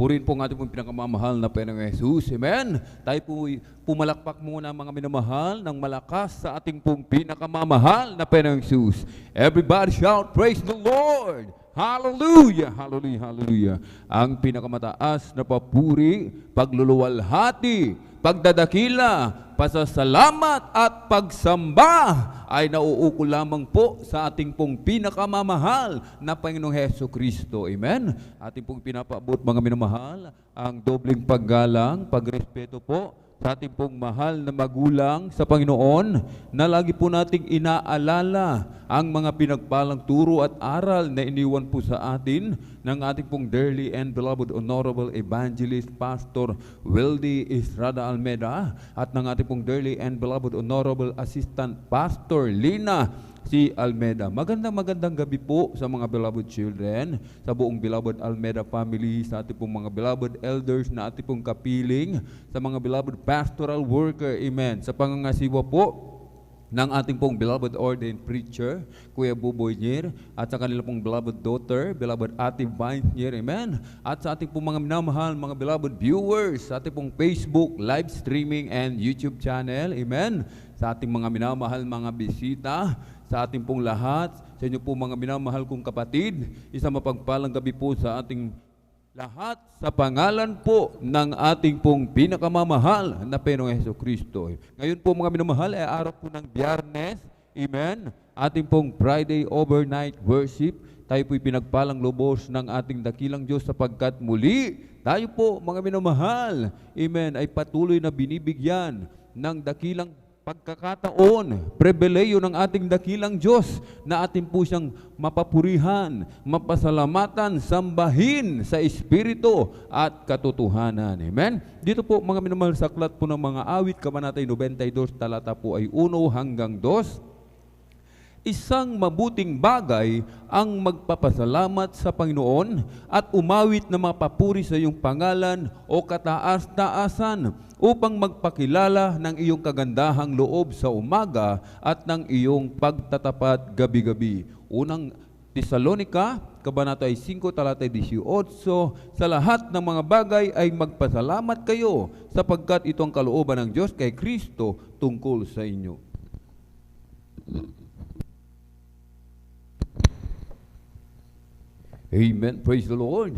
Purihin po ang ating pong pinakamamahal na Panginoong Jesus. Amen. Tayo po pumalakpak muna mga minamahal ng malakas sa ating pong pinakamamahal na Panginoong Jesus. Everybody shout, praise the Lord! Hallelujah! Hallelujah! Hallelujah! Ang pinakamataas na papuri, pagluluwalhati, pagdadakila, pasasalamat at pagsamba ay nauukol lamang po sa ating pong pinakamamahal na Panginoong Hesus Kristo. Amen? Ating pong pinapaabot mga minamahal ang dobleng paggalang, pagrespeto po sa ating pong mahal na magulang sa Panginoon na lagi po nating inaalala ang mga pinagpalang turo at aral na iniwan po sa atin ng ating pong dearly and beloved Honorable Evangelist Pastor Wildy Estrada Almeda at ng ating pong dearly and beloved Honorable Assistant Pastor Lina C. Almeda. Magandang gabi po sa mga beloved children, sa buong beloved Almeda family, sa ating pong mga beloved elders na ating pong kapiling, sa mga beloved pastoral worker, amen. Sa pangangasiwa po ng ating pong beloved ordained preacher, Kuya Buboy Nier, at sa kanila pong beloved daughter, beloved Ate Vines Nier, amen. At sa ating pong mga minamahal, mga beloved viewers, sa ating pong Facebook, live streaming, and YouTube channel, amen. Sa ating mga minamahal, mga bisita, sa ating pong lahat, sa inyo po mga minamahal kong kapatid, isang mapagpalang gabi po sa ating lahat sa pangalan po ng ating pong pinakamamahal na Panginoong Hesus Kristo. Ngayon po mga minamahal ay araw po ng Biyernes, amen, ating pong Friday overnight worship. Tayo po'y pinagpalang lubos ng ating dakilang Diyos sapagkat muli tayo po mga minamahal, amen, ay patuloy na binibigyan ng dakilang pagkakataon, pribileyo ng ating dakilang Diyos na atin po siyang mapapurihan, mapasalamatan, sambahin sa Espiritu at katotohanan. Amen? Dito po mga minamahal sa aklat po ng mga awit, kabanata 92, talata po ay 1 hanggang 2. Isang mabuting bagay ang magpapasalamat sa Panginoon at umawit na mapapuri sa iyong pangalan o kataas-taasan upang magpakilala ng iyong kagandahang loob sa umaga at ng iyong pagtatapat gabi-gabi. Unang Tesalonica, kabanata 5, talata 18, sa lahat ng mga bagay ay magpasalamat kayo sapagkat ito ang kalooban ng Diyos kay Kristo tungkol sa inyo. Amen. Praise the Lord.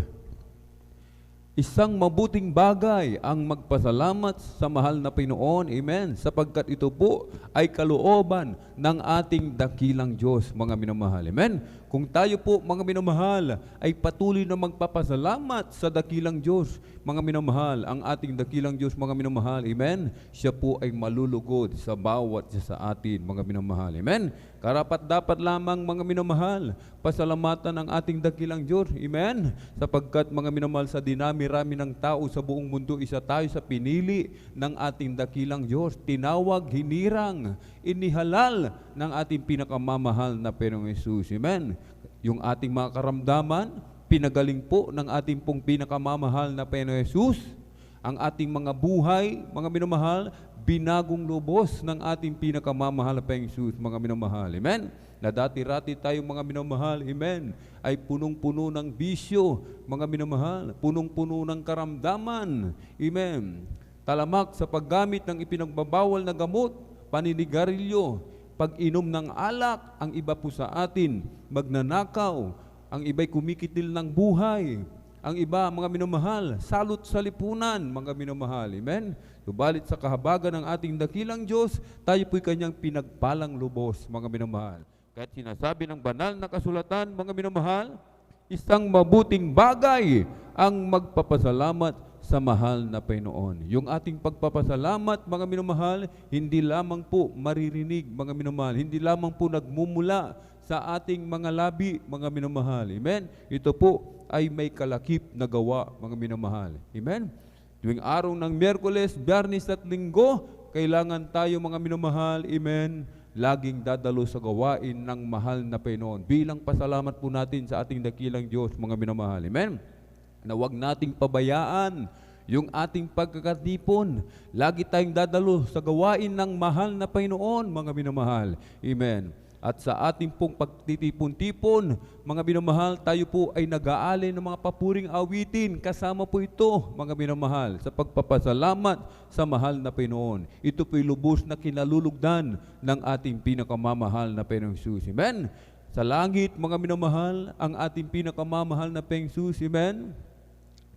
Isang mabuting bagay ang magpasalamat sa mahal na Panginoon. Amen. Sapagkat ito po ay kalooban ng ating dakilang Diyos, mga minamahal. Amen. Kung tayo po, mga minamahal, ay patuloy na magpapasalamat sa dakilang Diyos, mga minamahal, ang ating dakilang Diyos, mga minamahal. Amen. Siya po ay malulugod sa bawat isa sa atin, mga minamahal. Amen. Karapat-dapat lamang, mga minamahal, pasalamatan ang ating dakilang Diyos. Amen. Sapagkat, mga minamahal, sa dinami-rami ng tao sa buong mundo, isa tayo sa pinili ng ating dakilang Diyos. Tinawag, hinirang, inihalal ng ating pinakamamahal na Panginoong Hesus. Amen. Yung ating mga karamdaman, pinagaling po ng ating pong pinakamamahal na Panginoong Hesus. Ang ating mga buhay, mga minamahal, binagong lubos ng ating pinakamamahal na Panginoong Hesus, mga minamahal. Amen. Na dati-rati tayong mga minamahal, amen, ay punong-puno ng bisyo, mga minamahal, punong-puno ng karamdaman, amen. Talamak sa paggamit ng ipinagbabawal na gamot, paninigarilyo, pag-inom ng alak, ang iba po sa atin, magnanakaw, ang iba'y kumikitil ng buhay, ang iba, mga minamahal, salot sa lipunan, mga minamahal, amen. Subalit sa kahabagan ng ating dakilang Diyos, tayo po'y kanyang pinagpalang lubos, mga minamahal. Kahit sinasabi ng banal na kasulatan, mga minamahal, isang mabuting bagay ang magpapasalamat sa mahal na Panginoon. Yung ating pagpapasalamat, mga minamahal, hindi lamang po maririnig, mga minamahal, hindi lamang po nagmumula sa ating mga labi, mga minamahal. Amen? Ito po ay may kalakip na gawa, mga minamahal. Amen? Tuwing araw ng Miyerkules, Biyernes at Linggo, kailangan tayo, mga minamahal, amen, laging dadalo sa gawain ng mahal na Panginoon. Bilang pasalamat po natin sa ating dakilang Diyos, mga minamahal. Amen? Na huwag nating pabayaan yung ating pagkakatipon. Lagi tayong dadalo sa gawain ng mahal na Panginoon, mga minamahal. Amen. At sa ating pong pagtitipon-tipon, mga minamahal, tayo po ay nag-aalay ng mga papuring awitin. Kasama po ito, mga minamahal, sa pagpapasalamat sa mahal na Panginoon. Ito po'y lubos na kinalulugdan ng ating pinakamamahal na Panginoong Jesus. Amen? Sa langit, mga minamahal, ang ating pinakamamahal na Panginoong Jesus. Amen?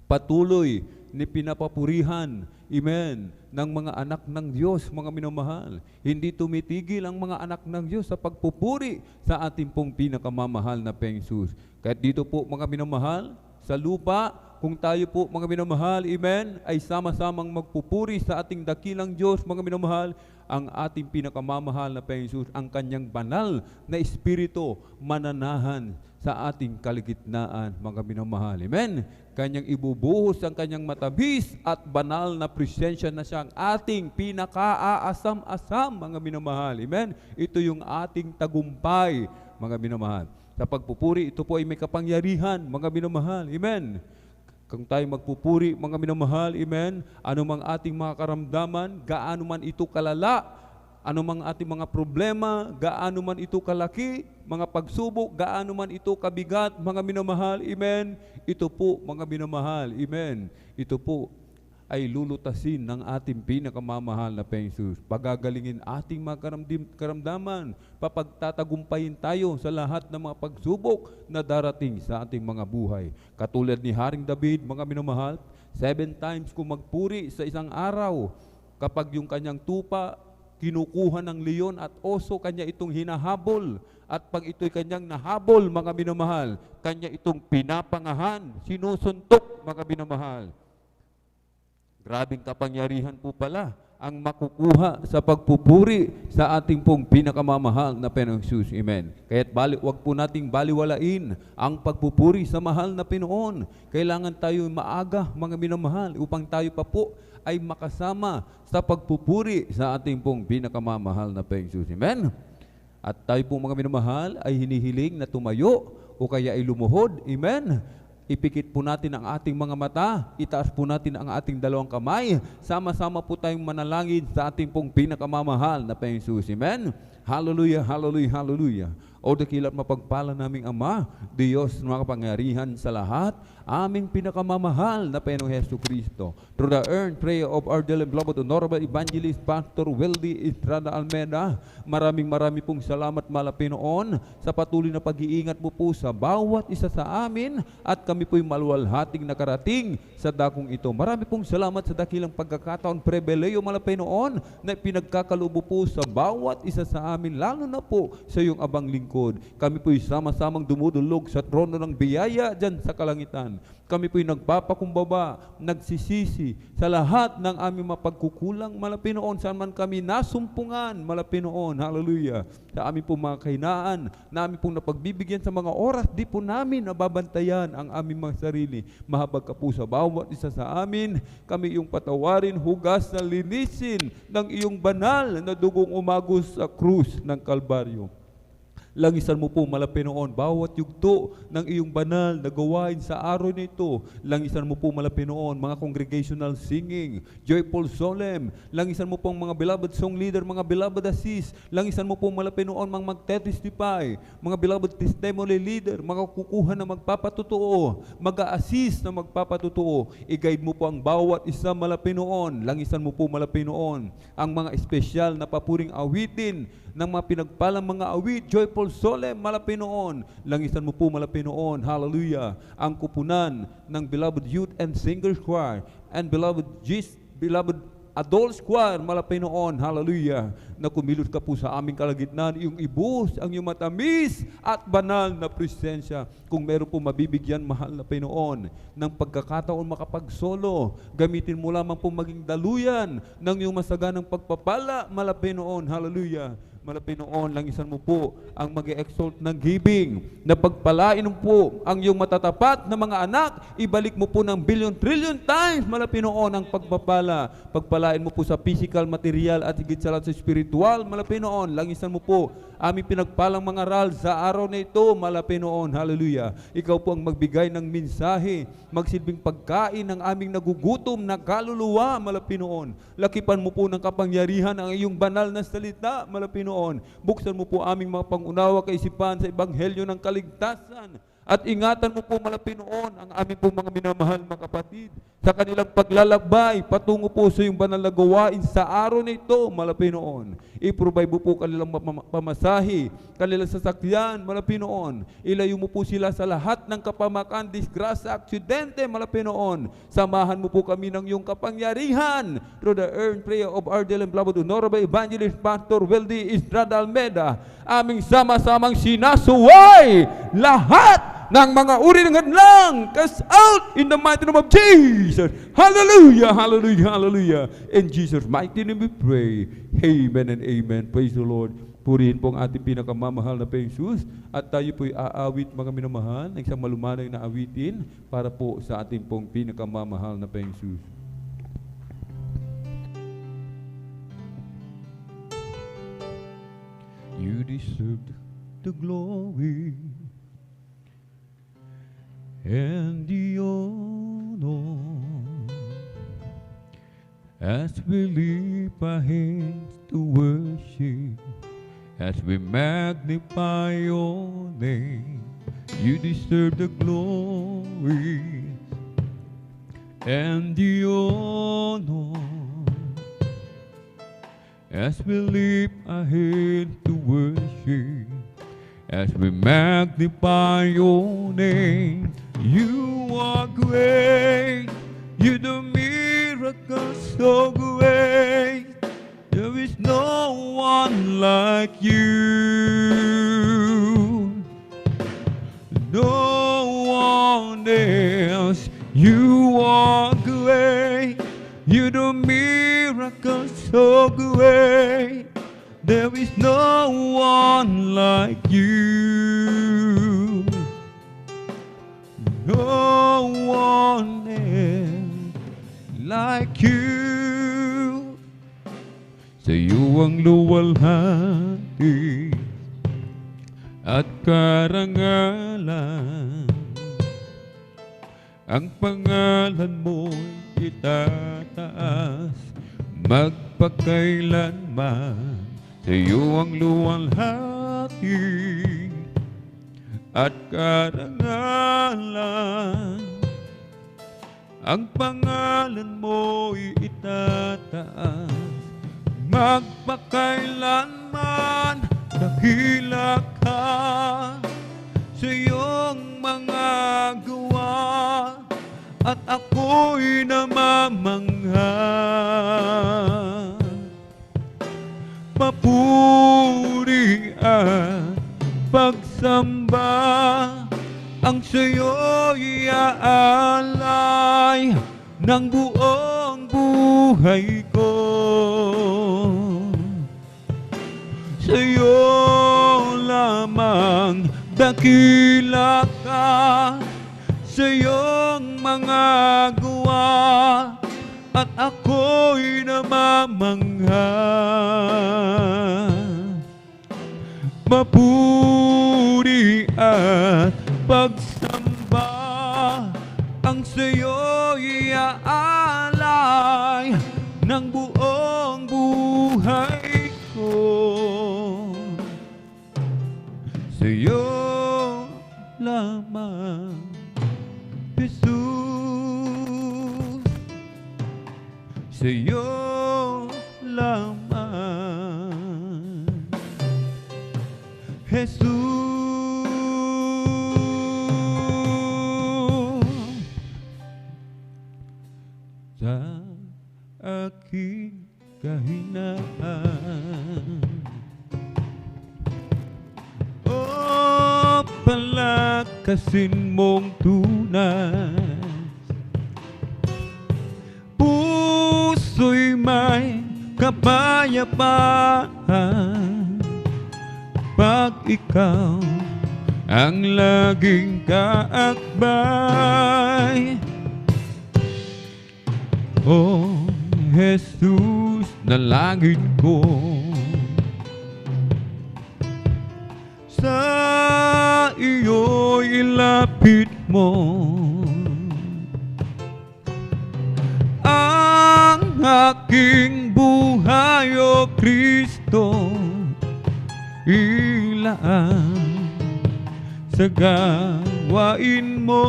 Patuloy ni pinapapurihan, amen, ng mga anak ng Diyos, mga minamahal. Hindi tumitigil ang mga anak ng Diyos sa pagpupuri sa ating pong pinakamamahal na Panginoong Jesus. Kahit dito po, mga minamahal, sa lupa, kung tayo po, mga minamahal, amen, ay sama-samang magpupuri sa ating dakilang Diyos, mga minamahal, ang ating pinakamamahal na Panginoong Jesus, ang kanyang banal na Espiritu mananahan sa ating kaligitnaan, mga minamahal. Amen? Kanyang ibubuhos ang kanyang matabis at banal na presensya na siyang ating pinaka-aasam-asam, mga minamahal. Amen? Ito yung ating tagumpay, mga minamahal. Sa pagpupuri, ito po ay may kapangyarihan, mga minamahal. Amen? Kung tayo magpupuri, mga minamahal, amen, anumang ating mga karamdaman, gaano man ito kalala, anumang ating mga problema, gaano man ito kalaki, mga pagsubok, gaano man ito kabigat, mga minamahal, amen, ito po, mga minamahal, amen, ito po ay lulutasin ng ating pinakamamahal na Panginoong Jesus. Pagagalingin ating mga karamdaman, papagtatagumpayin tayo sa lahat ng mga pagsubok na darating sa ating mga buhay. Katulad ni Haring David, mga minamahal, 7 times kung magpuri sa isang araw, kapag yung kanyang tupa, kinukuha ng leon at oso, kanya itong hinahabol. At pag ito'y kanyang nahabol, mga minamahal, kanya itong pinapangahan, sinusuntok, mga minamahal. Grabing kapangyarihan po pala ang makukuha sa pagpupuri sa ating pong pinakamamahal na Panginoong Jesus. Amen. Kaya't wag po nating baliwalain ang pagpupuri sa mahal na Panginoon. Kailangan tayo maaga, mga minamahal, upang tayo pa po ay makasama sa pagpupuri sa ating pong pinakamamahal na Panginoong Jesus. Amen. At tayo po, mga minamahal, ay hinihiling na tumayo o kaya ay lumuhod. Amen. Ipikit po natin ang ating mga mata, itaas po natin ang ating dalawang kamay, sama-sama po tayong manalangin sa ating pong pinakamamahal na Panginoong Jesus. Amen? Hallelujah, hallelujah, hallelujah. O dakila't mapagpala naming Ama, Diyos na makapangyarihan sa lahat, aming pinakamamahal na Panginoong Hesus Kristo. Through the earned prayer of our dearly beloved Honorable Evangelist Pastor Weldy Estrada Almeida, maraming pong salamat, mahal na Panginoon, sa patuloy na pag-iingat mo po sa bawat isa sa amin, at kami po'y maluwalhating nakarating sa dakong ito. Marami pong salamat sa dakilang pagkakataon, pribileyo, mahal na Panginoon, na pinagkakalubo po sa bawat isa sa amin, lalo na po sa iyong abang lingkod. Kami po'y sama-samang dumudulog sa trono ng biyaya dyan sa kalangitan. Kami po'y nagpapakumbaba, nagsisisi sa lahat ng aming mapagkukulang, mahal na Panginoon, saan man kami nasumpungan, mahal na Panginoon, hallelujah, sa aming pong mga kahinaan, na aming pong napagbibigyan sa mga oras, di po namin nababantayan ang aming mga sarili. Mahabag ka po sa bawat isa sa amin, kami iyong patawarin, hugas na linisin ng iyong banal na dugong umagos sa krus ng Kalbaryo. Langisan mo po, mahal na Panginoon, bawat yugto ng iyong banal na gawain sa araw nito. Langisan mo po, mahal na Panginoon, mga congregational singing, joyful solemn. Langisan mo po ang mga beloved song leader, mga beloved assist. Langisan mo po, mahal na Panginoon, mga magte-testify, mga beloved testimony leader, mga kukuha na magpapatutuo, mag-a-assist na magpapatutuo. I-guide mo po ang bawat isa, mahal na Panginoon. Langisan mo po, mahal na Panginoon, ang mga espesyal na papuring awitin ng mga pinagpalang mga awit, joyful solemn, mahal na Panginoon. Langisan mo po, mahal na Panginoon, hallelujah, ang kupunan ng beloved youth and singers choir and beloved adults choir, mahal na Panginoon, hallelujah, na kumilos ka po sa aming kalagitnaan, iyong ibuhos ang iyong matamis at banal na presensya. Kung meron po mabibigyan, mahal na Panginoon, ng pagkakataon makapagsolo, gamitin mo lamang po maging daluyan ng iyong masaganang pagpapala, mahal na Panginoon, hallelujah. Mahal na Panginoon, langisan mo po ang mag-e-exalt ng giving, na pagpalain mo po ang iyong matatapat na mga anak, ibalik mo po ng billion-trillion times, mahal na Panginoon, ang pagpapala. Pagpalain mo po sa physical, material, at higit sa lahat sa spiritual, mahal na Panginoon, langisan mo po aming pinagpalang mga aral sa araw na ito, mahal na Panginoon, hallelujah. Ikaw po ang magbigay ng mensahe, magsilbing pagkain ng aming nagugutom na kaluluwa, mahal na Panginoon. Lakipan mo po ng kapangyarihan ang iyong banal na salita, mahal na Panginoon. Panginoon. Buksan mo po aming mga pangunawa kaisipan sa ebanghelyo ng kaligtasan. At ingatan mo po malapinoon ang aming po mga minamahal mga kapatid sa kanilang paglalakbay patungo po sa iyong banal na gawain sa araw na ito malapinoon. I-provide mo po kanilang pamasahe, kanilang sasakyan malapinoon. Ilayo mo po sila sa lahat ng kapamakan, disgrasya, aksidente malapinoon. Samahan mo po kami ng iyong kapangyarihan through the earned prayer of our dear and beloved Honorable Evangelist Pastor Weldy Estrada Almeida. Aming sama-samang sinasuway lahat ng mga uri ng hadlang, cast out in the mighty name of Jesus. Hallelujah, hallelujah, hallelujah. In Jesus' mighty name we pray. Amen and amen. Praise the Lord. Purihin po ang ating pinakamamahal na Jesus at tayo po'y aawit mga minamahal ng isang malumanay na awitin para po sa ating pong pinakamamahal na Jesus. You deserve the glory and the honor as we lift our hands to worship, as we magnify your name. You deserve the glory and the honor as we lift our hands to worship, as we magnify your name. You are great, you do miracles so great. There is no one like you, no one else. You are great, you do miracles so great. There is no one like you, no one else like you. Sa iyo ang luwalhati at karangalan, ang pangalan mo'y itataas magpakailanman. Sa iyo ang luwalhati at karangalan, ang pangalan mo'y itataas magpakailanman. Dakila ka sa iyong mga gawa at ako'y namamangha. Papuri at pagsamba ang sa'yo'y aalay ng buong buhay ko. Sa'yo lamang dakila ka sa iyong mga gawa at ako'y namamangha. Mapuri at pagsamba ang sa'yo'y aalay ng buong buhay ko. Sa'yo lamang, Jesus, sa'yo lamang, Jesus. Sa aking kahinaan, palakasin mong tunas, puso'y may kapayapaan pag ikaw ang laging kaakbay. O Jesus na langit ko, sa iyo'y ilapit mo ang aking buhay, O Kristo. ilaan sa gawain mo.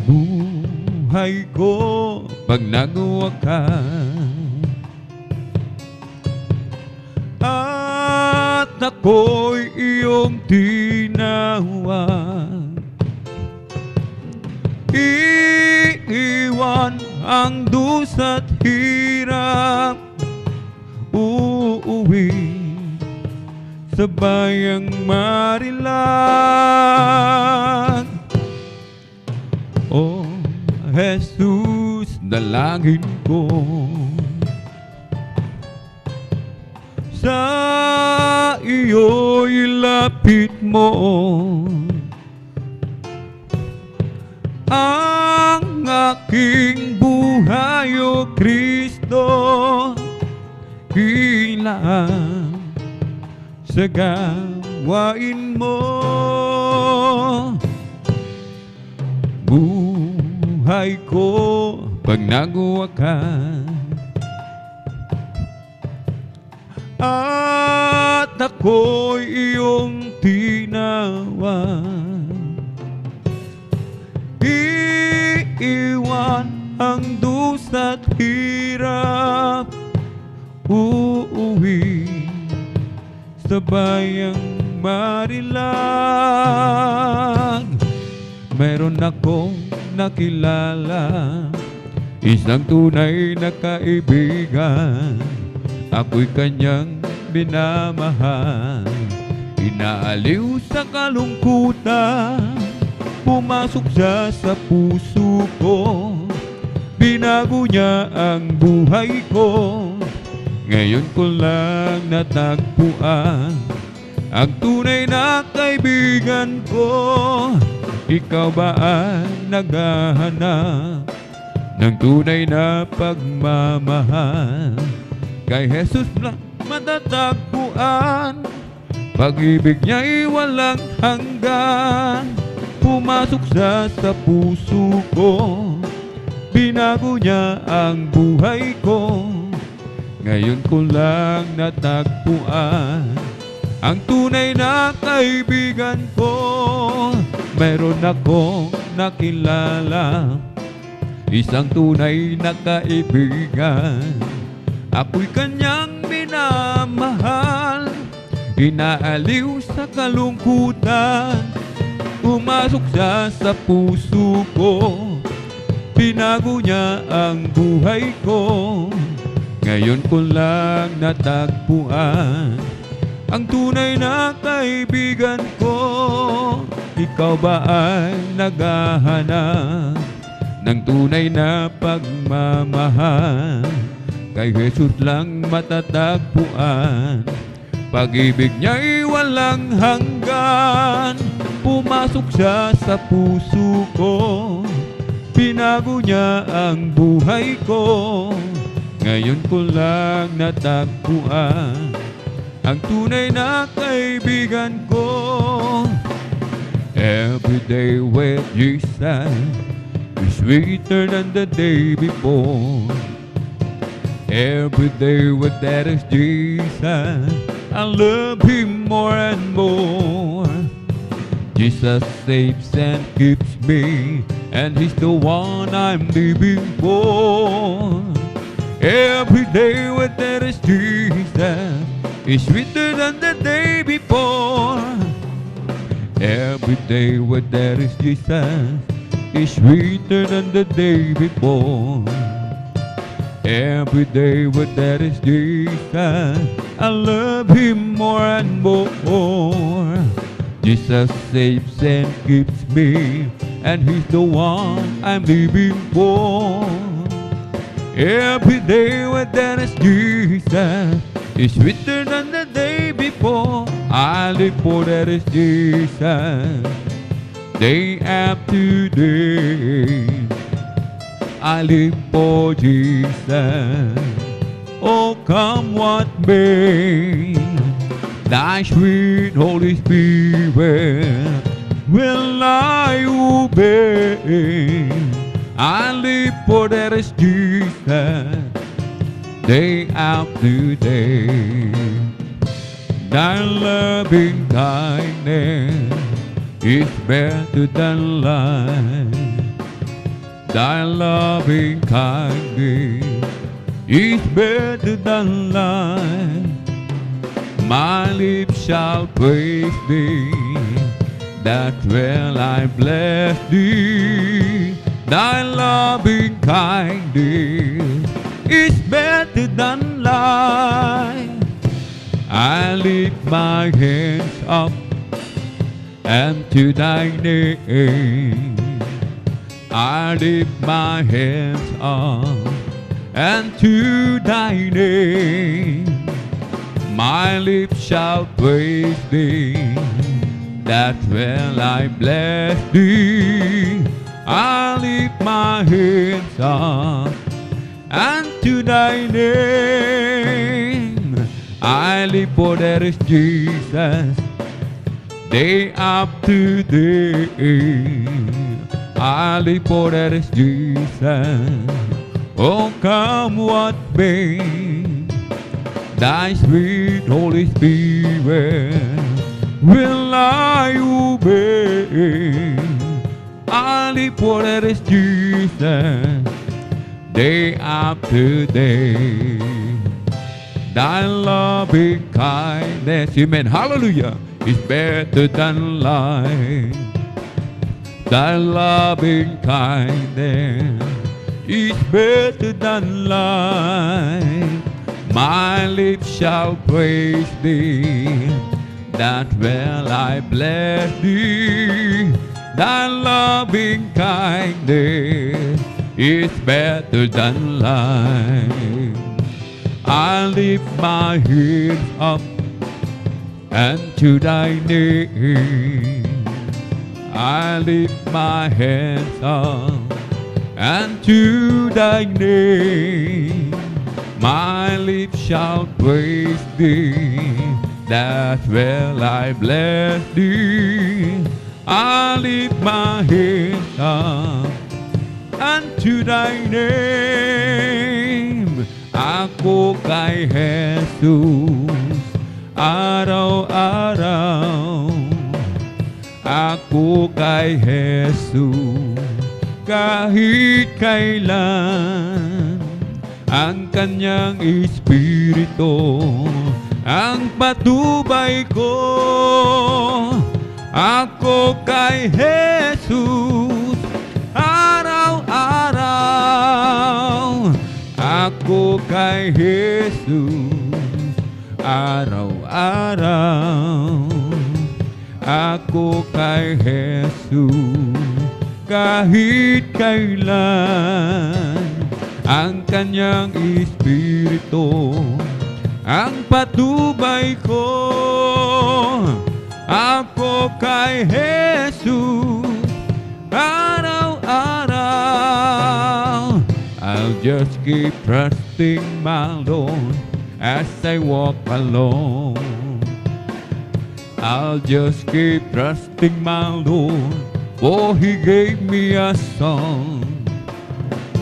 Buhay ko pag nagwakas, at ako'y iyong tinawag. Iiwan ang dusa't hirap, uuwi sa bayang Marilag. O Jesus, dalangin ko, sa iyo'y lapit mo ang aking buhay, O Kristo. Ilaan sa gawain mo. Buhay ko pag nagwakas, at ako'y iyong tinawag. Iiwan ang dusa't hirap, uuwi sa bayang Marilag. Meron akong nakilala, isang tunay na kaibigan. Ako'y kanyang minamahal, inaaliw sa kalungkutan, pumasok siya sa puso ko, binago niya ang buhay ko. Ngayon ko lang natagpuan ang tunay na kaibigan ko. Ikaw ba ay naghahanap ng tunay na pagmamahal? Kay Jesus lang matatagpuan, pag-ibig niya'y walang hanggan. Pumasok siya sa puso ko, binago niya ang buhay ko. Ngayon ko lang natagpuan ang tunay na kaibigan ko. Meron akong nakilala, isang tunay na kaibigan. Ako'y kanyang minamahal, inaaliw sa kalungkutan, pumasok siya sa puso ko, binago niya ang buhay ko. Ngayon ko lang natagpuan ang tunay na kaibigan ko. Ikaw ba ay naghahanap ng tunay na pagmamahal? Kay Jesus lang matatagpuan, pag-ibig niya'y walang hanggan. Pumasok siya sa puso ko, binago niya ang buhay ko. Ngayon ko lang natagpuan ang tunay na kaibigan ko. Every day with Jesus is sweeter than the day before. Every day with that is Jesus, I love Him more and more. Jesus saves and keeps me, and He's the one I'm living for. Every day with that is Jesus is sweeter than the day before. Every day with that is Jesus is sweeter than the day before. Every day with that is Jesus, I love Him more and more. Jesus saves and keeps me, and He's the one I'm living for. Every day with that is Jesus is sweeter than the day before. I live for that is Jesus, day after day. I live for Jesus. Oh, come what may, Thy sweet Holy Spirit will I obey. I live for that is Jesus, day after day. Thy loving kindness is better than life. Thy loving kindness is better than life. My lips shall praise thee, that will I bless thee. Thy loving kindness is better than life. I lift my hands up and to thy name. I lift my hands up and to thy name. My lips shall praise thee, that will I bless thee. I lift my hands up and to thy name. I live for there is Jesus, day after day. I live for there is Jesus. Oh, come what may, thy sweet Holy Spirit will I obey. I live for there is Jesus, day after day. Thy loving kindness, amen, hallelujah, is better than life. Thy loving kindness is better than life. My lips shall praise thee, that will I bless thee. Thy loving kindness is better than life. I lift my hands up and to thy name. I lift my hands up and to thy name. My lips shall praise thee, that will I bless thee. I lift my hands up and to thy name. Ako kay Jesus, araw-araw. Ako kay Jesus, kahit kailan. Ang kanyang Espiritu ang patubay ko. Ako kay Jesus, araw-araw. Ako kay Jesus, araw-araw. Ako kay Jesus, kahit kailan. Ang kanyang Espiritu ang patubay ko. Ako kay Jesus, araw-araw. I'll just keep trusting my Lord as I walk alone. I'll just keep trusting my Lord, for He gave me a song.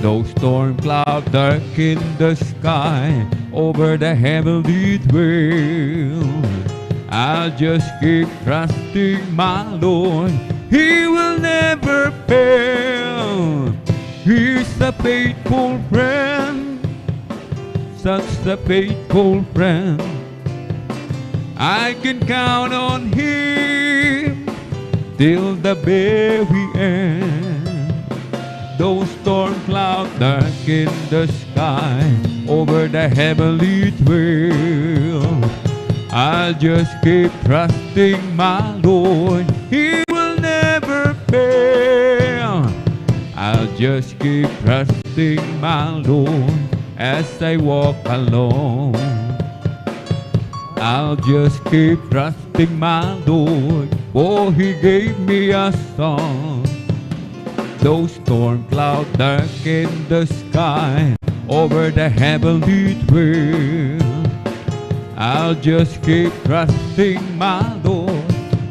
Though storm cloud darken the sky over the heavenly dwell, I'll just keep trusting my Lord. He will never fail. He's a faithful friend, such a faithful friend. I can count on Him till the very end. Though storm clouds darken the sky over the heavenly dwell, I'll just keep trusting my Lord. He will never fail. I'll just keep trusting my Lord as I walk alone. I'll just keep trusting my Lord, for He gave me a song. Though storm clouds darken the sky over the heavenly dwell, I'll just keep trusting my Lord.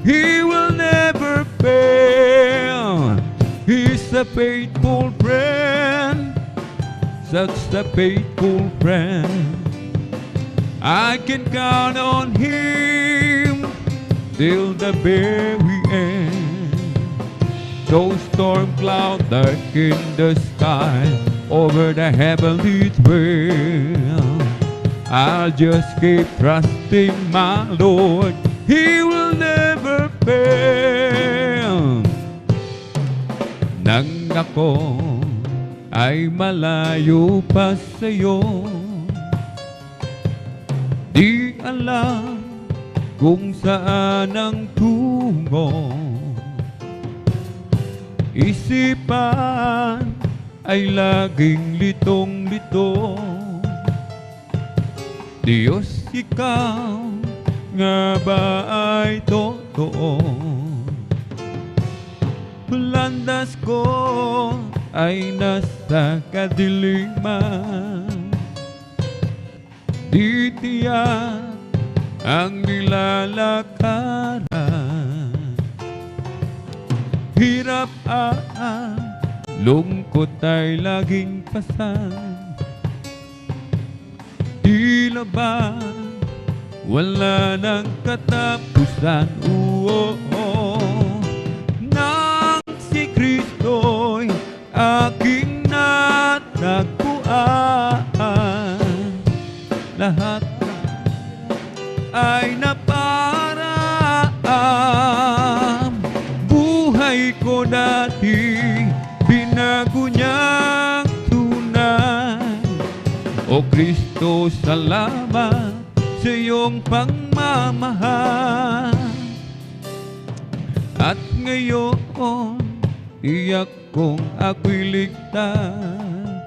He will never fail. He's a faithful friend, such a faithful friend. I can count on Him till the very end. Though storm cloud darken the sky over the heavenly trail, I'll just keep trusting my Lord. He will never fail. Nang ako ay malayo pa sa'yo, di alam kung saan ang tungo. Isipan ay laging litong-lito. Diyos, ikaw nga ba ay totoo? Landas ko ay nasa kadiliman, di tiyak ang nilalakaran. Hirap lungkot ay laging pasan. Tila ba wala nang katapusan? Nang si Kristo'y aking natagpuan, lahat ay naparaan. Buhay ko dati binago niyang tunay. O Kristo, salamat sa iyong pagmamahal. At ngayon, tiyak kong ako'y ligtas.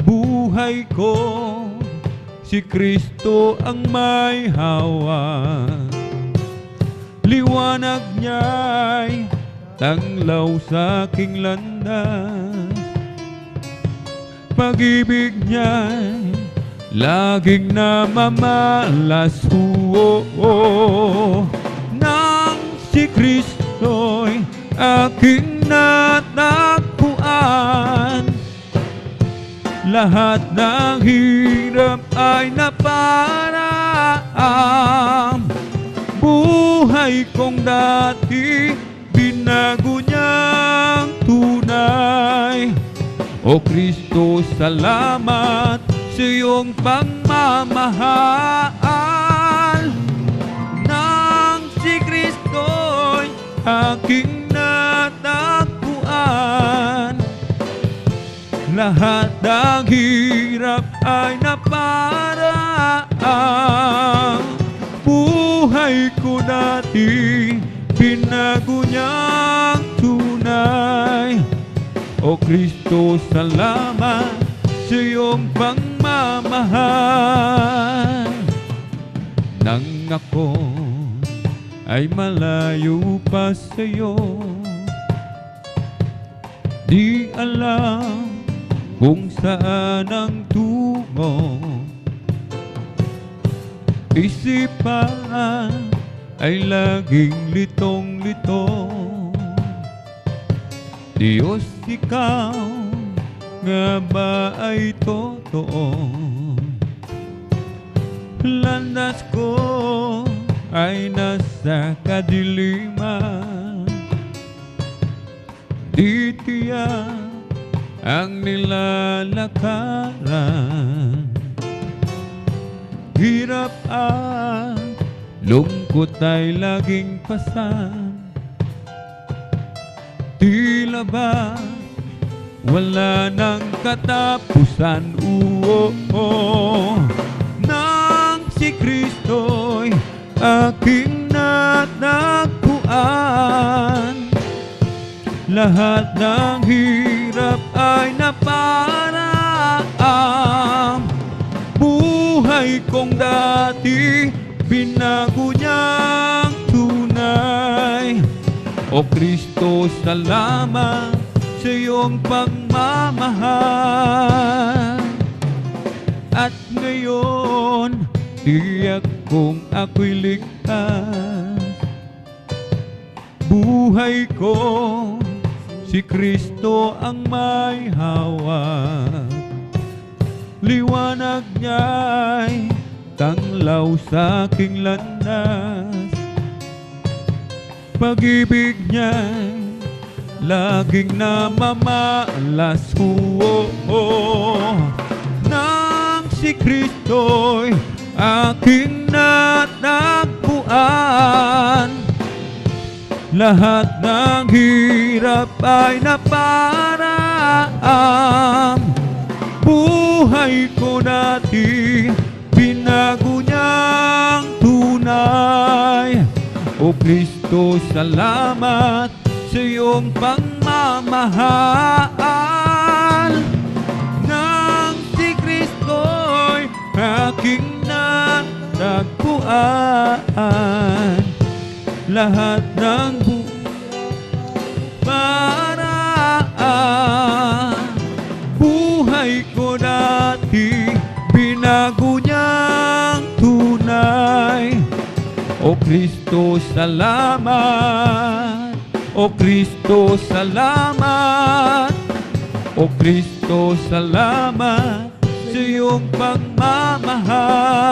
Buhay ko, si Kristo ang may hawak. Liwanag niya'y tanglaw sa aking landas. Pag-ibig niya'y laging namamalas. Nang si Kristo'y aking natagpuan, lahat ng hirap ay naparaan. Buhay kong dati binago niyang tunay. O Kristo, salamat sa iyong pagmamahal. Nang si Kristo'y aking natagpuan, lahat ng hirap ay naparaan. Buhay ko dati binago niyang tunay. O Kristo, salamat sa iyong pagmamahal. Nang ako ay malayo pa sa'yo, di alam kung saan ang tungo. Isipan ay laging litong-lito. Diyos, ikaw nga ba ay totoo? Landas ko ay nasa kadiliman, di tiyak ang nilalakaran. Hirap lungkot ay laging pasan. Tila ba wala nang katapusan? Nang si Kristo'y aking natagpuan, lahat ng hirap ay naparaan. Buhay kong dati binago niyang tunay. O Kristo, salamat sa iyong pagmamahal. At ngayon, tiyak kong ako'y ligtas. Buhay ko, si Kristo ang may hawak. Liwanag niya'y tanglaw sa aking landas. Pag-ibig niya'y laging namamalas. Nang si Kristo'y aking natagpuan, lahat ng hirap ay naparaan. Buhay ko dati, binago niyang tunay. O Kristo, salamat sa iyong pagmamahal. Nang si Kristo'y aking natagpuan, lahat ng paraan. Buhay ko dati, binago niyang tunay. O Kristo, salamat. O Kristo, salamat. O Kristo, salamat sa iyong pagmamahal.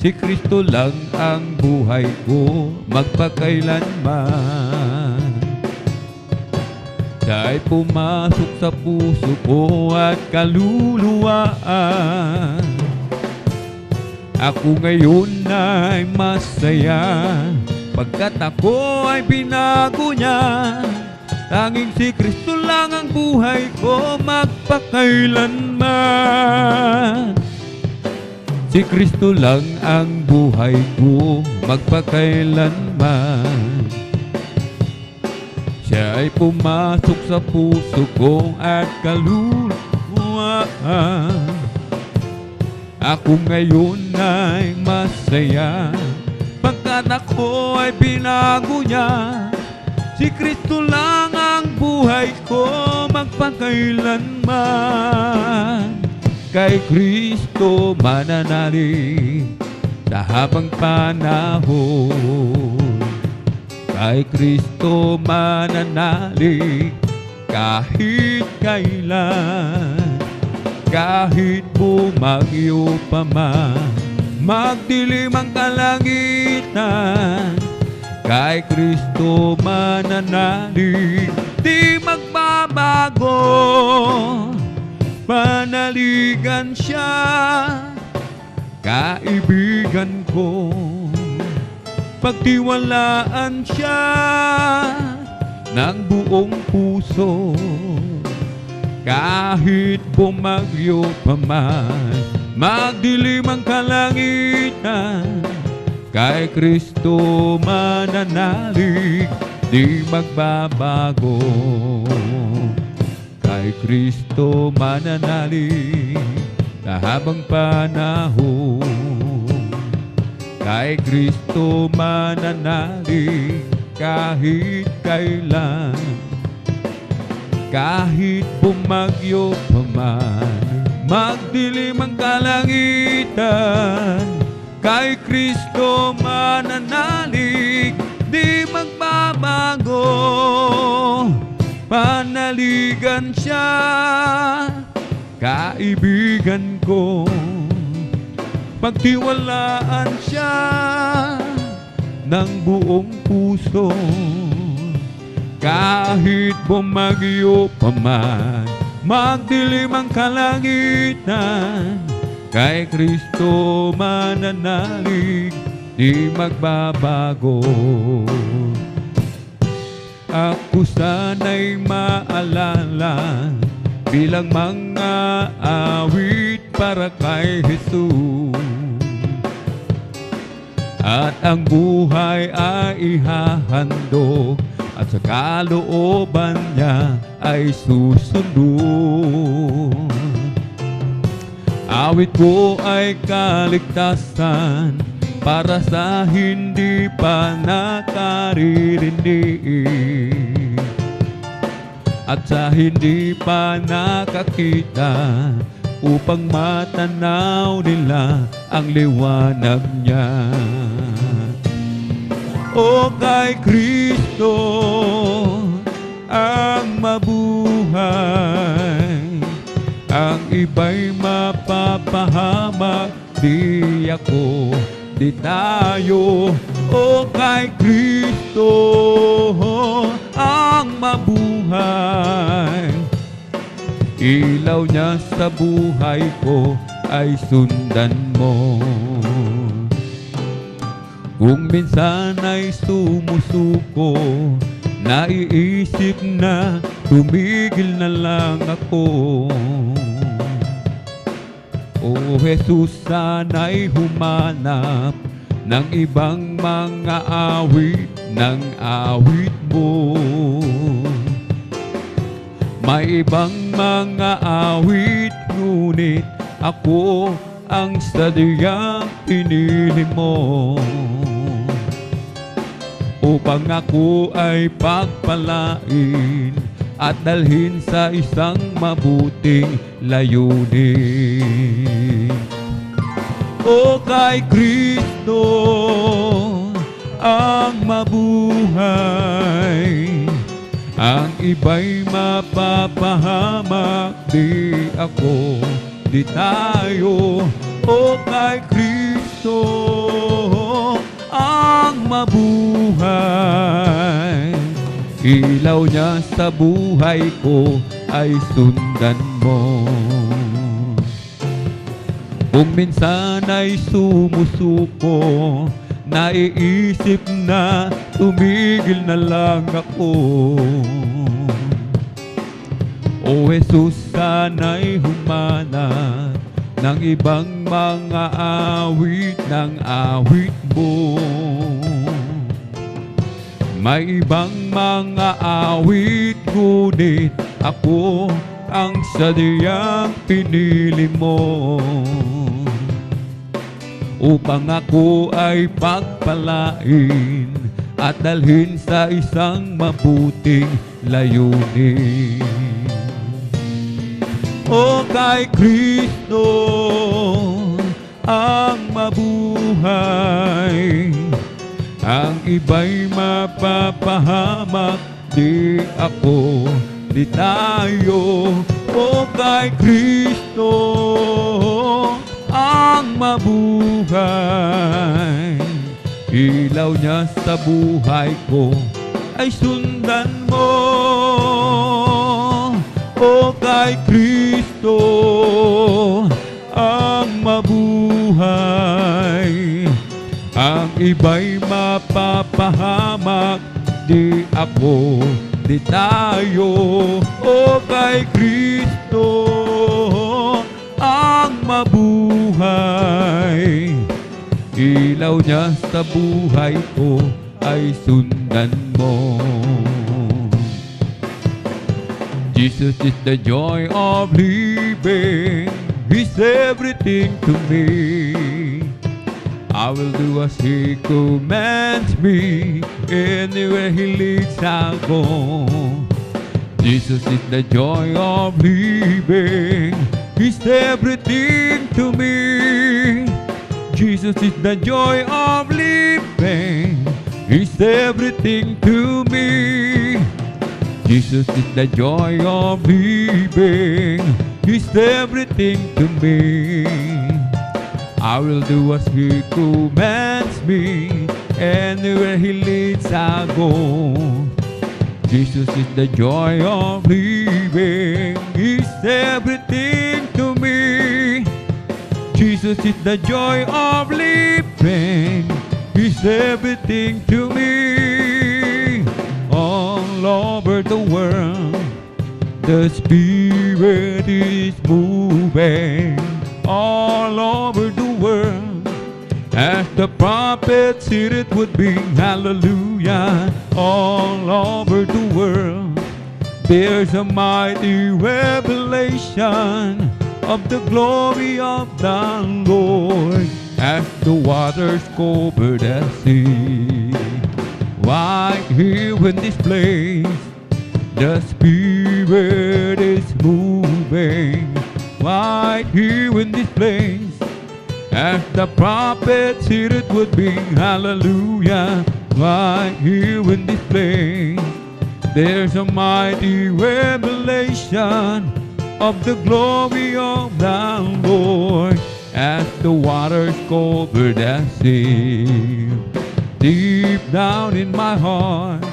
Si Kristo lang ang buhay ko magpakailanman. Siya'y pumasok sa puso ko at kaluluwaan. Ako ngayon ay masaya, pagkat ako ay binago niya. Tanging si Kristo lang ang buhay ko magpakailanman. Si Kristo lang ang buhay ko magpakailanman. Siya ay pumasok sa puso ko at kaluluwaan. Ako ngayon ay masaya, pagkat ako ay binago niya. Si Kristo lang ang buhay ko magpakailanman. Kay Kristo mananalig sa habang panahon. Kay Kristo mananalig kahit kailan. Kahit bumagyo pa man, magdilim ang kalangitan, kay Kristo mananalig, di magbabago. Panaligan siya, kaibigan ko, pagtiwalaan siya ng buong puso. Kahit bumagyo pa man, magdilim ang kalangitan, kay Kristo mananalig, di magbabago. Kay Kristo mananalig sa habang panahon. Kay Kristo mananalig kahit kailan. Kahit bumagyo pa man, magdilim ang kalangitan, kay Kristo mananalig, di magbabago. Panaligan siya, kaibigan ko, pagtiwalaan siya ng buong puso. Kahit bumagyo pa man, magdilim ang kalangitan, kay Kristo mananalig, di magbabago. Ako sana'y maalala bilang mga awit para kay Jesus, at ang buhay ay ihahandog, at sa kalooban niya ay susunod. Awit ko ay kaligtasan para sa hindi pa nakaririnig, at sa hindi pa nakakita, upang matanaw nila ang liwanag niya. O kay Kristo ang mabuhay. Ang iba'y mapapahamak, di ako, di tayo. O kay Kristo ang mabuhay. Ilaw niya sa buhay ko ay sundan mo. Kung minsan ay sumusuko, naiisip na tumigil na lang ako. O Jesus, sana'y humanap ng ibang mga awit ng awit mo. May ibang mga awit, ngunit ako ang sadyang pinili mo. Upang ako ay pagpalain at dalhin sa isang mabuting layunin. O kay Kristo ang mabuhay. Ang iba'y mapapahamak, di ako, di tayo. O kay Kristo ang mabuhay. Ilaw niya sa buhay ko ay sundan mo. Kung minsan ay sumusuko, naiisip na tumigil na lang ako. O Jesus, sana'y humanap ng ibang mga awit ng awit mo. May ibang mga awit, ngunit ako ang sadyang pinili mo. Upang ako ay pagpalain at dalhin sa isang mabuting layunin. O kay Kristo ang mabuhay. Ang iba'y mapapahamak, di ako, di tayo. O kay Kristo ang mabuhay. Ilaw niya sa buhay ko ay sundan mo. O kay Kristo ang mabuhay. Ang iba'y mapapahamak, di ako, di tayo. O kay Kristo ang mabuhay. Ilaw niya sa buhay ko ay sundan mo. Jesus is the joy of living. He's everything to me. I will do as He commands me. Anywhere He leads, I'll go. Jesus is the joy of living. He's everything to me. Jesus is the joy of living. He's everything to me. Jesus is the joy of living. He's everything to me. I will do as He commands me. Anywhere He leads, I'll go. Jesus is the joy of living. He's everything to me. Jesus is the joy of living. He's everything to me. All over the world, the Spirit is moving. All over the world, as the prophets said it would be. Hallelujah. All over the world, there's a mighty revelation of the glory of the Lord, as the waters cover the sea. Right here in this place, the Spirit is moving. Right here in this place, as the prophet said it would be. Hallelujah. Right here in this place, There's a mighty revelation of the glory of the Lord as the waters cover the sea. Deep down in my heart,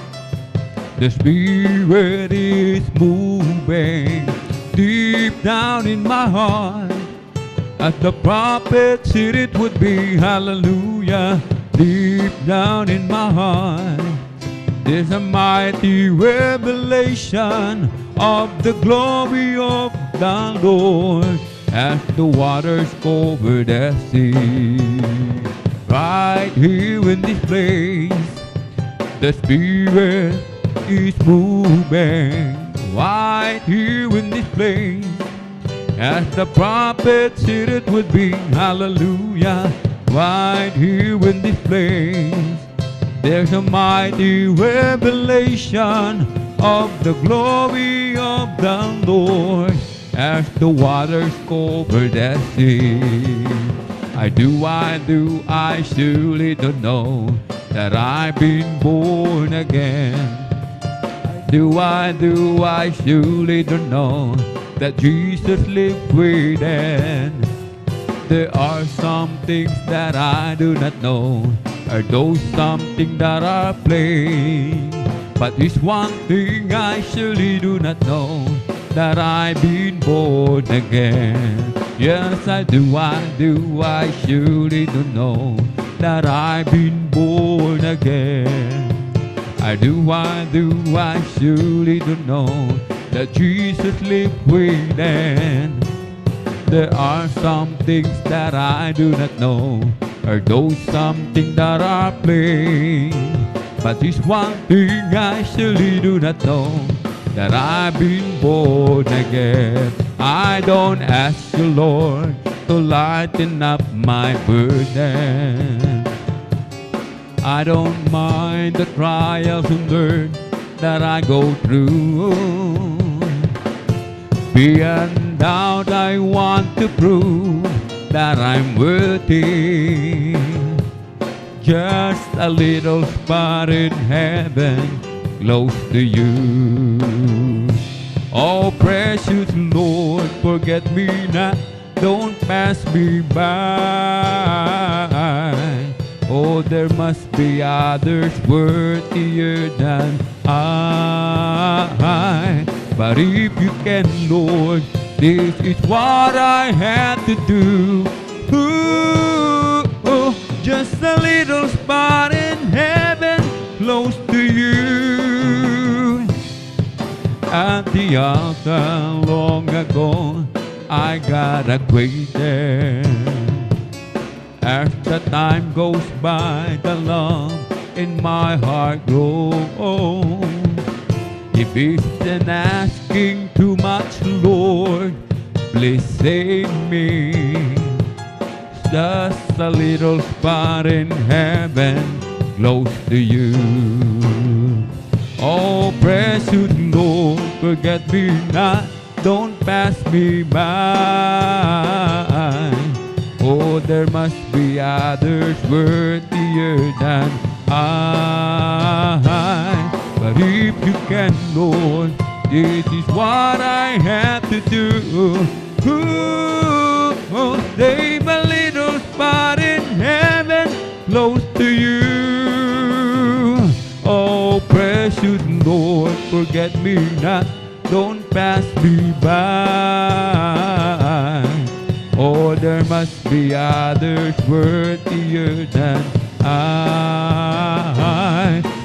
the Spirit is moving. Deep down in my heart, as the prophet said it would be, hallelujah. Deep down in my heart, there's a mighty revelation of the glory of the Lord as the waters cover the sea. Right here in this place, the Spirit is moving. Right here in this place, as the prophet said it would be, hallelujah. Right here in this place, there's a mighty revelation of the glory of the Lord as the waters cover the sea. I surely don't know that I've been born again. I surely don't know that Jesus lives within. There are some things that I do not know, are those something that are plain. But this one thing I surely do not know, that I've been born again. Yes, I surely do know that I've been born again. I surely do know that Jesus lives within. There are some things that I do not know, or those something that are plain. But this one thing I surely do not know, that I've been born again. I don't ask the Lord to lighten up my burden. I don't mind the trials and earth that I go through. Beyond doubt, I want to prove that I'm worthy. Just a little spot in heaven, close to you. Oh, precious Lord, forget me not, don't pass me by. Oh, there must be others worthier than I. But if you can, Lord, this is what I had to do. Ooh, just a little spot in heaven, close to you. At the altar long ago, I got acquainted. As the time goes by, the love in my heart grows. If it's asking too much, Lord, please save me. Just a little spot in heaven, close to you. Oh, precious Lord, forget me not, don't pass me by. Oh, there must be others worthier than I. But if you can, Lord, this is what I have to do. Ooh, save a little spot in heaven, close to you. Oh, precious Lord, forget me not, don't pass me by. Oh, there must be others worthier than I.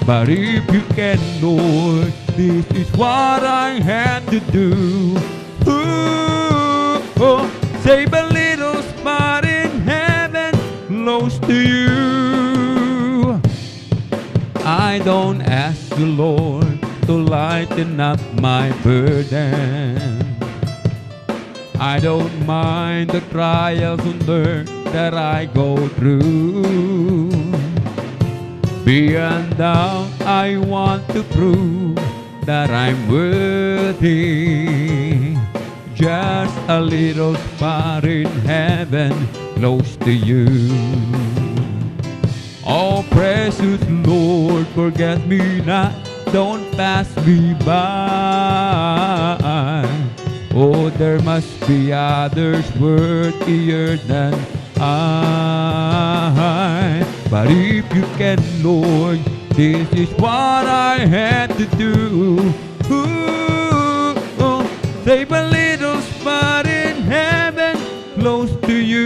But if you can, Lord, this is what I had to do. Ooh, save a little spot in heaven, close to you. I don't ask the Lord to lighten up my burden. I don't mind the trials and earth that I go through. Beyond doubt, I want to prove that I'm worthy. Just a little spot in heaven, close to you. Oh, precious Lord, forget me not, don't pass me by. Oh, there must be others worthier than I. But if you can, Lord, this is what I had to do. Save a little spot in heaven close to you.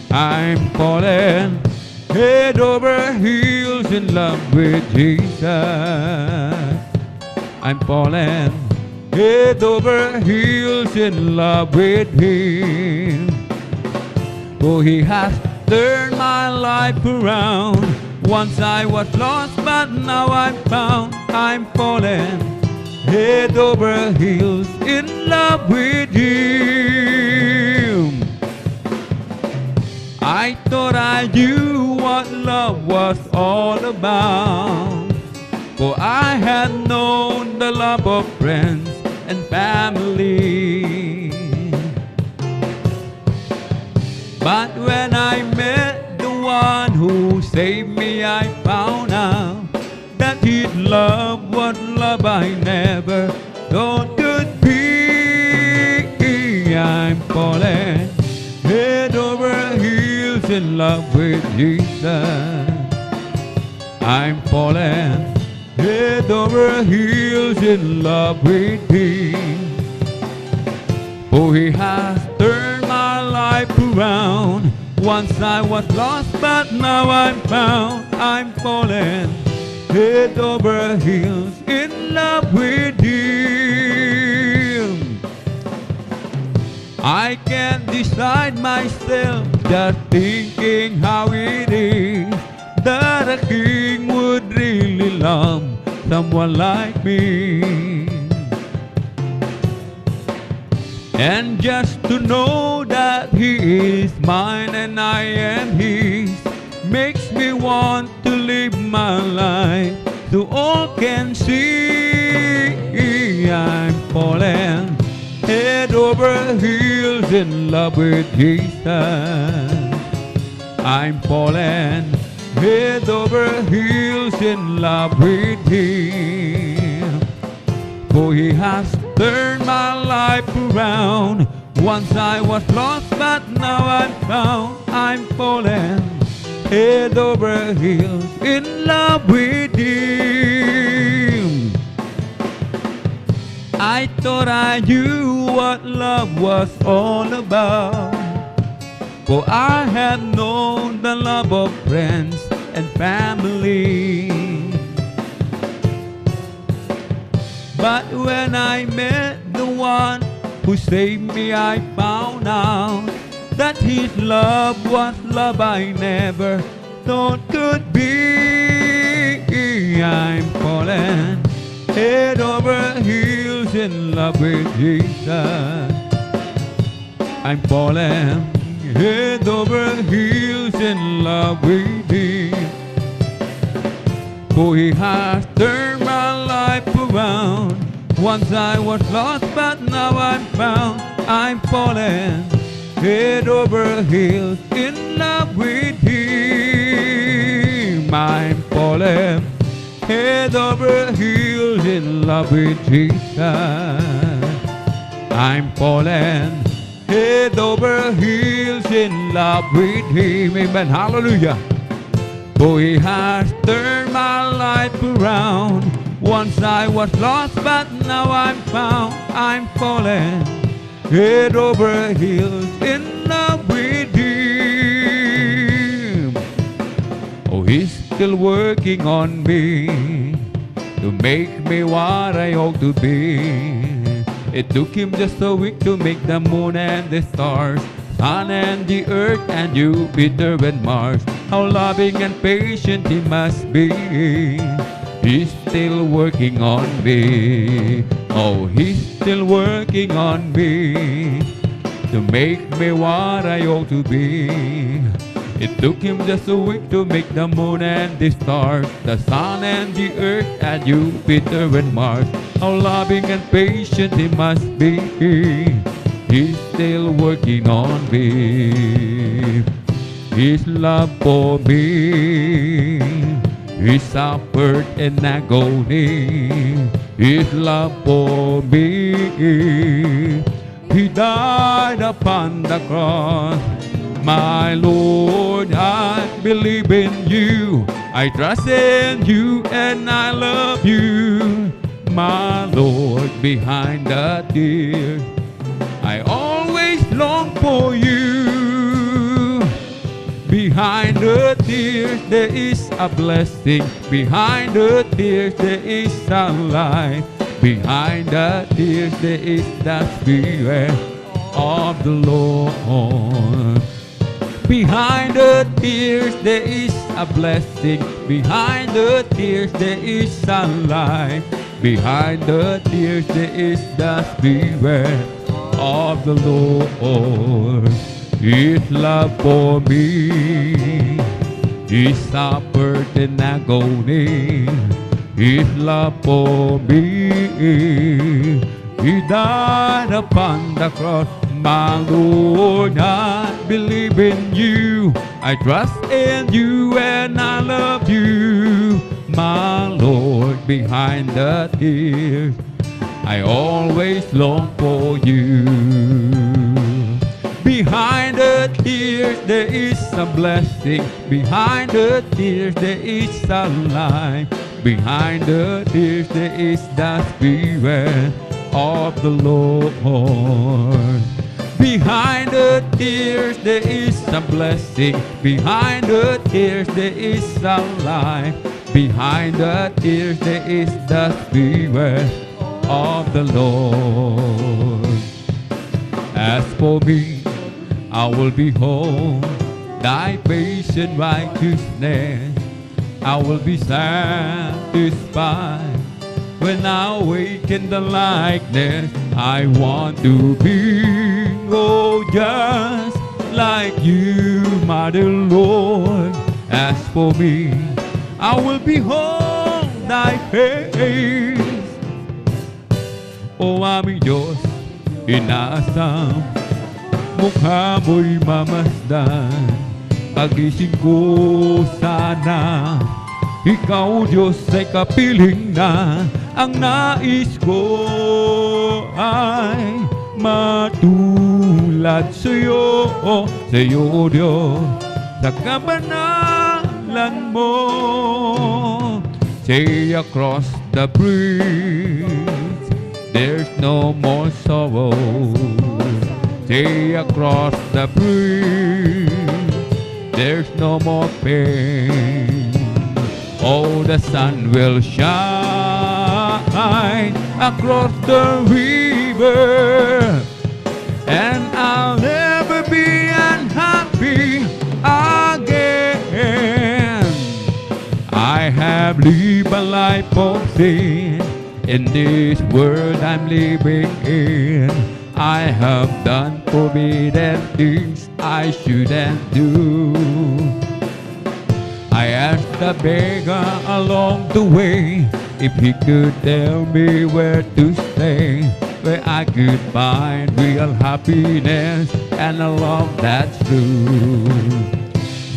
I'm falling head over heels in love with Jesus. I'm falling head over heels in love with Him. For He has turned my life around. Once I was lost, but now I'm found. I'm falling head over heels in love with Him. I thought I knew what love was all about, for I had known the love of friends and family. But when I met the one who saved me, I found out that His love was love I never thought could be. I'm falling head over heels in love with Jesus. I'm falling head over heels in love with Him. For He has turned my life around. Once I was lost, but now I'm found. I'm falling head over heels in love with Him. I can't decide myself, just thinking how it is that a king would really love someone like me. And just to know that He is mine and I am His makes me want to live my life so all can see. I'm falling head over heels in love with Jesus. I'm falling head over heels in love with Him. For He has turned my life around. Once I was lost, but now I'm found. I'm falling head over heels in love with Him. I thought I knew what love was all about, for I had known the love of friends and family. But when I met the one who saved me, I found out that His love was love I never thought could be. I'm falling head over heels in love with Jesus. I'm falling head over heels in love with Him. For He has turned my life around. Once I was lost, but now I'm found. I'm falling head over heels in love with Him. I'm falling head over heels in love with Jesus. I'm falling head over heels in love with Him. Amen. Hallelujah. For He has turned my life around. Once I was lost, but now I'm found. I'm falling head over heels in love with Him. Oh, He's still working on me to make me what I ought to be. It took Him just a week to make the moon and the stars, sun and the earth and Jupiter and Mars. How loving and patient He must be. He's still working on me. Oh, He's still working on me to make me what I ought to be. It took Him just a week to make the moon and the stars, the sun and the earth and Jupiter and Mars. How loving and patient He must be. He's still working on me. His love for me He suffered in agony, His love for me. He died upon the cross. My Lord, I believe in you. I trust in you and I love you. My Lord, behind the tears, I always long for you. Behind the tears, there is a blessing. Behind the tears, there is a life. Behind the tears, there is the Spirit of the Lord. Behind the tears, there is a blessing. Behind the tears, there is a life. Behind the tears, there is the Spirit of the Lord. His love for me, He suffered in agony. His love for me, He died upon the cross. My Lord, I believe in you. I trust in you and I love you. My Lord, behind the tears, I always long for you. Behind the tears, there is a blessing. Behind the tears, there is a life. Behind the tears, there is the Spirit of the Lord. Behind the tears, there is a blessing. Behind the tears, there is a life. Behind the tears, there is the Spirit of the Lord. As for me, I will behold thy patient righteousness. I will be satisfied when I awaken the likeness. I want to be, oh, just like you, my dear Lord. As for me, I will behold thy face. O aming Diyos, inaasam, mukha mo'y mamasdan. Pagising ko sana, ikaw Diyos ay kapiling na. Ang nais ko ay matulad sa'yo, sa'yo Diyos, sa kabanalan mo. Say across the bridge, there's no more sorrow. Say across the bridge, there's no more pain. Oh, the sun will shine across the river, and I'll never be unhappy again. I have lived a life of sin in this world I'm living in. I have done forbidden things I shouldn't do. I asked the beggar along the way if he could tell me where to stay, where I could find real happiness and a love that's true.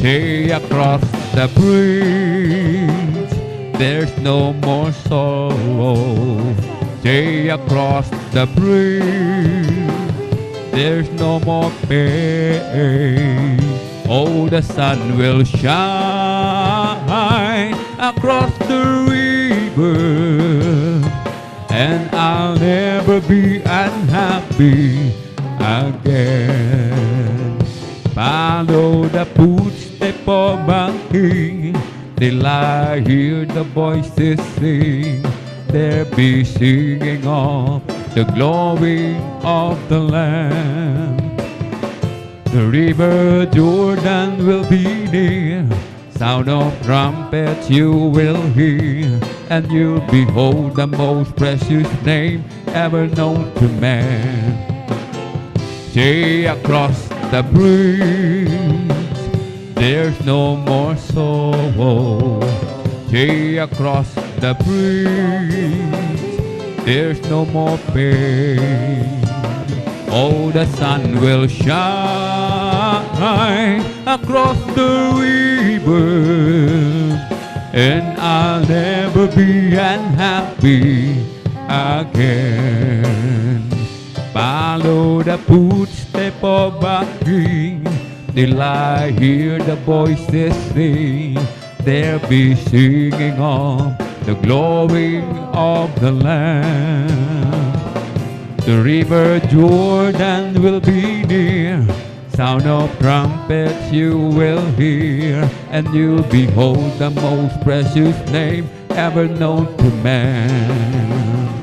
Say across the bridge, there's no more sorrow. Say across the bridge, there's no more pain. Oh, the sun will shine across the river, and I'll never be unhappy again. Follow the footsteps of my King, till I hear the voices sing. They'll be singing of the glory of the Lamb. The river Jordan will be near, sound of trumpets you will hear, and you'll behold the most precious name ever known to man. Say across the bridge, there's no more sorrow. Say across the bridge, there's no more pain. Oh, the sun will shine across the river, and I'll never be unhappy again. Follow the footsteps of a king, till I hear the voices sing. They'll be singing of the glory of the Lamb. The river Jordan will be near, sound of trumpets you will hear, and you'll behold the most precious name ever known to man.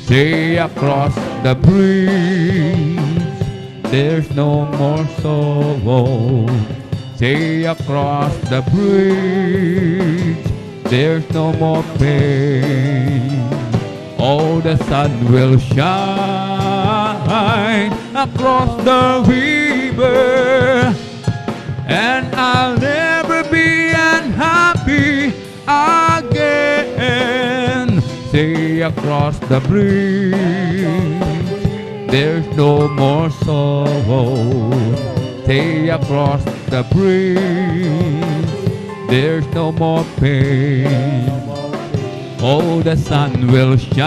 Say across the bridge, there's no more sorrow. Say across the bridge, there's no more pain. Oh, the sun will shine across the river, and I'll never be unhappy again. Say across the bridge, there's no more sorrow. Say across the bridge, there's no more pain. Oh, the sun will shine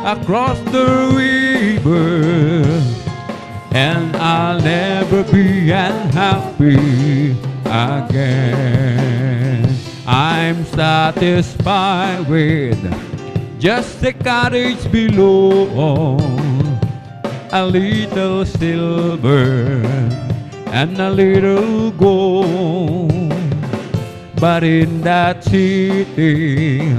across the river, and I'll never be unhappy again. I'm satisfied with just a cottage below, a little silver and a little gold. But in that city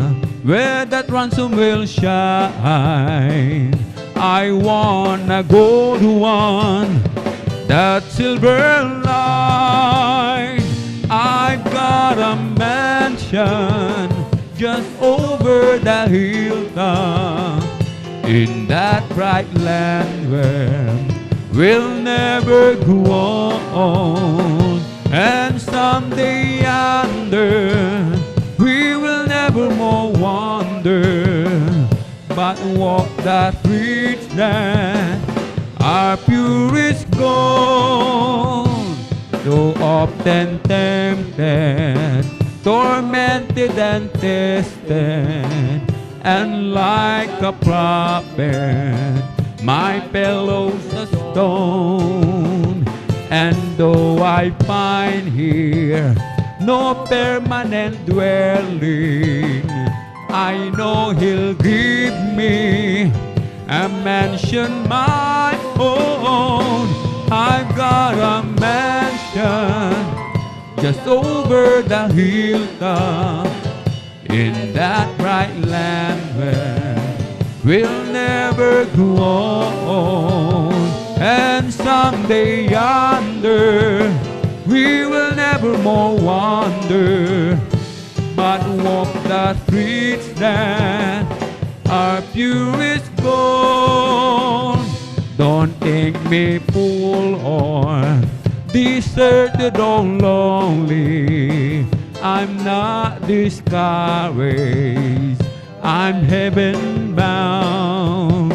where that ransom will shine, I want a gold one, that silver line. I've got a mansion just over the hilltop, in that bright land where we'll never grow old. And someday yonder we will never more wander, but walk that bridge that our purest gold. Though often tempted, tormented and tested, and like a prophet, my fellow's a stone. And though I find here no permanent dwelling, I know He'll give me a mansion my own. I've got a mansion just over the hilltop, in that bright land where we'll never grow old. And someday yonder we will never more wander, but walk the streets that are purest gold. Don't think me fool or deserted or lonely. I'm not discouraged, I'm heaven bound.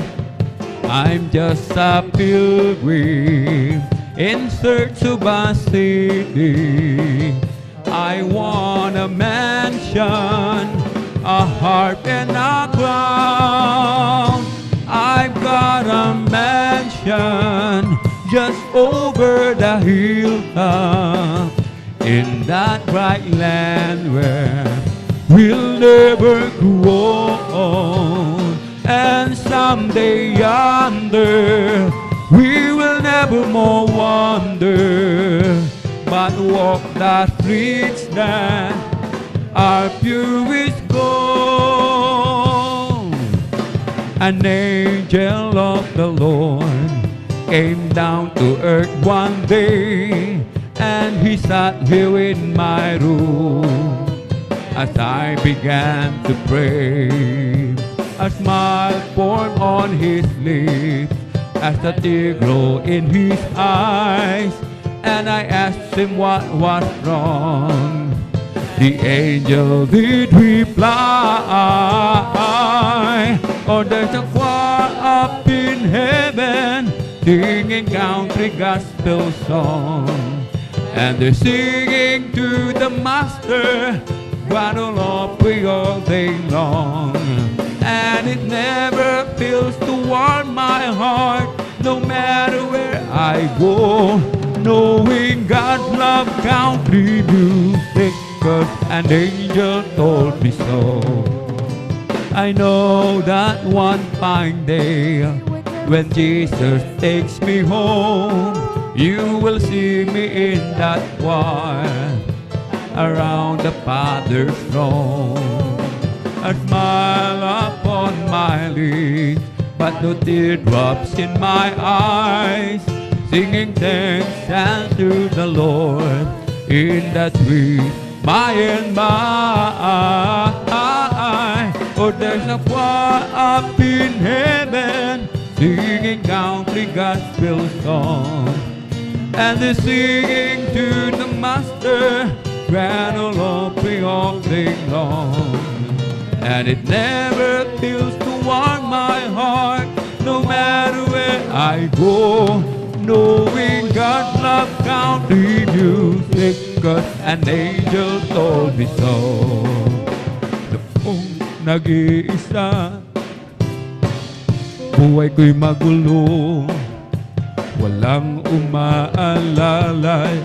I'm just a pilgrim in search of a city. I want a mansion, a harp and a crown. I've got a mansion just over the hilltop, in that bright land where we'll never grow old. And someday yonder we will never more wander, but walk the streets that are purest gold. An angel of the Lord came down to earth one day, and He sat here in my room. As I began to pray, a smile formed on His lips, as the tear glowed in His eyes, and I asked Him what was wrong. The angel did reply, oh, there's a choir up in heaven singing country gospel song, And they're singing to the Master, rattle up all day long. And it never fails to warm my heart, no matter where I go. Knowing God's love country music, 'cause an angel told me so. I know that one fine day, when Jesus takes me home, you will see me in that choir around the Father's throne. A smile upon my lips, but no teardrops in my eyes, singing thanks unto the Lord in that sweet by and by. Oh, there's a choir up in heaven singing country gospel songs, and they're singing to the Master, rattle up all day long. And it never fails to warm my heart, no matter where I go. Knowing God's love country music, 'cause an angel told me so. Noong nag-iisa, buhay ko'y magulo, walang umaalalay,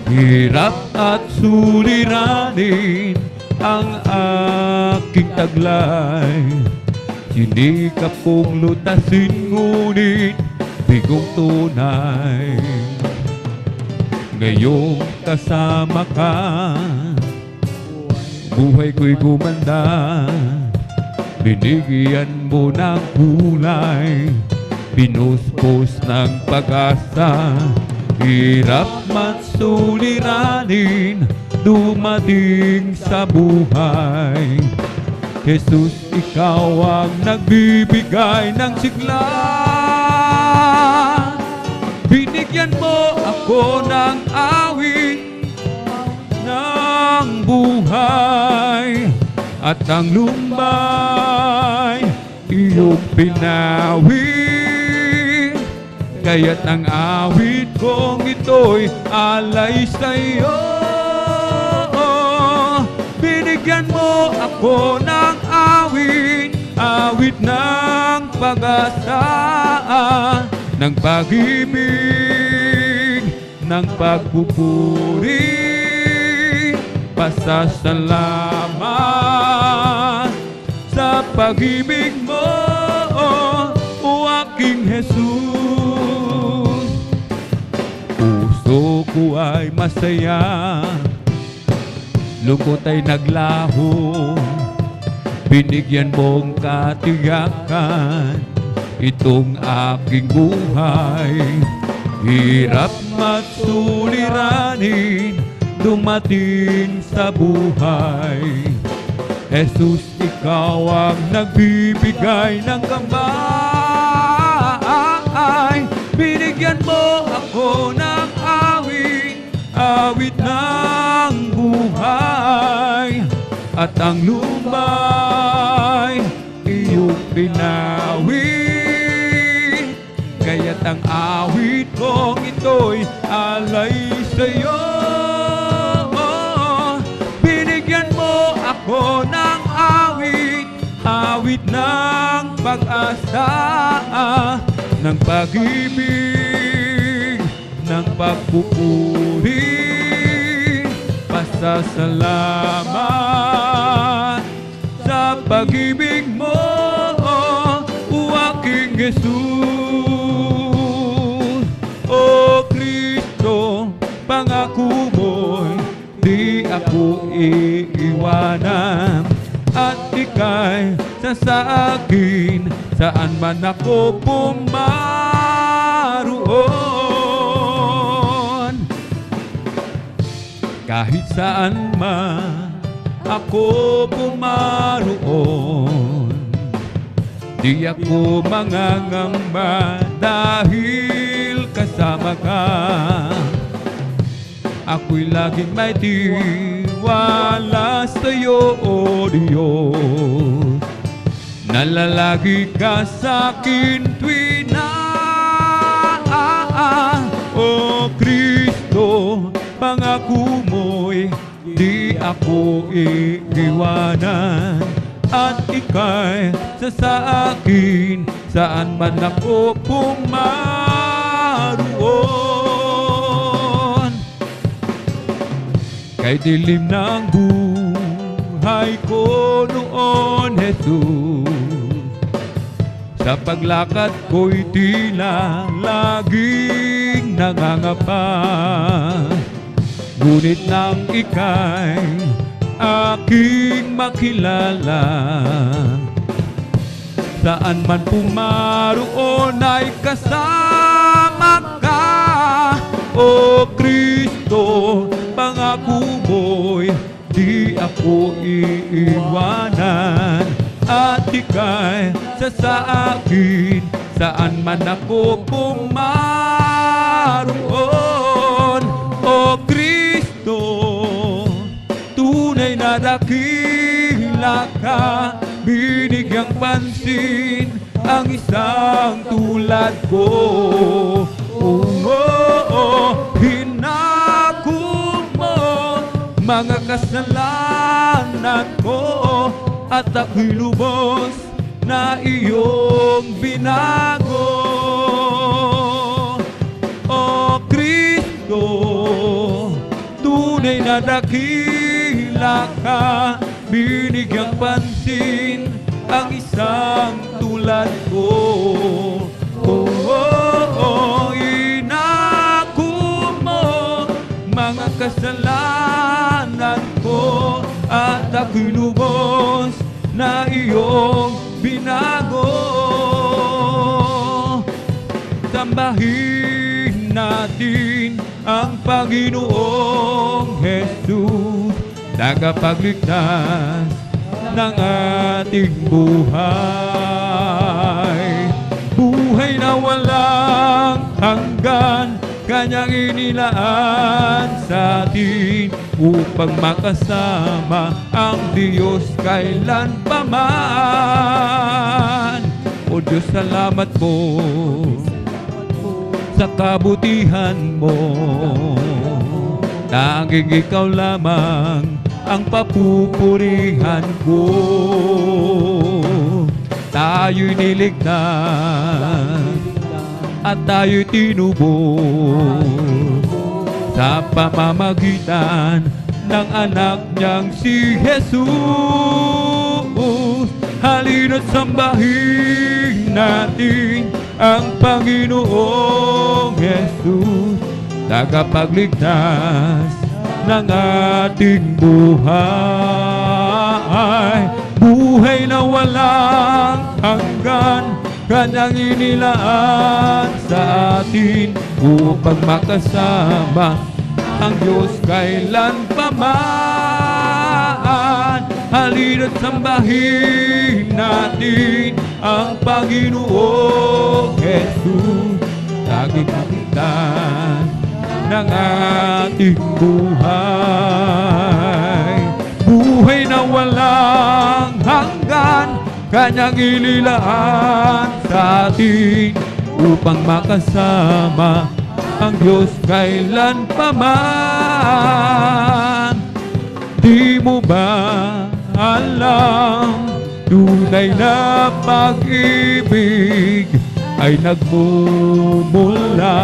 hirap at suliranin ang aking taglay. Sinikap kong lutasin, ngunit bigong tunay. Ngayong kasama ka, buhay ko'y gumanda. Binigyan mo ng kulay, pinuspos ng pag-asa. Hirap man suliranin, dumating sa buhay. Jesus, ikaw ang nagbibigay ng sigla. Binigyan mo ako ng awit ng buhay, at ang lumbay iyong pinawi. Kaya't ang awit kong ito'y alay sa'yo. Binigyan mo ako ng awit, awit ng pag-asa, ng pag-ibig, ng pagpupuri, pasasalamat sa pag-ibig mo, o aking Jesus. Puso ko ay masaya, lungkot ay naglaho. Binigyan mong katiyakan itong aking buhay. Hirap at suliranin dumating sa buhay. Jesus, ikaw ang nagbibigay ng gabay. Binigyan mo ako ng awit, awit ng buhay, at ang lumbay iyong pinawi. Kaya't ang awit kong ito'y alay sa'yo. Binigyan mo ako ng awit, awit ng pag-asa, ng pag-ibig, ng pagpupuri, pasasalamat sa pag-ibig mo, o aking Jesus. O Kristo, pangako mo'y di ako iiwanan, at ika'y sa akin saan man ako pumaroon. Kahit saan man ako pumaroon, di ako mangangamba dahil kasama ka. Ako'y laging may tiwala sa'yo, O Diyos. Nalalagi ka sa'kin tuwing na Kristo, pangako mo'y di ako iiwanan. At ika'y sa akin, saan man ako pumaroon. Kay dilim ng buhay ko noon, Jesus, sa paglakad ko'y tila laging nangangapa. Ngunit nang ika'y aking makilala, saan man pumaroon ay kasama ka. O Kristo, pangako mo'y di ako iiwanan. At ika'y sa akin, saan man ako pumaroon. O Kristo, tunay na dakila ka, binigyang pansin ang isang tulad ko. Hinako mo mga kasalanan ko, at ako'y lubos na iyong binago. O Kristo, tunay na dakila ka, binigyang pansin ang isang tulad ko. Inako mo mga kasalanan ko, at ako'y lubos na iyong binago. Sambahin natin ang Panginoong Jesus, tagapagligtas ng ating buhay. Buhay na walang hanggan, Kanyang inilaan sa atin upang makasama ang Diyos kailanpaman. O Diyos, salamat po sa kabutihan mo. Tanging ikaw lamang ang papupurihan ko. Tayo'y niligtas at tayo'y tinubos sa pamamagitan ng anak niyang si Jesus. Halina't sambahin natin ang Panginoong Jesus, tagapagligtas ng ating buhay. Buhay na walang hanggan, Kanyang inilaan sa atin upang makasama ang Diyos kailanpaman. Halina't sambahin natin ang Panginoong Jesus, tagapagligtas ng ating buhay. Buhay na walang hanggan, Kanyang inilaan sa atin upang makasama ang Diyos kailanpaman. Di mo ba alam, tunay na pag-ibig ay nagmumula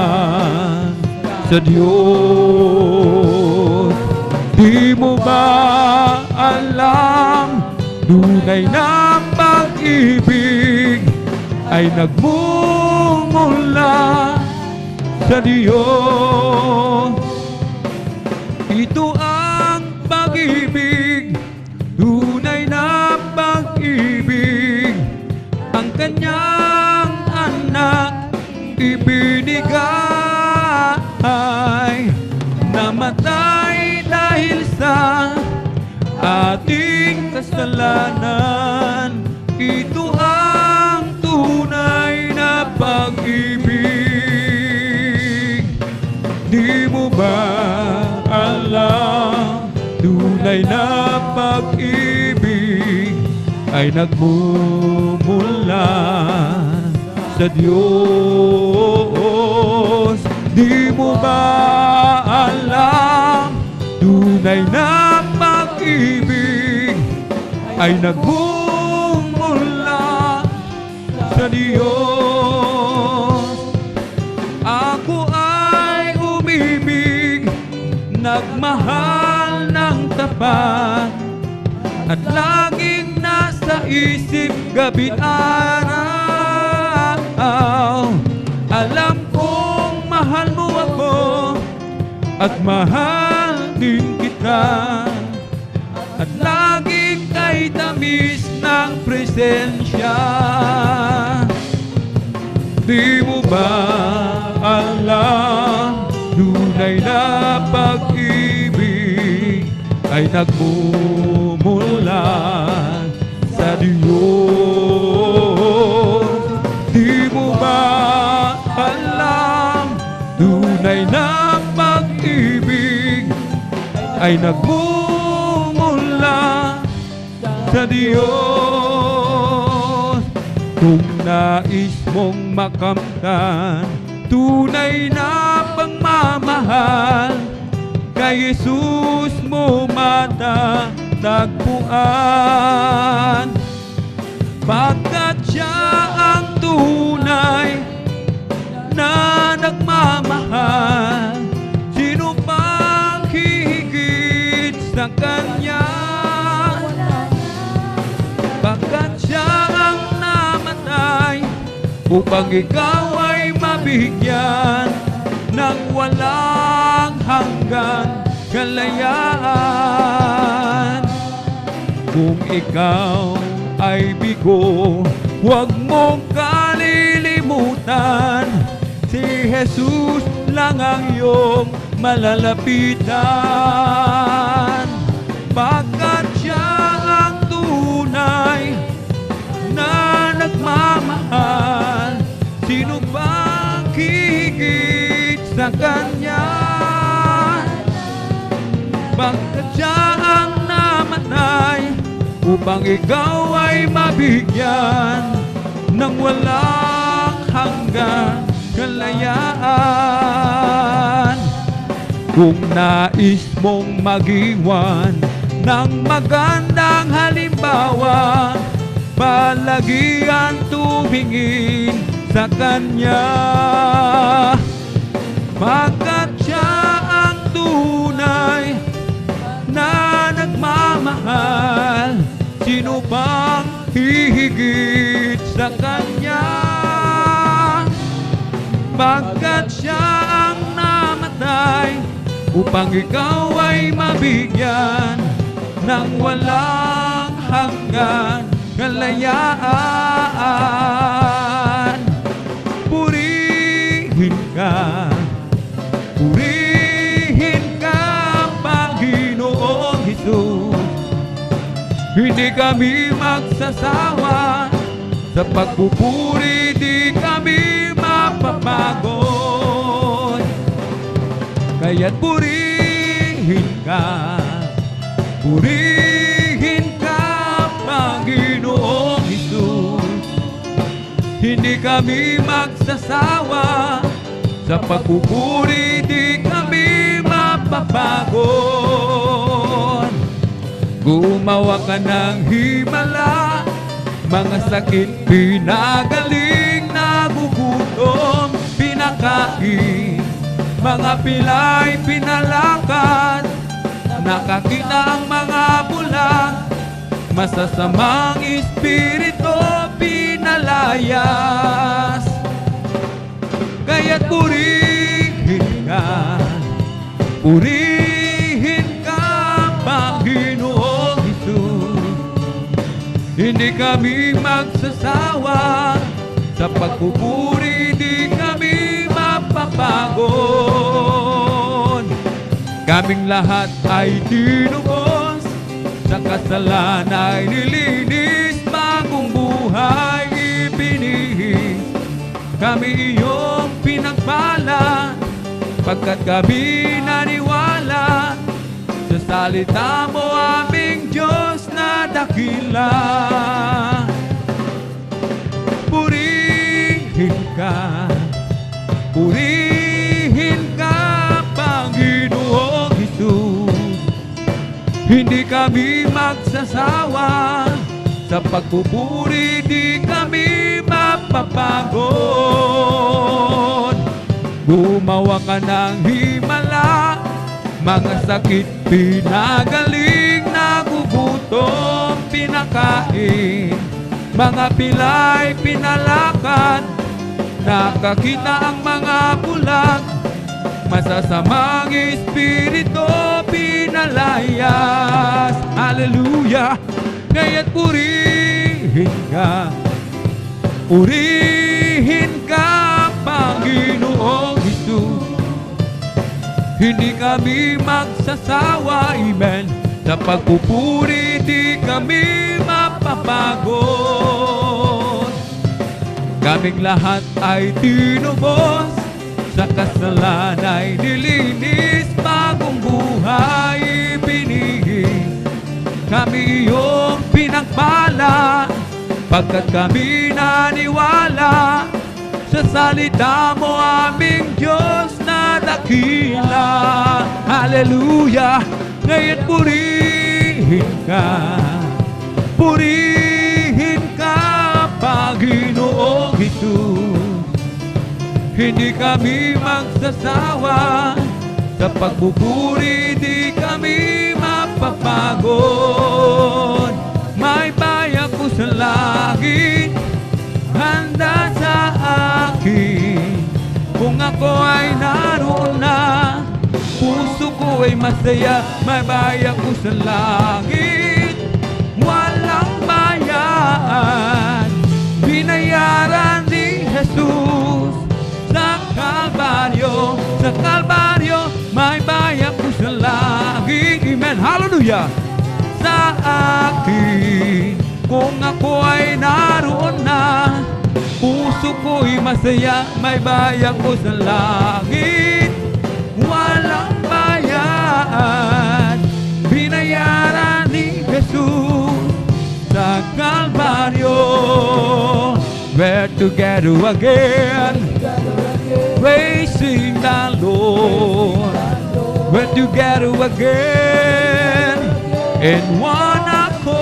sa Diyos? Di mo ba alam, tunay na pag-ibig ay nagmumula sa Diyos? Ito ang pag-ibig, tunay na pag-ibig, ang Kanyang anak ibinigay, namatay dahil sa ating kasalanan. Ito ang tunay na pag-ibig. Di mo ba alam, tunay na pag-ibig ay nagmumula sa Diyos? Di mo ba ay nagmumula sa Diyos. Ako ay umibig, nagmahal ng tapat, at laging nasa isip gabi araw. Alam kong mahal mo ako, at mahal din kita, at laging kay tamis ng presensya. Di mo ba alam, tunay na pag-ibig ay nagmumula sa Diyos. Di mo ba alam, tunay na pag-ibig ay nagmumula sa Diyos. Kung nais mong makamtan tunay na pagmamahal, kay Jesus mo matatagpuan. Pagkat siya ang tunay na nagmamahal, sino pang hihigit sa Kanya? Pagkat siya ang namatay upang ikaw ay mabigyan ng walang hanggang kalayaan. Kung ikaw ay bigo, huwag mong kalilimutan, si Jesus lang ang iyong malalapitan. Pagkat siya ang tunay na nagmamahal, sino bang hihigit sa Kanya? Pagkat siya ang namatay upang ikaw ay mabigyan ng walang hanggang kalayaan. Kung nais mong mag-iwan ng magandang halimbawa, palagian tumingin sa Kanya. Pagkat siya ang tunay na nagmamahal, sino bang hihigit sa Kanya? Pagkat siya ang namatay upang ikaw ay mabigyan ng walang hanggan kalayaan. Purihin ka, Panginoong Hesus. Hindi kami magsasawa sa pagpupuri, di kami mapapagod. Kaya't purihin ka, Panginoong Hesus. Hindi kami magsasawa sa pagpupuri, di kami mapapagod. Gumawa ka ng himala, mga sakit pinagaling, nagugutom pinakain, mga pilay pinalakad, nakakita ang mga bulag, masasamang espiritu pinalayas. Kaya't purihin ka, Panginoong Hesus. Hindi kami magsasawa sa pagpupuri, di kami mapapagod. Kaming lahat ay tinubos, sa kasalanan ay nilinis, bagong buhay ibinihis. Kami iyong pinagpala, pagkat kami naniwala sa salita mo, aming Diyos na dakila. Purihin ka, Panginoong Hesus. Hindi kami magsasawa Sa pagpupuri di kami mapapagod. Gumawa ka ng himala, mga sakit pinagaling, nagugutom pinakain, mga pilay pinalakad, nakakita ang mga bulag, masasamang espiritu pinalayas. Hallelujah! Ngayon purihin ka, purihin ka, Panginoong Hesus. Hindi kami magsasawa, amen. Sa pagpupuri di kami mapapagod. Kaming lahat ay tinubos, sa kasalanan ay nilinis, bagong buhay binigis. Kami iyong pinagpala, pagkat kami naniwala sa salita mo, aming Diyos na dakila. Hallelujah! Ngayon purihin ka, purihin ka, Panginoong Hesus. Hindi kami magsasawa, sa pagpupuri di kami mapapagod. May bayan ko sa langit, handa sa akin. Kung ako ay naroon na, puso ko ay masaya. May bayan ko sa langit, walang bayan. Binayaran ni Jesus sa Kalbaryo, sa Kalbaryo. May bayan ko sa langit, amen, hallelujah. Sa akin, kung ako ay naroon na, puso ko'y masaya. May bayan ko sa langit, walang bayan. Binayaran ni Jesus sa Kalbaryo. We're together again, praising the Lord. We're together again in one accord.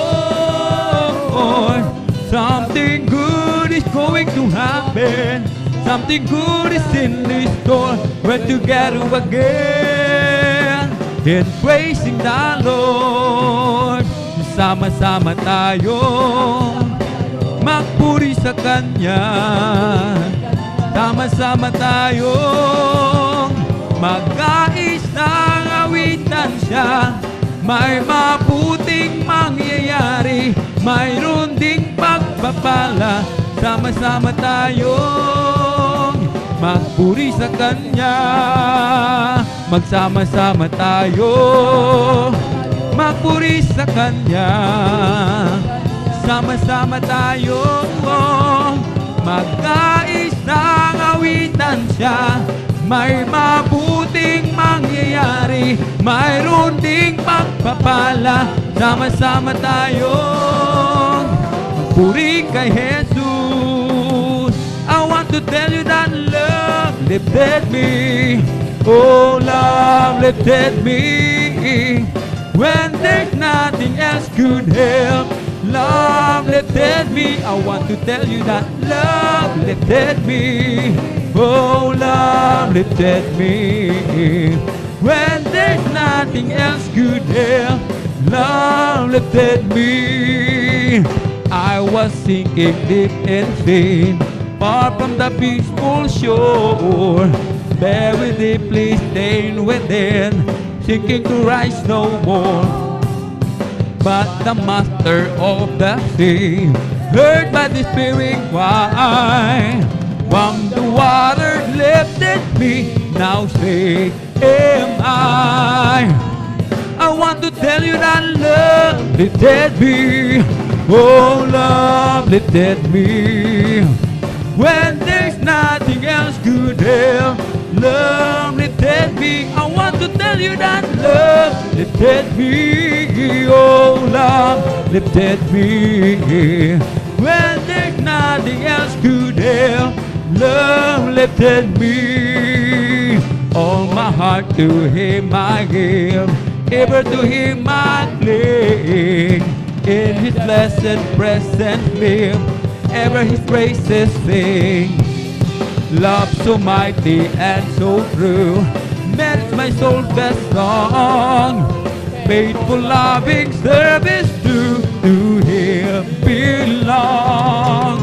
Something good is going to happen. Something good is in this store. We're together again in praising the Lord. Sama-sama tayo magpuri sa Kanya. Sama-sama tayo mag-ais ng awitan siya. May mabuting mangyayari, mayroon ding pagpapala. Sama-sama tayong magpuri sa Kanya. Magsama-sama tayo magpuri sa Kanya. Sama-sama tayo mag-ais ng awitan siya. May mabuting mangyayari, mayroon ding pagpapala. Sama-sama tayong magpuri kay Jesus. I want to tell you that love lifted me. Oh, love lifted me when there's nothing else could help. Love lifted me. I want to tell you that love lifted me. Oh, love lifted me when there's nothing else could help. Love lifted me. I was sinking deep in sin, far from the peaceful shore, buried deeply stained within, sinking to rise no more. But the master of the sea heard by the Spirit cry, from the water lifted me, now safe am I. I want to tell you that love lifted me. Oh, love lifted me when there's nothing else could help. Love lifted me. I want to tell you that love lifted me. Oh, love lifted me when there's nothing else could help. Love lifted me. All my heart to Him I give, ever to Him I cling. in His blessed presence live, ever His praises sing. Love so mighty and so true, merits my soul's best song. Faithful, loving service to Him belong.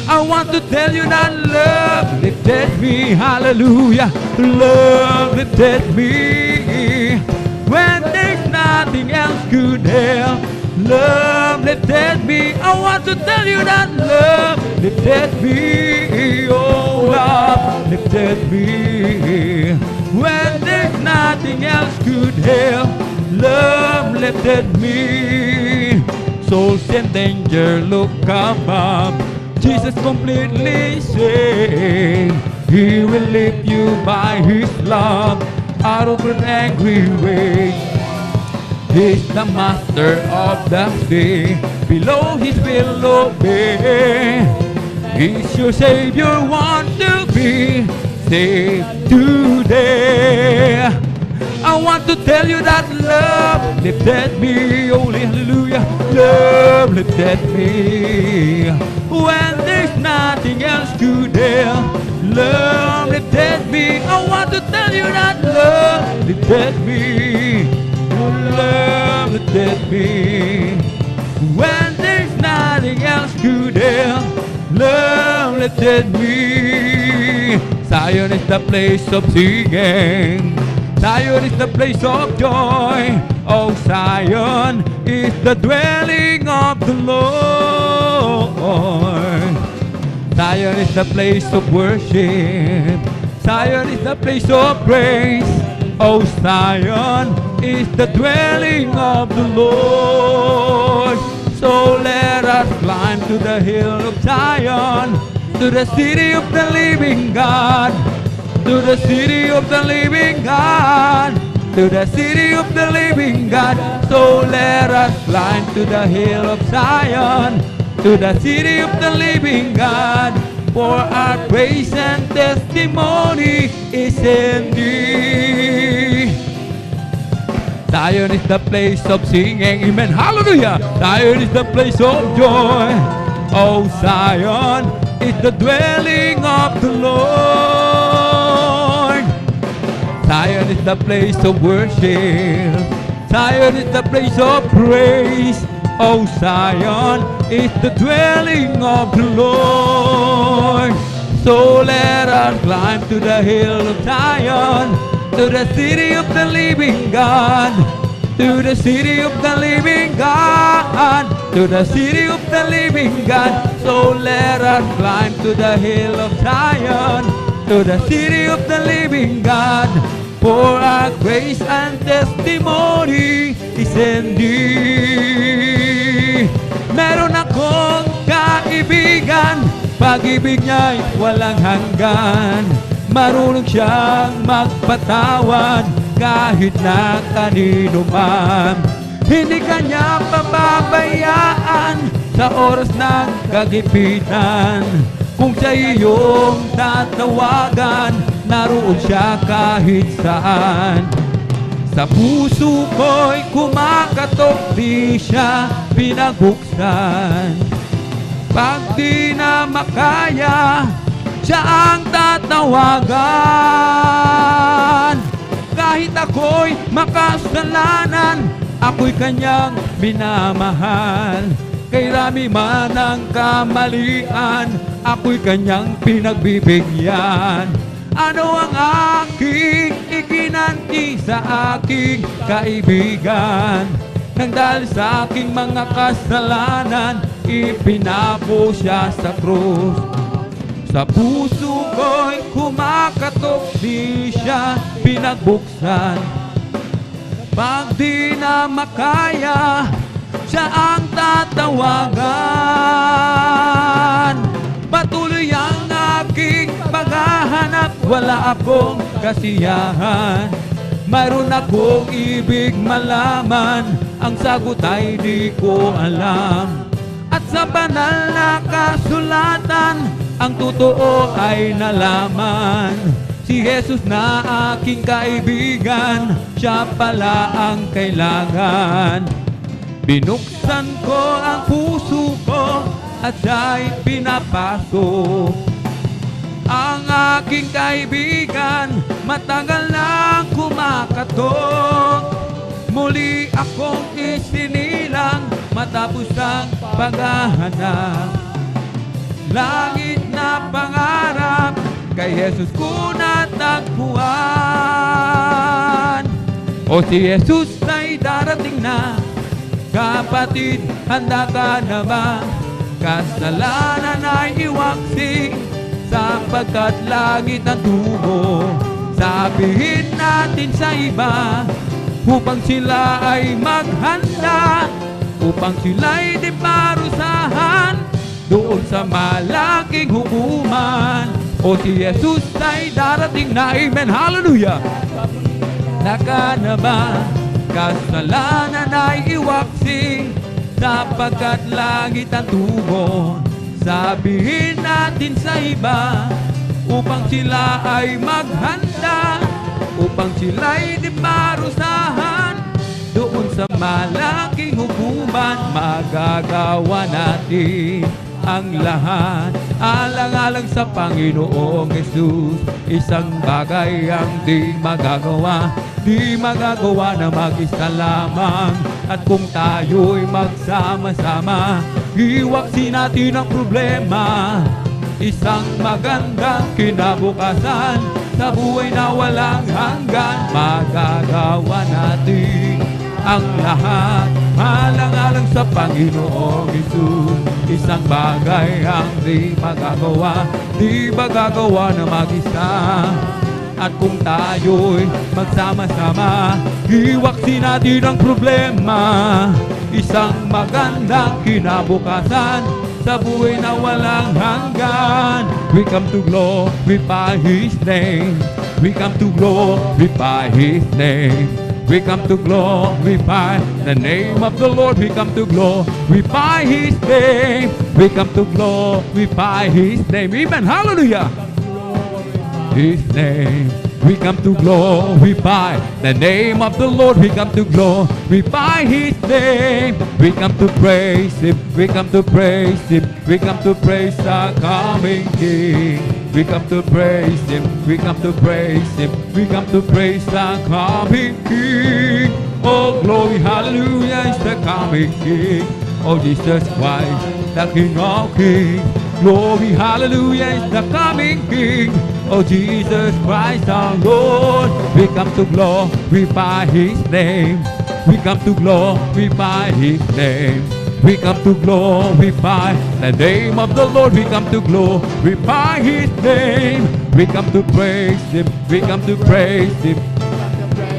I want to tell you that love lifted me, hallelujah. Love lifted me when there's nothing else could help. Love lifted me. I want to tell you that love lifted me. Oh, love lifted me when there's nothing else could help. Love lifted me. Souls in danger, look above. Jesus completely saved. He will lift you by His love out of an angry way. He's the master of the sea. Below His will obey. He's your Savior, want to be saved today. I want to tell you that love lifted me. Holy hallelujah. Love lifted me when there's nothing else could help. Love lifted me. I want to tell you that love lifted me. Love lifted me when there's nothing else could help. Love lifted me. Zion is the place of singing. Zion is the place of joy. Oh, Zion is the dwelling of the Lord. Zion is the place of worship. Zion is the place of praise. Oh, Zion is the dwelling of the Lord. So let us climb to the hill of Zion, to the city of the living God, to the city of the living God, to the city of the living God. So let us climb to the hill of Zion, to the city of the living God, for our praise and testimony is in thee. Zion is the place of singing, amen, hallelujah. Zion is the place of joy. Oh, Zion is the dwelling of the Lord. Zion is the place of worship. Zion is the place of praise. Oh, Zion is the dwelling of the Lord. So let us climb to the hill of Zion, to the city of the living God, to the city of the living God, to the city of the living God. So let us climb to the hill of Zion, to the city of the living God, for our grace and testimony is in thee. Meron akong kaibigan, pag-ibig niya'y walang hanggan. Marunong siyang magpatawad kahit na kanino man. Hindi kanya pababayaan sa oras ng kagipitan. Kung siya iyong tatawagan, naroon siya kahit saan. Sa puso ko'y kumakatok, di siya pinagbuksan. Pag di na makaya, siya ang tatawagan. Kahit ako'y makasalanan, ako'y kanyang minamahal. Kay rami man ang kamalian, ako'y kanyang pinagbibigyan. Ano ang aking iginanti sa aking kaibigan? Nang dahil sa aking mga kasalanan, ipinapo siya sa krus. Sa puso ko'y kumakatok, di siya pinagbuksan. Pag di na makaya, siya ang tatawagan. Patuloy ang aking paghahanap, wala akong kasiyahan. Mayroon akong ibig malaman, ang sagot ay di ko alam. At sa banal na kasulatan, ang totoo ay nalaman. Si Jesus na aking kaibigan, siya pala ang kailangan. Binuksan ko ang puso ko at siya'y pinapasok. Ang aking kaibigan, matagal nang kumakatok. Muli akong isinilang matapos ang paghahanap. Langit na pangarap, kay Jesus ko natagpuan. O si Jesus ay darating na, kapatid, handa ka na ba? Kasalanan ay iwaksi, sapagkat langit ang tubo. Sabihin natin sa iba, upang sila ay maghanda, upang sila'y di parusahan doon sa malaking hukuman. O si Jesus ay darating na, amen, hallelujah. Naka na ba? Kasalanan ay iwaksi, sapagkat langit ang tubo. Sabihin natin sa iba, upang sila ay maghanda, upang sila'y di marusahan doon sa malaking hukuman. Magagawa natin ang lahat alang-alang sa Panginoong Jesus. Isang bagay ang di magagawa na mag-isa lamang. At kung tayo'y magsama-sama, iwaksi natin ang problema. Isang magandang kinabukasan sa buhay na walang hanggan. Magagawa natin ang lahat alang-alang sa Panginoong Jesus. Isang bagay ang di magagawa na mag-isa. At kung tayo'y magsama-sama, iwaksi natin ang problema. Isang magandang kinabukasan sa buhay na walang hanggan. We come to glorify His name. We come to glorify His name. We come to glorify the name of the Lord. We come to glorify His name. We come to glorify His name. Amen. Hallelujah. His name. We come to glorify the name of the Lord. We come to glorify His name. We come to praise Him. We come to praise Him. We come to praise the coming King. We come to praise Him. We come to praise Him. We come to praise the coming King. Oh, glory, hallelujah, is the coming King. Oh, Jesus Christ, the King of Kings. Glory, hallelujah, is the coming King. Oh, Jesus Christ our Lord. We come to glorify His name. We come to glorify His name. We come to glorify the name of the Lord. We come to glorify His name. We come to praise Him. We come to praise Him.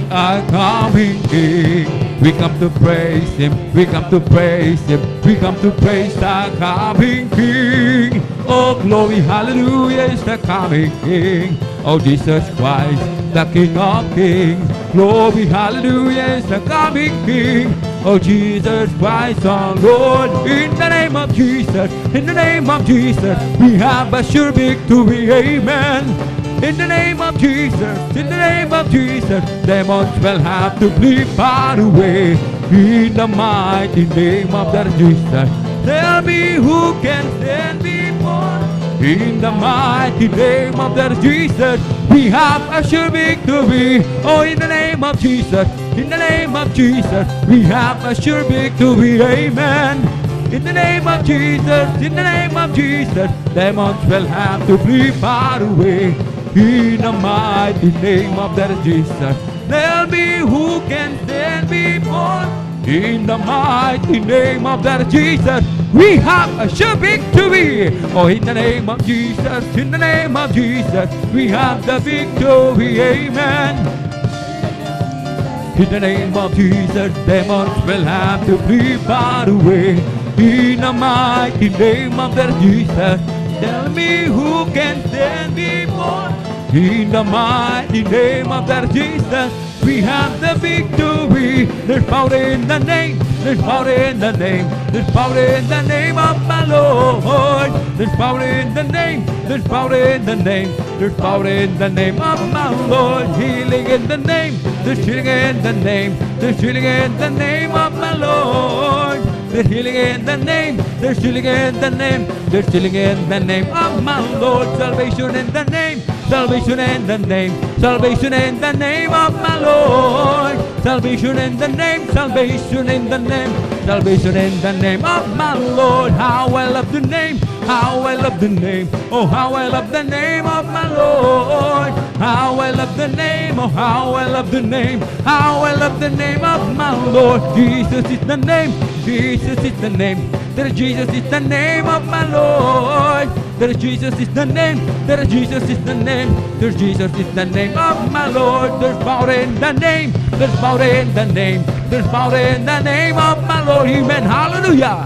Our coming King. We come to praise Him. We come to praise Him. We come to praise the coming King. Oh, glory, hallelujah, is the coming King. Oh, Jesus Christ, the King of Kings. Glory, hallelujah, is the coming King. Oh, Jesus Christ, our Lord. In the name of Jesus, in the name of Jesus, we have a sure victory, amen. In the name of Jesus, in the name of Jesus, demons will have to flee far away. In the mighty name of the Jesus, tell me who can stand before. In the mighty name of the Jesus, we have a sure victory. Oh, in the name of Jesus, in the name of Jesus, we have a sure victory, amen. In the name of Jesus, in the name of Jesus, demons will have to flee far away. In the mighty name of that Jesus, tell me who can stand before. In the mighty name of that Jesus, we have a sure victory. Oh, in the name of Jesus, in the name of Jesus, we have the victory, amen. In the name of Jesus, demons will have to flee far away. In the mighty name of that Jesus, tell me who can stand before. In the mighty name of that Jesus, We have the victory. There's power in the name. There's power in the name. There's power in the name of my Lord. There's power in the name. There's power in the name. There's power in the name of my Lord. Healing in the name. There's healing in the name. There's healing in the name of my Lord. There's healing in the name. There's healing in the name. There's healing in the name of my Lord. Salvation in the name. Salvation in the name. Salvation in the name of my Lord. Salvation in the name. Salvation in the name. Salvation in the name of my Lord. How I love the name. How I love the name. Oh, how I love the name of my Lord. How I love the name. Oh, how I love the name. How I love the name of my Lord. Jesus is the name. Jesus is the name. That Jesus is the name of my Lord. That Jesus is the name. That Jesus is the name. That Jesus is the name of my Lord. There's power in the name. There's power in the name. There's power in the name of my Lord. Amen. Hallelujah.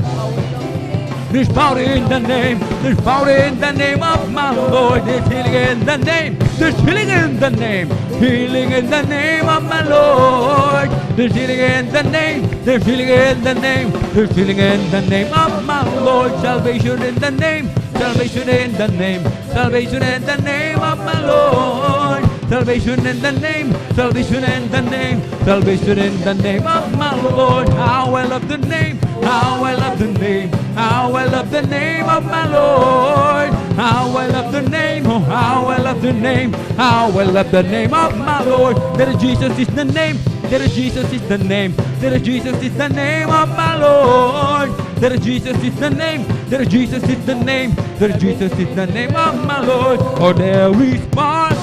There's power in the name. There's power in the name of my Lord. There's healing in the name. There's healing in the name. Healing in the name of my Lord. There's healing in the name. There's healing in the name. There's healing in the name of my Lord. Salvation in the name. Salvation in the name. Salvation in the name of my Lord. Salvation in the name. Salvation in the name. Salvation in the name of my Lord. How I love the name. How I love the name. How I love the name of my Lord. How I love the name. Oh, how I love the name. How I love the name of my Lord. That Jesus is the name. That Jesus is the name. That Jesus is the name of my Lord. That Jesus is the name. That Jesus is the name. That Jesus is the name of my Lord. Oh, there is power,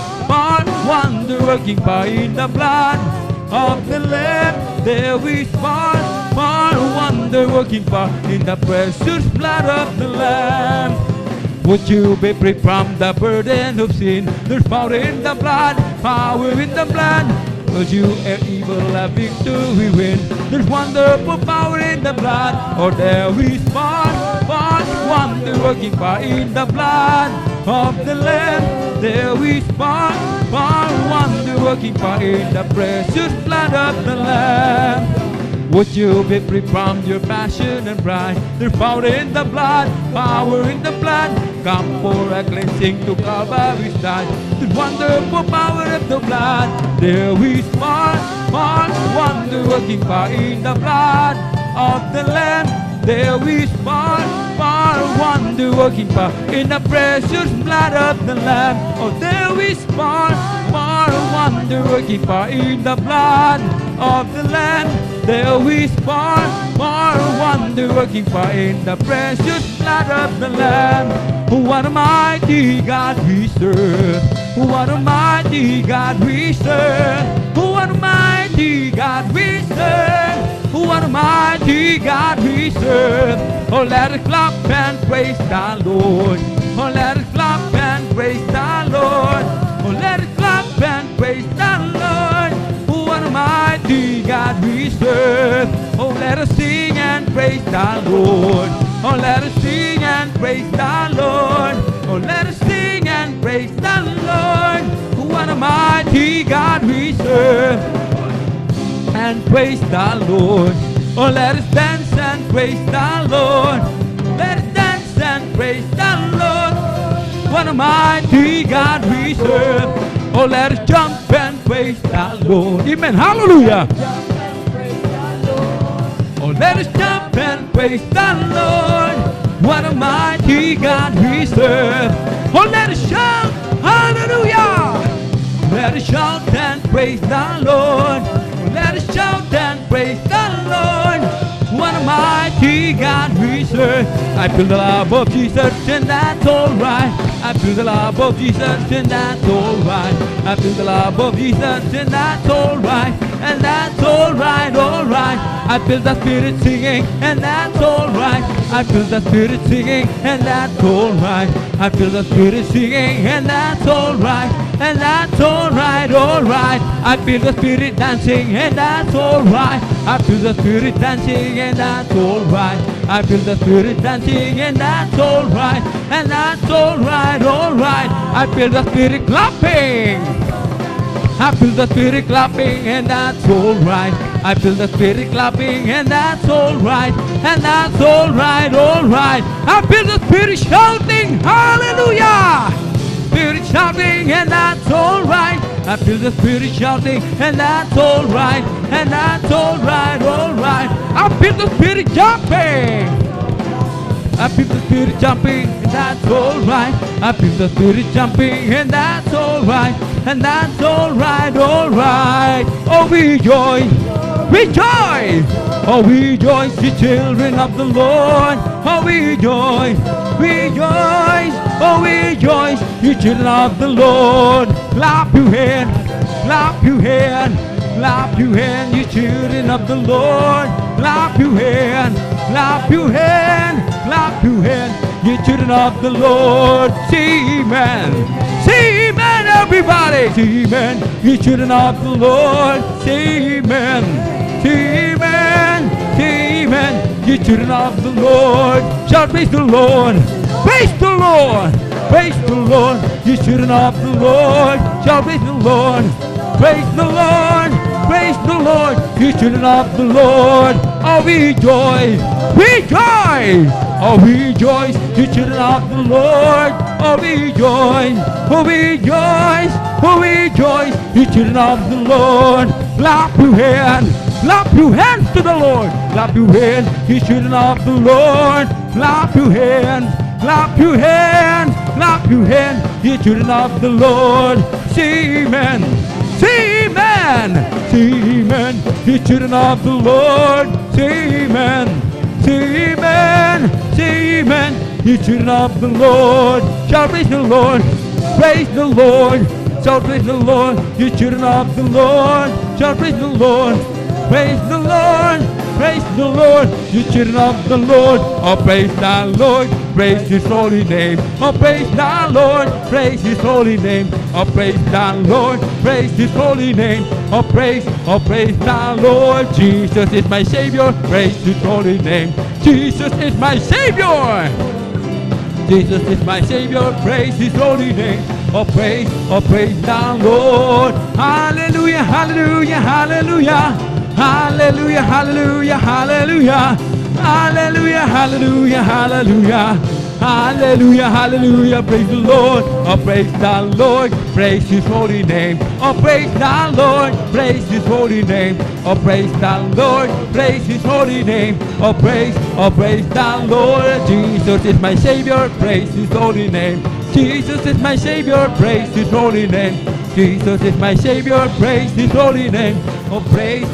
wonder working power in the blood of the Lamb. There is power, wonder working power in the precious blood of the Lamb. Would you be free from the burden of sin? There's power in the blood, power in the blood. Would you evil have victory win? There's wonderful power in the blood. Oh, there is power, wonder working power in the blood of the Lamb. There is power, wonder working power in the precious blood of the Lamb. Would you be free from your passion and pride? There's power in the blood, power in the blood. Come for a cleansing to Calvary's side. There's wonderful power of the blood. There is power, wonder working power in the blood of the Lamb. There is power, wonder working power in the precious blood of the Lamb. Oh, there is power, wonder working power in the blood of the Lamb. There is power, wonder working power in the precious blood of the Lamb. What a mighty God we serve. What a mighty God we serve. What a mighty God we serve. What a mighty God we serve. Oh, let us clap and praise the Lord. Oh, let us clap and praise the Lord. Oh, let us clap and praise the Lord. What a mighty God we serve. Oh, let us sing and praise the Lord. Oh, let us sing and praise the Lord. Oh, let us sing and praise the Lord. What a mighty God we serve. And praise the Lord. Oh, let us dance and praise the Lord. Let us dance and praise the Lord. What a mighty God we serve. Oh, let us jump and praise the Lord. Amen. Hallelujah. Oh, let us jump and praise the Lord. What a mighty God we serve. Oh, let us shout. Hallelujah. Let us shout and praise the Lord. Let us shout and praise the Lord. What a mighty God we serve. I feel the love of Jesus and that's alright. I feel the love of Jesus and that's alright. I feel the love of Jesus and that's alright. And that's alright, alright. I feel the Spirit singing and that's alright. I feel the Spirit singing and that's alright. I feel the Spirit singing and that's alright. And that's alright, alright. I feel the Spirit dancing and that's alright. I feel the Spirit dancing and that's alright. I feel the Spirit dancing and that's alright. And that's alright, alright. I feel the Spirit clapping. I feel the spirit clapping, and that's alright. I feel the spirit clapping, and that's alright. And that's alright, alright. I feel the spirit shouting, hallelujah! Spirit shouting, and that's alright. I feel the spirit shouting, and that's alright. And that's alright, alright. I feel the spirit jumping. I feel the spirit jumping, and that's alright. I feel the spirit jumping, and that's alright. And that's alright, alright. Oh, rejoice, rejoice. Oh, rejoice, the children of the Lord. Oh, rejoice, rejoice. Oh, rejoice, you children of the Lord. Clap your hand, clap your hand, clap your hand, you children of the Lord. Clap your hand, clap your hand, clap your hand, you children of the Lord. Say amen, say amen, everybody. Say amen, you children of the Lord. Say amen, say amen, say amen, you children of the Lord. Shout praise the Lord, praise the Lord, praise the Lord, you children of the Lord. Shout praise the Lord, praise the Lord, praise the Lord, you children of the Lord. Oh, rejoice, rejoice. Oh, rejoice, you children of the Lord. Oh, rejoice, oh, rejoice, oh, rejoice, you children of the Lord. Clap your hands, clap your hands to the Lord. Clap your hands, you children of the Lord. Clap your hands, clap your hands, clap your hands, you children of the Lord. Say amen, say amen, say amen, you children of the Lord. Say amen, say amen, say amen, you children of the Lord. Shout praise the Lord, praise the Lord. Shout praise the Lord, you children of the Lord. Shout praise the Lord, praise the Lord, praise the Lord, you children of the Lord. Oh, praise the Lord, praise His holy name. Oh, praise the Lord, praise His holy name. Oh, praise the Lord, praise His holy name. Oh, praise the Lord. Jesus is my Savior, praise His holy name. Jesus is my Savior. Jesus is my Savior, praise His holy name. Oh, praise the Lord. Hallelujah, hallelujah, hallelujah. Hallelujah, hallelujah, hallelujah. Hallelujah, hallelujah, hallelujah. Hallelujah, hallelujah, praise the Lord. Oh, praise the Lord, praise His holy name. Oh, praise the Lord, praise His holy name. Oh, praise the Lord, praise His holy name. Oh, praise the Lord. Jesus is my Savior, praise His holy name. Jesus is my Savior, praise His holy name. Jesus is my Savior, praise His holy name. Oh, praise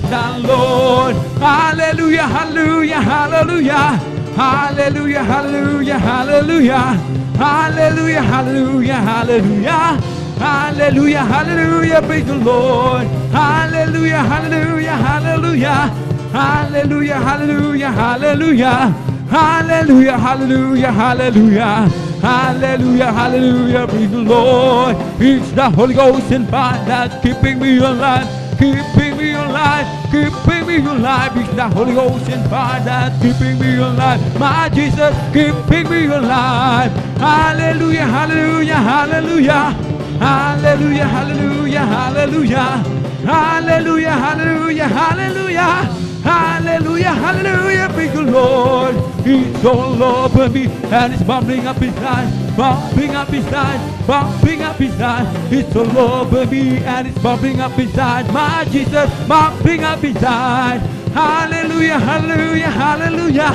the Lord. Hallelujah, hallelujah, hallelujah. Hallelujah, hallelujah, hallelujah. Hallelujah, hallelujah, hallelujah. Hallelujah, hallelujah, praise the Lord. Hallelujah, hallelujah, hallelujah. Hallelujah, hallelujah, hallelujah. Hallelujah, hallelujah, hallelujah. Hallelujah, hallelujah, praise the Lord. It's the Holy Ghost and fire that's keeping me alive. Keeping me alive, keeping me alive. It's the Holy Ghost and fire that's keeping me alive. My Jesus, keeping me alive. Hallelujah, hallelujah, hallelujah. Hallelujah, hallelujah, hallelujah. Hallelujah, hallelujah, hallelujah. Hallelujah, hallelujah, praise the Lord. It's all over me and it's bubbling up inside, bubbling up inside, bubbling up inside. It's all over me and it's bubbling up inside. My Jesus, bubbling up inside. Hallelujah, hallelujah, hallelujah.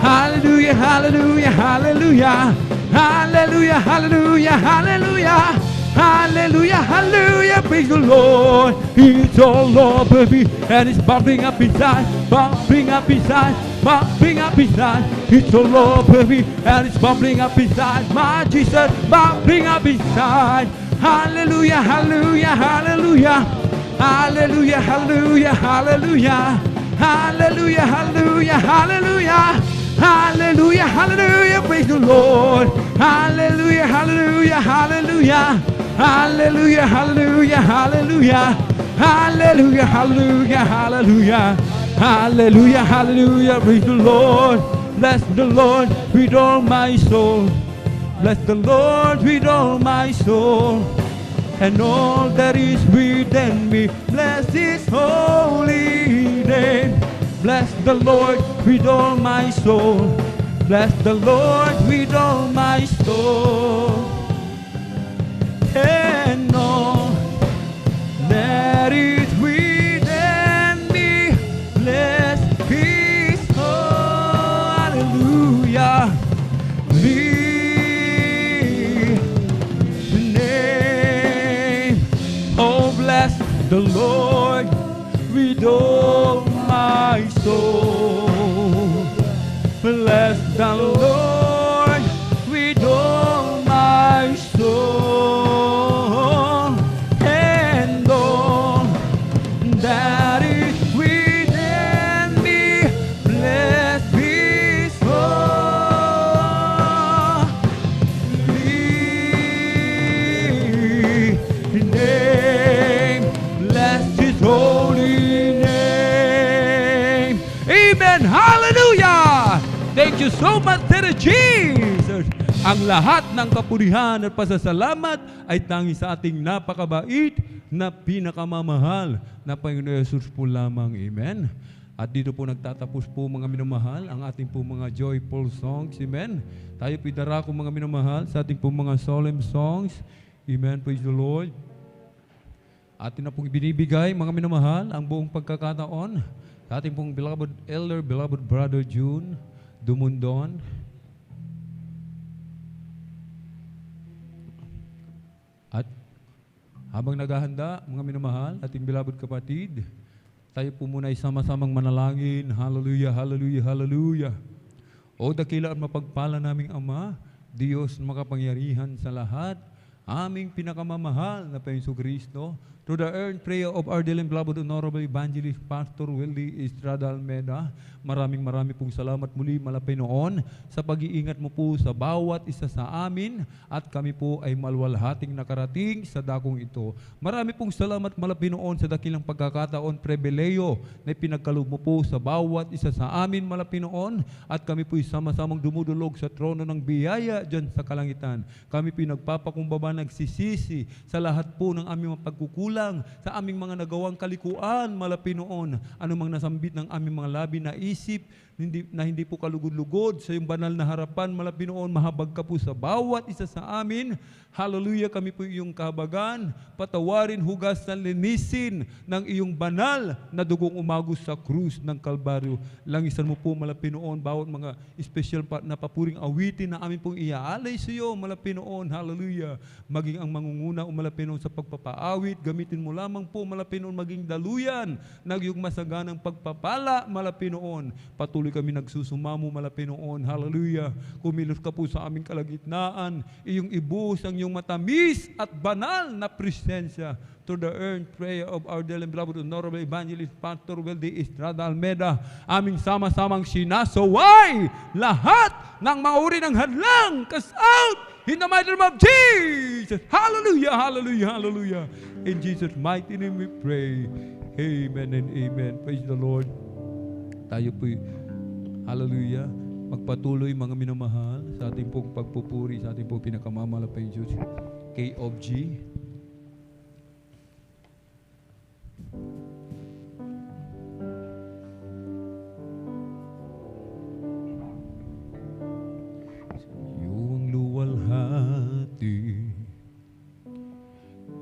Hallelujah, hallelujah, hallelujah. Hallelujah, hallelujah, hallelujah. Hallelujah, hallelujah, praise the Lord. It's all over me and it's bubbling up inside, bubbling up inside, bubbling up inside. It's all over me and it's bubbling up inside. My Jesus, bubbling up inside. Hallelujah, hallelujah, hallelujah. Hallelujah, hallelujah, hallelujah. Hallelujah, hallelujah, hallelujah. Hallelujah, hallelujah, praise the Lord. Hallelujah, hallelujah, hallelujah. Hallelujah, hallelujah, hallelujah. Hallelujah, hallelujah, hallelujah. Hallelujah, hallelujah, praise the Lord. Bless the Lord with all my soul. Bless the Lord with all my soul. and all that is within me. Bless His holy name. Bless the Lord with all my soul. Bless the Lord with all my soul. And all that is within me. Bless His hallelujah. Name. Oh, bless the Lord with all my soul. Bless the Lord with all my soul, and all that is within me. Bless His holy name. Bless His holy name. Amen. Hallelujah. Thank you so much, Dear Jesus. Ang lahat ng kapurihan at pasasalamat ay tangi sa ating napakabait na pinakamamahal na Panginoon Jesus po lamang. Amen. At dito po nagtatapos po mga minamahal ang ating po mga joyful songs. Amen. Tayo po darako mga minamahal sa ating po mga solemn songs. Amen. Praise the Lord. Atin na pong ibinibigay mga minamahal ang buong pagkakataon sa ating pong beloved elder, beloved brother June Dumundon. At habang naghahanda, mga minamahal, ating beloved kapatid, tayo po muna ay sama-samang manalangin. Hallelujah, hallelujah, hallelujah. O dakila at mapagpala naming Ama, Diyos na makapangyarihan sa lahat, aming pinakamamahal na Panginoon Kristo, through the earned prayer of our dearly beloved Honorable Evangelist Pastor Willie Estrada Almeida, maraming pong salamat muli Malapinoon sa pag-iingat mo po sa bawat isa sa amin at kami po ay malwalhating nakarating sa dakong ito. Marami pong salamat Malapinoon sa dakilang pagkakataon, pribileyo na pinagkaloob mo po sa bawat isa sa amin Malapinoon at kami po ay sama-samang dumudulog sa trono ng biyaya dyan sa kalangitan. Kami po nagpapakumbaba, nagsisisi sa lahat po ng aming pagkukulang, sa aming mga nagawang kalikuan Malapinoon, anumang nasambit ng aming mga labi na isip, hindi po kalugod-lugod sa iyong banal na harapan Malapinoon, mahabag ka po sa bawat isa sa amin. Hallelujah, kami po iyong kahabagan, patawarin, hugasan, linisin ng iyong banal na dugong umagos sa krus ng Kalbaryo. Langisan mo po Malapinoon bawat mga special na papuring awitin na amin pong iaalay sa iyo Malapinoon. Hallelujah, maging ang mangunguna Malapinoon sa pagpapaawit, gamitin mo lamang po Malapinoon maging daluyan ng iyong masaganang pagpapala Malapinoon. Patuloy kami nagsusumamo Malapinoon. Hallelujah, kumilos ka po sa aming kalagitnaan, iyong ibuhos ang iyong matamis at banal na presensya to the earned prayer of our dearly beloved Honorable Evangelist Pastor Willie Estrada Almeida, aming sama-samang sinasaway lahat ng mga uri ng hadlang, cast out in the mighty name of Jesus. Hallelujah, hallelujah, hallelujah. In Jesus' mighty name we pray. Amen and amen. Praise the Lord. Tayo po'y, hallelujah, magpatuloy mga minamahal sa ating pong pagpupuri sa ating pong pinakamamahal Diyos, K of G. Yung luwalhati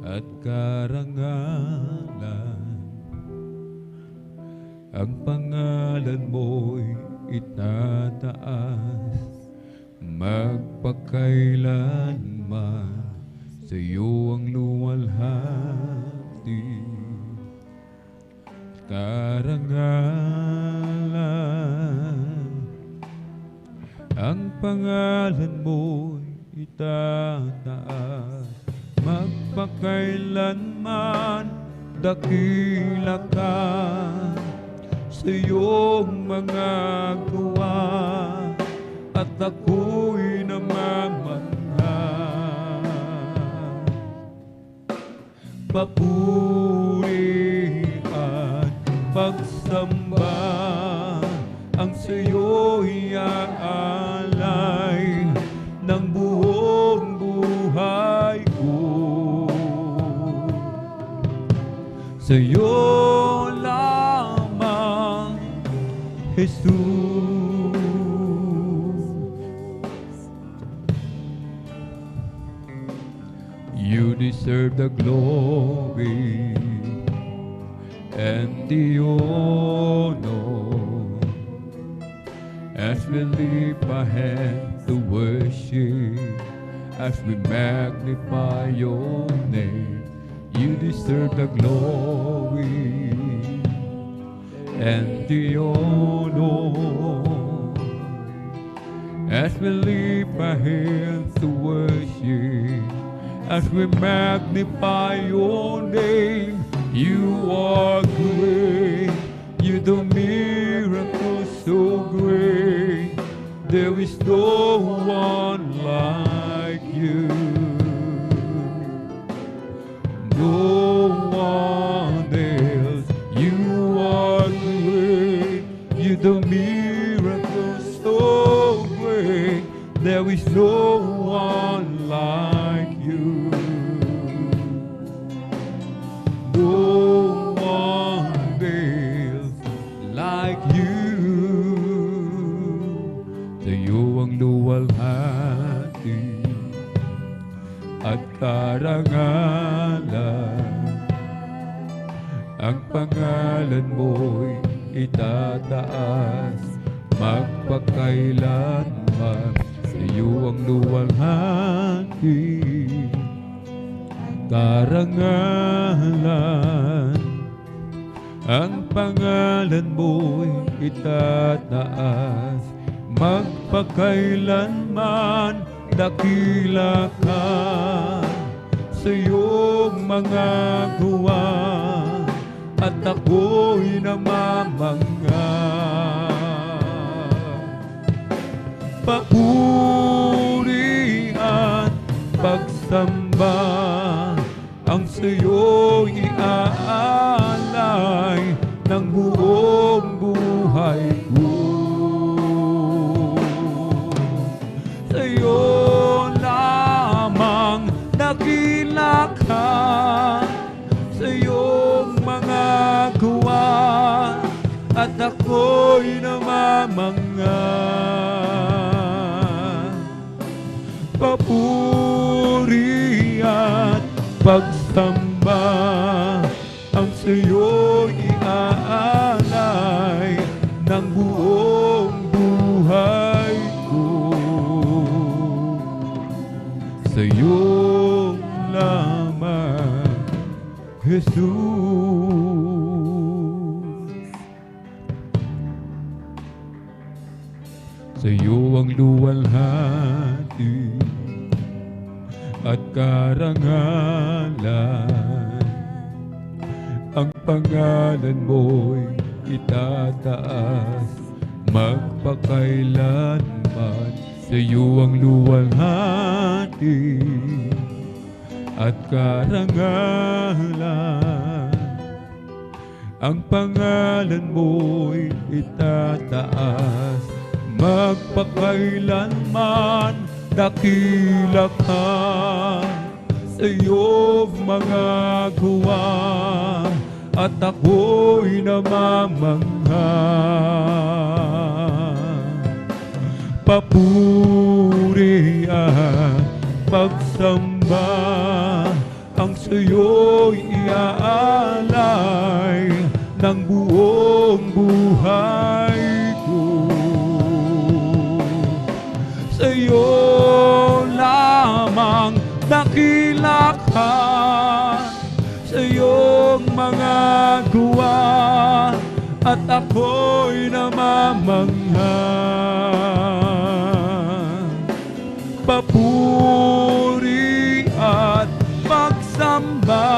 at karangalan, ang pangalan mo'y itataas, magpakailanman sa iyo ang luwalhati. Karangalan, ang pangalan mo'y itataas, magpakailanman dakila ka sa iyong mga gawa, at ako'y namamangha. Papuri at pagsamba ang sa iyo'y aalay ng buong buhay ko. sa'yo lamang, Jesus. You deserve the glory and the honor as we lift our hands to worship, as we magnify your name. You deserve the glory and the honor as we lift our hands to worship, as we magnify your name. You are great, you do miracles so great. There is no one like you. No one else. You are great, you do miracles so great. There is no one like you. No one else like you. Sa'yo ang luwalhati at karangalan. Ang pangalan mo'y itataas magpakailanman. Sa'yo ang luwalhati, karangalan. Ang pangalan mo'y itataas magpakailanman. Dakila ka sa iyong mga gawa at ako'y namamangha. Papuri at pagsamba ang sa'yo iaalay ng buong buhay ko. Sa'yo lamang dakila ka sa iyong mga gawa at ako'y namamangha. Papuri at pagsamba ang sa'yo iaalay ng buong buhay ko. Sa'yo lamang, Jesus. Sa'yo ang luwalhati at karangalan. Ang pangalan mo'y itataas magpakailanman. Sa'yo ang luwalhati at karangalan. Ang pangalan mo'y itataas magpakailanman. Dakila ka sa iyong mga gawa at ako'y namamangha. Papuri at pagsamba ang sa'yo'y iaalay ng buong buhay ko. Sa'yo lamang dakila ka sa iyong mga gawa at ako'y namamangha. Papuri at pagsamba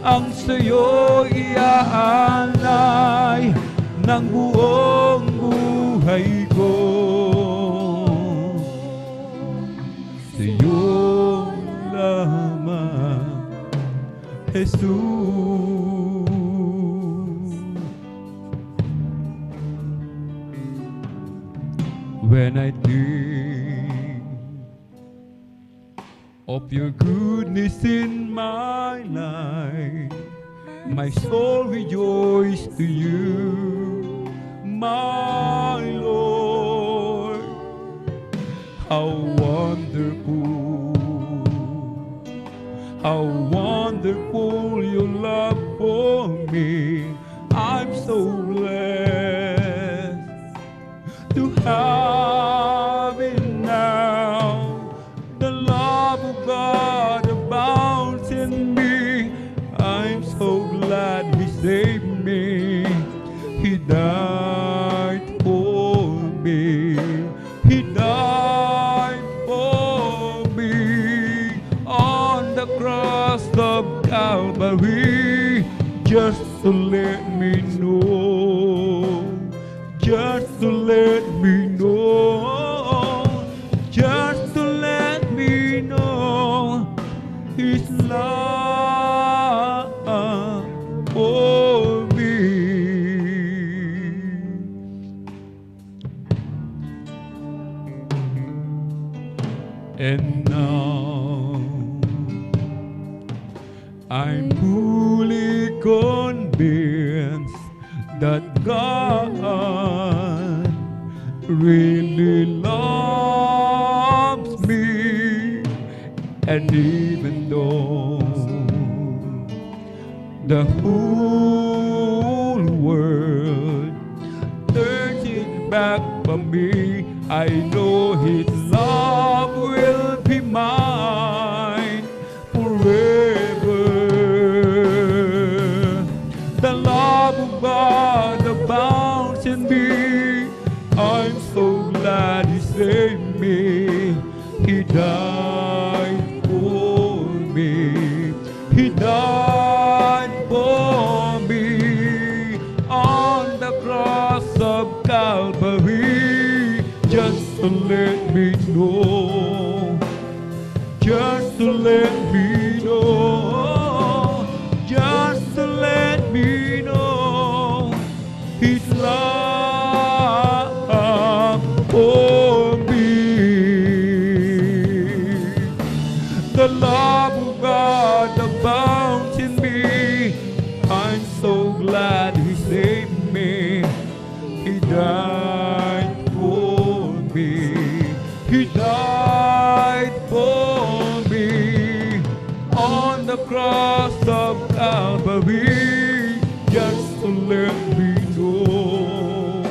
ang sa'yo iaalay ng buong buhay ko. Sa'yo lamang, Jesus. When I think of your goodness in my life, My soul rejoices to you, my Lord. How wonderful your love for me. I'm so blessed to have it now. The love of God abounds in me. I'm so glad He saved me. He died for me. He died for me on the cross of Calvary, just to let me know, just to let me know, just to let me know His love for me. And now I'm fully convinced that God really loves me. And even though the whole world turns its back from me, I know His love will be mine forever. The love of God abounds in me. I'm so glad He saved me. He died for me. He died for me on the cross of Calvary, just to let me know, just to let me know, just to let me know His love for me. The love of God abounds in me. I'm so glad He saved me. He died for me. He died for me on the cross of Calvary, just to let me know,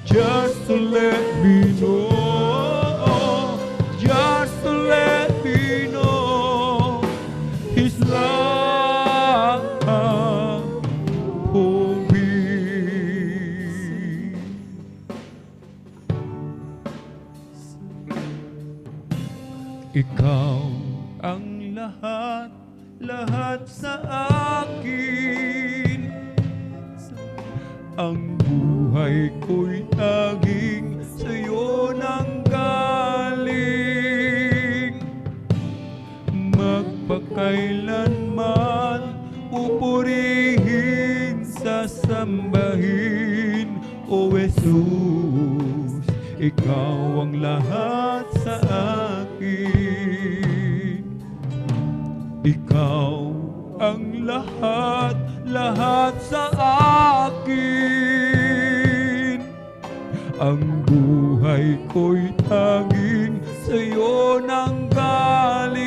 just to let me know, just to let me know His love for me. Ikaw ang lahat, lahat sa akin. Ang buhay ko'y taging sa'yo nang galing. Magpakailanman pupurihin, sasambahin, O Jesus. Ikaw ang lahat sa akin. Ikaw ang lahat, lahat sa akin. Ang buhay ko'y tanging sa'yo nang galing.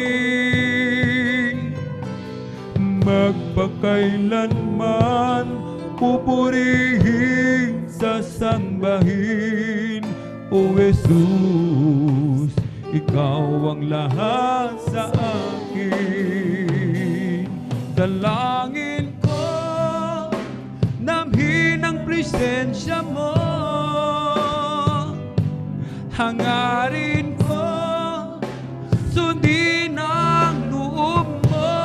Magpakailanman pupurihin, sasambahin, O Jesus. Ikaw ang lahat sa akin. Dalangin ko, namhin ang presensya mo. Hangarin ko, sundin ang loob mo.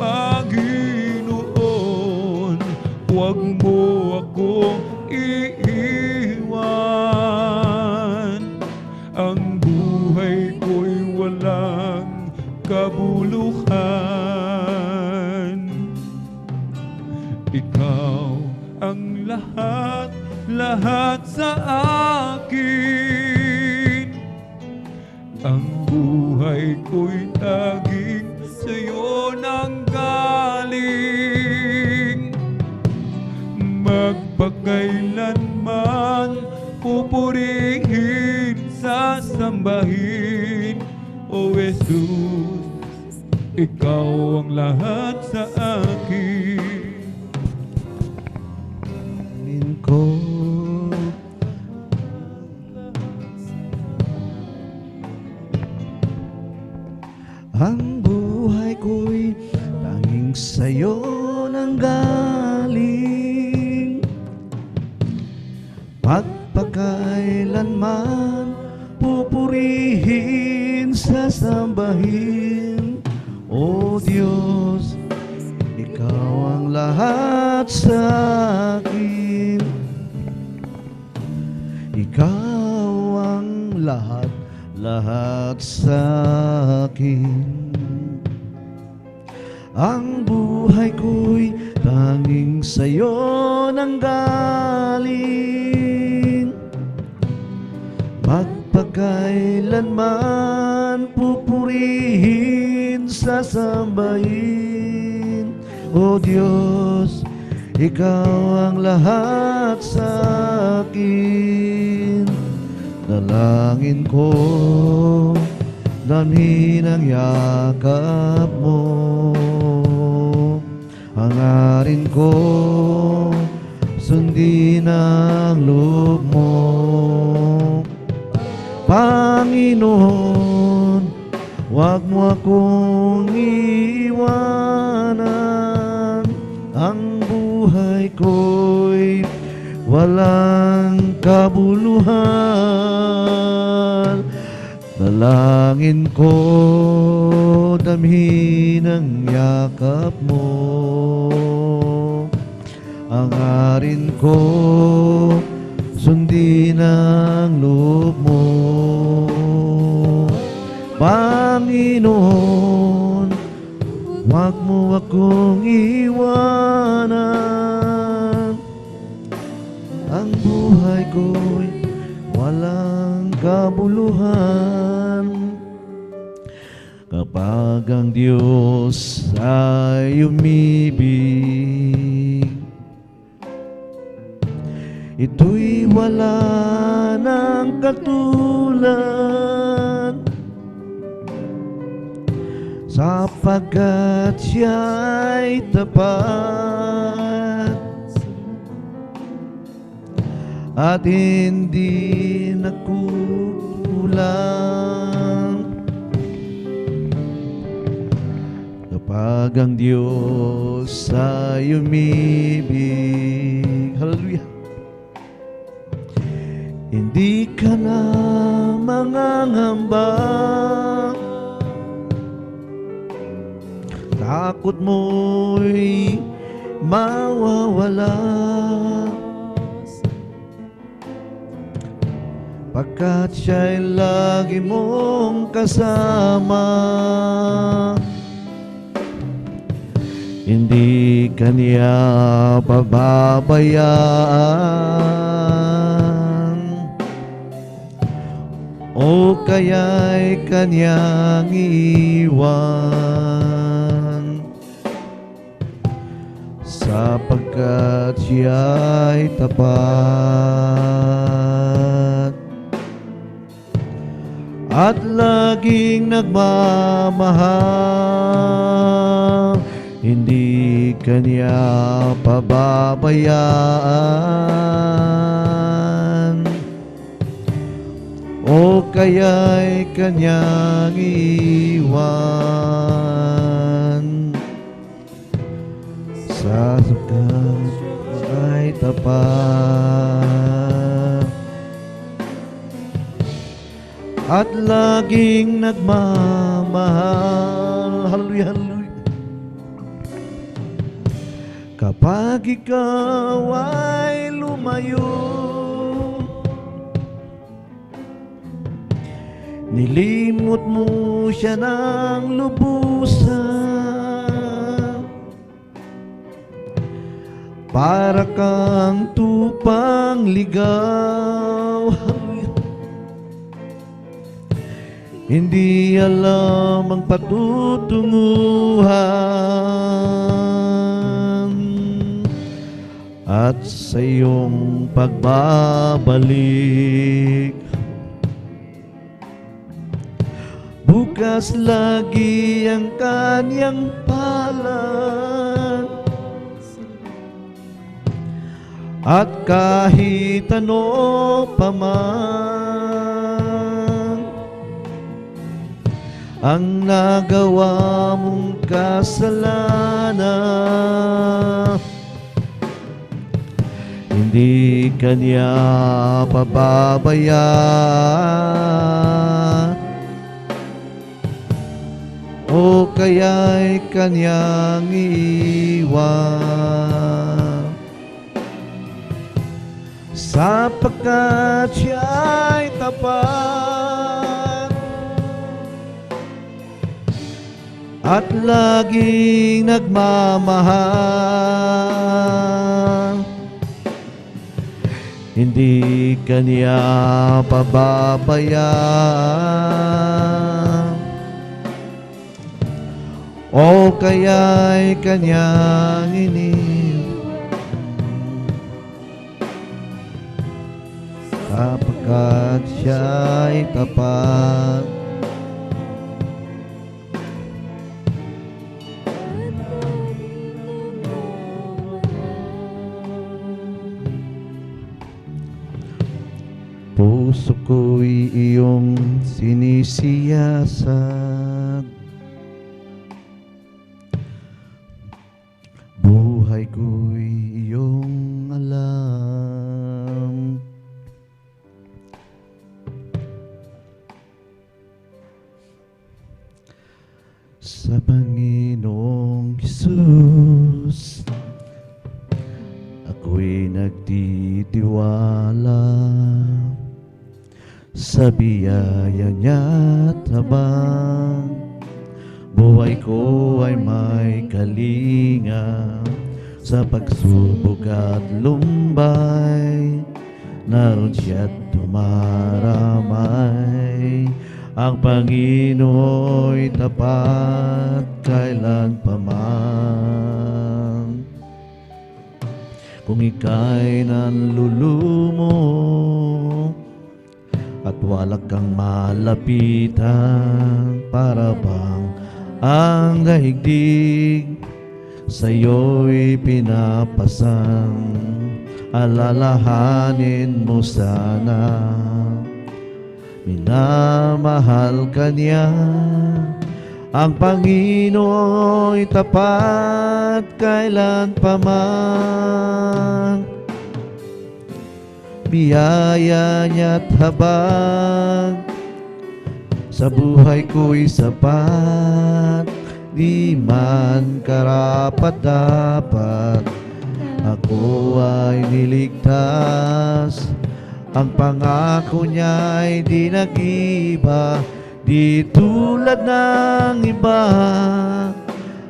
Panginoon, huwag mo ako iiwan. Ang buhay ko'y walang kabuluhan. Ikaw ang lahat, lahat sa akin. Ang buhay ko'y taging sa'yo nang galing. magpakailanman pupurihin, sasambahin. O Jesus, ikaw ang lahat sa akin. Ko ang buhay ko'y tanging sa'yo nang galing. Pagpakailanman pupurihin, sasambahin. O Diyos, ikaw ang lahat sa akin. Ikaw ang lahat sa akin. Ang buhay ko'y tanging sa'yo nang galing. Magpakailanman pupurihin, sasambahin. O Diyos, ikaw ang lahat sa akin. Dalangin ko, damhin ang yakap mo. Hangarin ko, sundin ang loob mo. Panginoon, huwag mo akong iwanan. Ang buhay ko'y walang kabuluhan. Dalangin ko, damhin ang yakap mo. Hangarin ko, sundin ang loob mo. Panginoon, huwag mo akong iwanan. Ang buhay ko'y walang kabuluhan. Kapag ang Diyos ay umibig, ito'y wala ng katulad. Sapagkat siya'y tapat at hindi nagkukulang. Kapag ang Diyos ay umibig, hallelujah, hindi ka na mangangamba. Takot mo'y mawawala, pagkat siya'y lagi mong kasama. Hindi ka niya pababayaan, o kaya'y kanyang iwan. Sapagkat siya'y tapat at laging nagmamahal, hindi kanya pababayaan, o kaya'y kanyang iwan. Sapagkat ay tapat at laging nagmamahal. Hallelujah, hallelujah. Kapag ikaw ay lumayo, nilimot mo siya ng lubusan. Para kang tupang ligaw, hindi alam ang patutunguhan. at sa iyong pagbabalik. Bukas lagi ang kanyang palad, at kahit ano pa man ang nagawa mong kasalanan, hindi kanya pababayaan, o kaya'y kanyang iiwan, sapagkat siya'y tapat at laging nagmamahal. Hindi kanya pababayaan, o kaya'y kanyang sapagkat siya'y tapat. Puso ko'y iyong sinisiyasat, buhay ko'y iyong alam. Sa Panginoong Hesus, ako'y nagtitiwala sa biyaya niya't habang buhay ko ay may kalinga. Sa pagsubok at lumbay, naroon siya't dumaramay. Ang Panginoo'y tapat kailan pa man. Kung ika'y nanlulumo at wala kang malapitan, para bang ang daigdig sa'yo'y pinapasang, alalahanin mo sana, minamahal ka niya. Ang Panginoo'y tapat kailan pa man, biyaya niya't habag sa buhay ko'y sapat. Di man karapat-dapat ako ay niligtas, ang pangako niya'y di nag-iba, di tulad ng iba.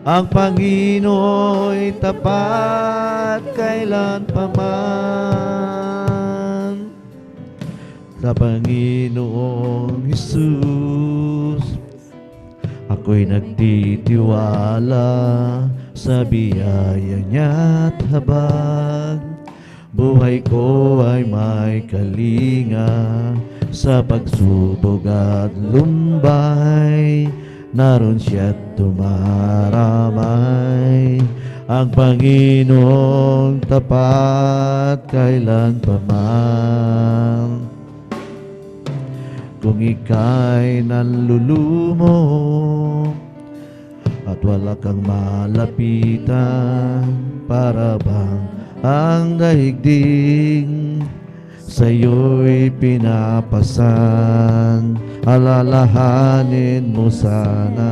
Ang Panginoo'y tapat kailan pa man. Sa Panginoong Hesus, ako'y nagtitiwala sa biyaya niya't habag. Buhay ko ay may kalinga sa pagsubok at lumbay, naroon siya't dumaramay. Ang Panginoong tapat kailan pa man. Kung ika'y nanlulumo at wala kang malapitan, para bang ang daigdig sa'yo'y pinapasan, alalahanin mo sana,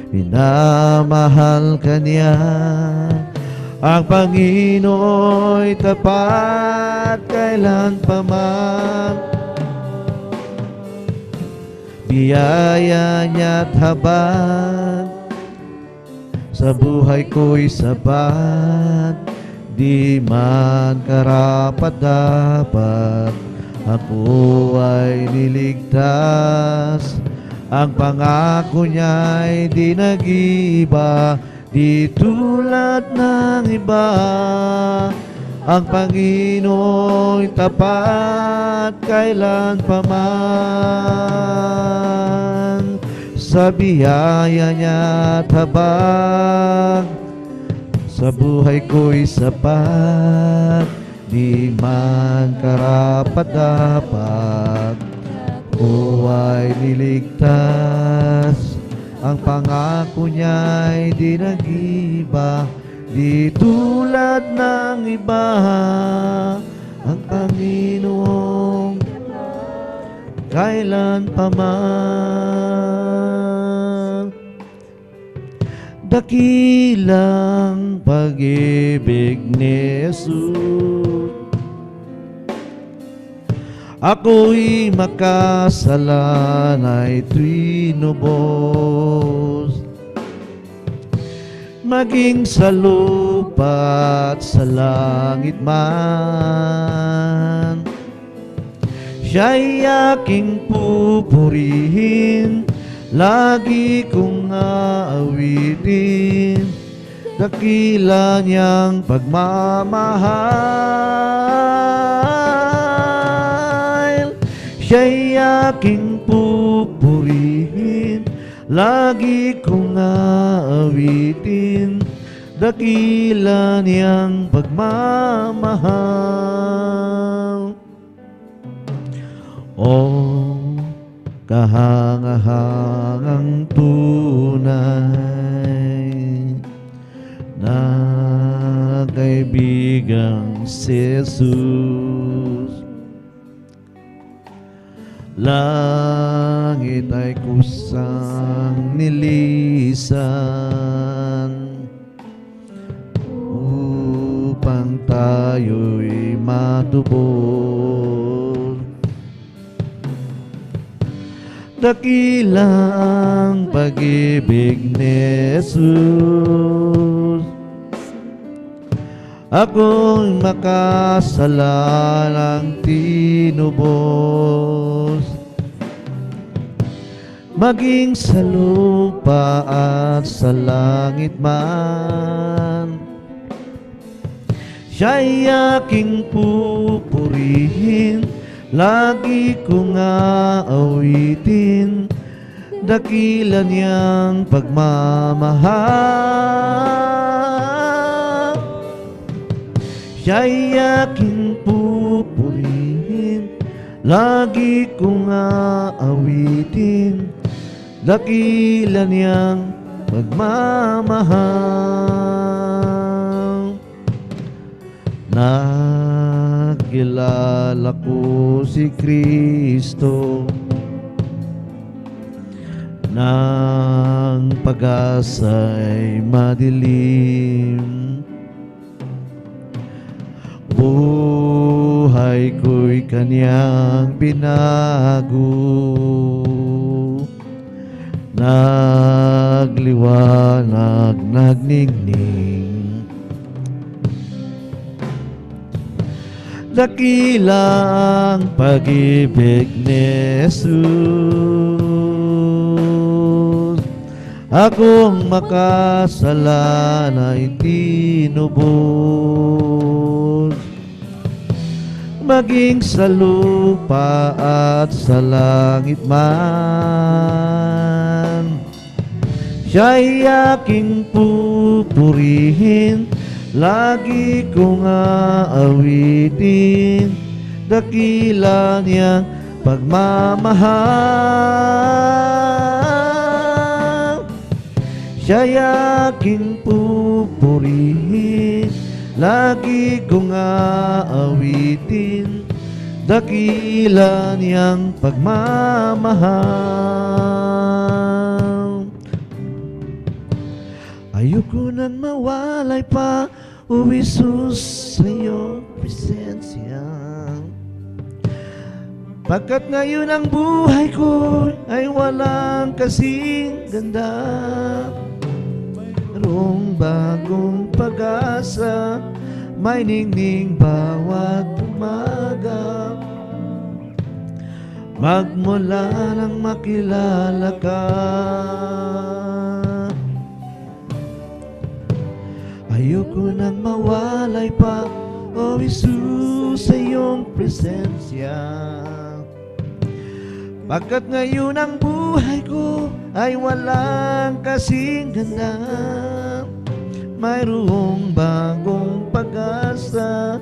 minamahal ka niya. Ang Panginoo'y tapat kailan pa man, biyaya niya't habag sa buhay ko'y sapat. Di man karapat-dapat ako ay niligtas, ang pangako niya'y di nag-iba, di tulad ng iba. Ang Panginoon tapat kailan pa man. Sa biyaya niya at habag, sa buhay ko'y sapat, di man karapat-dapat. O ay niligtas, ang pangako niya'y di nag-iba. Di tulad ng iba, ang Panginoong kailan pa man. Dakilang pag-ibig ni Jesus, ako'y makasalanay tinubos. Maging sa lupa at sa langit man, siya'y aking pupurihin, lagi kong aawitin, dakila niyang pagmamahal. Siya'y aking pupurihin, lagi kong aawitin, dakila niyang pagmamahal. O kahangahangang tunay na kaibigang si Jesus, langit ay kusang nilisan upang tayo'y matubos. Dakila ang pag-ibig ni Jesus, ako'y makasalanang tinubos. Maging sa lupa at sa langit man, siya'y aking pupurihin, lagi kong aawitin, dakila niyang pagmamahal. Siya'y aking pupurihin, lagi kong aawitin, dakila niyang pagmamahal. Nakilala ko si Kristo nang pag-asa'y madilim. Buhay ko'y kanyang binago, nagliwanag, nagningning. Dakila ang pag-ibig ni Jesus, akong makasalanay tinubos. Maging sa lupa at sa langit man, siya'y aking pupurihin, lagi kong aawitin, dakila niyang pagmamahal. Siya'y aking pupurihin, lagi kong aawitin, dakila niyang pagmamahal. Ayoko nang mawalay pa, O Jesus, sa iyong presensya. Pagkat ngayon ang buhay ko ay walang kasing ganda, mayroong bagong pag-asa, may ningning bawat umaga. Magmula nang makilala ka, Ayoko nang mawalay pa, O Jesus, sa iyong presensya. Pagkat ngayon ang buhay ko ay walang kasing ganda. Mayroong bagong pag-asa,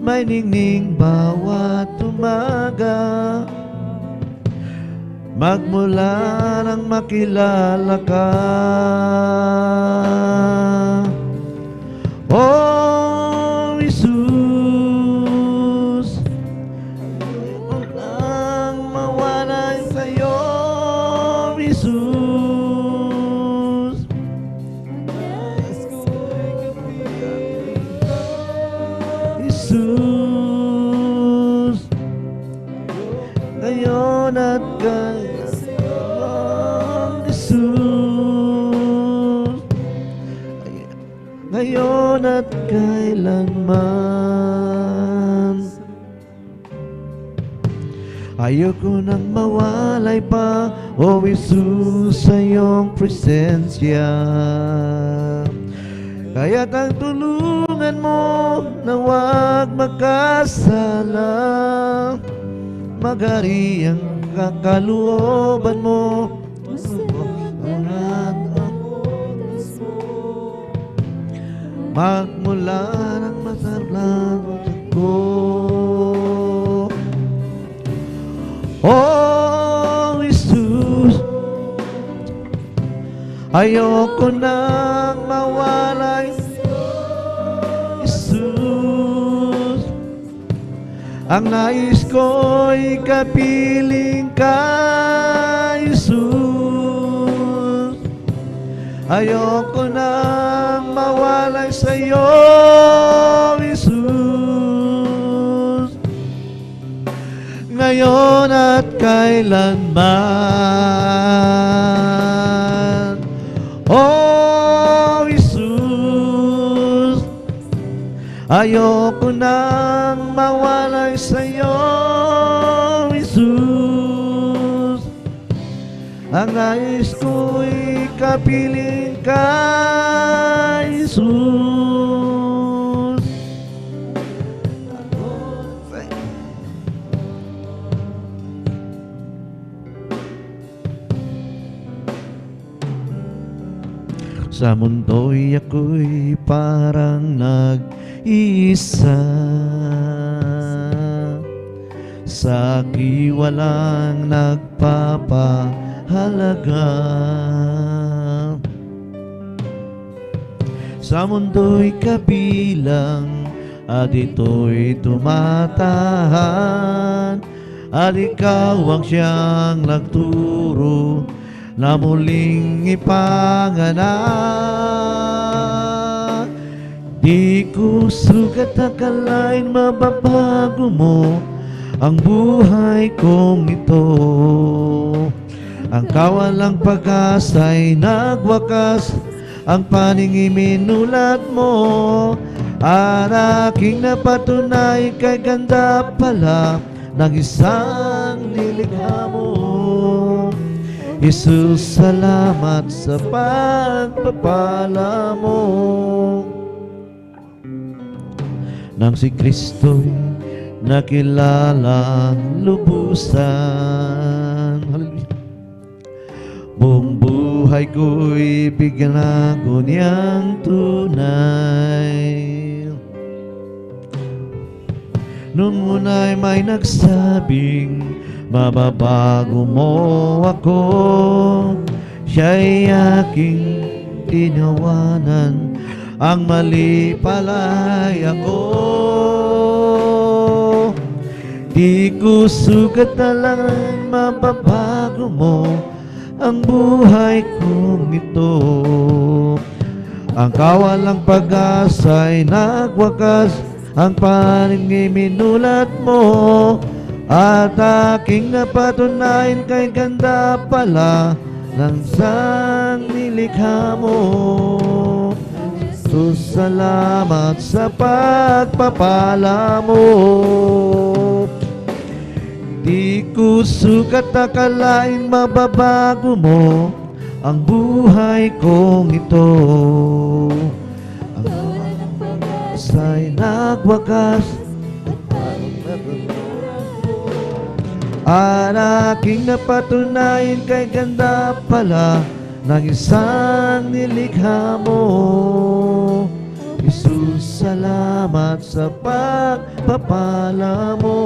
may ningning bawat umaga. Magmula nang makilala ka, Oh Jesus, ayoko nang mawalay sa'yo, Jesus. Jesus, ngayon at kailan, Jesus, ngayon at kailanman. Ayoko nang mawalay pa, O Jesus, sa iyong presensya. Kaya't ang tulungan mo na huwag magkasala. Magari ang kakalooban mo, magmula ng masarap ko. Oh Jesus, ayoko nang mawalay, Jesus. Ang nais ko'y kapiling ka, Jesus. Ayoko nang mawalay sa'yo, Jesus. Ngayon at kailanman, Oh Jesus, ayoko nang mawalay sa'yo, Jesus. Ang nais ko'y kapiling ka, Jesus. Sa mundo'y ako'y parang nag-iisa. Sa akin walang nagpapahalaga. Sa mundo'y kabilang at ito'y tumatahan. At ikaw ang siyang nagturo na muling ipanganak. Di ko sugat akalain mababago mo ang buhay kong ito. Ang kawalang pag-asa'y nagwakas, ang paningin minulat mo. At aking napatunay kay ganda pala ng isang nilikha mo. Jesus, salamat sa pagpapala mo. Nang si Kristo'y nakilala lubusan, hallelujah, buong buhay ko'y biglago niyang tunay. Nung una'y may nagsabing mababago mo ako, siya'y aking tinawanan, ang mali pala'y ako. Di ko sugat na lang mababago mo ang buhay kong ito. Ang kawalang pag-asa'y nagwakas, ang paningin minulat mo. At aking napatunayan kay ganda pala ng sang nilikha mo. So salamat sa pagpapala mo. Di ko sukat akalain mababago mo ang buhay kong ito. Ang ay nagwakas at aking napatunayan kay ganda pala ng isang nilikha mo. Jesus, salamat sa pagpapala mo.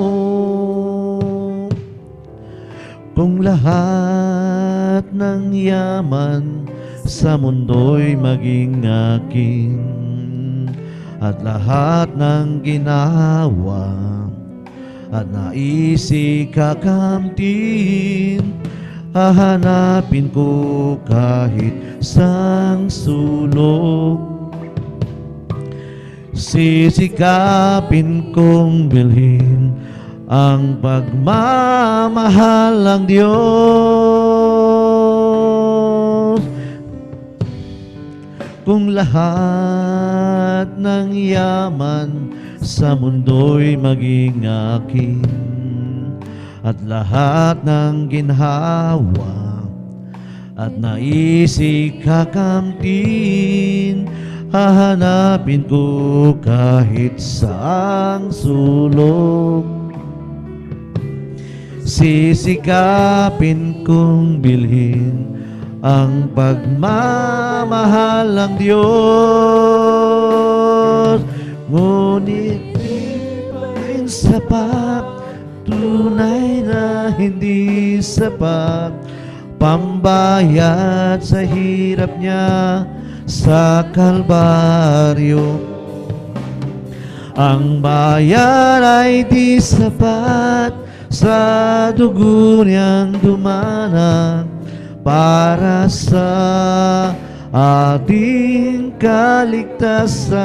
Kung lahat ng yaman sa mundo'y maging akin at lahat ng ginawa at naisip kakamtin, hahanapin ko kahit sang sulok. Sisikapin kong bilhin ang pagmamahal ng Diyos. Kung lahat ng yaman sa mundo'y maging akin at lahat ng ginhawa at naisip kakamtin, hahanapin ko kahit saang sulok. Sisikapin kong bilhin ang pagmamahal ng Diyos. Ngunit di pa rin sapat, tunay na hindi sapat, pambayad sa hirap niya sa Kalbaryo. Ang bayan ay di sapat sa dugo niyang dumanak para sa ating kaligtasan.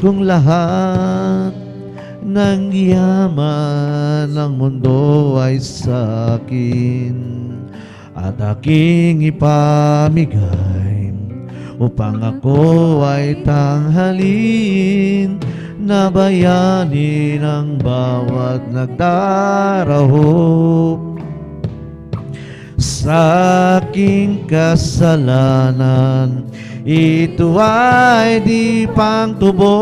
Kung lahat ng yaman ng mundo ay sa akin at aking ipamigay upang ako ay tanghalin na bayani ng bawat nagdarahop sa aking kasalanan, ito ay di pang tubos.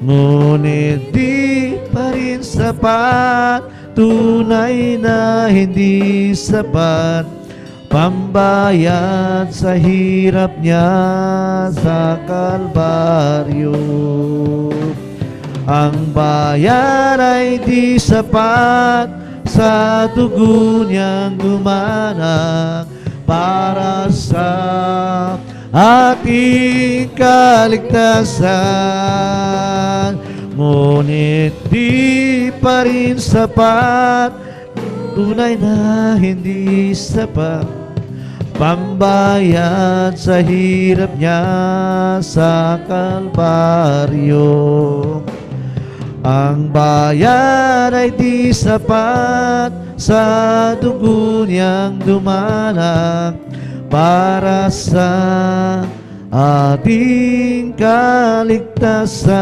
Ngunit di pa rin sapat, tunay na hindi sapat, pambayad sa hirap niya sa Kalbaryo. Ang bayan ay di sapat sa dugo niyang dumanak para sa ating kaligtasan. Ngunit di pa rin sapat, tunay na hindi sapat, pambayad sa hirap niya sa Kalbaryo. Ang bayan ay di sapat sa dugo niyang dumanak para sa ating kaligtasan.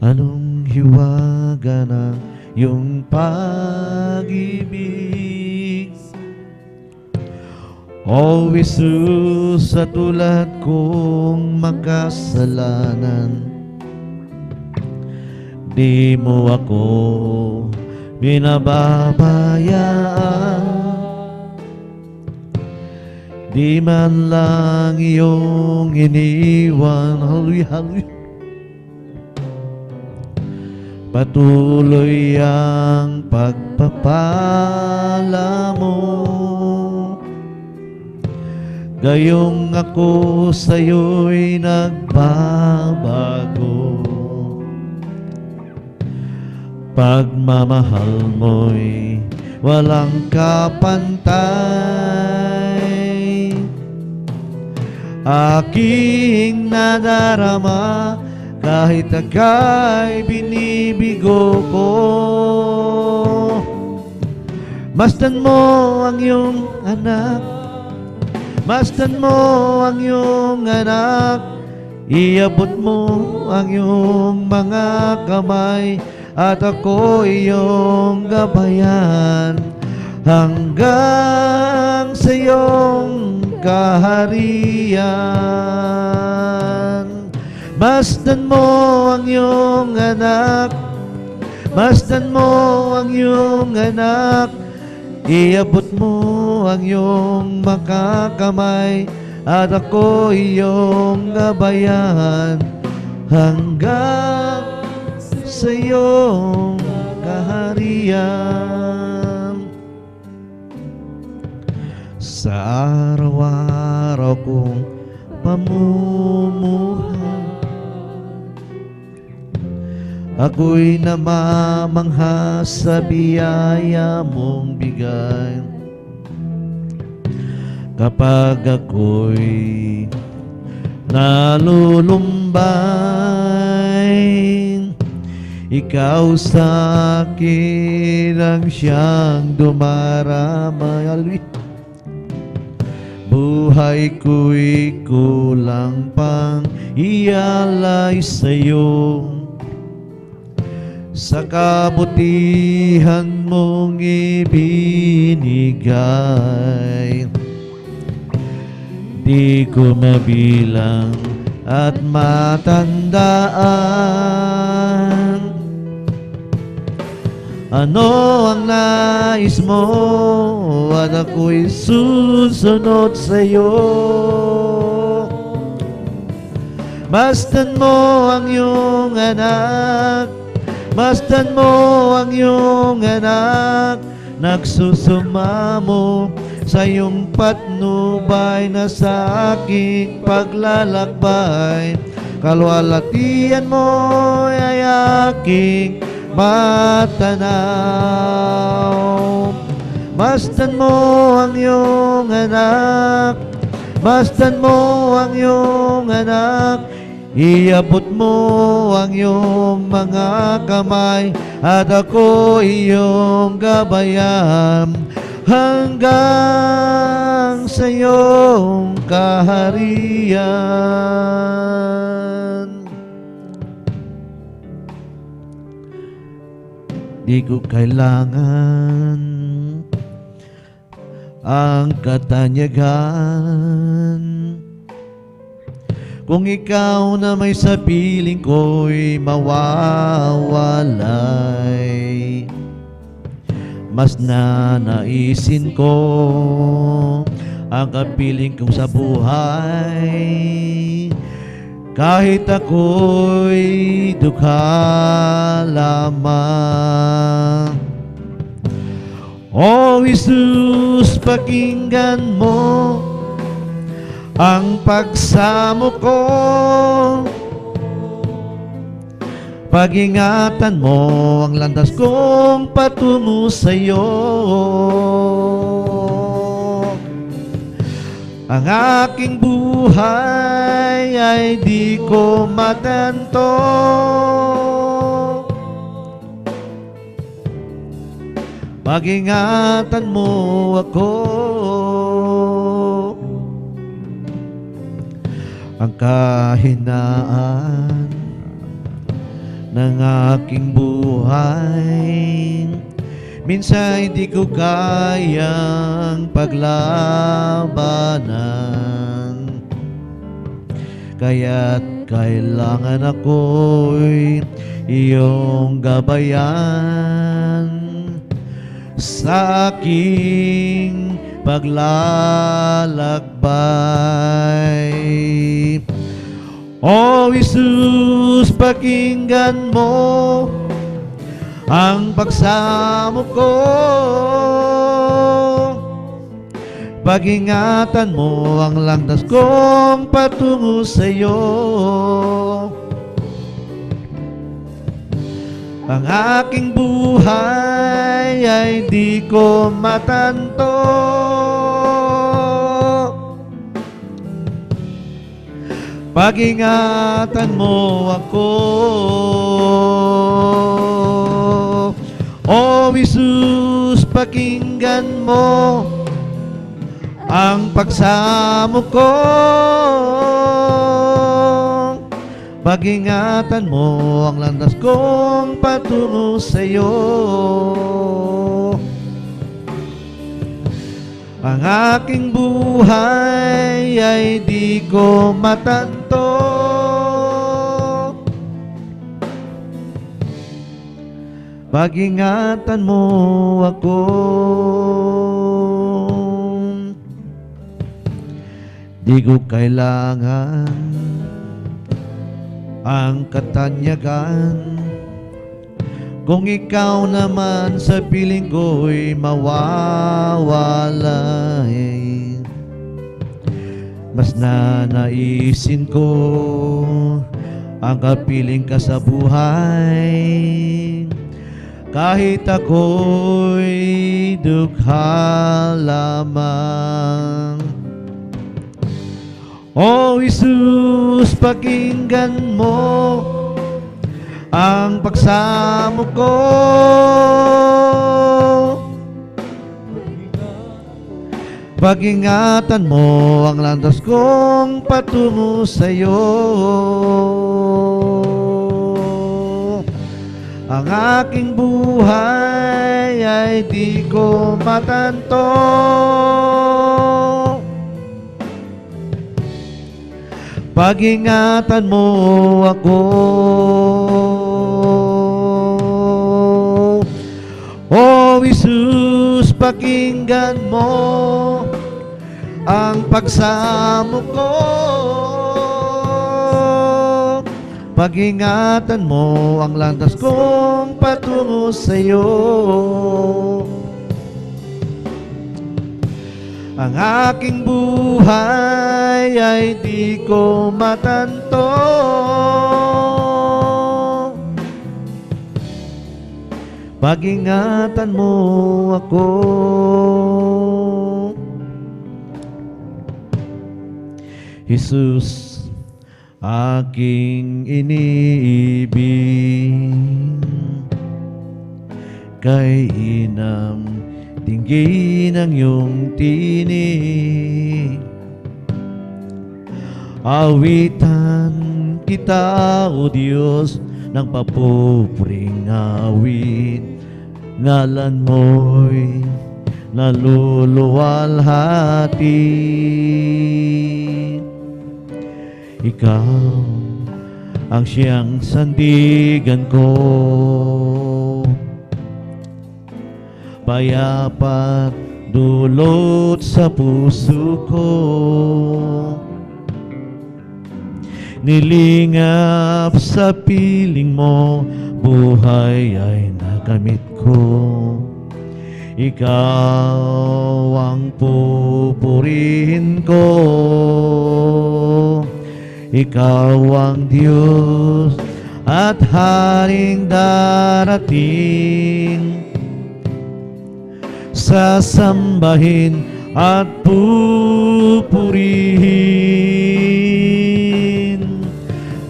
Anong hiwaga ng iyong pag-ibig, O Jesus, sa tulad kong makasalanan, di mo ako binababayaan, di man lang iyong iniwan. Hallelujah, hallelujah. Patuloy ang pagpapala mo, gayong ako sa'yo'y nagbabago. Pagmamahal mo'y walang kapantay, aking nadarama kahit aka'y binibigo ko. Masdan mo ang iyong anak, masdan mo ang iyong anak, iabot mo ang iyong mga kamay at ako iyong gabayan hanggang sa iyong kaharian. Masdan mo ang iyong anak, masdan mo ang iyong anak, iabot mo ang iyong makakamay, at ako iyong gabayan hanggang sa iyong kaharian. Sa araw-araw kong pamumuhay, ako'y namamangha sa biyaya mong bigay. Kapag ako'y nalulumbay, ikaw sa akin ang siyang dumaramay. Buhay ko'y kulang pang ialay sa'yo, sa kabutihan mong ibinigay. Di ko mabilang at matandaan ano ang nais mo, at ako'y susunod sa'yo. Masdan mo ang iyong anak, masdan mo ang iyong anak, nagsusumamo sa iyong patnubay na sa aking paglalakbay. Kalwalatian mo ay aking matanaw. Masdan mo ang iyong anak, masdan mo ang iyong anak, iabot mo ang iyong mga kamay, at ako iyong gabayan hanggang sa iyong kaharian. Di ko kailangan ang katanyagan, kung ikaw na may sa piling ko'y mawawalay. Mas nanaisin ko ang kapiling kong sa buhay, kahit ako'y dukha lamang. O Jesus, pakinggan mo ang pagsamo ko, pag-ingatan mo ang landas kong patungo sa'yo. Ang aking buhay ay di ko matanto, pag-ingatan mo ako. Ang kahinaan ng aking buhay, minsan di ko kayang paglabanan, kaya't kailangan ako'y iyong gabayan sa aking paglalakbay. O Jesus, pakinggan mo ang pagsamo ko, pag-ingatan mo ang landas kong patungo sa'yo. Ang aking buhay ay di ko matanto, pag-ingatan mo ako. O Jesus, pakinggan mo ang pagsamo ko, Pag-ingatan mo ang landas kong patungo sa'yo. Ang aking buhay ay di ko matanto. Pag-ingatan mo ako. Di ko kailangan ang katanyagan, kung ikaw naman sa piling ko'y mawawala. Mas nanaisin ko ang kapiling ka sa buhay, kahit ako'y dugha lamang. O Jesus, pakinggan mo ang pagsamo ko. Pag-ingatan mo ang landas kong patungo sa'yo. Ang aking buhay ay di ko matanto. Pag-ingatan mo ako. O Jesus, pakinggan mo ang pagsamo ko. Pag-ingatan mo ang landas kong patungo sa'yo. Ang aking buhay ay di ko matanto. Pag-ingatan mo ako. Jesus, aking iniibig, kay inam tinggin ang iyong tinig. Awitan kita, O Diyos, ng papupuring awit. Ngalan mo'y naluluwalhati. Ikaw ang siyang sandigan ko, payapa't dulot sa puso ko. Nilingap sa piling mo, buhay ay nakamit ko. Ikaw ang pupurihin ko. Ikaw ang Diyos at Haring darating, sasambahin at pupurihin.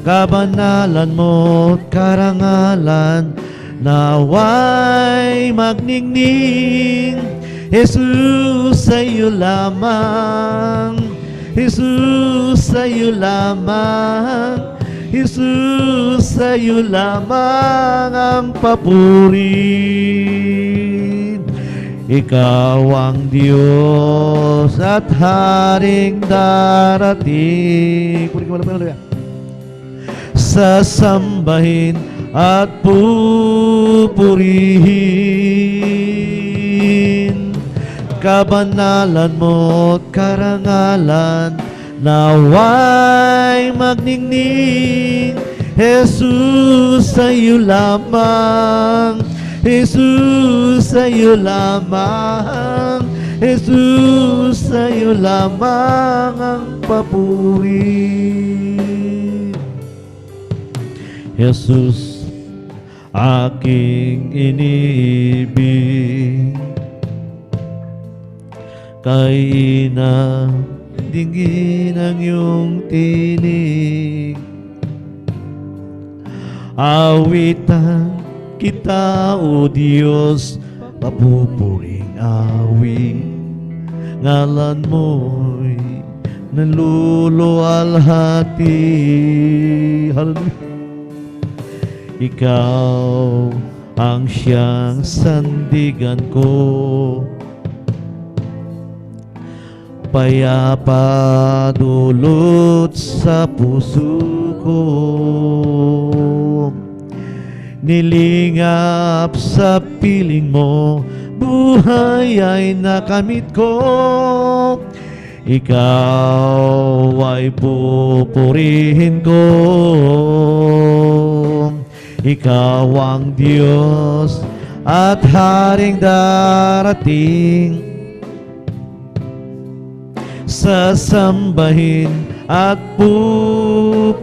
Kabanalan mo't karangalan naway magningning. Jesus, sa'yo lamang. Jesus, sa'yo lamang. Jesus, sa'yo lamang ang papuri. Ikaw ang Diyos at Haring darating, sasambahin at pupurihin. Kabanalan mo't karangalan naway magningning. Jesus, sa'yo lamang. Jesus, sa'yo lamang. Jesus, sa'yo lamang ang papuri. Jesus, aking iniibig, kay dinggin ang iyong tinig. Awitan kita, O Diyos, papupuring awit. Ngalan mo'y naluluwalhati. hallelujah, hallelujah. Ikaw ang siyang sandigan ko, payapa dulot sa puso ko, nilingap sa piling mo, buhay ay nakamit ko. Ikaw ay pupurihin ko, ikaw ang Diyos at Haring darating, sasambahin at pupurihin.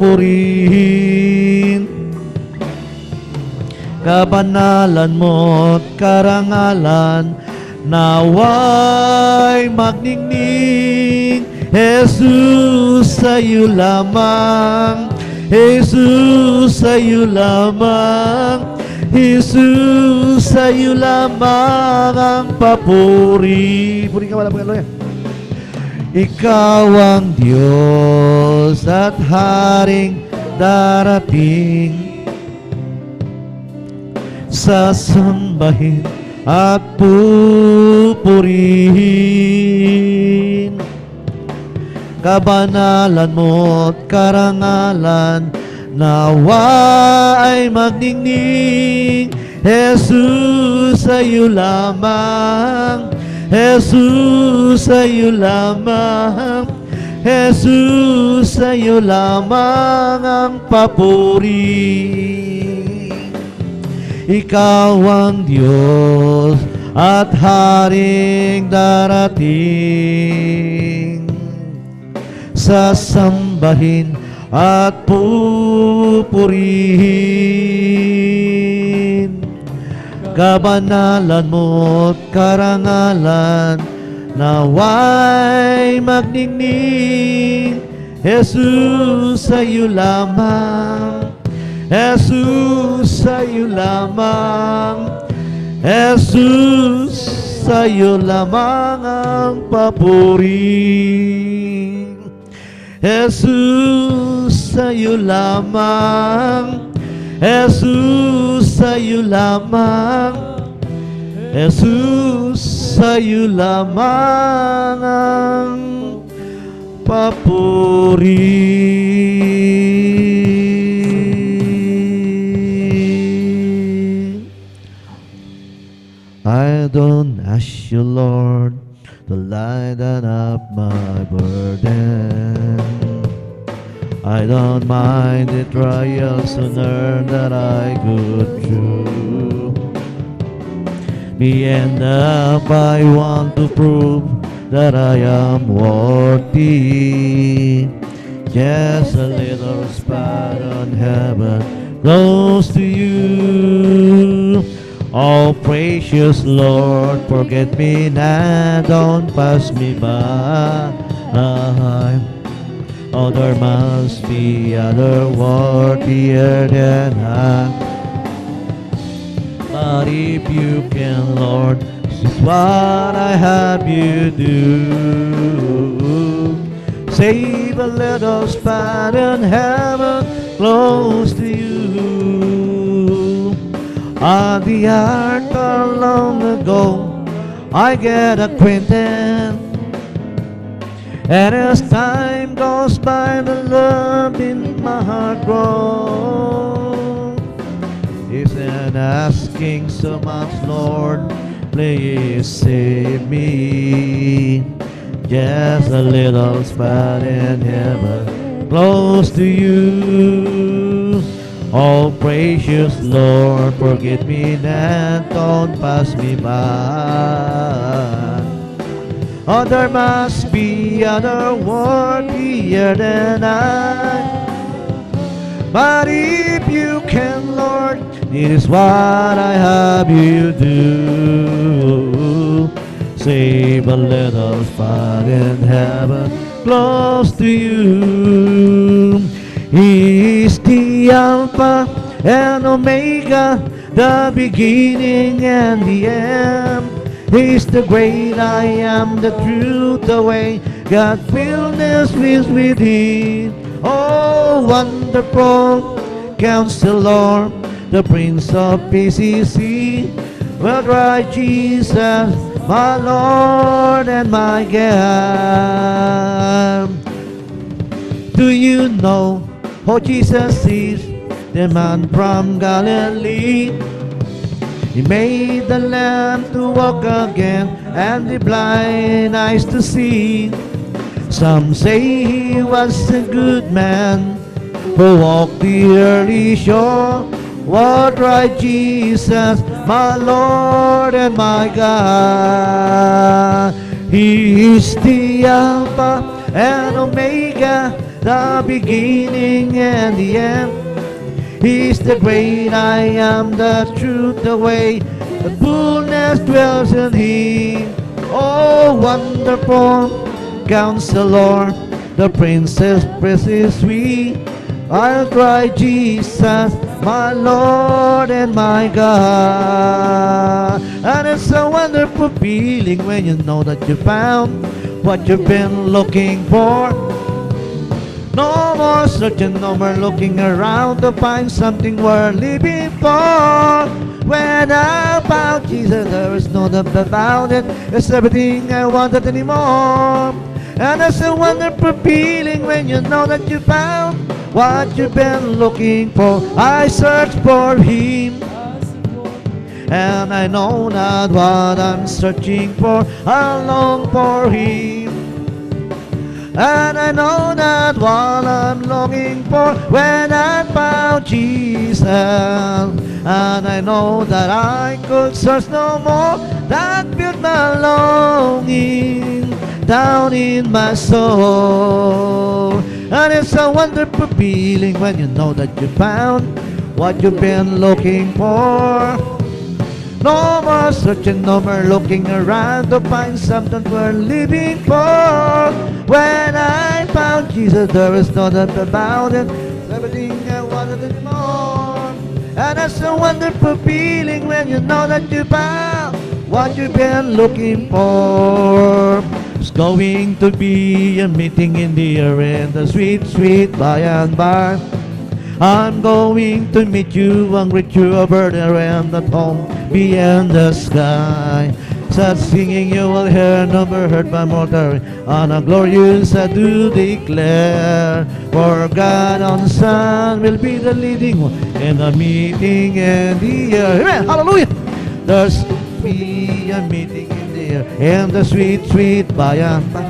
Kabanalan mo't karangalan naway magningning. Jesus, sa'yo lamang, Jesus, sa'yo lamang, Jesus, sa'yo lamang ang papuri. Puri ka wala pagkaloy. Ikaw ang Diyos at Haring darating, sasambahin at pupurihin. Kabanalan mo't karangalan nawa ay magningning. Jesus, sa'yo lamang, Jesus, sa'yo lamang, Jesus, sa'yo lamang ang papuri. Ikaw ang Diyos at Haring darating, sasambahin at pupurihin. Kabanalan mo't karangalan naway magningning. Jesus, sa'yo lamang, Jesus, sa'yo lamang, Jesus, sa'yo lamang ang papuri. Jesus, sa'yo lamang, Jesus, sa'yo lamang, Jesus, sa'yo lamang ang papuri. I don't ask you, Lord, to lighten up my burden. I don't mind the trials sooner that I could through. Me and up, I want to prove that I am worthy. Just a little spot on heaven, close to you. Oh, precious Lord, forget me not, don't pass me by. Oh, there must be other worthier than I. But if you can, Lord, this is what I have you do. Save a little spot in heaven, close to you. On the ark long ago, I get acquainted, and as time goes by, the love in my heart grows. Isn't asking so much, Lord, please save me. Just a little spot in heaven, close to you. Oh, precious Lord, forget me not, don't pass me by. Oh, there must be other worthier than I. But if you can, Lord, it is what I have you do. Save a little spot in heaven, close to you. He is the Alpha and Omega, the beginning and the end. He is the great I am, the truth, the way. God fillness is within. Oh, wonderful Counselor, the Prince of Peace is He. Well, right, Jesus, my Lord and my God. Do you know who Jesus is? The man from Galilee. He made the lamb to walk again and the blind eyes to see. Some say he was a good man who walked the early shore. What right, Jesus, my Lord and my God. He is the Alpha and Omega, the beginning and the end. He is the great I am, the truth, the way, the fullness dwells in Him. Oh, wonderful Counselor, the Princess precious sweet. I'll cry, Jesus, my Lord and my God. And it's a wonderful feeling when you know that you found what you've been looking for. No more searching, no more looking around to find something worth living for. When I found Jesus, there is no doubt about it. It's everything I wanted anymore. And it's a wonderful feeling when you know that you found what you've been looking for. I searched for Him, and I know not what I'm searching for. I long for Him, and I know not what I'm longing for. When I found Jesus, and I know that I could search no more. That built my longing down in my soul. And it's a wonderful feeling when you know that you found what you've been looking for. No more searching, no more looking around to find something worth living for. When I found Jesus, there is no doubt about it. Everything I wanted and more. And it's a wonderful feeling when you know that you found what you've been looking for. It's going to be a meeting in the air in the sweet, sweet by and by. I'm going to meet you and greet you over there and at home beyond the sky. Such singing you will hear, never heard by mortal, on a glorious I do declare. For God on the Son will be the leading one in the meeting in the air. Amen. Hallelujah. There's be a meeting in the air in the sweet, sweet by and by.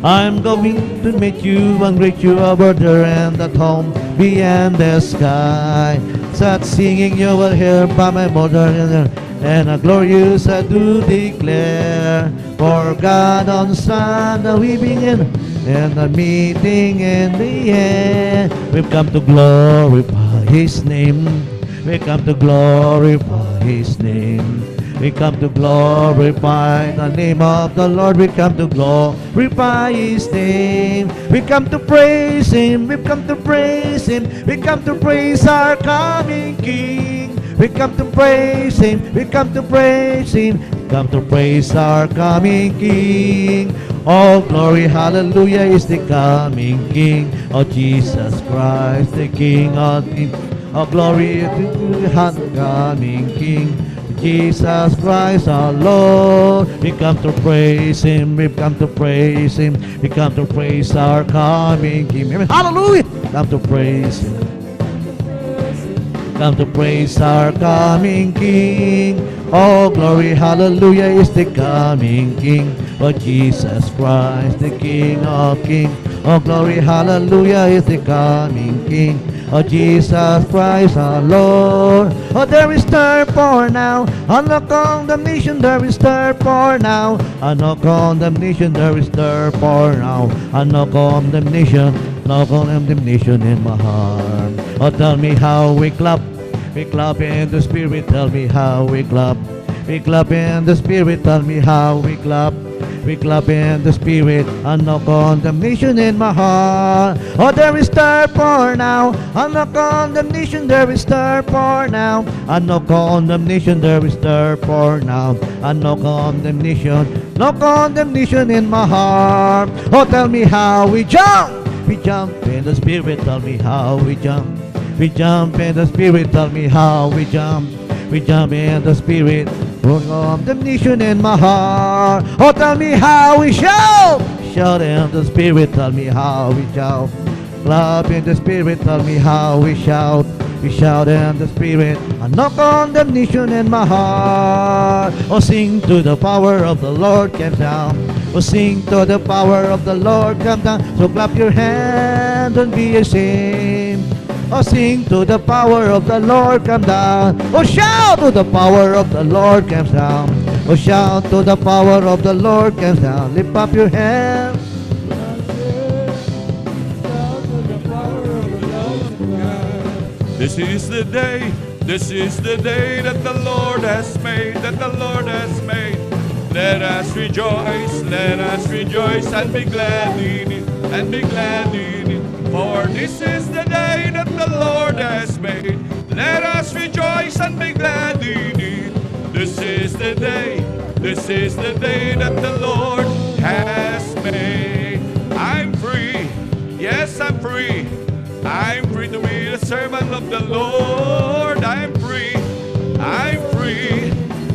I'm going to meet you and greet you over there and at home beyond the sky. Such singing you will hear by my mother and a glorious I do declare. For God on the Son the weeping in and the meeting in the air. We've come to glorify His name. We come to glorify His name. We come to glorify the name of the Lord. We come to glorify His name. We come to praise Him. We come to praise Him. We come to praise our coming King. We come to praise Him. We come to praise Him. We come to praise our coming King. Oh, glory, hallelujah is the coming King. Oh, Jesus Christ, the King of Kings. Oh, glory to the coming King. Jesus Christ our Lord. We come to praise Him. We come to praise Him. We come to praise our coming King. Amen. Hallelujah. Come to praise Him. Come to praise our coming King. Oh, glory, hallelujah is the coming King. Oh, Jesus Christ, the King of Kings. Oh, glory, hallelujah is the coming King. Oh, Jesus Christ our Lord. Oh, there is therefore now, and no condemnation, there is therefore now, and no condemnation, there is therefore now, and no condemnation in my heart. Oh, tell me how we clap in the Spirit, tell me how we clap. We clap in the Spirit, tell me how we clap. We clap in the Spirit, and no condemnation in my heart. Oh, there is therefore now, and no condemnation, there is therefore now, and no condemnation, there is therefore now, and no condemnation in my heart. Oh, tell me how we jump. We jump in the Spirit, tell me how we jump. We jump in the Spirit, tell me how we jump. We jump in the Spirit, oh condemnation in my heart. Oh, tell me how we shout. Shout in the Spirit, tell me how we shout. Love in the Spirit, tell me how we shout. We shout in the Spirit, and no condemnation in my heart. Oh, sing to the power of the Lord, come down. Oh, sing to the power of the Lord, come down. So clap your hands, don't be ashamed. Oh, sing to the power of the Lord, come down. Oh, shout to the power of the Lord, comes down. Oh, shout to the power of the Lord, comes down. Lift up your hands. This is the day that the Lord has made, that the Lord has made. Let us rejoice and be glad in it, and be glad in it. For this is the day that the Lord has made. Let us rejoice and be glad in it. This is the day that the Lord has made. I'm free, yes I'm free. I'm free to be the servant of the Lord. I'm free, I'm free.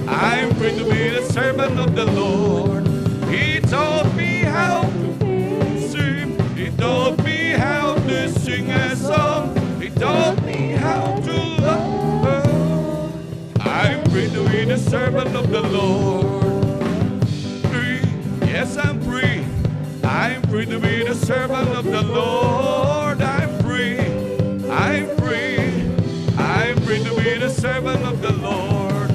I'm free to be the servant of the Lord. He taught me how to sing. He taught me how to sing a song. He taught me how to love. I'm free to be the servant of the Lord. Free, yes I'm free. I'm free to be the servant of the Lord. I'm free, I'm free. I'm free to be the servant of the Lord.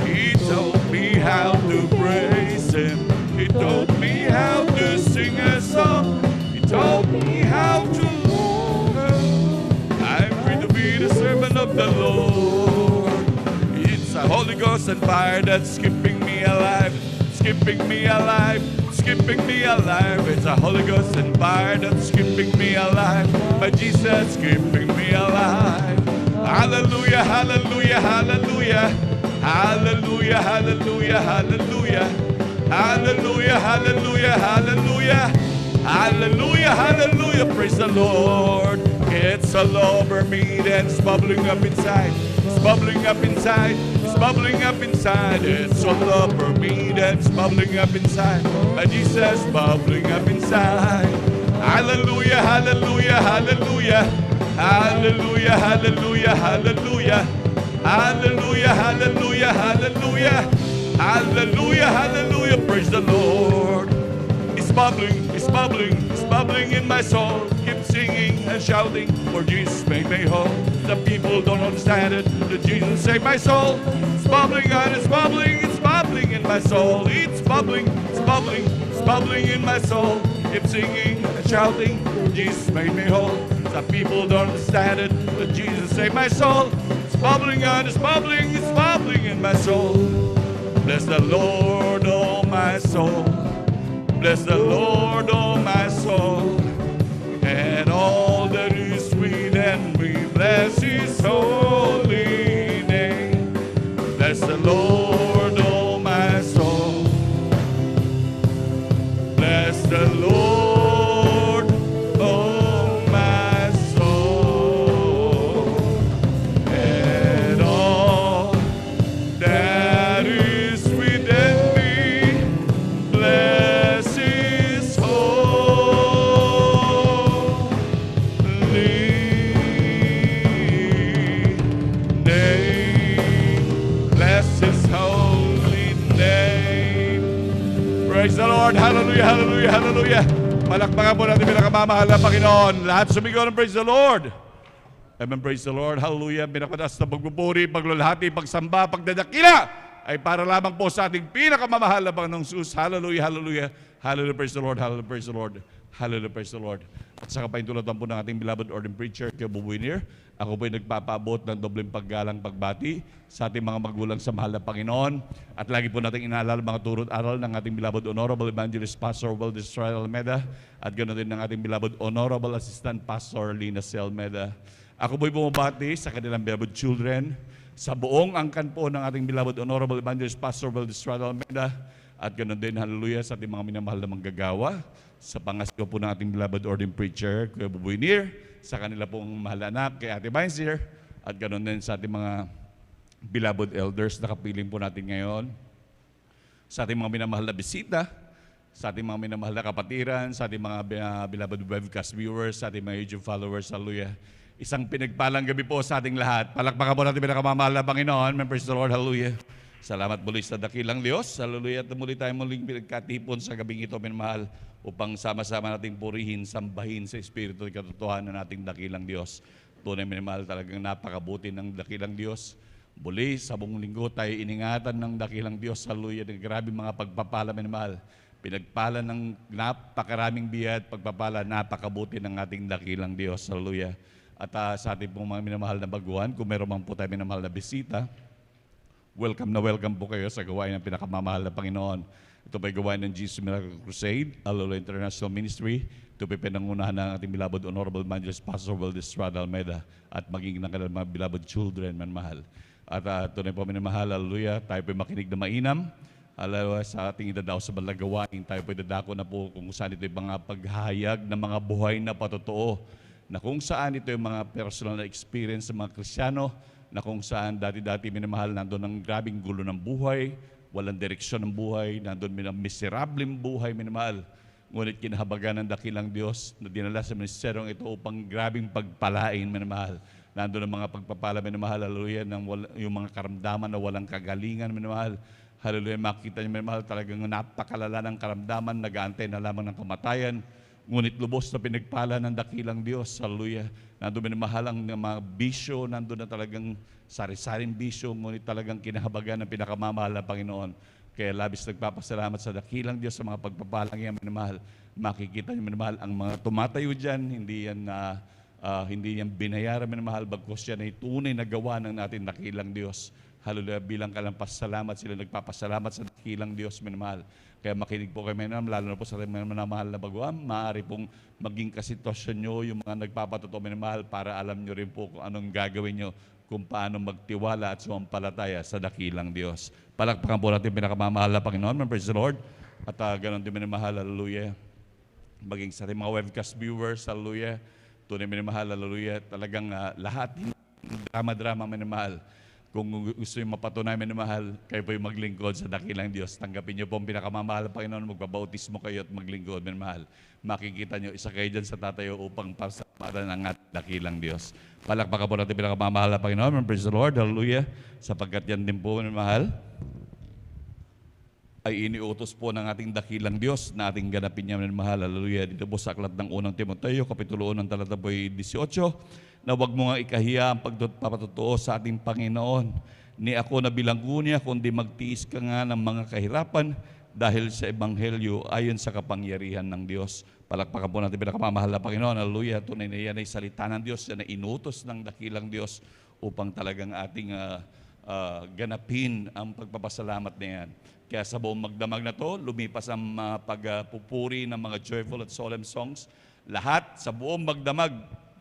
He taught me how to praise Him. He taught me how to sing a song. He taught me how to love. I'm free to be the servant of the Lord. It's the Holy Ghost and fire that's keeping me alive, keeping me alive, keeping me alive. It's a Holy Ghost and fire that's keeping me alive. My Jesus keeping me alive. Hallelujah, hallelujah, hallelujah. Hallelujah, hallelujah, hallelujah. Hallelujah, hallelujah, hallelujah. Hallelujah, hallelujah. Praise the Lord. It's all over me, then it's bubbling up inside. It's bubbling up inside. It's bubbling up inside. It's all over me, then it's bubbling up inside. And Jesus bubbling up inside. Hallelujah, hallelujah, hallelujah. Hallelujah, hallelujah, hallelujah. Hallelujah, hallelujah, hallelujah. Hallelujah, hallelujah. Praise the Lord. It's bubbling, it's bubbling, it's bubbling in my soul. Keep singing and shouting, for Jesus made me whole. The people don't understand it, but Jesus saved my soul. It's bubbling and it's bubbling in my soul. It's bubbling, it's bubbling, it's bubbling in my soul. Keep singing and shouting, for Jesus made me whole. The people don't understand it, but Jesus saved my soul. It's bubbling and it's bubbling in my soul. Bless the Lord, oh my soul. Bless the Lord, oh my soul, and all that is within me. Bless His holy name. Bless the Lord, oh my soul. Bless the Lord, oh my soul, and all that is within me. Bless His holy name. Bless His holy name. Praise the Lord. Hallelujah, hallelujah, hallelujah. Palakpakan po natin pinakamamahal na Panginoon. Lahat sumigaw ng praise the Lord. Amen, praise the Lord. Hallelujah. Pinakataas na pagpupuri, paglalahati, pagsamba, pagdadakila ay para lamang po sa ating pinakamamahal na Panginoong Jesus. Hallelujah, hallelujah. Hallelujah, praise the Lord. Hallelujah, praise the Lord. Hallelujah, praise the Lord. At sa kapaintulatan po ng ating beloved ordained preacher, Kyo Bubuinir, ako po ay nagpapaabot ng dobleng paggalang pagbati sa ating mga magulang sa mahal na Panginoon. At lagi po natin inaalala mga turot aral ng ating beloved Honorable Evangelist Pastor Valdez Israel Almeda at ganoon din ng ating beloved Honorable Assistant Pastor Lina C. Almeda. Ako po ay bumabati sa kanilang beloved children, sa buong angkan po ng ating beloved Honorable Evangelist Pastor Valdez Israel Almeda, at ganoon din, hallelujah, sa ating mga minamahal na manggagawa, sa pangasko po ng ating beloved ordained preacher, Kuya Buboy Nir, sa kanila pong mahal na anak, kay Ate Vincere, at ganoon din sa ating mga beloved elders na kapiling po natin ngayon, sa ating mga minamahal na bisita, sa ating mga minamahal na kapatiran, sa ating mga beloved webcast viewers, sa ating mga YouTube followers, hallelujah. Isang pinagpalang gabi po sa ating lahat. Palakpakan po natin pinakamamahal na Panginoon. Praise the Lord, hallelujah. Salamat muli sa dakilang Diyos, hallelujah. At muli tayo muling pinagkatipon sa gabing ito, minamahal, upang sama-sama nating purihin, sambahin sa Espiritu at katotohanan ng ating dakilang Diyos. Tunay minamahal, talagang napakabuti ng dakilang Diyos. Muli, sa buong linggo tayo iningatan ng dakilang Diyos, hallelujah. Grabe mga pagpapala, minamahal. Pinagpala ng napakaraming biya at pagpapala, napakabuti ng ating dakilang Diyos, hallelujah. At sa ating pong mga minamahal na baguhan, kung meron man po tayo minamahal na bisita, welcome po kayo sa gawain ng pinakamamahal na Panginoon. Ito pa'y gawain ng Jesus Miracle Crusade, Hallelujah International Ministry. Ito pa'y pinangunahan ng ating beloved Honorable Evangelist Pastor Valdez Estrada Almeida at maging ng kanilang mga beloved children, manmahal. At tunay po minamahal, hallelujah, tayo pa'y makinig na mainam. Hallelujah, sa ating idadaw sa balang gawain, tayo pa'y dadako na po kung saan ito'y mga paghahayag ng mga buhay na patotoo, na kung saan ito yung mga personal na experience ng mga Kristiyano, na kung saan dati-dati minamahal, nandun ang grabing gulo ng buhay, walang direksyon ng buhay, nandun miserableng buhay minamahal. Ngunit kinahabagan ng dakilang Diyos na dinala sa ministeryong ito upang grabing pagpalain minamahal. Nandun ang mga pagpapala minamahal, hallelujah, yung mga karamdaman na walang kagalingan minamahal. Hallelujah, makita niyo minamahal, talagang napakalala ng karamdaman, nag-aantay na lamang ng kamatayan. Ngunit lubos na pinagpala ng dakilang Diyos, hallelujah. Nandun minamahal ang mga bisyo, nandun na talagang sari-saring bisyo, ngunit talagang kinahabagan ng pinakamamahal na Panginoon. Kaya labis nagpapasalamat sa dakilang Diyos sa mga pagpapalang yan, minamahal. Makikita niyo minamahal, ang mga tumatayo dyan, hindi yan binayaran minamahal, bagkos yan ay tunay na gawa ng natin dakilang Diyos. Hallelujah, bilang kalampasalamat sila nagpapasalamat sa dakilang Diyos, minamahal. Kaya makinig po kayo, minamahal, lalo na po sa minamahal na baguhan, maaari pong maging kasitwasyon nyo yung mga nagpapatotoo, minamahal, para alam nyo rin po kung anong gagawin nyo, kung paano magtiwala at sumampalataya sa dakilang Diyos. Palakpakan po natin pinakamamahal na Panginoon, praise the Lord. At ganoon din minamahal, hallelujah. Maging sa ating mga webcast viewers, hallelujah. Tunay minamahal, hallelujah. Talagang lahat, drama-drama minamahal. Kung gusto yung mapatunay minamahal, kayo po yung maglingkod sa dakilang Diyos. Tanggapin niyo po ang pinakamamahal na Panginoon, magbabautismo kayo at maglingkod minamahal. Makikita niyo, isa kayo dyan sa tatayo upang pasalamatan ang ating dakilang Diyos. Palakpakan po natin pinakamamahal na Panginoon. Praise the Lord, hallelujah. Sapagkat yan din po minamahal, ay iniutos po ng ating dakilang Diyos na ating ganapin niya minamahal. Hallelujah. Dito po sa aklat ng unang Timoteo, kapitulo 1 ng talata po 18, na huwag mo nga ikahiya ang pagpapatotoo sa ating Panginoon. Ni ako na bilanggo niya, kundi magtiis ka nga ng mga kahirapan dahil sa Ebanghelyo ayon sa kapangyarihan ng Diyos. Palakpakan po natin pinakamamahal na Panginoon. Hallelujah. Tunay na yan ay salita ng Diyos, yan ay inutos ng dakilang Diyos upang talagang ating ganapin ang pagpapasalamat na yan. Kaya sa buong magdamag na to, lumipas ang pagpupuri ng mga joyful at solemn songs. Lahat sa buong magdamag,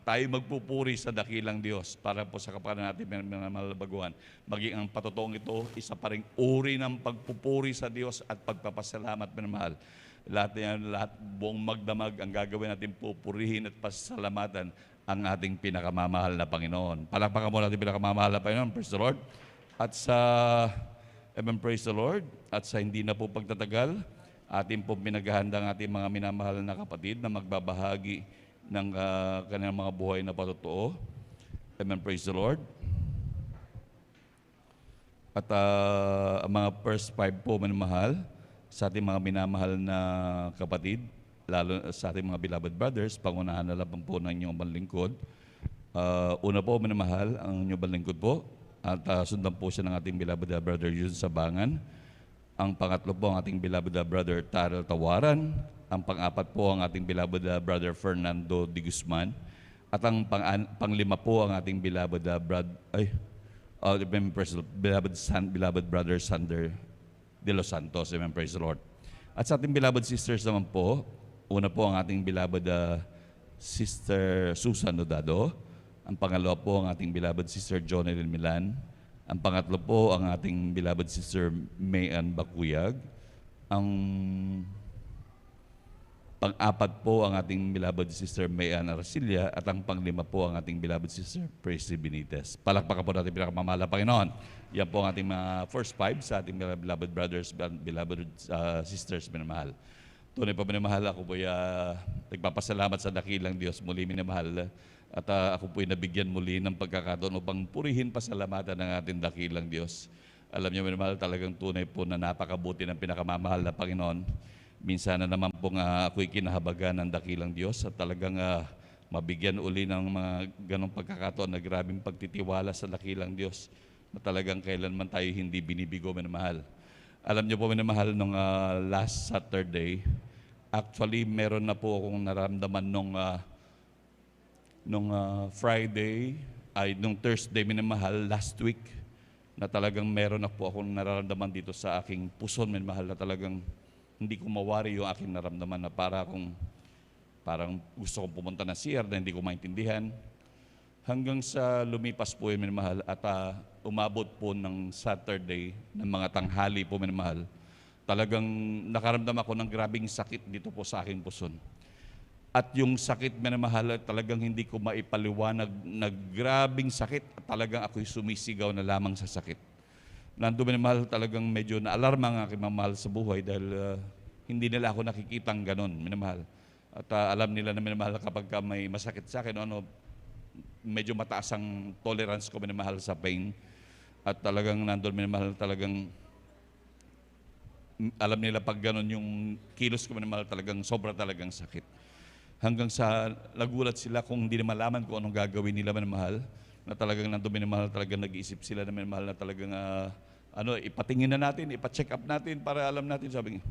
tayo magpupuri sa dakilang Diyos para po sa kapakanan natin mga malabaguhan. Maging ang patotoong ito, isa pa ring uri ng pagpupuri sa Diyos at pagpapasalamat minamahal. Lahat buong magdamag ang gagawin natin pupurihin at pasalamatan ang ating pinakamamahal na Panginoon. Palakpakan mo natin pinakamamahal na Panginoon. Praise the Lord. At praise the Lord. At sa hindi na po pagtatagal, ating po pinaghahanda ang ating mga minamahal na kapatid na magbabahagi ng kanilang mga buhay na patotoo. Amen, praise the Lord. At ang mga first 5 po minamahal sa ating mga minamahal na kapatid, lalo sa ating mga beloved brothers, pangunahan na lang po ng inyong banlingkod. Una po minamahal ang inyong banlingkod po, at sundan po siya ng ating beloved brother Yun Sabangan. Ang pangatlo po ang ating beloved brother Tarel Tawaran. Ang pang-apat po ang ating beloved brother Fernando de Guzman. At ang panglima po ang ating beloved beloved brother Sander de Los Santos. Amen, praise the Lord. At sa ating beloved sisters naman po, una po ang ating beloved sister Susan Nodado. Ang pangalawa po ang ating beloved sister Jonelyn Milan. Ang pangatlo po ang ating beloved sister Mayan Bakuyag. Ang Pang-apat po ang ating beloved sister Mayan Arcilla at ang pang-lima po ang ating beloved sister Presley Benitez. Palakpakan po natin pinakamamahal na Panginoon. Yan po ang ating mga first five sa ating mga beloved brothers, beloved sisters, minamahal. Tunay po minamahal, ako po nagpapasalamat sa dakilang Diyos, muli minamahal. At ako po nabigyan muli ng pagkakataon upang purihin pasalamatan ng ating dakilang Diyos. Alam niyo minamahal, talagang tunay po na napakabuti ng pinakamamahal na Panginoon. Minsan na naman po ako'y kinahabagan ng dakilang Diyos at talagang mabigyan uli ng mga ganong pagkakataon na grabing pagtitiwala sa dakilang Diyos na talagang kailanman tayo hindi binibigo, minamahal. Alam niyo po, minamahal, nung last Saturday, actually meron na po akong naramdaman nung Friday, nung Thursday, minamahal, last week, na talagang meron na po akong nararamdaman dito sa aking puso, minamahal, na talagang hindi ko mawari yung aking naramdaman na parang gusto kong pumunta na CR na hindi ko maintindihan. Hanggang sa lumipas po yung minamahal at umabot po ng Saturday ng mga tanghali po minamahal. Talagang nakaramdam ako ng grabing sakit dito po sa aking puson. At yung sakit minamahal talagang hindi ko maipaliwanag na grabing sakit at talagang ako'y sumisigaw na lamang sa sakit. Nando minamahal, talagang medyo na-alarma ang aking mamahal sa buhay dahil hindi nila ako nakikitang ganon, minamahal. At alam nila na minamahal kapag may masakit sa akin, medyo mataas ang tolerance ko minamahal sa pain. At talagang nandun minamahal, talagang alam nila pag ganon yung kilos ko minamahal, talagang sobra talagang sakit. Hanggang sa nagulat sila kung hindi na malaman kung anong gagawin nila minamahal, na talagang nandun minamahal, talagang nag-iisip sila na minamahal na talagang ipatingin na natin, ipa-check up natin para alam natin, sabi nga.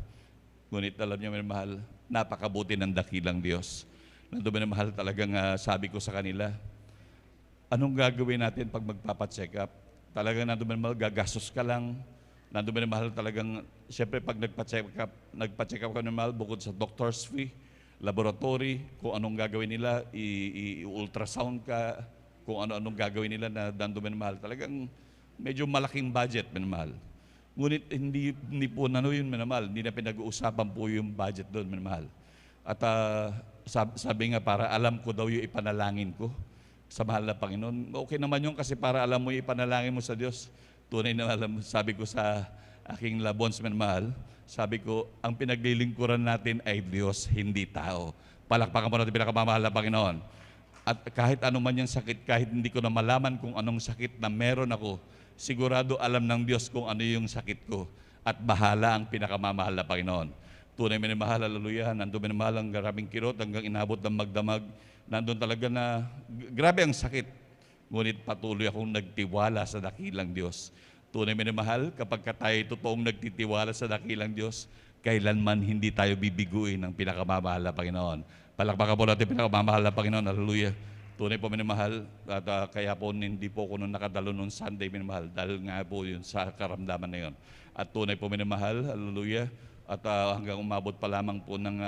Ngunit alam niyo, minamahal, napakabuti ng dakilang Diyos. Nandun minamahal, talagang sabi ko sa kanila, anong gagawin natin pag magpapa-check up? Talagang nandun minamahal, gagastos ka lang. Nandun minamahal, talagang, siyempre pag nagpa-check up ka minamahal, bukod sa doctor's fee, laboratory, kung anong gagawin nila, i-ultrasound ka, kung ano-anong gagawin nila na nandun minamahal. Talagang medyo malaking budget, minamahal. Ngunit hindi po yun, minamahal. Hindi na pinag-uusapan po yung budget doon, minamahal. At sabi nga, para alam ko daw yung ipanalangin ko sa mahal na Panginoon. Okay naman yun kasi para alam mo yung ipanalangin mo sa Diyos. Tunay na alam, sabi ko sa aking labons, minamahal, sabi ko, ang pinaglilingkuran natin ay Diyos, hindi tao. Palakpakan mo natin pinakamamahal na Panginoon. At kahit ano man yung sakit, kahit hindi ko na malaman kung anong sakit na meron ako, sigurado alam ng Diyos kung ano yung sakit ko. At bahala ang pinakamamahal na Panginoon. Tunay minamahal, haleluya, nandun minamahal ang maraming kirot hanggang inabot ng magdamag. Nandun talaga na, grabe ang sakit. Ngunit patuloy akong nagtiwala sa dakilang Diyos. Tunay minamahal, kapag tayo totoong nagtitiwala sa dakilang Diyos, kailanman hindi tayo bibiguin ng pinakamamahal na Panginoon. Palakpakan po natin pinakamamahal na Panginoon. Hallelujah. Tunay po minamahal. At kaya po hindi po ako nung nakadalo nung Sunday minamahal. Dahil nga po yun sa karamdaman na yun. At tunay po minamahal. Hallelujah. At hanggang umabot pa lamang po ng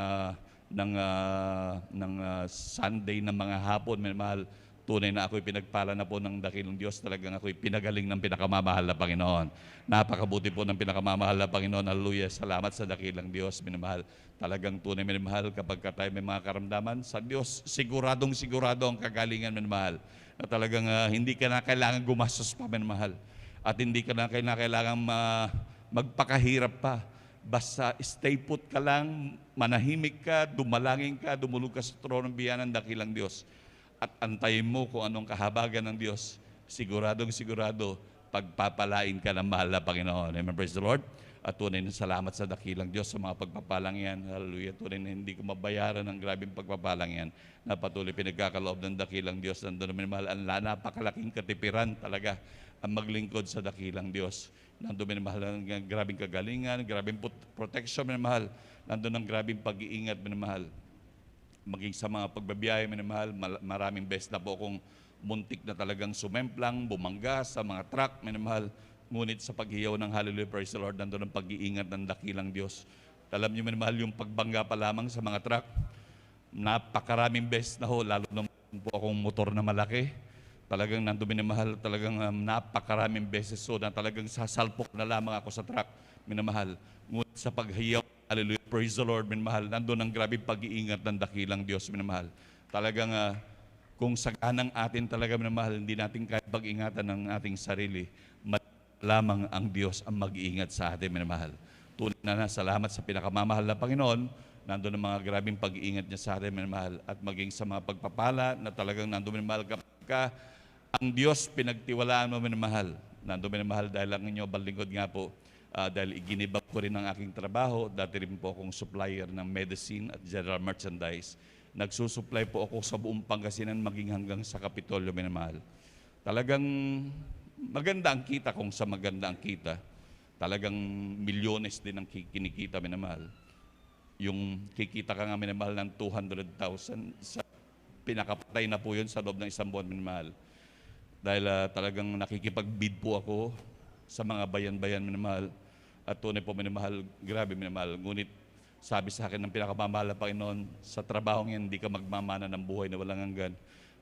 Sunday ng mga hapon minamahal. Tunay na ako'y pinagpala na po ng dakilang Diyos. Talagang ako'y pinagaling ng pinakamamahal na Panginoon. Napakabuti po ng pinakamamahal na Panginoon. Hallelujah. Salamat sa dakilang Diyos, minamahal. Talagang tunay, minamahal, kapag tayo may mga karamdaman, sa Diyos, siguradong sigurado ang kagalingan, minamahal. Na talagang hindi ka na kailangan gumastos pa, minamahal. At hindi ka na kailangan magpakahirap pa. Basta stay put ka lang, manahimik ka, dumalangin ka, dumulog ka sa trono ng biyaya ng dakilang Diyos. At antayin mo kung anong kahabagan ng Diyos, siguradong sigurado, pagpapalain ka ng mahal na Panginoon. Amen, praise the Lord. At tunay na salamat sa dakilang Diyos sa mga pagpapalang yan. Hallelujah. Tunay na hindi ko mabayaran ng grabing pagpapalang yan na patuloy pinagkakaloob ng dakilang Diyos. Nandun naman mahal, ang napakalaking katipiran talaga ang maglingkod sa dakilang Diyos. Nandun minamahal ang grabing kagalingan, grabing protection, minamahal. Nandun ang grabing pag-iingat, minamahal. Maging sa mga pagbabiyahe, minamahal, maraming beses na po akong muntik na talagang sumemplang, bumangga sa mga truck, minamahal. Ngunit sa paghiyaw ng Hallelujah, praise the Lord, nandun ang pag-iingat ng dakilang Diyos. Alam niyo, minamahal, yung pagbangga pa lamang sa mga truck, napakaraming beses na ho, lalo na po akong motor na malaki. Talagang nandun minamahal, talagang napakaraming beses so na talagang sasalpok na lamang ako sa truck. minamahal. Ngunit sa paghayaw, hallelujah, praise the Lord, minamahal, nandun ang grabe pag-iingat ng dakilang Diyos, minamahal. Talagang kung saganang atin talaga, minamahal, hindi natin kaya pag-ingatan ng ating sarili, lamang ang Diyos ang mag-iingat sa atin, minamahal. Tunay na salamat sa pinakamamahal na Panginoon, nandun ang mga grabing pag-iingat niya sa atin, minamahal, at maging sa mga pagpapala na talagang nandun, minamahal, kapag ang Diyos pinagtiwalaan mo, minamahal. Nandun, minamahal, dahil ang inyo balingkod nga po, dahil iginibak ko rin ang aking trabaho, dati rin po akong supplier ng medicine at general merchandise. Nagsusupply po ako sa buong Pangasinan maging hanggang sa Kapitolyo, minamahal. Talagang maganda ang kita kung sa maganda ang kita. Talagang milyones din ang kinikita, minamahal. Yung kikita ka nga, minamahal, ng 200,000, sa pinakapatay na po yun sa loob ng isang buwan, minamahal. Dahil talagang nakikipag-bid po ako sa mga bayan-bayan, minamahal. At tunay po, minamahal, grabe, minamahal. Ngunit sabi sa akin ng pinakamamahal na Panginoon, sa trabahong yan, hindi ka magmamana ng buhay na walang hanggan.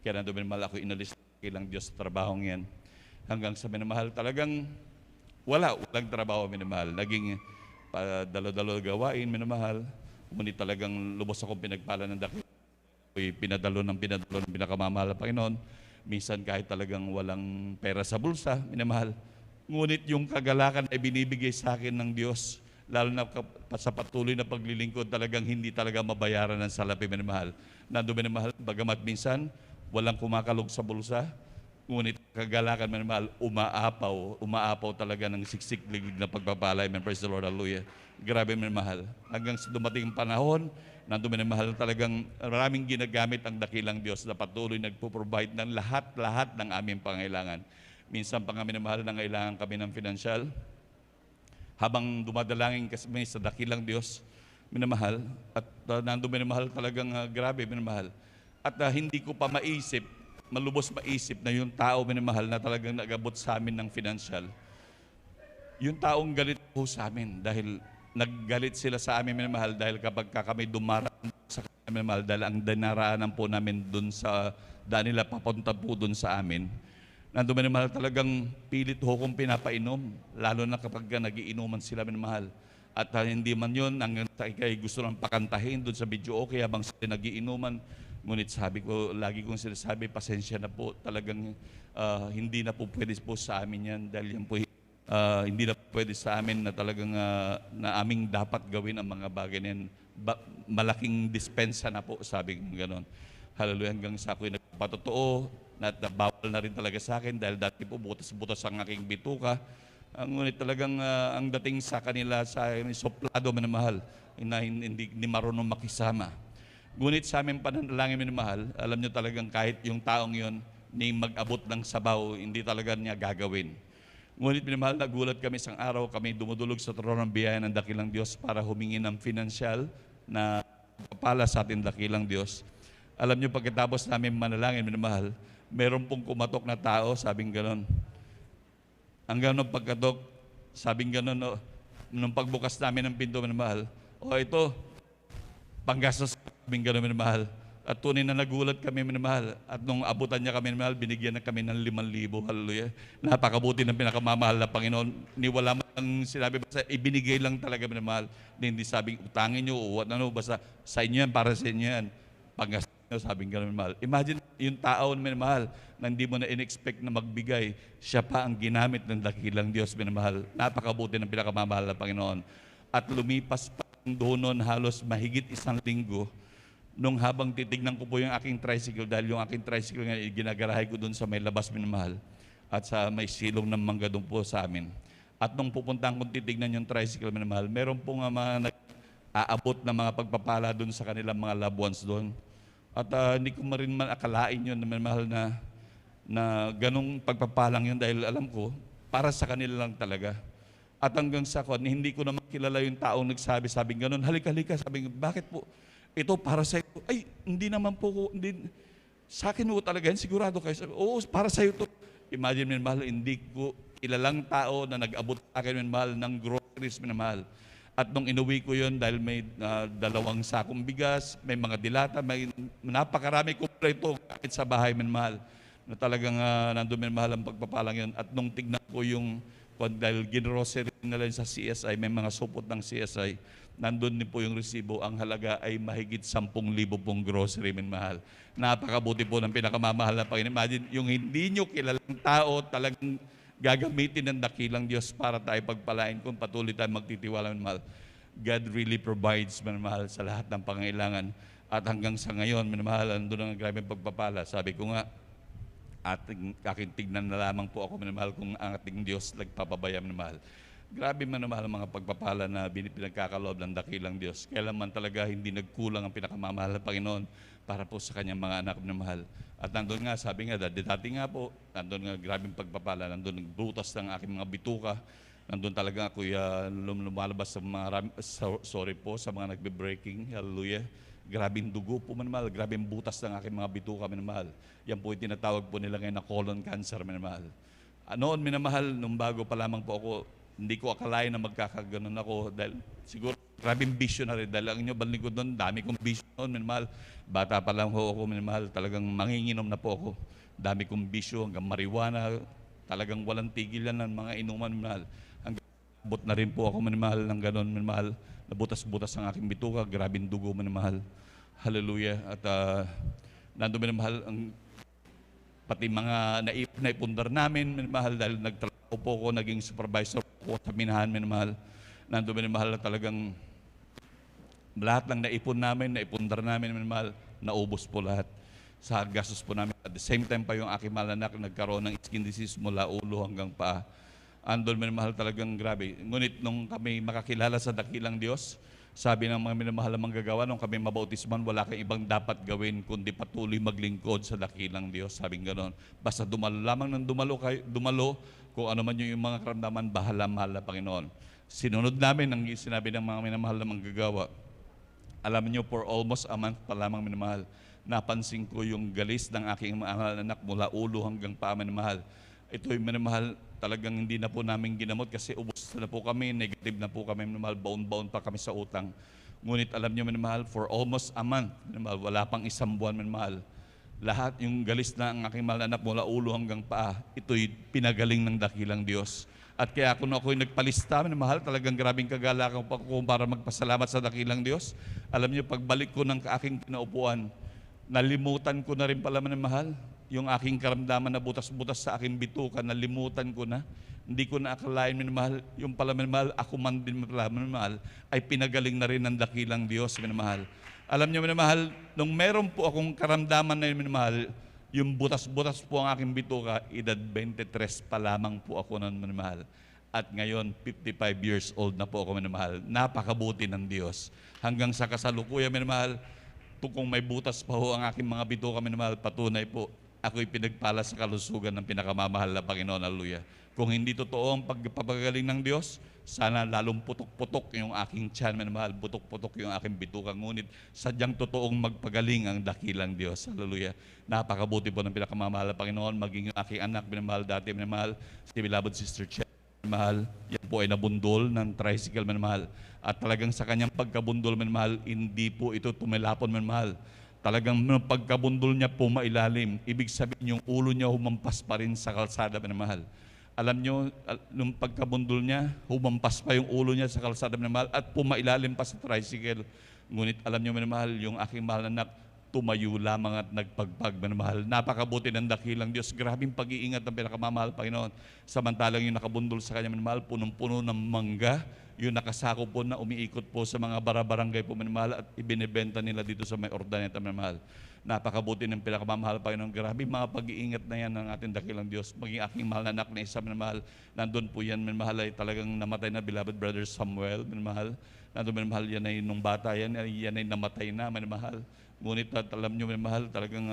Kaya nandun, minamahal, ako inalis kilang Diyos sa trabahong yan. Hanggang sa, minamahal, talagang walang trabaho, minamahal. Naging dalo-dalo gawain, minamahal. Ngunit talagang lubos akong pinagpala ng dakil. Pinadalo ng pinakamamahal na Panginoon. Minsan kahit talagang walang pera sa bulsa, minamahal. Ngunit yung kagalakan ay binibigay sa akin ng Diyos, lalo na sa patuloy na paglilingkod, talagang hindi talaga mabayaran ng salapi, minamahal. Nandun, minamahal, bagamat minsan walang kumakalog sa bulsa, ngunit kagalakan, minamahal, umaapaw talaga ng siksik-liglig na pagpapalay. Praise the Lord, hallelujah. Grabe, minamahal. Hanggang sa dumating ang panahon, nandun, minamahal, talagang maraming ginagamit ang dakilang Diyos na patuloy nagpo-provide ng lahat ng aming pangailangan. Minsan pa nga, minamahal, nangailangan kami ng financial. Habang dumadalangin kami sa dakilang Diyos, minamahal, at nandun, minamahal, talagang grabe, minamahal. At hindi ko pa malubos maisip na yung tao, minamahal, na talagang nag-abot sa amin ng financial. Yung taong galit po sa amin dahil naggalit sila sa amin, minamahal, dahil kapag kami dumaraan sa kanila, minamahal, dahil ang dinaraanan po namin dun sa daan nila papunta po dun sa amin, nandun, minamahal, talagang pilit ho kong pinapainom, lalo na kapag nagiinuman sila, minamahal. At hindi man yun, ang kay gusto lang pakantahin dun sa video okay habang sila nagiinuman. Ngunit sabi ko, lagi kong sinasabi, pasensya na po, talagang hindi na po pwede po sa amin yan, dahil yan po hindi na pwede sa amin na talagang na aming dapat gawin ang mga bagay na yan. Malaking dispensa na po, sabi ko gano'n. Hallelujah, hanggang sa ako'y nagpatotoo, na bawal na rin talaga sa akin dahil dati po butas-butas ang aking bituka. Ngunit talagang ang dating sa kanila sa suplado, minamahal, na hindi marunong makisama. Ngunit sa aming pananalangin, minamahal, alam nyo talagang kahit yung taong yon ni mag-abot ng sabaw, hindi talaga niya gagawin. Ngunit, minamahal, nagulat kami isang araw, kami dumudulog sa trono ng biyaya ng dakilang Diyos para humingi ng financial na papala sa ating dakilang Diyos. Alam nyo, pagkatapos namin manalangin, minamahal, meron pong kumatok na tao, sabing ganon. Hanggang nung pagkatok, sabing ganon, nung pagbukas namin ng pinto, minamahal, ito, panggastos, sabing ganon, minamahal. At tunay na nagulat kami, minamahal. At nung abutan niya kami, minamahal, binigyan na kami ng 5,000, hallelujah. Napakabuti ng pinakamamahal na Panginoon. Niwala man ang sinabi, basta ibinigay lang talaga, minamahal. Hindi sabing utangin niyo o ano, basta sa inyo yan, para sa inyo yan. Panggastos, sabing gano'n, mahal. Imagine yung tao, minamahal, na hindi mo na in-expect na magbigay, siya pa ang ginamit ng dakilang Diyos, minamahal. Napakabuti ng pinakamamahal na Panginoon. At lumipas pa doon halos mahigit 1 linggo, nung habang titignan ko po yung aking tricycle, dahil yung aking tricycle nga, ginagarahay ko doon sa may labas, minamahal, at sa may silong ng mangga doon po sa amin. At nung pupuntahan kong titignan yung tricycle, minamahal, meron po nga mga nag-aabot na mga pagpapala doon sa kanilang mga loved ones doon. At hindi ko rin man akalain yun, minamahal, na ganong pagpapalang yun, dahil alam ko, para sa kanila lang talaga. At hanggang sa hindi ko naman kilala yung taong nagsabi, sabing ganon, halika, sabing, bakit po? Ito para sa iyo. Ay, hindi naman po ko, sa akin po talaga yan, sigurado kayo. Sabi, oo, para sa iyo to. Imagine, minamahal, hindi ko kilalang tao na nag-abot sa akin, minamahal, ng groceries, minamahal. At nung inuwi ko yun, dahil may 2 sakong bigas, may mga dilata, may napakarami kumpleto kahit sa bahay, minamahal. Na talagang nandun, minamahal, ang pagpapalang yun. At nung tignan ko yung dahil ginrocery nila sa CSI, may mga supot ng CSI, nandun din po yung resibo, ang halaga ay mahigit 10,000 pong grocery, minamahal. Napakabuti po ng pinakamamahal na Panginoon. Imagine, yung hindi nyo kilalang tao, talagang gagamitin ng dakilang Diyos para tayo pagpalain kung patuloy tayo magtitiwala, minamahal. God really provides, minamahal, sa lahat ng pangailangan. At hanggang sa ngayon, minamahal, nandun ang grabe pagpapala. Sabi ko nga, aking tignan na lamang po ako, minamahal, kung ang ating Diyos nagpapabaya, minamahal. Grabe man naman ang mga pagpapala na pinagkakaloob ng dakilang Diyos. Kailanman talaga hindi nagkulang ang pinakamamahal na Panginoon para po sa kanyang mga anak na mahal. At nandun nga, sabi nga, dati nga po, nandun nga grabing pagpapala, nandun nagbutas ng aking mga bituka, nandun talaga ako lumalabas sa mga, sorry po, sa mga nagbe-breaking, hallelujah. Grabing dugo po, manamahal, grabing butas ng aking mga bituka, manamahal. Yan po yung tinatawag po nila ngayon na colon cancer, manamahal. Noon, minamahal, nung bago pa lamang po ako, hindi ko akalain na magkakaganon ako dahil siguro grabing bisyo na rin. Dahil ang inyo balikod doon, dami kong bisyo noon, minamahal. Bata pa lang ho ako, minamahal. Talagang manginginom na po ako. Dami kong bisyo, hanggang marijuana. Talagang walang tigil yan ng mga inuman, minamahal. Hanggang bot na rin po ako, minamahal, ng ganon, minamahal. Nabutas-butas ang aking bituka, grabing dugo, minamahal. Hallelujah. At nandun, minamahal, ang pati mga naipundar namin, minamahal, dahil nagtrabaho po ako, naging supervisor po sa minahan, minamahal. Nandun, minamahal, na talagang lahat ng naipon namin, naipundar namin, minamahal, naubos po lahat sa gastos po namin. At the same time pa yung aking mahal na anak nagkaroon ng skin disease mula ulo hanggang paa. Andun, minamahal, talagang grabe. Ngunit nung kami makakilala sa dakilang Diyos, sabi ng mga minamahal na manggagawa, nung kami mabautisman, wala kang ibang dapat gawin kundi patuloy maglingkod sa dakilang Diyos. Sabing gano'n. Basta dumalo lamang ng dumalo, kung ano man yung mga karamdaman, bahala, mahal na Panginoon. Sinunod namin ang sinabi ng mga minamahal na manggagawa. Alam niyo, for almost a month pa lamang, minamahal, napansin ko yung galis ng aking mga anak mula ulo hanggang paa, minamahal. Ito'y minamahal, talagang hindi na po namin ginamot kasi ubos na po kami, negative na po kami, minamahal, baon-baon pa kami sa utang. Ngunit alam niyo, minamahal, for almost a month, minamahal, wala pang isang buwan, minamahal, lahat yung galis na ang aking mahal na anak mula ulo hanggang paa, ito'y pinagaling ng dakilang Diyos. At kaya kung ako'y nagpalista, minamahal, talagang grabing kagalakan pa ko para magpasalamat sa dakilang Diyos. Alam niyo, pagbalik ko ng aking kinaupuan, nalimutan ko na rin pala, minamahal, yung aking karamdaman na butas-butas sa aking bituka, nalimutan ko na. Hindi ko na akalain, minamahal, yung pala, minamahal, ako man din pala, minamahal, ay pinagaling na rin ng dakilang Diyos, minamahal. Alam niyo, minamahal, nung meron po akong karamdaman na yun, minamahal, yung butas-butas po ang aking bituka, edad 23 pa lamang po ako nun, minamahal. At ngayon, 55 years old na po ako, minamahal. Napakabuti ng Diyos. Hanggang sa kasalukuyan, minamahal, kung may butas pa ho ang aking mga bituka, minamahal, patunay po, ako'y pinagpala sa kalusugan ng pinakamamahal na Panginoon. Hallelujah. Kung hindi totoo ang pagpapagaling ng Diyos, sana lalong putok-putok yung aking tiyan, minamahal, putok-putok yung aking bituka. Ngunit sadyang totoong magpagaling ang dakilang Diyos. Hallelujah. Napakabuti po ng pinakamamahal na Panginoon, maging yung aking anak, minamahal, dati, minamahal, si beloved Sister Chen, minamahal, yan po ay nabundol ng tricycle, minamahal. At talagang sa kanyang pagkabundol, minamahal, hindi po ito tumilapon, minamahal. Talagang nung pagkabundol niya po mailalim, ibig sabihin yung ulo niya humampas pa rin sa kalsada, minamahal. Alam nyo, nung pagkabundol niya, humampas pa yung ulo niya sa kalsada, minamahal, at pumailalim pa sa tricycle. Ngunit alam nyo, minamahal, yung aking mahal na anak, tumayo lamang at nagpagpag, minamahal. Napakabuti ng dakilang Diyos. Grabing pag-iingat ng pinakamamahal, Panginoon. Samantalang yung nakabundol sa kanya, minamahal, punong-puno ng mangga, yung nakasako po na umiikot po sa mga barabarangay po, minamahal, at ibinebenta nila dito sa may Ordaneta, minamahal. Napakabuti ng pinakamamahal, Panginoon. Grabe mga pag-iingat na yan ng ating dakilang Diyos. Maging aking mahal na anak na isa, minamahal, nandun po yan, minamahal, ay talagang namatay na, beloved brother Samuel, minamahal. Nandun, minamahal, yan ay nung bata yan ay namatay na, minamahal. Ngunit at alam nyo, minamahal, talagang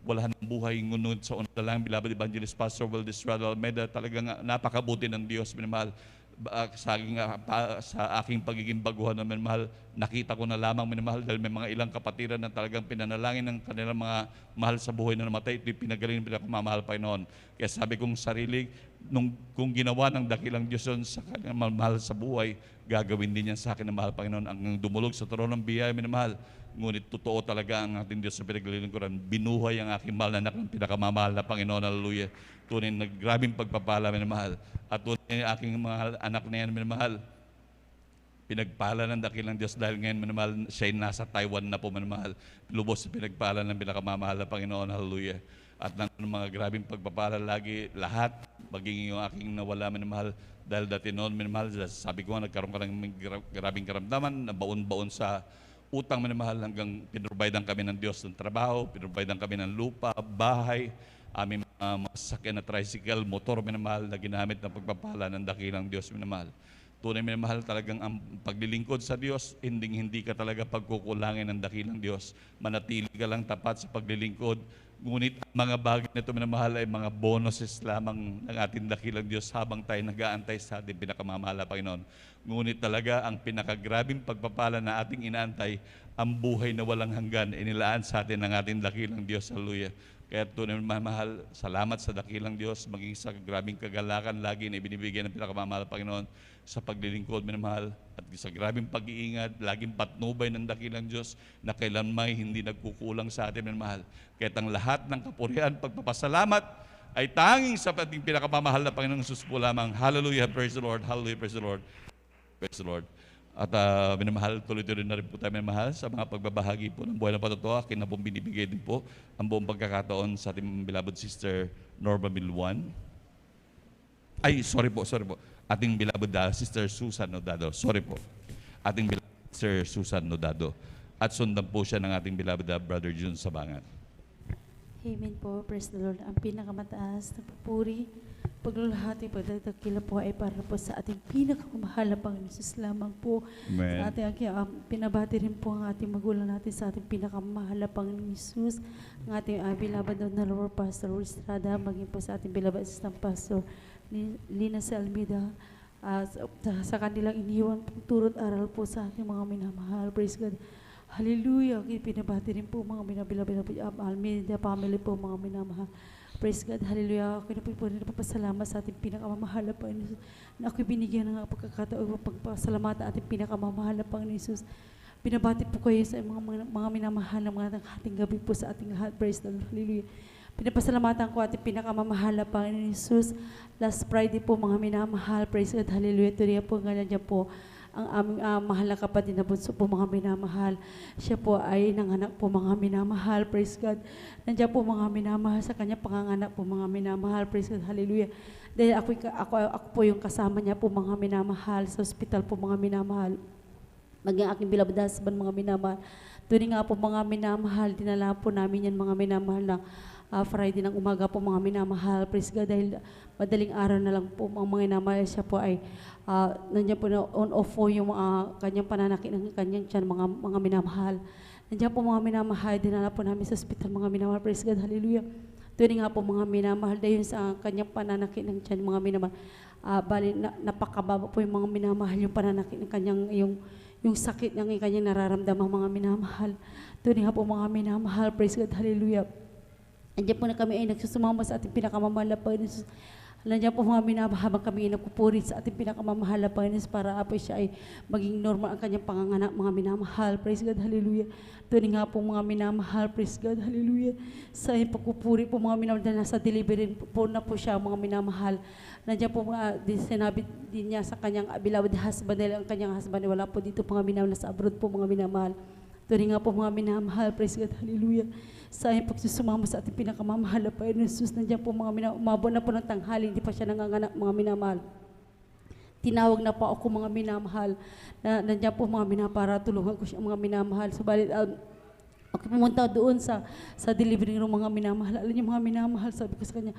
wala ng buhay ngunit sa una lang, beloved evangelist Pastor Valdez Rado Almeida, talagang napakabuti ng Diyos, minamahal. Sa aking pagiging baguhan na minamahal, nakita ko na lamang, minamahal, dahil may mga ilang kapatiran na talagang pinanalangin ng kanilang mga mahal sa buhay na namatay, ito'y pinagaling ng pinakamamahal, Panginoon. Kaya sabi kong sarili, kung ginawa ng dakilang Diyos yun sa kanilang mahal sa buhay, gagawin din yan sa akin ng mahal, Panginoon. Ang dumulog sa trono ng biyaya, minamahal, Ngunit totoo talaga ang ating Diyos sa pinaglilingkuran. Binuhay ang aking mahal na anak ng pinakamamahal na Panginoon. Hallelujah. Tunay na grabing pagpapala, minamahal. At tunay ang aking mahal, anak na yan, minamahal. Pinagpala ng dakilang Diyos dahil ngayon, minamahal, siya'y nasa Taiwan na po, minamahal. Lubos sa pinagpala ng pinakamamahal na Panginoon. Hallelujah. At ng mga grabing pagpapala lagi, lahat, maging yung aking nawala, minamahal. Dahil dati noon, minamahal, sabi ko nga, nagkaroon ka ng grabing karamdaman, na baon-baon sa utang, minamahal, hanggang pinrovidean kami ng Diyos ng trabaho, pinrovidean kami ng lupa, bahay, aming mga sasakyan na tricycle, motor, minamahal, na ginamit ng pagpapala ng dakilang Diyos, minamahal. Tunay, minamahal, talagang ang paglilingkod sa Diyos, hindi ka talaga pagkukulangin ng dakilang Diyos. Manatili ka lang tapat sa paglilingkod. Ngunit ang mga bagay na ito, minamahal, ay mga bonuses lamang ng ating dakilang Diyos habang tayo nag-aantay sa ating pinakamamahal na Panginoon. Ngunit talaga ang pinakagrabing pagpapala na ating inaantay, ang buhay na walang hanggan, inilaan sa atin ng ating dakilang Diyos. Hallelujah. Kaya tunay, mahal, salamat sa dakilang Diyos, maging sa grabing kagalakan lagi na ibinibigay ng pinakamamahal na Panginoon sa paglilingkod, minamahal, at sa grabing pag-iingat, laging patnubay ng dakilang Diyos na kailanmay hindi nagkukulang sa atin, minamahal. Kaya ang lahat ng kapurihan, pagpapasalamat ay tanging sa ating pinakamamahal na Panginoong Jesus po lamang. Hallelujah, praise the Lord, hallelujah, praise the Lord, praise the Lord. At minamahal, tuloy-tuloy na rin po tayo, minamahal, sa mga pagbabahagi po ng buhay na patotoo. Akin na pong binibigay din po ang buong pagkakataon sa ating beloved sister Norma Milwan. Ay, sorry po. Ating beloved Sister Susan Nodado. Sorry po. Ating beloved Sister Susan Nodado. At sundan po siya ng ating beloved Brother June Sabangan. Amen po. Praise the Lord. Ang pinakamataas na papuri, paglulahati, pagdadakila po ay para po sa ating pinakamamahal na Panginoon Jesus lamang po. Amen. Sa ating pinabati rin po ang ating magulang natin sa ating pinakamamahal na Panginoon Jesus, ang ating beloved na Lord Pastor Estrada, maging po sa ating beloved Assistant Pastor Lina Salmida, sa kanilang iniwan pong turot aral po sa ating mga minamahal. Praise God. Hallelujah. Pinabati rin po mga beloved Almeida family po, mga minamahal. Praise God. Hallelujah. Ako na po rin napapasalamat sa ating pinakamamahal na Panginoon na ako'y binigyan ng pagkakataon ng pagpasalamatan at ating pinakamamahal na Panginoon Jesus. Pinabati po kayo sa mga minamahal na mga ating gabi po sa ating lahat. Praise the Lord. Hallelujah. Pinapasalamatan ko ating pinakamamahal na Panginoon Jesus. Last Friday po, mga minamahal. Praise God. Hallelujah. Tuloy po nga dyan po ang aming mahal na kapatid na bunso po, mga minamahal. Siya po ay nanganak po, mga minamahal. Praise God. Nandiyan po mga minamahal sa kanya panganganak po, mga minamahal. Praise God. Hallelujah. Dahil ako po yung kasama niya po, mga minamahal, sa ospital po, mga minamahal. Maging aking beloved husband, mga minamahal. Tuloy nga po, mga minamahal, dinala po namin yan, mga minamahal, na Friday ng umaga po, mga minamahal. Praise God. Dahil madaling araw na lang po, mga minamahal, siya po ay nandiyan po na on-off po yung kanyang pananakit ng kanyang tiyan, mga minamahal. Nandiyan po, mga minamahal, dinala po namin sa hospital, mga minamahal. Praise God. Hallelujah. Tuloy nga po, mga minamahal, dahil sa kanyang pananakit ng tiyan, mga minamahal. Bali, napakababa po yung mga minamahal, yung pananakit ng kanyang, yung sakit ng kanyang nararamdaman, mga minamahal. Tuloy nga po, mga minamahal. Praise God. Hallelujah. Andiyan po na kami ay nagsusumama sa ating pinakamamahal na Panginoon. Nandiyan po, mga minamahal, habang kami ay nagpupuri sa ating pinakamamahal na Panginoon para po siya ay maging normal ang kanyang panganganak, mga minamahal. Praise God. Hallelujah. Tuloy nga po, mga minamahal. Praise God. Hallelujah. Sa pagpupuri po, mga minamahal, na nasa delivery po na po siya, mga minamahal. Nandiyan po, sinabi din niya sa kanyang beloved husband, dahil ang kanyang husband wala po dito, mga minamahal, nasa abroad po, mga minamahal. Tuloy nga po, mga minamahal. Praise God. Hallelujah. Sa pagsusumama sa ating pinakamamahal na Panginoon Jesus, nandiyan po, mga minamahal, umabot na po ng tanghali, hindi pa siya nanganganak, mga minamahal. Tinawag na po ako, mga minamahal, na nandiyan po, mga minamahal, para tulungan ko siya, mga minamahal. Subalit, ako pumunta doon sa delivery room, mga minamahal. Alam niyo, mga minamahal, sabi ko sa kanya,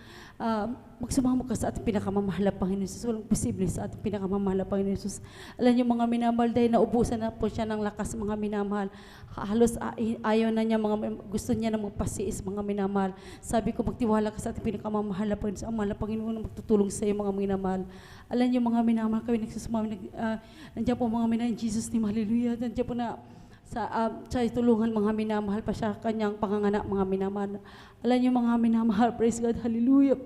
magsumama ka sa ating pinakamamahal na Panginoon Jesus. Walang posible sa ating pinakamamahal na Panginoon Jesus. Alam niyo, mga minamahal, dahil naubusan na po siya ng lakas, mga minamahal. Halos ayaw na niya, gusto niya na magpasiis, mga minamahal. Sabi ko, magtiwala ka sa ating pinakamamahal na Panginoon. Ang mahal na Panginoon na magtutulong sa iyo, mga minamahal. Alam niyo, mga minamahal, kami nagsusumama, nandiyan po, mga minamahal, in Jesus' name, hallelujah. Nandiyan po na, sa itulungan, mga minamahal pa siya kanyang panganganak, mga minamahal. Alam niyo, mga minamahal, praise God, hallelujah.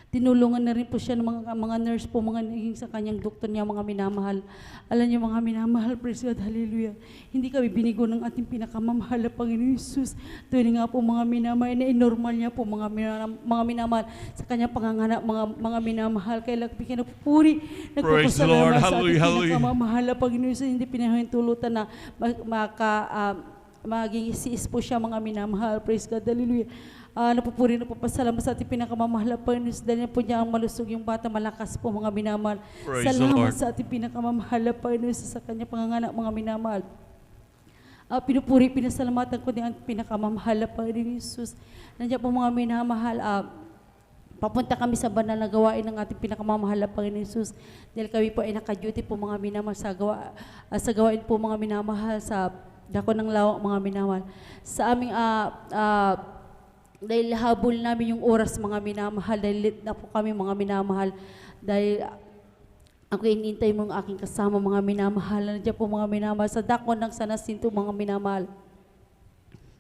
Tinulungan na rin po siya ng mga nurse po, mga naging sa kanyang doktor niya, mga minamahal. Alam niyo mga minamahal, praise God, hallelujah. Hindi kami binigo ng ating pinakamamahal na Panginoon Jesus. Tuwing nga po mga minamahal, na normal niya po mga minamahal sa kanyang panganganak, mga minamahal. Kaya lang pinapupuri, Praise the nagpapasalamat Lord, sa ating hallelujah, hallelujah. pinakamamahal na Panginoon Jesus. Hindi pinahintulutan na maging siis po siya mga minamahal. Praise God, hallelujah. Napupuri na papasalamat sa ating pinakamamahal na Panginoon. Dahil po niya ang malusog yung bata, malakas po mga minamahal. Praise the Salamat Lord. sa ating pinakamamahal na Panginoon sa kanya panganganak mga minamahal. Pinupuri, pinasalamatan ko din ang pinakamamahal na Panginoon Jesus. Nandiyan po mga minamahal, papunta kami sa banal na gawain ng ating pinakamamahal na Panginoon Jesus. Dahil kami po ay naka-duty po mga minamahal sa gawain po mga minamahal sa dako ng lawak mga minamahal. Sa aming dahil habol namin yung oras mga minamahal, dahil late na po kami mga minamahal, dahil ako inintay mo ang aking kasama mga minamahal. Nandiyan po mga minamahal sa dako ng Sanasinto mga minamahal.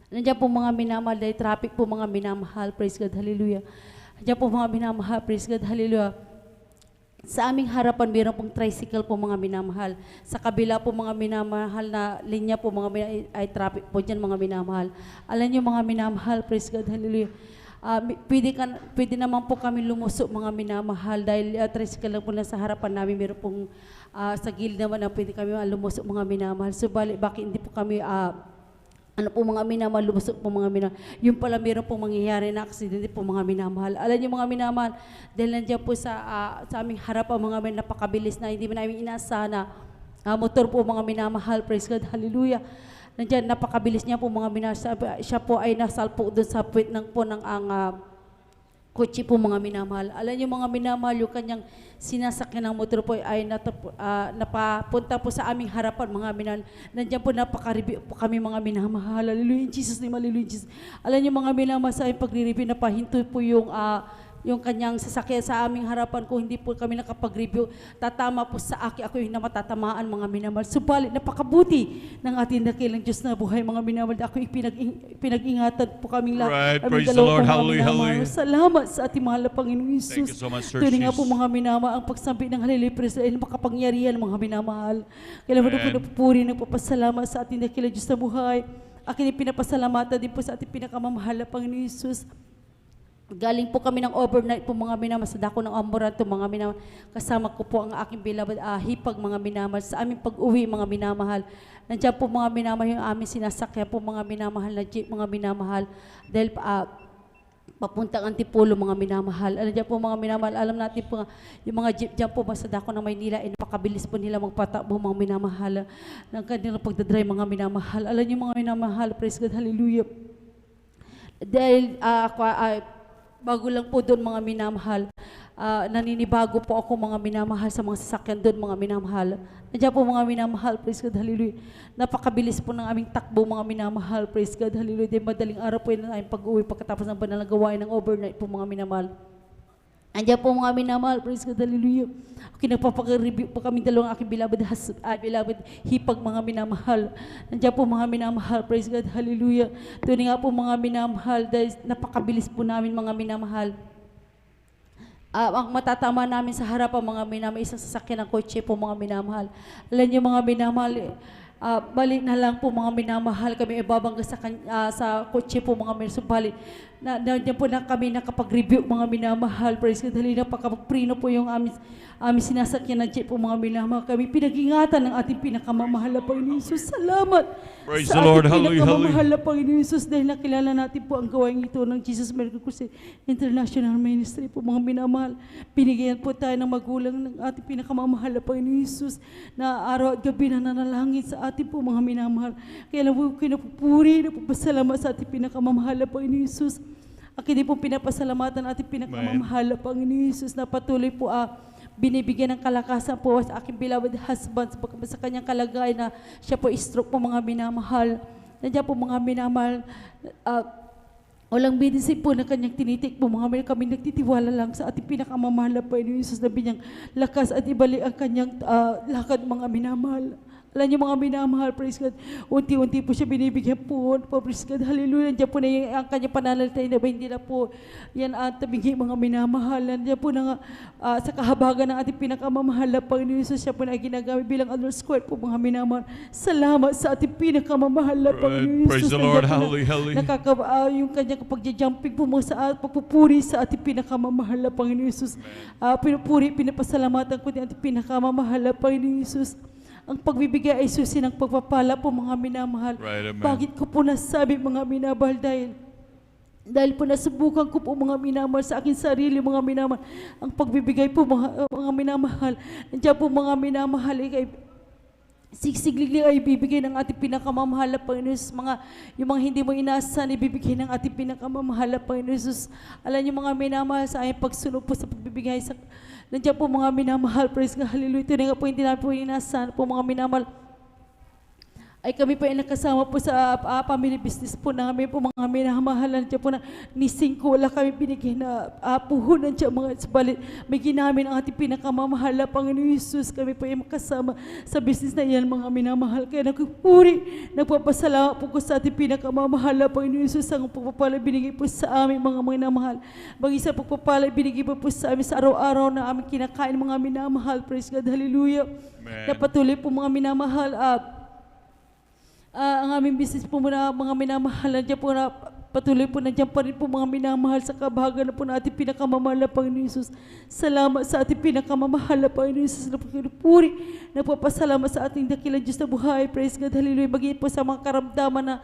Nandiyan po mga minamahal, dahil traffic po mga minamahal, praise God, hallelujah. Nandiyan po mga minamahal, praise God, hallelujah. Sa aming harapan, mayroon pong tricycle po mga minamahal. Sa kabila po mga minamahal na linya po mga ay traffic po dyan mga minamahal. Alam niyo mga minamahal, praise God, hallelujah. Pwede naman po kami lumusok mga minamahal dahil tricycle lang po na sa harapan namin. Mayroon pong sa gilid naman na pwede kami lumusok mga minamahal. So bakit hindi po kami mga minamahal, lumusok po mga minamahal. Yung pala meron pong mangyayari na aksidente po mga minamahal. Alam niyo mga minamahal, dahil nandiyan po sa aming harapan mga napakabilis na hindi namin inaasahan na motor po mga minamahal, praise God, hallelujah. Nandiyan, napakabilis niya po mga minamahal. Siya po ay nasalpo doon sa puwet ng kotse po mga minamahal. Alam niyo mga minamahal, yung kanyang sinasakyan ng motor po ay napapunta po sa aming harapan mga minamahal. Nandiyan po napaka-review po kami mga minamahal. Hallelujah, in Jesus name, hallelujah, in Jesus. Alam niyo mga minamahal, sa aming pagre-review, napahinto po yung kanyang sasakyan sa aming harapan. Kung hindi po kami nakapag-review, tatama po sa akin, ako yung namatatamaan mga minamahal. Subalit, napakabuti ng ating dakilang Diyos na buhay mga minamahal. Ako pinag-ingatan po kaming lahat. Right, Kaming praise the dalawa Lord, po, mga hallelujah, minamahal. hallelujah. Salamat sa ating mahal na Panginoong Thank Isus. you so much, Sir Tuloy nga po Jesus. mga minamahal, ang pagsampi ng halilig presyo ay makapangyarihan mga minamahal. Kailan mo na po Amen. napupuri, nagpapasalamat sa ating dakilang Diyos na buhay. Akin ay pinapasalamatan din po sa ating pinakamamahal na Panginoong Isus. Galing po kami ng overnight po mga minamahal sa dako ng Amoranto mga minamahal. Kasama ko po ang aking beloved hipag mga minamahal. Sa aming pag-uwi mga minamahal. Nandiyan po mga minamahal yung aming sinasakya po mga minamahal na jeep mga minamahal. Dahil papuntang Antipolo mga minamahal. Nandiyan po mga minamahal. Alam natin po yung mga jeep dyan po sa dako ng Maynila ay napakabilis po nila magpatakbo mga minamahal. Ng kanilang pagdadrive mga minamahal. Alam niyo mga minamahal, praise God, hallelujah. Dahil bago lang po doon mga minamahal, naninibago po ako mga minamahal sa mga sasakyan doon mga minamahal. Nandiyan po mga minamahal, praise God, hallelujah. Napakabilis po ng aming takbo mga minamahal, praise God, hallelujah. Dahil madaling araw po yun ang aming pag-uwi pagkatapos ng banal na gawain ng overnight po mga minamahal. Nandiyan po mga minamahal, praise God, hallelujah. Okay, nagpapag-review po kami dalawang aking beloved hipag mga minamahal. Nandiyan po mga minamahal, praise God, hallelujah. Tuloy nga po mga minamahal, dahil napakabilis po namin mga minamahal. Ang matatama namin sa harapan mga minamahal, isang sasakyan ng kotse po mga minamahal. Alam niyo mga minamahal, balik na lang po mga minamahal, kami ibabangga sa kotse po mga minamahal. Subalit, nandiyan po na kami nakapag-review mga minamahal. Praise God, halina pakapagprino po yung aming sinasakyan ng jeep po mga minamahal. Kami pinag-ingatan ng ating pinakamamahal na Panginoon Jesus. Salamat Praise sa the Lord, ating hallelujah, pinakamamahal na Panginoon Jesus, dahil nakilala natin po ang gawain ito ng Jesus Miracle Crusade International Ministry po mga minamahal. Pinigyan po tayo ng magulang ng ating pinakamamahal na Panginoon Jesus na araw at gabi na nanalangin sa ating po mga minamahal. Kaya lang po kinapupuri, napapasalamat sa ating pinakamamahal na Panginoon Jesus. Akin din po pinapasalamatan ating pinakamamahal na Panginoon Jesus na patuloy po binibigyan ng kalakasan po sa aking beloved husband sa kanyang kalagayan na siya po stroke po mga minamahal. Nandiyan po mga minamahal, walang medicine po na kanyang tinitik po mga minamahal. Kami nagtitiwala lang sa ating pinakamamahal na Panginoon Jesus na binyang lakas at ibalik ang kanyang lakad mga minamahal. Alam niyo mga minamahal, praise God, unti-unti po siya binibigyan po, praise God, hallelujah. Nandiyan po na yung, ang kanyang pananalitay na ba, hindi na po yan at tabingi mga minamahal. Nandiyan po na sa kahabagan ng ating pinakamamahal na Panginoon Jesus, siya po na ginagamit bilang underscore po mga minamahal. Salamat sa ating pinakamamahal na Panginoon Jesus. Praise the Lord, hallelujah, hallelujah. Yung kanyang pagja-jumping po mga sa pagpupuri sa ating pinakamamahal na Panginoon Jesus. Pinupuri, pinapasalamatan ko din ating pinakamamahal na Panginoon Jesus. Ang pagbibigay ay susi ng pagpapala po mga minamahal. Right, amen. Bakit ko po nasabi mga minamahal dahil po nasubukan ko po mga minamahal sa aking sarili mga minamahal. Ang pagbibigay po mga minamahal. Nandiyan po mga minamahal sigsiglig ay ibibigay ng ating pinakamamahal na Panginoon Jesus. Yung mga hindi mo inaasahan, ibibigay ng ating pinakamamahal na Panginoon Jesus. Alam niyo mga minamahal sa aking pagsunod po sa pagbibigay sa nandiyan po mga minamahal, praise God, hallelujah. Ito na nga po hindi namin po inaasahan po mga minamahal. Ay kami po ay nakasama po sa family business po namin po mga minamahalan dyan po na ni 5 wala kami binigyan na puhunan dyan mga sabalit. May ginamin ang ating pinakamamahal na Panginoon Jesus. Kami po ay makasama sa business na yan mga minamahal. Kaya nagpupuri, nagpapasalamat po ko sa ating pinakamamahal na Panginoon Jesus. Ang pagpapala binigay po sa amin mga minamahal. Bagay sa pagpapala binigay po sa amin sa araw-araw na aming kinakain mga minamahal. Praise God, hallelujah. Napatuloy po mga minamahal ang aming business po muna mga minamahal nandiyan po na patuloy po nandiyan pa rin po mga minamahal sa kabahagan na po na ating pinakamamahal na Panginoon Jesus. Salamat sa ating pinakamamahal na Panginoon Jesus na pagpupuri. Nagpapasalamat sa ating dakilang Diyos na buhay. Praise God, hallelujah. Magiging po sa mga karamdaman na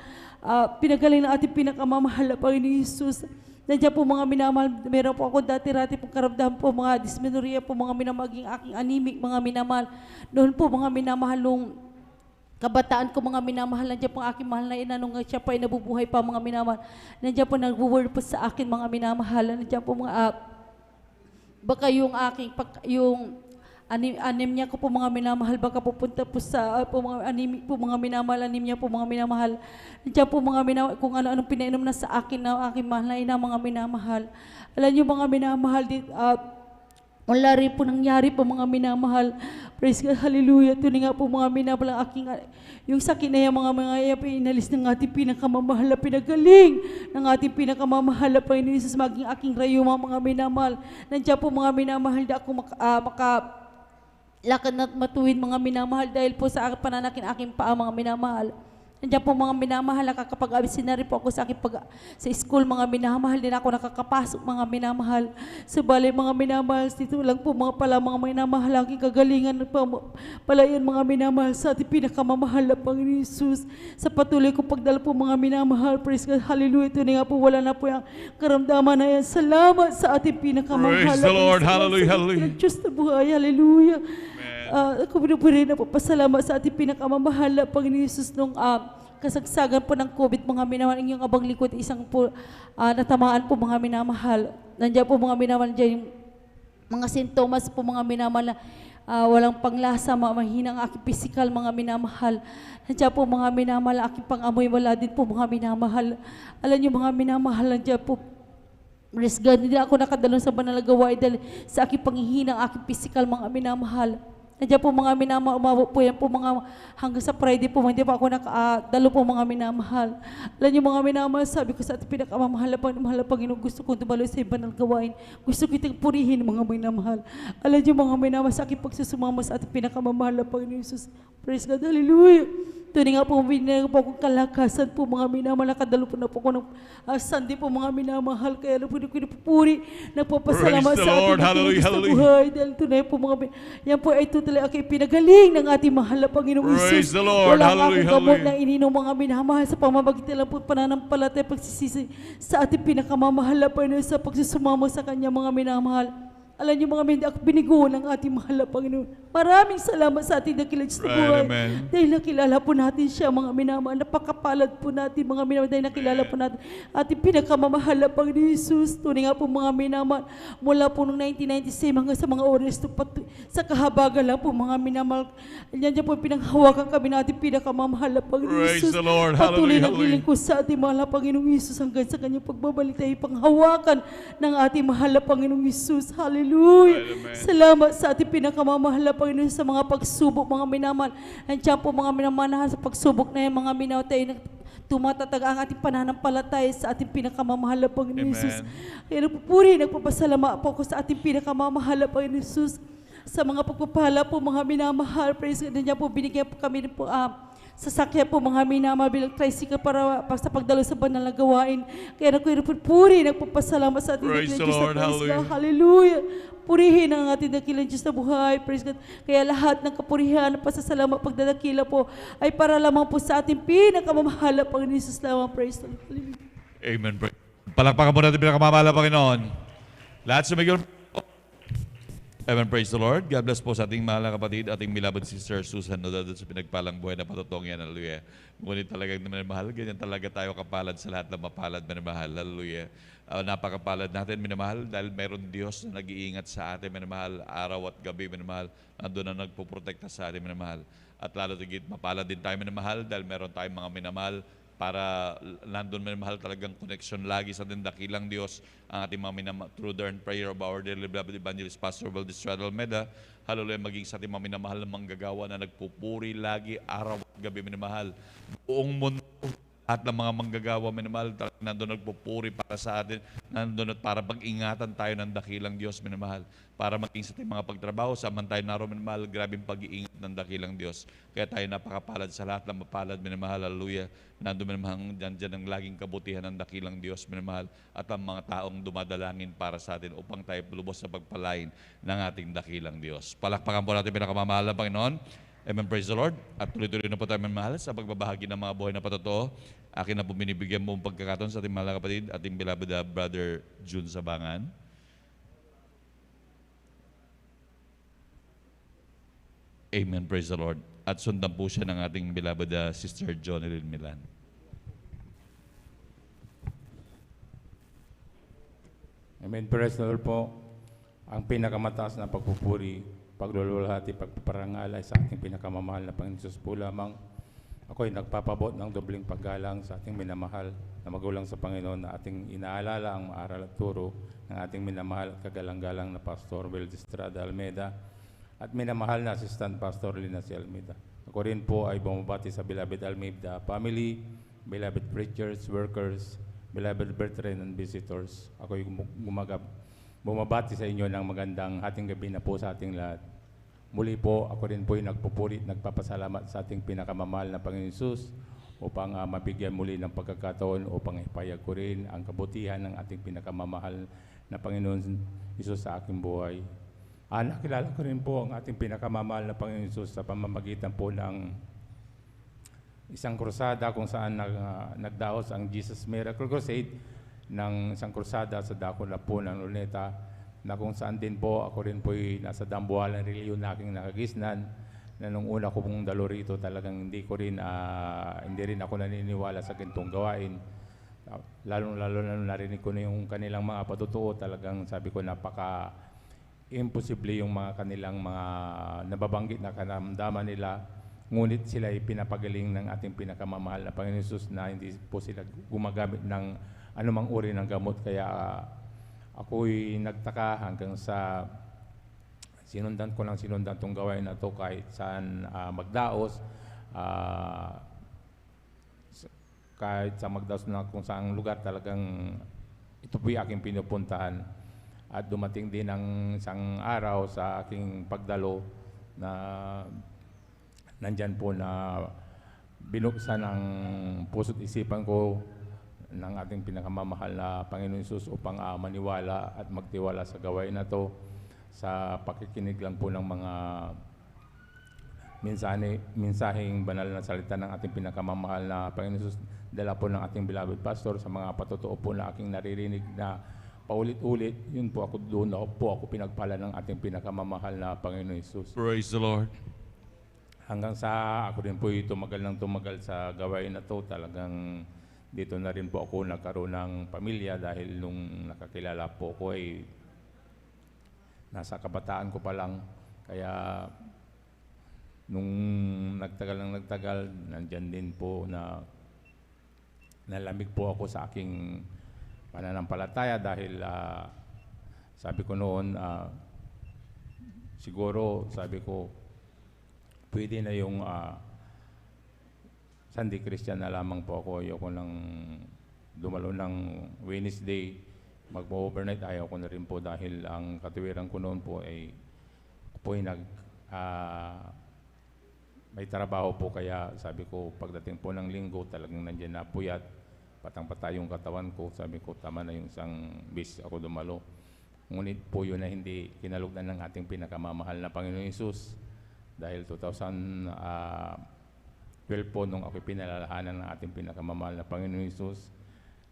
pinagaling na ating pinakamamahal na Panginoon Jesus. Nandiyan po mga minamahal, meron po ako dati-rati pong karamdaman po, mga dysmenorrhea po, mga minamaging aking anemic, mga minamahal. Noon po mga minamahal nung kabataan ko mga minamahal, nandiyan po ang aking mahal na ina nung siya pa ay nabubuhay pa mga minamahal. Nandiyan po nag-word po sa akin mga minamahal. Nandiyan po mga, baka yung aking, yung anemia ko po mga minamahal, baka pupunta po sa mga anemic po mga minamahal, anemia po mga minamahal. Nandiyan po mga minamahal, kung ano-anong pinainom na sa akin na aking mahal na ina mga minamahal. Alam niyo mga minamahal, wala rin po nangyari po mga minamahal. Praise God, hallelujah. Ito nga po mga minamahal, aking, yung sakit na yung mga inalis ng ating pinakamamahal na pinagaling, ng ating pinakamamahal na Panginoon Jesus, maging aking rayuma mga minamahal. Nandiyan po mga minamahal, di ako lakad na matuwid mga minamahal dahil po sa pananakin aking paa mga minamahal. Nandiyan po mga minamahal, nakakapag-abisin na rin po ako sa aking sa school, mga minamahal din ako nakakapasok mga minamahal. Sabali mga minamahal, dito lang po mga minamahal, aking kagalingan pala yun mga minamahal sa ating pinakamamahal na Panginoon Jesus. Sa patuloy ko pagdala po mga minamahal, praise God, hallelujah. Ito nga po, wala na po yung karamdaman na yan. Salamat sa ating pinakamamahal. Praise the Lord, hallelujah, hallelujah. Diyos na buhay, hallelujah. Ako po rin na papasalamat sa ating pinakamamahal na Panginoon Jesus nung kasagsagan po ng COVID mga minamahal. Inyong abang likod isang po natamaan po mga minamahal. Nandiyan po mga minamahal dyan yung mga sintomas po mga minamahal na walang panglasa, mahina ang aking physical mga minamahal. Nandiyan po mga minamahal, aking pangamoy wala din po mga minamahal. Alam niyo mga minamahal, nandiyan po praise God, hindi ako nakadalon sa banal na gawain dahil sa aking panghihinang aking physical mga minamahal. Nandiyan po mga minamahal, umabot po yan po mga hanggang sa Friday po, hindi pa ako nakadalo po mga minamahal. Alam niyo mga minamahal, sabi ko sa ating pinakamamahal na Panginoon, gusto kong tumalo sa ibang gawain. Gusto ko itong purihin mga minamahal. Alam niyo mga minamahal, sa aking pagsusumama sa ating pinakamamahal na Panginoon Jesus. Praise God, hallelujah. Ito nga po, binigyan po akong kalakasan po mga minamahal. Nakadalo po na po ako ng Sunday po mga minamahal. Kaya na po ko pinupuri. Nagpapasalamat sa ating hallelujah, sa buhay. Dahil ito na po mga yan po ay tutuloy ang pinagaling ng ating mahal na Panginoong Praise Jesus. the Lord, Wala hallelujah, akong gamot hallelujah. na ininom mga minamahal sa pamamagitan lang po pananampalataya pagsisisi sa ating pinakamamahal na Panginoon sa pagsusumamo sa Kanya mga minamahal. Alam niyo mga hindi ako binigo ng ating mahal na Panginoon. Maraming salamat sa ating dakilang Diyos na buhay. Amen. Dahil nakilala po natin siya mga minamahal. Napakapalad po natin mga minamahal. Dahil nakilala po natin ating pinakamamahal na Panginoon Jesus. Tunay nga po mga minamahal. Mula po noong 1997 hanggang sa mga oras sa kahabagan lang po mga minamahal. Yan dyan po pinanghawakan kami na ating pinakamamahal na Panginoon Praise Jesus. the Lord. Patuloy Hallelujah, ng ilingkod sa ating mahal na Panginoong Jesus hanggang sa kanyang pagbabalik tayo panghawakan ng ating mahal na Panginoong Jesus. Hallelujah. Amen. Salamat sa ating pinakamamahal na Panginoon Panginoon, sa mga pagsubok, mga minamahal. Andiyan po mga minamahal sa pagsubok na yan, mga minamahal tayo na tumatatag ang ating pananampalataya sa ating pinakamamahal na Panginoon Amen. Jesus. Kaya nagpupuri, nagpapasalamat po ako sa ating pinakamamahal na Panginoon Jesus. Sa mga pagpapala po, mga minamahal, praise God, niya po, binigyan po kami po sasakyan po mga minamahal bilang tricycle para sa pagdalo sa banal na gawain. Kaya nagpupuri, nagpapasalamat sa ating Praise dakilang the Diyos. Lord. Praise God. Hallelujah. Hallelujah. Purihin ang ating dakilang Diyos na buhay. Praise God. Kaya lahat ng kapurihan, pasasalamat, pagdadakila po ay para lamang po sa ating pinakamamahal na Panginoon Jesus lamang. Praise the Lord. Hallelujah. Amen. Palakpakan po natin pinakamamahal na Panginoon. Lahat sumigil. Amen. Praise the Lord. God bless po sa ating mahal na kapatid, ating beloved sister Susan Nodado sa pinagpalang buhay na patutong yan. Hallelujah. Ngunit talagang minamahal. Ganyan talaga tayo kapalad sa lahat ng mapalad minamahal. Hallelujah. Napakapalad natin minamahal dahil meron Diyos na nag-iingat sa atin minamahal. Araw at gabi minamahal. Nandun na nagpuprotekta sa atin minamahal. At lalo tigit mapalad din tayo minamahal dahil meron tayong mga minamahal para nandun minamahal talagang connection lagi sa dakilang Diyos ang ating mga minamahal through the earned prayer of our dearly beloved evangelist Pastor Valdez Almeida. Hallelujah, maging sa ating mga minamahal na manggagawa na nagpupuri lagi araw at gabi minamahal. Buong mundo at ng mga manggagawa minamahal talagang nandun nagpupuri para sa atin, nandun at para pag-ingatan tayo ng dakilang Diyos minamahal, para maging sa ating mga pagtrabaho saman tayo naroon minamahal, grabing pag-iingat ng dakilang Diyos. Kaya tayo napakapalad sa lahat ng mapalad minamahal. Hallelujah. Nandun minamahal dyan ang laging kabutihan ng dakilang Diyos minamahal at ang mga taong dumadalangin para sa atin upang tayo lubos sa pagpalain ng ating dakilang Diyos. Palakpakan po natin pinakamamahal na Panginoon. Amen. Praise the Lord. At tuloy-tuloy na po tayo minamahal sa pagbabahagi ng mga buhay na patotoo. Akin na po binibigyan mo pagkakataon sa ating mahal na kapatid, ating beloved Brother June Sabangan. Amen. Praise the Lord. At sundan po siya ng ating beloved Sister Jonelyn Milan. Amen. Praise the Lord po. Ang pinakamataas na pagpupuri, paglululhati, pagpaparangal ay sa ating pinakamamahal na Panginoon Jesus po lamang. Ako ay nagpapabot ng dobling paggalang sa ating minamahal na magulang sa Panginoon na ating inaalala ang maaral at turo ng ating minamahal at kagalang-galang na Pastor Valdez Almeida at minamahal na Assistant Pastor Lina C. Almeida. Ako rin po ay bumabati sa beloved Almeida family, beloved preachers, workers, beloved brethren and visitors. Ako ay bumabati sa inyo ng magandang hating gabi na po sa ating lahat. Muli po, ako rin po ay nagpupuri, nagpapasalamat sa ating pinakamamahal na Panginoon Jesus upang mabigyan muli ng pagkakataon upang ipayag ko rin ang kabutihan ng ating pinakamamahal na Panginoon Jesus sa aking buhay. Nakilala ko rin po ang ating pinakamamahal na Panginoon Jesus sa pamamagitan po ng isang krusada kung saan nagdaos ang Jesus Miracle Crusade ng isang krusada sa dako na po ng Luneta, na kung saan din po ako rin po ay nasa dambuhalang reliyon na aking nakagisnan, na nung una ko pong dalo rito talagang hindi rin ako naniniwala sa ganitong gawain. Lalo na nung narinig ko na yung kanilang mga patutuo, talagang sabi ko napaka-imposible yung mga kanilang mga nababanggit na karamdaman nila. Ngunit sila ay pinapagaling ng ating pinakamamahal na Panginoon Jesus na hindi po sila gumagamit ng anumang uri ng gamot. Kaya ako'y nagtaka hanggang sa sinundan itong gawain na to kahit saan magdaos, kahit sa magdaos na kung saang lugar, talagang ito po yung aking pinupuntahan. At dumating din ang isang araw sa aking pagdalo na nandyan po na binuksan ang puso't isipan ko ng ating pinakamamahal na Panginoon Jesus upang maniwala at magtiwala sa gawain na to, sa pakikinig lang po ng mga mensaheng banal na salita ng ating pinakamamahal na Panginoon Jesus, dala po ng ating beloved pastor, sa mga patotoo po na aking naririnig na paulit-ulit. Yun po doon ako pinagpala ng ating pinakamamahal na Panginoon Jesus. Praise the Lord. Hanggang sa ako din po tumagal sa gawain na to, talagang dito na rin po ako nagkaroon ng pamilya dahil nung nakakilala po ko ay nasa kabataan ko pa lang. Kaya nung nagtagal, nandyan din po na nalamig po ako sa aking pananampalataya dahil sabi ko noon, siguro sabi ko, pwede na yung Sunday Christian na lamang po ako. Ayoko nang dumalo ng Wednesday, mag-overnight. Ayaw ko na rin po dahil ang katuwiran ko noon po ay ako po ay may trabaho po, kaya sabi ko pagdating po ng linggo talagang nandiyan na puyat, patang-patay yung katawan ko. Sabi ko tama na yung isang bis ako dumalo. Ngunit po yun na hindi kinalugdan ng ating pinakamamahal na Panginoon Hesus, dahil 2012 po nung ako pinalalahanan ng ating pinakamamahal na Panginoon Hesus,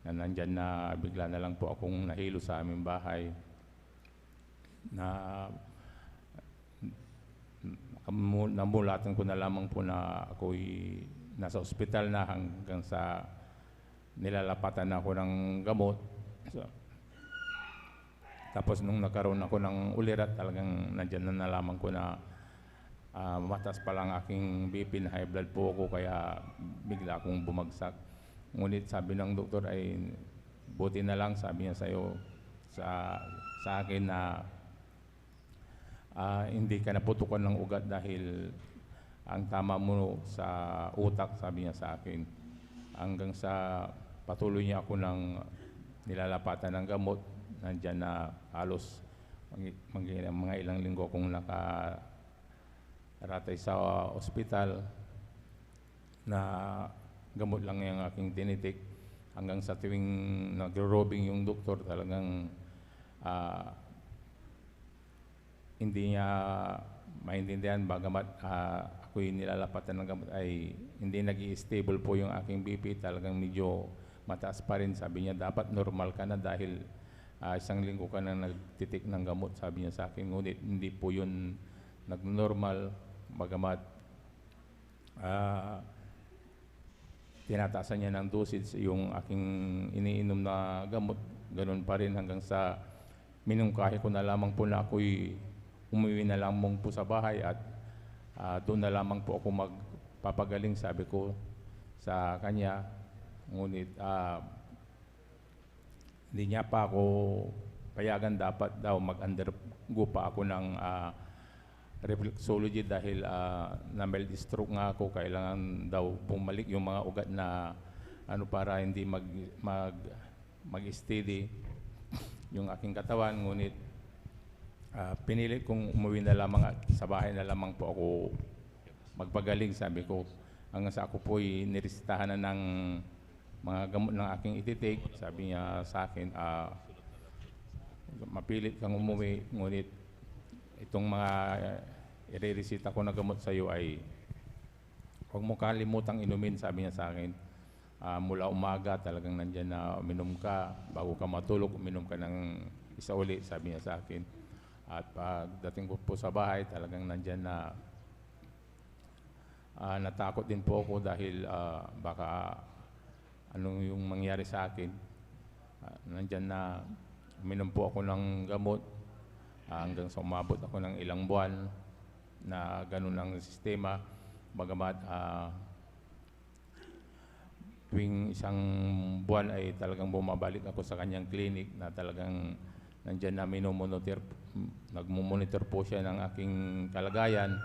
na nandyan na bigla na lang po akong nahilo sa aming bahay, na namulatan ko na lamang po na ako'y nasa ospital na, hanggang sa nilalapatan ako ng gamot. So, tapos nung nagkaroon ako ng ulirat, talagang nandyan na nalaman ko na mataas pa lang aking BP, na high blood po ako, kaya bigla akong bumagsak. Ngunit sabi ng doktor ay buti na lang, sabi niya sa akin na hindi ka naputukan ng ugat dahil ang tama mo sa utak, sabi niya sa akin. Hanggang sa patuloy niya ako ng nilalapatan ng gamot, nandyan na halos mga ilang linggo akong nakaratay sa ospital, na gamot lang yung aking tinitik, hanggang sa tuwing nagro-robing yung doktor, talagang hindi niya maintindihan. Bagamat ako'y nilalapatan ng gamot, ay hindi nag-i-stable po yung aking BP, talagang medyo mataas pa rin. Sabi niya dapat normal ka na dahil isang linggo ka na nagtitik ng gamot, sabi niya sa akin. Ngunit hindi po yun nag-normal, bagamat tinataasan niya ng dosage yung aking iniinom na gamot, ganun pa rin, hanggang sa minungkahi ko na lamang po na ako'y umuwi na lamang po sa bahay at doon na lamang po ako magpapagaling, sabi ko sa kanya. Ngunit hindi niya pa ako payagan, dapat daw mag-undergo pa ako ng reflexology dahil na-mild stroke nga ako. Kailangan daw bumalik yung mga ugat na para hindi mag-steady yung aking katawan. Ngunit pinilit kong umuwi na lamang at sa bahay na lamang po ako magpagaling, sabi ko. Hanggang sa ako po'y niresitahan na ng mga gamot ng aking ititik. Sabi niya sa akin, mapilit kang umuwi, ngunit itong mga ireresita ko na gamot sa iyo ay huwag mo kalimutang inumin, sabi niya sa akin. Mula umaga talagang nandyan na uminom ka, bago ka matulog uminom ka ng isa uli, sabi niya sa akin. At pagdating ko po sa bahay, talagang nandyan na natakot din po ako dahil baka anong yung mangyari sa akin. Nandyan na uminom po ako ng gamot hanggang sa umabot ako ng ilang buwan na ganun ang sistema. Bagamat tuwing isang buwan ay talagang bumabalik ako sa kanyang clinic, na talagang nandyan na nagmumonitor po siya ng aking kalagayan,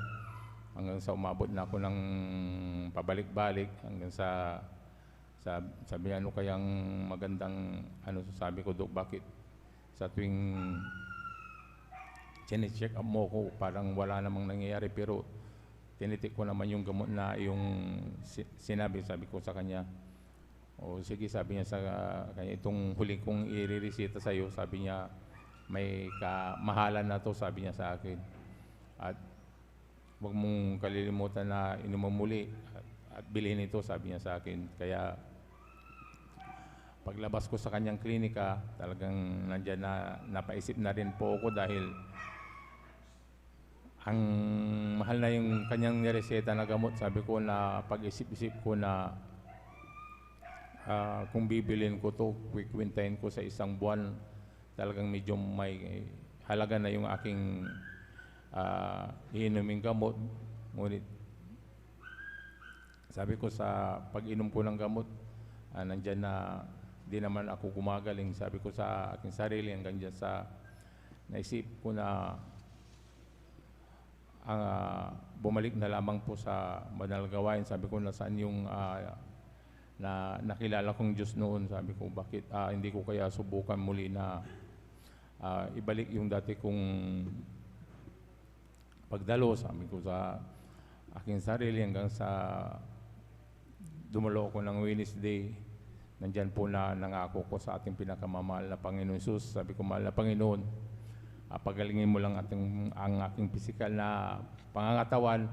hanggang sa umabot na ako ng pabalik-balik, hanggang sa sabi ano kayang magandang sabi ko, Dok, bakit sa tuwing check up mo ko parang wala namang nangyayari, pero tinitik ko naman yung gamot na yung sinabi, sabi ko sa kanya. O sige, sabi niya sa kanya, itong huli kong iriresita sa iyo, sabi niya, may kamahalan na to, sabi niya sa akin. At huwag mong kalilimutan na inuman muli at bilhin ito, sabi niya sa akin. Kaya paglabas ko sa kanyang klinika, talagang nandyan na napaisip na rin po ako, dahil ang mahal na yung kanyang nireseta na gamot. Sabi ko na pag-isip-isip ko na kung bibilin ko to, quick-quintain ko sa isang buwan, talagang medyo may halaga na yung aking iinuming gamot. Ngunit sabi ko sa pag-inom ko ng gamot, nandyan na di naman ako gumagaling. Sabi ko sa aking sarili, hanggang dyan sa naisip ko na bumalik na lamang po sa banal na gawain. Sabi ko, nasaan yung na nakilala kong Diyos noon. Sabi ko, bakit hindi ko kaya subukan muli na ibalik yung dati kong pagdalo, sabi ko sa aking sarili, hanggang sa dumalo ako ng Wednesday. Nandyan po na nangako ko sa ating pinakamamahal na Panginoon Jesus. Sabi ko, mahal na Panginoon, pagalingin mo lang ang aking pisikal na pangangatawan.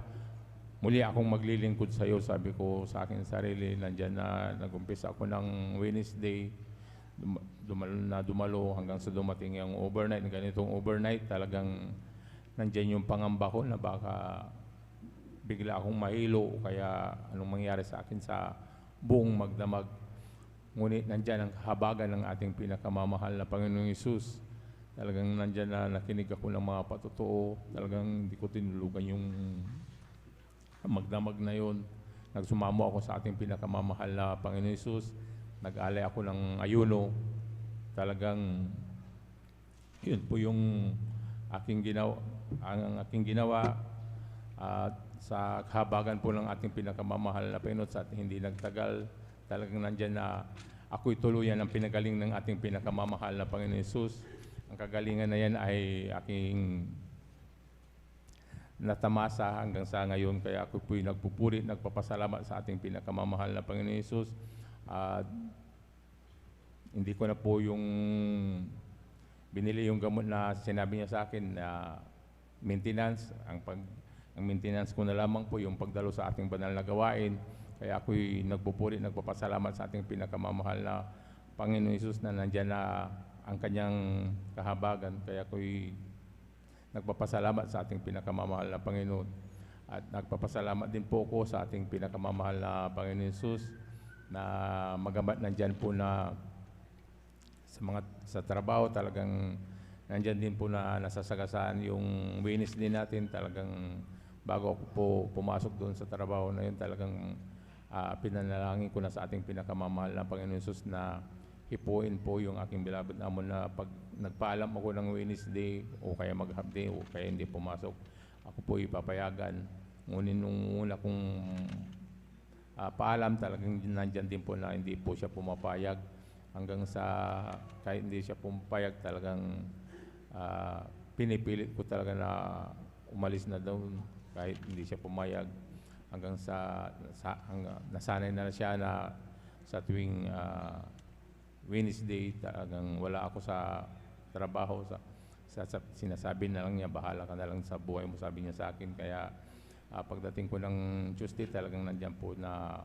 Muli akong maglilingkod sa iyo, sabi ko sa aking sarili. Nandyan na nag-umpisa ako ng Wednesday, dumalo hanggang sa dumating yung overnight. Ganitong overnight, talagang nandyan yung pangamba ko na baka bigla akong mahilo o kaya anong mangyari sa akin sa buong magdamag. Ngunit nandyan ang kahabagan ng ating pinakamamahal na Panginoong Hesus. Talagang nandyan na nakinig ako ng mga patotoo. Talagang hindi ko tinulugan yung magdamag na yon. Nagsumamo ako sa ating pinakamamahal na Panginoong Hesus. Nag-alay ako ng ayuno. Talagang yun po yung aking ginawa. Sa kahabagan po ng ating pinakamamahal na Panginoon sa ating hindi nagtagal, talagang nandyan na ako'y tuluyan ng pinagaling ng ating pinakamamahal na Panginoon Hesus. Ang kagalingan na yan ay aking natamasa hanggang sa ngayon, kaya ako po'y nagpupuri, nagpapasalamat sa ating pinakamamahal na Panginoon Hesus. Hindi ko na po yung binili yung gamot na sinabi niya sa akin na maintenance. Ang maintenance ko na lamang po yung pagdalo sa ating banal na gawain. Kaya ako'y nagpupuri, nagpapasalamat sa ating pinakamamahal na Panginoon Hesus na nandyan na ang kanyang kahabagan. Kaya ako'y nagpapasalamat sa ating pinakamamahal na Panginoon. At nagpapasalamat din po ko sa ating pinakamamahal na Panginoon Hesus na magamat nandyan po na sa trabaho, talagang nandyan din po na nasasagasaan yung Wednesday natin. Talagang bago ako po pumasok doon sa trabaho na yun, talagang pinanalangin ko na sa ating pinakamamahal na Panginoon Hesus na hipuin po yung aking beloved amon na pag nagpaalam ako ng Wednesday o kaya mag-half day o kaya hindi pumasok, ako po ipapayagan. Ngunit nung una kong paalam, talagang nandyan din po na hindi po siya pumapayag. Hanggang sa kahit hindi siya pumapayag, talagang pinipilit ko talaga na umalis na doon kahit hindi siya pumayag. Hanggang nasanay na siya na sa tuwing Wednesday, talagang wala ako sa trabaho. Sinasabi na lang niya, bahala ka na lang sa buhay mo, sabi niya sa akin. Kaya pagdating ko ng Tuesday, talagang nandyan po na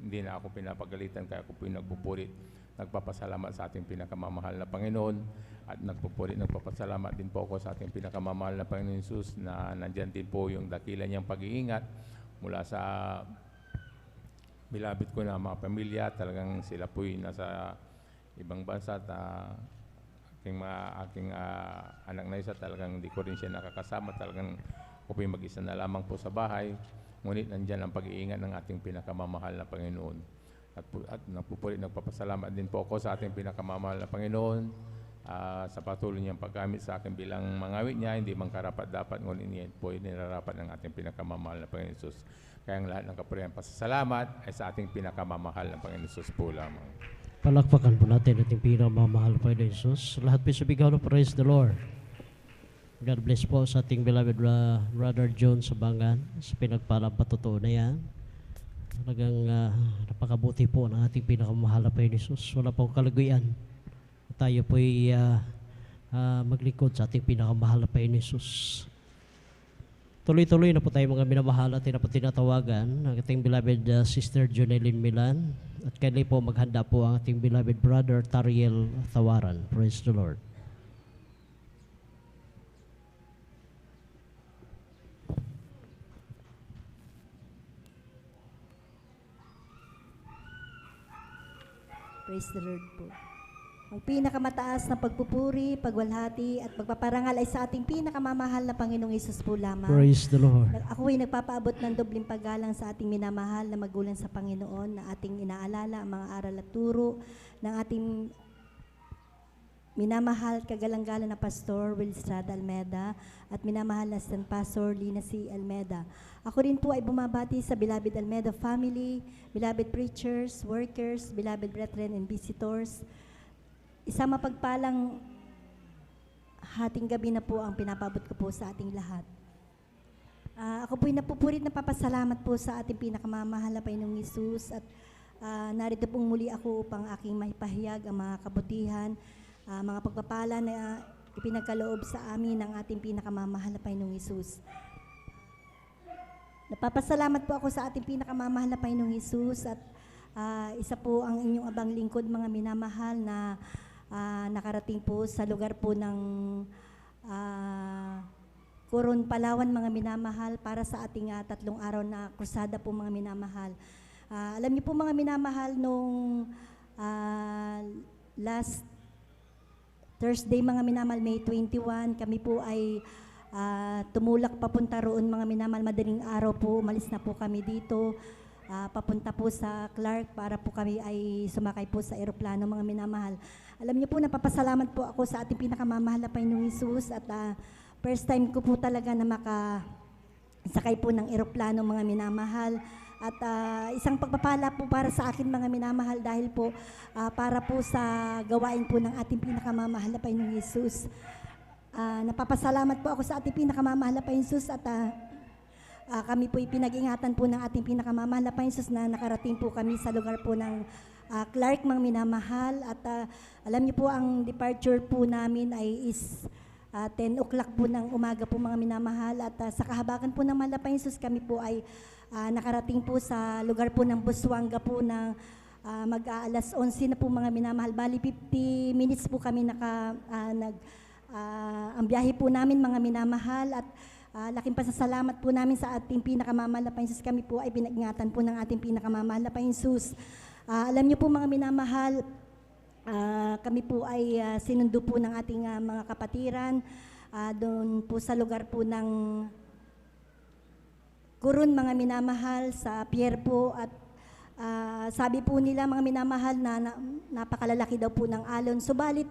hindi na ako pinapagalitan, kaya ako po yung nagpupuri, nagpapasalamat sa ating pinakamamahal na Panginoon. At nagpupuri, nagpapasalamat din po ako sa ating pinakamamahal na Panginoon Hesus na nandyan din po yung dakila niyang pag-iingat mula sa bilabid ko na mga pamilya. Talagang sila po'y nasa ibang bansa at aking anak na isa, talagang hindi ko rin siya nakakasama. Talagang ako po'y mag-isa na lamang po sa bahay. Ngunit nandyan ang pag-iingat ng ating pinakamamahal na Panginoon. At nagpupuri, nagpapasalamat din po ako sa ating pinakamamahal na Panginoon sa patuloy niyang paggamit sa akin bilang mangawit niya. Hindi man karapat-dapat, ngunit niya po nilarapat ng ating pinakamamahal na Panginoon Hesus. Kaya ang lahat ng kapurihan pasasalamat ay sa ating pinakamamahal na Panginoon Hesus po lamang. Palakpakan po natin ating pinakamamahal na Panginoon Hesus. Lahat po sumigaw na praise the Lord. God bless po sa ating beloved Brother John Sabangan sa pinagpalang patotoo na yan. Talagang napakabuti po ng ating pinakamamahal na Panginoon Hesus. Wala pong kalaguyan. Tayo po'y maglingkod sa ating pinakamahal na Panginoon Hesus. Tuloy-tuloy na po tayo mga minamahal at tinatawagan ng ating beloved Sister Jonelyn Milan. At kailan po maghanda po ang ating beloved Brother Tariel Tawaran. Praise the Lord. Praise the Lord po. Ang pinakamataas na pagpupuri, pagwalhati at pagpaparangal ay sa ating pinakamamahal na Panginoong Hesus po lamang. Praise the Lord. Ako ay nagpapaabot ng dobling paggalang sa ating minamahal na magulang sa Panginoon na ating inaalala ang mga aral at turo ng ating minamahal kagalang-galang na Pastor Will Estrada Almeda at minamahal na Assistant Pastor Lina C. Almeda. Ako rin po ay bumabati sa Beloved Almeda family, beloved preachers, workers, beloved brethren and visitors. Isang mapagpalang hating gabi na po ang pinapabot ko po sa ating lahat. Ako po'y napupurit na papasalamat po sa ating pinakamamahal na Panginoong Hesus at narito pong muli ako upang aking maipahayag ang mga kabutihan, mga pagpapala na ipinagkaloob sa amin ng ating pinakamamahal na Panginoong Hesus. Napapasalamat po ako sa ating pinakamamahal na Panginoong Hesus at isa po ang inyong abang lingkod, mga minamahal, na nakarating po sa lugar po ng Coron, Palawan, mga minamahal, para sa ating 3 araw na krusada po, mga minamahal. Alam niyo po, mga minamahal, nung last Thursday, mga minamahal, May 21, kami po ay tumulak papunta roon, mga minamahal. Madaling araw po, umalis na po kami dito, papunta po sa Clark para po kami ay sumakay po sa eroplano, mga minamahal. Alam niyo po, napapasalamat po ako sa ating pinakamamahal na Panginoong Hesus at first time ko po talaga na makasakay po ng eroplano, mga minamahal. At isang pagpapala po para sa akin, mga minamahal, dahil po para po sa gawain po ng ating pinakamamahal na Panginoong Hesus. Napapasalamat po ako sa ating pinakamamahal na Panginoong Hesus at kami po pinag-ingatan po ng ating pinakamamahal na Panginoong Hesus na nakarating po kami sa lugar po ng Clark, mga minamahal. At alam niyo po, ang departure po namin ay is 10 o'clock po ng umaga po, mga minamahal. At sa kahabagan po ng mahal na Panginoong Hesus, kami po ay nakarating po sa lugar po ng Busuanga po ng mag-aalas 11 na po, mga minamahal. Bali 50 minutes po kami ang biyahe po namin, mga minamahal. At laking pasasalamat po namin sa ating pinakamamahal na Panginoong Hesus. Kami po ay pinag-ingatan po ng ating pinakamamahal na Panginoong Hesus. Alam niyo po, mga minamahal, kami po ay sinundo po ng ating mga kapatiran doon po sa lugar po ng Coron, mga minamahal, sa pier po. At sabi po nila, mga minamahal, na napakalalaki daw po ng alon. Subalit,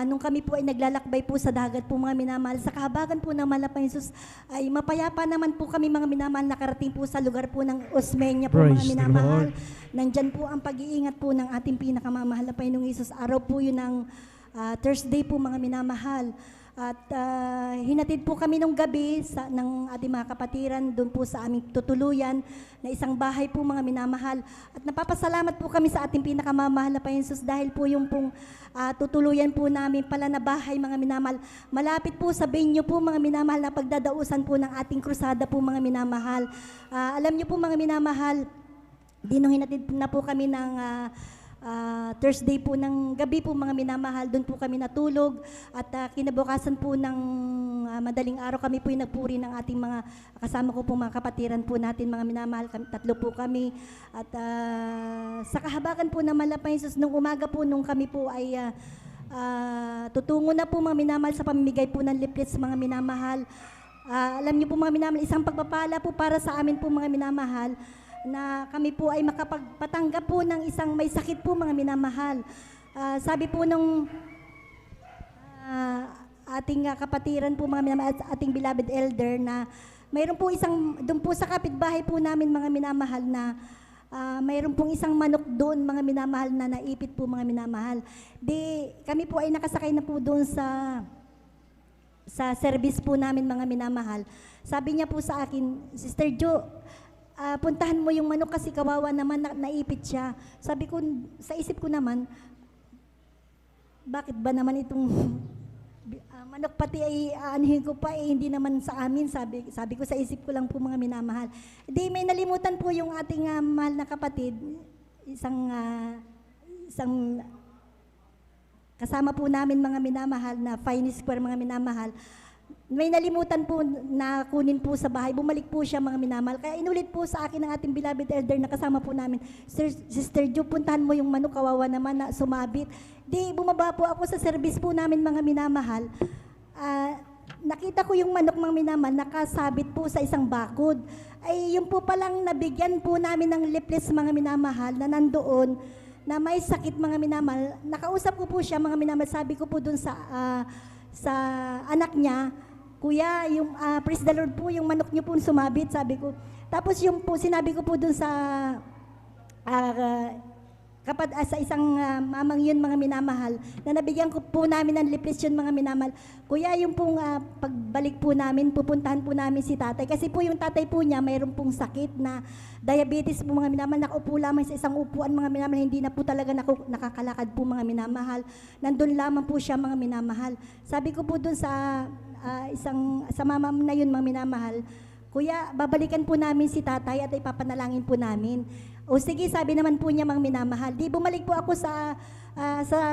nung kami po ay naglalakbay po sa dagat po, mga minamahal, sa kahabagan po ng mahal na Panginoong Hesus, ay mapayapa naman po kami, mga minamahal, nakarating po sa lugar po ng Osmeña po, Praise mga the minamahal. Lord. Nandyan po ang pag-iingat po ng ating pinakamamahal na Panginoong Hesus. Araw po yun ng Thursday po, mga minamahal. At hinatid po kami nung gabi ng ating mga kapatiran doon po sa aming tutuluyan na isang bahay po, mga minamahal. At napapasalamat po kami sa ating pinakamamahal na Panginoong Hesus dahil po yung pong tutuluyan po namin pala na bahay, mga minamahal, malapit po sa venue po, mga minamahal, na pagdadausan po ng ating krusada po, mga minamahal. Alam niyo po, mga minamahal, nung hinatid na po kami ng Thursday po ng gabi po, mga minamahal, doon po kami natulog. At kinabukasan po ng madaling araw, kami po yung nagpuri ng ating mga kasama ko po, mga kapatiran po natin, mga minamahal. 3 po kami. At sa kahabagan po ng mahal na Panginoong Hesus, nung umaga po, nung kami po ay tutungo na po, mga minamahal, sa pamimigay po ng leaflets, mga minamahal. Alam niyo po, mga minamahal, isang pagpapala po para sa amin po, mga minamahal, na kami po ay makapagpatanggap po ng isang may sakit po, mga minamahal. Sabi po nung ating kapatiran po, mga minamahal, ating beloved elder, na mayroon po isang, doon po sa kapitbahay po namin, mga minamahal, na mayroon pong isang manok doon, mga minamahal, na naipit po, mga minamahal. Di kami po ay nakasakay na po doon sa service po namin, mga minamahal. Sabi niya po sa akin, Sister Jo, puntahan mo yung manok kasi kawawa naman, naipit siya. Sabi ko, sa isip ko naman, bakit ba naman itong manok pati ay anuhin ko pa, hindi naman sa amin. Sabi ko, sa isip ko lang po, mga minamahal. Di may nalimutan po yung ating mahal na kapatid, isang kasama po namin, mga minamahal, na Fine Square, mga minamahal. May nalimutan po na kunin po sa bahay. Bumalik po siya, mga minamahal. Kaya inulit po sa akin ng ating beloved elder na kasama po namin, Sister Jo, puntahan mo yung manok, kawawa naman na sumabit. Di bumaba po ako sa service po namin, mga minamahal. Nakita ko yung manok, mga minamahal, nakasabit po sa isang bakod. Ay yung po palang nabigyan po namin ng leaflets, mga minamahal, na nandoon, na may sakit mga minamahal. Nakausap ko po siya mga minamahal, sabi ko po dun sa anak niya, Kuya, yung praise the Lord po, yung manok niyo po sumabit, sabi ko. Tapos yung po, sinabi ko po dun sa sa isang mamang yun mga minamahal, na nabigyan ko po namin ng lipis yun mga minamahal. Kuya, yung pong pagbalik po namin, pupuntahan po namin si tatay. Kasi po yung tatay po niya, mayroon pong sakit na diabetes po mga minamahal. Nakaupo lamang sa isang upuan mga minamahal, hindi na po talaga nakakalakad po mga minamahal. Nandun lamang po siya mga minamahal. Sabi ko po dun sa sa mama na yun mga minamahal, Kuya, babalikan po namin si tatay at ipapanalangin po namin. O sige, sabi naman po niya mga minamahal. Di bumalik po ako sa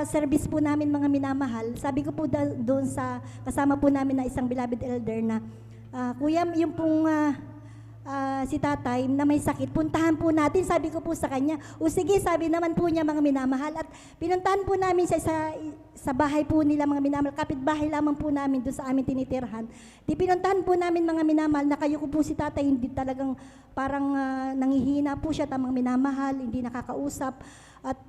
service po namin mga minamahal. Sabi ko po doon sa kasama po namin na isang beloved elder na, Kuya, yung pong si tatay na may sakit, puntahan po natin. Sabi ko po sa kanya, o sige, sabi naman po niya mga minamahal. At pinuntahan po namin sa bahay po nila mga minamahal. Kapitbahay lamang po namin doon sa amin tinitirhan. Di pinuntahan po namin mga minamahal, nakayo ko po si tatay, hindi talagang parang nangihina po siya, tamang minamahal, hindi nakakausap. At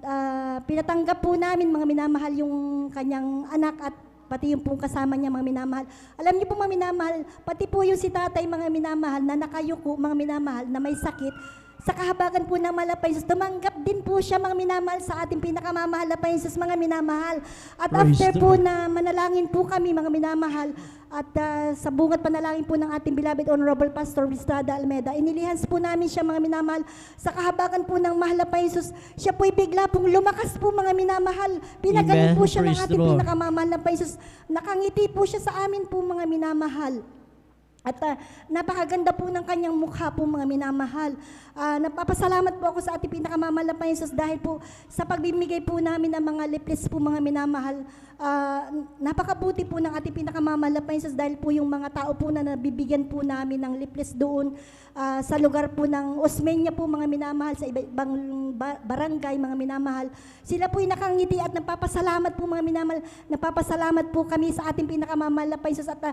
pinatanggap po namin mga minamahal yung kanyang anak at pati yung pong kasama niya mga minamahal. Alam niyo po mga minamahal, pati po yung si tatay mga minamahal na nakayuko mga minamahal na may sakit, sa kahabagan po ng Malapay Jesus, tumanggap din po siya mga minamahal sa ating pinakamamahal na Jesus mga minamahal. At Praise after the po Lord. na manalangin po kami mga minamahal, at sa bungat panalangin po ng ating beloved Honorable Pastor Estrada Almeda, inilihans po namin siya mga minamahal sa kahabagan po ng mahal na Jesus. Siya po'y bigla pong lumakas po mga minamahal. Pinagaling Amen. po siya ng Praise the ating Lord. pinakamamahal na Jesus. Nakangiti po siya sa amin po mga minamahal. At napakaganda po ng kanyang mukha po mga minamahal. Napapasalamat po ako sa ating pinakamamahal na Jesus dahil po sa pagbibigay po namin ng mga leaflets po mga minamahal. Napakabuti po ng ating pinakamamahal na Jesus dahil po yung mga tao po na nabibigyan po namin ng leaflets doon sa lugar po ng Osmeña po mga minamahal, sa ibang barangay mga minamahal. Sila po'y nakangiti at napapasalamat po mga minamahal. Napapasalamat po kami sa ating pinakamamahal na Jesus at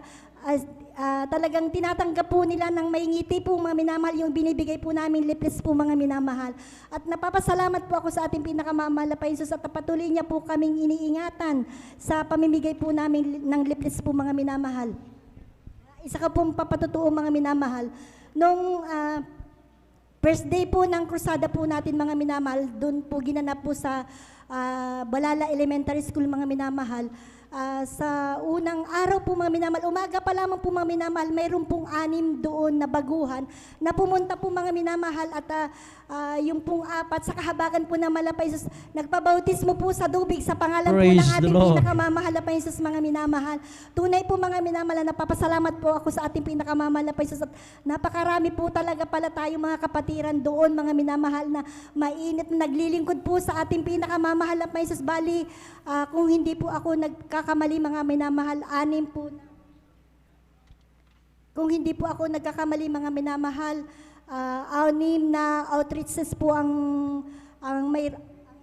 talagang tinatanggap po nila ng may ngiti po mga minamahal yung binibigay po namin leaflets po mga minamahal. At napapasalamat po ako sa ating pinakamamahal na Jesus at patuloy niya po kaming iniingatan sa pamimigay po namin ng leaflets po mga minamahal. Isa ka pong papatutuo mga minamahal. Nung first day po ng krusada po natin mga minamahal, doon po ginanap po sa Balala Elementary School mga minamahal. Sa unang araw po mga minamahal, umaga pa lamang po mga minamahal, mayroon pong 6 doon na baguhan na pumunta po mga minamahal at yung pong 4 sa kahabagan po ng Malapay Jesus, nagpabautismo po sa tubig sa pangalan po Praise ng the ating Lord. pinakamamahal na Jesus mga minamahal. Tunay po mga minamahal, napapasalamat po ako sa ating pinakamamahal na Jesus at napakarami po talaga pala tayo mga kapatiran doon mga minamahal na mainit na naglilingkod po sa ating pinakamamahal na Jesus. Bali, kung hindi po ako nagkakamali mga minamahal, 6 po. Kung hindi po ako nagkakamali mga minamahal, 6 na outreaches po ang may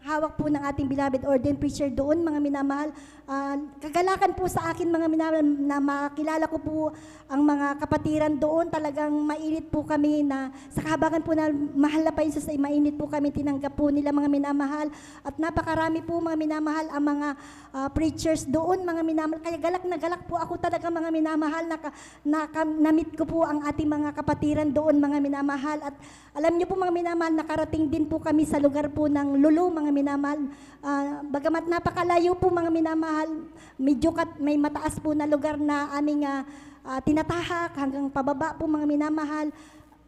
hawak po ng ating beloved ordained preacher doon mga minamahal. Kagalakan po sa akin mga minamahal na makilala ko po ang mga kapatiran doon. Talagang mainit po kami na sa kahabagan po na mahal na pa Jesus ay mainit po kami, tinanggap po nila mga minamahal. At napakarami po mga minamahal ang mga preachers doon mga minamahal. Kaya galak na galak po ako talaga mga minamahal na-meet ko po ang ating mga kapatiran doon mga minamahal. At alam niyo po mga minamahal, nakarating din po kami sa lugar po ng Lulu mga minamahal. Bagamat napakalayo po mga minamahal, medyo may mataas po na lugar na aming tinatahak hanggang pababa po mga minamahal.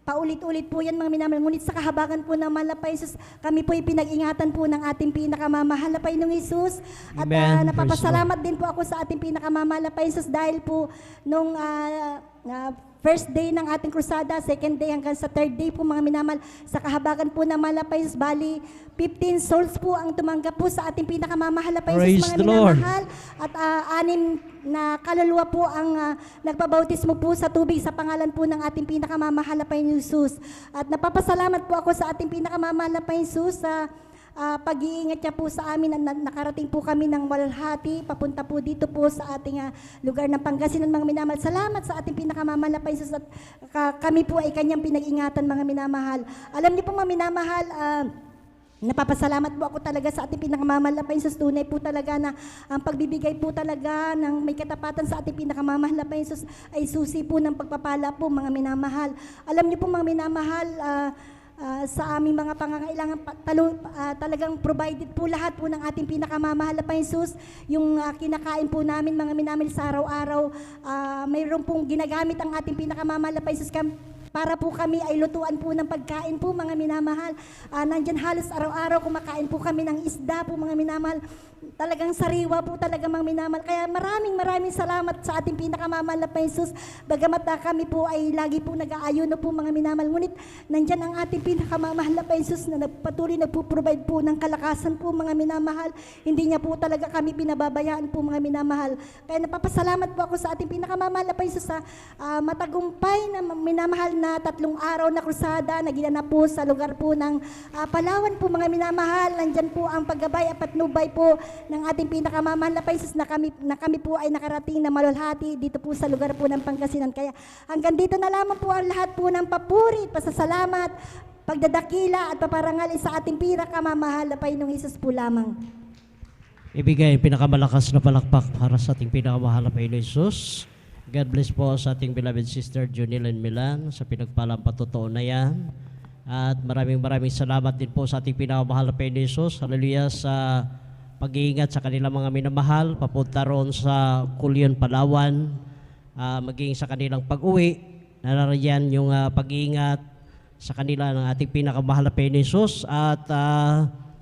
Paulit-ulit po yan mga minamahal. Ngunit sa kahabagan po ng Malapay Jesus, kami po ipinag-ingatan po ng ating pinakamamahal na Panginoong Jesus. At Amen. napapasalamat din po ako sa ating pinakamamahal na Panginoong Jesus dahil po nung first day ng ating krusada, second day hanggang sa third day po mga minamahal, sa kahabagan po ng Malapay Jesus, bali 15 souls po ang tumanggap po sa ating pinakamamahal na Praise Jesus mga the Lord. minamahal. At 6 na kaluluwa po ang nagbabautismo po sa tubig sa pangalan po ng ating pinakamamahal na Panginoong Jesus. At napapasalamat po ako sa ating pinakamamahal na Panginoong Jesus sa pag-iingat niya po sa amin. Nakarating po kami ng Walhati, papunta po dito po sa ating lugar ng Pangasinan mga minamahal. Salamat sa ating pinakamamahal na Jesus at kami po ay kanyang pinag-ingatan mga minamahal. Alam niyo po mga minamahal, Napapasalamat po ako talaga sa ating pinakamamahal na Panginoon. Tunay po talaga na ang pagbibigay po talaga ng may katapatan sa ating pinakamamahal na Panginoon ay susi po ng pagpapala po, mga minamahal. Alam niyo po, mga minamahal, sa aming mga pangangailangan, talagang provided po lahat po ng ating pinakamamahal na Panginoon. Yung kinakain po namin, mga minamahal, sa araw-araw, mayroon pong ginagamit ang ating pinakamamahal na Panginoon para po kami ay lutuan po ng pagkain po, mga minamahal. Nandyan halos araw-araw kumakain po kami ng isda po, mga minamahal. Talagang sariwa po talaga, mga minamahal. Kaya maraming salamat sa ating pinakamamahal na Panginoon. Bagamat kami po ay lagi po nag-aayuno po, mga minamahal. Ngunit nandyan ang ating pinakamamahal na Panginoon na patuloy nagpo-provide po ng kalakasan po, mga minamahal. Hindi niya po talaga kami pinababayaan po, mga minamahal. Kaya napapasalamat po ako sa ating pinakamamahal na Panginoon sa matagumpay na minamahal na 3 araw na krusada na ginanap po sa lugar po ng Palawan po, mga minamahal. Nandyan po ang paggabay at patnubay po ng ating pinakamamahal na Panginoon na kami po ay nakarating na malulhati dito po sa lugar po ng Pangasinan. Kaya hanggang dito na lamang po ang lahat po ng papuri, pasasalamat, pagdadakila at paparangal sa ating pinakamamahal na Panginoong Hesus po lamang. Ibigay ang pinakamalakas na palakpak para sa ating pinakamahal na Panginoon Jesus. God bless po sa ating beloved sister Junilyn Milan sa pinagpalang patutuon na yan. At maraming salamat din po sa ating pinakamahal na Panginoon Jesus. Hallelujah, sa pag-iingat sa kanilang mga minamahal, papunta roon sa Culion, Palawan, maging sa kanilang pag-uwi. Narariyan yung pag-iingat sa kanila ng ating pinakamahal na Panginoon Jesus. At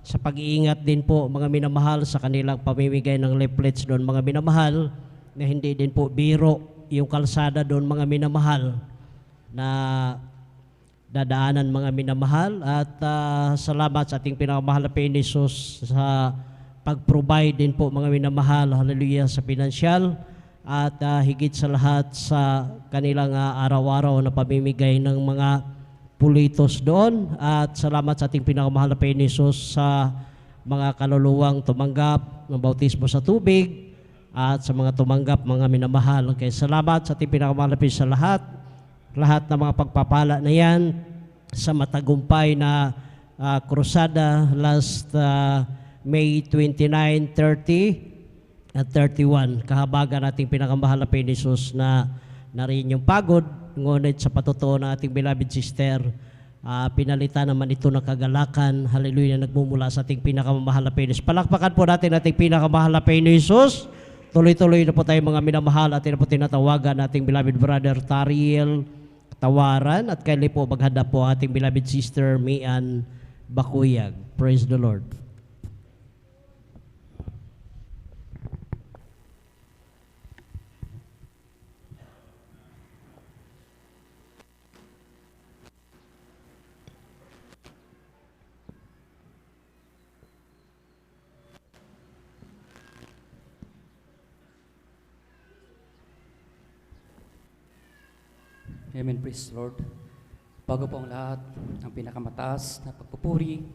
sa pag-iingat din po, mga minamahal, sa kanilang pamimigay ng leaflets doon, mga minamahal, na hindi din po biro yung kalsada doon, mga minamahal, na dadaanan, mga minamahal. At salamat sa ating pinakamahal na Panginoon Jesus sa pag-provide din po, mga minamahal, hallelujah, sa pinansyal at higit sa lahat sa kanilang araw-araw na pamimigay ng mga pulitos doon. At salamat sa ating pinakamahal na Panginoon Jesus sa mga kaluluwang tumanggap ng bautismo sa tubig at sa mga tumanggap, mga minamahal. Kaya salamat sa ating pinakamahal na Panginoon sa lahat ng mga pagpapala na yan sa matagumpay na krusada last May 29, 30 at 31. Kahabagan nating pinakamahal na Panginoon Jesus na nariyan yung pagod, ngunit sa patutuo ng ating beloved sister, pinalitan naman ito ng kagalakan. Hallelujah, nagmumula sa ating pinakamahal na Panginoon. Palakpakan po natin ating pinakamahal na Panginoon Jesus. Tuloy-tuloy na po tayo, mga minamahal, at ina po tinatawagan ating beloved brother Tariel Tawaran at kaili po maghanda po ating beloved sister Mian Bakuyag. Praise the Lord. Amen, praise the Lord. Bago po ang lahat, ang pinakamataas na pagpupuri,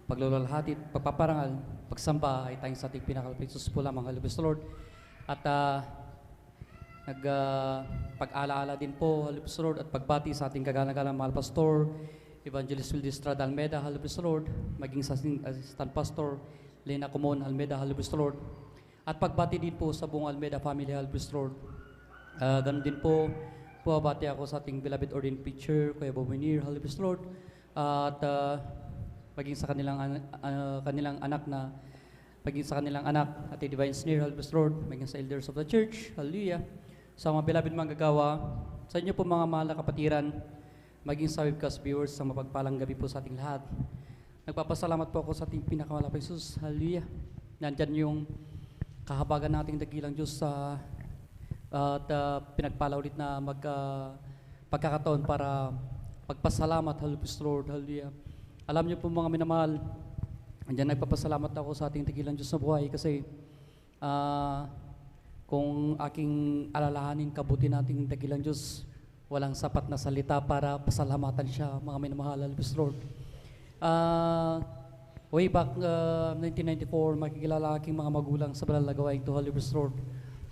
paglululhati, pagpaparangal, pagsamba ay tayong sa ating pinakalapitsus po lamang, hallelujah, Lord. At pag-alaala din po, hallelujah, Lord, at pagbati sa ating kagana-galang mahal pastor, Evangelist Wilde Estrada Almeda, hallelujah, Lord, maging sa ating assistant pastor, Lena Comon Almeda, hallelujah, Lord. At pagbati din po sa buong Almeda family, hallelujah, Lord. Ganun din po, bati ako sa ating beloved ordained preacher, Kuya Bob Winir, hallelujah, Lord. At maging sa kanilang anak na, maging sa kanilang anak, Ate Divine Snare, hallelujah, Lord. Maging sa elders of the church, hallelujah. Sa mga beloved mga gagawa, sa inyo po mga mahal na kapatiran, maging sa webcast viewers, sa mapagpalang gabi po sa ating lahat. Nagpapasalamat po ako sa ating pinakamalapay Jesus, hallelujah. Nandyan yung kahabagan nating dakilang Diyos sa at pinagpala ulit na pagkakataon para pagpasalamat, hallelujah, Lord, hallelujah. Alam niyo po, mga minamahal, andyan nagpapasalamat ako sa ating dakilang Diyos na buhay kasi kung aking alalahanin kabuti nating dakilang Diyos, walang sapat na salita para pasalamatan siya, mga minamahal, hallelujah, Lord. Way back 1994, makikilala aking mga magulang sa banal na gawain to, hallelujah, Lord.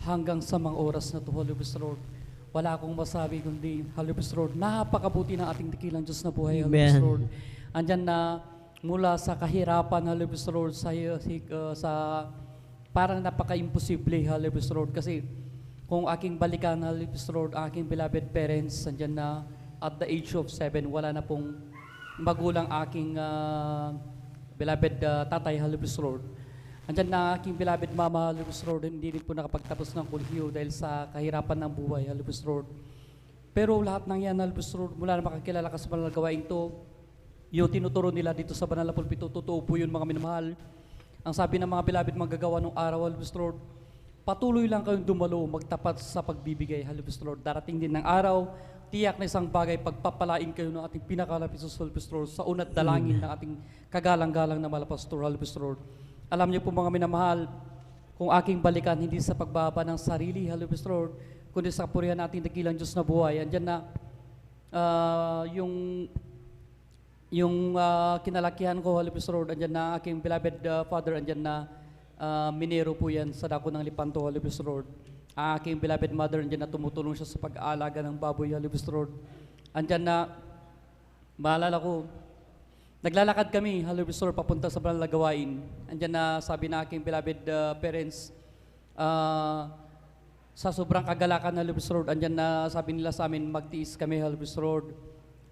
Hanggang sa mga oras na ito, hallelujah, Lord, wala akong masabi kundi, hallelujah, Lord, napakabuti ng ating dakilang Diyos na buhay, hallelujah, Lord. Andyan na mula sa kahirapan, Hallelujah, Lord, sa parang napaka-imposible, Hallelujah, Lord, kasi kung aking balikan, Hallelujah, Lord, ang aking beloved parents, andyan na at the age of 7, wala na pong magulang aking beloved tatay, Hallelujah, Lord. Andyan na aking beloved mama, Hallelujah, Lord, hindi rin po nakapagtapos ng kolehiyo dahil sa kahirapan ng buhay, Hallelujah, Lord. Pero lahat ng yan, Hallelujah, Lord, mula na makakilala ka sa banal na gawain to, yung tinuturo nila dito sa banal na pulpito, totoo po yun, mga minamahal. Ang sabi ng mga beloved manggagawa ng araw, Hallelujah, Lord, patuloy lang kayong dumalo, magtapat sa pagbibigay, Hallelujah, Lord. Darating din ng araw, tiyak na isang bagay, pagpapalain kayo ng ating pinakalapit sa Hallelujah, Lord, sa unat dalangin ng ating kagalang-galang na mahal pastor, Hallelujah, Lord. Alam niyo po, mga minamahal, kung aking balikan, hindi sa pagbaba ng sarili, Hallelujah, Lord, kundi sa kapurihan nating dakilang Diyos na buhay. Andyan na yung kinalakihan ko, Hallelujah, Lord, andyan na aking beloved father, andyan na minero po yan sa dako ng Lipanto, Hallelujah, Lord. Ang aking beloved mother, andyan na tumutulong siya sa pag-aalaga ng baboy, Hallelujah, Lord. Andyan na, maalala ko, naglalakad kami, Hallelujah, Lord, papunta sa banal na gawain. Andyan na, sabi na aking beloved parents, sa sobrang kagalakan, Hallelujah, Lord, andyan na, sabi nila sa amin, magtiis kami, Hallelujah, Lord.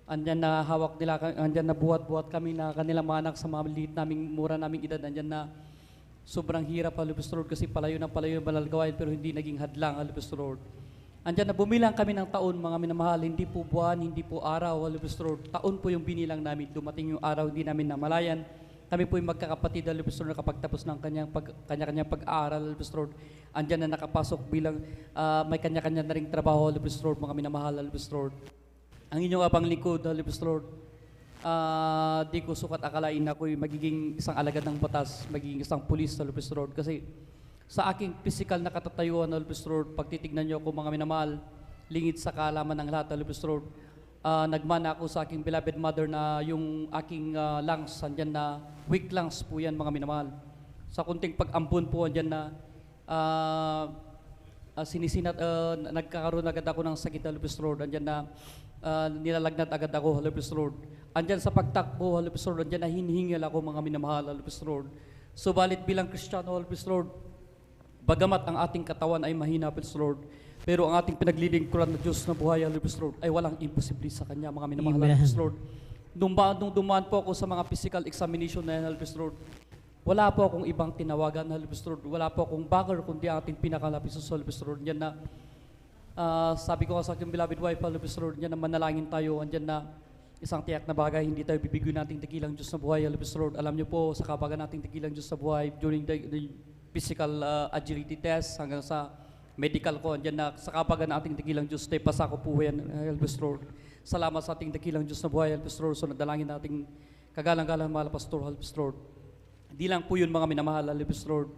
Andyan na hawak nila, andyan na buhat-buhat kami na kanilang mga anak sa mga liit naming, mura naming edad. Andyan na sobrang hirap, Hallelujah, Lord, kasi palayo ng palayo yung banal na gawain, pero hindi naging hadlang, Hallelujah, Lord. Andyan na bumilang kami ng taon, mga minamahal, hindi po buwan, hindi po araw, Hallelujah, Lord. Taon po yung binilang namin, dumating yung araw, hindi namin namalayan. Kami po yung magkakapatid, Hallelujah, Lord, nakapagtapos ng kanya-kanyang pag-aaral, Hallelujah, Lord. Andyan na nakapasok bilang may kanya-kanya na ring trabaho, Hallelujah, Lord, mga minamahal, Hallelujah, Lord. Ang inyong abang lingkod, Hallelujah, Lord, di ko sukat akalain na ako'y magiging isang alagad ng batas, magiging isang pulis, Hallelujah, Lord. Kasi sa aking physical na katatayuan, Hallelujah, Lord, pag titignan niyo ako, mga minamahal, lingid sa kaalaman ng lahat, Hallelujah, Lord. Nagmana ako sa aking beloved mother na yung aking lungs, andyan na, weak lungs po yan, mga minamahal. Sa kunting pag-ambon po, andyan na, nagkakaroon agad ako ng sakit, Hallelujah, Lord. Andyan na, nilalagnat agad ako, Hallelujah, Lord. Andyan sa pagtakbo, Hallelujah, Lord, andyan na hinihingal ako, mga minamahal, Hallelujah, Lord. Subalit bilang Kristiyano, Hallelujah, Lord, bagamat ang ating katawan ay mahina, Hallelujah, Lord, pero ang ating pinaglilingkuran ng Diyos na buhay, Hallelujah, Lord, ay walang imposible sa Kanya, mga minamahal, Hallelujah, Lord. Nung dumaan po ako sa mga physical examination na yan, Hallelujah, Lord, wala po akong ibang tinawagan, Hallelujah, Lord. Wala po akong bagger, kundi ang ating pinakalapit sa Hallelujah, Lord. Yan na, sabi ko sa aking beloved wife, Hallelujah, Lord, yan na manalangin tayo, andyan na isang tiyak na bagay, hindi tayo bibigyan nating dakilang Diyos na buhay, Hallelujah, Lord. Alam niyo po, sa kabagan nating dakilang Diyos na buhay, during the physical agility test, hanggang sa medical ko, andyan na, sa kabagan nating dakilang Diyos, tayo pasako po yan, Hallelujah, Lord. Salamat sa ating dakilang Diyos na buhay, Hallelujah, Lord. So, nadalangin nating kagalang-galang, mahal pastor, Hallelujah, Lord. Di lang po yun, mga minamahal, Hallelujah, Lord.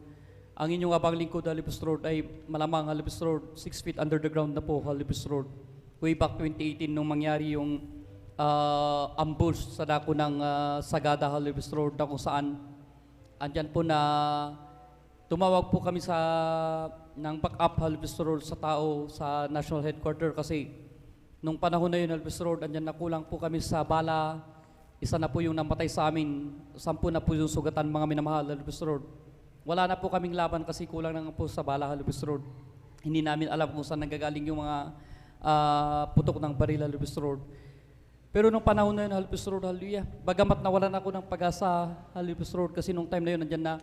Ang inyong abang lingkod, Hallelujah, Lord, ay malamang, Hallelujah, Lord, 6 feet under the ground na po, Hallelujah, Lord. Way back 2018, nung mangyari yung ambush sa dako ng Sagada, Hallelujah, Lord, na kung saan, andyan po na tumawag po kami ng back-up, Hallelujah, Lord, sa tao sa national headquarters kasi nung panahon na yun, Hallelujah, Lord, andyan na kulang po kami sa bala, isa na po yung namatay sa amin, 10 na po yung sugatan, mga minamahal, Hallelujah, Lord. Wala na po kaming laban kasi kulang na po sa bala, Hallelujah, Lord. Hindi namin alam kung saan nanggagaling yung mga putok ng baril, Hallelujah, Lord. Pero nung panahon na yun, Hallelujah, Lord, hallelujah, bagamat nawalan ako ng pag-asa, Hallelujah, Lord, kasi nung time na yun, nandyan na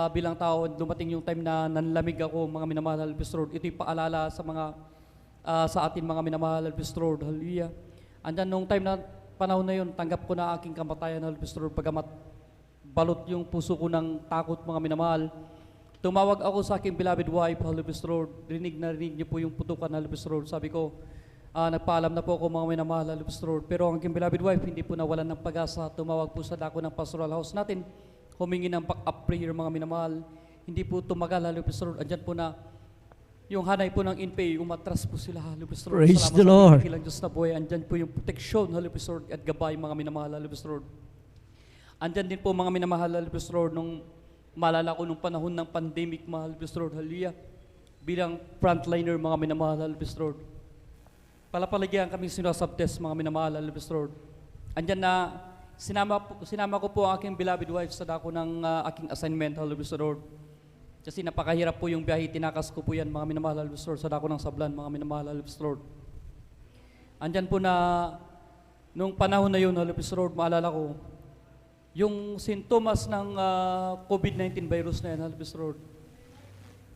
bilang tao, dumating yung time na nanlamig ako, mga minamahal, Hallelujah, Lord. Ito'y paalala sa atin, mga minamahal, Hallelujah, Lord, hallelujah. Andyan nung time na panahon na yun, tanggap ko na aking kamatayan, Hallelujah, Lord, bagamat balot yung puso ko ng takot, mga minamahal. Tumawag ako sa aking beloved wife, Hallelujah, Lord. Rinig na rinig niyo po yung putukan, Hallelujah, Lord. Sabi ko, nagpaalam na po ako, mga minamahal, Hallelujah, Lord. Pero ang aking beloved wife, hindi po nawalan ng pag-asa. Tumawag po sa dako ng pastoral house natin, humingi ng back-up prayer, mga minamahal. Hindi po tumagal, Hallelujah, Lord. Andyan po na yung hanay po ng INPE, umatras po sila, Hallelujah, Lord. Praise the Salamat Lord. sa Diyos na buhay. Andyan po yung protection, Hallelujah, Lord, at gabay, mga minamahal, Hallelujah, Lord. Andyan din po, mga minamahal, Hallelujah, Lord, nung maalala ko nung panahon ng pandemic, mga Hallelujah, Lord, hallelujah, bilang frontliner, mga minamahal, Hallelujah, Lord. Palapalagyan kami sinasubtest, mga minamahal, Hallelujah, Lord. Andyan na sinama ko po ang aking beloved wife sa dako ng aking assignment, hallelujah sa Lord. Kasi napakahirap po yung biyahe, tinakas ko po yan, mga minamahal, hallelujah sa Lord, sa dako ng Sablan, mga minamahal, hallelujah sa Lord. Andyan po na, nung panahon na yun, hallelujah sa Lord, maalala ko, yung sintomas ng COVID-19 virus na yan, hallelujah sa Lord,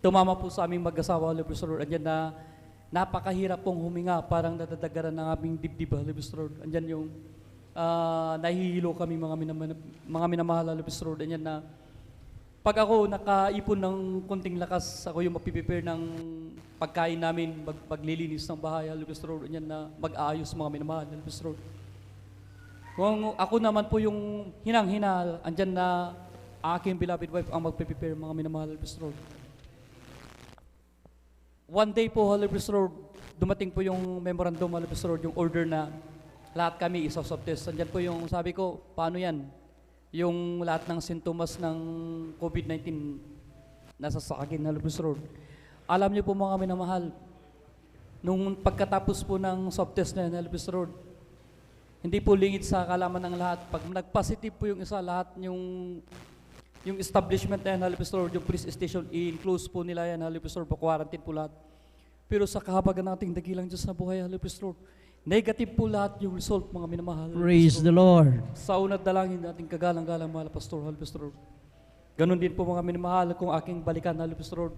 tumama po sa aming mag-asawa, hallelujah sa Lord. Andyan na, napakahirap pong huminga, parang nadadagaran ng aming dibdib, hallelujah sa Lord. Andyan yung nahihilo kami mga minamahal, hallelujah sa Lord. Andyan na, pag ako nakaipon ng konting lakas, ako yung mapiprepare ng pagkain namin, paglilinis ng bahay, hallelujah sa Lord. Andyan na, mag-aayos mga minamahal, hallelujah sa Lord. Kung ako naman po yung hinang-hina, andyan na aking beloved wife ang magpe-prepare mga minamahal, hallelujah sa Lord. One day po, hallelujah Lord, dumating po yung memorandum, hallelujah Lord, yung order na lahat kami isa-swab test. Andyan po yung sabi ko, paano yan? Yung lahat ng sintomas ng COVID-19 nasa sa akin, hallelujah Lord. Alam niyo po mga minamahal, nung pagkatapos po ng swab test na yan, hallelujah Lord, hindi po lingid sa kalaman ng lahat. Pag nag-positive po yung isa, lahat yung establishment na yan, hallelujah Lord, yung police station, i-enclose po nila yan, hallelujah Lord, pa-quarantine po lahat. Pero sa kahabagan nating dakilang Diyos na buhay, hallelujah Lord, negative po lahat yung result, mga minamahal. Praise the Lord. Sa unat dalangin nating kagalang-galang, mahal pastor, hallelujah Lord. Ganon din po mga minamahal kung aking balikan, hallelujah Lord.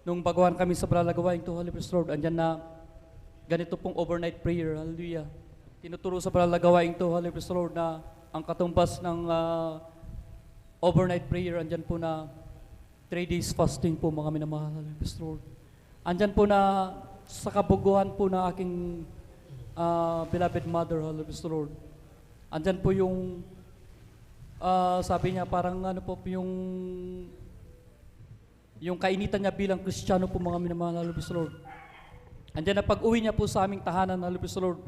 Nung baguhan kami sa Bralagawain to, hallelujah Lord, andyan na ganito pong overnight prayer, hallelujah. Tinuturo sa Bralagawain to, hallelujah Lord, na ang katumbas ng overnight prayer, andyan po na 3 days fasting po mga minamahal, hallelujah Lord. Andyan po na sa kabuguhan po na aking beloved mother, hallelujah Lord. Andyan po yung sabi niya parang ano po yung kainitan niya bilang Kristiyano po mga minamahal, hallelujah Lord. Andyan na pag-uwi niya po sa aming tahanan, hallelujah Lord.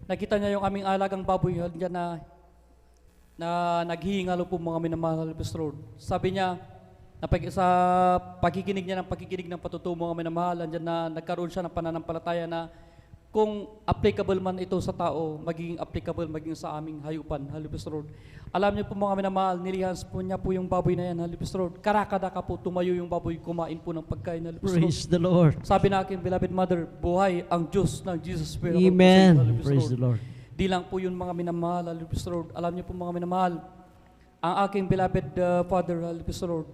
Nakita niya yung aming alagang baboy diyan na naghihingalo po mga minamahal, hallelujah Lord. Sabi niya, sa pakikinig niya ng pakikinig ng patutuo mga minamahal, diyan na nagkaroon siya ng pananampalataya na kung applicable man ito sa tao, magiging applicable maging sa aming hayupan, hallelujah Lord. Alam niyo po mga minamahal, nilihans po niya po yung baboy na yan, hallelujah Lord. Karakadaka po, tumayo yung baboy, kumain po ng pagkain, hallelujah Lord. Praise the Lord. Sabi na akin, beloved mother, buhay ang Diyos ng Jesus Spirit. Amen. Praise the Lord. Di lang po yun mga minamahal, hallelujah Lord. Alam niyo po mga minamahal, ang aking beloved father, hallelujah Lord,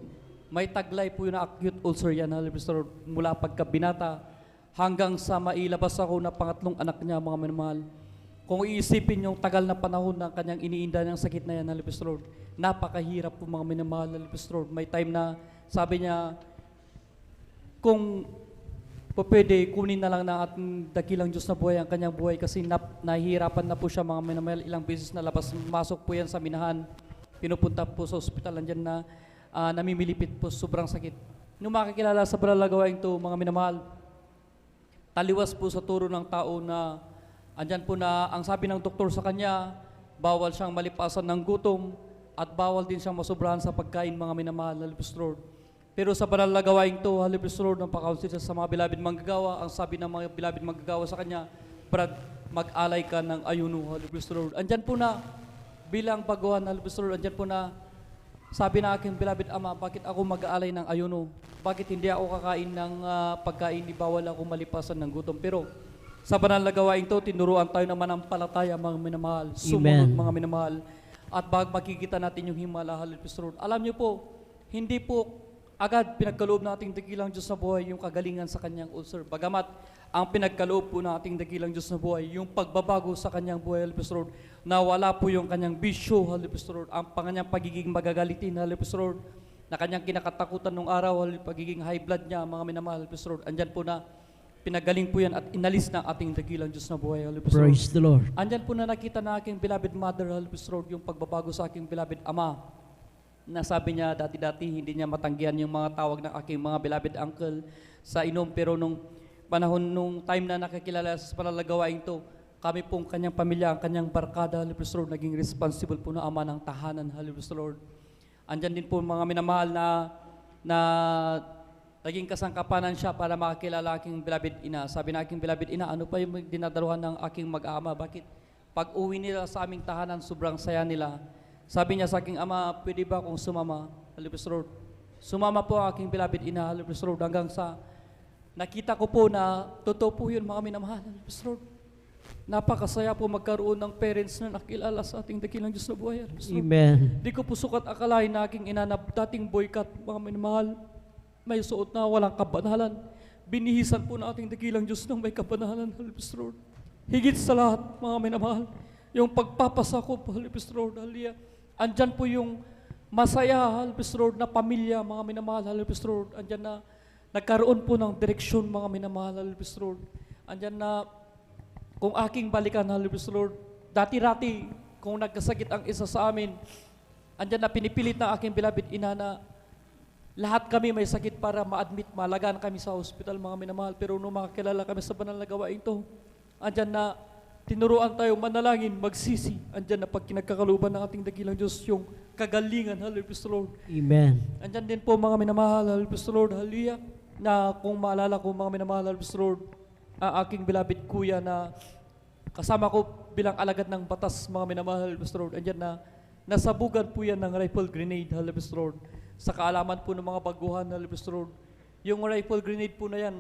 may taglay po yun na acute ulcer yan, hallelujah Lord, mula pagkabinata hanggang sa mailabas ako na pangatlong anak niya, mga minamahal. Kung iisipin yung tagal na panahon ng kanyang iniinda ng sakit na yan, hallelujah Lord, napakahirap po mga minamahal, hallelujah Lord. May time na sabi niya, kung pwede, kunin na lang ng ating dakilang Diyos na buhay ang kanyang buhay kasi nahihirapan na po siya mga minamahal. Ilang beses na labas, masok po yan sa minahan. Pinupunta po sa ospital, andyan na namimilipit po, sobrang sakit. Nung makakilala sa Bralagawain to, mga minamahal, taliwas po sa turo ng tao na andyan po na ang sabi ng doktor sa kanya, bawal siyang malipasan ng gutom at bawal din siyang masobrahan sa pagkain, mga minamahal, hallelujah Lord. Pero sa Bralagawain to, hallelujah Lord, ng pakaunsil sa mga beloved manggagawa, ang sabi ng mga beloved manggagawa sa kanya, Brad, mag-alay ka ng ayuno, hallelujah Lord. Andyan po na, bilang baguhan, hallelujah Lord, andyan po na, sabi na aking beloved ama, bakit ako mag-aalay ng ayuno? Bakit hindi ako kakain ng pagkain, di bawal ako malipasan ng gutom? Pero sa banal na gawain to, tinuruan tayo naman ang palataya, mga minamahal. Sumunod, mga minamahal. At makikita natin yung himala, hallelujah Lord. Alam niyo po, hindi po agad pinagkaloob nating dakilang Diyos na buhay yung kagalingan sa kanyang ulcer. Bagamat ang pinagkaloob po nating dakilang Diyos na buhay, yung pagbabago sa kanyang buhay, hallelujah Lord, na wala po yung kanyang bisyo, hallelujah Lord, ang kanyang pagiging magagalitin, hallelujah Lord, na kanyang kinakatakutan nung araw, pagiging high blood niya, mga minamahal, hallelujah Lord, andyan po na pinagaling po yan at inalis ng ating dakilang Diyos na buhay, hallelujah Lord. Praise the Lord. Andyan po na nakita na aking beloved mother, hallelujah Lord, yung pagbabago sa aking beloved ama, na sabi niya dati-dati hindi niya matanggihan yung mga tawag ng aking mga beloved uncle sa inom, pero nung panahon, nung time na nakakilala sa panalagawain to, kami pong kanyang pamilya, ang kanyang barkada, hallelujah Lord, naging responsible po na ama ng tahanan, hallelujah Lord. Andyan din po mga minamahal na naging kasangkapanan siya para makakilala aking beloved ina. Sabi na aking beloved ina, ano pa yung dinadaluhan ng aking mag-ama? Bakit pag uwi nila sa aming tahanan, sobrang saya nila. Sabi niya sa aking ama, pwede ba akong sumama? Halibus Lord. Sumama po ang aking beloved ina, Halibus Lord, hanggang sa nakita ko po na totoo po yun, mga minamahal, Halibus Lord. Napakasaya po magkaroon ng parents na nakilala sa ating dakilang Diyos na buhay. Halibus Lord. Amen. Di ko po sukat akalain na aking ina na dating boycott, mga minamahal, may suot na walang kabanalan. Binihisan po na ating dakilang Diyos ng may kabanalan, Halibus Lord. Higit sa lahat, mga minamahal, yung pagpapasakop, Halibus Lord, hallelujah. Andyan po yung masaya, Halibus Lord, na pamilya, mga minamahal, Halibus Lord. Andyan na nagkaroon po ng direksyon, mga minamahal, Halibus Lord. Andyan na kung aking balikan, Halibus Lord, dati-rati, kung nagkasakit ang isa sa amin, andyan na pinipilit ng aking beloved ina na lahat kami may sakit para ma-admit, malagaan kami sa hospital, mga minamahal. Pero nung makakilala kami sa banal na gawain ito, andyan na tinuruan tayo manalangin, magsisi. Andyan na pag kinagkakaluban ng ating dakilang Diyos, yung kagalingan, Halibus Lord. Amen. Andyan din po mga minamahal, Halibus Lord, hallelujah, na kung maalala ko mga minamahal, Halibus Lord, ang aking beloved kuya na kasama ko bilang alagad ng batas, mga minamahal, Halibus Lord. Andyan na nasabugan po yan ng rifle grenade, Halibus Lord. Sa kaalaman po ng mga baguhan, Halibus Lord. Yung rifle grenade po na yan,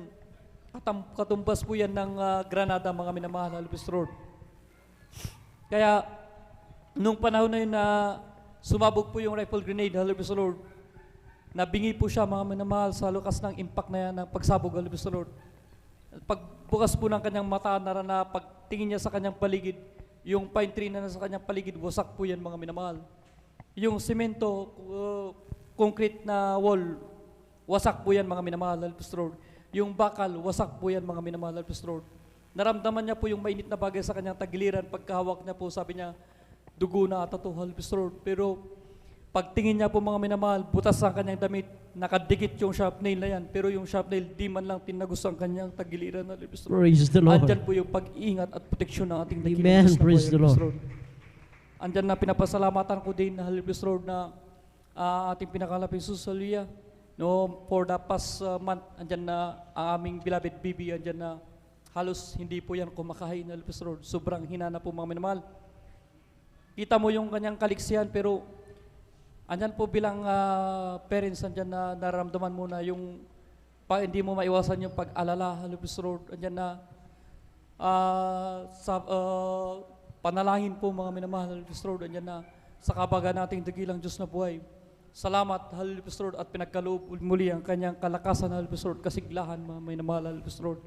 katumbas po yan ng granada, mga minamahal, Halibus Lord. Kaya, nung panahon na yun na sumabog po yung rifle grenade, Halibus Lord, nabingi po siya, mga minamahal, sa lukas ng impact na yan, ng pagsabog, Halibus Lord. Pagbukas po ng kanyang mata, na pagtingin niya sa kanyang paligid, yung pine tree na nasa kanyang paligid, wasak po yan, mga minamahal. Yung semento, concrete na wall, wasak po yan, mga minamahal, Halibus Lord. Yung bakal, wasak po yan, mga minamahal, Halibus Lord. Naramdaman niya po yung mainit na bagay sa kanyang tagiliran. Pagkahawak niya po, sabi niya, dugo na ata to, Halibus Lord. Pero pagtingin niya po, mga minamahal, butas ang kanyang damit, nakadikit yung sharp nail na yan. Pero yung sharp nail, di man lang tinagos ang kanyang tagiliran, Halibus Lord. Praise the Lord. Andyan po yung pag-iingat at proteksyon ng ating dakilang Amen. Diyos na Praise buhay, the Halibus Lord. Andyan na pinapasalamatan ko din, Halibus Lord, na ating pinakalaping susalia. No, for the past month, andyan na ang aming beloved baby, andyan na halos hindi po yan kumakain, Halibus Lord. Sobrang hina na po, mga minamahal. Kita mo yung kanyang kaliksiyan, pero andyan po bilang parents, andyan na nararamdaman mo na yung hindi mo maiwasan yung pag-alala, Halibus Lord. Andyan na panalangin po, mga minamahal, Halibus Lord. Andyan na sa kabagan nating dakilang Diyos na buhay. Salamat, Halibus Lord, at pinagkaloob muli ang kanyang kalakasan, Halibus Lord, kasiglahan, mga minamahal, Halibus Lord.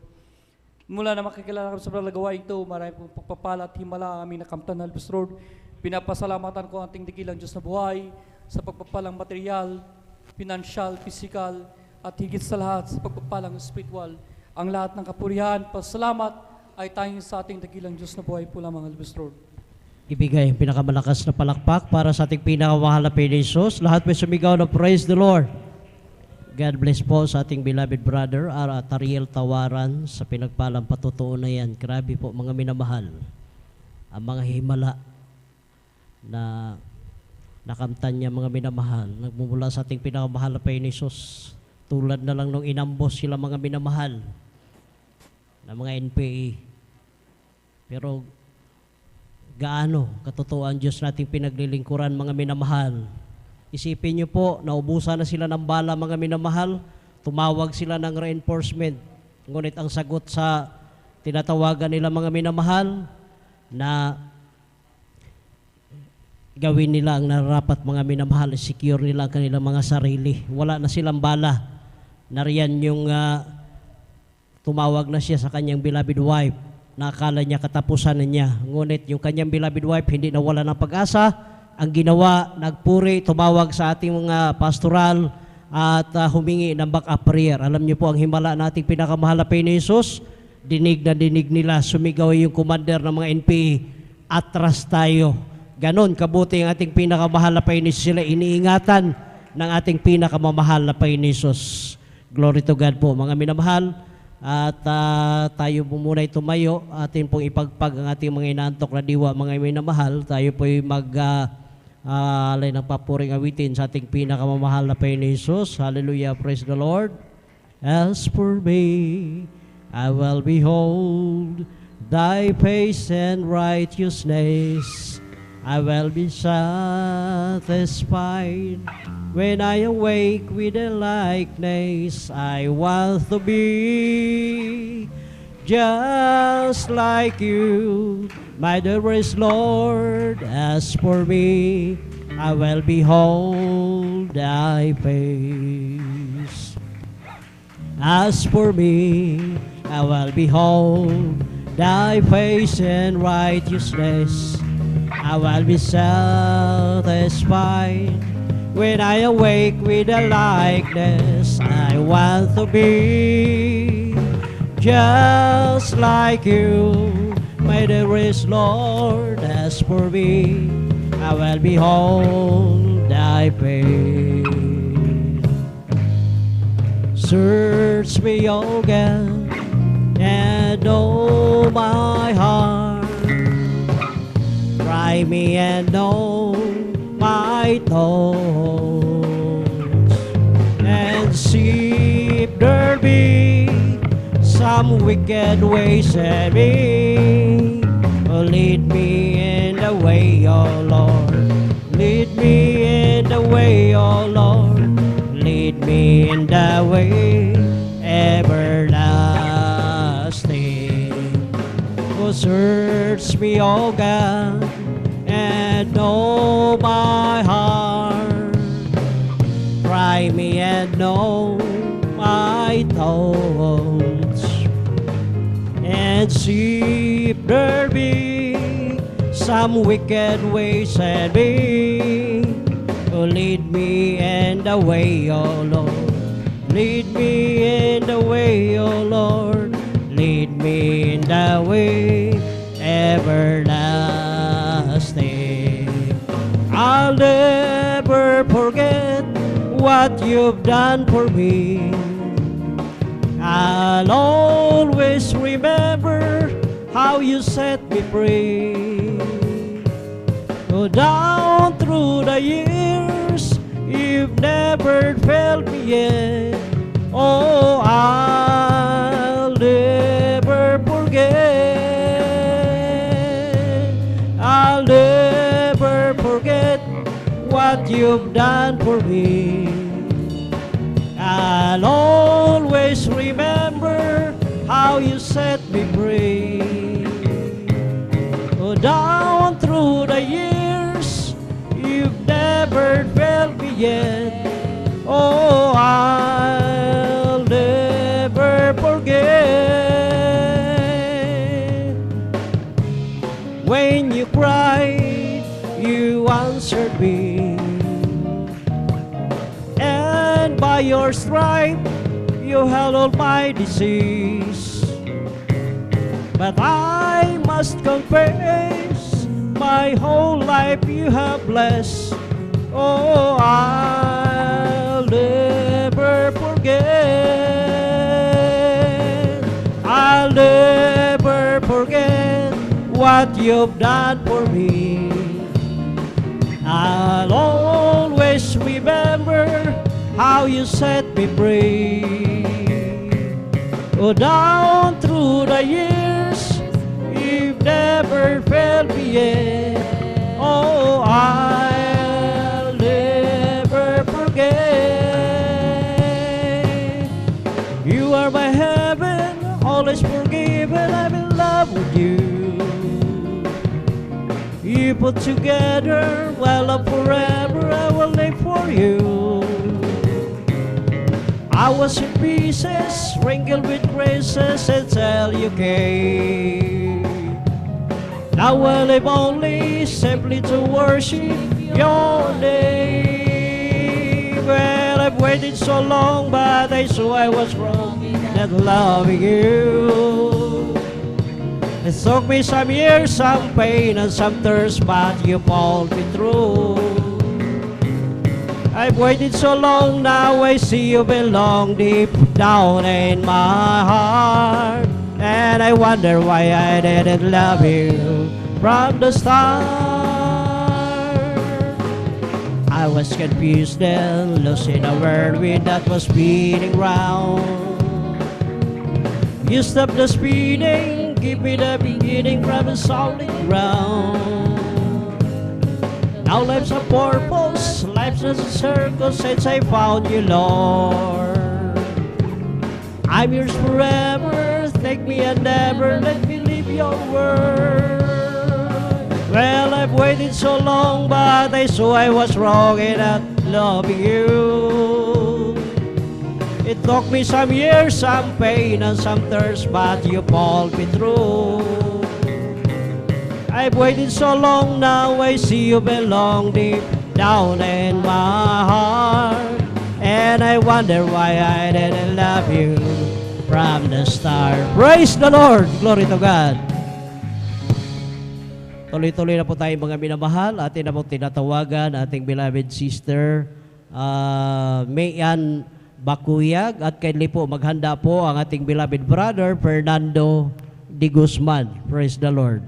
Mula na makikilala kami sa gawain ito, marami pong pagpapala at himala ang aming nakamtan, Halibus Lord. Pinapasalamatan ko ang ating dakilang Diyos na buhay sa pagpapalang material, financial, physical, at higit sa lahat sa pagpapalang spiritual. Ang lahat ng kapurihan, pasalamat ay tanging sa ating dakilang Diyos na buhay po lamang, Halibus Lord. Ibigay ang pinakamalakas na palakpak para sa ating pinakamahal na Panginoon Jesus. Lahat may sumigaw na praise the Lord. God bless po sa ating beloved brother, Ariel Tawaran, sa pinagpalang patutuon na yan. Grabe po, mga minamahal. Ang mga himala na nakamtan niya, mga minamahal, nagmumula sa ating pinakamahal na Panginoon Jesus. Tulad na lang nung inambos sila, mga minamahal, na mga NPA. Pero gaano katotoo ang Diyos nating pinaglilingkuran, mga minamahal. Isipin niyo po, naubusan na sila ng bala, mga minamahal. Tumawag sila ng reinforcement. Ngunit ang sagot sa tinatawagan nila, mga minamahal, na gawin nila ang nararapat, mga minamahal, secure nila ang kanilang mga sarili. Wala na silang bala. Nariyan yung tumawag na siya sa kanyang beloved wife. Nakakala niya katapusan na niya. Ngunit yung kanyang beloved wife hindi nawala ng pag-asa. Ang ginawa, nagpuri, tumawag sa ating mga pastoral at humingi ng backup prayer. Alam niyo po ang himala nating pinakamahal na Panginoon Jesus. Dinig na dinig nila, sumigaw yung commander ng mga NPA, atras tayo. Ganon kabuti ang ating pinakamahal na Panginoon Jesus. Sila iniingatan ng ating pinakamamahal na Panginoon Jesus. Glory to God po, mga minamahal. At tayo po muna tumayo, atin pong ipagpag ang ating mga inaantok na diwa, mga minamahal. Tayo po alay ng papuring awitin sa ating pinakamamahal na Panginoon Jesus. Hallelujah, praise the Lord. As for me, I will behold thy face and righteousness. I will be satisfied when I awake with a likeness. I want to be just like you, my dearest Lord. As for me, I will behold thy face. As for me, I will behold thy face and righteousness. I will be satisfied when I awake with a likeness. I want to be just like you, my dearest Lord. As for me, I will behold thy face. Search me, O God, and know my heart. Try me and know my thoughts, and see if there be some wicked ways in me. Oh, lead me in the way, O Lord. Lead me in the way, O Lord. Lead me in the way everlasting. Oh, search me, O God, and know my heart. Try me and know my thoughts, and see if there be some wicked ways in me. Oh, lead me in the way, O Lord. Lead me in the way, O Lord. Lead me in the way everlasting. I'll never forget what you've done for me. I'll always remember how you set me free. Go down through the years, you've never failed me yet. Oh, I'll never forget. I'll never forget what you've done for me. I'll always remember how you set me free. Go down through the years, you've never failed me yet. Oh, I'll never forget. When you cried, you answered me, and by your stripe, you held all my disease. But I must confess, my whole life you have blessed. Oh, I'll never forget. I'll never forget what you've done for me. I'll always remember how you set me free. Oh, down through the years, you've never failed me yet. Oh, I'll never forget. You are my heaven, always forgiven. I'm in love with you. You put together, well, love forever. I will live for you. I was in pieces, sprinkled with graces until you came. Now I live only simply to worship your name. Well, I've waited so long, but I saw I was wrong not loving you. It took me some years, some pain, and some thirst, but you pulled me through. I've waited so long, now I see you belong deep down in my heart. And I wonder why I didn't love you from the start. I was confused then, lost in a world that was spinning round. You stop the speeding, give me the beginning from the solid ground. Now life's a purpose, life's a circle since I found you, Lord. I'm yours forever, take me and never let me leave your word. Well, I've waited so long, but I saw I was wrong in not loving you. It took me some years, some pain and some thirst, but you pulled me through. I've waited so long, now I see you belong deep down in my heart. And I wonder why I didn't love you from the start. Praise the Lord! Glory to God! Tuloy-tuloy na po tayo mga minamahal. Atin na pong tinatawagan ating beloved sister Mayan Bakuyag. At kindly po maghanda po ang ating beloved brother Fernando de Guzman. Praise the Lord.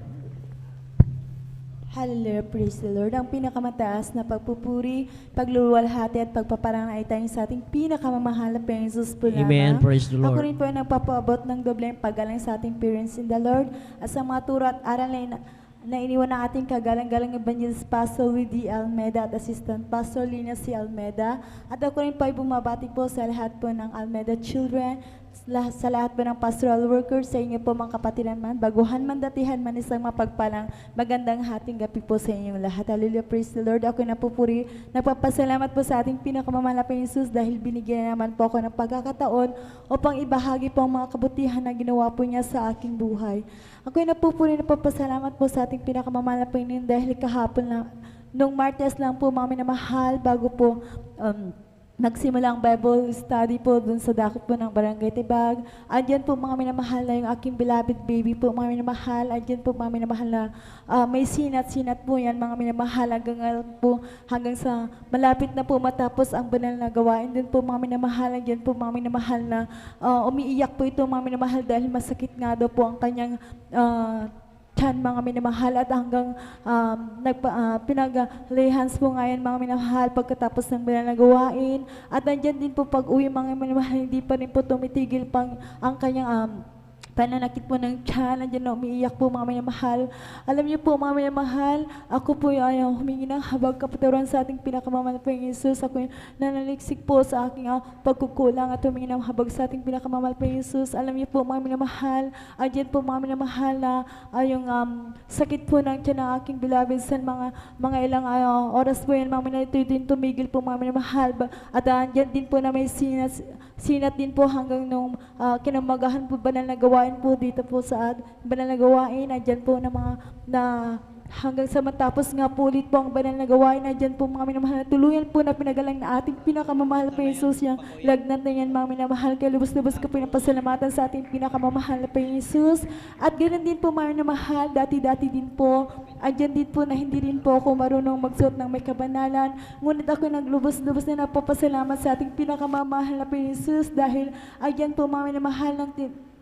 Hallelujah, praise the Lord. Ang pinakamataas na pagpupuri, pagluluwalhati at pagpaparang ay tayong sa ating pinakamamahal na Panginoon Jesus po lamang. Amen, praise the Lord. Ako rin po ay nagpapaabot ng dobleng paggalang sa ating parents in the Lord at sa mga turo at aral na iniwan ng ating kagalang-galang Evangelist Pastor Luigi Almeda at Assistant Pastor Lina C. Almeda. At ako rin po ay bumabati po sa lahat po ng Almeda children, sa lahat po ng pastoral workers, sa inyo po mga kapatiran man, baguhan man, datihan man, isang mapagpalang magandang hating gabi po sa inyong lahat. Hallelujah, praise the Lord. Ako napupuri, nagpapasalamat po sa ating pinakamamahal na Jesus dahil binigyan naman po ako ng pagkakataon upang ibahagi po ang mga kabutihan na ginawa po niya sa aking buhay. Ako napupuri, nagpapasalamat po sa ating pinakamamahal na Panginoon dahil kahapon lang, nung Martes lang po mga minamahal, bago po nagsimula ang Bible study po dun sa dakot po ng Barangay Tibag. Andyan po mga minamahal na yung aking beloved baby po, mga minamahal. Andyan po mga minamahal na may sinat-sinat po yan, mga minamahal hanggang sa malapit na po matapos ang banal na gawain. Dun po mga minamahal, andyan po mga minamahal na umiiyak po ito mga minamahal dahil masakit nga daw po ang kanyang tiyan, mga minamahal, at hanggang pinag-lehans po ngayon mga minamahal pagkatapos ng banal na gawain. At nandyan din po pag-uwi mga minamahal, hindi pa rin po tumitigil pang ang kanyang pananakit po ng tiyan. Nandiyan na umiiyak po mga minamahal. Alam niyo po mga minamahal, ako po ay humingi ng habag kapatawaran sa ating pinakamamahal na Panginoon Jesus. Ako yung nanaliksik po sa aking pagkukulang at humingi ng habag sa ating pinakamamahal na Panginoon Jesus. Alam niyo po mga minamahal, andyan po mga minamahal na yung sakit po ng tiyan ng aking beloved sa mga ilang oras po yan, mga minamahal, din tumigil po mga minamahal. At andyan din po na may sinat din po hanggang nung kinamagahan po banal na gawain po dito po sa banal na gawain. Andyan po na mga hanggang sa matapos nga po ulit po ang banal na gawain. Andyan po mga minamahal na tuluyan po na pinagalang na ating pinakamamahal na Jesus, yung lagnat na yan mga minamahal. Kaya lubos-lubos ko pinapasalamatan sa ating pinakamamahal na Jesus. At ganoon din po mga minamahal, dati-dati din po, andyan din po na hindi rin po ako marunong magsuot ng may kabanalan. Ngunit ako naglubos-lubos na napapasalamat sa ating pinakamamahal na Jesus dahil andyan po mga minamahal ng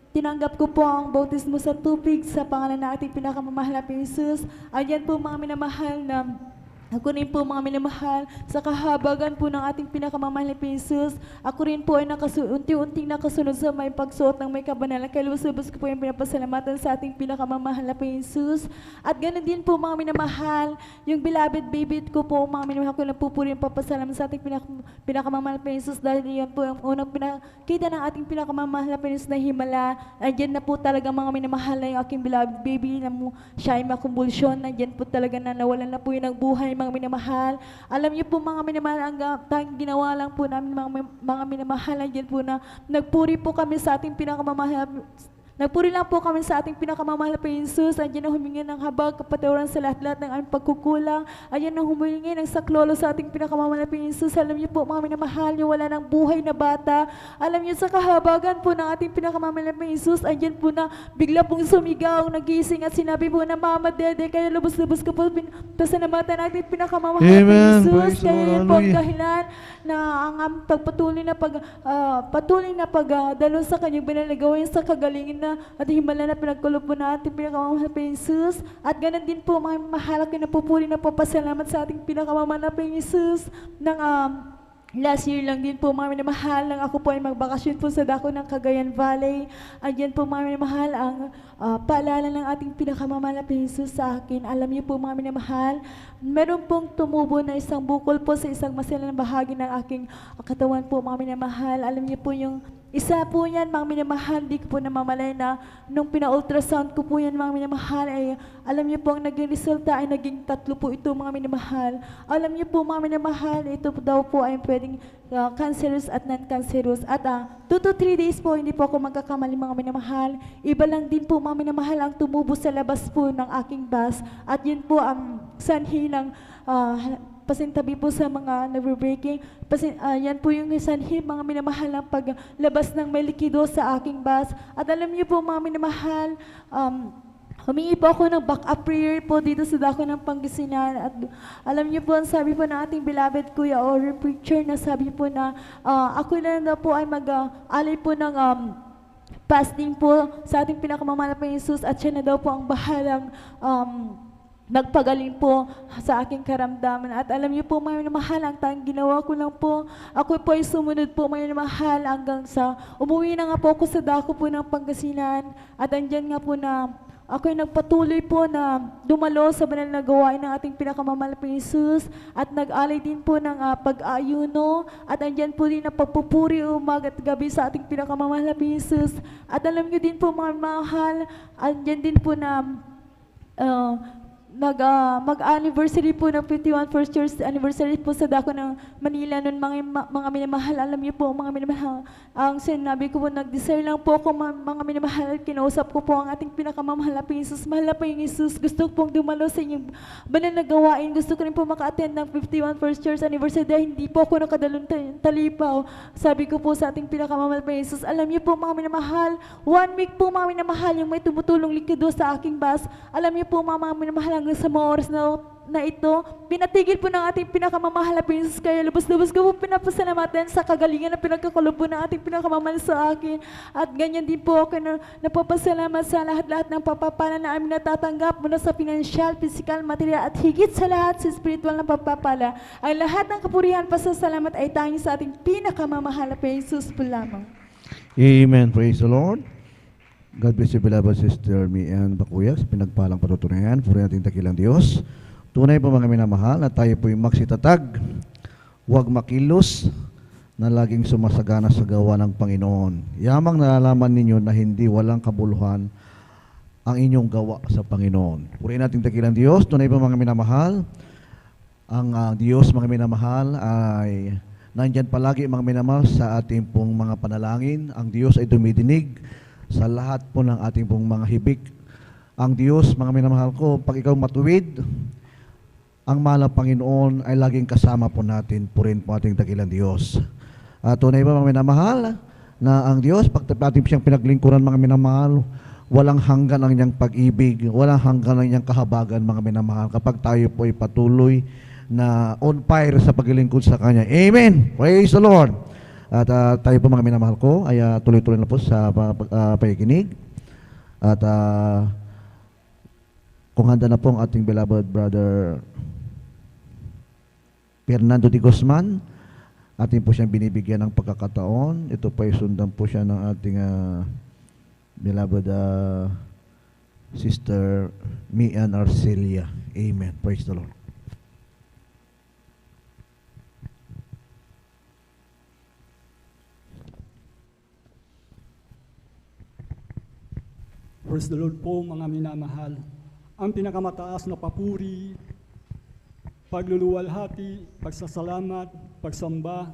tinanggap ko po ang bautismo sa tubig sa pangalan ng ating pinakamamahal na Jesus. Ayan po mga minamahal na ako rin po mga minamahal sa kahabagan po ng ating pinakamamahal na Jesus. Ako rin po ay unti-unting nakasunod sa may pagsuot ng may kabanalan. Kaya lubos-lubos ko po yung pinapasalamatan sa ating pinakamamahal na Jesus. At ganoon din po mga minamahal, yung beloved baby ko po mga minamahal ko na po yung papasalamat sa ating pinakamamahal na Jesus dahil yan po yung unang pinakita ng ating pinakamamahal na Jesus na himala. Andyan na po talaga mga minamahal na yung aking beloved baby na siya ay makumbulsyon. Andyan po talaga na nawalan na po yung nagbuhay mga minamahal. Alam niyo po mga minamahal, ang ginawa lang po namin mga minamahal, andyan po na nagpuri po kami sa ating pinakamamahal. Nagpuri lang po kami sa ating pinakamamahal na Jesus. Andyan na humingi ng habag, kapatawaran sa lahat-lahat ng aming pagkukulang. Andyan na humingi ng saklolo sa ating pinakamamahal na Jesus. Alam niyo po mga minamahal, yung wala ng buhay na bata. Alam niyo sa kahabagan po ng ating pinakamamahal na Jesus, andyan po na bigla pong sumigaw, nagising at sinabi po na Mama Dede, kaya lubos-lubos ko po pasalamatan natin pinakamamahal na Jesus. Kaya yan po ang dahilan na ang aming patuloy na pagdalo sa kanyang binalagawin sa kagalingin na at himala na pinagkulo po na ating pinakamamahal na Jesus. At ganun din po mga mahal na napupuri na papasalamat sa ating pinakamamahal na Jesus ng Last year lang din po, mga minamahal, nang ako po ay magbakasyon po sa dako ng Cagayan Valley. Andyan po, mga minamahal, ang paalala ng ating pinakamamahal na Jesus sa akin. Alam niyo po, mga minamahal, meron pong tumubo na isang bukol po sa isang masilang bahagi ng aking katawan po, mga minamahal. Alam niyo po yung isa po yan, mga minamahal, di ko po namamalay na nung pina-ultrasound ko po yan, mga minamahal, ay alam niyo po ang naging resulta ay naging 3 po ito, mga minamahal. Alam niyo po, mga minamahal, ito po daw po ay pwedeng cancerous at non-cancerous. At 2 to 3 days po, hindi po ako magkakamali, mga minamahal. Iba lang din po, mga minamahal, ang tumubo sa labas po ng aking bus. At yun po ang sanhi ng pasintabi po sa mga nagbe-breaking. Yan po yung sanhi, mga minamahal, ng paglabas ng may likido sa aking bus. At alam niyo po, mga minamahal, humingi po ako ng backup prayer po dito sa dako ng Pangasinan. At alam niyo po, ang sabi po ng ating beloved Kuya or preacher na sabi po na ako na po ay mag-alay po ng fasting po sa ating pinakamamahal na Jesus, at siya na daw po ang bahalang nagpagaling po sa aking karamdaman. At alam niyo po, mga minamahal, ang tanging ginawa ko lang po, ako po ay sumunod po, mga minamahal, hanggang sa umuwi na nga po ako sa dako po ng Pangasinan. At andyan nga po na ako ay nagpatuloy po na dumalo sa banal na gawain ng ating pinakamamahal na Jesus, at nag-alay din po ng pag-ayuno, at andyan po din na pagpupuri umaga at gabi sa ating pinakamamahal na Jesus. At alam niyo din po, mga mahal, andyan din po na mag-anniversary po ng 51 first year's anniversary po sa dako ng Manila noon, mga minamahal. Alam niyo po, mga minamahal, ang sinabi ko po, nag-desire lang po ako, mga minamahal, kinausap ko po ang ating pinakamamahal na Jesus. Mahal na po yung Jesus, gusto ko pong dumalo sa inyong banal na gawain. Gusto ko rin po maka-attend ng 51 first year's anniversary dahil hindi po ako nakadalong talipaw. Sabi ko po sa ating pinakamamahal na Jesus, alam niyo po, mga minamahal, 1 week po, mga minamahal, yung may tumutulong likido sa aking bus. Alam niyo po, mga minamahal, hanggang sa mga oras na ito, pinatigil po ng ating pinakamamahal na Jesus. Kaya lubos-lubos ko po pinapasalamatan sa kagalingan na pinagkakulob ng ating pinakamamahal sa akin. At ganyan din po ako na napapasalamat sa lahat-lahat ng papapala na aming natatanggap mula sa financial, physical, material, at higit sa lahat sa spiritual na papapala. Ang lahat ng kapurihan, pasasalamat ay tanging sa ating pinakamamahal na Jesus po lamang. Amen. Praise the Lord. God bless you, beloved Sister Mian Bakuyas. Pinagpalang patutunayan, puri nating dakilang Diyos. Tunay po, mga minamahal, na tayo po'y magsitatag, huwag makilos, na laging sumasagana sa gawa ng Panginoon. Yamang nalalaman ninyo na hindi walang kabuluhan ang inyong gawa sa Panginoon. Puri nating dakilang Diyos. Tunay po, mga minamahal, ang Diyos, mga minamahal, ay nandyan palagi, mga minamahal, sa ating pong mga panalangin. Ang Diyos ay dumidinig sa lahat po ng ating pong mga hibik. Ang Diyos, mga minamahal ko, pag ikaw matuwid, ang mahal na Panginoon ay laging kasama po natin, purin po ating dakilang Diyos. Tunay ba, mga minamahal, na ang Diyos, pag ating siyang pinaglingkuran, mga minamahal, walang hanggan ang niyang pag-ibig, walang hanggan ang niyang kahabagan, mga minamahal, kapag tayo po ay patuloy na on fire sa paglilingkod sa Kanya. Amen! Praise the Lord! At tayo po, mga minamahal ko, ay tuloy-tuloy na po sa pakikinig. At kung handa na po ang ating beloved brother Fernando de Guzman, atin po siyang binibigyan ng pagkakataon. Ito po ay sundan po siya ng ating beloved Sister Mian Arcelia. Amen. Praise the Lord. Praise the Lord po, mga minamahal. Ang pinakamataas na papuri, pagluluwalhati, pagsasalamat, pagsamba,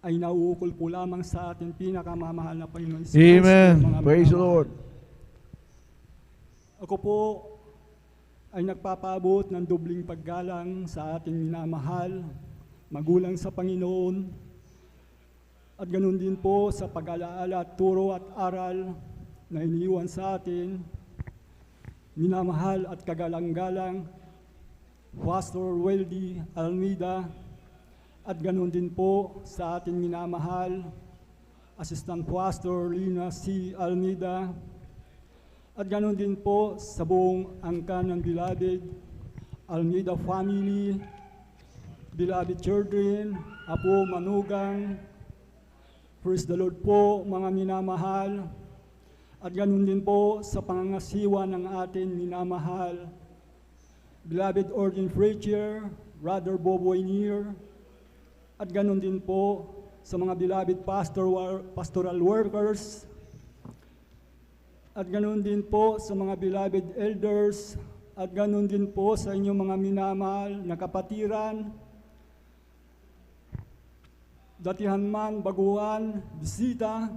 ay nauukol po lamang sa ating pinakamamahal na Panginoon. Amen. Praise the Lord. Ako po ay nagpapaabot ng dobling paggalang sa ating minamahal, magulang sa Panginoon, at ganun din po sa pag-alaala, turo at aral na iniwan sa atin, minamahal at kagalang-galang Pastor Weldy Almeida, at ganoon din po sa ating minamahal Assistant Pastor Lina C. Almeida, at ganoon din po sa buong angkan ng beloved Almeida family, beloved children, Apo Manugang. Praise the Lord po, mga minamahal. At ganun din po sa pangangasiwa ng ating minamahal. Beloved Ordained Preacher, Brother Boboy Neer. At ganun din po sa mga beloved pastoral workers. At ganun din po sa mga beloved elders. At ganun din po sa inyong mga minamahal na kapatiran. Datihan man, baguhan, bisita.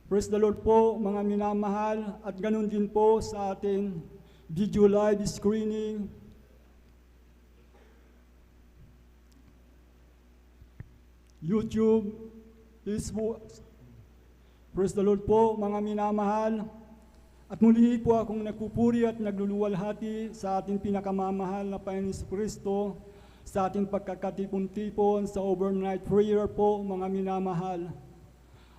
Praise the Lord po, mga minamahal. At ganun din po sa ating video live screening. YouTube, Facebook. Praise the Lord po, mga minamahal. At muli po akong nagpupuri at nagluluwalhati sa ating pinakamamahal na Panginoon Kristo, sa ating pagkakatipon-tipon sa overnight prayer po, mga minamahal.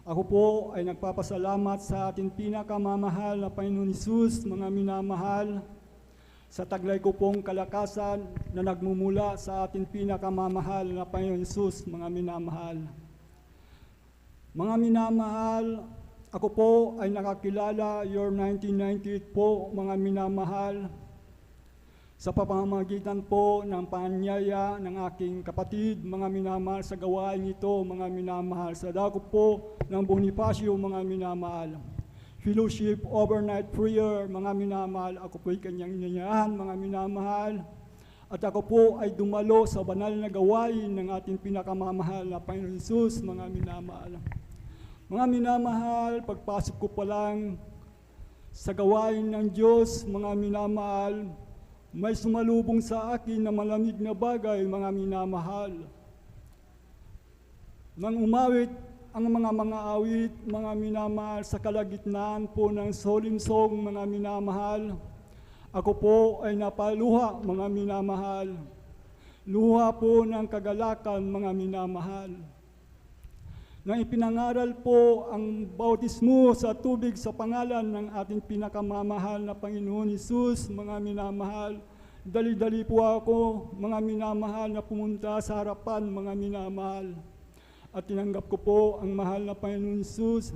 Ako po ay nagpapasalamat sa ating pinakamamahal na Panginoon Hesus, mga minamahal, sa taglay ko pong kalakasan na nagmumula sa ating pinakamamahal na Panginoon Hesus, mga minamahal. Mga minamahal, ako po ay nakakilala year 1998 po, mga minamahal, sa pamamagitan po ng panyaya ng aking kapatid, mga minamahal, sa gawain ito, mga minamahal, sa dako po ng Bonifacio, mga minamahal. Fellowship Overnight Prayer, mga minamahal, ako po'y kanyang inanyahan, mga minamahal. At ako po ay dumalo sa banal na gawain ng ating pinakamamahal na Panginoon Hesus, mga minamahal. Mga minamahal, pagpasok ko pa lang sa gawain ng Diyos, mga minamahal, may sumalubong sa akin na malamig na bagay, mga minamahal. Nang umawit ang mga awit, mga minamahal, sa kalagitnaan po ng solimsong, mga minamahal, ako po ay napaluha, mga minamahal. Luha po ng kagalakan, mga minamahal. Nang ipinangaral po ang bautismo sa tubig sa pangalan ng ating pinakamamahal na Panginoon Hesus, mga minamahal, dali-dali po ako, mga minamahal, na pumunta sa harapan, mga minamahal. At tinanggap ko po ang mahal na Panginoon Hesus,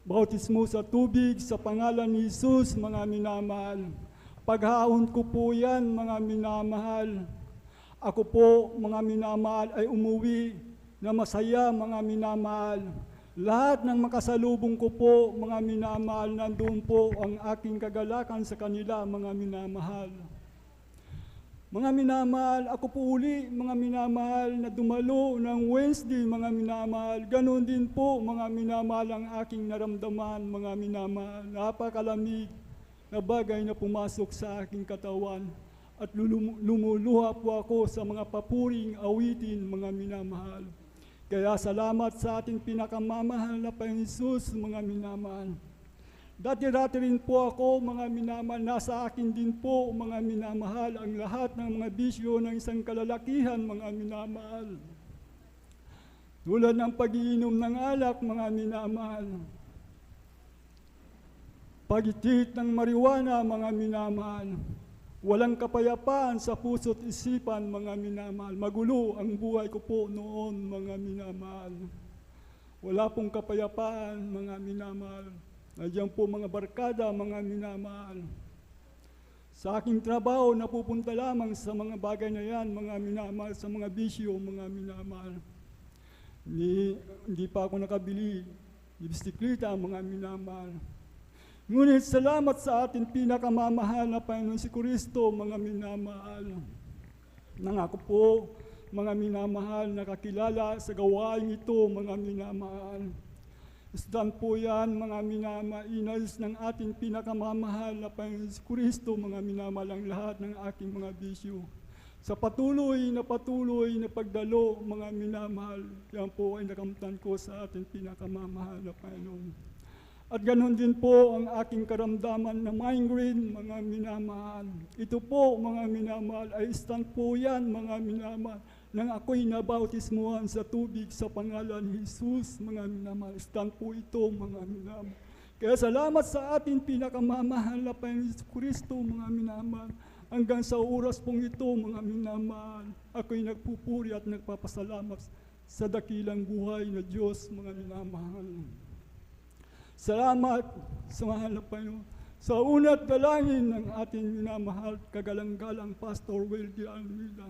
bautismo sa tubig sa pangalan ni Hesus, mga minamahal. Paghaon ko po yan, mga minamahal. Ako po, mga minamahal, ay umuwi na masaya, mga minamahal. Lahat ng makasalubong ko po, mga minamahal, nandun po ang aking kagalakan sa kanila, mga minamahal. Mga minamahal, ako po uli, mga minamahal, na dumalo ng Wednesday, mga minamahal. Ganon din po, mga minamahal, ang aking naramdaman, mga minamahal. Napakalamig na bagay na pumasok sa aking katawan. At lumuluha po ako sa mga papuring awitin, mga minamahal. Kaya salamat sa ating pinakamamahal na Panginoon Hesus, mga minamahal. Dati-dati rin po ako, mga minamahal, nasa akin din po, mga minamahal, ang lahat ng mga bisyo ng isang kalalakihan, mga minamahal. Tulad ng pag-iinom ng alak, mga minamahal. Pag-itit ng marijuana, mga minamahal. Walang kapayapaan sa puso't isipan, mga minamahal. Magulo ang buhay ko po noon, mga minamahal. Wala pong kapayapaan, mga minamahal. Nandiyan po mga barkada, mga minamahal. Sa aking trabaho, napupunta lamang sa mga bagay na yan, mga minamahal, sa mga bisyo, mga minamahal. Hindi pa ako nakabili ng bisikleta, mga minamahal. Ngunit salamat sa ating pinakamamahal na Panginoon si Kristo, mga minamahal. Nangako po, mga minamahal, nakakilala sa gawain ito, mga minamahal. Stand po yan, mga minamahal, inalis ng ating pinakamamahal na Panginoon si Kristo, mga minamahal, ang lahat ng aking mga bisyo. Sa patuloy na pagdalo, mga minamahal, yan po ay nakamtan ko sa ating pinakamamahal na Panginoon. At ganoon din po ang aking karamdaman na migraine, mga minamahal. Ito po, mga minamahal, ay stand po yan, mga minamahal, nang ako'y nabautismuhan sa tubig sa pangalan ni Jesus, mga minamahal. Stand po ito, mga minamahal. Kaya salamat sa ating pinakamamahal na Panginoon Kristo, mga minamahal. Hanggang sa oras pong ito, mga minamahal, ako'y nagpupuri at nagpapasalamat sa dakilang buhay na Diyos, mga minamahal. Salamat sa mahal na Panginoon. Sa una't dalangin ng ating minamahal, kagalang-galang Pastor Weldy Almeida.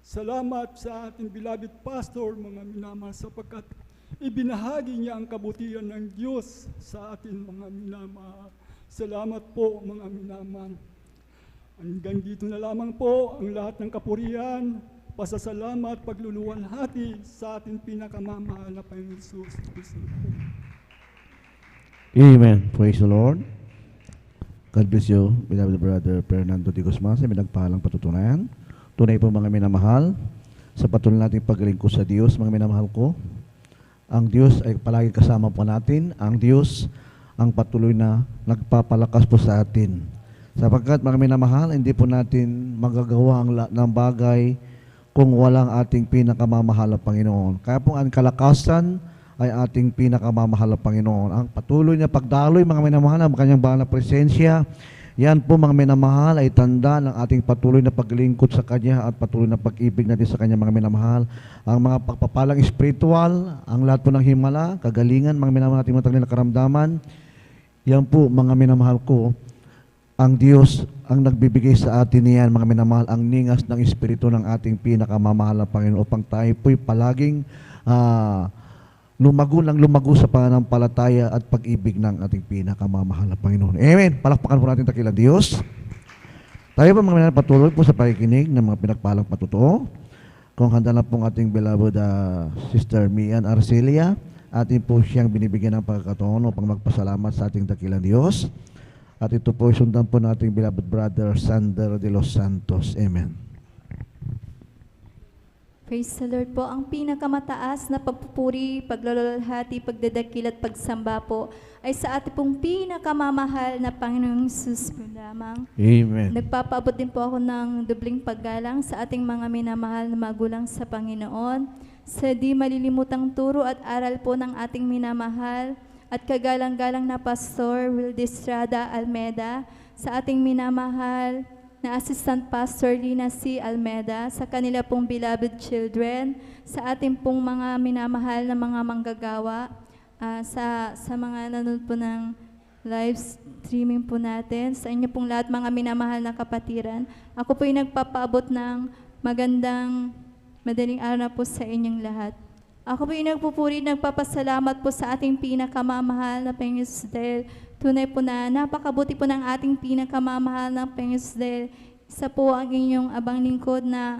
Salamat sa ating beloved Pastor, mga minamahal, sapagkat ibinahagi niya ang kabutihan ng Diyos sa atin, mga minamahal. Salamat po, mga minamahal. Hanggang dito na lamang po ang lahat ng kapurihan, pasasalamat, pagluluwalhati sa ating pinakamamahal na Panginoon Jesus Cristo. Amen. Praise the Lord. God bless you, beloved brother Fernando de Guzman, sa minagpahalang patutunayan. Tunay po mga minamahal, sa patuloy nating paglingkod sa Diyos, mga minamahal ko, ang Diyos ay palagi kasama po natin. Ang Diyos ang patuloy na nagpapalakas po sa atin. Sapagkat mga minamahal, hindi po natin magagawa ang lahat ng bagay kung walang ating pinakamamahal na Panginoon. Kaya po ang kalakasan ay ating pinakamamahal na Panginoon. Ang patuloy na pagdaloy, mga minamahal, ang kanyang banal na presensya, yan po mga minamahal ay tanda ng ating patuloy na paglingkod sa Kanya at patuloy na pag-ibig natin sa Kanya, mga minamahal. Ang mga pagpapalang spiritual, ang lahat po ng himala, kagalingan, mga minamahal nating matagli na karamdaman, yan po mga minamahal ko, ang Diyos ang nagbibigay sa atin niyan, mga minamahal, ang ningas ng Espiritu ng ating pinakamamahal na Panginoon upang tayo po'y palaging lumago sa pananampalataya at pag-ibig ng ating pinakamamahal na Panginoon. Amen. Palakpakan po natin dakilang Diyos. Tayo po mga minamahal, patuloy po sa pakikinig ng mga pinagpalang patutuo. Kung handa na pong ating beloved Sister Mian Arcelia, atin po siyang binibigyan ng pagkakataon upang magpasalamat sa ating dakilang Diyos. At ito po sundan po nating beloved brother Sander de los Santos. Amen. Praise the Lord po. Ang pinakamataas na pagpupuri, paglalalhati, pagdadakil at pagsamba po ay sa ating pong pinakamamahal na Panginoong Jesus po lamang. Amen. Nagpapaabot din po ako ng dubling paggalang sa ating mga minamahal na magulang sa Panginoon, sa di malilimutang turo at aral po ng ating minamahal at kagalang-galang na Pastor Weldy Estrada Almeida, sa ating minamahal na Assistant Pastor Lina C. Almeida, sa kanila pong beloved children, sa ating pong mga minamahal na mga manggagawa, sa mga nanonood po ng live streaming po natin, sa inyo pong lahat mga minamahal na kapatiran. Ako po yung nagpapaabot ng magandang madaling araw na po sa inyong lahat. Ako po yung nagpupuri, nagpapasalamat po sa ating pinakamamahal na Panginoon dahil tunay po na napakabuti po ng ating pinakamamahal na Panginoon dahil isa po ang inyong abang lingkod na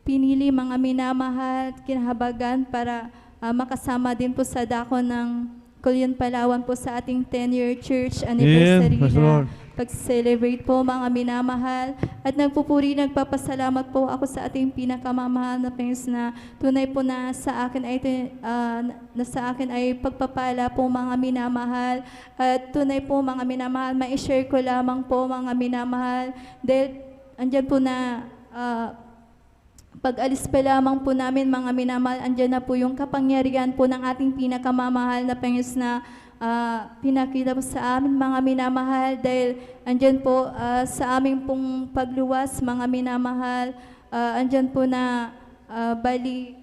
pinili mga minamahal at kinahabagan para makasama din po sa dako ng Kulyon Palawan po sa ating 10-year church anniversary na pag-celebrate po mga minamahal. At nagpupuri, nagpapasalamat po ako sa ating pinakamamahal na Panginoon na tunay po na sa akin ay pagpapala po mga minamahal. At tunay po mga minamahal, ma-share ko lamang po mga minamahal dahil andyan po na pag-alis pa lamang po namin mga minamahal, andyan na po yung kapangyarihan po ng ating pinakamamahal na Panginoon na pinakita po sa amin mga minamahal dahil andyan po sa aming pong pagluwas mga minamahal, andyan po na bali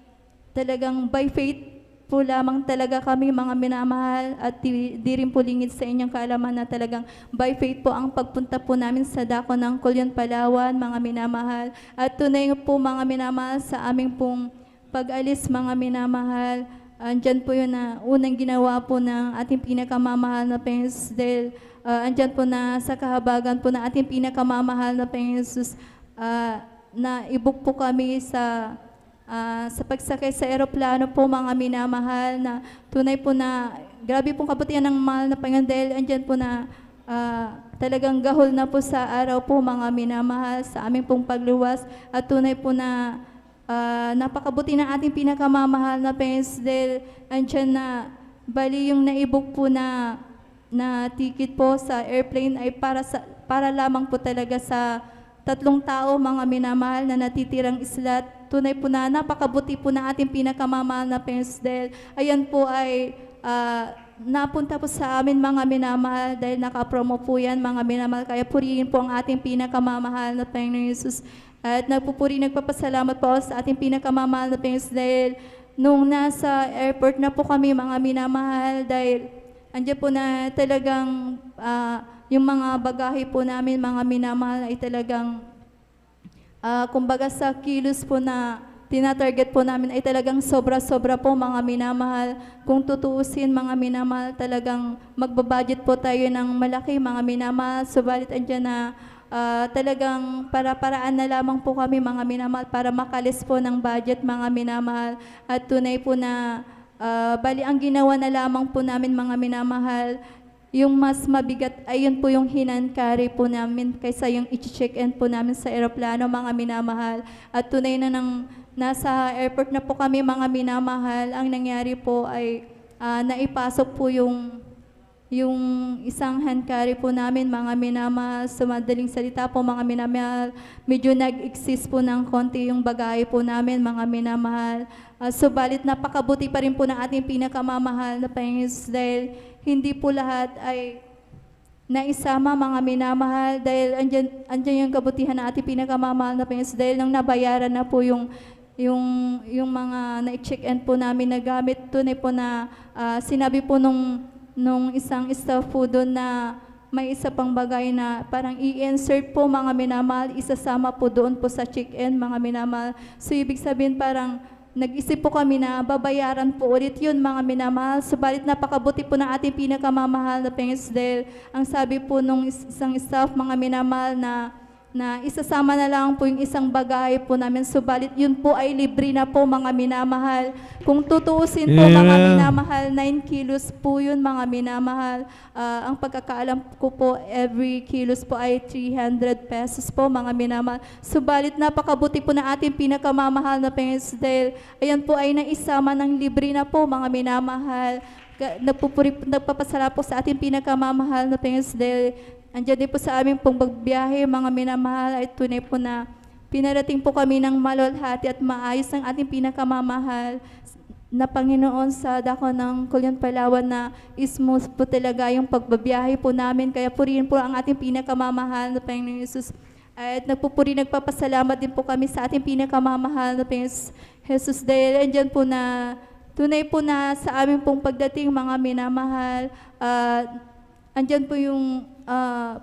talagang by faith po lamang talaga kami mga minamahal at di rin po lingid sa inyong kaalaman na talagang by faith po ang pagpunta po namin sa dako ng Kulyon Palawan mga minamahal. At tunay po mga minamahal sa aming pong pag-alis mga minamahal, andyan po yun na unang ginawa po ng ating pinakamamahal na Panginoon dahil andyan po na sa kahabagan po na ating pinakamamahal na Panginoon Jesus, na i-book po kami sa pagsakay sa eroplano po mga minamahal na tunay po na grabe pong kabutihan ng mahal na Panginoon dahil andyan po na talagang gahol na po sa araw po mga minamahal sa aming pong pagluwas at tunay po na napakabuti ng ating pinakamamahal na Panginoon dahil andyan na bali yung naibok po na ticket po sa airplane ay para lamang po talaga sa 3 tao mga minamahal na natitirang isla. Tunay po na napakabuti po ng ating pinakamamahal na Panginoon dahil ayan po ay napunta po sa amin mga minamahal dahil nakapromo po yan mga minamahal. Kaya purihin po ang ating pinakamamahal na Panginoon Jesus. At nagpapasalamat po ako sa ating pinakamamahal na Panginoon Jesus dahil nung nasa airport na po kami mga minamahal dahil andyan po na talagang yung mga bagahe po namin mga minamahal ay talagang kumbaga sa kilos po na tinatarget po namin ay talagang sobra-sobra po mga minamahal. Kung tutuusin mga minamahal, talagang magbabudget po tayo ng malaki mga minamahal. Subalit andyan na talagang para-paraan na lamang po kami mga minamahal para makalis po ng budget mga minamahal. At tunay po na bali ang ginawa na lamang po namin mga minamahal, yung mas mabigat ay yun po yung hinand-carry po namin kaysa yung i-check-in po namin sa aeroplano mga minamahal. At tunay na nasa airport na po kami mga minamahal, ang nangyari po ay naipasok po yung isang hand carry po namin mga minamahal. Sa madaling salita po mga minamahal, medyo nag-exist po ng konti yung bagahe po namin mga minamahal. Subalit napakabuti pa rin po ng ating pinakamamahal na Panginoon dahil hindi po lahat ay naisama mga minamahal dahil andyan yung kabutihan ng ating pinakamamahal na Panginoon dahil nang nabayaran na po yung mga na-check-in po namin na gamit. Tunay po na sinabi po nung isang staff po doon na may isa pang bagay na parang i-insert po mga minamahal, isasama po doon po sa check-in mga minamahal. So ibig sabihin parang nag-isip po kami na babayaran po ulit yun mga minamahal. Subalit napakabuti po ng ating pinakamamahal na Panginoon dahil ang sabi po nung isang staff mga minamahal na isasama na lang po yung isang bagay po namin. Subalit yun po ay libre na po mga minamahal. Kung tutuusin po mga minamahal, 9 kilos po yun mga minamahal. Ang pagkakaalam ko po, every kilos po ay 300 pesos po mga minamahal. Subalit napakabuti po na ating pinakamamahal na Panginoon dahil ayan po ay naisama ng libre na po mga minamahal. Nagpapasalamat po sa ating pinakamamahal na Panginoon dahil andyan din po sa aming pong pagbiyahe, mga minamahal, ay tunay po na pinarating po kami ng malulhati at maayos ng ating pinakamamahal na Panginoon sa dako ng Kulyon Palawan na smooth po talaga yung pagbabiyahe po namin. Kaya purihin po ang ating pinakamamahal na Panginoon Jesus. At nagpapasalamat din po kami sa ating pinakamamahal na Panginoon Jesus dahil andyan po na tunay po na sa aming pong pagdating mga minamahal, andyan po yung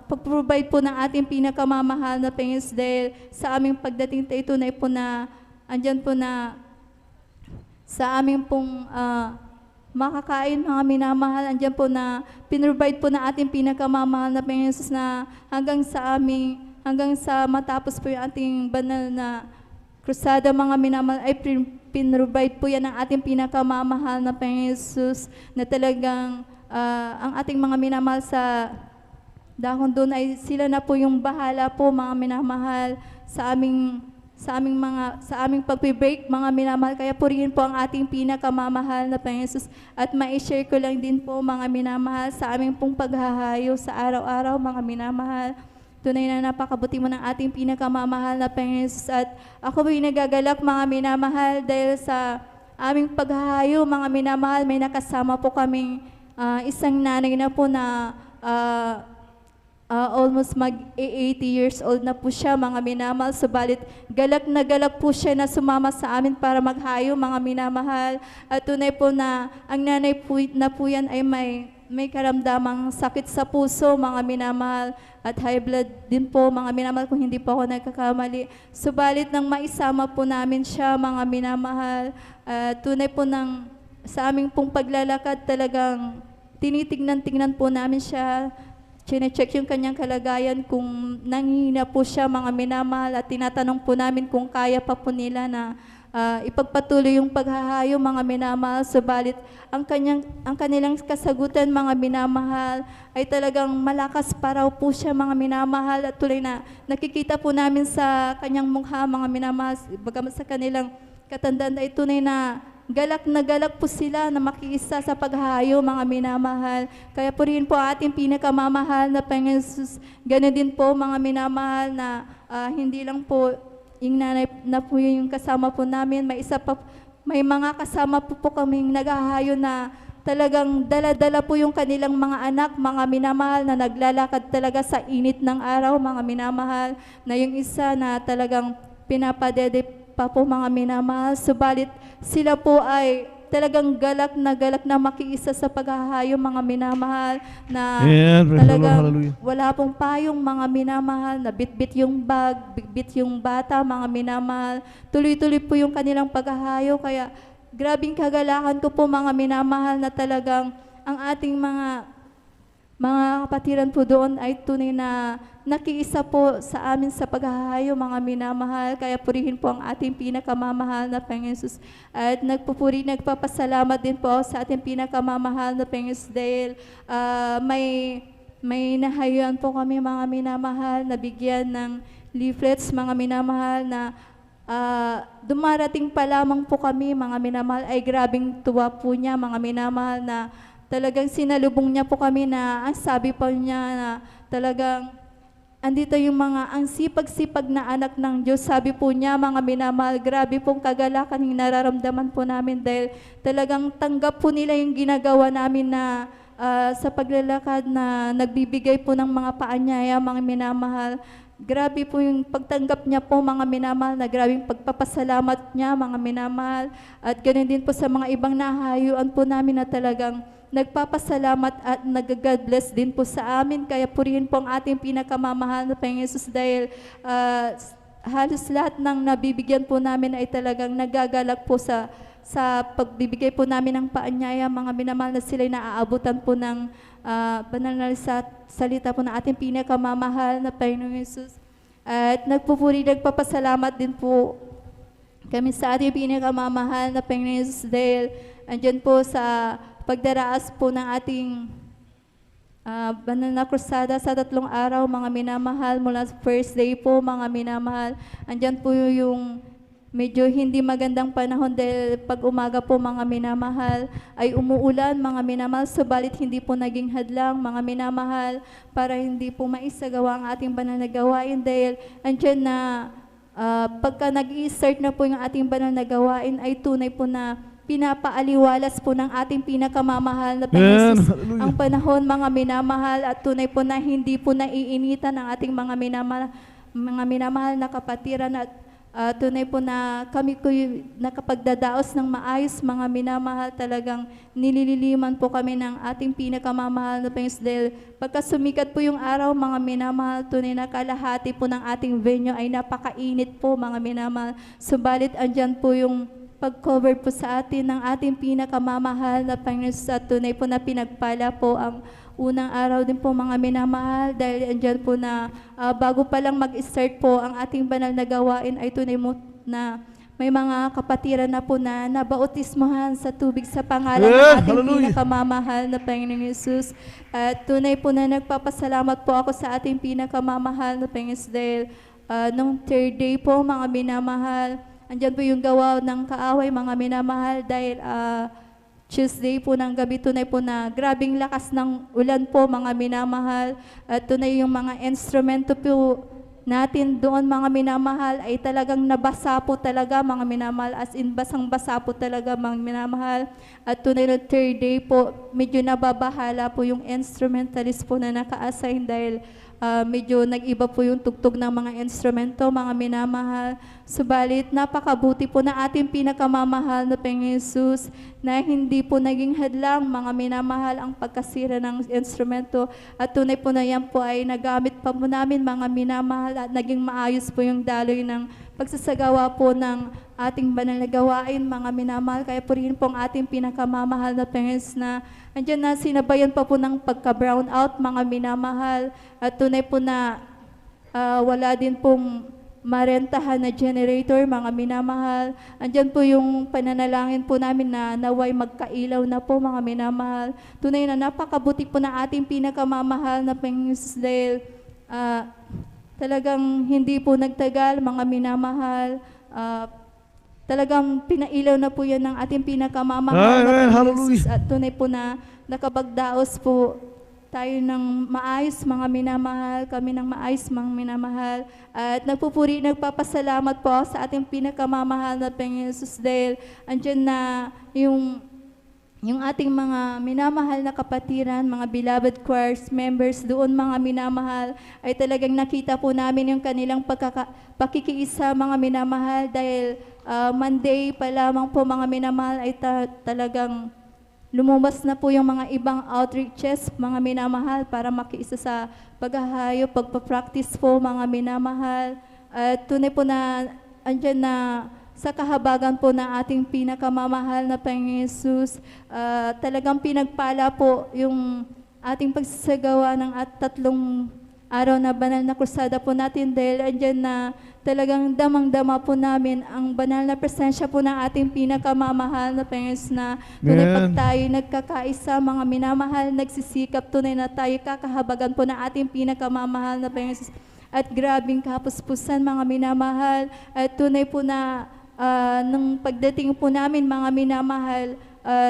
pag-provide po ng ating pinakamamahal na Panginoon dahil sa aming pagdating tayo tunay po na andyan po na sa aming pong makakain mga minamahal, andyan po na pinrovide po ng ating pinakamamahal na Panginoon na hanggang sa matapos po yung ating banal na krusada mga minamahal ay pinrovide po yan ng ating pinakamamahal na Panginoon na talagang ang ating mga minamahal sa dahon doon ay sila na po yung bahala po mga minamahal sa aming pagbe-break mga minamahal. Kaya purihin po ang ating pinakamamahal na Panginoon at ma-share ko lang din po mga minamahal sa aming pong paghahayo sa araw-araw mga minamahal. Tunay na napakabuti mo ng ating pinakamamahal na Panginoon at ako po'y nagagalak mga minamahal dahil sa aming paghahayo mga minamahal may nakasama po kaming isang nanay na po na almost mag-80 years old na po siya mga minamahal. Subalit galak na galak po siya na sumama sa amin para maghayo mga minamahal. At tunay po na ang nanay po na po yan ay may karamdamang sakit sa puso mga minamahal at high blood din po mga minamahal kung hindi po ako nagkakamali. Subalit nang maisama po namin siya mga minamahal, tunay po sa aming pong paglalakad talagang tinitignan po namin siya. Chine-check yung kanyang kalagayan kung nanghihina po siya mga minamahal at tinatanong po namin kung kaya pa po nila na ipagpatuloy yung paghahayo mga minamahal. Subalit ang kanilang kasagutan mga minamahal ay talagang malakas pa raw po siya mga minamahal at tuloy na nakikita po namin sa kanyang mukha mga minamahal bagamat sa kanilang katandaan ay tunay na galak po sila na makiisa sa paghahayo mga minamahal. Kaya purihin po ating pinakamamahal na Panginoon Jesus. Ganun din po mga minamahal na hindi lang po yung nanay na po yung kasama po namin. May mga kasama po kaming naghahayo na talagang dala-dala po yung kanilang mga anak, mga minamahal na naglalakad talaga sa init ng araw, mga minamahal, na yung isa na talagang pinapadede pa po mga minamahal. Subalit sila po ay talagang galak na makiisa sa paghahayo, mga minamahal, na Amen. Praise the Lord. talagang Hallelujah. wala pong payong, mga minamahal, na bitbit yung bag, bitbit yung bata, mga minamahal. Tuloy-tuloy po yung kanilang paghahayo, kaya grabing kagalakan ko po, mga minamahal, na talagang ang ating mga kapatiran po doon ay tunay na nakiisa po sa amin sa paghahayo, mga minamahal. Kaya purihin po ang ating pinakamamahal na Panginoon Jesus. At nagpapasalamat din po sa ating pinakamamahal na Panginoon Jesus dahil may nahayuan po kami, mga minamahal, na bigyan ng leaflets, mga minamahal, na dumarating pa lamang po kami, mga minamahal, ay grabing tuwa po niya, mga minamahal, na talagang sinalubong niya po kami, na ang sabi po niya na talagang andito yung ang sipag-sipag na anak ng Diyos. Sabi po niya, mga minamahal, grabe pong kagalakan yung nararamdaman po namin dahil talagang tanggap po nila yung ginagawa namin na sa paglalakad, na nagbibigay po ng mga paanyaya, mga minamahal. Grabe po yung pagtanggap niya po, mga minamahal, na grabing pagpapasalamat niya, mga minamahal. At ganoon din po sa mga ibang nahayuan po namin na talagang nagpapasalamat at nag-God bless din po sa amin. Kaya purihin po ang ating pinakamamahal na Panginoon Jesus dahil halos lahat ng nabibigyan po namin ay talagang nagagalak po sa pagbibigay po namin ng paanyaya, mga minamahal, na sila'y naaabutan po ng banal na salita po ng ating pinakamamahal na Panginoon Jesus. At nagpapasalamat din po kami sa ating pinakamamahal na Panginoon Jesus dahil andyan po sa pagdaraas po ng ating banal na krusada sa 3 araw, mga minamahal, mula sa first day po, mga minamahal. Andyan po yung medyo hindi magandang panahon dahil pag umaga po, mga minamahal, ay umuulan, mga minamahal, subalit hindi po naging hadlang, mga minamahal, para hindi po maisagawa ang ating banal na gawain dahil andyan na pagka nag-i-start na po yung ating banal na gawain ay tunay po na pinapaaliwalas po ng ating pinakamamahal na Panginoon Jesus ang panahon, mga minamahal, at tunay po na hindi po naiinitan ang ating mga minamahal na kapatiran, at tunay po na kami ko nakapagdadaos ng maayos, mga minamahal, talagang nilililiman po kami ng ating pinakamamahal na Panginoon dahil pagka sumikat po yung araw, mga minamahal, tunay na kalahati po ng ating venue ay napakainit po, mga minamahal. Subalit andyan po yung pag-cover po sa atin ng ating pinakamamahal na Panginoon sa tunay po na pinagpala po ang unang araw din po, mga minamahal, dahil andyan po na bago pa lang mag-start po ang ating banal na gawain ay tunay mo na may mga kapatiran na po na nabautismohan sa tubig sa pangalan ng ating pinakamamahal na Panginoong Jesus. At tunay po na nagpapasalamat po ako sa ating pinakamamahal na Panginoon dahil nung third day po, mga minamahal, andyan po yung gawa ng kaaway, mga minamahal, dahil Tuesday po ng gabi, tunay po na grabing lakas ng ulan po, mga minamahal. At tunay yung mga instrumento po natin doon, mga minamahal, ay talagang nabasa po talaga, mga minamahal. As in, basang-basa po talaga, mga minamahal. At tunay na third day po, medyo nababahala po yung instrumentalist po na naka-assign dahil medyo nag-iba po yung tugtog ng mga instrumento, mga minamahal. Subalit, napakabuti po na ating pinakamamahal na Panginoon Jesus na hindi po naging hadlang, mga minamahal, ang pagkasira ng instrumento. At tunay po na yan po ay nagamit pa po namin, mga minamahal, at naging maayos po yung daloy ng pagsasagawa po ng ating banal na gawain, mga minamahal. Kaya purihin po ang ating pinakamamahal na Panginoon na andyan na sinabayan pa po ng pagka-brown out, mga minamahal. At tunay po na wala din pong marentahan na generator, mga minamahal. Andyan po yung pananalangin po namin na naway magkailaw na po, mga minamahal. Tunay na napakabuti po na ating pinakamamahal na Panginoon dahil talagang hindi po nagtagal, mga minamahal. Talagang pinailaw na po yan ng ating pinakamamahal na Panginoon Jesus. At tunay po na nakapagdaos po tayo ng maayos, mga minamahal, kami ng maayos, mga minamahal. At nagpapasalamat po sa ating pinakamamahal na Panginoon Jesus dahil andyan na yung yung ating mga minamahal na kapatiran, mga beloved choirs members doon mga minamahal, ay talagang nakita po namin yung kanilang pakikiisa mga minamahal dahil Monday pa lamang po mga minamahal ay talagang lumabas na po yung mga ibang outreaches mga minamahal para makiisa sa paghahayo, pagpapractice po mga minamahal. At tunay po na andyan na sa kahabagan po ng ating pinakamamahal na Panginoon Jesus, talagang pinagpala po yung ating pagsasagawa ng 3 araw na banal na krusada po natin dahil andyan na talagang damang-dama po namin ang banal na presensya po ng ating pinakamamahal na Panginoon Jesus na tunay pag tayo nagkakaisa, mga minamahal, nagsisikap, tunay na tayo kakahabagan po ng ating pinakamamahal na Panginoon Jesus. At grabing kapuspusan mga minamahal, at tunay po na nung pagdating po namin mga minamahal,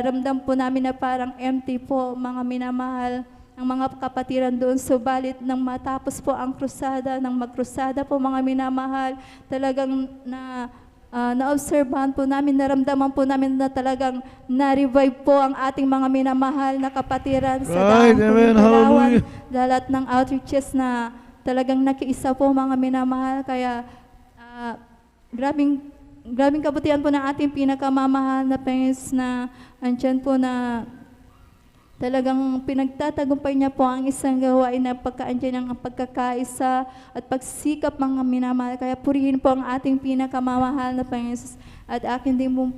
ramdam po namin na parang empty po mga minamahal ang mga kapatiran doon. Subalit nang matapos po ang krusada, nang magkrusada po mga minamahal, talagang naobserbahan po namin, naramdaman po namin na talagang na-revive po ang ating mga minamahal na kapatiran sa daang Palawan, lahat ng outreaches na talagang nakiisa po mga minamahal. Kaya grabing kabutihan po ng ating pinakamamahal na Panginoon na andyan po na talagang pinagtatagumpay niya po ang isang gawain na pagkaandyan ng pagkakaisa at pagsikap mga minamahal. Kaya purihin po ang ating pinakamamahal na Panginoon. At akin din po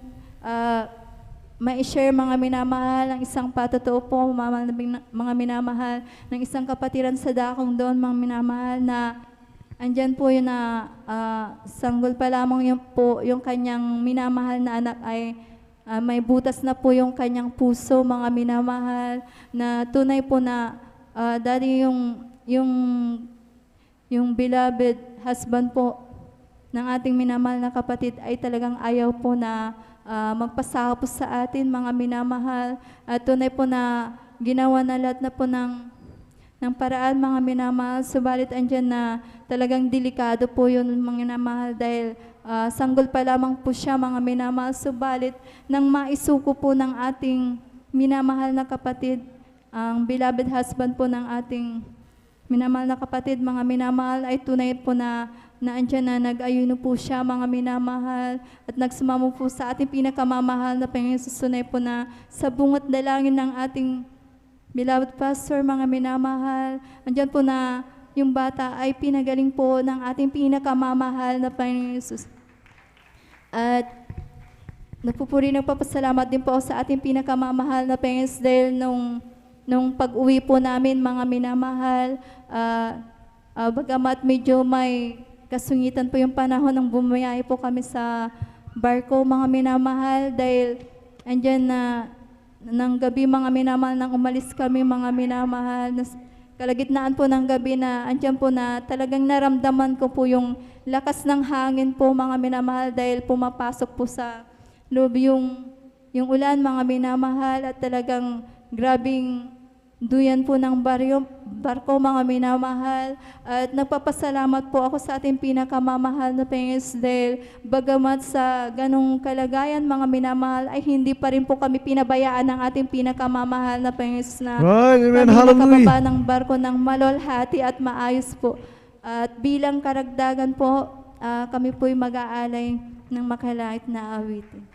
ma-share mga minamahal ang isang patotoo po mga minamahal ng isang kapatiran sa dakong doon mga minamahal na andyan po yun na sanggol pa lamang yun po, yung kanyang minamahal na anak ay may butas na po yung kanyang puso, mga minamahal, na tunay po na dati yung beloved husband po ng ating minamahal na kapatid ay talagang ayaw po na magpasaka po sa atin, mga minamahal. At tunay po na ginawa na lahat na po ng paraan mga minamahal, subalit andyan na talagang delikado po yun mga minamahal dahil sanggol pa lamang po siya mga minamahal, subalit nang maisuko po ng ating minamahal na kapatid, ang beloved husband po ng ating minamahal na kapatid mga minamahal, ay tunay po na andyan na nag-ayuno po siya mga minamahal at nagsumamo po sa ating pinakamamahal na Panginoon. Susunay po na sa bungot dalangin ng ating beloved pastor, mga minamahal, andyan po na yung bata ay pinagaling po ng ating pinakamamahal na Panginoon Jesus. At napupuri, nagpapasalamat din po sa ating pinakamamahal na Panginoon Jesus dahil nung pag-uwi po namin, mga minamahal, bagamat medyo may kasungitan po yung panahon ng bumiyahe po kami sa barko, mga minamahal, dahil andyan na ng gabi mga minamahal, nang umalis kami mga minamahal, kalagitnaan po ng gabi na andyan po na talagang naramdaman ko po yung lakas ng hangin po mga minamahal dahil pumapasok po sa loob yung ulan mga minamahal at talagang grabing duyan po ng barko mga minamahal. At nagpapasalamat po ako sa ating pinakamamahal na Panginoon dahil bagamat sa ganong kalagayan mga minamahal ay hindi pa rin po kami pinabayaan ng ating pinakamamahal na Panginoon na kami nakababa ng barko ng malolhati at maayos po. At bilang karagdagan po, kami po'y mag-aalay ng makalait na awitin.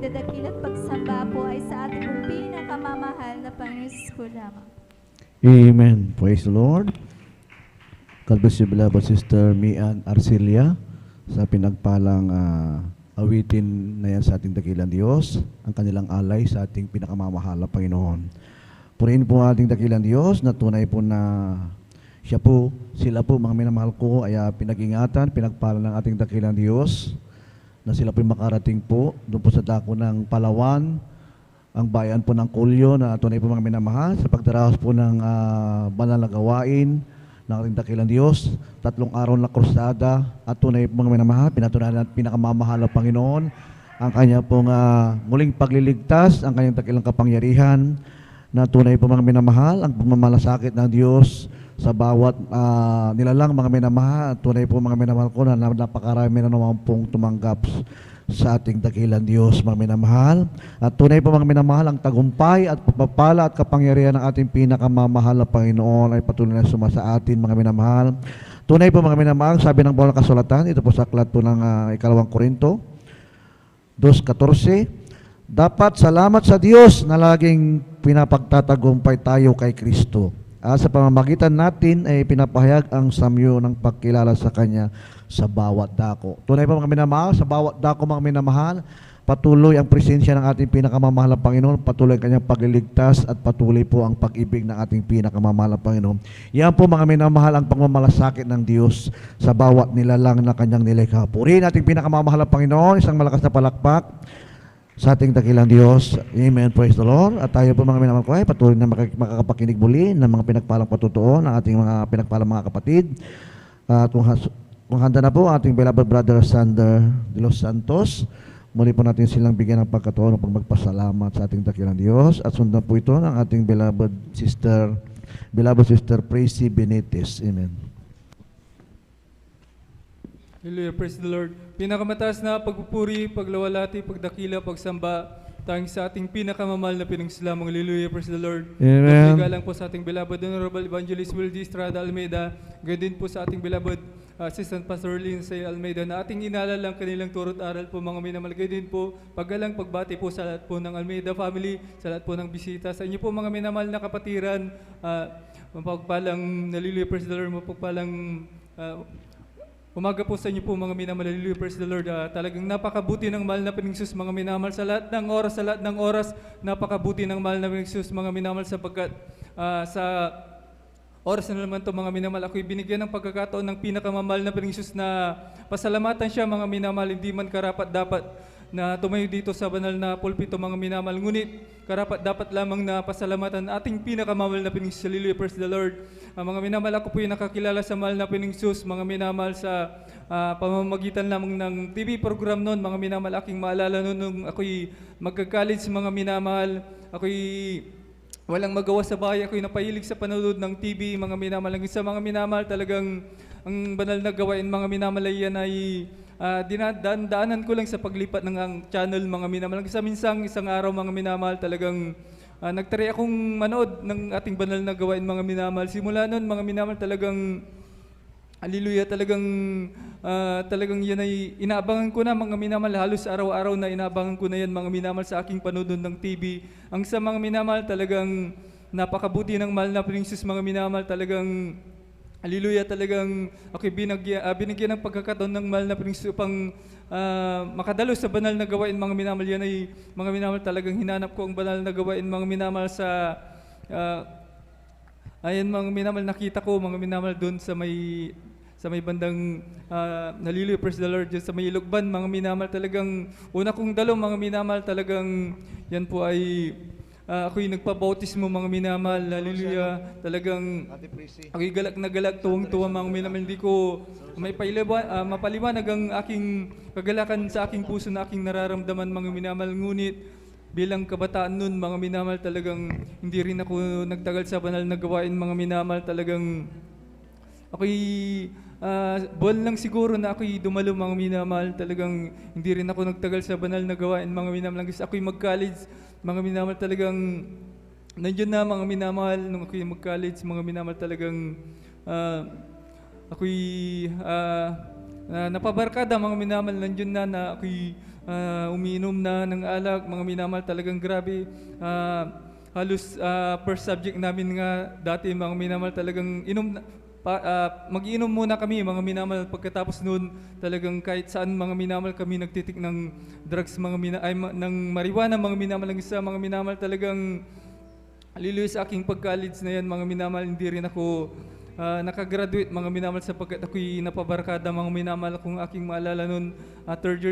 pagdadakil at pagsamba po ay sa ating pong pinakamamahal na Panginoon Jesus po lamang. Amen. Praise the Lord. God bless you, beloved Sister Mian Arcelia, sa pinagpalang awitin na yan sa ating dakilang Diyos, ang kanilang alay sa ating pinakamamahal na Panginoon. Purihin po ang ating dakilang Diyos na tunay po na siya po, sila po, mga minamahal ko, ay pinag-ingatan, pinagpala ng ating dakilang Diyos, na sila po makarating po doon po sa dako ng Palawan, ang bayan po ng Kulyo, na tunay po mga minamahal, sa pagdaraos po ng banal na gawain ng ating dakilang Diyos, 3 araw na krusada, at tunay po mga minamahal, pinatunayan at pinakamamahal na Panginoon, ang kanya pong muling pagliligtas, ang kanyang dakilang kapangyarihan, na tunay po mga minamahal, ang pagmamalasakit ng Diyos sa bawat nilalang mga minamahal. Tunay po mga minamahal ko na napakarami na naman pong tumanggap sa ating dakilang Diyos, mga minamahal. At tunay po mga minamahal, ang tagumpay at pagpapala at kapangyarihan ng ating pinakamamahal na Panginoon ay patuloy na suma sa atin, mga minamahal. Tunay po mga minamahal, sabi ng bawal na kasulatan, ito po sa aklat po ng 2 Korinto 2:14, dapat salamat sa Diyos na laging pinapagtatagumpay tayo kay Kristo. Sa pamamagitan natin ay pinapahayag ang samyo ng pagkilala sa Kanya sa bawat dako. Tunay pa mga minamahal, sa bawat dako mga minamahal, patuloy ang presensya ng ating pinakamamahal na Panginoon, patuloy ang Kanyang pagliligtas at patuloy po ang pag-ibig ng ating pinakamamahal na Panginoon. Yan po mga minamahal ang pagmamalasakit ng Diyos sa bawat nilalang na Kanyang nilikha. Purihin ating pinakamamahal na Panginoon, isang malakas na palakpak sa ating dakilang Diyos. Amen. Praise the Lord. At tayo po mga minamahal ko ay patuloy na makakapakinig muli ng mga pinagpalang patutuo ng ating mga pinagpalang mga kapatid. At kung handa na po ating beloved brother Sander de los Santos, muli po natin silang bigyan ng pagkatuon upang magpasalamat sa ating dakilang Diyos. At sundan po ito ng ating beloved sister Praise Benitez. Amen. Hallelujah, praise the Lord. Pinakamataas na pagpupuri, paglawalati, pagdakila, pagsamba, tanging sa ating pinakamamahal na pinagsilamang. Hallelujah, praise the Lord. Amen. Paggalang po sa ating beloved Honorable Evangelist Wildy Estrada Almeida, gayon din po sa ating beloved Assistant Pastor Lindsay Almeida, na ating inalalang kanilang turot aral po mga minamahal. Gayon din po, paggalang pagbati po sa lahat po ng Almeida family, sa lahat po ng bisita, sa inyo po mga minamahal na kapatiran, mapagpalang, hallelujah, praise the Lord, mapagpalang umaga po sa inyo po mga minamahal. Hallelujah, praise the Lord. Talagang napakabuti ng mahal na Panginoon mga minamahal. Sa lahat ng oras, napakabuti ng mahal na Panginoon mga minamahal, sapagkat sa oras na naman ito mga minamahal, ako'y binigyan ng pagkakataon ng pinakamamahal na Panginoon na pasalamatan siya mga minamahal. Hindi man karapat dapat na tumayo dito sa banal na pulpito mga minamahal, ngunit karapat dapat lamang na pasalamatan ating pinakamamahal na Panginoon. Hallelujah, praise the Lord. Mga minamahal, ako po yung nakakilala sa mahal na Panginoon, mga minamahal, sa pamamagitan lamang ng TV program noon, mga minamahal. Aking maalala noon nung ako'y magka-college, mga minamahal, ako'y walang magawa sa bahay, ako'y napahilig sa panonood ng TV, mga minamahal. Sa mga minamahal, talagang ang banal na gawain, mga minamahal, yan ay dinadaanan ko lang sa paglipat ng channel, mga minamahal. Sa minsang isang araw, mga minamahal, talagang nagtry akong manood ng ating banal na gawain, mga minamahal. Simula noon, mga minamahal, talagang hallelujah, talagang yan ay inaabangan ko na, mga minamahal. Halos araw-araw na inaabangan ko na yan, mga minamahal, sa aking panonood ng TV. Ang sa mga minamahal, talagang napakabuti ng mahal na Panginoon, mga minamahal. Talagang hallelujah, talagang ako'y binigyan ng pagkakataon ng mahal na Panginoon upang makadalo sa banal na gawain, mga minamahal. Yan ay, mga minamahal, talagang hinanap ko ang banal na gawain, mga minamahal, sa ayan, mga minamahal, nakita ko, mga minamahal, doon sa may bandang hallelujah, praise the Lord, sa may Ilugban, mga minamahal. Talagang una kong dalo, mga minamahal, talagang yan po ay ako'y nagpabautismo, mga minamahal. Hallelujah. Talagang ako'y galak na galak, tuwang-tuwa, mga minamahal. Hindi ko mapaliwanag ang aking kagalakan sa aking puso na aking nararamdaman, mga minamahal. Ngunit bilang kabataan nun, mga minamahal, talagang hindi rin ako nagtagal sa banal na gawain, mga minamahal. Talagang ako'y buwan lang siguro na ako'y dumalo, mga minamahal. Talagang hindi rin ako nagtagal sa banal na gawain, mga minamahal. Ako'y mag-college, mga minamahal, talagang nandiyan na, mga minamahal, nung ako'y mag-college, mga minamahal. Talagang ako'y napabarkada, mga minamahal. Nandiyan na ako'y umiinom na ng alak, mga minamahal, talagang grabe. Halos first subject namin nga dati, mga minamahal, talagang mag-inom muna kami, mga minamahal. Pagkatapos noon, talagang kahit saan, mga minamahal, kami nagtitik ng drugs, ng marijuana, mga minamahal. Ang isa, mga minamahal, talagang hallelujah sa aking pagka-college na yan, mga minamahal. Hindi rin ako nakagraduate, mga minamahal, sapagkat ako'y napabarkada, mga minamahal. Kung aking maalala noon, third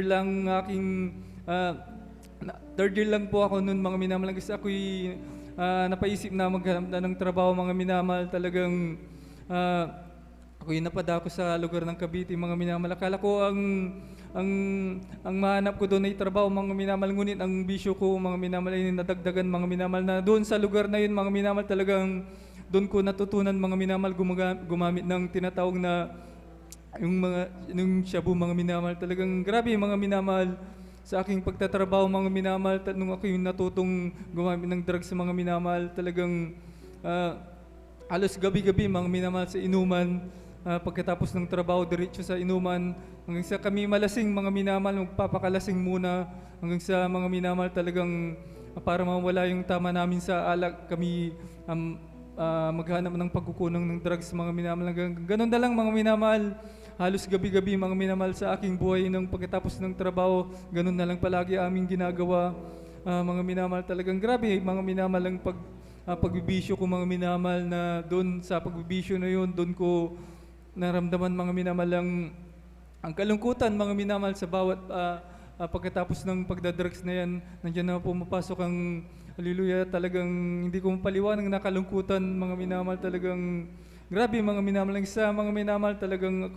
year lang po ako noon, mga minamahal. Kasi ako'y napaisip na maghanap na ng trabaho, mga minamahal. Talagang ako'y napadako sa lugar ng Cavite, mga minamahal. Akala ko ang mahanap ko doon ay trabaho, mga minamahal. Ngunit ang bisyo ko, mga minamahal, ay nadagdagan, mga minamahal, na doon sa lugar na yun, mga minamahal, talagang doon ko natutunan, mga minamahal, gumamit ng tinatawag na yung shabu, mga minamahal. Talagang grabe, mga minamahal, sa aking pagtatrabaho, mga minamahal, nung ako yung natutong gumamit ng drugs, mga minamahal, talagang halos gabi-gabi, mga minamahal, sa inuman. Pagkatapos ng trabaho, diretso sa inuman. Hanggang sa kami malasing, mga minamahal, magpapakalasing muna. Hanggang sa mga minamahal, talagang para mawala yung tama namin sa alak, kami maghanap ng pagkukunang ng drugs, mga minamahal. Ganun na lang, mga minamahal. Halos gabi-gabi, mga minamahal, sa aking buhay nung pagkatapos ng trabaho. Ganun na lang palagi aming ginagawa. Mga minamahal, talagang grabe, mga minamahal, ang pagbibisyo ko, mga minamahal, na doon sa pagbibisyo na yun, doon ko naramdaman, mga minamahal, ang kalungkutan, mga minamahal, sa bawat pagkatapos ng pagdadrugs na yan. Nandiyan na pumapasok ang hallelujah, talagang hindi ko mapaliwanag na kalungkutan, mga minamahal. Talagang grabe, mga minamahal. Sa mga minamahal, talagang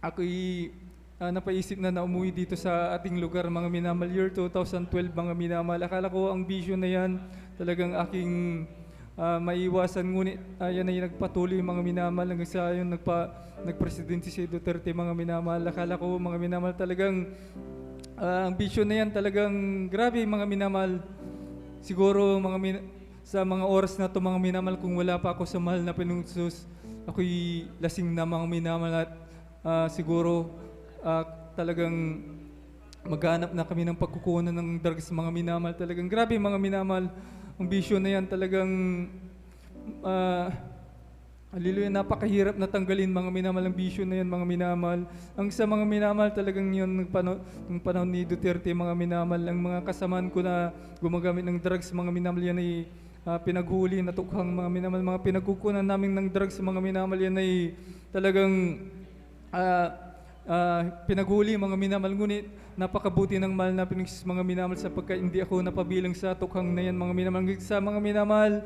ako'y napaisip na umuwi dito sa ating lugar, mga minamahal. Year 2012, mga minamahal. Akala ko ang vision na yan talagang aking maiwasan, ngunit yan ay nagpatuloy, mga minamahal, hanggang sa yun nagpresidente si Duterte, mga minamahal. Akala ko, mga minamahal, talagang ang vision na yan talagang grabe, mga minamahal. Siguro sa mga oras na ito, mga minamahal, kung wala pa ako sa mahal na Panginoong Jesus, ako'y lasing na, mga minamahal. At siguro talagang maghanap na kami ng pagkukunan ng drugs, mga minamahal. Talagang grabe, mga minamahal. Ang bisyo na yan talagang hallelujah, napakahirap na tanggalin, mga minamahal, ang bisyo na yan, mga minamahal. Ang sa mga minamahal, talagang yun, ng panahon ni Duterte, mga minamahal, ang mga kasamaan ko na gumagamit ng drugs, mga minamahal, yan ay pinaghuli, natukhang, mga minamahal. Mga pinagkukunan namin ng drugs, mga minamahal, yan ay talagang pinaghuli, mga minamahal. Ngunit napakabuti ng mahal na Panginoong Jesus, mga minamahal, sapagkat hindi ako napabilang sa tukhang na yan, mga minamahal. Sa mga minamahal,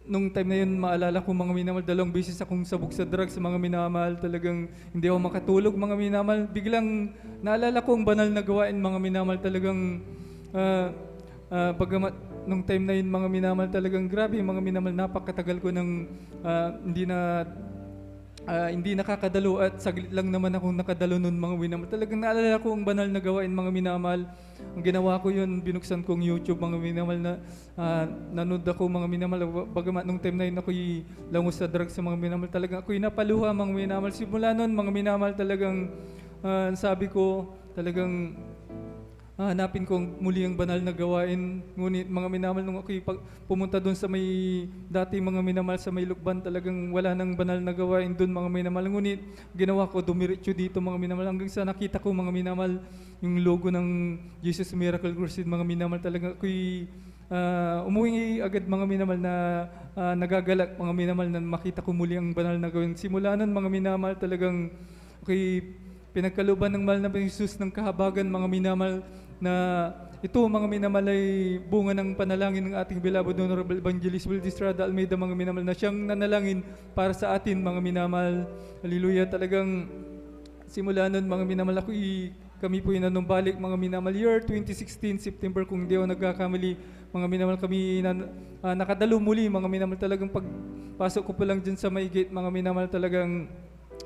nung time na yun, maalala ko, mga minamahal, 2 beses akong sabog sa drugs, mga minamahal. Talagang hindi ako makatulog, mga minamahal. Biglang naalala ko ang banal na gawain, mga minamahal. Talagang bagamat nung time na yun, mga minamahal, talagang grabe, mga minamahal, napakatagal ko ng hindi nakakadalo, at saglit lang naman akong nakadalo nun, mga minamahal. Talagang naalala ko ang banal na gawain, mga minamahal. Ang ginawa ko yun, binuksan kong YouTube, mga minamahal, na nanood ako, mga minamahal. Bagamat nung time na yun ako'y langos sa drugs, mga minamahal. Talagang ako'y napaluha, mga minamahal. Simula nun, mga minamahal, talagang sabi ko, talagang hanapin ko muli ang banal na gawain. Ngunit, mga minamahal, nung ako'y pumunta doon sa may dati, mga minamahal, sa may Lukban, talagang wala nang banal na gawain doon, mga minamahal. Ngunit ginawa ko, dumiretso dito, mga minamahal, hanggang sa nakita ko, mga minamahal, yung logo ng Jesus Miracle Crusade, mga minamahal. Talagang ako'y umuwi agad, mga minamahal, na nagagalak, mga minamahal, na makita ko muli ang banal na gawain. Simula nun, mga minamahal, talagang ako'y pinagkaluban ng mahal na Jesus ng kahabagan, mga minamahal, na ito, mga minamahal, ay bunga ng panalangin ng ating beloved Honorable Evangelist Will Estrada Almeida, mga minamahal, na siyang nanalangin para sa atin, mga minamahal. Hallelujah. Talagang simula nun, mga minamahal, kami po inanumbalik, mga minamahal, year 2016, September, kung hindi ako nagkakamali, mga minamahal, kami nakadalo muli, mga minamahal. Talagang pagpasok ko pa lang dyan sa may gate, mga minamahal, talagang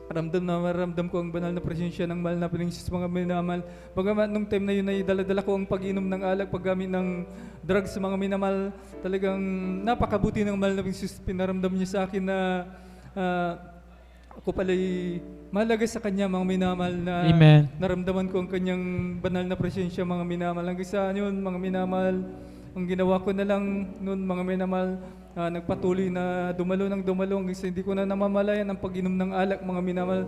maramdam ko ang banal na presensya ng mahal na Panginoong Jesus, mga minamahal. Bagamat nung time na yun ay dala-dala ko ang pag-inom ng alak, paggamit ng drugs, mga minamahal. Talagang napakabuti ng mahal na Panginoong Jesus. Pinaramdam niya sa akin na ako pala'y mahalaga sa Kanya, mga minamahal, na Amen. naramdaman ko ang Kanyang banal na presensya, mga minamahal. Hanggang sa yun, mga minamahal, ang ginawa ko na lang noon, mga minamahal, nagpatuloy na dumalo ng dumalo hanggang sa hindi ko na namamalayan ang pag-inom ng alak, mga minamahal,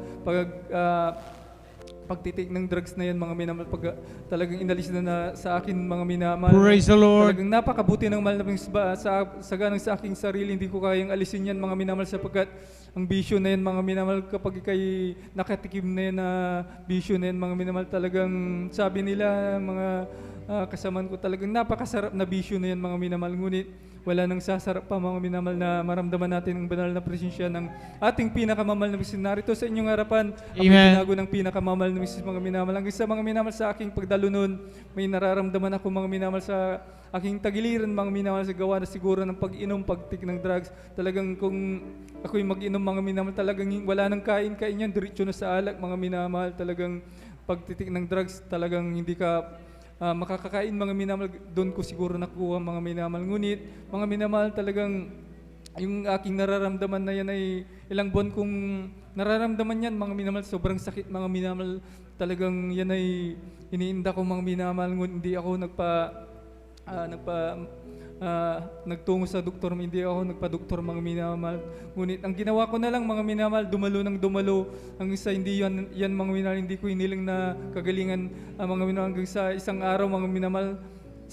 pagtitik ng drugs na yan, mga minamahal, pag talagang inalis na sa akin, mga minamahal. Praise the Lord. Talagang napakabuti ng mahal na sa ganang sa aking sarili, hindi ko kayang alisin yan, mga minamahal, sapagkat ang bisyo na yan, mga minamahal, kapag ikay nakatikim na yan na bisyo na yan, mga minamahal, talagang sabi nila, mga kasamaan ko, talagang napakasarap na bisyo na yan, mga minamahal. Ngunit wala nang sasarap pa, mga minamahal, na maramdaman natin ang banal na presensya ng ating pinakamamahal na misis. Narito sa inyong harapan, ang binago ng pinakamamahal na misis, mga minamahal. Hanggang sa mga minamahal, sa aking pagdalo nun, may nararamdaman ako, mga minamahal, sa aking tagiliran, mga minamahal, sa gawa na siguro ng pag-inom, pagtik ng drugs. Talagang kung ako'y mag-inom, mga minamahal, talagang wala nang kain yan, diretso na sa alak, mga minamahal. Talagang pagtitik ng drugs, talagang hindi ka makakakain, mga minamahal. Doon ko siguro nakuha, mga minamahal. Ngunit, mga minamahal, talagang yung aking nararamdaman na yan ay ilang buwan kong nararamdaman yan, mga minamahal. Sobrang sakit, mga minamahal. Talagang yan ay iniinda ko, mga minamahal. Ngunit hindi ako nagtungo sa doktor, hindi ako nagpa-doktor, mga minamahal. Ngunit ang ginawa ko na lang, mga minamahal, dumalo ng dumalo. Ang isa, hindi yan mga minamahal, hindi ko hiniling na kagalingan, mga minamahal. Hanggang sa isang araw, mga minamahal,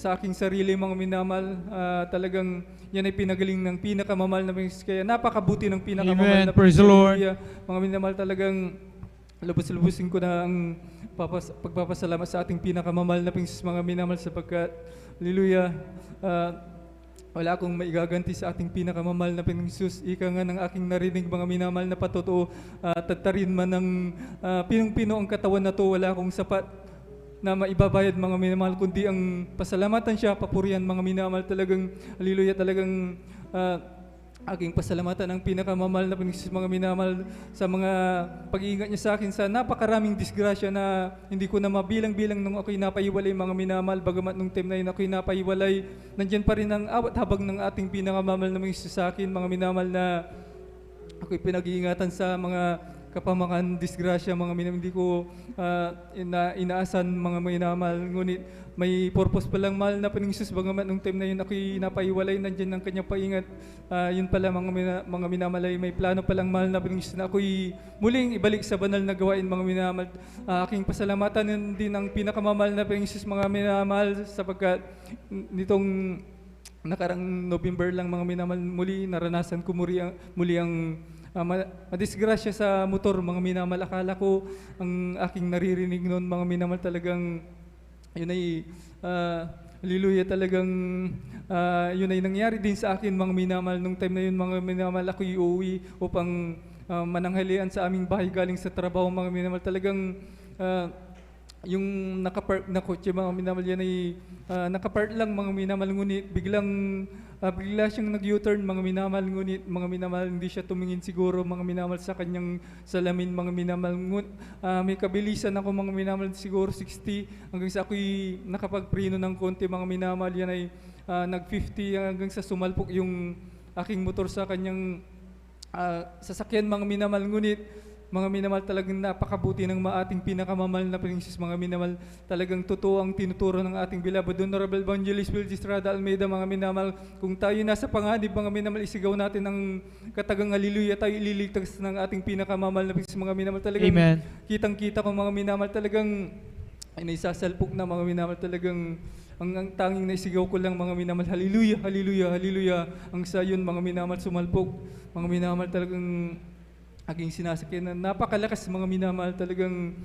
sa aking sarili, mga minamahal, talagang yan ay pinagaling ng pinakamamahal na misis. Kaya napakabuti ng pinakamamahal na misis. Praise the Lord. Mga minamahal, talagang lubos-lubusin ko na ang pagpapasalamat sa ating pinakamamahal na misis, mga minamahal, sapagkat, hallelujah, wala akong maigaganti sa ating pinakamamahal na Panginoong Hesus. Ika nga ng aking narinig, mga minamahal, na patotoo, tatarin man ng pinong-pino ang katawan na to, wala akong sapat na maibabayad, mga minamahal, kundi ang pasalamatan siya, papurihan, mga minamahal. Talagang, hallelujah, talagang aking pasalamatan ang pinakamamahal na Panginoon, mga minamahal, sa mga pag-iingat niya sa akin sa napakaraming disgrasya na hindi ko na mabilang-bilang nung ako'y napahiwalay, mga minamahal. Bagamat nung time na yun ako'y napahiwalay, nandyan pa rin ang awat habag ng ating pinakamamahal na Panginoon sa akin, mga minamahal, na ako'y pinag-iingatan sa mga kapamakan, disgrasya, mga minamahal. Hindi ko inaasan, mga minamahal. Ngunit may purpose palang mahal na Panginoong Hesus. Bagamat nung time na yun ako'y napahiwalay, nandyan ang kanyang paingat. Yun pala, mga minamalay, may plano palang mahal na Panginoong Hesus na ako'y muling ibalik sa banal na gawain, mga minamahal. Aking pasalamatan din ang pinakamamahal na Panginoong Hesus, mga minamahal, sapagkat nitong nakarang November lang, mga minamahal, muli naranasan ko muli ang madisgrasya sa motor, mga minamahal. Akala ko ang aking naririnig noon, mga minamahal, talagang yun ay hallelujah, talagang yun ay nangyari din sa akin, mga minamahal. Nung time na yun, mga minamahal, ako'y uuwi upang mananghalian sa aming bahay galing sa trabaho, mga minamahal. Talagang yung nakapark na kotse, mga minamahal, yan ay nakapark lang, mga minamahal. Ngunit bigla siyang nag-U-turn, mga minamahal. Ngunit, mga minamahal, hindi siya tumingin siguro, mga minamahal, sa kanyang salamin, mga minamahal. May kabilisan ako, mga minamahal, siguro 60, hanggang sa ako'y nakapagpreno ng konti, mga minamahal. Yan ay nag-50 hanggang sa sumalpok yung aking motor sa kanyang sasakyan, mga minamahal. Ngunit, mga minamahal, talagang napakabuti ng ating pinakamamahal na Panginoong Hesus, mga minamahal. Talagang totoo ang tinuturo ng ating beloved Honorable Evangelist Will Estrada Almeida, mga minamahal. Kung tayo nasa panganib, mga minamahal, isigaw natin ang katagang hallelujah, tayo ililigtas ng ating pinakamamahal na Panginoong Hesus, mga minamahal. Talagang kitang-kita ko, mga minamahal, talagang ay naisasalpok na, mga minamahal. Talagang ang tanging naisigaw ko lang, mga minamahal, hallelujah, hallelujah, hallelujah. Ang sayon, mga minamahal, sumalpok, mga minamahal. Talagang aking sinasakyan na napakalakas, mga minamahal. Talagang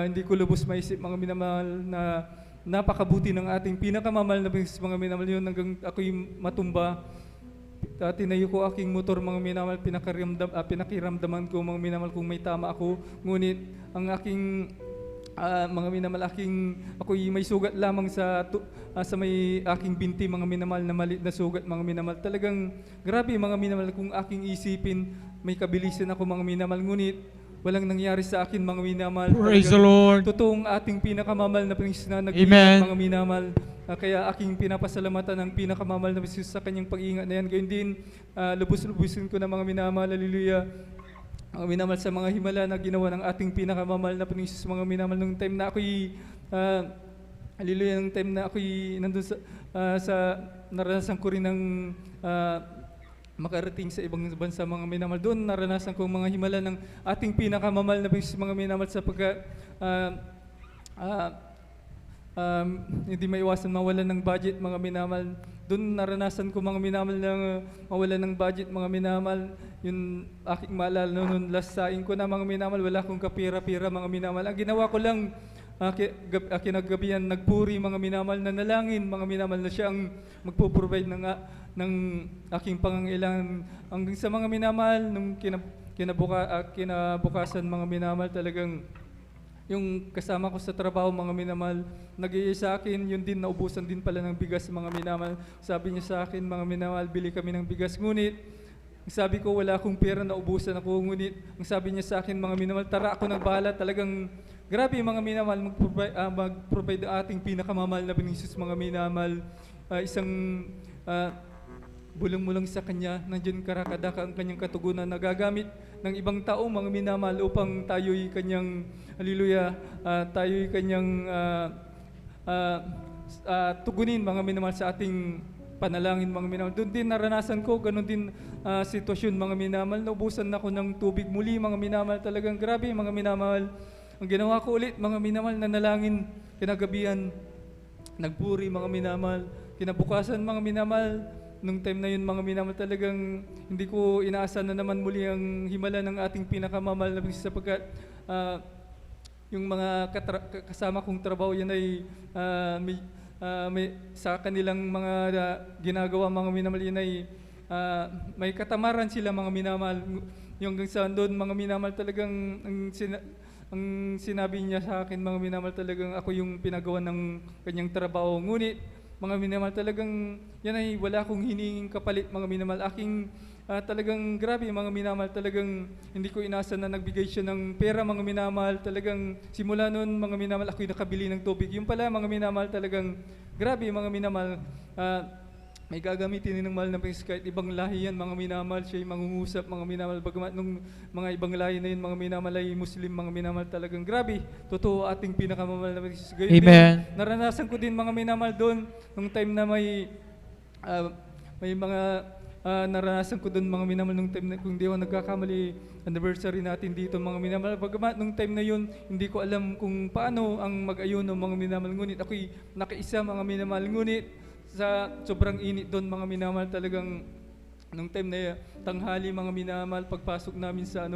hindi ko lubos maisip, mga minamahal, na napakabuti ng ating pinakamamahal na Panginoon, mga minamahal. Yun, hanggang ako'y matumba, tinayo ko aking motor, mga minamahal. Pinakiramdaman ko, mga minamahal, kung may tama ako. Ngunit ang aking mga minamahal, ako'y may sugat lamang sa may aking binti, mga minamahal, na maliit na sugat, mga minamahal. Talagang grabe, mga minamahal, kung aking isipin, may kabilisan ako, mga minamahal. Ngunit walang nangyari sa akin, mga minamahal. Praise the Lord. Totoong ating pinakamamahal na Panginoon na nag-iingat, mga minamahal. Kaya aking pinapasalamatan ang pinakamamahal na Panginoon sa kanyang pag-iingat na yan. Gayun din, lubos-lubusin ko na, mga minamahal, hallelujah, mga minamahal sa mga himala na ginawa ng ating pinakamamahal na Panginoong Hesus, mga minamahal nung time na ako'y hallelujah, nung time na ako'y nandun sa naranasan ko rin ng makarating sa ibang bansa, mga minamahal. Doon naranasan ko mga himala ng ating pinakamamahal na Panginoong Hesus, mga minamahal, sapagkat hindi maiwasan mawalan ng budget, mga minamahal. Doon naranasan ko mga minamahal na mawalan ng budget, mga minamahal. Yung aking maalala noon, last saing ko na, mga minamahal, wala akong kapira-pira, mga minamahal. Ang ginawa ko lang, kinagabihan, nagpuri, mga minamahal, na nalangin, mga minamahal, na siya ang magpo-provide ng aking pangangailangan. Hanggang sa mga minamahal, nung kinabukasan, mga minamahal, talagang yung kasama ko sa trabaho, mga minamahal, nag-iisa sa akin, yun din, naubusan din pala ng bigas, mga minamahal. Sabi niya sa akin, mga minamahal, bili kami ng bigas. Ngunit, sabi ko, wala akong pera, naubusan ako. Ngunit, ang sabi niya sa akin, mga minamahal, tara, ako nang bahala. Talagang, grabe, mga minamahal, mag-provide ang ating pinakamamahal na Panginoong Hesus, mga minamahal. Isang bulong-mulong sa Kanya, nandiyan karakadaka ang Kanyang katugunan na gagamit ng ibang tao, mga minamahal, upang tayo'y Kanyang, hallelujah, tayo'y Kanyang tugunin, mga minamahal, sa ating panalangin, mga minamahal. Doon din naranasan ko, ganun din sitwasyon, mga minamahal. Naubusan ako ng tubig muli, mga minamahal. Talagang grabe, mga minamahal. Ang ginawa ko ulit, mga minamahal, na nalangin, kinagabihan, nagpuri, mga minamahal. Kinabukasan, mga minamahal, nung time na yun, mga minamahal, talagang hindi ko inaasahan na naman muli ang himala ng ating pinakamamahal na Panginoon, sapagkat yung mga kasama kong trabaho, yan ay may sa kanilang mga ginagawa, mga minamahal, yan ay may katamaran sila, mga minamahal. Yung hanggang sa doon, mga minamahal, talagang ang sinabi niya sa akin, mga minamahal, talagang ako yung pinagawa ng kanyang trabaho. Ngunit, mga minamahal, talagang yan ay wala akong hininging kapalit, mga minamahal. Aking talagang grabe, mga minamahal, talagang hindi ko inasa na nagbigay siya ng pera, mga minamahal. Talagang simula noon, mga minamahal, ako'y nakabili ng tubig. Yung pala, mga minamahal, talagang grabe, mga minamahal. May gagamitin din ng mahal na Panginoon, kahit ibang lahi yan, mga minamahal, siya'y mangungusap, mga minamahal. Bagamat nung mga ibang lahi na yun, mga minamahal, ay Muslim, mga minamahal, talagang grabe. Totoo ating pinakamamahal na Panginoon. Gayon Amen. din, naranasan ko din, mga minamahal, doon, nung time na may mga naranasan ko doon, mga minamahal, nung time na, kung di ako nagkakamali, anniversary natin dito, mga minamahal. Bagamat nung time na yun, hindi ko alam kung paano ang mag-ayuno, mga minamahal. Ngunit ako'y nakaisa, mga minamahal. Ngunit sa sobrang init doon, mga minamahal, talagang nung time na tanghali, mga minamahal, pagpasok namin sa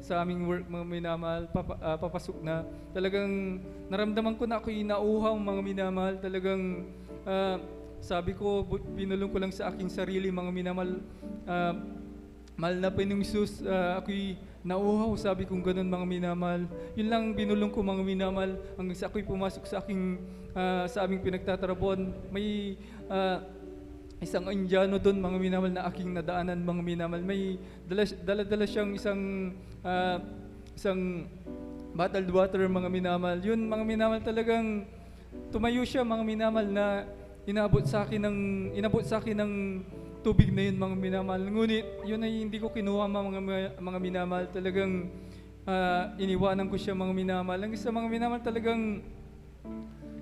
sa aming work, mga minamahal, papasok na, talagang naramdaman ko na ako'y nauhaw, mga minamahal. Talagang sabi ko, binulong ko lang sa aking sarili, mga minamahal, mahal na Panginoong Hesus, ako'y nauhaw, sabi kong ganun, mga minamahal. Yun lang binulong ko, mga minamahal, hanggang sa ako'y pumasok sa aming pinagtatrabuhan. May isang Indiano doon, mga minamahal, na aking nadaanan, mga minamahal. May dala-dala siyang isang bottled water, mga minamahal. Yun, mga minamahal, talagang tumayo siya, mga minamahal, na inabot sa akin ng tubig na yun, mga minamahal. Ngunit yun ay hindi ko kinuha, mga minamahal. Talagang iniwanan ko siya, mga minamahal. Hanggang sa, mga minamahal, talagang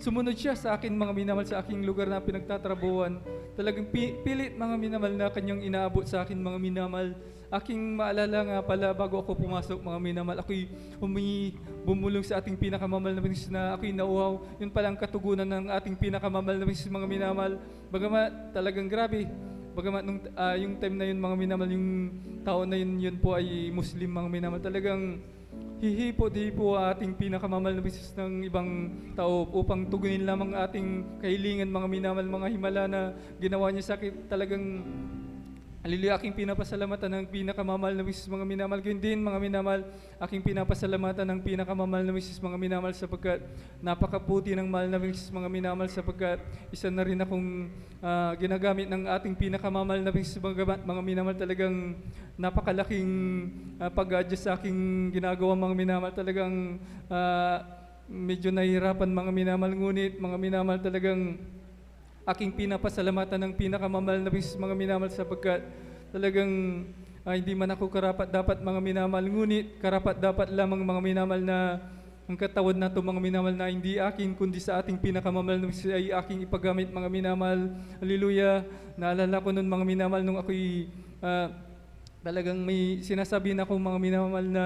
sumunod siya sa akin, mga minamahal, sa aking lugar na pinagtatrabuhan. Talagang pilit, mga minamahal, na kanyang inaabot sa akin, mga minamahal. Aking maalala nga pala, bago ako pumasok, mga minamahal, ako'y bumulong sa ating pinakamamahal na Panginoon, na ako'y nauhaw. Yun palang katugunan ng ating pinakamamahal na Panginoon, mga minamahal. Bagamat talagang grabe, bagamat nung yung time na yun, mga minamahal, yung tao na yun po ay Muslim, mga minamahal. Talagang hihipo-hipo ating pinakamamahal na Panginoon ng ibang tao upang tugunin lamang ating kahilingan, mga minamahal, mga himala na ginawa niya sa akin. Talagang hallelujah, aking pinapasalamatan ng pinakamamahal na Panginoon, mga minamahal. Gayun din, mga minamahal, aking pinapasalamatan ng pinakamamahal na Panginoon, mga minamahal, sapagkat napakaputi ng mahal na Panginoon, mga minamahal, sapagkat isa na rin akong ginagamit ng ating pinakamamahal na Panginoon, mga minamahal. Talagang napakalaking pag-adjust sa aking ginagawa, mga minamahal. Talagang medyo nahihirapan, mga minamahal. Ngunit, mga minamahal, talagang aking pinapasalamatan ng pinakamamahal na Panginoon, mga minamahal, sapagkat talagang hindi man ako karapat dapat mga minamahal, ngunit karapat dapat lamang mga minamahal na ang katawan na ito mga minamahal na hindi akin kundi sa ating pinakamamahal na Kristo ay aking ipagamit mga minamahal. Hallelujah. Naalala ko noon mga minamahal nung ako'y talagang may sinasabi na akong mga minamahal na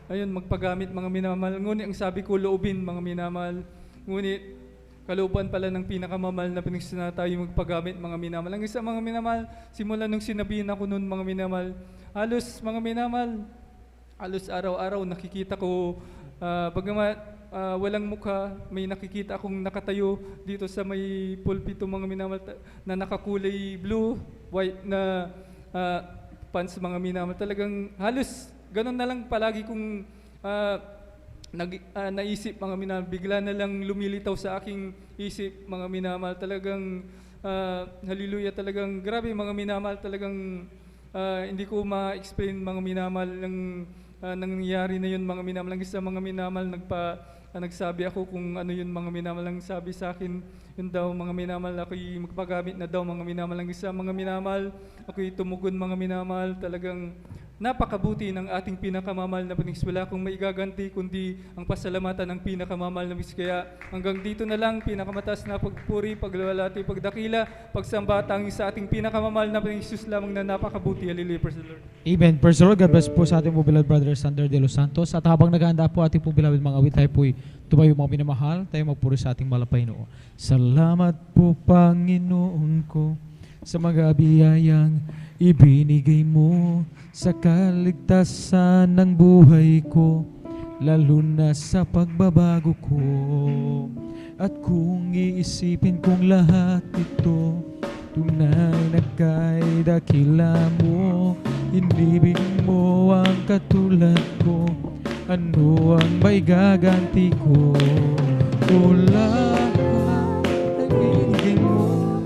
ayun, magpagamit mga minamahal. Ngunit ang sabi ko, loobin mga minamahal. Ngunit kalooban pala ng pinakamamahal na Panginoon na tayo magpagamit mga minamahal. Ang isa mga minamahal, simula nung sinabihin ako noon mga minamahal, halos mga minamahal, halos araw-araw nakikita ko, bagamat walang mukha, may nakikita akong nakatayo dito sa may pulpito mga minamahal na nakakulay blue, white na pants mga minamahal. Talagang halos ganun na lang palagi kong naisip mga minamahal, bigla na lang lumilitaw sa aking isip mga minamahal. Talagang hallelujah, talagang grabe mga minamahal, talagang hindi ko ma-explain mga minamahal ng nangyayari na yun mga minamahal. Lang isa mga minamahal nagsabi ako kung ano yun mga minamahal, ang sabi sa akin yun daw mga minamahal, ako'y magpagamit na daw mga minamahal. Lang isa mga minamahal, ako'y tumugon mga minamahal. Talagang napakabuti ng ating pinakamamahal na Panginoon. Wala akong maigaganti kundi ang pasalamatan ng pinakamamahal na Panginoon. Kaya hanggang dito na lang, pinakamataas na pagpuri, paglalati, pagdakila, pagsamba tanging sa ating pinakamamahal na Panginoon Jesus lamang na napakabuti. Hallelujah, praise the Lord. Amen. Praise the Lord. God bless po sa ating po beloved brother Sander de los Santos. At habang naghahanda po ating po beloved mga awit, tayo po'y tumayo mga minamahal, tayo magpuri sa ating malapay noo. Salamat po Panginoon ko sa mga biyayang ibinigay mo sa kaligtasan ng buhay ko, lalo na sa pagbabago ko. At kung iisipin kong lahat ito, tunay na kay dakila mo, inibig mo ang katulad ko, ano ang may gaganti ko? O lahat ang binigay mo,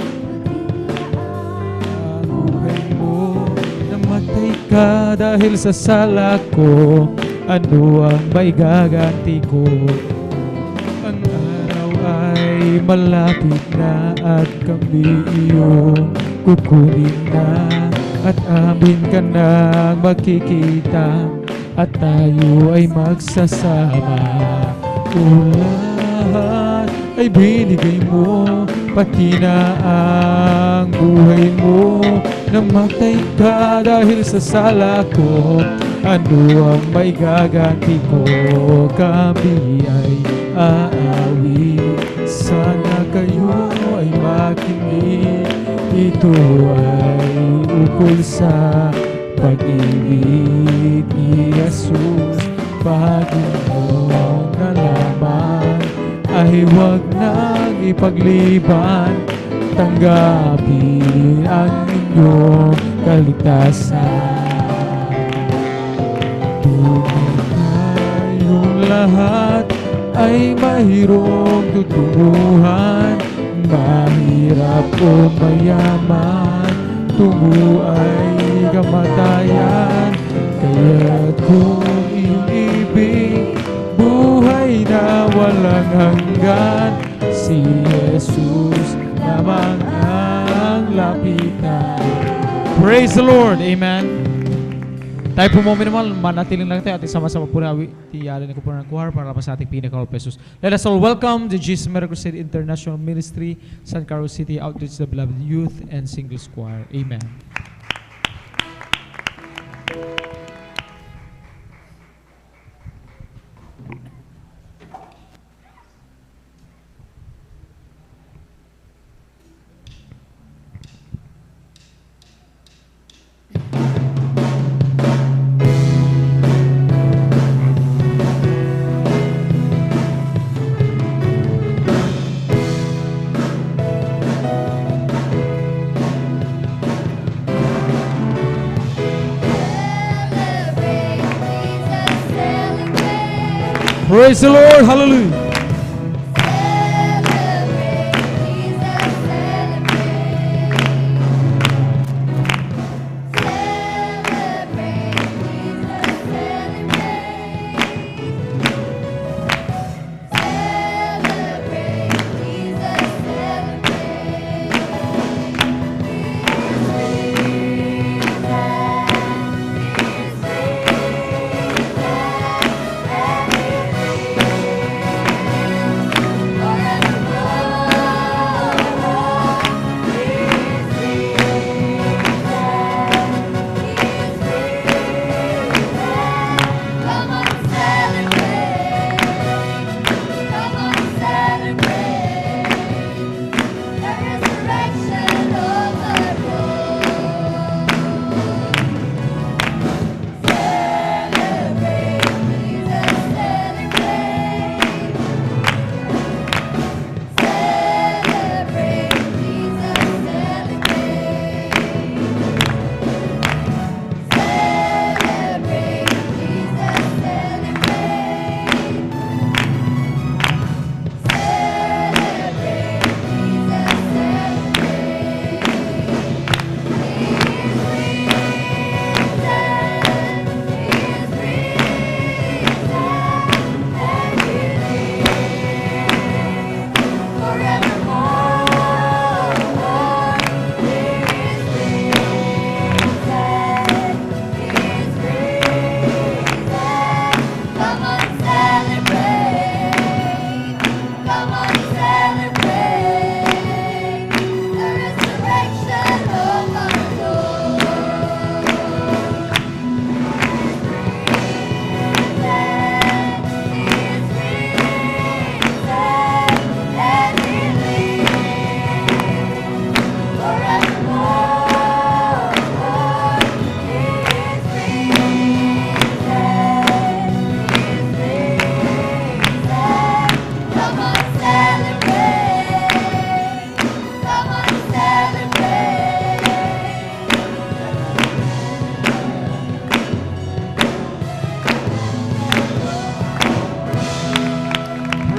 ang buhay mo, namatay ka dahil sa sala ko, ano ang may gaganti ko? Ang araw ay malapit na at kami iyong kukunin na, at amin ka nang makikita, at tayo ay magsasama. O lahat ay binigay mo, pati na ang buhay mo, namatay ka dahil sa sala ko, ano ang may gaganti ko? Kami ay aawi, sana kayo ay makinig, ito ay ukol sa pag-ibig ni Jesus. Paginoon na lamang ay huwag nang ipagliban, tanggapin ang inyong kaligtasan. Tunay tayong lahat ay mahirong tutunguhan, mahirap o mayaman, tungo ay kamatayan. Kaya't kung iyong ibig, buhay na walang hanggan, si Jesus lamang ang lapitan. Praise the Lord. Amen. Tayo po mo naman, manatiling lang tayo at sama-sama po na tiyalan ko po ng kuhar para sa ating pinakal pesos. Let us all welcome the Jesus Miracle City International Ministry, San Carlos City Outreach, the Beloved Youth and Singles Choir. Amen. Praise the Lord. Hallelujah.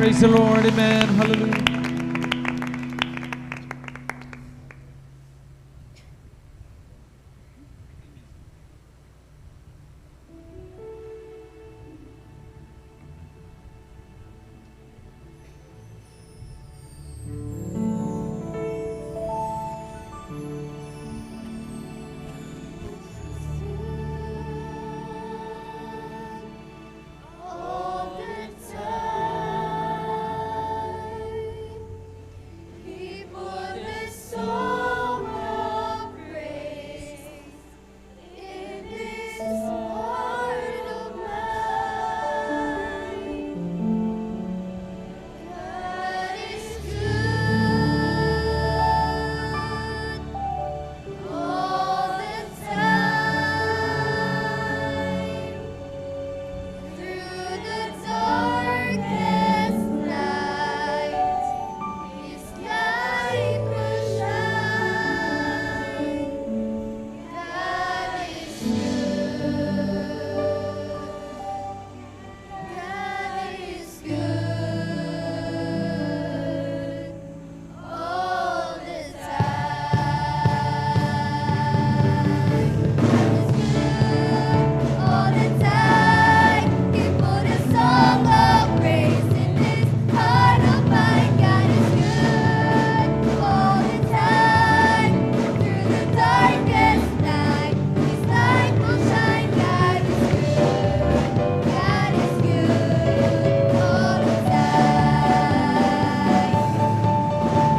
Praise the Lord. Amen. Hallelujah. All the time, He put the song of praise in this heart of mine. God is good all the time. Through the darkest night, His light will shine. God is good. God is good all the time. All the time, He put a song of praise in this heart of mine. God is good all the time. Through the darkest night, His light will shine. God is good. God is good all the time.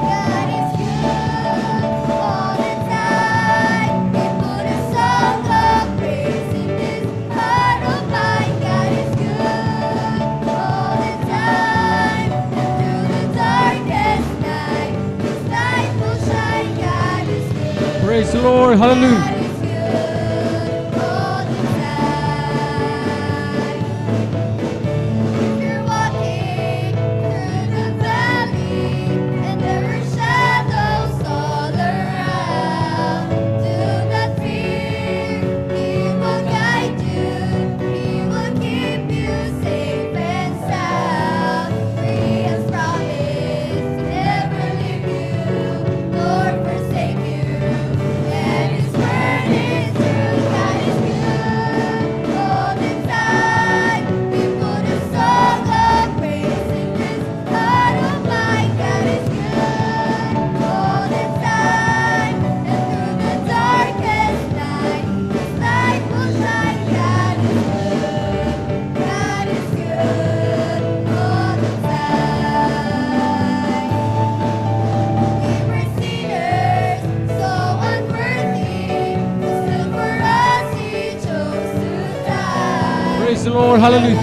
God is good all the time. He put a song of praise in this heart of mine. God is good all the time. Through the darkest night, His light will shine. God is good. Praise the Lord. Hallelujah. God is good all the time. If you're walking through the valley and there are shadows all around, do not fear. He will guide you. He will keep you safe and sound. For He has promised to never leave you nor forsake you. And His word is true. God is good all the time. We put a song of praise in this heart of mine. God is good all the time. And through the darkest night, His light will shine. God is good. God is good all the time. We were sinners, so unworthy. Still for us He chose to die. Praise the Lord. Hallelujah.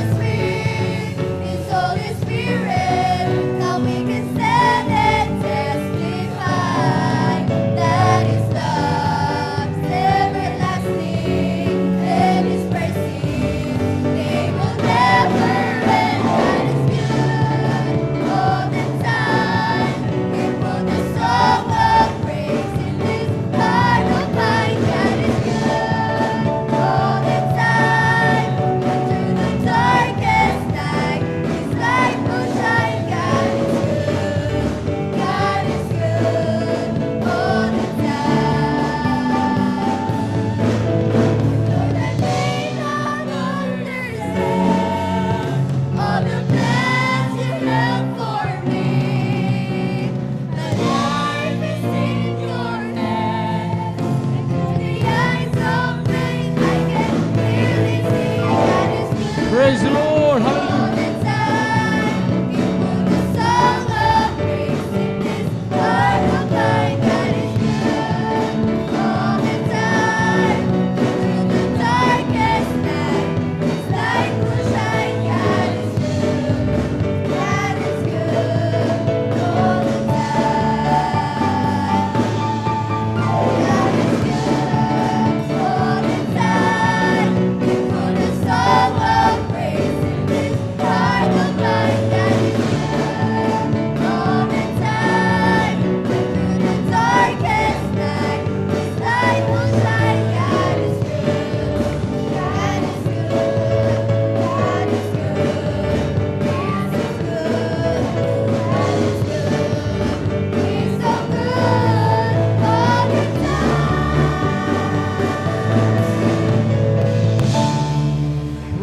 His Holy Spirit, now we can stand and testify that His love is everlasting and His mercy they will never end. God is good all the time. We put the song of praise in this heart of mine. God is good all the time. Through the dark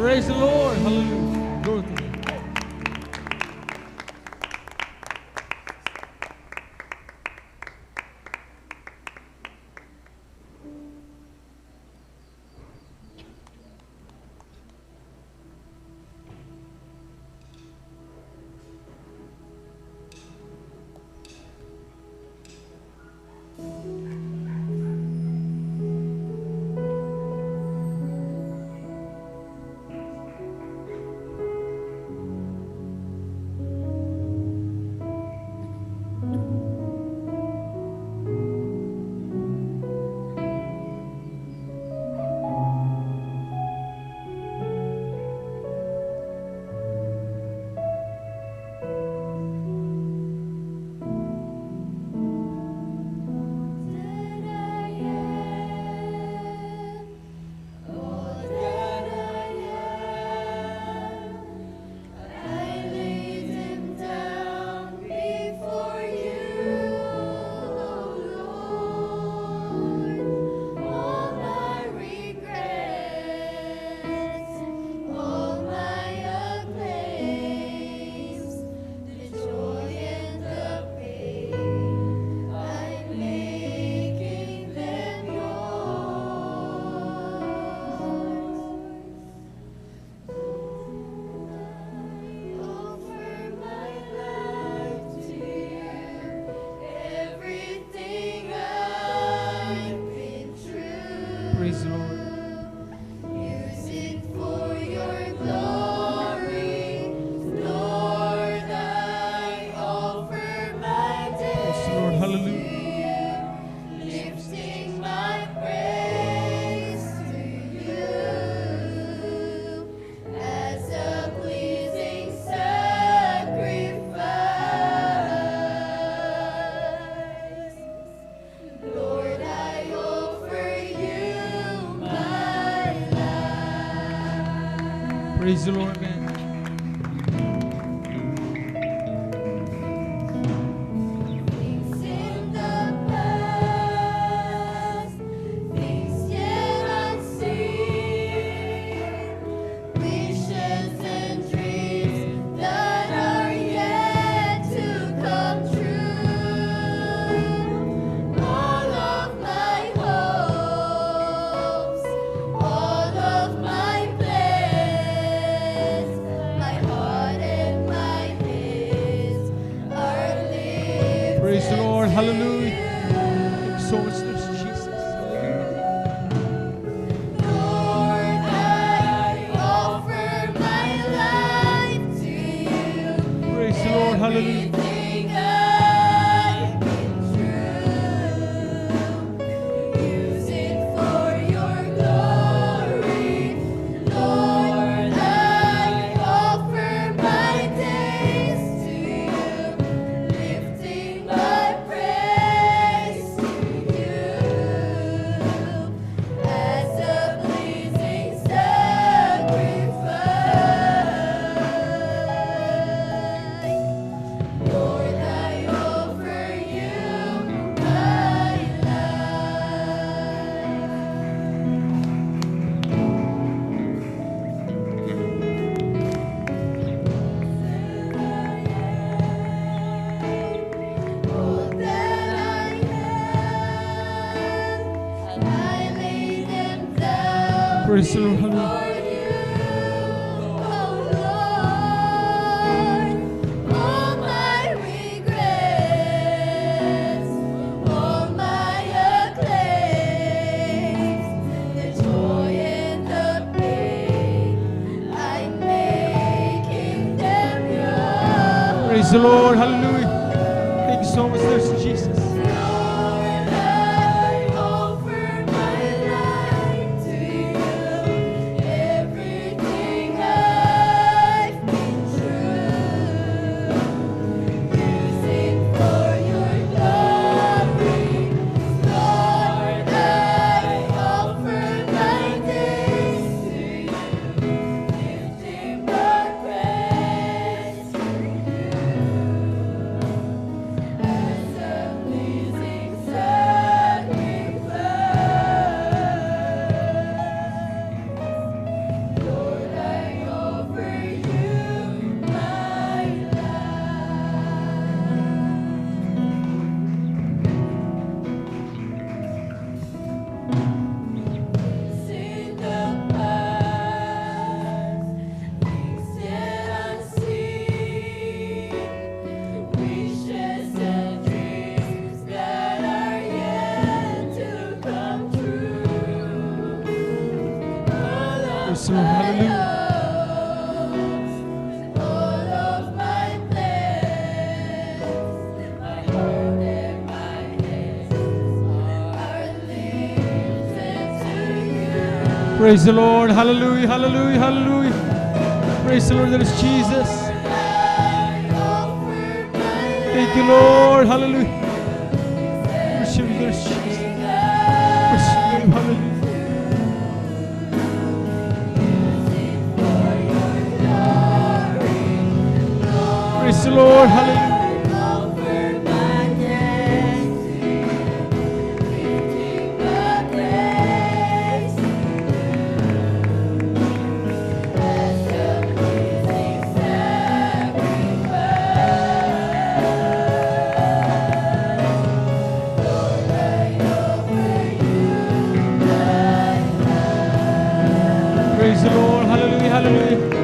Praise the Lord. Hallelujah. Glory to God. Praise the Lord. Use it for your glory, Lord. I offer my Praise the Lord. days Hallelujah. to you, lifting my praise to you as a pleasing sacrifice. Lord, I offer you my life. Praise the Lord, man. Things in the past, things yet unseen, wishes and dreams that are yet to come true. All of my hopes, all of my plans, my heart and my hands are lifted. Praise the Lord. Hallelujah. Thank you so much, Lord Jesus. Lord, I offer my life to you. Praise the Lord. Hallelujah. Everything I've been through, use it for your glory. Lord, I offer my days to you, lifting my praise to you as a pleasing sacrifice. Lord, I offer you my life. All that I have, I lay them down Praise the Lord. Hallelujah. before you, oh Lord. All my regrets, all my acclaims, the joy and the pain, I'm making them yours. Praise the Lord. Hallelujah. Thank you so much, Lord Jesus. Lord, I offer my life to you. Everything I've been through, use it for your glory. Lord, I offer my days to you, lifting my praise to you as a Praise the Lord. Hallelujah, hallelujah, hallelujah. Praise the Lord, that is Jesus. Thank you, Lord. Hallelujah. Worship you, that is Jesus. Worship you, hallelujah. Praise the Lord. Hallelujah. Praise the Lord. Hallelujah. Hallelujah.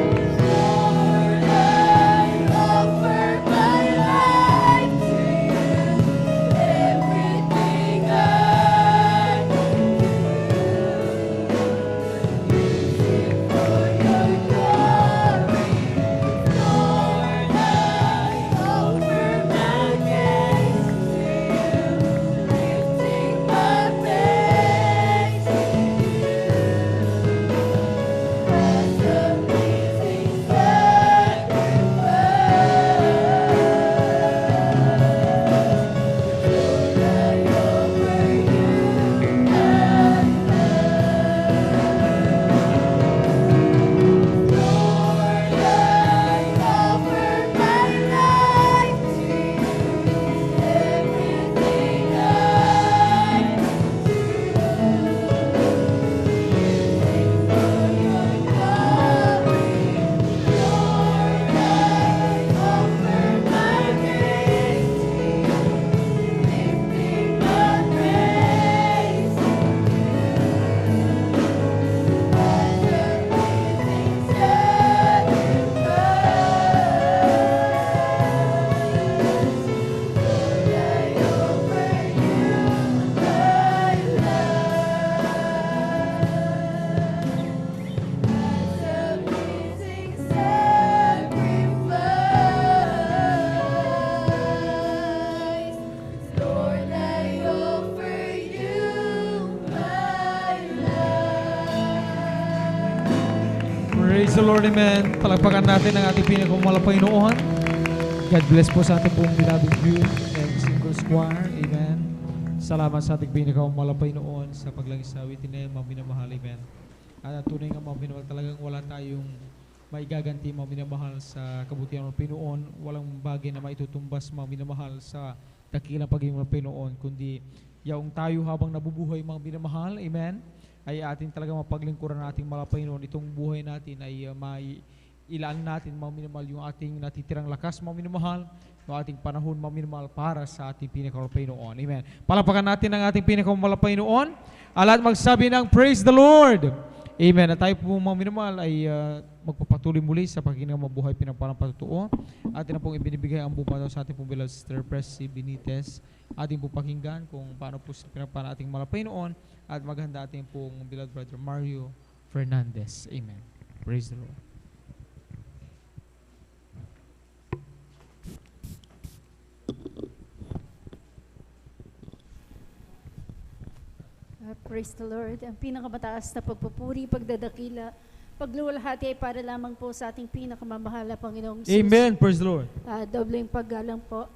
Praise the Lord, amen. Palagpakan natin ang ating pinakamalapay Panginoon. God bless po sa ating pong beloved youth and single choir, amen. Salamat sa ating pinakamalapay Panginoon sa paglangis sa awitin na yan, mga minamahal, amen. At tunay nga mga minamahal, talagang wala tayong maigaganti, mga minamahal, sa kabutihan ng Panginoon. Walang bagay na maitutumbas, mga minamahal, sa dakilang pagiging ng Panginoon, kundi yaong tayo habang nabubuhay, mga minamahal, amen, ay ating talaga mapaglingkuran nating malapay noon. Itong buhay natin ay ilaan natin, mga minamahal, yung ating natitirang lakas, mga minamahal, yung ating panahon, mga minamahal, para sa ating pinakamalapay noon. Amen. Palapakan natin ang ating pinakamalapay noon. At magsabi ng Praise the Lord. Amen. At tayo po, mga minamahal, ay magpapatuloy muli sa pagiging mabuhay pinapalang patutuo. Atin na pong ibinibigay ang buong sa ating pong beloved Sister Presi Benitez. Ating po pakinggan kung paano po pinapala ating malapay noon. At maghanda ating pong beloved brother Mario Fernandez. Amen. Praise the Lord. Praise the Lord. Ang pinakamataas na pagpupuri, pagdadakila, pagluwalhati ay para lamang po sa ating pinakamamahal na Panginoong Jesus. Amen. Praise the Lord. Dobleng paggalang po.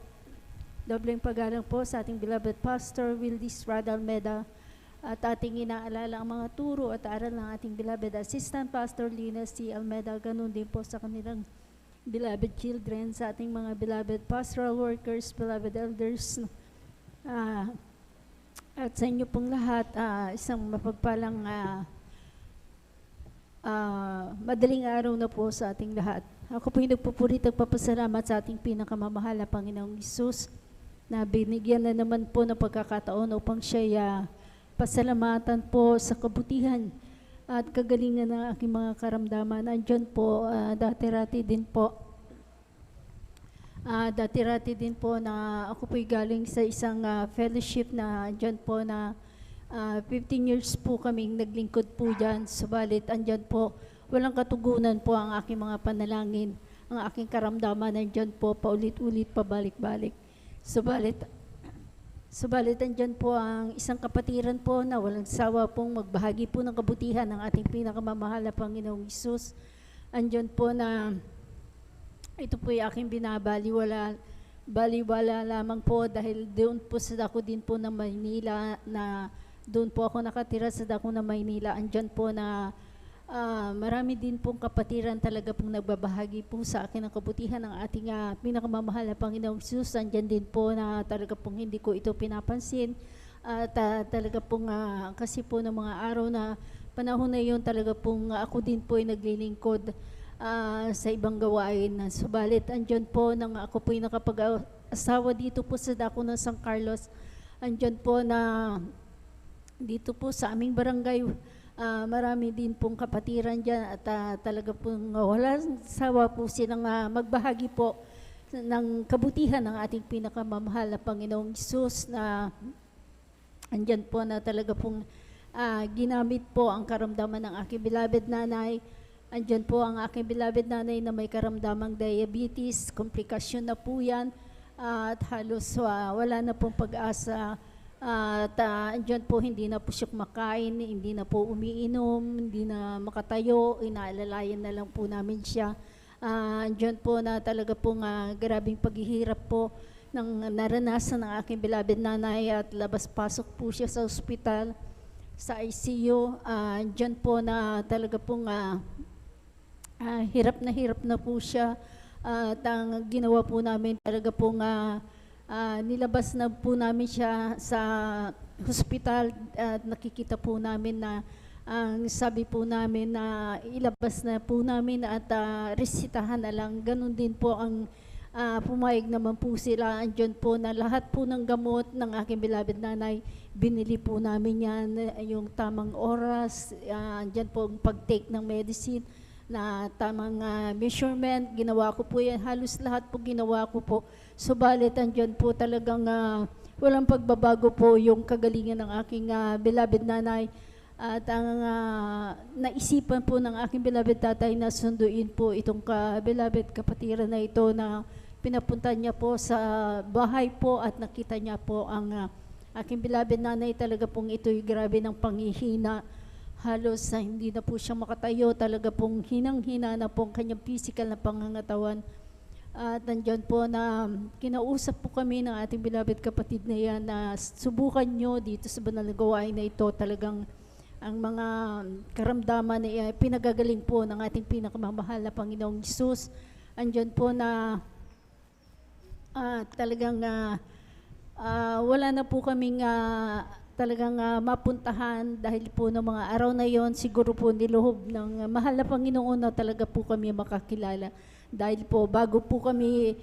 Dobleng paggalang po sa ating beloved Pastor Wildy Estrada Almeda, at ating inaalala ang mga turo at aral ng ating beloved Assistant Pastor Lina C. Almeda, ganun din po sa kanilang beloved children, sa ating mga beloved pastoral workers, beloved elders, at sa inyo pong lahat, isang mapagpalang madaling araw na po sa ating lahat. Ako po yung nagpupurit at papasalamat sa ating pinakamamahal na Panginoong Hesus, na binigyan na naman po ng pagkakataon upang siya pasalamatan po sa kabutihan at kagalingan ng aking mga karamdaman. Andyan po, dati-rati din po. Dati-rati din po na ako po'y galing sa isang fellowship na andyan po na 15 years po kaming naglingkod po dyan. Subalit andyan po, walang katugunan po ang aking mga panalangin. Ang aking karamdaman andyan po, paulit-ulit, pabalik-balik. Subalit, Subalit andyan po ang isang kapatiran po na walang sawa pong magbahagi po ng kabutihan ng ating pinakamamahal na Panginoong Hesus. Andyan po na ito po yung aking baliwala lamang po dahil doon po sa dako din po ng Maynila na doon po ako nakatira sa dako ng Maynila. Andyan po na marami din pong kapatiran talaga pong nagbabahagi po sa akin ng kabutihan ng ating pinakamamahal na Panginoong Hesus. Andyan din po na talaga pong hindi ko ito pinapansin. At talaga pong kasi po ng mga araw na panahon na yun talaga pong ako din po ay naglilingkod sa ibang gawain. Subalit andyan po nang ako po ay nakapag-asawa dito po sa dako ng San Carlos. Andyan po na dito po sa aming barangay, marami din pong kapatiran dyan at talaga pong walang sawa po silang magbahagi po ng kabutihan ng ating pinakamamahal na Panginoong Hesus na andyan po na talaga pong ginamit po ang karamdaman ng aking beloved nanay. Andyan po ang aking beloved nanay na may karamdamang diabetes, komplikasyon na po yan at halos wala na pong pag-asa. At andyan po hindi na po siya kumakain, hindi na po umiinom, hindi na makatayo, inaalalayan na lang po namin siya. Andyan po na talaga pong grabing paghihirap po ng naranasan ng aking beloved nanay at labas-pasok po siya sa ospital, sa ICU. Andyan po na talaga pong hirap na po siya. At ang ginawa po namin talaga pong nilabas na po namin siya sa hospital at nakikita po namin na ang sabi po namin na ilabas na po namin at resitahan na lang. Ganon din po ang pumayag naman po sila. Andyan po na lahat po ng gamot ng aking beloved nanay, binili po namin yan, yung tamang oras. Andyan po ang pag-take ng medicine na tamang measurement, ginawa ko po yan, halos lahat po ginawa ko po. Subalit andyan po talagang walang pagbabago po yung kagalingan ng aking beloved nanay. At ang naisipan po ng aking beloved tatay na sunduin po itong beloved kapatiran na ito na pinapunta niya po sa bahay po at nakita niya po ang aking beloved nanay talaga pong ito'y grabe ng panghihina. Halos hindi na po siya makatayo, talaga pong hinang-hina na po ang kanyang physical na pangangatawan. At nandyan po na kinausap po kami ng ating beloved kapatid na yan na subukan nyo dito sa banal na gawain na ito. Talagang ang mga karamdaman na pinagagaling po ng ating pinakamamahal na Panginoong Hesus. Andyan po na talagang wala na po kaming talagang mapuntahan dahil po ng mga araw na yon, siguro po niluhob ng mahal na Panginoon na talaga po kami makakilala. Dahil po bago po kami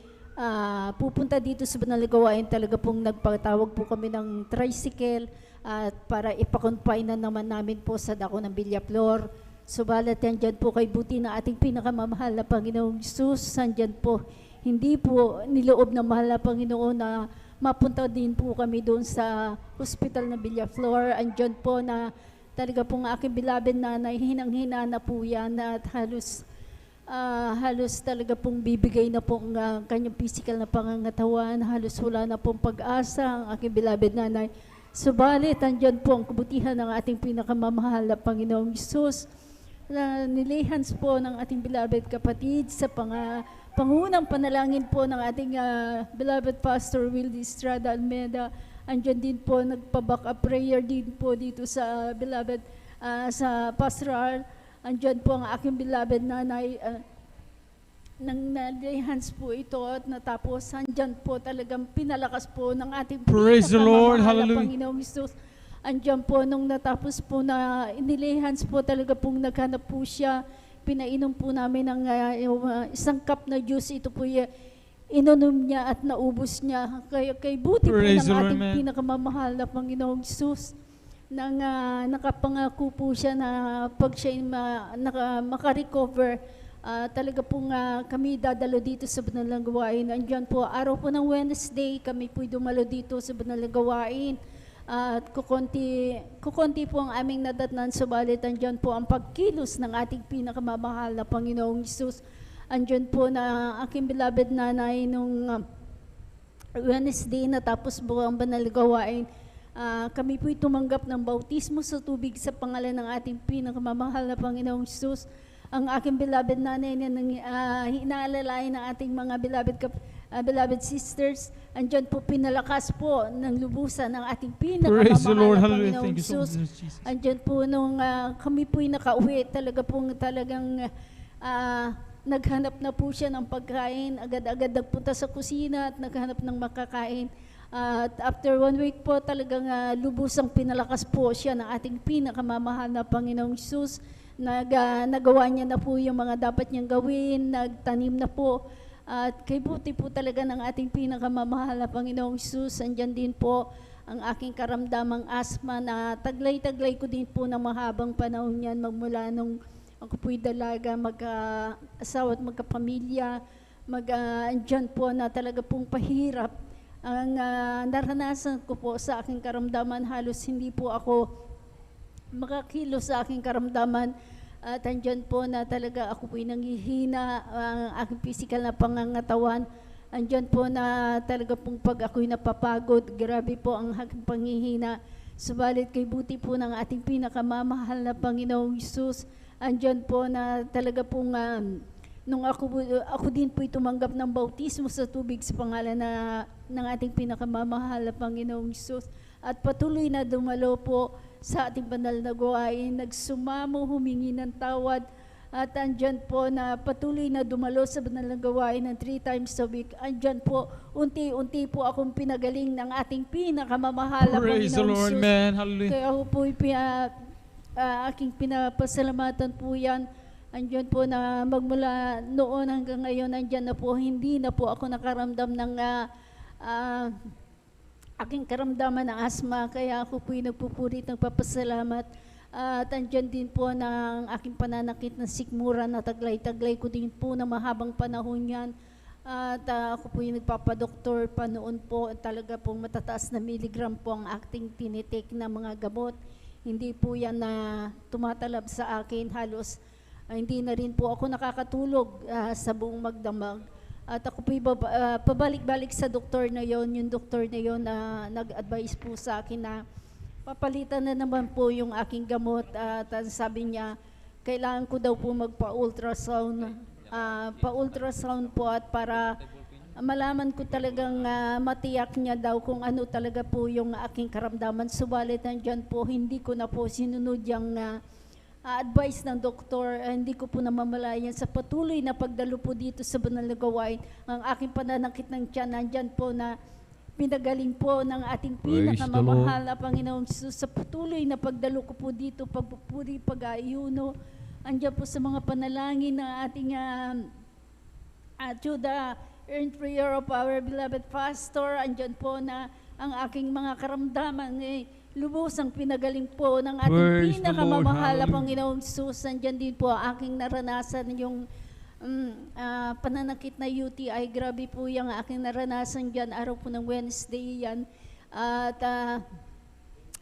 pupunta dito sa banal na gawain, talaga pong nagpatawag po kami ng tricycle at para ipakonfine na naman namin po sa dako ng Villaflor. Subalit yan dyan po kay buti na ating pinakamamahal na Panginoong Hesus. Sandyan po, hindi po niloob ng mahal na Panginoon na mapunta din po kami doon sa hospital na Villaflor. Andyan po na talaga pong aking beloved nanay, hinang-hina na po yan at halos talaga pong bibigay na po ang kanyang physical na pangangatawan. Halos wala na pong pag-asa ang aking beloved nanay. Subalit, andyan po ang kabutihan ng ating pinakamamahal na Panginoong Hesus. Nilihans po ng ating beloved kapatid sa pangunang panalangin po ng ating beloved Pastor Wildy Estrada Almeida. Andyan din po, nagpa-back up prayer din po dito sa beloved, sa pastoral. Andyan po ang aking beloved nanay. Nang nalihans po ito at natapos, andyan po talagang pinalakas po ng ating Praise the Lord, hallelujah. Panginoong Hesus. Andyan po nung natapos po na inilihans po talaga pong naghanap po siya. Pinainom po namin ng isang cup na juice. Ito po ininom niya at naubos niya. Kay buti po ng ating pinakamamahal na Panginoong Hesus. Nang nakapangako po siya na pag siya makarecover, talaga pong kami dadalo dito sa banal na gawain. Andyan po, araw po ng Wednesday, kami po dumalo dito sa banal na gawain. At kukunti po ang aming nadatnan, subalit andyan po ang pagkilos ng ating pinakamamahal na Panginoong Hesus. Andyan po na aking beloved nanay nung Wednesday natapos po ang banal na gawain, kami po'y tumanggap ng bautismo sa tubig sa pangalan ng ating pinakamamahal na Panginoong Hesus. Ang aking beloved nanay na hinaalalayan ng ating mga beloved sisters, andyan po pinalakas po ng lubusan ng ating Praise the Lord. pinakamamahal na Hallelujah. Panginoong Thank you so Hesus. much, Jesus. Andyan po nung kami po'y nakauwi, talagang naghanap na po siya ng pagkain, agad-agad nagpunta sa kusina at naghanap ng makakain. At after 1 week po, talagang lubusang pinalakas po siya ng ating pinakamamahal na Panginoong Hesus. Nagawa niya na po yung mga dapat niyang gawin, nagtanim na po. At kay buti po talaga ng ating pinakamamahal na Panginoong Hesus. Andyan din po ang aking karamdamang asma na taglay-taglay ko din po ng mahabang panahon yan magmula nung ako po'y dalaga, mag-asawa at magkapamilya, andyan po na talaga pong pahirap. Ang naranasan ko po sa aking karamdaman, halos hindi po ako makakilo sa aking karamdaman. At andyan po na talaga ako po'y nanghihina, ang aking physical na pangangatawan. Andyan po na talaga pong pag ako'y napapagod, grabe po ang aking panghihina. Subalit kay buti po ng ating pinakamamahal na Panginoong Hesus, andyan po na talaga pong nung ako din po'y tumanggap ng bautismo sa tubig sa pangalan ng ating pinakamamahal na Panginoong Hesus at patuloy na dumalo po sa ating banal na gawain, nagsumamo, humingi ng tawad at andyan po na patuloy na dumalo sa banal na gawain ng 3 times a week. Andyan po, unti-unti po akong pinagaling ng ating pinakamamahal na Panginoong Praise the Lord, Hesus. man. Hallelujah. Kaya ako po'y aking pinapasalamatan po yan. Andyan po na magmula noon hanggang ngayon, andyan na po, hindi na po ako nakaramdam ng aking karamdaman ng asma. Kaya ako po'y nagpupurit ng papasalamat. At andyan din po ng aking pananakit ng sikmura na taglay-taglay ko din po na mahabang panahon yan. At ako po'y nagpapadoktor pa noon po, talaga pong matataas na miligram po ang aking tinitik na mga gamot. Hindi po yan na tumatalab sa akin, halos hindi na rin po ako nakakatulog sa buong magdamag. At ako po'y pabalik-balik sa doktor na yon, yung doktor na yon na nag-advise po sa akin na papalitan na naman po yung aking gamot. At sabi niya, kailangan ko daw po magpa-ultrasound, pa-ultrasound po at para malaman ko talagang matiyak niya daw kung ano talaga po yung aking karamdaman. Subalit nandyan po, hindi ko na po sinunod yung advice ng doktor. Hindi ko po namamalayan sa patuloy na pagdalo po dito sa banal na gawain. Ang aking pananakit ng tiyan, nandyan po na pinagaling po ng ating pinakamamahal na Panginoong Hesus sa patuloy na pagdalo ko po dito, pagpupuri, pag-aayuno. Andyan po sa mga panalangin ng ating to the earned prayer of our beloved pastor. Andyan po na ang aking mga karamdaman lubusang pinagaling po ng ating pinakamamahal na Panginoong Hesus. Andyan din po aking naranasan yung pananakit na UTI. Grabe po yung aking naranasan dyan. Araw po ng Wednesday yan. At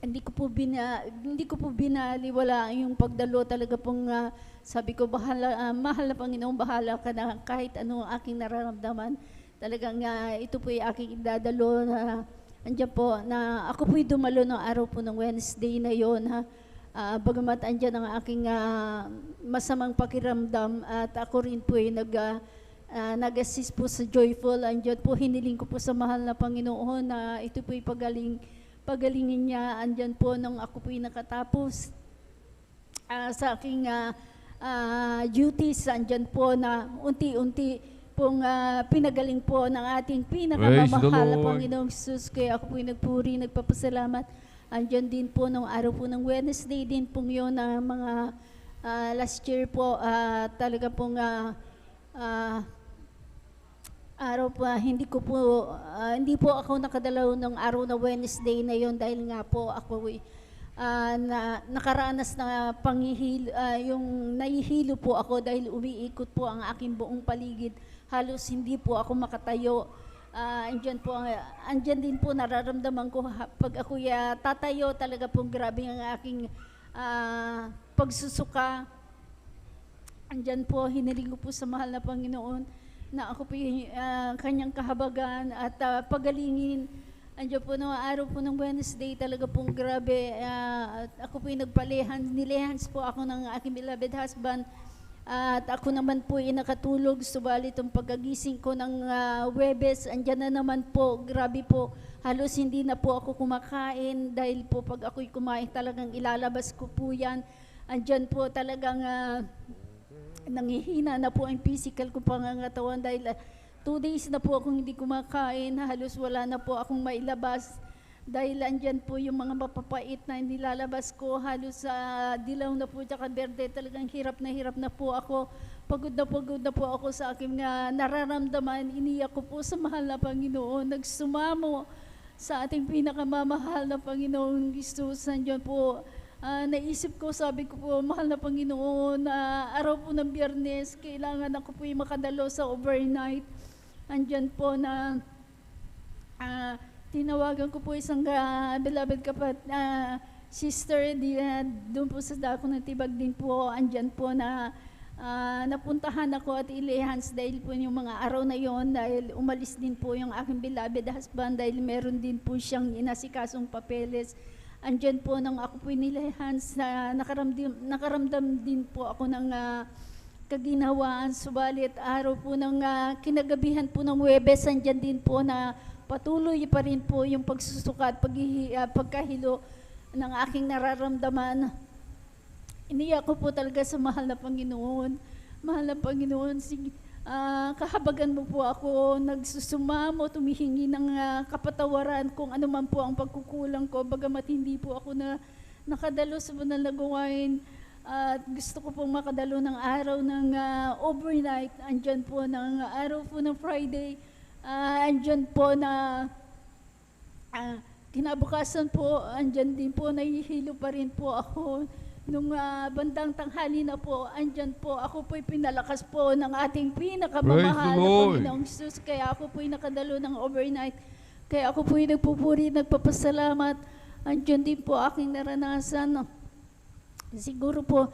hindi ko po binaliwala yung pagdalo. Talaga pong sabi ko, mahal na Panginoon, bahala ka na kahit ano aking nararamdaman. Talagang ito po yung aking idadalo na andyan po na ako po'y dumalo ng araw po ng Wednesday na yon. Bagamat andyan ang aking masamang pakiramdam at ako rin po'y nag-assist po sa Joyful. Andyan po, hiniling ko po sa mahal na Panginoon na ito po'y pagalingin niya. Andyan po nung ako po'y nakatapos sa aking duties. Andyan po na unti-unti pong pinagaling po ng ating pinakamamahal na Panginoong Hesus. Kaya ako po'y nagpuri, nagpapasalamat. Andyan din po nung araw po ng Wednesday din pong yun na mga last year po, talaga pong araw po, hindi po ako nakadalaw ng araw na Wednesday na yon dahil nga po ako nakaranas na yung nahihilo po ako dahil umiikot po ang aking buong paligid. Halos hindi po ako makatayo. Andyan din po nararamdaman ko pag ako tatayo, talaga pong grabe ang aking pagsusuka. Andyan po, hiniling ko po sa mahal na Panginoon na ako po yung kanyang kahabagan at pagalingin. Andiyan po noong araw po ng Wednesday, talaga pong grabe. At ako po yung nilehans po ako ng aking beloved husband. At ako naman po ay nakatulog, subalit ang pagkagising ko ng Webes, andyan na naman po, grabe po, halos hindi na po ako kumakain dahil po pag ako'y kumain talagang ilalabas ko po yan. Andyan po talagang nangihina na po ang physical ko pangangatawan dahil 2 days na po akong hindi kumakain, halos wala na po akong mailabas. Dahil andyan po yung mga mapapait na nilalabas ko, halos dilaw na po tsaka berde, talagang hirap na po ako. Pagod na po ako sa aking nararamdaman. Iniyak ko po sa mahal na Panginoon, nagsumamo sa ating pinakamamahal na Panginoon Jesus. Andyan po, naisip ko, sabi ko po, mahal na Panginoon, araw po ng Biyernes, kailangan ako po yung makadalo sa overnight. Andyan po na tinawagan ko po isang beloved sister, doon po sa dako ng Tibag din po, andyan po na napuntahan ako at ilehans dahil po yung mga araw na yon, dahil umalis din po yung aking beloved husband dahil meron din po siyang inasikasong papeles. Andyan po nang ako po nilehans, nakaramdam din po ako ng kaginhawaan, subalit araw po ng kinagabihan po ng Huwebes, andyan din po na patuloy pa rin po yung pagsusuka at pagkahilo ng aking nararamdaman. Iniyak ko po talaga sa mahal na Panginoon. Mahal na Panginoon, kahabagan mo po ako, nagsusumamo, tumihingi ng kapatawaran kung ano man po ang pagkukulang ko, bagamat hindi po ako nakadalo sa banal na gawain. At gusto ko pong makadalo ng araw ng overnight, andyan po ng araw po ng Friday, andyan po na kinabukasan po, andyan din po, nahihilo pa rin po ako. Nung bandang tanghali na po, andyan po, ako po'y pinalakas po ng ating pinakamamahal na Panginoong Jesus. Kaya ako po'y nakadalo ng overnight. Kaya ako po'y nagpupuri, nagpapasalamat. Andyan din po aking naranasan. Siguro po,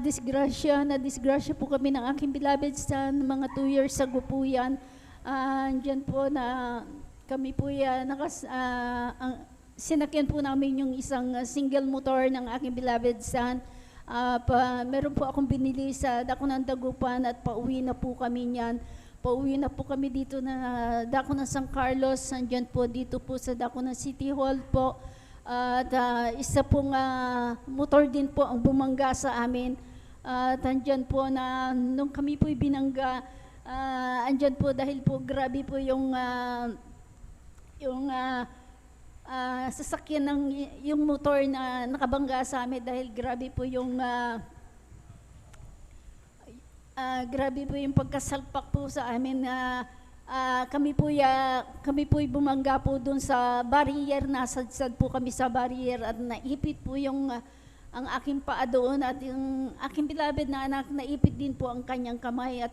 disgrasya po kami ng aking beloved son, mga 2 years ago po yan. Andyan po na kami po yan, sinakyan po namin yung isang single motor ng aking beloved son. Meron po akong binili sa Dako ng Dagupan at pauwi na po kami niyan. Pauwi na po kami dito na Dako ng San Carlos, andyan po dito po sa Dako ng City Hall po. At isa pong motor din po ang bumangga sa amin. At andyan po na nung kami po'y binangga, andyan po dahil po grabe po yung sasakyan ng yung motor na nakabangga sa amin dahil grabe po yung pagkasalpak po sa amin na kami po'y bumangga po doon sa barrier, nasadsad po kami sa barrier at naipit po yung ang aking paa doon at yung aking beloved na anak, naipit din po ang kanyang kamay at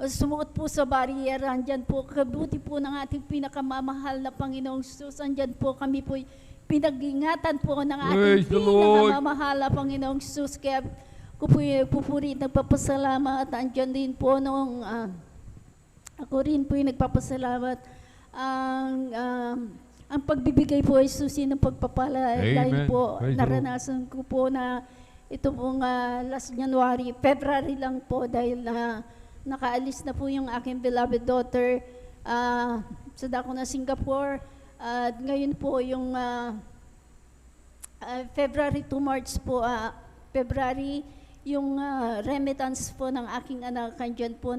sumuot po sa barrier. Andyan po, kabuti po ng ating pinakamamahal na Panginoong Jesus. Andyan po kami po'y pinag-ingatan po ng ating pinakamamahal na Panginoong Jesus. Kaya ko po'y pupuri, nagpapasalamat. Andyan din po nung ako rin po yung nagpapasalamat. Ang pagbibigay po ay susi ng pagpapala. Dahil po naranasan ko po na ito pong last February lang po dahil nakaalis na po yung aking beloved daughter sa Dako na Singapore. At ngayon po yung February to March po, February, yung remittance po ng aking anak, andyan po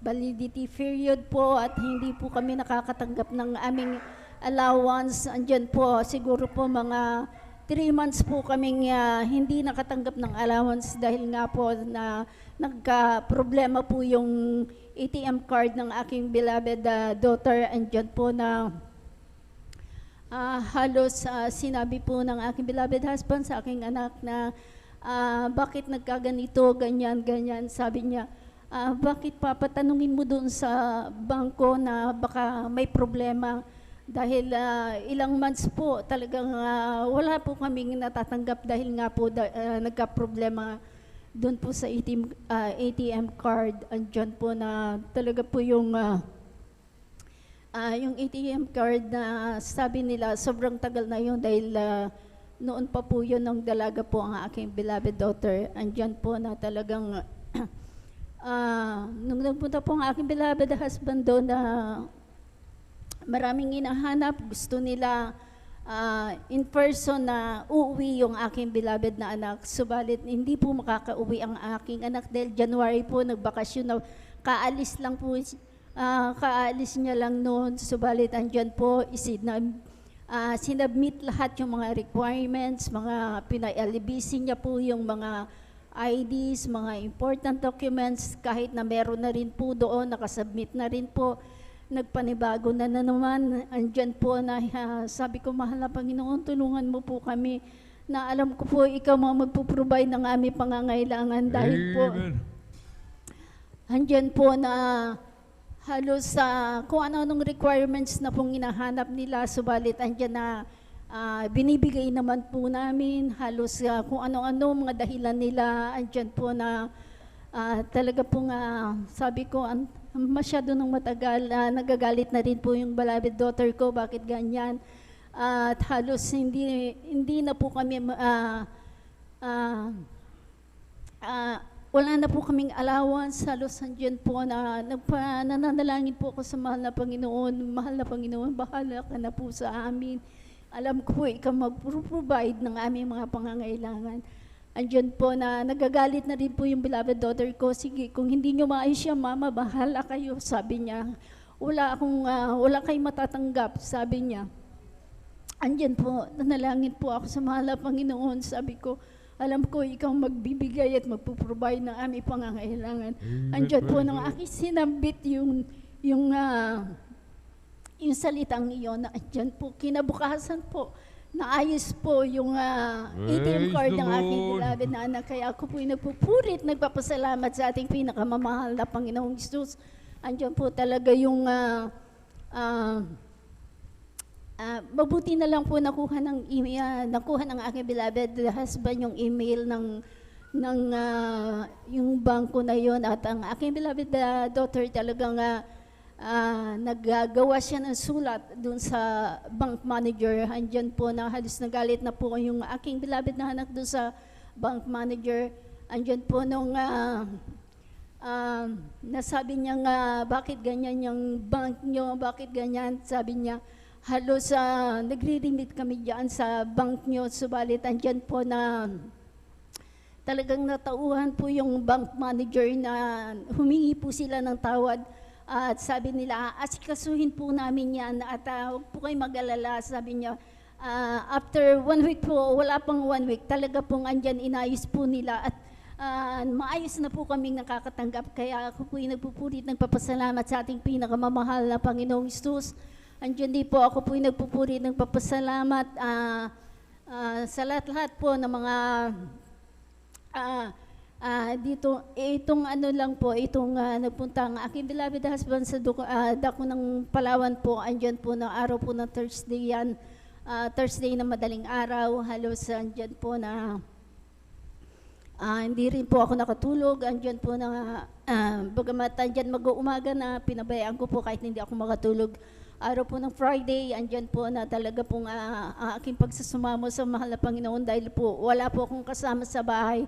validity period po at hindi po kami nakakatanggap ng aming allowance. Andyan po, siguro po mga 3 months po kaming hindi nakatanggap ng allowance dahil nga po na nagka-problema po yung ATM card ng aking beloved daughter. Andyan po na halos sinabi po ng aking beloved husband sa aking anak na bakit nagkaganito, ganyan. Sabi niya, bakit papatanungin mo doon sa bangko na baka may problema dahil ilang months po talagang wala po kaming natatanggap dahil nga po nagka-problema doon po sa ATM card, andyan po na talaga po yung ATM card na sabi nila sobrang tagal na yun dahil noon pa po yun nung dalaga po ang aking beloved daughter. Andyan po na talagang nung nagpunta po ang aking beloved husband doon na maraming hinahanap, gusto nila in person na uuwi yung aking beloved na anak. Subalit hindi po makakauwi ang aking anak dahil January po nagbakasyon na kaalis lang po, kaalis niya lang noon. Subalit andyan po sinubmit lahat yung mga requirements, mga pinalibisin niya po yung mga IDs, mga important documents, kahit na meron na rin po doon, nakasubmit na rin po. Nagpanibago na naman, andyan po na sabi ko, mahal na Panginoon, tulungan mo po kami na alam ko po ikaw magpo-provide ng aming pangangailangan dahil po andyan po na halos kung ano-anong requirements na pong hinahanap nila, subalit andyan na binibigay naman po namin, halos kung ano-ano mga dahilan nila, andyan po na talaga po sabi ko, masyado nang matagal, nagagalit na rin po yung beloved daughter ko, bakit ganyan? At halos hindi na po kami, wala na po kaming allowance, halos andyan po na nananalangin po ako sa mahal na Panginoon, bahala ka na po sa amin. Alam ko po, ikaw mag-provide ng aming mga pangangailangan. Andyan po na nagagalit na rin po yung beloved daughter ko, sige, kung hindi nyo maayos siya, mama, bahala kayo, sabi niya. Wala kayong matatanggap, sabi niya. Andyan po, nanalangin po ako sa mahal na Panginoon, sabi ko, alam ko, ikaw magbibigay at magpuprovide ng aming pangangailangan. Andyan po nang aking sinambit yung salitang iyon, na andyan po, kinabukasan po, naayos po yung ATM card ng aking beloved na anak. Kaya ako po'y nagpupurit, nagpapasalamat sa ating pinakamamahal na Panginoong Jesus. Andiyan po talaga yung mabuti na lang po nakuha ng aking beloved husband yung email ng yung bangko na yon, at ang aking beloved daughter talagang naggagawa siya ng sulat dun sa bank manager. Andyan po na halos nagalit na po yung aking beloved na anak dun sa bank manager. Andyan po nung nasabi niya bakit ganyan yung bank nyo, bakit ganyan, sabi niya, halos nagre-remit kami dyan sa bank nyo, subalit andyan po na talagang natauhan po yung bank manager na humingi po sila ng tawad. At sabi nila, asikasuhin po namin yan at huwag po kayo mag-alala, sabi niya. After 1 week po, wala pang 1 week, talaga pong andyan inayos po nila at maayos na po kaming nakakatanggap. Kaya ako po yung nagpupurit, nagpapasalamat sa ating pinakamamahal na Panginoong Jesus. Andyan din po ako po yung nagpupurit, nagpapasalamat sa lahat-lahat po ng mga dito, itong nagpunta ang aking beloved husband sa dako ng Palawan po, andyan po na araw po ng Thursday yan, Thursday na madaling araw, halos andyan po na hindi rin po ako nakatulog, andyan po na bagamat andyan mag-uumaga na pinabayaan ko po kahit hindi ako makatulog. Araw po ng Friday, andyan po na talaga pong aking pagsasumamo sa mahal na Panginoon dahil po wala po akong kasama sa bahay.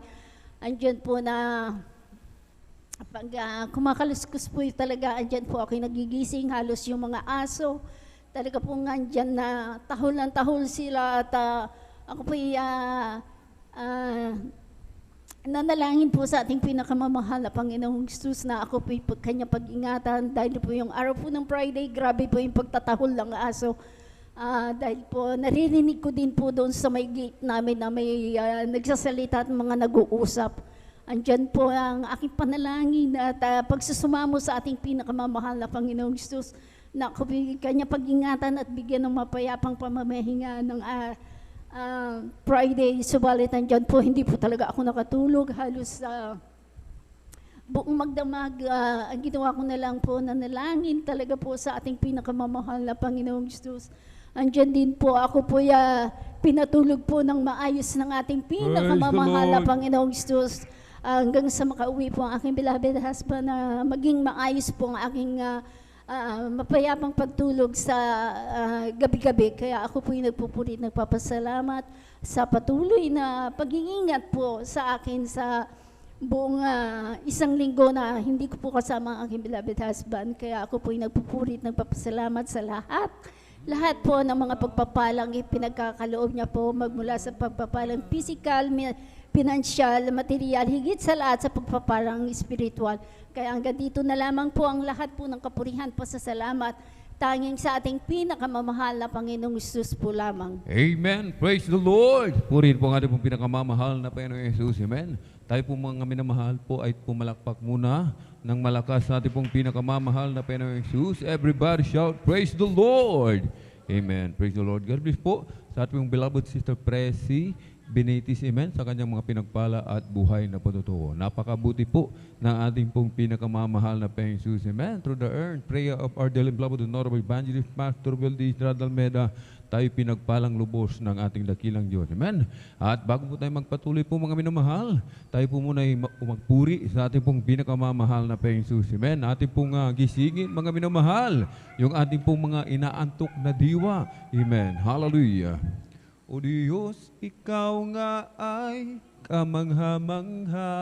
Andyan po na pag kumakaluskus po talaga, andyan po ako nagigising, halos yung mga aso, talaga po andyan na tahol ng tahol sila at ako po nanalangin po sa ating pinakamamahal na Panginoong Jesus na ako po kanya pag-ingatan dahil po yung araw po ng Friday, grabe po yung pagtatahol ng aso. Dahil po naririnig ko din po doon sa may gate namin na may nagsasalita at mga nag-uusap. Andyan po ang aking panalangin at pagsusumamo sa ating pinakamamahal na Panginoong Jesus na ako kanya pag-ingatan at bigyan ng mapayapang pamamahinga ng Friday. Subalit andyan po, hindi po talaga ako nakatulog. Halos buong magdamag, ang ginawa ko na lang po na nalangin talaga po sa ating pinakamamahal na Panginoong Jesus. Andyan din po, ako po pinatulog po ng maayos ng ating pinakamamahal na Panginoong Jesus. hanggang sa makauwi po ang aking beloved husband na maging maayos po ang aking mapayapang pagtulog sa gabi-gabi. Kaya ako po yung nagpupuri, nagpapasalamat sa patuloy na pag-iingat po sa akin sa buong isang linggo na hindi ko po kasama ang aking beloved husband. Kaya ako po yung nagpupuri, nagpapasalamat sa lahat. Lahat po ng mga pagpapalang pinagkakaloob niya po, magmula sa pagpapalang physical, financial, material, higit sa lahat sa pagpapalang spiritual. Kaya hanggang dito na lamang po ang lahat po ng kapurihan, pasasalamat, tanging sa ating pinakamamahal na Panginoong Hesus po lamang. Amen. Praise the Lord. Purihin po ang ating pong pinakamamahal na Panginoong Jesus. Amen. Tayo po mga minamahal po ay pumalakpak muna ng malakas sa ating pong pinakamamahal na Panginoong Jesus. Everybody shout, praise the Lord. Amen. Praise the Lord. God bless po sa ating pong beloved Sister Presi Benitez, amen, sa kanyang mga pinagpala at buhay na patutuo. Napakabuti po ng ating pong pinakamamahal na Panginoong Jesus, amen. Through the earned prayer of our dearly beloved Honorable Evangelist Pastor Wildy Almeida, tayo pinagpalang lubos ng ating dakilang Diyos, amen. At bago po tayo magpatuloy po mga minamahal, tayo po muna ay magpuri sa ating pong pinakamamahal na Panginoong Jesus, amen. Ating pong gisingin mga minamahal, yung ating pong mga inaantok na diwa, amen. Hallelujah. O Diyos, Ikaw nga ay kamangha-mangha,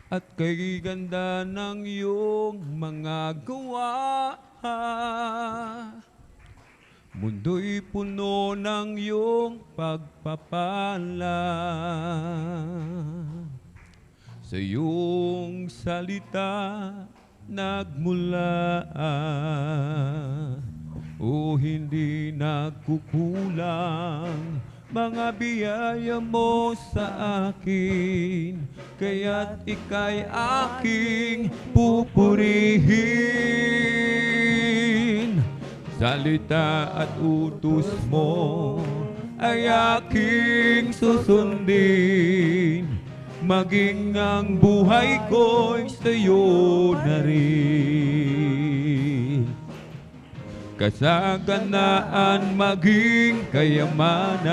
at kay ganda ng iyong mga gawa. Mundo'y puno ng iyong pagpapala. Sa iyong salita nagmula, o hindi nagkukulang mga biyaya mo sa akin, kaya't ika'y aking pupurihin. Salita at utos mo ay aking susundin, maging ang buhay ko'y sa'yo na rin. Kasaganaan maging kayamanan,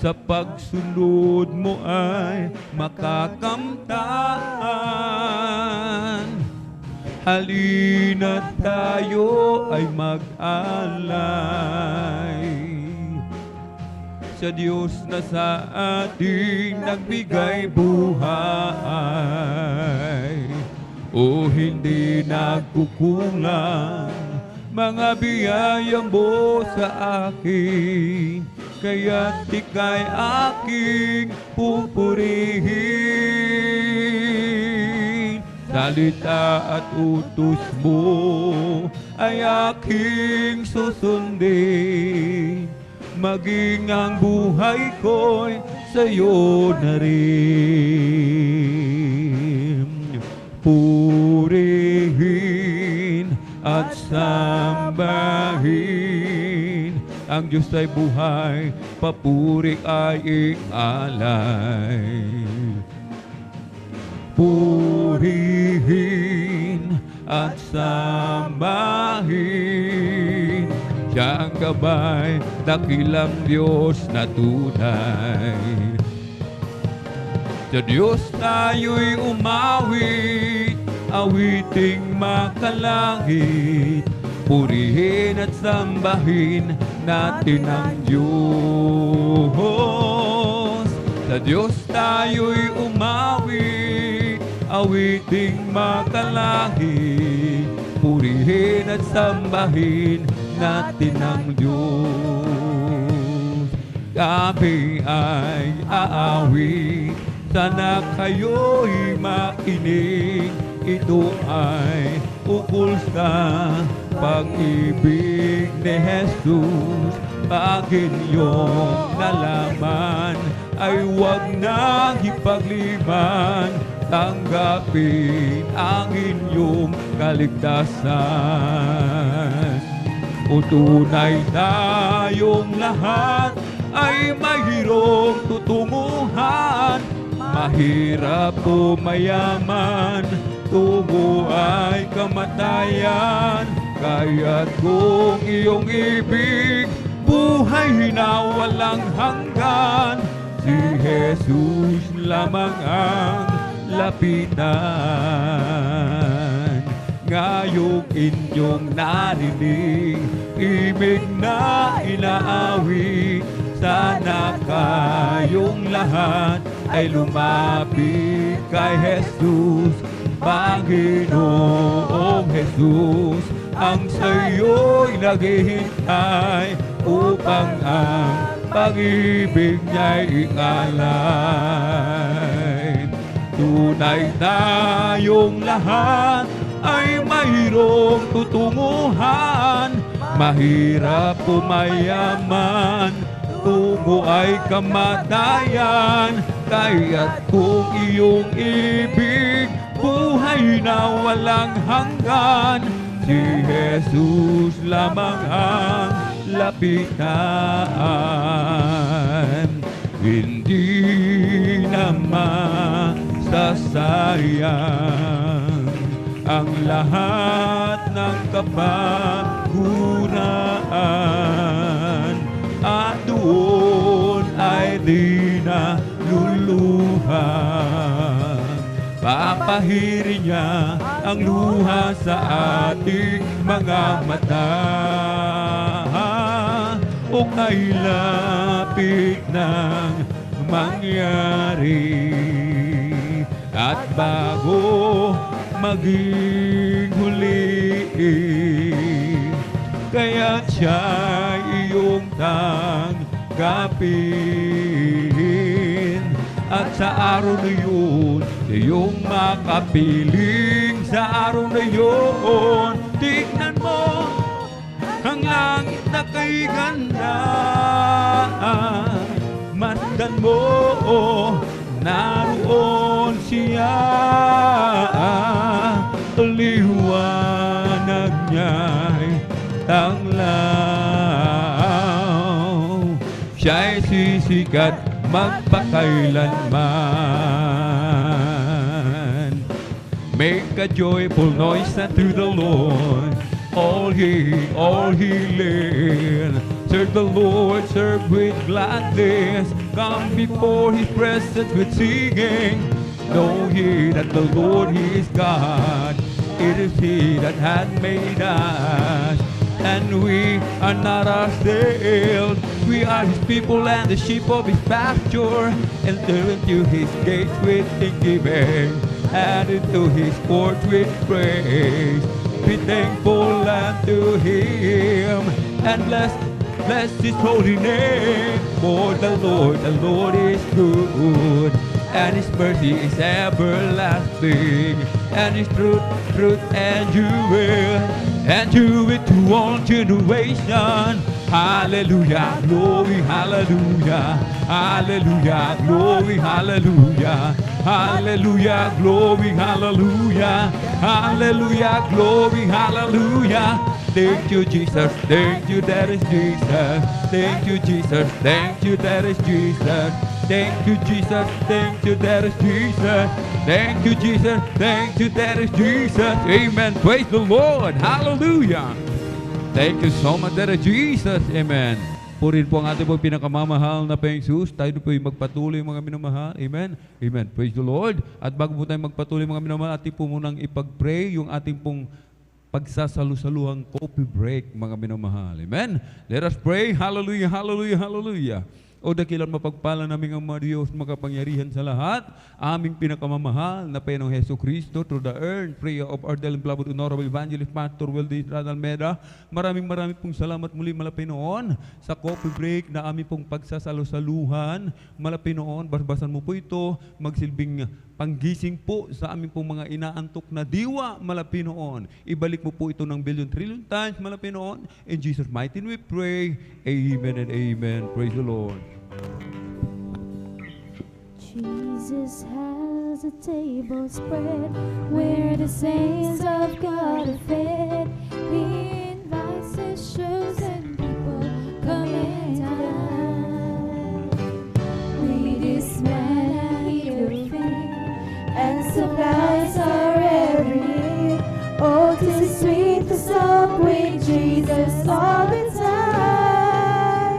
sa pagsunod mo ay makakamtan. Halina't tayo ay mag-alay sa Diyos na sa ating nagbigay buhay. O hindi nagkukulang mga biyaya mo sa akin, kaya't ika'y aking pupurihin. Salita at utos mo ay aking susundin, maging ang buhay ko'y sa'yo na rin. Purihin at sambahin ang Diyos ay buhay, papuri ay ialay. Purihin at sambahin siya ang gabay, dakilang Diyos na tunay. Sa Diyos tayo'y umawit, awiting makalangit, purihin at sambahin natin ang Diyos. Sa Diyos tayo'y umawit, awiting makalangit, purihin at sambahin natin ang Diyos. Kami ay aawit, sana kayo'y makinig, ito ay ukol sa pag-ibig ni Jesus. Pag inyong nalaman ay huwag nang ipagliban, tanggapin ang inyong kaligtasan. O tunay tayong lahat ay mayroong tutunguhan, mahirap o mayaman, tubo ay kamatayan. Kaya't kung iyong ibig buhay na walang hanggan. Si Jesus lamang ang lapitan. Ngayong inyong narinig, ibig na inaawit, sana kayong lahat ay lumapit kay Jesus. Panginoong Jesus, ang sa'yo'y naghihintay upang ang pag-ibig niya'y ingalay. Tunay tayong lahat ay mayroong tutunguhan, mahirap o mayaman, tungo ay kamatayan. Kaya't kung iyong ibig, buhay na walang hanggan, si Jesus lamang ang lapitan. Hindi naman sasayang ang lahat ng kapaguraan, at doon ay di na luluha. Papahirin niya ang luha sa ating mga mata. O kay lapit ng mangyari, at bago maging huli, kaya't siya'y iyong tanggapin. At sa araw na yun, iyong makapiling. Sa araw na yun, tignan mo ang langit na kay ganda. Masdan mo, naroon siya. Liwanag niya'y tanglaw. Siya'y sisikat magpakailanman. Make a joyful noise unto the Lord, all ye land. Serve the Lord, serve with gladness. Come before His presence with singing. Know ye that the Lord He is God. It is He that hath made us, and we are not ourselves. We are His people and the sheep of His pasture. Enter into His gates with thanksgiving, and into His courts with praise. Be thankful unto Him, and bless His holy name. For the Lord is good, and His mercy is everlasting, and His truth endureth, and to it to all generation. Hallelujah, glory, hallelujah, hallelujah, glory, hallelujah, hallelujah, glory, hallelujah, hallelujah, glory, hallelujah. Thank you, Jesus. Thank you, that is Jesus. Thank you, Jesus. Thank you, that is Jesus. Thank you, Jesus. Thank you, that is Jesus. Thank you, Jesus. Thank you, that is Jesus. Amen. Praise the Lord. Hallelujah. Thank you so much, that is Jesus. Amen. Purin po ang ating po pinakamamahal na Panginoong Jesus. Tayo po yung magpatuloy mga minamahal. Amen. Amen. Praise the Lord. At bago po tayo magpatuloy mga minamahal, ating po munang ipag-pray yung ating pong pagsasalu-saluhang coffee break mga minamahal. Amen. Let us pray. Hallelujah, hallelujah, hallelujah. O dakilang mapagpala namin ang mga Diyos makapangyarihan sa lahat, aming pinakamamahal na Panginoong Hesus Kristo, through the earned prayer of our dearly beloved Honorable Evangelist Pastor Weldy Almeida. Maraming pong salamat muli Malapinoon sa coffee break na aming pong pagsasalu-saluhan. Malapinoon, barbasan mo po ito, magsilbing panggising po sa aming pong mga inaantok na diwa, Malapinoon. Ibalik mo po ito ng billion-trillion times, Malapinoon. In Jesus' mighty name we pray. Amen and amen. Praise the Lord. Jesus has a table spread where the saints of God are fed. He invites His chosen people, come and dine. Read His man and eat your feet, and supplies are every need. Oh, 'tis sweet to sup with Jesus all the time.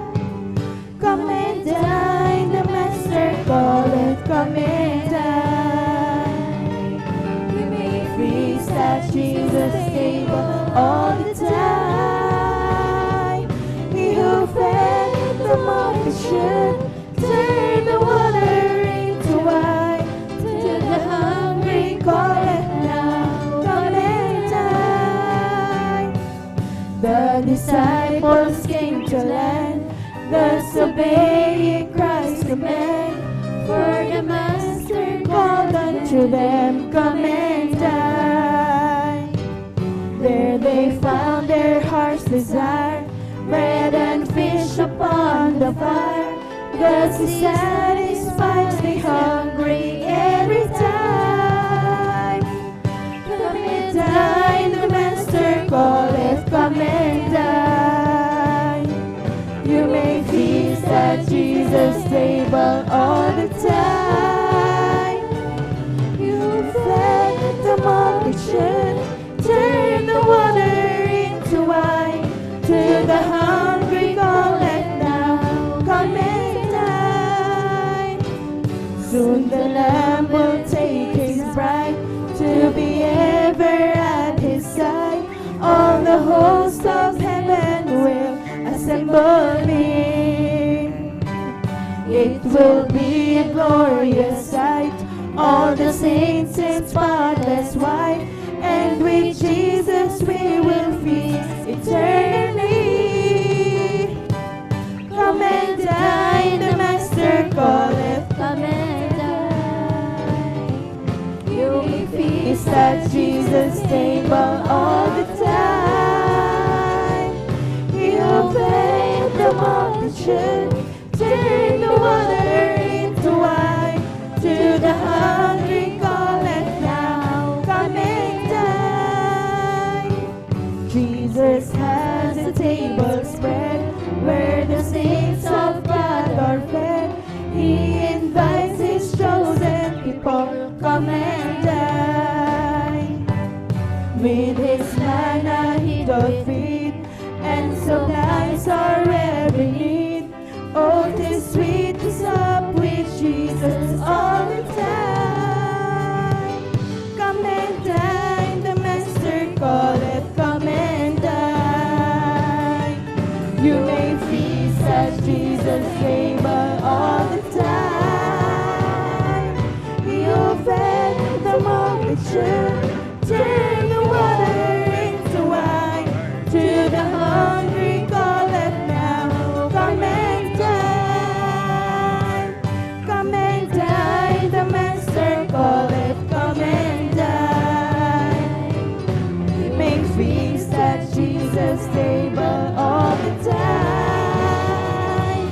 all the time. He who fed the multitude, turn the water into wine. To the hungry calleth now, come and dine. The disciples came to land, thus obeying Christ's command. For the Master called unto them, come and dine. There they found their heart's desire, bread and fish upon the fire. Thus He satisfies the hungry every time. Come and dine, the Master calleth, come and dine. You may feast at Jesus' table all the time. You fed the multitude, turn the water into wine. To the hungry calleth now, come and dine. Soon the Lamb will take His bride to be ever at His side. All the hosts of heaven will assemble in. It will be a glorious sight, all the saints in spotless white, and with Jesus we will feast eternally. Come and dine, the Master calleth, come and dine. You may feast at Jesus' table all the time. He who fed the multitude, turn the water into wine. To the hungry calleth now, come and dine. Jesus has a table spread, where the saints of God are fed. He invites His chosen people, come and dine. With His manna He doth feed, and supplies our every need. Oh, 'tis sweet to sup with Jesus all the time. Come and dine, the Master calleth, come and dine. You may feast at Jesus' table all the time. He who fed the multitude, turn the water into wine. To the hungry calleth now, come and dine. Come and dine, the Master calleth, come and dine. Make feast at Jesus' table all the time.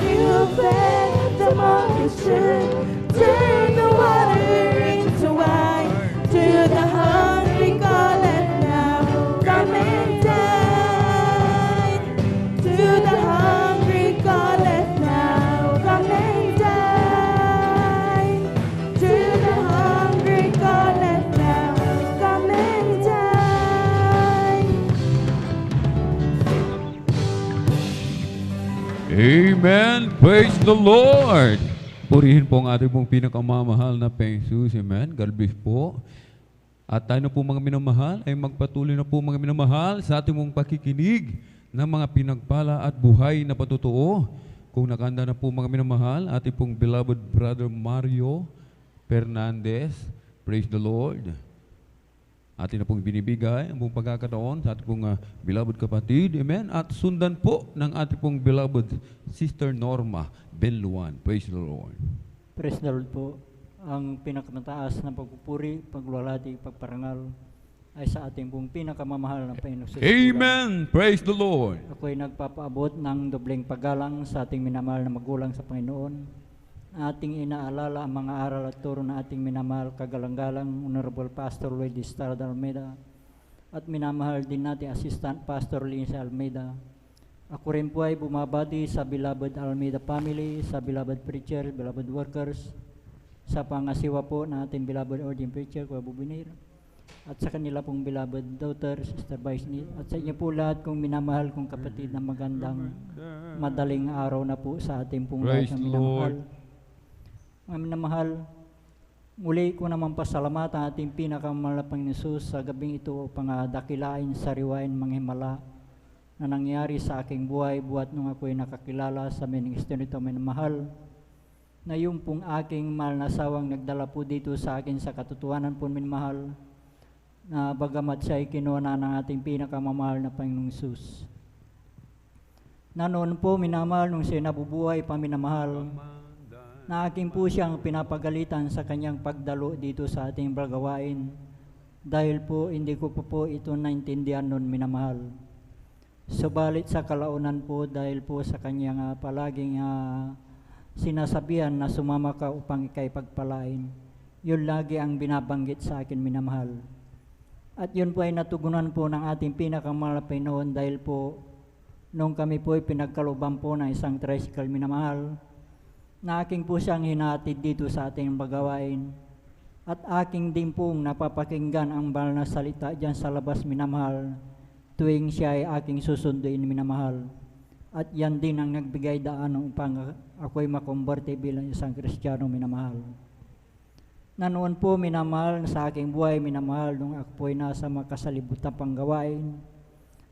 You fed the multitude, turn the water into wine. To the hungry calleth now, come and dine. To the hungry calleth now, come and dine. To the hungry calleth now, come and dine. Amen. Praise the Lord. Purihin po ang ating pong pinakamamahal na Panginoon. Amen. God bless po. At tayo na po mga minamahal ay magpatuloy na po mga minamahal sa ating mong pakikinig ng mga pinagpala at buhay na patutuo. Kung nakanda na po mga minamahal, ating pong beloved brother Mario Fernandez. Praise the Lord. Atin na pong binibigay ang pong pagkakataon sa ating pong beloved kapatid. Amen. At sundan po ng ating pong beloved Sister Norma Benluan. Praise the Lord. Praise the Lord po. Ang pinakamataas na pagpupuri, pagluwalhati, pagparangal ay sa ating pong pinakamamahal na Panginoon. Amen. Praise the Lord. Ako ay nagpapaabot ng dobleng paggalang sa ating minamahal na magulang sa Panginoon. Ating inaalala ang mga aral at turo na ating minamahal kagalang-galang Honorable Pastor Lloyd Estrada Almeida at minamahal din natin Assistant Pastor Lindsay Almeida. Ako rin po ay bumabati sa beloved Almeida family, sa beloved preacher, beloved workers, sa pangasiwa po na ating beloved ordained preacher, Kuya Bubinir, at sa kanila pong beloved daughter, Sister Baisnit, at sa inyo po lahat kong minamahal kong kapatid na magandang madaling araw na po sa ating pong lahat Praise ng the minamahal. Lord. Mga minamahal, Muli ko naman pasalamat ang ating pinakamahal na Panginoon Jesus sa gabing ito upang dakilain, sariwain, manghimala na nangyari sa aking buhay buhat nung ako'y nakakilala sa ministry nito minamahal, na yung pong aking mahal na asawang nagdala po dito sa akin sa katotohanan po minamahal, na bagamat siya ay kinuha na ng ating pinakamamahal na Panginoong Jesus. Na noon po minamahal nung siya nabubuhay pa minamahal, na aking po siyang pinapagalitan sa kanyang pagdalo dito sa ating gawain dahil po hindi ko po ito naintindihan noon minamahal. Subalit sa kalaunan po dahil po sa kanyang palaging sinasabihan na sumama ka upang ikay pagpalain, yun lagi ang binabanggit sa akin minamahal. At yun po ay natugunan po ng ating pinakamahal na Panginoon dahil po nung kami po ay pinagkaluban po ng isang tricycle minamahal, na aking po siyang hinatid dito sa ating bagawain at aking din pong napapakinggan ang banal na salita dyan sa labas minamahal tuwing siya ay aking susunduin minamahal. At yan din ang nagbigay daan upang ako'y makumberte bilang isang Kristiyano minamahal. Na noon po minamahal sa aking buhay minamahal nung ako po'y nasa makasalibutan pang gawain,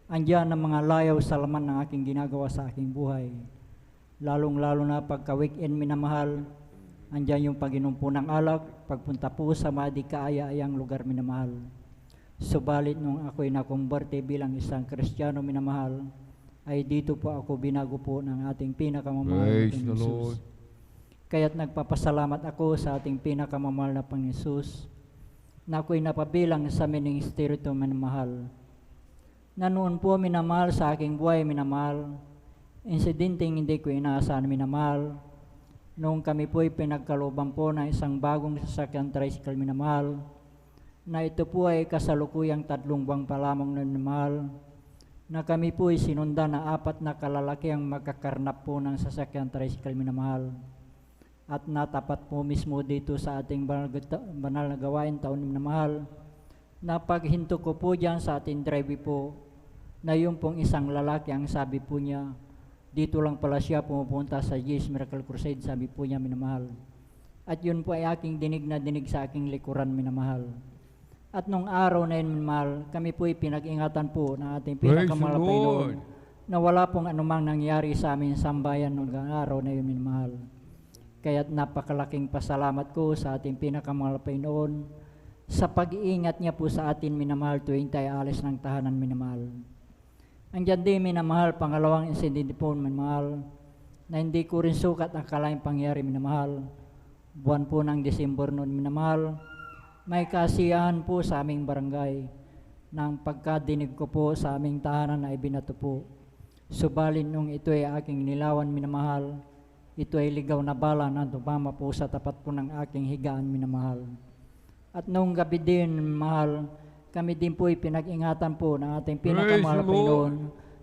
andyan ang mga layaw sa laman ng aking ginagawa sa aking buhay. Lalong-lalo na pagka-weekend minamahal, andyan yung pag-inom ng alak, pagpunta po sa madikaaya-ayang lugar minamahal. Subalit nung ako'y nakumberte bilang isang Kristiyano minamahal, ay dito po ako binago po ng ating pinakamamahal na Panginoon Jesus. Kaya't nagpapasalamat ako sa ating pinakamamahal na Panginoon Jesus na ako'y napabilang sa ministry ito minamahal. Na noon po minamahal sa aking buhay minamahal, insidenteng hindi ko inaasahan minamahal, nung kami po'y pinagkalooban po ng isang bagong sasakyan tricycle minamahal, na ito po ay kasalukuyang 3 buwang pa lamang na minamahal, na kami po'y sinundan na 4 na kalalaki ang magkakarnap po ng sasakyan tricycle minamahal. At natapat po mismo dito sa ating banal na gawain taon minamahal, na paghinto ko po dyan sa ating drive po, na yung pong isang lalaki ang sabi po niya, dito lang pala siya pumupunta sa Jesus Miracle Crusade, sabi po niya minamahal. At yun po ay aking dinig na dinig sa aking likuran minamahal. At nung araw na yun minamahal, kami po ay pinag-ingatan po ng ating pinakamahal na Panginoon na wala pong anumang nangyari sa aming sambayan nung araw na yun minamahal. Kaya't napakalaking pasalamat ko sa ating pinakamahal na Panginoon sa pag-iingat niya po sa atin minamahal tuwing tayo alis ng tahanan minamahal. Andyan din minamahal, pangalawang insidente po minamahal, na hindi ko rin sukat ang kalaing pangyari minamahal. Buwan po ng Desember noon minamahal, may kasiyahan po sa aming barangay ng pagkadinig ko po sa aming tahanan na ibinato po. Subalit nung ito ay aking nilawan minamahal, ito ay ligaw na bala na tumama po sa tapat po ng aking higaan minamahal. At nung gabi din minamahal, kami din po pinag-ingatan po ng ating pinakamahal na Panginoon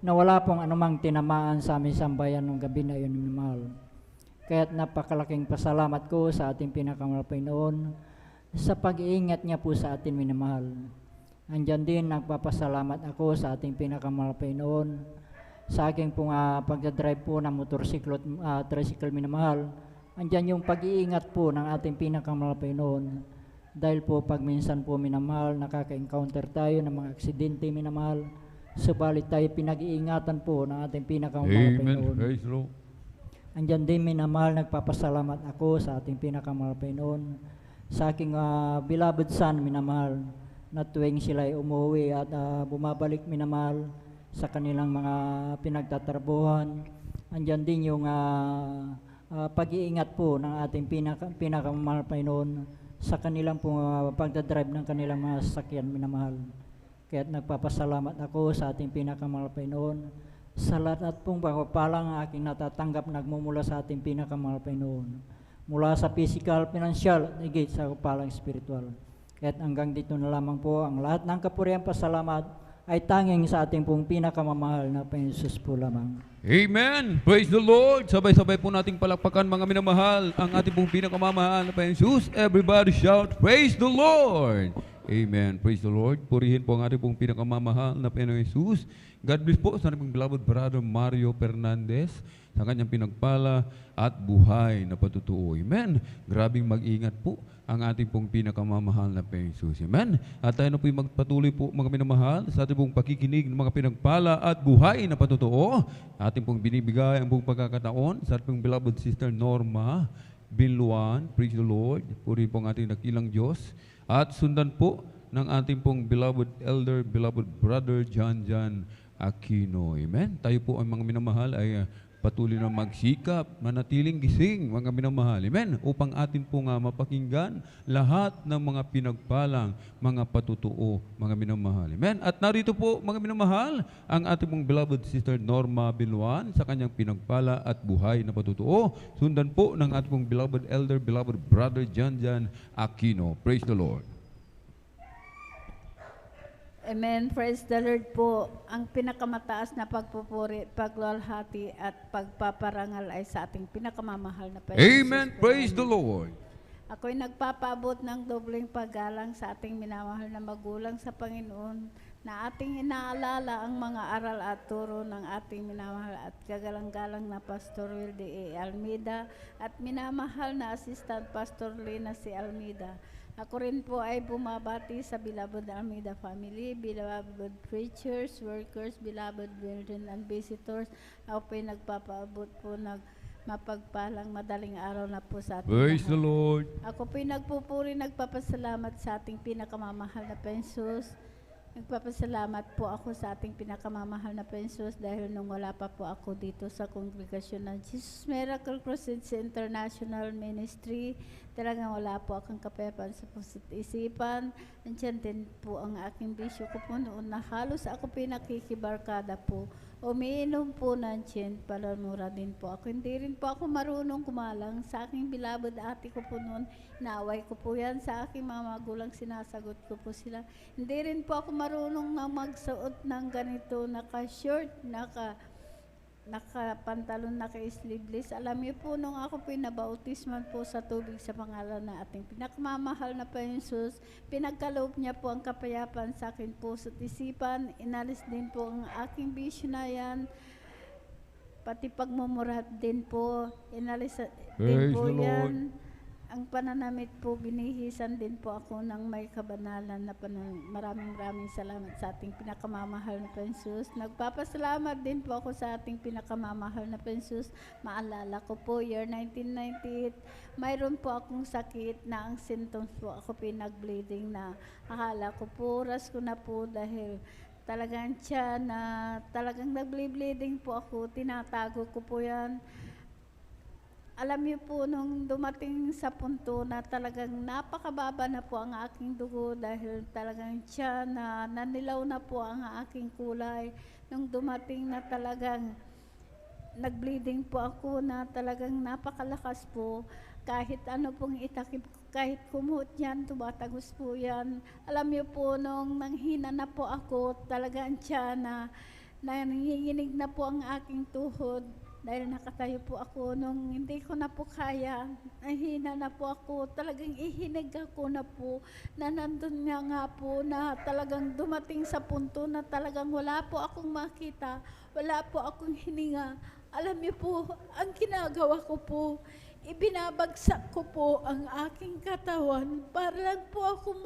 na wala pong anumang tinamaan sa aming sambayan nung gabi na yun minamahal. Kaya't napakalaking pasalamat ko sa ating pinakamahal na Panginoon sa pag-iingat niya po sa atin minamahal. Andyan din nagpapasalamat ako sa ating pinakamahal na Panginoon sa aking pong pagdadrive po ng motorsiklo at tricycle minamahal. Andyan yung pag-iingat po ng ating pinakamahal na Panginoon. Dahil po pag minsan po minamahal, nakaka-encounter tayo ng mga aksidente minamahal, subalit tayo pinag-iingatan po ng ating pinakamahal na Panginoon. Andyan din minamahal, nagpapasalamat ako sa ating pinakamahal na Panginoon, sa aking beloved son minamahal, na tuwing sila ay umuwi at bumabalik minamahal sa kanilang mga pinagtatrabuhan. Andyan din yung pag-iingat po ng ating pinakamahal na Panginoon sa kanilang pagdadrive ng kanilang mga sasakyan minamahal. Kaya't nagpapasalamat ako sa ating pinakamahal na Panginoon sa lahat pong pagpapalang aking natatanggap nagmumula sa ating pinakamahal na Panginoon. Mula sa physical, financial, at higit sa kapalang spiritual. Kaya't hanggang dito na lamang po ang lahat ng kapurihan pasalamat ay tanging sa ating pong pinakamamahal na Panginoon Jesus po lamang. Amen! Praise the Lord! Sabay-sabay po nating palakpakan mga minamahal ang ating pong pinakamamahal na Panginoon Jesus. Everybody shout, praise the Lord! Amen. Praise the Lord. Purihin po ang ating pong pinakamamahal na Panginoong Jesus. God bless po sa ating beloved brother Mario Fernandez sa kanyang pinagpala at buhay na patutuo. Amen. Grabing mag-ingat po ang ating pong pinakamamahal na Panginoong Jesus. Amen. At tayo na po magpatuloy po mga minamahal sa ating pong pakikinig ng mga pinagpala at buhay na patutuo. Ating pong binibigay ang buong pagkakataon sa ating beloved sister Norma Binluan. Praise the Lord. Purihin po ang ating dakilang Diyos. At sundan po ng ating pong beloved elder, beloved brother John Aquino. Amen. Tayo po ang mga minamahal ay patuloy na magsikap, manatiling gising, mga minamahal. Amen. Upang atin po nga mapakinggan lahat ng mga pinagpalang, mga patutuo, mga minamahal. Amen. At narito po, mga minamahal, ang ating pong beloved sister Norma Binluan sa kanyang pinagpala at buhay na patutuo. Sundan po ng ating pong beloved elder, beloved brother John Aquino. Praise the Lord. Amen. Praise the Lord po. Ang pinakamataas na pagpupuri, pagluwalhati at pagpaparangal ay sa ating pinakamamahal na Panginoon. Amen. Praise the Lord. Ako'y nagpapaabot ng dobleng paggalang sa ating minamahal na magulang sa Panginoon na ating inaalala ang mga aral at turo ng ating minamahal at kagalang-galang na Pastor Wilde A. Almeida at minamahal na Assistant Pastor Lina C. Almeida. Ako rin po ay bumabati sa beloved Almeida family, beloved preachers, workers, beloved brethren and visitors. Ako po ay nagpapaabot po ng mapagpalang madaling araw na po sa ating Praise lahat. the Lord. Ako po ay nagpupuri, nagpapasalamat sa ating pinakamamahal na Pensos. Nagpapasalamat po ako sa ating pinakamamahal na Pensos dahil nung wala pa po ako dito sa kongregasyon ng Jesus Miracle Crusade International Ministry, talagang wala po akong kapayapaan sa puso't isipan. Nandiyan din po ang aking bisyo ko po noon na halos ako pinakikibarkada po. Umiinom po ng tsin, palamura din po ako. Hindi rin po ako marunong kumalang sa aking beloved ate ko po noon. Naaway ko po yan sa aking mga magulang, sinasagot ko po sila. Hindi rin po ako marunong na magsuot ng ganito, naka-short, naka-pantalon, naka-sleeveless. Alam niyo po, nung ako pinabautisman po sa tubig sa pangalan na ating pinakamamahal na Panginoon, pinagkaloob niya po ang kapayapaan sa akin po sa isipan. Inalis din po ang aking bisyo na yan. Pati pagmumurat din po, inalis din po yan. Ang pananamit po, binihisan din po ako ng may kabanalan na maraming salamat sa ating pinakamamahal na Pensus. Nagpapasalamat din po ako sa ating pinakamamahal na Pensus. Maalala ko po, year 1998, mayroon po akong sakit na ang symptoms po ako pinag-bleeding na akala ko po, oras ko na po dahil talagang tiyan na talagang nag-bleeding po ako, tinatago ko po yan. Alam niyo po, nung dumating sa punto na talagang napakababa na po ang aking dugo dahil talagang tiyan na nanilaw na po ang aking kulay. Nung dumating na talagang nag-bleeding po ako na talagang napakalakas po. Kahit ano pong itakip, kahit kumuot yan, tumatagos po yan. Alam niyo po, nung nanghina na po ako, talagang tiyan na nanginginig na po ang aking tuhod. Dahil nakatayo po ako nung hindi ko na po kaya, nahina na po ako, talagang ihinig ako na po, na nandun nga po na talagang dumating sa punto na talagang wala po akong makita, wala po akong hininga. Alam niyo po, ang ginagawa ko po, ibinabagsak ko po ang aking katawan para lang po ako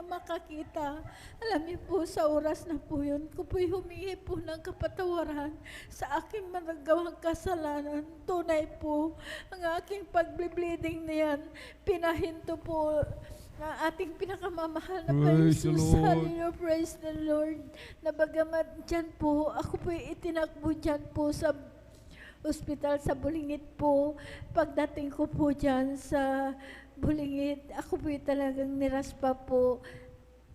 makakita. Alam niyo po, sa oras na po yun, ko po'y humingi po ng kapatawaran sa aking managawang kasalanan. Tunay po, ang aking pag-bleeding na yan, pinahinto po ng ating pinakamamahal na Panginoon. Hallelujah, praise the Lord. Na bagamat dyan po, ako po'y itinakbo dyan po sa ospital sa Bulingit po. Pagdating ko po dyan sa Bulingit, ako po talagang niraspa po.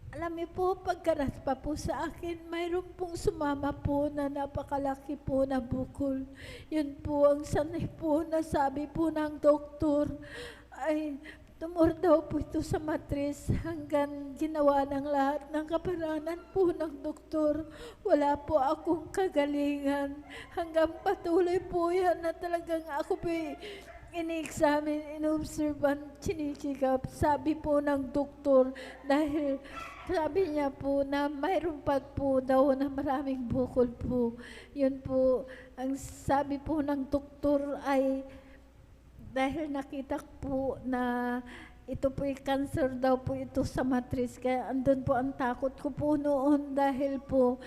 Alam niyo po, pagkaraspa po sa akin, mayroon pong sumama po na napakalaki po na bukol. Yun po ang sanay po na sabi po ng doktor ay tumor daw po ito sa matris hanggang ginawa ng lahat ng kaparanan po ng doktor. Wala po akong kagalingan. Hanggang patuloy po yan na talagang ako po in-examine, in-observe, chinichikap. Sabi po ng doktor, dahil sabi niya po na mayroon pa po daw na maraming bukol po. Yun po, ang sabi po ng doktor ay dahil nakita po na ito po'y cancer daw po ito sa matris. Kaya andun po ang takot ko po noon dahil po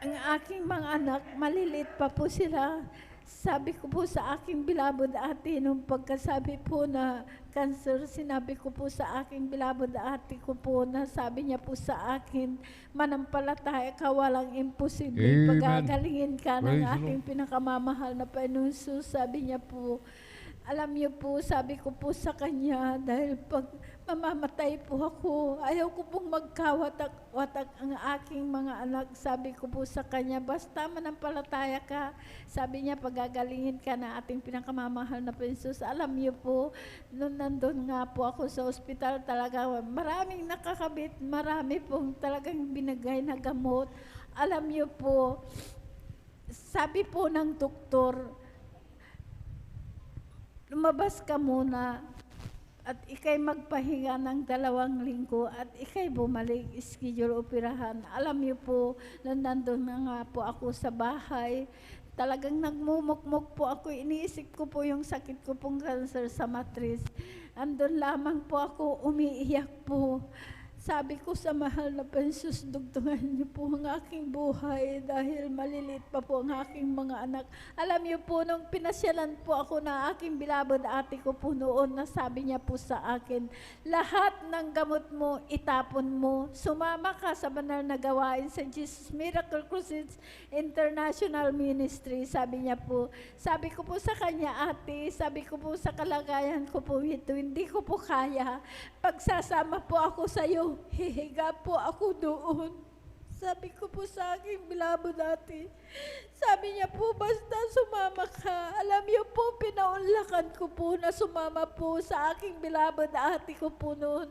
ang aking mga anak, maliliit pa po sila. Sabi ko po sa aking bilabod ate, nung pagkasabi po na cancer, sinabi ko po sa aking bilabod ate ko po na sabi niya po sa akin, manampalataya ka, walang imposible. Amen. Pagagalingin ka ng Praise the ating pinakamamahal na Panginoon Jesus. Sabi niya po, alam niyo po, sabi ko po sa kanya, dahil pag mamamatay po ako, ayaw ko pong magkawatak-watak ang aking mga anak. Sabi ko po sa kanya, basta manampalataya ka. Sabi niya, pagagalingin ka na ating pinakamamahal na Panginoon. Alam niyo po, nung nandun nga po ako sa ospital, talaga maraming nakakabit, marami pong talagang binigay na gamot. Alam niyo po, sabi po ng doktor, lumabas ka muna at ikay magpahinga ng 2 linggo at ikay bumalik, schedule operahan. Alam niyo po, nandun na nga po ako sa bahay, talagang nagmumukmuk po ako, iniisip ko po yung sakit ko pong cancer sa matris. Andun lamang po ako, umiiyak po. Sabi ko sa mahal na Panginoon, dugtungan niyo po ang aking buhay dahil maliliit pa po ang aking mga anak. Alam niyo po, nung pinasyalan po ako na aking bilabod ate ko po noon, na sabi niya po sa akin, lahat ng gamot mo, itapon mo. Sumama ka sa banal na gawain sa Jesus Miracle Crusades International Ministry. Sabi niya po, sabi ko po sa kanya, ate, sabi ko po sa kalagayan ko po ito, hindi ko po kaya. Pagsasama po ako sa iyo, hihiga po ako doon. Sabi ko po sa aking bilabod ate, sabi niya po, basta sumama ka. Alam niyo po, pinaunlakan ko po na sumama po sa aking bilabod ate ko po noon.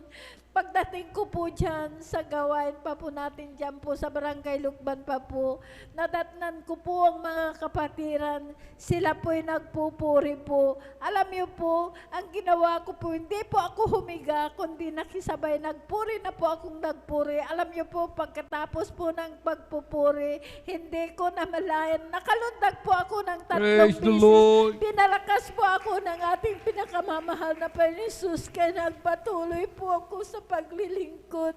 Pagdating ko po dyan sa gawain pa po natin dyan po sa Barangay Lukban pa po, nadatnan ko po ang mga kapatiran. Sila po'y nagpupuri po. Alam niyo po, ang ginawa ko po, hindi po ako humiga, kundi nakisabay. Nagpuri na po akong nagpuri. Alam niyo po, pagkatapos po ng pagpupuri, hindi ko namalayan. Nakalundag po ako ng 3 Praise the beses. Lord. Pinalakas po ako ng ating pinakamamahal na Panginoon Jesus. Kaya nagpatuloy po ako sa paglilingkod.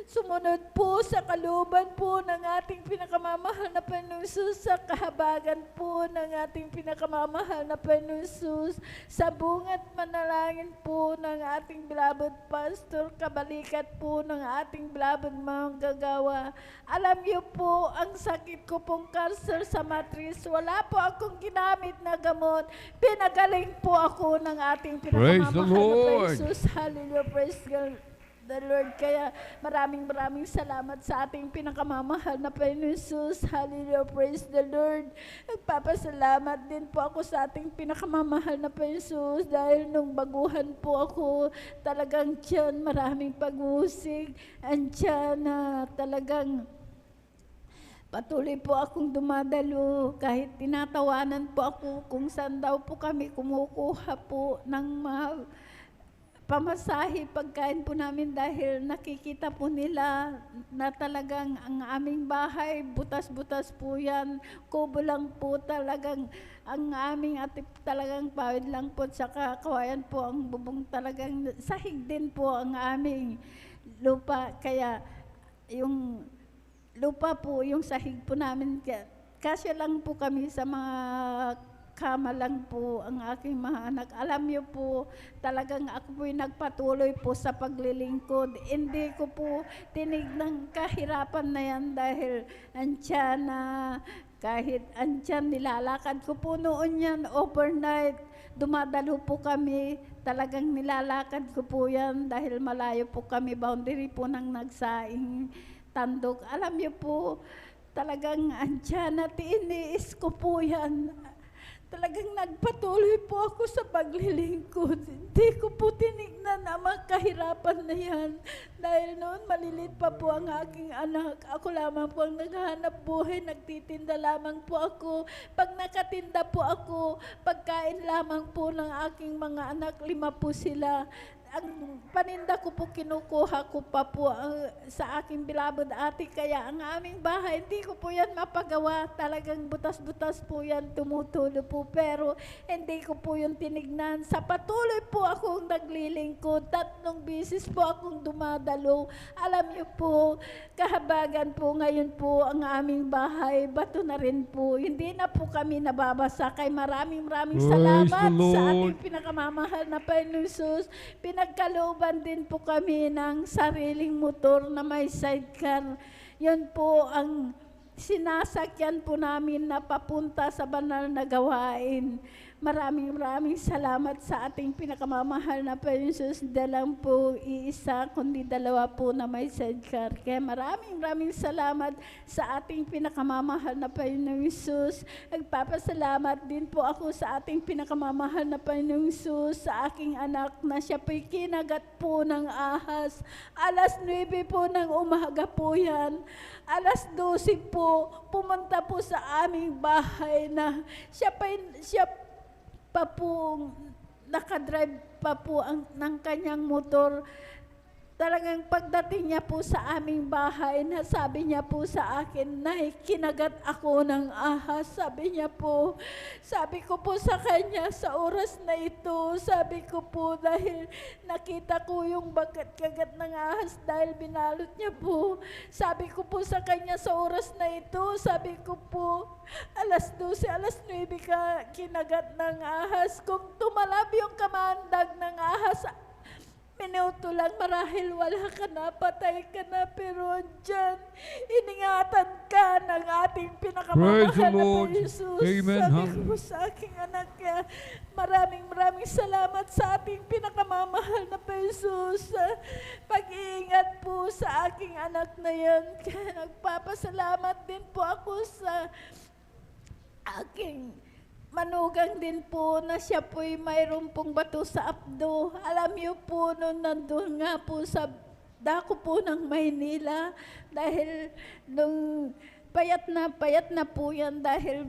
Sumunod po sa kalooban po ng ating pinakamamahal na Panginoon Jesus, sa kahabagan po ng ating pinakamamahal na Panginoon Jesus, sa bungat manalangin po ng ating bilabod pastor, kabalikat po ng ating bilabod manggagawa. Alam niyo po, ang sakit ko pong cancer sa matris, wala po akong ginamit na gamot. Pinagaling po ako ng ating Praise the pinakamamahal na Lord. Panginoon Jesus. Hallelujah, praise God. The Lord, kaya maraming salamat sa ating pinakamamahal na Panginoon Jesus. Hallelujah, praise the Lord. Nagpapasalamat din po ako sa ating pinakamamahal na Panginoon Jesus dahil nung baguhan po ako, talagang tiyan maraming pag-uusig. Andiyan na talagang patuloy po akong dumadalo kahit tinatawanan po ako kung saan daw po kami kumukuha po ng mga pamasahe, pagkain po namin dahil nakikita po nila na talagang ang aming bahay, butas-butas po yan, kubo lang po talagang ang aming at talagang pawid lang po, tsaka kawayan po ang bubong, talagang sahig din po ang aming lupa, kaya yung lupa po, yung sahig po namin, kasya lang po kami sa mga kama lang po ang aking mga anak. Alam niyo po, talagang ako po'y nagpatuloy po sa paglilingkod. Hindi ko po tinignan kahirapan na yan dahil andyan na, kahit andyan nilalakad ko po noon yan overnight. Dumadalo po kami, talagang nilalakad ko po yan dahil malayo po kami, boundary po ng nagsaing Tandog. Alam niyo po, talagang andyan na tiniis ko po yan. Talagang nagpatuloy po ako sa paglilingkod. Hindi ko po tinignan titignan ang mga kahirapan na yan. Dahil noon, malilit pa po ang aking anak. Ako lamang po ang naghahanap buhay, nagtitinda lamang po ako. Pag nakatinda po ako, pagkain lamang po ng aking mga anak, 5 po sila. Ang paninda ko po kinukuha ko pa po sa aking bilabod ate, kaya ang aming bahay hindi ko po yan mapagawa, talagang butas-butas po yan, tumutulo po, pero hindi ko po yung tinignan. Sa patuloy po akong naglilingkod, 3 bisis po akong dumadalo. Alam niyo po, kahabagan po ngayon po ang aming bahay, bato na rin po, hindi na po kami nababasa. Kay maraming salamat sa ating pinakamamahal na Panginoon Jesus. Nagkalooban din po kami ng sariling motor na may sidecar. Yun po ang sinasakyan po namin na papunta sa banal na gawain. Maraming salamat sa ating pinakamamahal na Panginoon Jesus. Dalang po iisa, kundi 2 po na may sidecar. Kaya maraming salamat sa ating pinakamamahal na Panginoon Jesus. Nagpapasalamat din po ako sa ating pinakamamahal na Panginoon Jesus, sa aking anak na siya po'y kinagat po ng ahas. 9:00 po ng umaga po yan. 12:00 po, pumunta po sa aming bahay na siya pa po nakadrive pa po ng kanyang motor. Talagang pagdating niya po sa aming bahay, nasabi niya po sa akin, "Nay, kinagat ako ng ahas." Sabi niya po, sabi ko po sa kanya sa oras na ito, sabi ko po dahil nakita ko yung kagat ng ahas dahil binalot niya po. Sabi ko po sa kanya sa oras na ito, sabi ko po, 12:00, 9:00 ka kinagat ng ahas. Kung tumalab yung kamandag ng ahas, minuto lang, marahil wala ka na, patay ka na, pero dyan, iningatan ka ng ating pinakamamahal na Jesus. Amen. Sabi ko sa aking anak, maraming salamat sa ating pinakamamahal na Jesus. Pag-iingat po sa aking anak na yan. Kaya nagpapasalamat din po ako sa aking manugang din po na siya po'y mayroon pong bato sa abdo. Alam niyo po, nung nandun nga po sa dako po ng Maynila, dahil nung payat na po yan dahil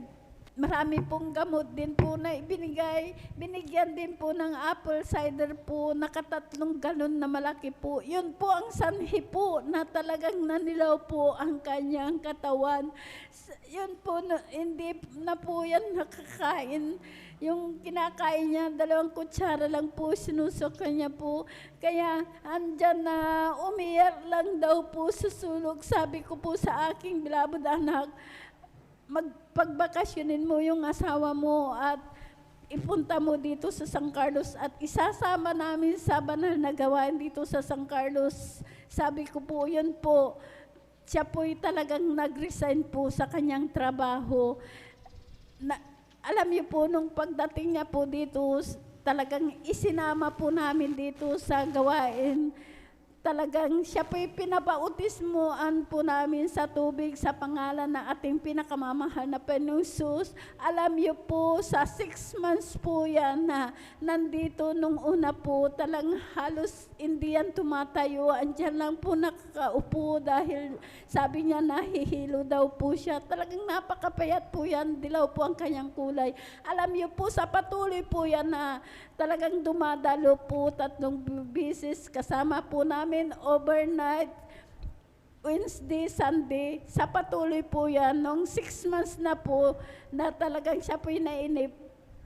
marami pong gamot din po na ibinigay. Binigyan din po ng apple cider po, 3 galon na malaki po. Yun po ang sanhi po na talagang nanilaw po ang kanyang katawan. Yun po, hindi na po yan nakakain. Yung kinakain niya, 2 kutsara lang po, sinusok niya po. Kaya andyan na umiyak lang daw po sa sulok. Sabi ko po sa aking bilabod anak, pagbakasyonin mo yung asawa mo at ipunta mo dito sa San Carlos at isasama namin sa banal na gawain dito sa San Carlos. Sabi ko po, yun po, siya po'y talagang nag-resign po sa kanyang trabaho. Alam niyo po, nung pagdating niya po dito, talagang isinama po namin dito sa gawain. Talagang siya po'y pinabautismoan po namin sa tubig sa pangalan ng ating pinakamamahal na Panginoong Jesus. Alam niyo po, sa 6 months po yan na nandito nung una po, talagang halos hindi yan tumatayo. Andyan lang po nakakaupo dahil sabi niya nahihilo daw po siya. Talagang napakapayat po yan, dilaw po ang kanyang kulay. Alam niyo po, sa patuloy po yan na talagang dumadalo po 3 bisis kasama po namin overnight, Wednesday, Sunday. Sa patuloy po yan, nung 6 months na po, na talagang siya po'y nainip,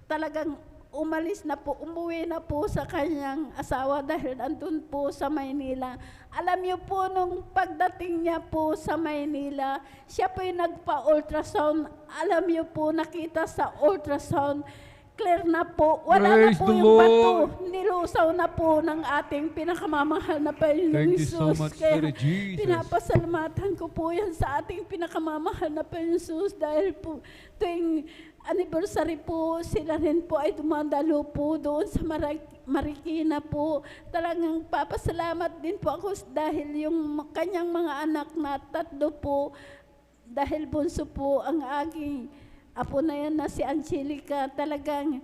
talagang umalis na po, umuwi na po sa kanyang asawa dahil andun po sa Maynila. Alam niyo po, nung pagdating niya po sa Maynila, siya po'y nagpa-ultrasound. Alam niyo po, nakita sa ultrasound, clear na po. Wala na po yung bato. Nilusaw na po ng ating pinakamamahal na Panginoon Thank you so Jesus. much, Kaya Spirit Jesus. pinapasalamatan ko po yan sa ating pinakamamahal na Panginoon Jesus dahil po tuwing anniversary po, sila rin po ay dumadalo po doon sa Marikina po. Talagang papasalamat din po ako dahil yung kanyang mga anak na 3 po, dahil bunso po ang aking apo na yan na si Angelica, talagang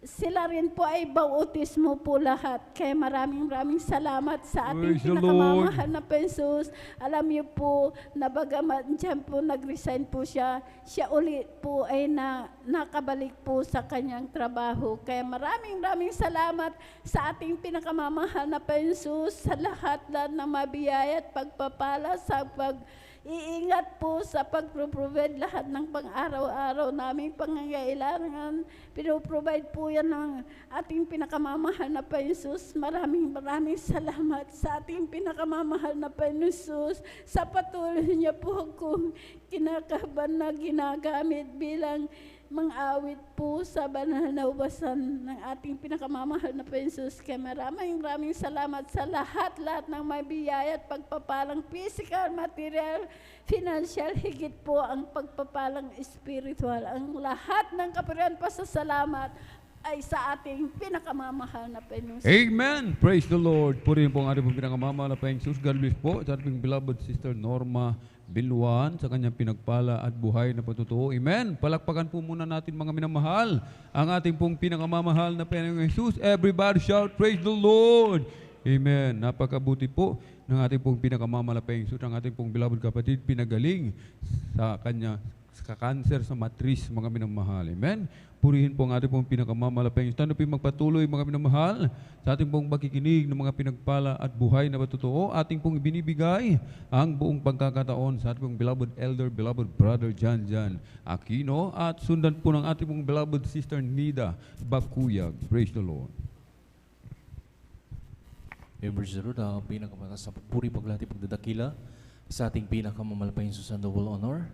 sila rin po ay bautismo po lahat. Kaya maraming salamat sa ating Praise the pinakamamahal na Jesus. Alam niyo po, na bagamat dyan po nag-resign po siya ulit po ay nakabalik po sa kanyang trabaho. Kaya maraming salamat sa ating pinakamamahal na Jesus, sa lahat ng mabiyaya at pagpapala sa iingat po sa pag-provide lahat ng pang-araw-araw naming pangangailangan. Pinoprovide po yan ng ating pinakamamahal na Jesus. Maraming salamat sa ating pinakamamahal na Jesus sa patuloy niya po akong kinakaban na ginagamit bilang mang-awit po sa banal na ubasan ng ating pinakamamahal na Jesus. Kaya maraming salamat sa lahat ng may biyaya at pagpapalang physical, material, financial, higit po ang pagpapalang spiritual. Ang lahat ng kapurihan pasasalamat ay sa ating pinakamamahal na Jesus. Amen! Praise the Lord. Purihin po ang ating pinakamamahal na Jesus. God bless po sa ating beloved Sister Norma Bilwan sa kanyang pinagpala at buhay na patutuo. Amen! Palakpakan po muna natin mga minamahal ang ating pong pinakamamahal na Panginoong Jesus. Everybody shout, praise the Lord! Amen! Napakabuti po ng ating pong pinakamamahal na Panginoong Jesus, ang ating pong beloved kapatid, pinagaling sa kanya ka-cancer sa matris, mga minamahal. Amen? Purihin po ang ating pong pinakamamahal na Panginoon. Tayo po magpatuloy, mga minamahal, sa ating pong pagkikinig ng mga pinagpala at buhay na patutuo. Ating pong binibigay ang buong pagkakataon sa ating pong beloved elder, beloved brother Jan Aquino, at sundan po ng ating pong beloved sister Nida Bakuyag. Praise the Lord. Praise the Lord, ang pinakamataas na pagpuri, paglati, pagdadakila sa ating pinakamamahal na Jesus and double honor.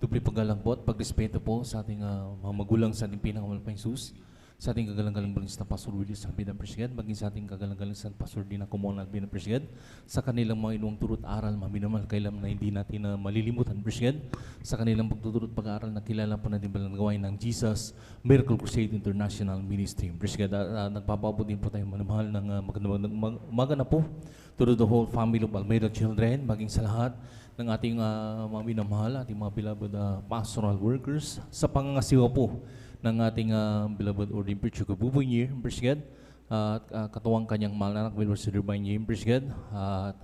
Dubli paggalang po at pagrespeto po sa ating mga magulang, sa ating pinakamamahal na Jesus, sa ating kagalang-galang balings na Pastor Willis ang Binapresigad, maging sa ating kagalang-galang sa Pastor Dina Kumona ang Binapresigad, sa kanilang mga inuang turut aral, maminamal, kailan na hindi natin malilimutan, Presigad, sa kanilang pagtuturot pag-aaral na kilala po natin balang gawain ng Jesus Miracle Crusade International Ministry. Presigad, nagpapabot din po tayo manamahal ng magandang umaga na po to the whole family of Almeida children, maging sa lahat ng ating mga minamahal, ating mga beloved pastoral workers, sa pangangasiwa po ng ating beloved ordained preacher Kabuboy Nier, Presigad, at katuwang kanyang mahal na anak, Wilbur Siderbay Nier, Presigad, at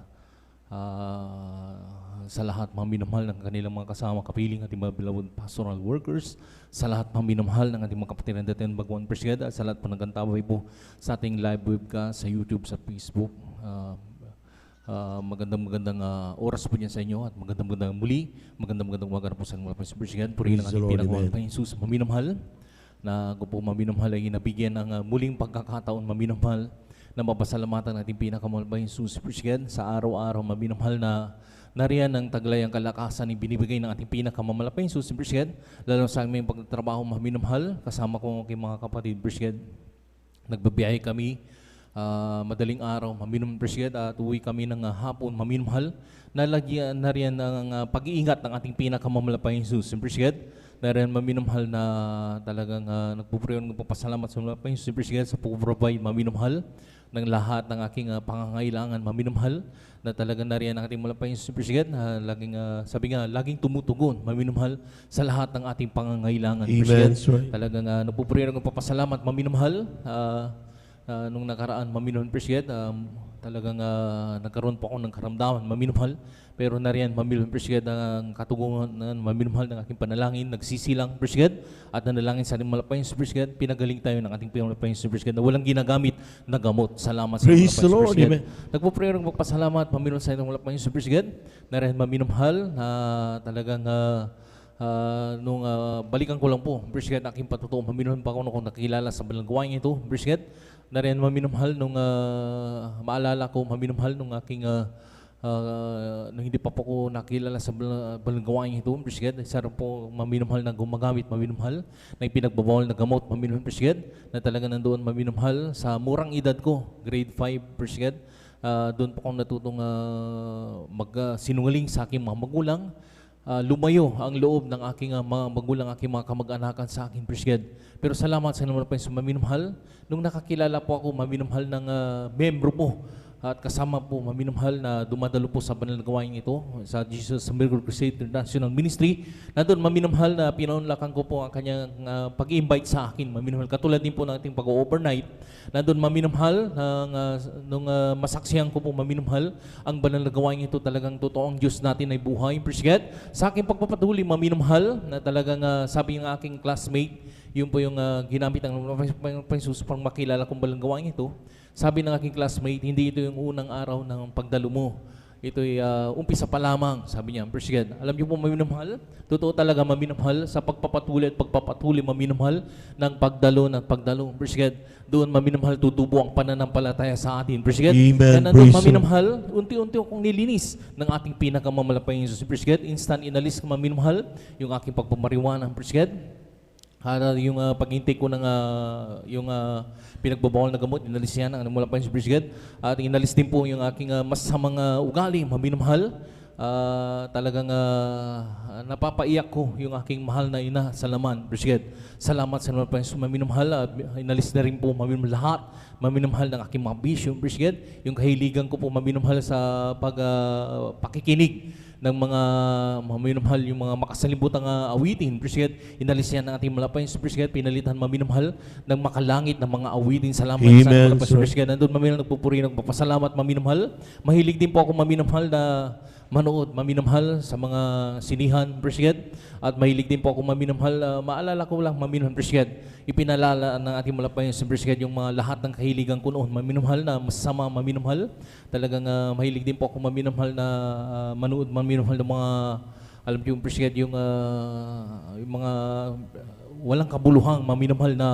sa lahat mga minamahal ng kanilang mga kasama kapiling, ating mga beloved pastoral workers, sa lahat mga minamahal ng ating mga kapatiran dating Bagwan, Presigad, at sa lahat po nagkantaway po sa ating live webcast sa YouTube, sa Facebook. Magandang oras po niyan sa inyo at magandang muli. Magandang umaga na po sa mga Presigad. Purihin ang ating pinagmahal pa Jesus, maminamahal, na ako po maminamahal ay nabigyan ng muling pagkakataon, maminamahal, na mapasalamatan natin pinakamahal pa Jesus, Presigad, sa araw-araw, maminamahal na nariyan ang taglay ang kalakasan ni binibigay ng ating pinakamamahal pa Jesus, Presigad, lalo sa aming pagtatrabaho, maminamahal, kasama ko ang aking mga kapatid, Presigad. Nagbabiyahe kami madaling araw, maminamahal, Presigad, at uwi kami ng hapon, maminamahal, nalagyan na riyan ng pag-iingat ng ating pinakamamahal pa Jesus, Presigad, na riyan maminamahal na talagang nagpupureon ng papasalamat sa mga pa Jesus, Presigad, sa pag-provide, maminamahal, ng lahat ng aking pangangailangan, maminamahal, na talagang nariyan ang ating malapay Jesus, Presigad, na laging tumutugon, maminamahal, sa lahat ng ating pangangailangan, Presigad. Right. Talagang nagpupureon ng papasalamat, maminamahal, nung nakaraan, maminamahal, Presigad, talagang nagkaroon po ako ng karamdaman, maminamahal, pero nariyan, maminamahal, Presigad, ang katugungan, maminamahal ng aking panalangin, nagsisilang, Presigad, at nanalangin sa ating malapay, Presigad, pinagaling tayo ng ating malapay, Presigad, na walang ginagamit na gamot. Salamat sa Praise the Lord, Presigad. amen. Nagpo-prayer ng magpasalamat, maminamahal sa ating malapay, Presigad, nariyan, maminamahal, na talagang nung balikan ko lang po, Presigad, aking patutuo, maminamahal pa ako nung nakilala sa balanggawain ito, Presigad, na rin maminamahal nung maalala ko, maminamahal nung aking nung hindi pa po ko nakilala sa balanggawain ito, Presigad, isa rin po maminamahal na gumagamit, maminamahal, na ipinagbabawal na gamot, maminamahal, Presigad, na talaga nandoon, maminamahal, sa murang edad ko, grade 5, Presigad, doon po akong natutong magsinungaling sa aking mga magulang. Lumayo ang loob ng aking mga magulang, aking mga kamag-anakan sa akin, Presigad. Pero salamat sa naman po sa maminamahal. Nung nakakilala po ako, maminamahal ng membro po at kasama po maminamahal na dumadalo po sa banal na gawain ito sa Jesus Miracle Crusade International Ministry. Nandun maminamahal na pinaunlakan ko po ang kanyang pag-invite sa akin. Maminamahal katulad din po ng ating pag-overnight. Nandun maminamahal nung masaksihan ko po maminamahal ang banal na gawain ito, talagang totoong Diyos natin ay buhay. Appreciate sa aking pagpapatuloy maminamahal na talagang sabi ng aking classmate, yun po yung ginamit ng Panginoon pang makilala kong banal na gawain ito. Sabi ng aking classmate, hindi ito yung unang araw ng pagdalo mo. Ito'y umpisa pa lamang, sabi niya. Appreciate. Alam niyo po maminamahal, totoo talaga maminamahal sa pagpapatuloy at pagpapatuloy maminamahal ng pagdalo. Appreciate. Doon maminamahal tutubo ang pananampalataya sa atin. Appreciate. Amen. Kaya nandun maminamahal, unti-unti akong nilinis ng ating pinakamamalapay Jesus. Appreciate. Instant inalis ko maminamahal yung aking pagpapariwanan. Appreciate. Yung pag-intake ko ng yung pinagbabawal na gamot, inalis yan ang mula pa yung Brigade. At inalis din po yung aking masamang ugali, maminamahal. Talagang napapaiyak ko yung aking mahal na ina sa laman, Brigade. Salamat sa naman pa yung maminamahal. Inalis na rin po maminamahal lahat. Maminamahal ng aking mga bisyo, Brigade. Yung kahiligan ko po maminamahal sa pakikinig ng mga maminamahal, yung mga makasalibutang awitin. Appreciate. Inalis yan ng ating malapay. Appreciate. Pinalitan maminamahal ng makalangit ng mga awitin. Salamat sa malapay. Appreciate. Nandun maminamahal nagpupuri, nagpapasalamat maminamahal. Mahilig din po ako maminamahal na manood, maminamahal sa mga sinihan. Appreciate. At mahilig din po ako maminamahal. Maalala ko lang maminamahal. Appreciate. Ipinalala ng ating malapay appreciate yung mga lahat ng kahiligan ko noon. Maminamahal na masama maminamahal. Talagang mahilig din po ako maminamahal na manood maminamahal ng mga, alam niyo, appreciate yung mga walang kabuluhang maminamahal na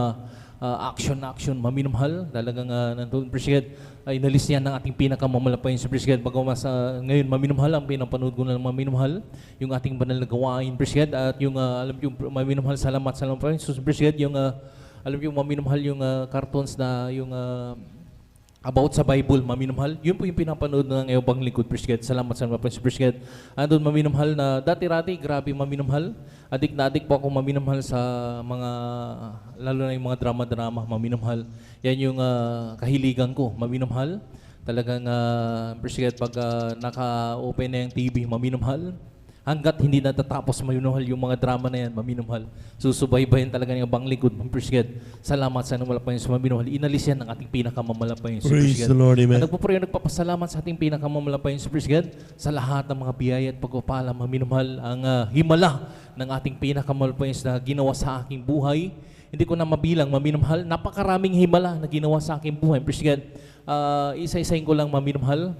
action maminamahal. Talagang nandun appreciate. Inalis yan ng ating pinakamamalapay sa appreciate. Bagawa sa ngayon maminamahal ang pinapanood ko na maminamahal yung ating banal na gawain appreciate. At yung alam niyo maminamahal, salamat pa so appreciate yung alam niyo maminamahal yung cartoons na yung about sa Bible, maminamahal. Yun po yung pinapanood ng Eobang Lingkod, Appreciate. Salamat sa mga Appreciate. Andun maminamahal na dati-rati, grabe maminamahal. Adik na adik po ako maminamahal sa mga, lalo na yung mga drama-drama, maminamahal. Yan yung kahiligan ko, maminamahal. Talagang, Appreciate, pag naka-open na yung TV, maminamhal. Hanggat hindi natatapos maminamhal yung mga drama na yan, maminamhal. Susubaybayan talaga yung Bang Lingkod, Appreciate. Salamat sa namalapayan sa maminamhal. Inalis yan ng ating pinakamamalapayan sa Praise the Lord, amen. At nagpupuri, nagpapasalamat sa ating pinakamamalapayan sa Appreciate sa lahat ng mga biyaya at pagpapala, maminamhal, ang himala ng ating pinakamamalapayan na ginawa sa aking buhay. Hindi ko na mabilang, maminamhal. Napakaraming himala na ginawa sa aking buhay, Appreciate. Isa-isahin ko lang, maminamhal.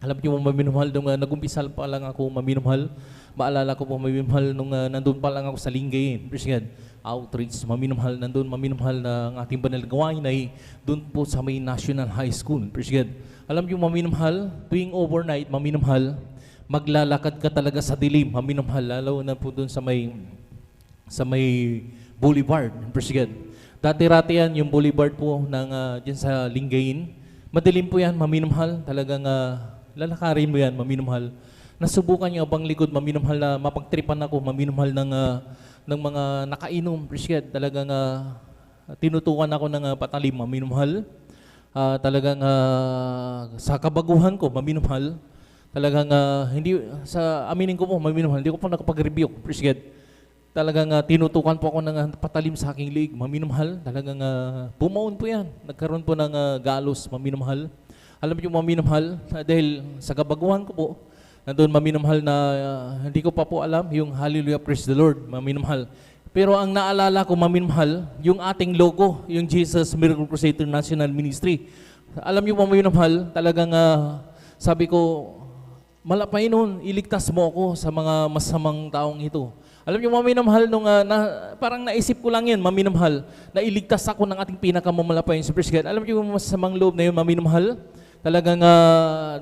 Alam niyo mo maminamahal, nung nag-umpisal pa lang ako maminamahal, maalala ko po maminamahal nung nandun pa lang ako sa Lingayen, Appreciate, outreach, maminamahal, nandun maminamahal na ang ating banal gawain ay doon po sa may National High School, Appreciate. Alam niyo maminamahal, tuwing overnight, maminamahal, maglalakad ka talaga sa dilim, maminamahal, lalo na po doon sa may boulevard, Appreciate. Dati-rati yan, yung boulevard po ng dyan sa Lingayen, madilim po yan, maminamahal, talagang lalakarin mo yan, maminamahal. Nasubukan niyo Bang Lingkod, maminamahal na mapagtripan ako, maminamahal ng mga nakainom, Appreciate. Talagang tinutukan ako ng patalim, maminamahal. Talagang sa kabaguhan ko, maminamahal. Talagang hindi, sa aminin ko po, maminamahal, hindi ko po nakapag-review, Appreciate. Talagang tinutukan po ako ng patalim sa aking liig, maminamahal. Talagang bumaon po yan. Nagkaroon po ng galos, maminamahal. Alam niyo maminamahal, dahil sa kabaguhan ko po, nandun maminamahal na hindi ko pa po alam yung Hallelujah, Praise the Lord, maminamahal. Pero ang naalala ko maminamahal, yung ating logo, yung Jesus Miracle Crusade International Ministry. Alam niyo maminamahal, talagang sabi ko, malapay noon, iligtas mo ako sa mga masamang taong ito. Alam niyo maminamahal, nung parang naisip ko lang yan, maminamahal, na iligtas ako ng ating pinakamamalapay sa Appreciate. Alam niyo masamang loob na yun, maminamahal. Talagang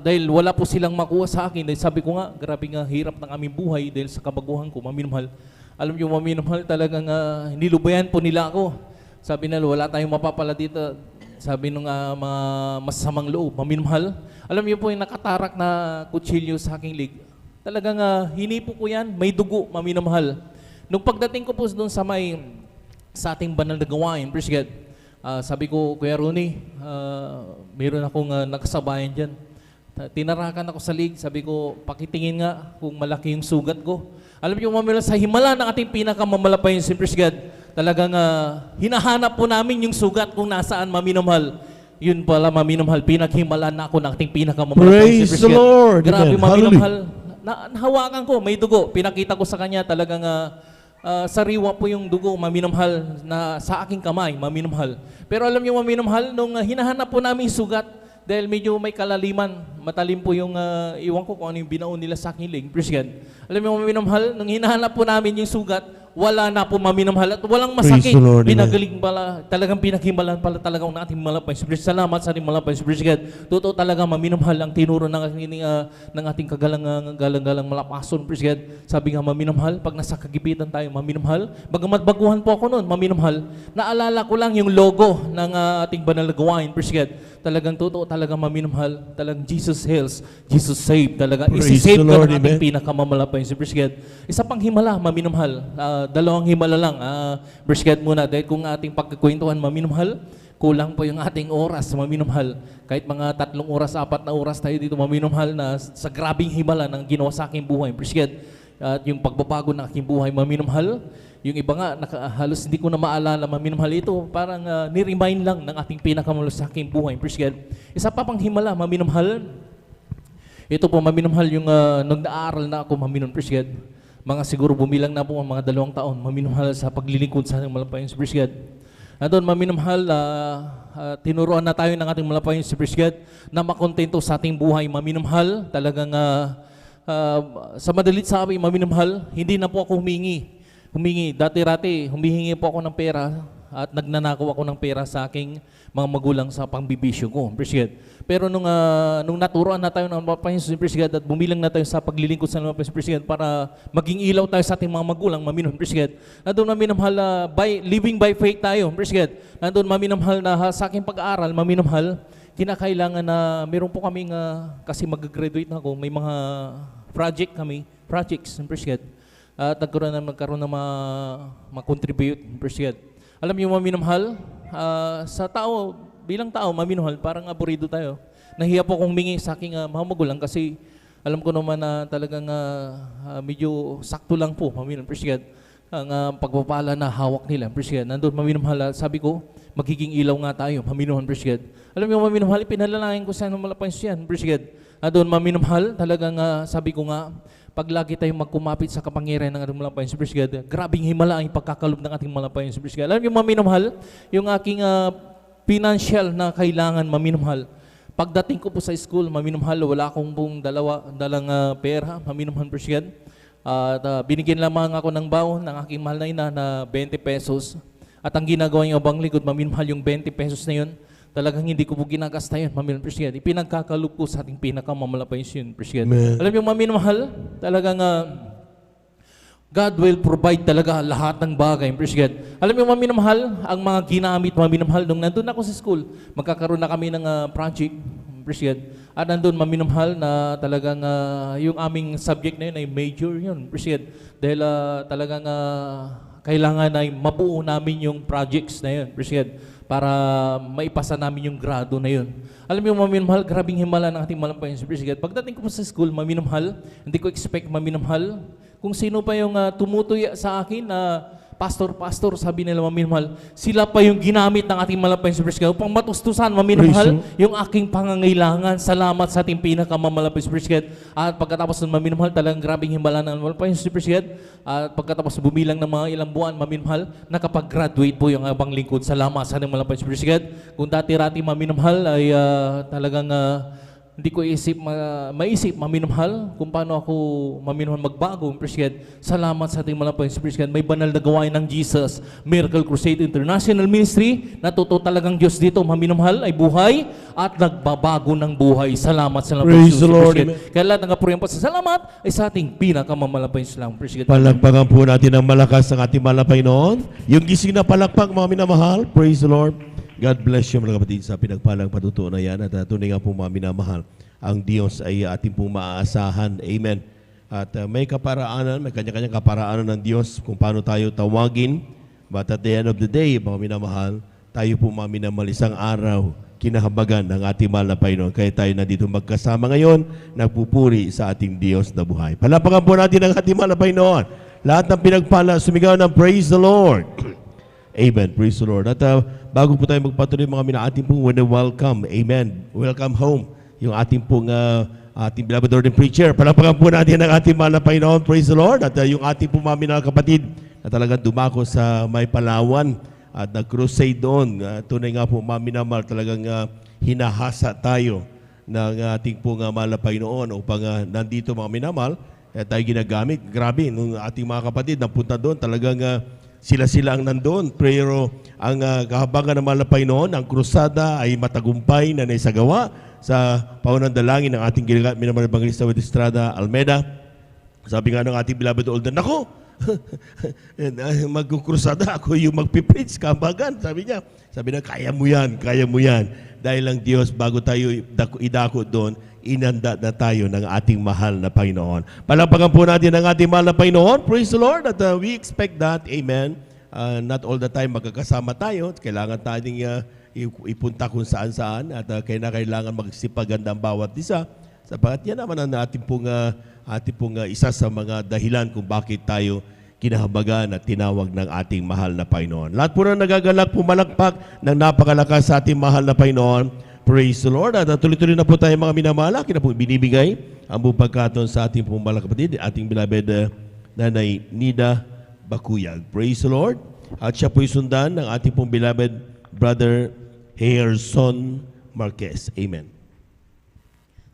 dahil wala po silang makuha sa akin, dahil sabi ko nga, grabe nga hirap ng aming buhay dahil sa kabaguhan ko, maminamahal. Alam niyo maminamahal, talagang nilubayan po nila ako. Sabi nila, wala tayong mapapala dito. Sabi nung mga masamang loob, maminamahal. Alam niyo po yung nakatarak na kutsilyo sa aking lig. Talagang hinipo ko yan, may dugo, maminamahal. Nung pagdating ko po doon sa ating banal na gawain, Appreciate, Sabi ko, Kuya Rooney, meron akong nakasabayan dyan. Tinarakan ako sa league, sabi ko, pakitingin nga kung malaki yung sugat ko. Alam niyo, mamila sa himala ng ating pinakamamalapay yung Simpres God, talagang hinahanap po namin yung sugat kung nasaan, maminamahal. Yun pala, maminamahal, pinaghimalaan na ako ng ating pinakamamalapay yung Simpres God. Praise the Lord! Grabe, Amen. maminamahal. Nahawakan ko, may dugo. Pinakita ko sa kanya talagang sariwa po yung dugo, maminamahal, na sa aking kamay, maminamahal. Pero alam niyo, maminamahal, nung hinahanap po namin yung sugat, dahil medyo may kalaliman, matalim po yung, iwan ko kung ano yung binaon nila sa aking leg, praise God. Alam niyo, maminamahal, nung hinahanap po namin yung sugat, wala na po maminamahal at walang masakit. Praise the Lord, amen. Pinagaling pala, talagang pinaghimalan pala talagang ng ating malapay. Salamat sa ating malapay. God. Totoo talaga maminamahal ang tinuro ng ating kagalang-galang malapason. Praise God. Sabi nga maminamahal, pag nasa kagipitan tayo, maminamahal. Bagamat baguhan po ako noon, maminamahal. Naalala ko lang yung logo ng ating banal na gawain. Praise God. Talagang totoo talaga maminamahal. Talagang Jesus heals, Jesus save. Talaga isi-save ka ng ating pinakamamalapay. Praise God. Isa pang himala, maminamahal. Dalawang himala lang. Verse God muna. Dahil kung ating pagkakwentuhan, maminamahal, kulang po yung ating oras, maminamhal. Kahit mga 3 oras, 4 na oras tayo dito, maminamhal na sa grabing himala ng ginawa sa aking buhay. Verse God. At yung pagbabago ng aking buhay, maminamhal. Yung iba nga, halos hindi ko na maalala, maminamhal ito. Parang ni-remind lang ng ating pinakamalo sa aking buhay. Verse God. Isa pa pang himala, maminamhal. Ito po, maminamhal yung nung naaral na ako, maminamhal. Verse God. Mga siguro bumilang na po ang mga 2 taon, maminamhal sa paglilingkod sa ating malapayang si God. Nandun, maminamhal, tinuruan na tayo ng ating malapayang si God na makontento sa ating buhay. Maminamhal, talagang sa madalit sabi, maminamhal, hindi na po ako humingi. Dati-rati, humihingi po ako ng pera at nagnanakaw ako ng pera sa aking mga magulang sa pangbibisyo ko. Appreciate. Pero nung naturoan na tayo ng Panginoon Appreciate at bumilang na tayo sa paglilingkod sa Panginoon Appreciate para maging ilaw tayo sa ating mga magulang, maminamahal, Appreciate. Nandun maminamahal, living by faith tayo, Appreciate. Nandun maminamahal na sa aking pag-aaral, maminamahal, kinakailangan na meron po kaming, kasi mag-graduate na ako, may mga projects, Appreciate. At nagkaroon na ma-contribute, Appreciate. Alam niyo, maminamahal, sa tao, bilang tao, maminamahal, parang aburido tayo. Nahiya po akong humingi sa aking mga magulang kasi alam ko naman na talagang medyo sakto lang po, maminamahal, Appreciate. Ang pagpapala na hawak nila, Appreciate. Nandun, maminamahal, sabi ko, magiging ilaw nga tayo, maminamahal, Appreciate. Alam niyo, maminamahal, pinalalayan ko sa malapay siyan, Appreciate. Nandun, maminamahal, talagang sabi ko nga, pag lagi tayong magkumapit sa kapangyarihan ng ating malapayan si God, grabing himala ang pagkakalob ng ating malapayan si God. Alam niyo, maminamahal, yung aking financial na kailangan, maminamahal. Pagdating ko po sa school, maminamahal, wala akong pong dalang pera, maminamahal si God. At binigyan lamang ako ng baon ng aking mahal na ina na 20 pesos. At ang ginagawa niyo bang likod, maminamahal yung 20 pesos na yun, talagang hindi ko po ginagasta yun, maminamahal, Appreciate. Ipinagkakalob ko sa ating pinakamamalapay yun, Appreciate. Alam niyo, maminamahal, talagang God will provide talaga lahat ng bagay, Appreciate. Alam niyo, maminamahal, ang mga ginamit, maminamahal, nung nandun ako sa school, magkakaroon na kami ng project, Appreciate. At nandun, maminamahal, na talagang yung aming subject na yun ay major yun, Appreciate. Dahil talagang kailangan ay mabuo namin yung projects na yun, Appreciate, para maipasa namin yung grado na yun. Alam niyo, maminamahal, grabing himala ng ating malampayan si God. Pagdating ko sa school, maminamahal, hindi ko expect maminamahal. Kung sino pa yung tumutuya sa akin na pastor, sabi nila, maminamahal, sila pa yung ginamit ng ating malampayan si God upang matustusan, maminamahal, yung aking pangangailangan. Salamat sa ating pinakamamalampayan si God. At pagkatapos ng maminamahal, talagang grabing himala ng malampayan si God. At pagkatapos bumilang ng mga ilang buwan, maminamahal, nakapag-graduate po yung abang lingkod. Salamat sa ating malampayan si God. Kung dati-rati maminamahal ay talagang hindi ko maisip, maminamahal, kung paano ako maminamahal magbago, Appreciate. Salamat sa ating malampayan si God. May banal na gawain ng Jesus, Miracle Crusade International Ministry, na totoo talagang Diyos dito, maminamahal, ay buhay at nagbabago ng buhay. Salamat sa malampayan si God. Kaya lahat ng kapurihan pa sa salamat ay sa ating pinakamamalampayan si God. Palagpagan po natin ang malakas ng ating malapay noon. Yung gising na palakpak, mga minamahal, praise the Lord. God bless you mga kapatid sa pinagpalang patutuo na yan at tunay nga pong mga minamahal. Ang Diyos ay ating pong maaasahan. Amen. At may kaparaanan, may kanya-kanyang kaparaanan ng Diyos kung paano tayo tawagin. But at the end of the day, mga minamahal, tayo po mga minamahal, isang araw, kinahabagan ng ating mahal na Panginoon. Kaya tayo nandito magkasama ngayon, nagpupuri sa ating Diyos na buhay. Palapakan po natin ang ating mahal na Panginoon. Lahat ng pinagpala, sumigaw ng praise the Lord. Amen. Praise the Lord. At bago po tayo magpatuloy mga mina, ating pong welcome. Amen. Welcome home. Yung ating pong ating beloved Lord and preacher. Palapakan po natin ang ating mahal na Panginoon. Praise the Lord. At yung ating pong mga mina kapatid na talagang dumako sa may Palawan at nag-crusade doon. Tunay nga po, mga minamahal, talagang hinahasa tayo ng ating pong mahal na Panginoon upang nandito mga minamahal, tayo ginagamit. Grabe, nung ating mga kapatid napunta doon, talagang sila ang nandoon. Pero ang kahabangan ng mahal na Panginoon, ang krusada ay matagumpay na naisagawa sa paunang-dalangin ng ating ginagamit minamahal Evangelista Willie Estrada Almeida. Sabi nga ng ating beloved Olden, nako, magkukrusada ako yung magpipreach, kabagan, sabi niya. Sabi na, kaya mo yan. Dahil ang Diyos, bago tayo idako doon, inanda na tayo ng ating mahal na Panginoon. Palapakan po natin ang ating mahal na Panginoon. Praise the Lord. At we expect that, amen. Not all the time magkakasama tayo. Kailangan tayong ipunta kung saan-saan. At kailangan magsipaganda ang bawat isa. Sapagat yan naman ang ating pong isa sa mga dahilan kung bakit tayo kinahabagan at tinawag ng ating mahal na Panginoon. Lahat po na nagagalak, pumalakpak ng napakalakas sa ating mahal na Panginoon. Praise the Lord. At tuloy-tuloy na po tayo mga minamahal. Akin na po binibigay ang buong pagkaton sa ating pong mga kapatid, ating beloved Nanay Nida Bakuyag. Praise the Lord. At siya po sundan ng ating pong beloved Brother Harrison Marquez. Amen.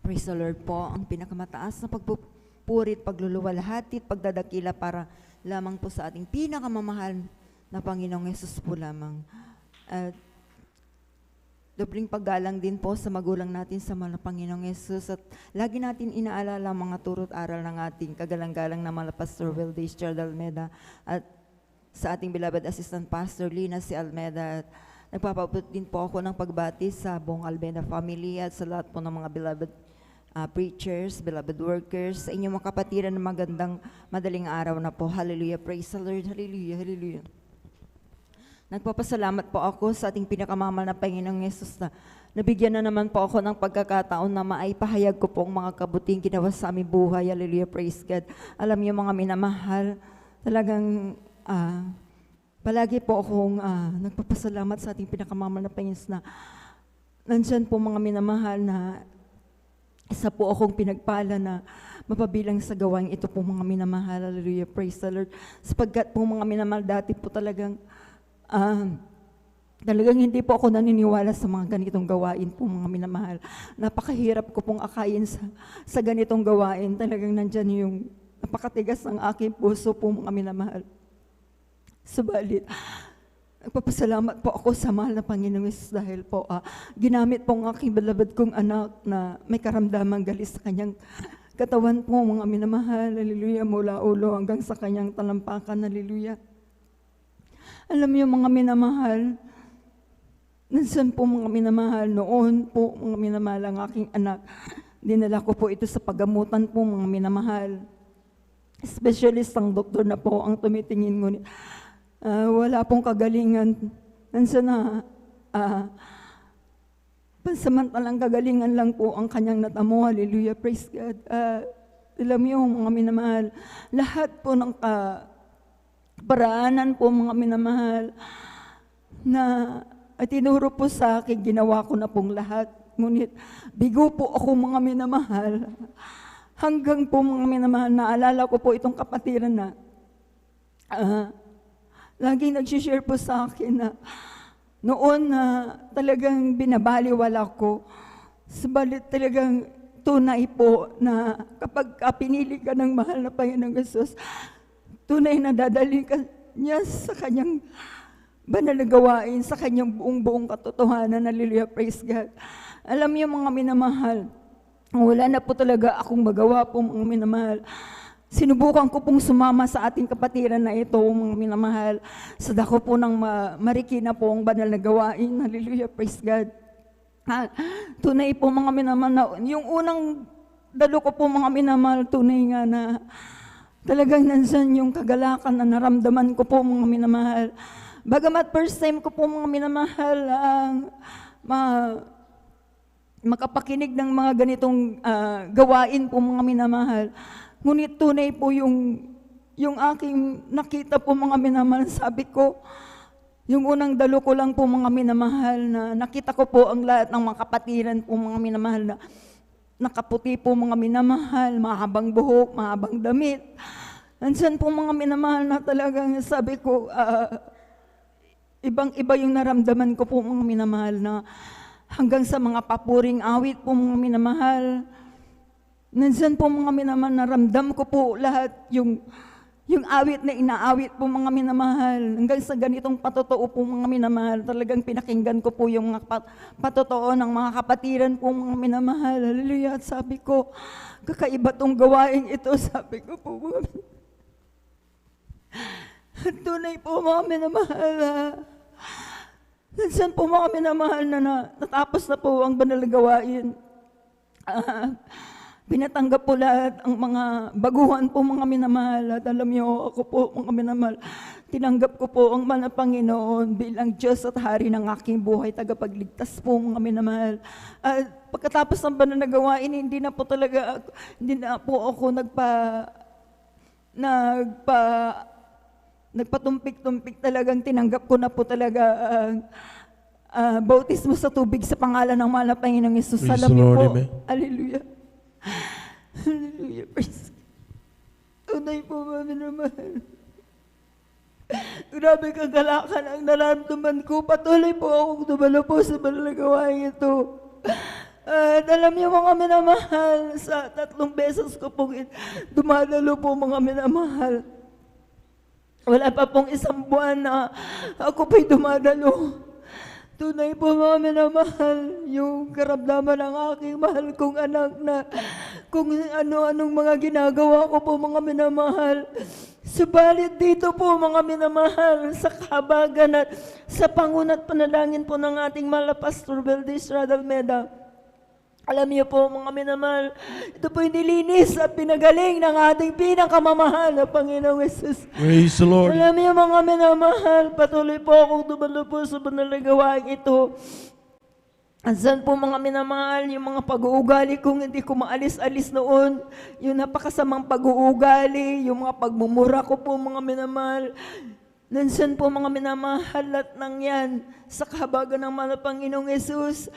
Praise the Lord po, ang pinakamataas na pagpupuri at pagluluwalhati at pagdadakila para lamang po sa ating pinakamamahal na Panginoong Yesus po lamang. Dobling paggalang din po sa magulang natin sa mahal na Panginoong Yesus at lagi natin inaalala mga turo't aral ng ating kagalang-galang na mahal Pastor Willie Estrada Almeida at sa ating beloved Assistant Pastor Lina C. Almeida. At nagpapabot din po ako ng pagbati sa buong Almeida family at sa lahat po ng mga beloved preachers, beloved workers, sa inyong mga kapatiran ng magandang madaling araw na po. Hallelujah. Praise the Lord. Hallelujah. Hallelujah. Nagpapasalamat po ako sa ating pinakamamahal na Panginoong Yesus na nabigyan na naman po ako ng pagkakataon na maipahayag ko po ang mga kabuting ginawa sa aming buhay. Hallelujah. Praise God. Alam niyo mga minamahal, talagang palagi po akong nagpapasalamat sa ating pinakamamahal na Panginoon na nandyan po mga minamahal na isa po akong pinagpala na mapabilang sa gawain ito po mga minamahal. Hallelujah. Praise the Lord. Sapagkat po mga minamahal dati po talagang hindi po ako naniniwala sa mga ganitong gawain po mga minamahal. Napakahirap ko pong akayin sa ganitong gawain. Talagang nandyan yung napakatigas ng aking puso po mga minamahal. Subalit, nagpapasalamat po ako sa mahal na Panginoong Yesus dahil po ginamit po ang aking beloved kong anak na may karamdamang galis sa kanyang katawan po mga minamahal. Hallelujah. Mula ulo hanggang sa kanyang talampakan. Hallelujah. Alam niyo mga minamahal, nansan po mga minamahal noon po mga minamahal ang aking anak. Dinala ko po ito sa paggamutan po mga minamahal. Specialist ang doktor na po ang tumitingin ngunit wala pong kagalingan. Nansan na pansamantalang kagalingan lang po ang kanyang natamo. Hallelujah. Praise God. Alam niyo mga minamahal, lahat po ng paraanan po mga minamahal na tinuro po sa akin, ginawa ko na pong lahat. Ngunit bigo po ako mga minamahal. Hanggang po mga minamahal, naalala ko po itong kapatiran na laging nagsishare po sa akin na noon na talagang binabaliwala ko. Subalit talagang tunay po na kapag pinili ka ng mahal na Panginoong Jesus, tunay na dadalhin ka niya sa kanyang banal na gawain, sa kanyang buong katotohanan. Hallelujah, praise God. Alam niyo mga minamahal, wala na po talaga akong magawa po mga minamahal. Sinubukan ko pong sumama sa ating kapatiran na ito, mga minamahal, sa dako po ng marikina po ang banal na gawain. Hallelujah, praise God. Tunay po mga minamahal, yung unang dalo ko po mga minamahal, tunay nga na talagang nansan yung kagalakan na naramdaman ko po mga minamahal. Bagamat first time ko po mga minamahal ang makapakinig ng mga ganitong gawain po mga minamahal. Ngunit tunay po yung aking nakita po mga minamahal. Sabi ko, yung unang dalo ko lang po mga minamahal na nakita ko po ang lahat ng mga kapatiran po mga minamahal na nakaputi po mga minamahal, mahabang buhok, mahabang damit. Nandiyan po mga minamahal na talagang sabi ko, ibang-iba yung naramdaman ko po mga minamahal na hanggang sa mga papuring awit po mga minamahal. Nandiyan po mga minamahal, naramdam ko po lahat yung awit na inaawit po mga minamahal. Hanggang sa ganitong patotoo po mga minamahal, talagang pinakinggan ko po yung mga patotoo ng mga kapatiran po mga minamahal. Hallelujah. At sabi ko, kakaiba tong gawain ito. Sabi ko po mga tunay po mga minamahal. Nandiyan po mga minamahal na natapos na po ang banal na gawain. Pinatanggap po lahat ang mga baguhan po mga minamahal. At alam niyo, ako po mga minamahal, tinanggap ko po ang mana Panginoon bilang Diyos at Hari ng aking buhay, tagapagligtas po mga minamahal. At pagkatapos ng banal na gawain, hindi na po ako nagpatumpik-tumpik, talagang tinanggap ko na po talaga bautismo sa tubig sa pangalan ng mahal na Panginoong Hesus. Alam niyo po, hallelujah. Hallelujah, praise God. Tunay po mga minamahal. Grabe kagalakan ang nararamdaman ko. Patuloy po akong dumalo po sa banal na gawain ito. At alam niyo mga minamahal, sa 3 beses ko pong dumadalo po mga minamahal. Wala pa pong 1 buwan na ako po'y dumadalo. Tunay po mga minamahal, yung karamdaman ng aking mahal kong anak na kung ano-anong mga ginagawa ko po mga minamahal. Subalit dito po mga minamahal, sa kahabagan at sa pangunat panalangin po ng ating mahal na Pastor Valdez Radalmeda. Alam niyo po mga minamahal, ito po yung nilinis at pinagaling ng ating pinakamamahal na Panginoong Hesus. Praise the Lord. Alam niyo mga minamahal, patuloy po akong dumalo po sa banal na gawain ito. Ansan po mga minamahal, yung mga pag-uugali kong hindi ko maalis-alis noon, yung napakasamang pag-uugali, yung mga pagmumura ko po mga minamahal. Nansan po mga minamahal at nang yan sa kahabagan ng mahal na Panginoong Hesus.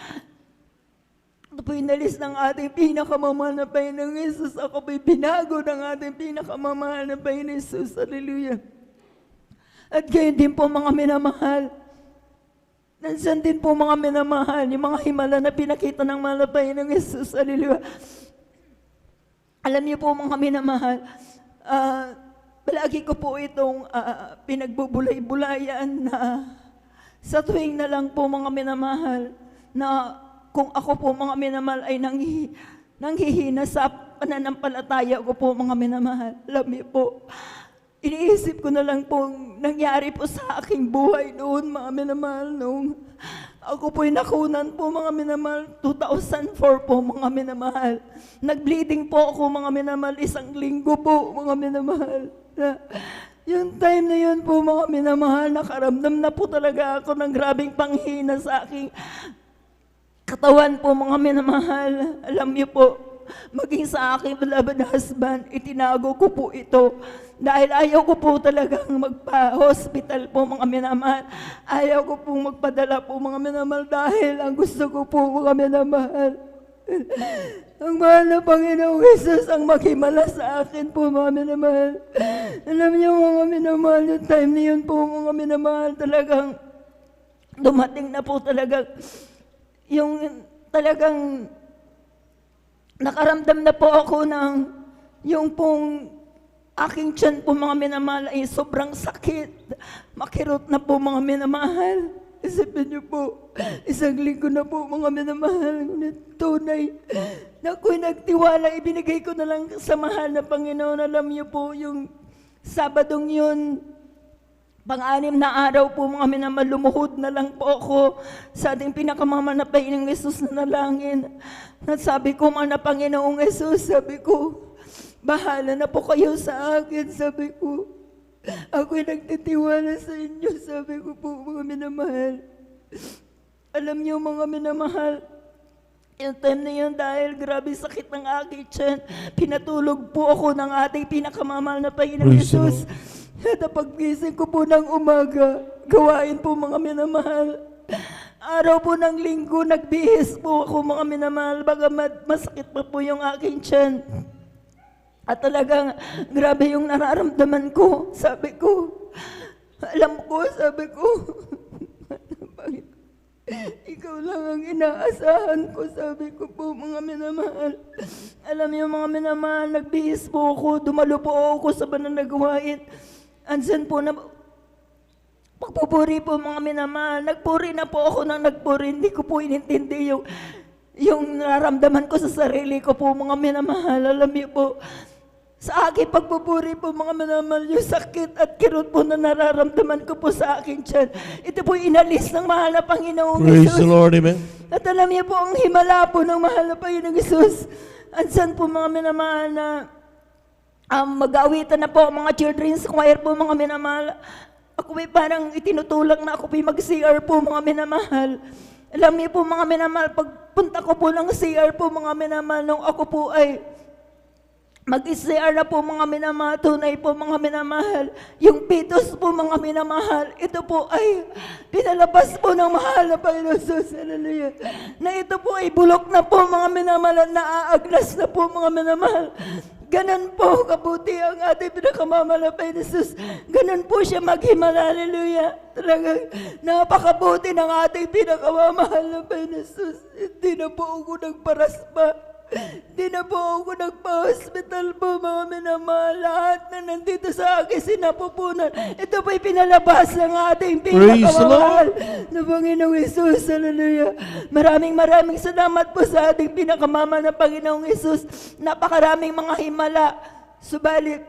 Ito po inalis ng ating pinakamamahal na Panginoong Hesus. Ako po'y binago ng ating pinakamamahal na Panginoong Hesus. Hallelujah. At gayon din po mga minamahal. Nandiyan din po mga minamahal, yung mga himala na pinakita ng mahal na Panginoong Hesus. Hallelujah. Alam niyo po mga minamahal, palagi ko po itong pinagbubulay-bulayan na sa tuwing na lang po mga minamahal na kung ako po mga minamahal ay nanghihina sa pananampalataya ko po mga minamahal. Alam niyo po, iniisip ko na lang po nangyari po sa aking buhay noon mga minamahal nung ako po'y nakunan po mga minamahal 2004 po mga minamahal. Nag-bleeding po ako mga minamahal 1 linggo po mga minamahal. Yung time na yun po mga minamahal, nakaramdam na po talaga ako ng grabing panghina sa aking katawan po mga minamahal. Alam niyo po, maging sa aking beloved husband, itinago ko po ito. Dahil ayaw ko po talagang magpa-hospital po mga minamahal. Ayaw ko po magpadala po mga minamahal dahil ang gusto ko po mga minamahal. Ang mahal na Panginoong Hesus ang maghimala sa akin po mga minamahal. Alam niyo mga minamahal, yung time na yun po mga minamahal, talagang dumating na po talagang yung talagang nakaramdam na po ako ng yung pong aking tiyan po mga minamahal ay sobrang sakit. Makirot na po mga minamahal. Isipin niyo po, 1 linggo na po mga minamahal. Ngunit tunay na ako'y nagtiwala, ibinigay ko na lang sa mahal na Panginoon. Alam niyo po, yung Sabadong yun, pang-6 na araw po mga minamahal, lumuhod na lang po ako sa ating pinakamamahal na Panginoong Hesus na nalangin. At sabi ko, mahal na Panginoong Hesus, sabi ko, bahala na po kayo sa akin, sabi ko. Ako'y nagtitiwala sa inyo. Sabi ko po, mga minamahal. Alam niyo, mga minamahal, yung time na yun, dahil grabe sakit ng aking tiyan, pinatulog po ako ng ating pinakamamahal na Panginoong Yesus. At paggising ko po ng umaga, gawain po mga minamahal. Araw po ng linggo, nagbihis po ako mga minamahal, bagamat masakit pa po yung aking tiyan. At talagang grabe yung nararamdaman ko. Sabi ko, alam ko, sabi ko, ikaw lang ang inaasahan ko, sabi ko po mga minamahal. Alam niyo mga minamahal, nagbihis po ako, dumalo po ako sa banal na gawain. Andyan po na, pagpupuri po mga minamahal, nagpuri na po ako nang nagpuri, hindi ko po inintindi yung nararamdaman ko sa sarili ko po mga minamahal. Alam niyo po, sa aking pagpupuri po mga minamahal, yung sakit at kirot po na nararamdaman ko po sa aking tiyan, ito po inalis ng mahal na Panginoong Praise Jesus. the Lord, amen. At alam niyo po, ang himala po ng mahal na Panginoong Jesus, ansan po mga minamahal na mag-aawitan na po mga children's choir po mga minamahal. Ako ay parang itinutulak na ako po mag-CR po mga minamahal. Alam niyo po mga minamahal, pagpunta ko po ng CR po mga minamahal, nung ako po ay mag-CR na po mga minamahal, tunay po mga minamahal. Yung pitos po mga minamahal, ito po ay pinalabas po ng mahal na Panginoon Jesus. Hallelujah. Na ito po ay bulok na po mga minamahal, naaaglas na po mga minamahal. Ganon po kabuti ang ating pinakamamahal na Panginoon Jesus. Ganon po siya maghimala. Hallelujah. Talagang napakabuti ng ating pinakamamahal na Panginoon Jesus. Hindi na po ako nagparaspa. Di na po ako nagpa-hospital po mga minamahal. Lahat na nandito sa akin sinapupunan. Ito po'y pinalabas ng ating pinakamamahal na Panginoong Hesus. Hallelujah. Maraming salamat po sa ating pinakamamahal na Panginoong Hesus. Napakaraming mga himala. Subalit,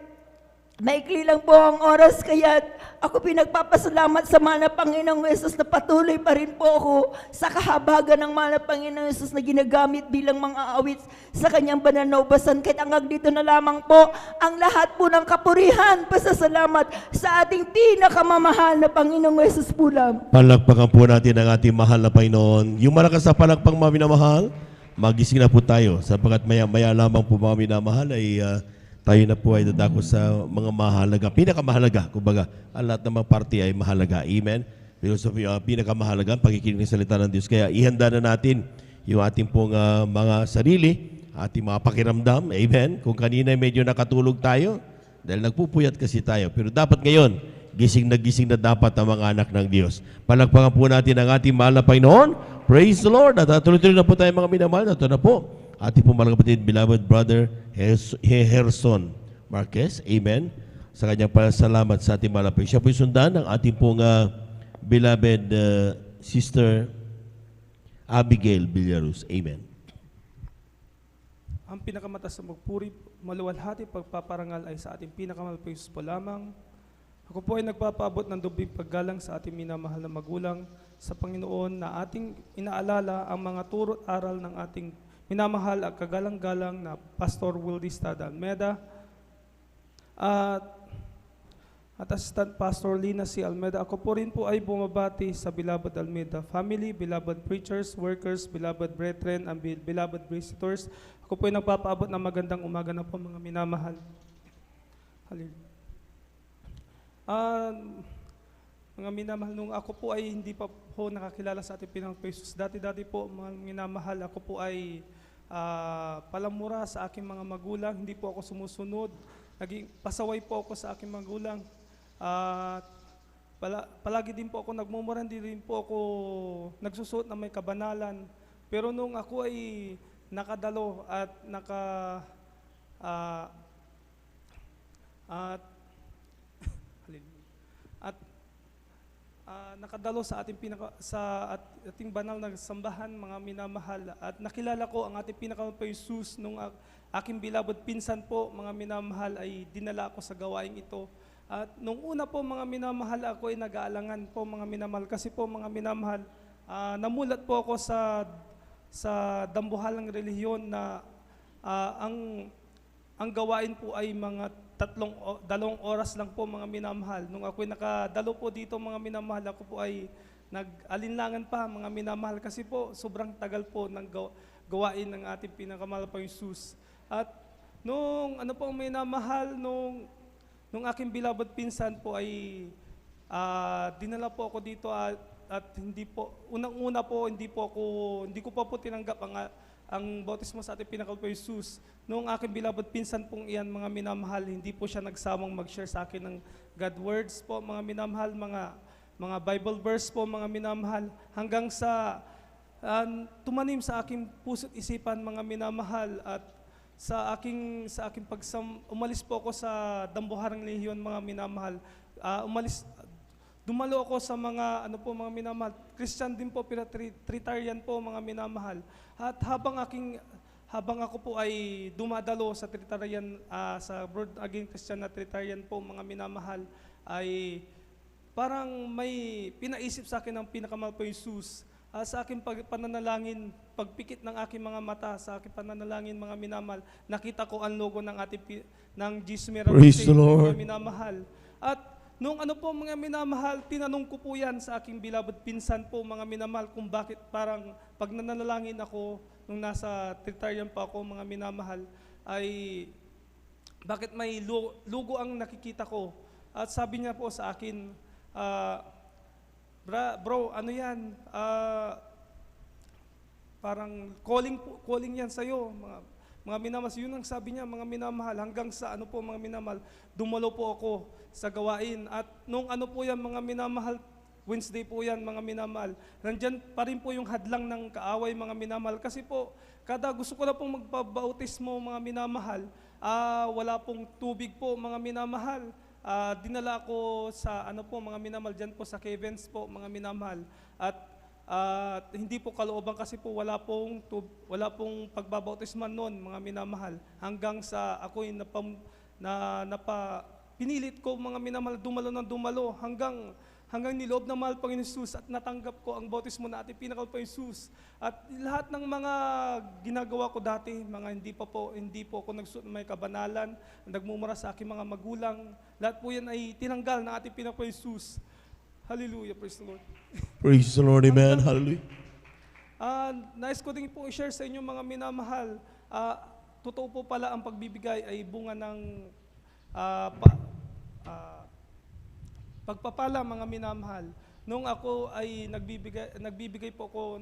maikli lang po ang oras, kaya ako pinagpapasalamat sa mahal na Panginoong Hesus na patuloy pa rin po ako sa kahabagan ng mahal na Panginoong Hesus na ginagamit bilang mga awit sa kanyang banal na ubasan. Kahit hanggang dito na lamang po ang lahat po ng kapurihan, pasasalamat sa ating pinakamamahal na Panginoong Hesus po lang. Palakpakan po natin ang ating mahal na Panginoon. Yung malakas na palakpang mga minamahal, magising na po tayo sapagkat maya lamang po mga minamahal ay tayo na po ay dadako sa mga mahalaga, pinakamahalaga. Kumbaga, ang lahat ng mga party ay mahalaga. Amen? Philosophy, pinakamahalaga, pagkikinig ng salita ng Diyos. Kaya ihanda na natin yung ating pong mga sarili, ating mga pakiramdam. Amen? Kung kanina medyo nakatulog tayo, dahil nagpupuyat kasi tayo. Pero dapat ngayon, gising na dapat ang mga anak ng Diyos. Palakpakan po natin ang ating mahal na Panginoon. Praise the Lord. At tuloy-tuloy na po tayo mga minamahal. Ito na po. Ating po mga kapatid, beloved brother Herson Marquez, amen, sa kanyang pasalamat sa ating malapit. Siya po sundan ng ating pong beloved sister Abigail Villaruz, amen. Ang pinakamataas na magpuri, maluwalhati, pagpaparangal ay sa ating pinakamalapit po lamang. Ako po ay nagpapaabot ng dubling paggalang sa ating minamahal na magulang sa Panginoon na ating inaalala ang mga turo at aral ng ating minamahal at kagalang-galang na Pastor Wildy Estrada Almeda at Assistant Pastor Lina C. Almeda. Ako po rin po ay bumabati sa Beloved Almeda family, beloved preachers, workers, beloved brethren, and beloved visitors. Ako po ay nagpapaabot ng magandang umaga na po mga minamahal. Hallelujah. Mga minamahal, nung ako po ay hindi pa po nakakilala sa ating Panginoong Jesus. Dati-dati po, mga minamahal, ako po ay palamura sa aking mga magulang. Hindi po ako sumusunod. Naging pasaway po ako sa aking magulang. Palagi din po ako nagmumura, hindi rin po ako nagsusuot na may kabanalan. Pero nung ako ay nakadalo at nakadalo sa ating banal na sambahan, mga minamahal, at nakilala ko ang ating pinakamalapit Jesus nung aking beloved pinsan po, mga minamahal, ay dinala ako sa gawaing ito. At nung una po mga minamahal, ako ay nag-aalangan po mga minamahal kasi po mga minamahal, namulat po ako sa dambuhalang relihiyon na ang ang gawain po ay mga 2 oras lang po mga minamahal. Nung ako'y nakadalo po dito mga minamahal, ako po ay nag-alinlangan pa mga minamahal kasi po sobrang tagal po ng gawain ng ating pinakamahal pa Jesus. At nung ano po minamahal, nung aking beloved pinsan po ay dinala po ako dito at hindi po, unang-una po, hindi ko pa po tinanggap ang bautismo sa ating pinakamahal pa Jesus. Nung aking beloved pinsan pong iyan, mga minamahal, hindi po siya nagsamang mag-share sa akin ng God words po, mga minamahal, mga Bible verse po, mga minamahal, hanggang sa tumanim sa aking puso't isipan, mga minamahal, at sa aking umalis po ako sa Dambuharang Lehiyon, mga minamahal. Dumalo ako sa mga mga minamahal. Christian din po, pero Tritarian po, mga minamahal. At habang ako po ay dumadalo sa Tritarian, sa Broad Again Christian na Tritarian po, mga minamahal, ay parang may pinaisip sa akin ng pinakamahal po Jesus. Sa aking pananalangin, pagpikit ng aking mga mata, sa aking pananalangin, mga minamahal, nakita ko ang logo ng Jesus Praise the Lord. mga minamahal. At nung mga minamahal, tinanong ko po yan sa aking beloved pinsan po, mga minamahal, kung bakit parang pag nanalangin ako, nung nasa Tritarian pa ako, mga minamahal, ay bakit may logo ang nakikita ko. At sabi niya po sa akin, bro, ano yan? Parang calling yan sa'yo, mga minamahal. Yun ang sabi niya, mga minamahal, hanggang sa mga minamahal, dumalo po ako sa gawain. At nung po yan, mga minamahal, Wednesday po yan, mga minamahal, nandyan pa rin po yung hadlang ng kaaway, mga minamahal. Kasi po, kada gusto ko na pong magpabautismo, mga minamahal, wala pong tubig po, mga minamahal. Dinala ko sa mga minamahal, dyan po sa Kevens po, mga minamahal. At hindi po kalooban kasi po wala pong pagbabautisman noon, mga minamahal. Hanggang sa ako'y pinilit ko, mga minamahal, dumalo hanggang niloob ng mahal Panginoon Jesus at natanggap ko ang bautismo na ating pinakal pa Jesus. At lahat ng mga ginagawa ko dati, mga hindi po ako nagsuot ng may kabanalan, nagmumura sa aking mga magulang, lahat po yan ay tinanggal ng ating pinakal pa Jesus. Hallelujah, praise the Lord. Praise the Lord, amen, hallelujah. Nais ko din po i-share sa inyo, mga minamahal, totoo po pala ang pagbibigay ay bunga ng pagpapala, mga minamahal. Nung ako ay nagbibigay po ako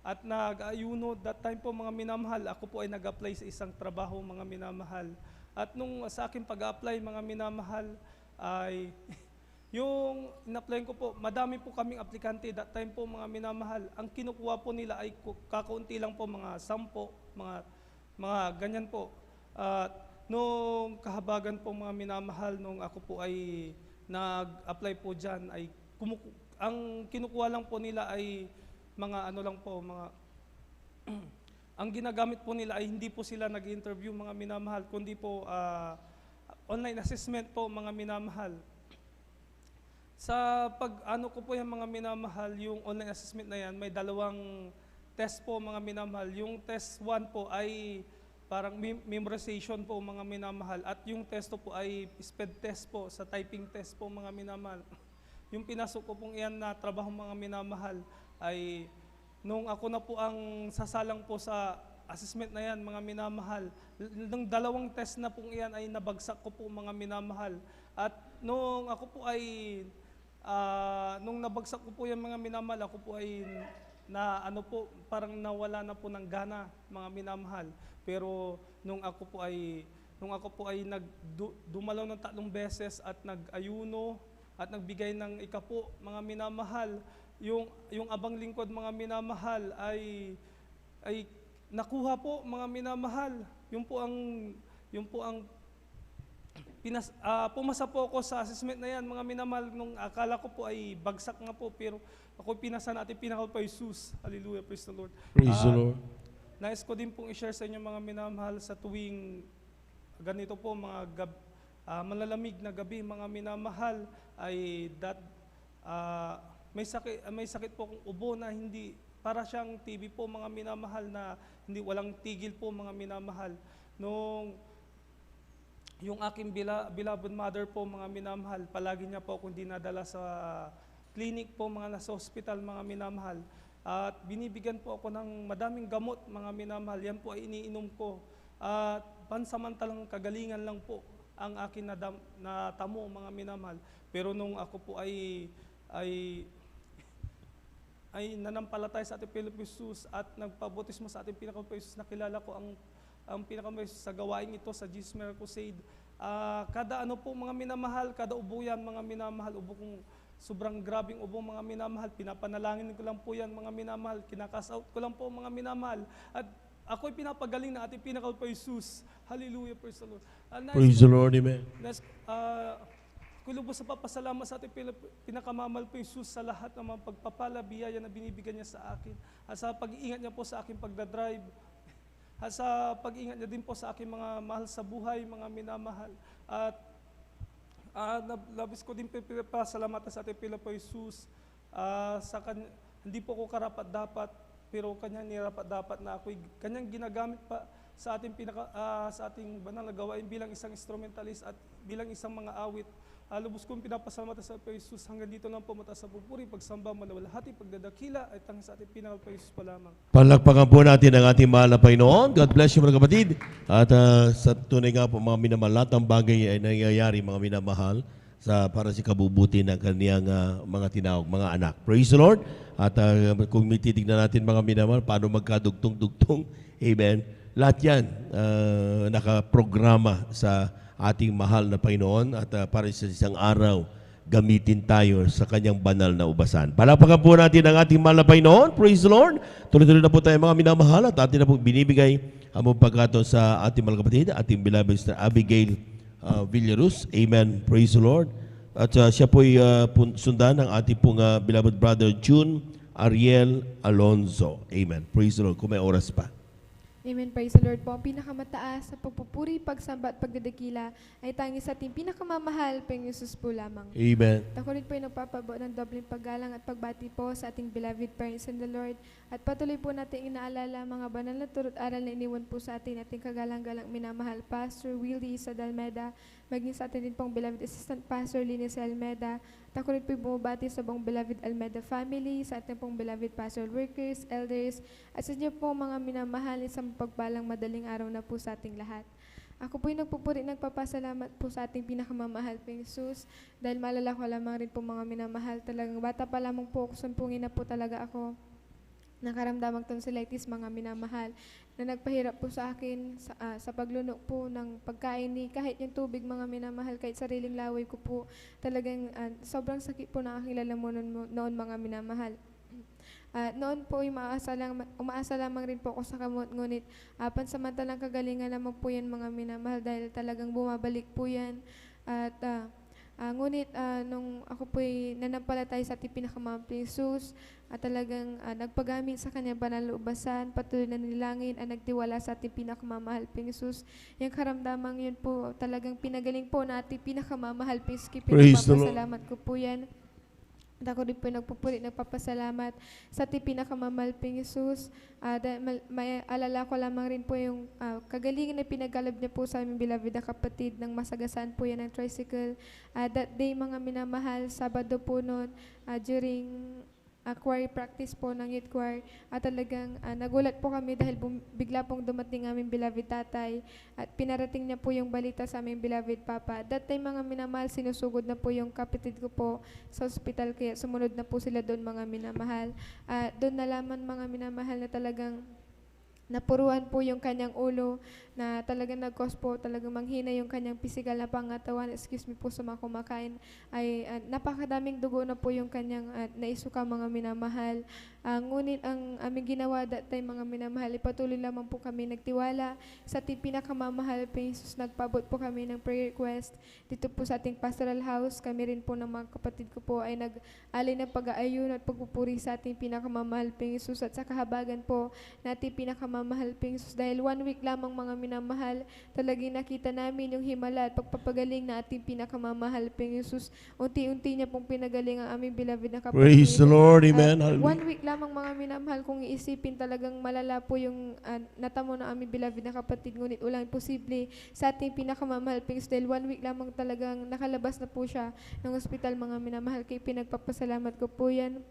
at nag-ayuno, that time po, mga minamahal, ako po ay nag-apply sa isang trabaho, mga minamahal. At nung sa akin pag-apply, mga minamahal, ay yung in-apply ko po, madami po kaming aplikante that time po, mga minamahal. Ang kinukuha po nila ay kakaunti lang po, mga 10, mga ganyan po. Nung kahabagan po, mga minamahal, nung ako po ay nag-apply po dyan, ay ang kinukuha lang po nila ay mga lang po, ang ginagamit po nila ay hindi po sila nag-interview, mga minamahal, kundi po online assessment po, mga minamahal. Sa ko po yan, mga minamahal, yung online assessment na yan, may 2 test po, mga minamahal. Yung test 1 po ay parang memorization po, mga minamahal. At yung test po ay speed test po, sa typing test po, mga minamahal. Yung pinasok ko pong iyan na trabaho, mga minamahal, ay nung ako na po ang sasalang po sa assessment na yan, mga minamahal, nung 2 test na pong iyan ay nabagsak ko po, mga minamahal. At nung ako po ay, nung nabagsak ko po yan, mga minamahal, ako po ay parang nawala na po ng gana, mga minamahal. Pero nung ako po ay dumalaw ng 3 beses at nag-ayuno at nagbigay ng ikapo, mga minamahal, yung abang lingkod, mga minamahal, ay nakuha po, mga minamahal. Yung po ang pumasa po ako sa assessment na yan, mga minamahal, nung akala ko po ay bagsak nga po, pero ako pinasa natin pinakal pa Jesus. Hallelujah, praise the Lord. Praise the Lord. Nais ko din pong i-share sa inyo, mga minamahal, sa tuwing ganito po, malalamig na gabi, mga minamahal, ay may sakit po kong ubo na hindi, para siyang TB po, mga minamahal, na walang tigil po, mga minamahal. Nung yung aking beloved mother po, mga minamahal, palagi niya po akong dinadala sa clinic po, mga nasa hospital, mga minamahal. At binibigyan po ako ng madaming gamot, mga minamahal. Yan po ay iniinom ko. At pansamantalang kagalingan lang po ang akin natamo, mga minamahal. Pero nung ako po ay nanampalataya sa ating Panginoong Jesus at nagpabotismo sa ating Panginoong Jesus, nakilala ko ang Panginoong Jesus sa gawain ito sa Jesus Miracle Crusade. Kada ano po, mga minamahal, kada ubo yan, mga minamahal, ubo kong sobrang grabing ubo, mga minamahal, pinapanalangin ko lang po yan, mga minamahal, kinakas-out ko lang po, mga minamahal. At ako'y pinapagaling na ating Panginoong Jesus. Hallelujah, praise the Lord. Praise the Lord, amen. Kulubos sa papasalamat sa ating pinakamamahal po Jesus sa lahat ng mga pagpapala, biyaya na binibigyan niya sa akin. At sa pag-iingat niya po sa aking pagdadrive. At sa pag-iingat niya din po sa aking mga mahal sa buhay, mga minamahal. At labis ko din pasalamatan sa ating Panginoong Jesus. Hindi po ako karapat-dapat, pero kanyang nirapat-dapat na ako'y kanyang ginagamit pa sa ating banal na gawain bilang isang instrumentalist at bilang isang mga awit. Lubos kong pinapasalamatan sa Panginoong Jesus. Hanggang dito lang po, mataas sa pupuri, pagsamba, malawalhati, pagdadakila, ay tanging sa ating Panginoong Jesus pa lamang. Palakpakan po natin ang ating mahal na Panginoon. God bless you, mga kapatid. At sa tunay nga po, mga minamahal, lahat ng bagay ay nangyayari, mga minamahal, para sa kabubuti ng kaniyang mga tinawag, mga anak. Praise the Lord. At kung titignan natin, mga minamahal, paano magkadugtong-dugtong, amen, lahat yan nakaprograma sa ating mahal na Panginoon at para sa isang araw, gamitin tayo sa kanyang banal na ubasan. Palakpakan po natin ang ating mahal na Panginoon. Praise the Lord. Tuloy-tuloy na po tayo, mga minamahal, at atin na po binibigay ang pagkakataon sa ating mga kapatid, ating beloved Sister Abigail Villarus. Amen. Praise the Lord. At siya po'y sundan ng ating pong beloved brother June Ariel Alonzo. Amen. Praise the Lord. Kung may oras pa. Amen. Praise the Lord po. Ang pinakamataas sa pagpupuri, pagsamba at pagdadakila ay tanging sa ating pinakamamahal, Panginoong Jesus po lamang. Amen. Ako rin po ay nagpapabo ng dobleng paggalang at pagbati po sa ating beloved parents in the Lord. At patuloy po natin inaalala mga banal na turo't aral na iniwan po sa ating kagalang-galang minamahal Pastor Willie Sadalmeda, maging sa atin din pong beloved Assistant Pastor Linus Almeda. At ako rin po bumabati sa buong beloved Almeda family, sa ating pong beloved pastor workers, elders, at sa inyo po mga minamahal, isang pagpalang madaling araw na po sa ating lahat. Ako po'y nagpapasalamat po sa ating pinakamamahal Panginoong Jesus, dahil maalala ko lamang rin po mga minamahal, talagang bata pa lamang po, sumpungin na po talaga ako nakaramdamang tonsillitis, mga minamahal, na nagpahirap po sa akin sa paglunok po ng pagkain ni kahit yung tubig, mga minamahal, kahit sariling laway ko po, talagang sobrang sakit po na aking lalamunan noon, mga minamahal. Noon po umaasa lamang rin po ako sa kamot, ngunit pansamantalang kagalingan naman po yan, mga minamahal, dahil talagang bumabalik po yan. At ngunit nung ako po'y nanampalataya sa ating pinakamamahal Jesus, at talagang nagpagamit sa kanyang banal na ubasan, patuloy na nilangin at nagtiwala sa ating pinakamamahal Jesus. Yung karamdamang yun po, talagang pinagaling po na ating pinakamamahal Jesus. Pinagpapasalamat ko po yan. At ako rin po nagpapasalamat sa ating pinakamamahal Jesus. May alala ko lamang rin po yung kagalingan na pinagkalab niya po sa aming beloved na kapatid nang masagasaan po yan ng tricycle. That day, mga minamahal, Sabado po noon, during choir practice po ng youth choir, at talagang nagulat po kami dahil bigla pong dumating aming beloved tatay at pinarating niya po yung balita sa aming beloved papa. That time, mga minamahal, sinusugod na po yung kapatid ko po sa ospital, kaya sumunod na po sila doon, mga minamahal. Doon nalaman, mga minamahal, na talagang napuruan po yung kanyang ulo, na talagang nag-cause po talagang manghina yung kanyang physical na pangatawan, excuse me po sa mga kumakain, ay napakadaming dugo na po yung kanyang naisuka, mga minamahal. Ngunit ang aming ginawa that time, mga minamahal, ipatuloy lamang po kami nagtiwala sa ating pinakamamahal Jesus. Nagpabot po kami ng prayer request dito po sa ating pastoral house. Kami rin po ng mga kapatid ko po ay nag-alay ng pag-aayun at pagpupuri sa ating pinakamamahal Jesus, at sa kahabagan po na ating pinakamamahal Jesus, dahil 1 week lamang, mga minamahal, talagang nakita namin yung himala at pagpapagaling na ating pinakamamahal Jesus. Unti-unti niya pong pinagaling ang aming beloved na kapatid. Praise the Lord, amen. 1 week lamang lamang mga minamahal kung iisipin talagang malala po yung natamo ng aming beloved na kapatid, ngunit ulang posible sa ating pinakamamahal Pings dahil 1 week lamang talagang nakalabas na po siya ng ospital mga minamahal. Kaya pinagpapasalamat ko po yan.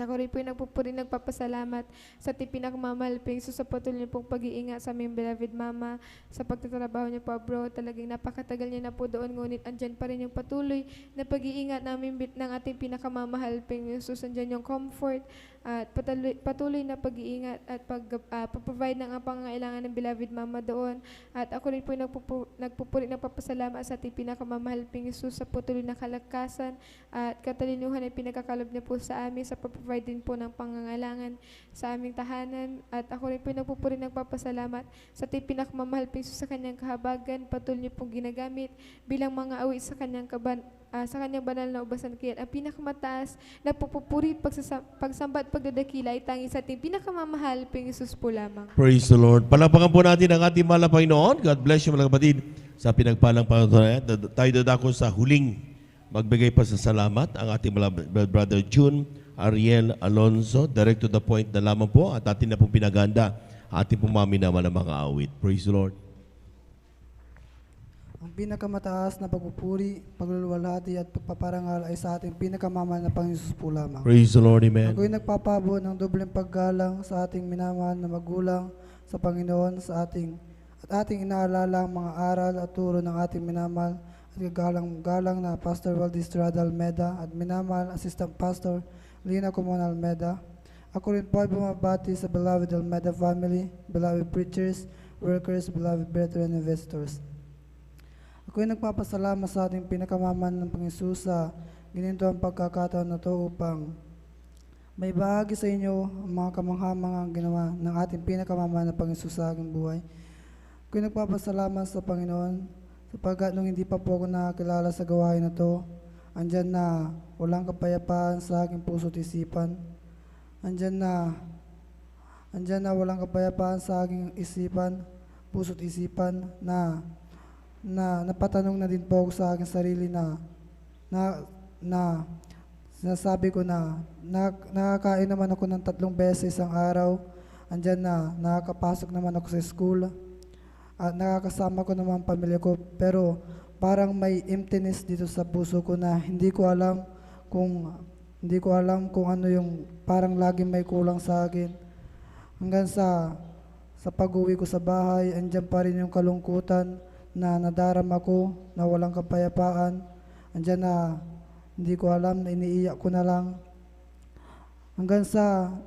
Ako rin po yung nagpapasalamat sa ating pinakamamahal Pings sa patuloy pong pag-iingat sa aming beloved mama sa pagtatrabaho niya po abroad. Talagang napakatagal niya na po doon, ngunit andyan pa rin yung patuloy na pag-iingat namin ng ating pinakamamahal Pings. Andyan yung comfort at patuloy na pag-iingat at pag-provide ng pangangailangan ng beloved mama doon. At ako rin po yung nagpapasalamat sa ating pinakamamahal Pings sa patuloy na kalakasan at katalinuhan na pinagkakalob niya po sa amin sa pag-provide din po ng pangangailangan sa aming tahanan. At ako rin po yung nagpapasalamat sa ating pinakamamahal Pings sa kanyang kahabagan, patuloy niyo pong ginagamit bilang mga awit sa kanyang sa kanyang banal na ubasan. Kaya ang pinakamataas na pupupuri, pagsamba at pagdadakila ay tanging sa ating pinakamamahal Ping Jesus po lamang. Praise the Lord. Palakpakan po natin ang ating mahal na Panginoon. God bless you mga kapatid sa pinagpalang panuntunan. Tayo dadako sa huling magbigay pa sa salamat ang ating brother June Ariel Alonzo. Direct to the point na lamang po at atin na pong pinaganda ating pumami naman ng mga awit. Praise the Lord. Ang pinakamataas na pagpupuri, pagluluwalhati at pagpaparangal ay sa ating pinakamamahal na Panginoon po lamang. Praise the Lord, Amen. Ako'y nagpapabot ng dobleng paggalang sa ating minamahal na magulang sa Panginoon at ating inaalala ang mga aral at turo ng ating minamahal at galang na Pastor Waldy Estrada Almeda at minamahal Assistant Pastor Lina Comon Almeda. Ako rin po ay bumabati sa beloved Almeda family, beloved preachers, workers, beloved brethren, investors. Ako'y nagpapasalamat sa ating pinakamamahal ng Panginoon sa gininto ang pagkakataon na ito upang may bahagi sa inyo ang mga kamangha-manghang ginawa ng ating pinakamamahal na Panginoon sa aking buhay. Ako'y nagpapasalamat sa Panginoon sapagkat nung hindi pa po ako nakakilala sa gawain na ito, andyan na walang kapayapaan sa aking puso't isipan. Andyan na walang kapayapaan sa aking isipan, puso't isipan na napatanong na din po ako sa aking sarili na sinasabi ko na nakakain naman ako ng 3 beses isang araw. Andyan na nakakapasok naman ako sa school at nakakasama ko naman ang pamilya ko, pero parang may emptiness dito sa puso ko na hindi ko alam kung ano yung parang laging may kulang sa akin. Hanggang sa pag-uwi ko sa bahay, andyan pa rin yung kalungkutan na nadarama ko na walang kapayapaan. Andyan na hindi ko alam, na iniiyak ko na lang. Hanggang sa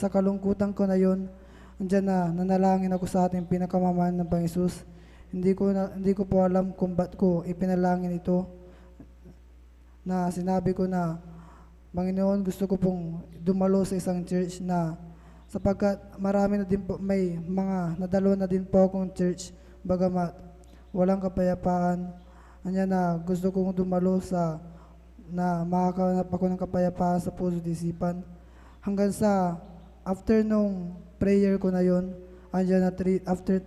kalungkutan ko na yun, andyan na nanalangin ako sa ating pinakamamahal ng Panginoon. Hindi ko po alam kung ba't ko ipinalangin ito, na sinabi ko na, Panginoon, gusto ko pong dumalo sa isang church na sapagkat marami na din po, may mga nadalo na din po akong church, bagamat walang kapayapaan. Andyan na gusto kong dumalo na makakahanap ako ng kapayapaan sa puso't isipan. Hanggang sa after nung prayer ko na yon, andyan na after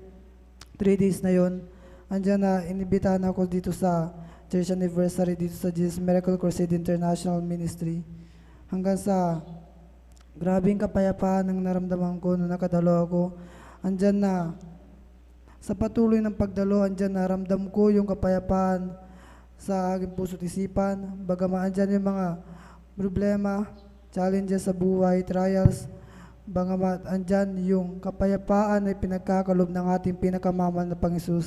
3 days na yon, andyan na inibitahan ako dito sa church anniversary dito sa Jesus Miracle Crusade International Ministry. Hanggang sa grabing kapayapaan ang naramdaman ko nung nakadalo ako. Andyan na, sa patuloy ng pagdalo, andyan na ramdam ko yung kapayapaan sa aking puso't isipan. Bagaman andyan yung mga problema, challenges sa buhay, trials, bagamat andyan yung kapayapaan ay pinagkakalob ng ating pinakamamahal na Panginoon.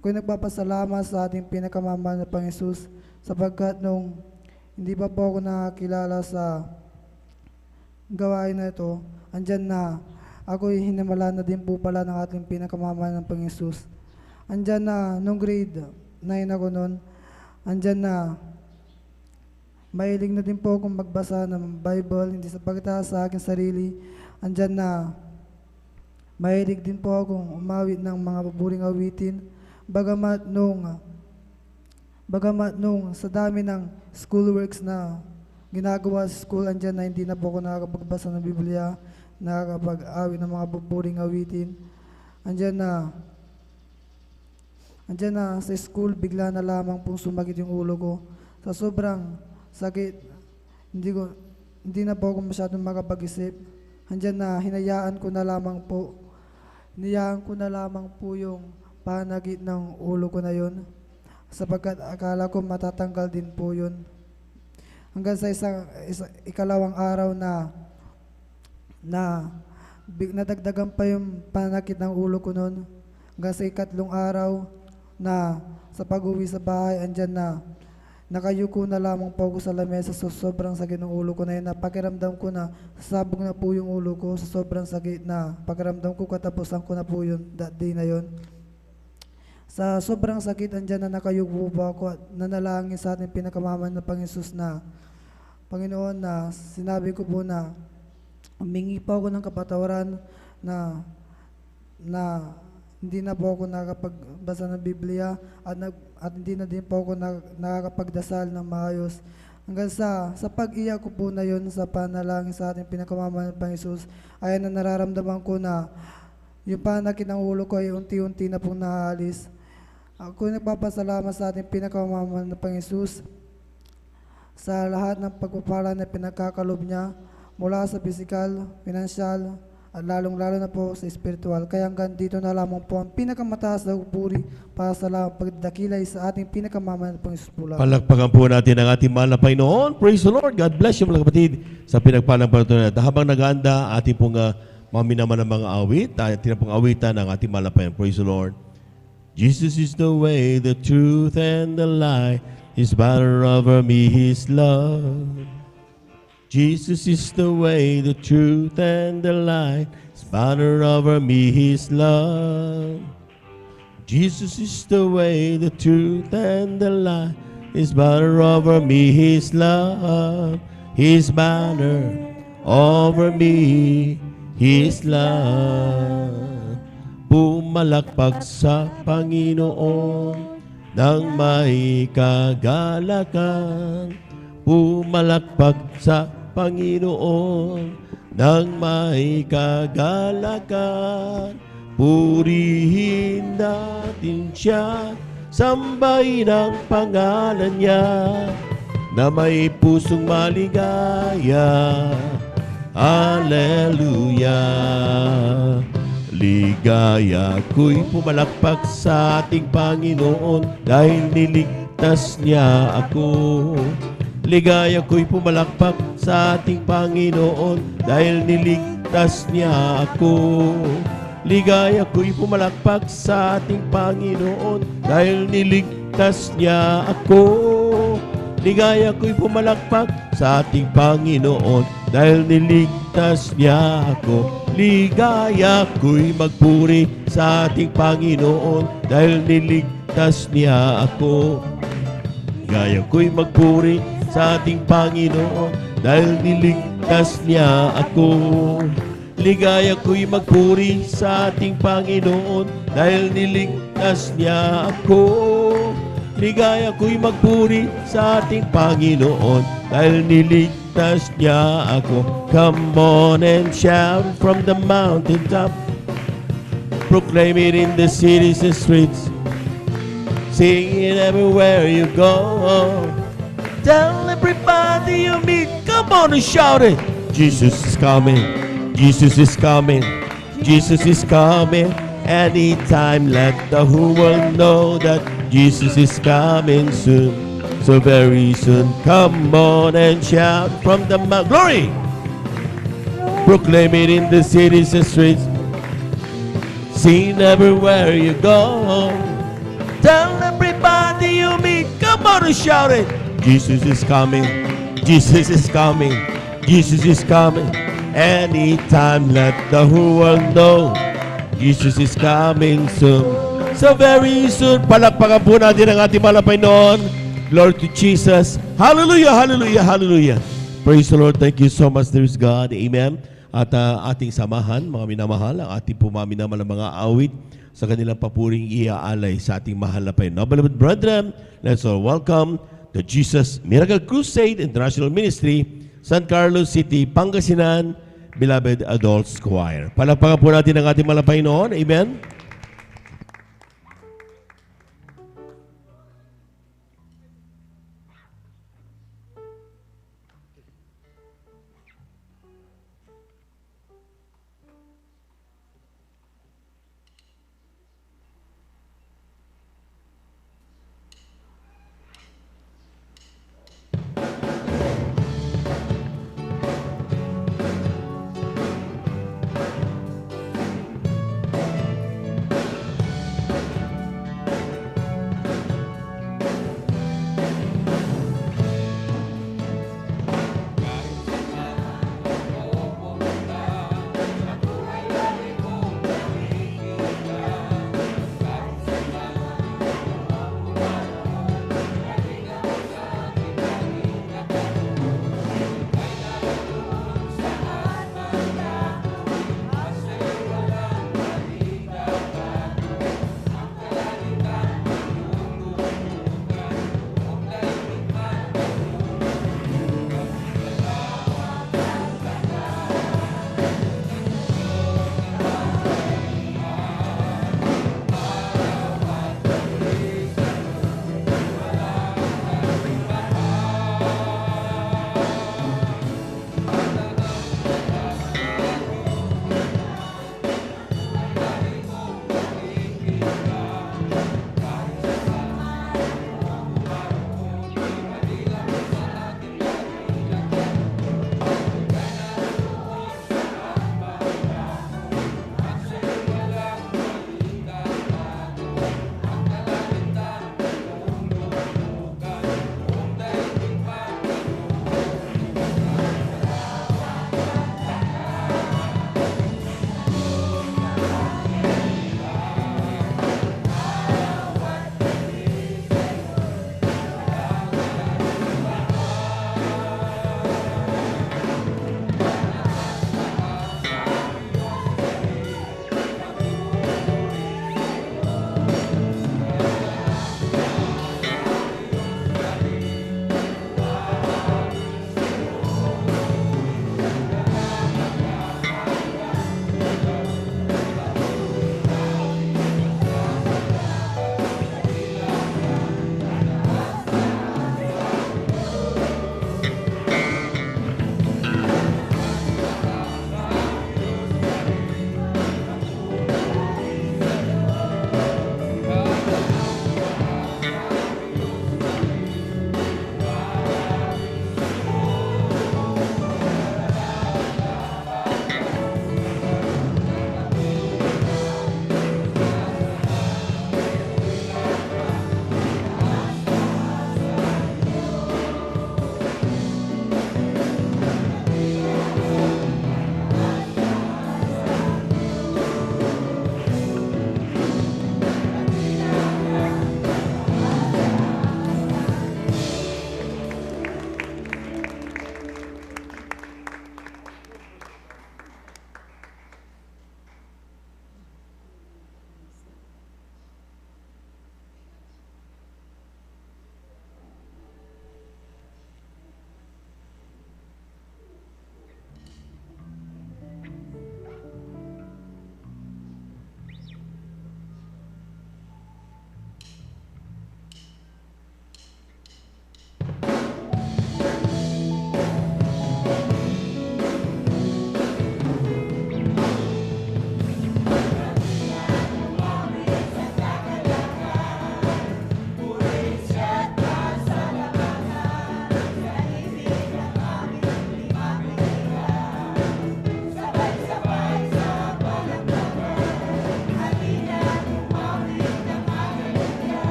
Ako'y nagpapasalamat sa ating pinakamamahal na Panginoon sapagkat nung hindi pa po ako nakakilala sa gawain na ito, andyan na ako'y hinimala na din po pala ng ating pinakamamahal ng Panginoon. Andyan na nung grade 9 ako noon, andyan na mahilig na din po akong magbasa ng Bible, hindi sa pagtaas sa aking sarili. Andyan na mahilig din po akong umawit ng mga paboring awitin. Bagamat nung sa dami ng schoolworks na ginagawa sa school, andyan na hindi na po ako nakakapagbasa ng Biblia, nakakapag-awit ng mga paboring awitin. Andyan na sa school, bigla na lamang pong sumakit yung ulo ko. Sa sobrang sakit, hindi na po ako masyadong makapag-isip. Andyan na, hinayaan ko na lamang po yung panagit ng ulo ko na yun, sapagkat akala ko matatanggal din po yun. Hanggang sa ikalawang araw na nadagdagan pa yung panakit ng ulo ko noon. Hanggang sa ikatlong araw na sa pag-uwi sa bahay, andyan na, nakayuko na lamang po ako sa lamesa sa sobrang sakit ng ulo ko na yun. Pakiramdam ko na sasabog na po yung ulo ko sa sobrang sakit na pakiramdam ko, katapusan ko na po yun that day na yun. Sa sobrang sakit, andyan na nakayuko po ako at nanalangin sa ating pinakamamahal na Panginoon na Panginoon, na sinabi ko po na humingi po ako ng kapatawaran na hindi na po ako nakakapagbasa ng Biblia at hindi na din po ako nakakapagdasal ng maayos. Hanggang sa pag-iyak ko po na yun, sa panalangin sa ating pinakamamahal na Panginoon, ay na nararamdaman ko na yung panakit ng ulo ko ay unti-unti na pong naalis. Ako nagpapasalamat sa ating pinakamamahal na Panginoon sa lahat ng pagpapala na pinagkakalob niya mula sa physical, financial, at lalong-lalo na po sa spiritual. Kaya hanggang dito na lamang po ang pinakamataas na puri para sa pagdakilay sa ating pinakamamahal na Panginoon po. Palakpakan po natin ang ating mahal na Panginoon. Praise the Lord. God bless you mga kapatid sa pinagpalang patuloy. Habang nag-aanda, ating pong maminaman ng mga awit, ating pong awitan ng ating mahal na Panginoon. Praise the Lord. Jesus is the way, the truth, and the light. His banner over me, His love. Jesus is the way, the truth, and the light. His banner over me, His love. Jesus is the way, the truth, and the light. His banner over me, His love. His banner over me, His love. Pumalakpak sa Panginoon nang may kagalakan. Pumalakpak sa Panginoon nang may kagalakan. Purihin natin siya, sambahin ang pangalan niya, na may pusong maligaya. Hallelujah. Ligaya ko'y pumalakpak sa ating Panginoon dahil niligtas niya ako. Ligaya ko'y pumalakpak sa ating Panginoon dahil niligtas niya ako. Ligaya ko'y pumalakpak sa ating Panginoon dahil niligtas niya ako. Ligaya ko'y pumalakpak sa ating Panginoon dahil niligtas niya ako. Ligaya ko'y magpuri sa ating Panginoon dahil niligtas niya ako. Ligaya ko'y magpuri sa ating Panginoon dahil niligtas niya ako. Ligaya ko'y magpuri sa ating Panginoon dahil niligtas niya ako. Ligaya ko'y magpuri sa ating Panginoon dahil niligtas niya ako. Come on and shout from the mountaintop, proclaim it in the cities and streets, sing it everywhere you go. Tell everybody you meet, come on and shout it. Jesus is coming, Jesus is coming, Jesus is coming. Anytime, let the whole world know that Jesus is coming soon, so very soon. Come on and shout from the mountain, glory! Proclaim it in the cities and streets, sing everywhere you go. Tell everybody you meet, come on and shout it. Jesus is coming, Jesus is coming, Jesus is coming. Anytime, let the whole world know Jesus is coming soon, so very soon. Palakpakan po natin ang ating mahal na Panginoon. Glory to Jesus. Hallelujah, hallelujah, hallelujah. Praise the Lord. Thank you so much. There is God. Amen. At ating samahan, mga minamahal, ang ating pumaminamahal ng mga awit sa kanilang papuring iaalay sa ating mahal na Panginoon. Beloved brethren, let's all welcome the Jesus Miracle Crusade International Ministry, San Carlos City, Pangasinan, Beloved Adults Choir. Palakpakan po natin ang ating mahal na Panginoon. Amen.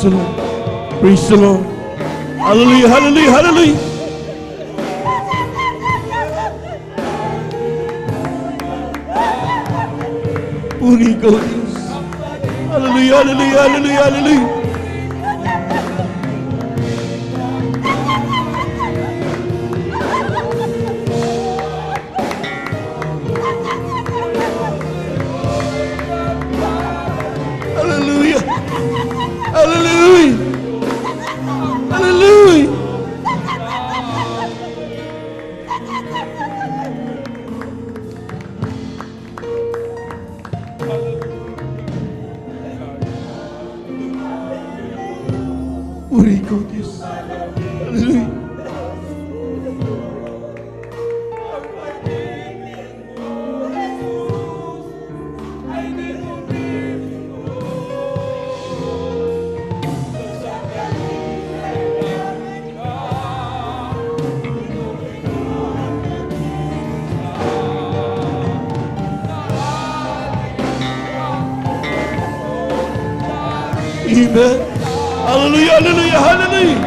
Praise the Lord. Praise the Lord. Hallelujah, hallelujah, hallelujah. Puri ikaw, Diyos. Hallelujah, hallelujah, hallelujah, hallelujah. Hallelujah. Hallelujah. Hallelujah. Puri ikaw, Diyos. Hallelujah. Amen. Hallelujah, hallelujah, hallelujah.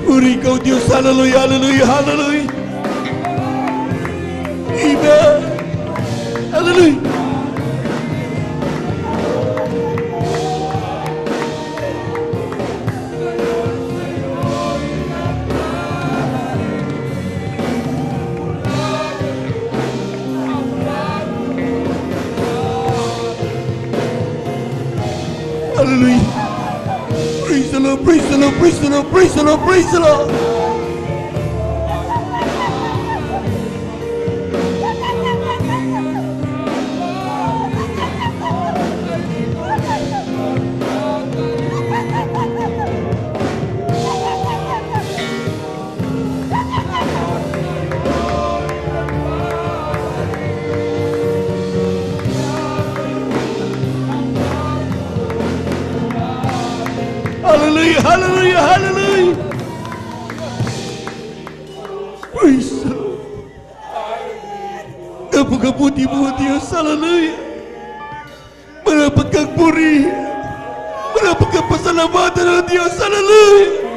Puri ikaw, Diyos. Hallelujah, hallelujah, hallelujah. Amen. Hallelujah. Hallelujah. Praise the Lord, praise the Lord, praise the Lord, praise the Lord, praise the Lord. Hallelujah, hallelujah, hallelujah. Praise the Lord. Napakabuti mo, Diyos. Hallelujah. Marapat kang puri. Marapat kang pasalamatan, O Diyos. Hallelujah.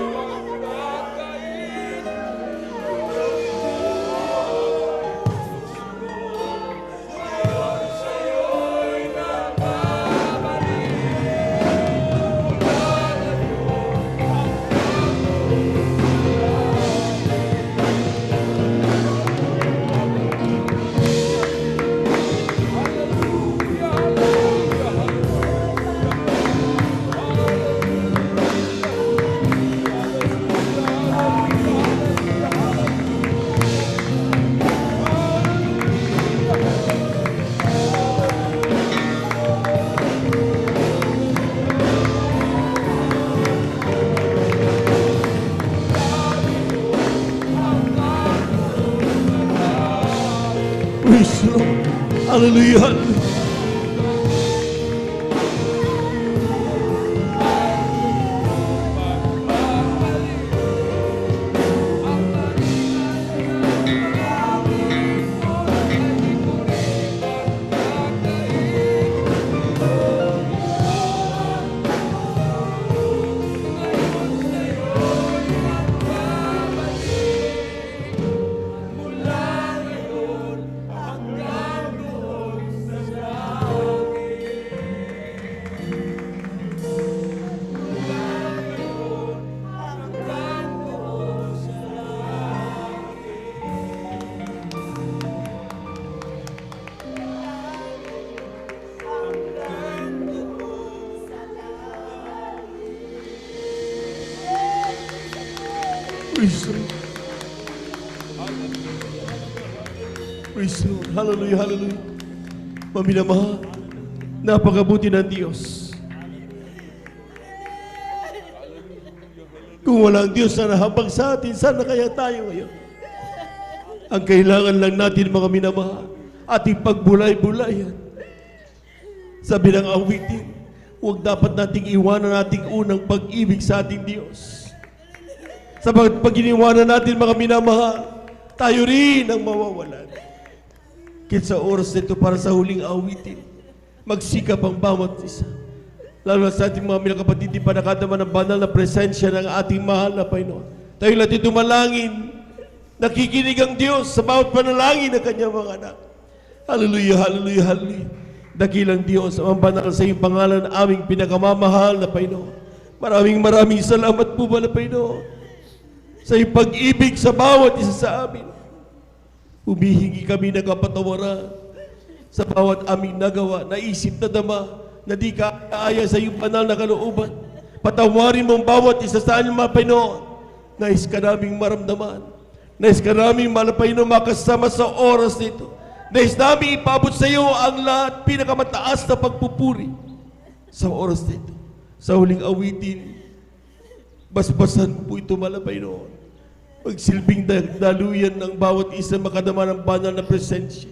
Praise the Lord. Hallelujah, hallelujah. Praise the Lord. Praise the Lord. Hallelujah, hallelujah. Maminamahal, napakabuti ng Diyos. Kung walang Diyos na nahabag sa atin, sana kaya tayo ngayon? Ang kailangan lang natin, mga minamahal, ating pagbulay-bulayan. Sabi ng awitin, huwag dapat nating iwanan nating unang pag-ibig sa ating Diyos. Sabagat pag iniwanan natin, mga minamahal, tayo rin ang mawawalan. Kaya sa oras nito para sa huling awitin, magsikap ang bawat isa. Lalo na sa ating mga minakapatid, di pa nakadama ng banal na presensya ng ating mahal na Panginoon. Tayo natin dumalangin. Nakikinig ang Diyos sa bawat panalangin ng kanyang mga anak. Hallelujah, hallelujah, hallelujah. Dakilang Diyos, ang banal sa iyong pangalan, aming pinakamamahal na Panginoon. Maraming salamat po ba na Panginoon sa iyong pag-ibig sa bawat isa sa amin. Humihingi kami ng kapatawaran sa bawat aming nagawa, naisip na dama, na di kaaya sa iyong banal na kalooban. Patawarin mo ang bawat isa sa amin, mga Panginoon. Nais ka naming maramdaman. Nais ka naming Panginoon makasama sa oras nito. Nais namin ipabot sa iyo ang lahat pinakamataas na pagpupuri sa oras nito. Sa huling awitin, basbasan po ito, mahal na Panginoon. Magsilbing daluyan ng bawat isa makadama ng banal na presensya.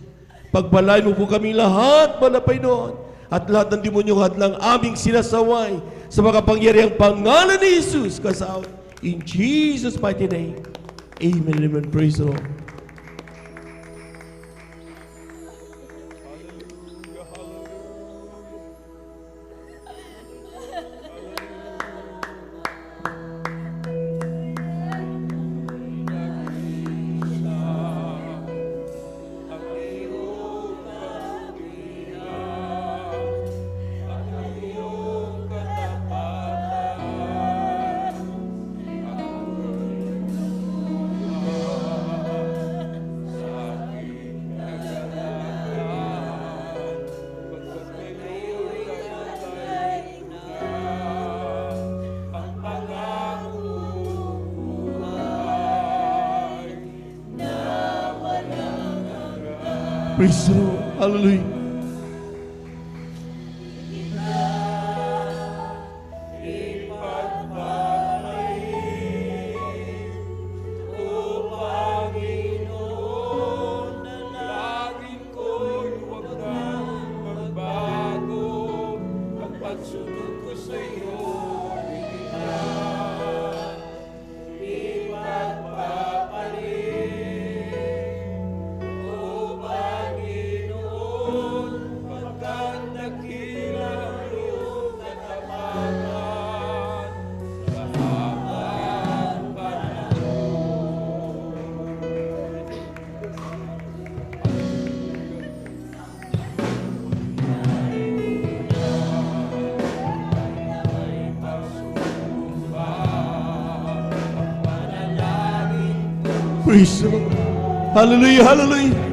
Pagpalain mo po kami lahat, mahal na Panginoon, at lahat ng demonyong hadlang aming sinasaway sa makapangyarihang pangalan ni Jesus kasawa. In Jesus' mighty name, amen, amen. Praise the Lord. Praise the Lord. Hallelujah. Praise the Lord. Hallelujah, hallelujah.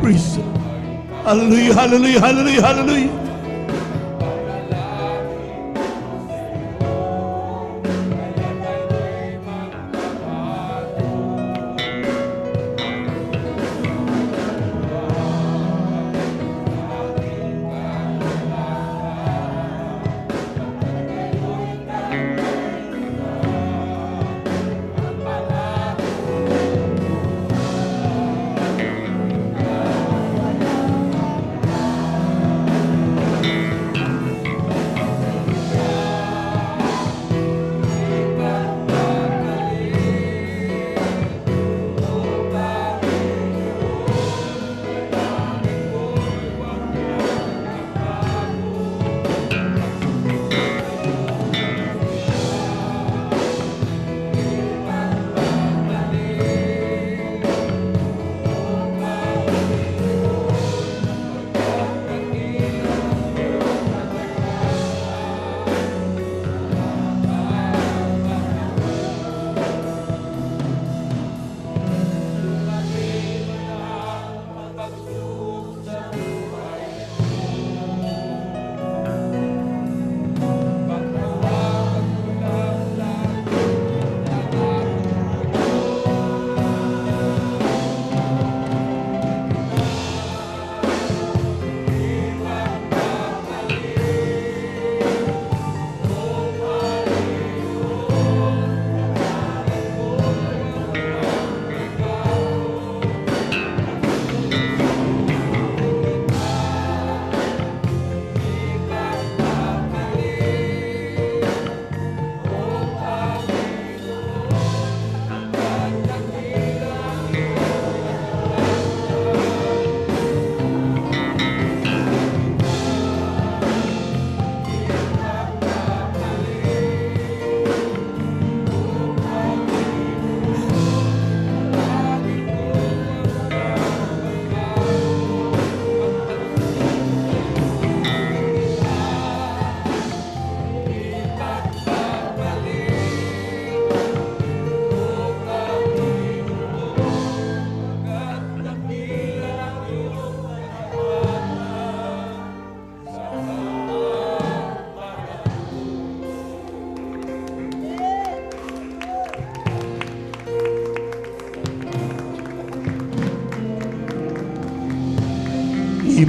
Praise the Lord. Hallelujah, hallelujah, hallelujah, hallelujah.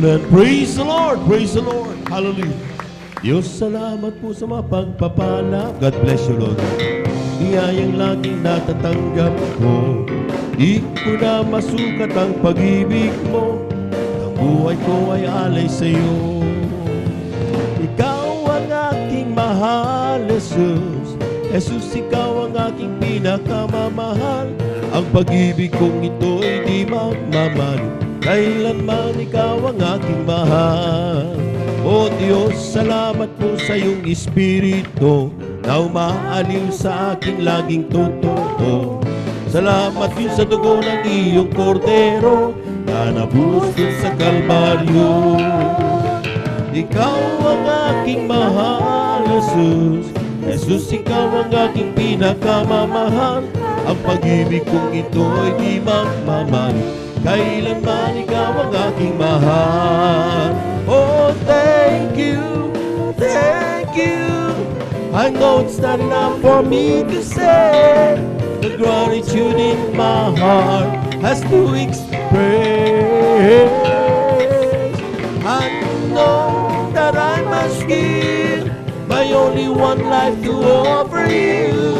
Amen. Praise the Lord. Praise the Lord. Hallelujah. Diyos, salamat po sa mga pagpapala. God bless you, Lord. Biyayang laging natatanggap ko. Di ko na masukat ang pag-ibig mo. Ang buhay ko ay alay sa iyo. Ikaw ang aking mahal, Jesus. Jesus, ikaw ang aking pinakamamahal. Ang pag-ibig kong ito ay di magmamahal. Kailanman ikaw ang aking mahal. O Diyos, salamat po sa iyong Espiritu na umaaliw sa aking laging totoo. Salamat din sa dugo ng iyong kordero na nabuhos din sa Kalbaryo. Ikaw ang aking mahal, Jesus. Jesus, ikaw ang aking pinakamamahal. Ang pag-ibig kong ito ay di magmamahal. Kailanman ikaw ang aking mahal. Oh, thank you, thank you. I know it's not enough for me to say. The gratitude in my heart has to express. I know that I must give my only one life to offer you,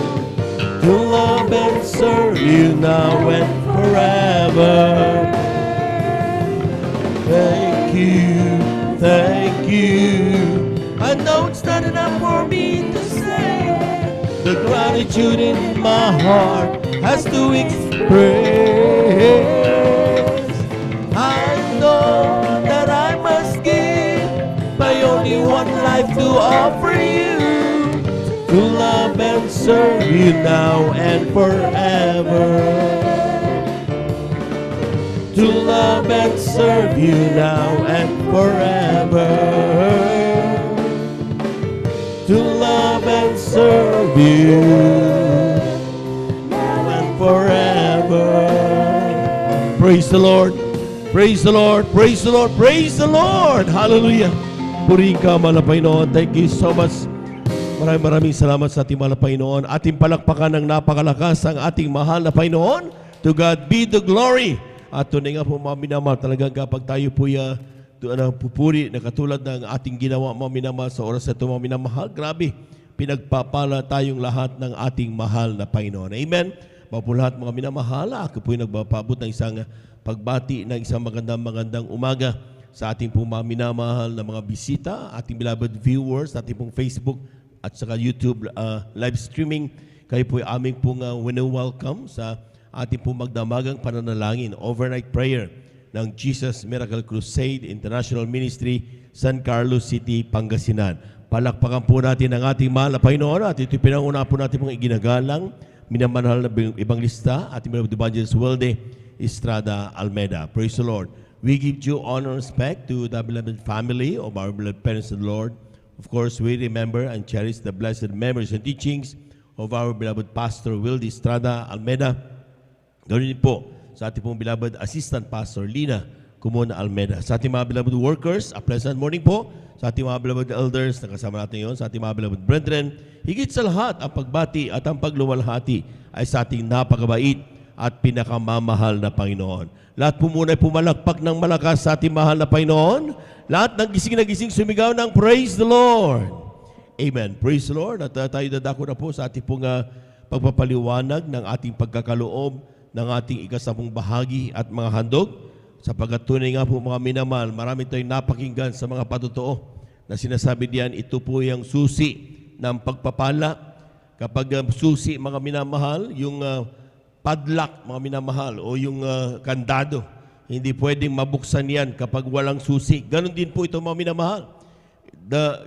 to love and serve you now and forever. Thank you, thank you. I know it's not enough for me to say. The gratitude in my heart has to express. I know that I must give my only one life to offer you, to love and serve you now and forever. To love and serve you now and forever. To love and serve you now and forever. Praise the Lord. Praise the Lord. Praise the Lord. Praise the Lord. Hallelujah. Purihin ka, mahal na Panginoon. Thank you so much. Maraming salamat sa ating mahal na Panginoon. Ating palakpakan ng napakalakas ang ating mahal na Panginoon. To God be the glory. At tunay nga po mga minamahal, talagang kapag tayo po pupuri na katulad ng ating ginawa mga minamahal sa oras na ito mga minamahal, grabe, pinagpapala tayong lahat ng ating mahal na Panginoon. Amen? Mga po lahat mga minamahal, ako po yung nagpapabot ng isang pagbati ng isang magandang umaga sa ating pong mga minamahal na mga bisita, ating beloved viewers, ating pong Facebook at saka YouTube live streaming. Kayo po yung aming pong welcome sa ating pong magdamagang pananalangin, overnight prayer ng Jesus Miracle Crusade International Ministry, San Carlos City, Pangasinan. Palakpakan po natin ang ating mahal na Panginoon at ito pinanguna po natin mga iginagalang, minamanahal na Ebanglista, ating beloved Evangelist Weldy Estrada Almeida. Praise the Lord. We give due honor and respect to the beloved family of our beloved parents in the Lord. Of course, we remember and cherish the blessed memories and teachings of our beloved Pastor Weldy Estrada Almeida. Ganoon din po sa ating pong beloved Assistant Pastor Lina Kumona Almeida. Sa ating mga beloved workers, a pleasant morning po. Sa ating mga beloved elders na kasama natin ngayon, sa ating mga beloved brethren, higit sa lahat, ang pagbati at ang pagluwalhati ay sa ating napakabait at pinakamamahal na Panginoon. Lahat po muna ay pumalakpak ng malakas sa ating mahal na Panginoon. Lahat ng gising na gising sumigaw ng Praise the Lord. Amen. Praise the Lord. At tayo dadako na po sa ating pong pagpapaliwanag ng ating pagkakaloob ng ating ikasampung bahagi at mga handog. Sapagkat tunay nga po mga minamahal, marami tayong napakinggan sa mga patotoo na sinasabi diyan, ito po yung susi ng pagpapala. Kapag susi mga minamahal, yung padlock mga minamahal o yung kandado, hindi pwedeng mabuksan yan kapag walang susi. Ganon din po ito mga minamahal.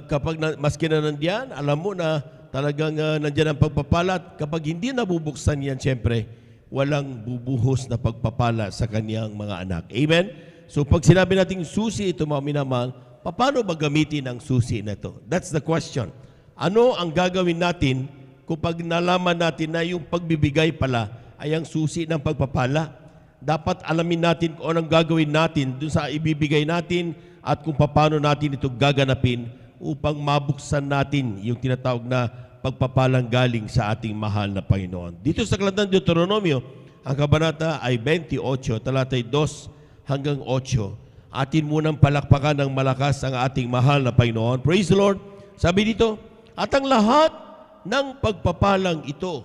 Kapag maski na nandiyan, alam mo na talagang nandiyan ang pagpapala. Kapag hindi nabubuksan yan, siyempre, walang bubuhos na pagpapala sa kaniyang mga anak. Amen? So pag sinabi natin susi ito mga minamahal, paano ba gamitin ang susi na ito? That's the question. Ano ang gagawin natin kung pag nalaman natin na yung pagbibigay pala ay ang susi ng pagpapala? Dapat alamin natin kung anong gagawin natin dun sa ibibigay natin at kung paano natin ito gaganapin upang mabuksan natin yung tinatawag na pagpapalang galing sa ating mahal na Panginoon. Dito sa Aklat ng Deuteronomio, ang kabanata ay 28, talatay 2 hanggang 8. Atin munang palakpakan ng malakas ang ating mahal na Panginoon. Praise the Lord. Sabi dito, at ang lahat ng pagpapalang ito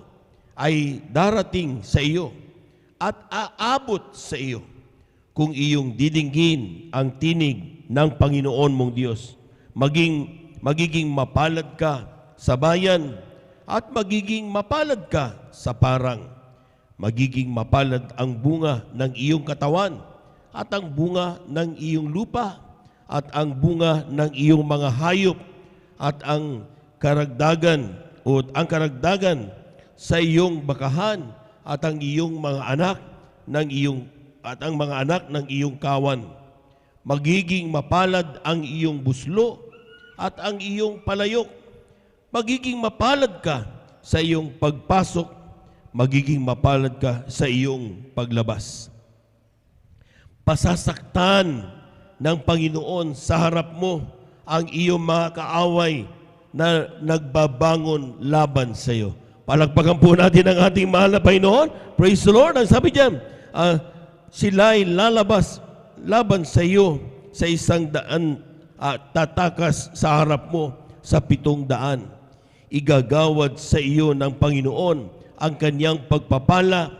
ay darating sa iyo at aabot sa iyo kung iyong didinggin ang tinig ng Panginoon mong Diyos. Magiging mapalad ka sa bayan at magiging mapalad ka sa parang. Magiging mapalad ang bunga ng iyong katawan at ang bunga ng iyong lupa at ang bunga ng iyong mga hayop at ang karagdagan sa iyong bakahan at ang iyong mga anak ng iyong kawan. Magiging mapalad ang iyong buslo at ang iyong palayok. Magiging mapalad ka sa iyong pagpasok, magiging mapalad ka sa iyong paglabas. Pasasaktan ng Panginoon sa harap mo ang iyong mga kaaway na nagbabangon laban sa iyo. Palakpakan po natin ang ating mahal na Panginoon. Praise the Lord. Ang sabi diyan, sila'y lalabas laban sa iyo sa 100 tatakas sa harap mo sa 700. Igagawad sa iyo ng Panginoon ang kanyang pagpapala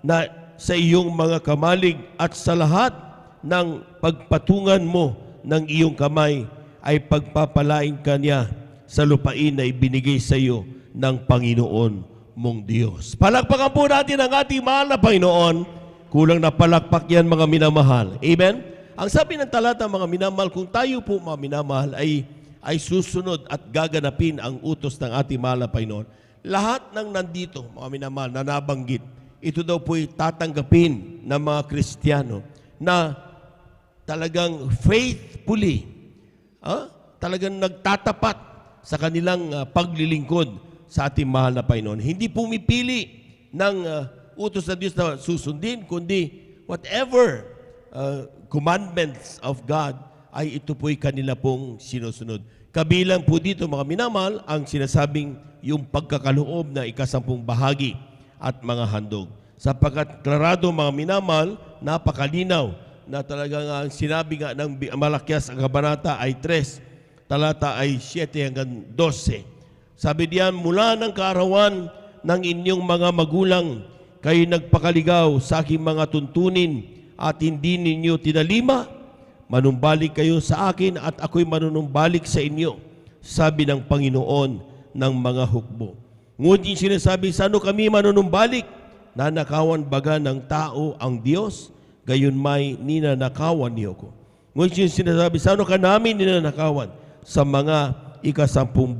na sa iyong mga kamalig at sa lahat ng pagpatungan mo ng iyong kamay ay pagpapalain ka niya sa lupain na ibinigay sa iyo ng Panginoon mong Diyos. Palakpakan po natin ang ating mahal na Panginoon. Kulang na palakpak yan, mga minamahal. Amen? Ang sabi ng talata, mga minamahal, kung tayo po, mga minamahal, ay susunod at gaganapin ang utos ng ating mahal na Panginoon, lahat ng nandito, mga minamahal, na nabanggit, ito daw po'y tatanggapin ng mga Kristiyano na talagang faithfully, talagang nagtatapat sa kanilang paglilingkod sa ating mahal na Panginoon. Hindi pumipili ng utos ng Diyos na susundin, kundi whatever commandments of God ay ito po'y kanila pong sinusunod. Kabilang po dito, mga minamahal, ang sinasabing yung pagkakaloob na 10 bahagi at mga handog. Sapagkat klarado, mga minamahal, napakalinaw na talagang sinabi nga ng Malakias ang kabanata ay 3, talata ay 7 hanggang 12. Sabi diyan, mula ng kaarawan ng inyong mga magulang, kayo nagpakaligaw sa aking mga tuntunin at hindi ninyo tinalima. Manumbalik kayo sa akin at ako'y manunumbalik sa inyo, sabi ng Panginoon ng mga hukbo. Ngunit sinasabi, saan kami manunumbalik? Nanakawan baga ng tao ang Diyos? Gayon may ninanakawan niyo ko. Ngunit sinasabi, saan ka namin ninanakawan? Sa mga 10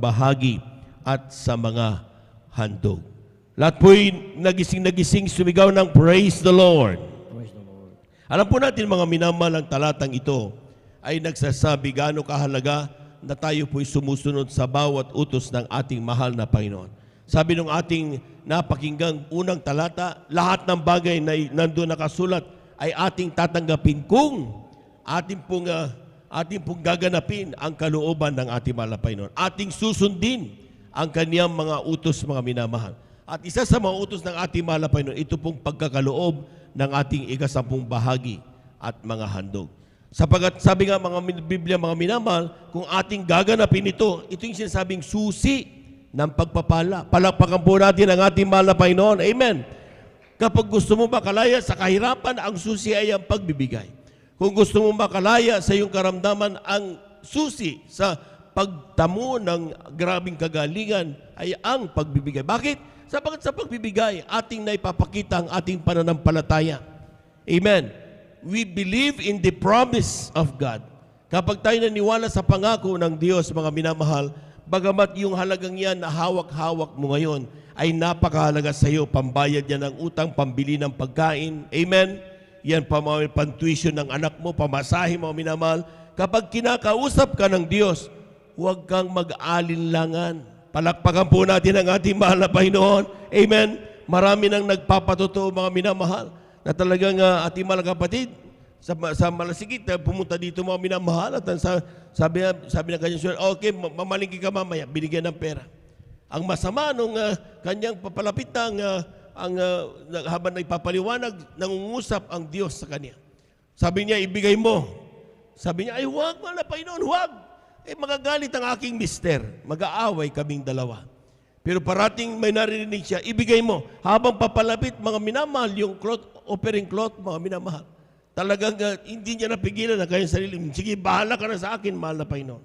bahagi at sa mga handog. Lahat po'y nagising sumigaw ng praise the Lord. Praise the Lord. Alam po natin, mga minamahal, ang talatang ito ay nagsasabi gaano kahalaga na tayo po'y sumusunod sa bawat utos ng ating mahal na Panginoon. Sabi ng ating napakinggang unang talata, lahat ng bagay na nandun nakasulat ay ating tatanggapin kung ating pong gaganapin ang kalooban ng ating mahal na Panginoon. Ating susundin ang kaniyang mga utos, mga minamahal. At isa sa mga utos ng ating mahal na Panginoon, ito pong pagkakaloob ng ating 10 bahagi at mga handog. Sapagat sabi nga mga Biblia, mga minamahal, kung ating gaganapin ito yung sinasabing susi ng pagpapala. Palakpakan po natin ang ating mahal na Panginoon. Amen. Kapag gusto mo makalaya sa kahirapan, ang susi ay ang pagbibigay. Kung gusto mo makalaya sa iyong karamdaman, ang susi sa pagtamo ng grabing kagalingan ay ang pagbibigay. Bakit? Sapagat sa pagbibigay, ating naipapakita ang ating pananampalataya. Amen. We believe in the promise of God. Kapag tayo naniwala sa pangako ng Diyos, mga minamahal, bagamat yung halagang yan na hawak-hawak mo ngayon, ay napakahalaga sa iyo, pambayad yan ng utang, pambili ng pagkain. Amen. Yan pan-tuition ng anak mo, pamasahe, mga minamahal. Kapag kinakausap ka ng Diyos, huwag kang mag-alinlangan. Palakpakan po natin ang ating mahal na Panginoon. Amen. Marami nang nagpapatotoo, mga minamahal, na talagang ating mga kapatid sa Malasigit, pumunta dito, mga minamahal, at sabi ng kanyang sulat, okay, mamalingki ka mamaya, binigyan ng pera. Ang masama nung kanyang papalapit habang nagpapaliwanag, nangungusap ang Diyos sa kanya. Sabi niya, ibigay mo Sabi niya, ay huwag, mahal na Panginoon, huwag. Magagalit ang aking mister. Mag-aaway kaming dalawa. Pero parating may narinig siya, ibigay mo. Habang papalapit, mga minamahal, yung offering cloth, mga minamahal. Talagang hindi niya napigilan na kanyang sarili. Sige, bahala ka na sa akin, mahal na Panginoon.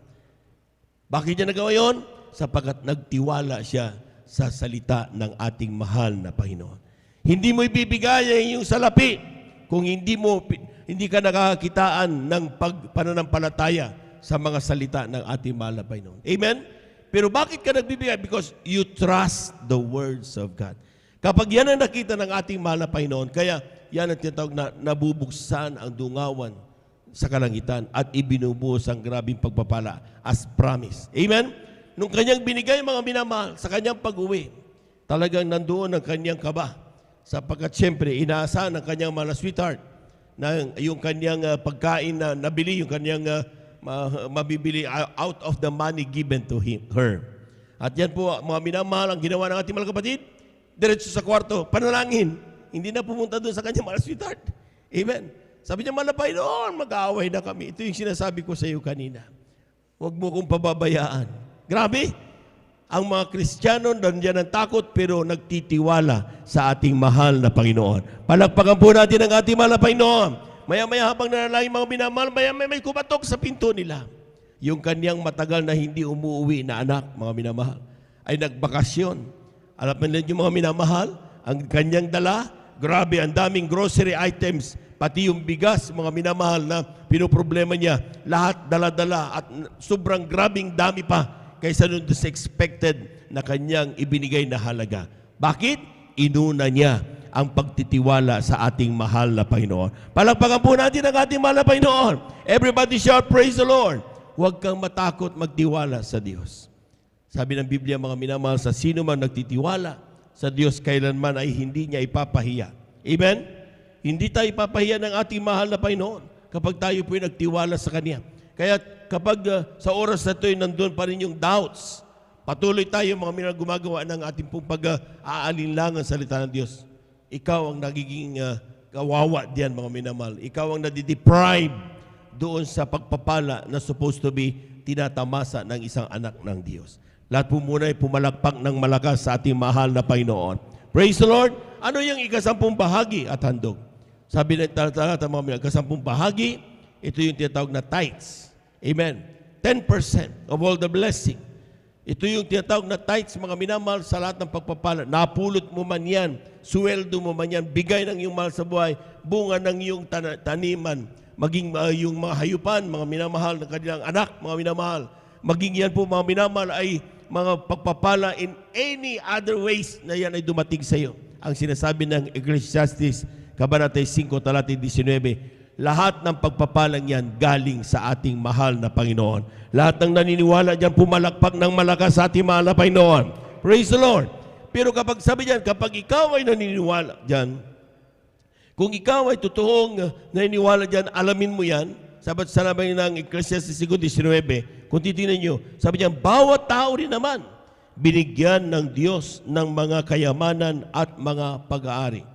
Bakit niya nagawa yun? Sapagkat nagtiwala siya sa salita ng ating mahal na Panginoon. Hindi mo ibibigay yung salapi kung hindi ka nakakakitaan ng pananampalataya sa mga salita ng ating mahal na Panginoon. Amen? Pero bakit ka nagbibigay? Because you trust the words of God. Kapag yan ang nakita ng ating mahal na Panginoon, kaya yan ang tinatawag na nabubuksan ang dungawan sa kalangitan at ibinubuhos ang grabing pagpapala as promise. Amen? Nung kanyang binigay mga minamahal sa kanyang pag-uwi, talagang nandoon ang kanyang kaba. Sapagkat siyempre, inaasahan ng kanyang mahal na sweetheart na yung kanyang pagkain na nabili, yung kanyang mabibili out of the money given to her. At yan po, mga minamahal, ang ginawa ng ating mga kapatid, diretso sa kwarto, panalangin. Hindi na pumunta doon sa kanyang mahal na sweetheart. Amen? Sabi niya, mahal na Panginoon, mag-aaway na kami. Ito yung sinasabi ko sa iyo kanina. Huwag mo kong pababayaan. Grabe! Ang mga Kristiyano, nandiyan ang takot, pero nagtitiwala sa ating mahal na Panginoon. Palakpakan po natin ang ating mahal na Panginoon. Maya-maya habang nanalangin mga minamahal, maya-maya may kumatok sa pinto nila. Yung kanyang matagal na hindi umuwi na anak, mga minamahal, ay nagbakasyon. Alam mo yung mga minamahal, ang kanyang dala, grabe, ang daming grocery items, pati yung bigas, mga minamahal na pinoproblema niya, lahat dala-dala at sobrang grabing dami pa kaysa nung sa expected na kanyang ibinigay na halaga. Bakit? Inuna niya ang pagtitiwala sa ating mahal na Panginoon. Palakpakan po natin ang ating mahal na Panginoon. Everybody shout, praise the Lord. Huwag kang matakot magtiwala sa Diyos. Sabi ng Biblia, mga minamahal, sa sino man nagtitiwala sa Diyos, kailanman ay hindi niya ipapahiya. Amen? Hindi tayo ipapahiya ng ating mahal na Panginoon kapag tayo po'y nagtiwala sa Kanya. Kaya kapag sa oras na ito'y nandun pa rin yung doubts, patuloy tayo mga gumagawa ng ating pong pag-aalinlangan sa salita ng Diyos. Ikaw ang nagiging kawawa diyan, mga minamahal. Ikaw ang nadideprive doon sa pagpapala na supposed to be tinatamasa ng isang anak ng Diyos. Lahat po muna ay pumalakpak ng malakas sa ating mahal na Panginoon. Praise the Lord! Ano yung ikasampung bahagi at handog? Sabi ng talata mga minamahal, ikasampung bahagi, ito yung tinatawag na tithes. Amen. 10% of all the blessing. Ito yung tinatawag na tithes, mga minamahal, sa lahat ng pagpapala. Napulot mo man yan, sweldo mo man yan, bigay ng iyong mahal sa buhay, bunga ng iyong taniman, maging yung mga hayupan, mga minamahal ng kanilang anak, mga minamahal. Maging yan po, mga minamahal, ay mga pagpapala in any other ways na yan ay dumating sa iyo. Ang sinasabi ng Ecclesiastes, Kabanata 5, talata 19, lahat ng pagpapalang yan galing sa ating mahal na Panginoon. Lahat ng naniniwala dyan, pumalakpak ng malakas sa ating mahal na Panginoon. Praise the Lord! Pero kapag sabi dyan, kapag ikaw ay naniniwala dyan, kung ikaw ay totoong naniniwala dyan, alamin mo yan. Sabat sa naman ng Ecclesiastes 5:19, kung titingnan nyo, sabi dyan, bawat tao rin naman, binigyan ng Diyos ng mga kayamanan at mga pag-aari.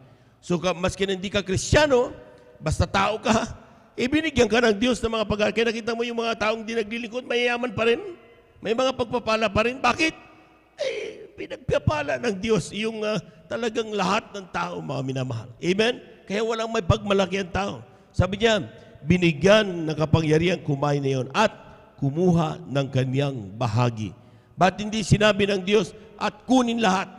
So, maski hindi ka Kristiyano, basta tao ka, ibinigyan ka ng Diyos ng mga pag-aari. Kaya nakita mo yung mga taong di naglilingkod, mayayaman pa rin. May mga pagpapala pa rin. Bakit? Pinagpapala ng Diyos yung talagang lahat ng tao, mga minamahal. Amen? Kaya walang may pagmalaki ang tao. Sabi niya, binigyan ng kapangyarihan kumain na yun at kumuha ng kanyang bahagi. Ba't hindi sinabi ng Diyos at kunin lahat?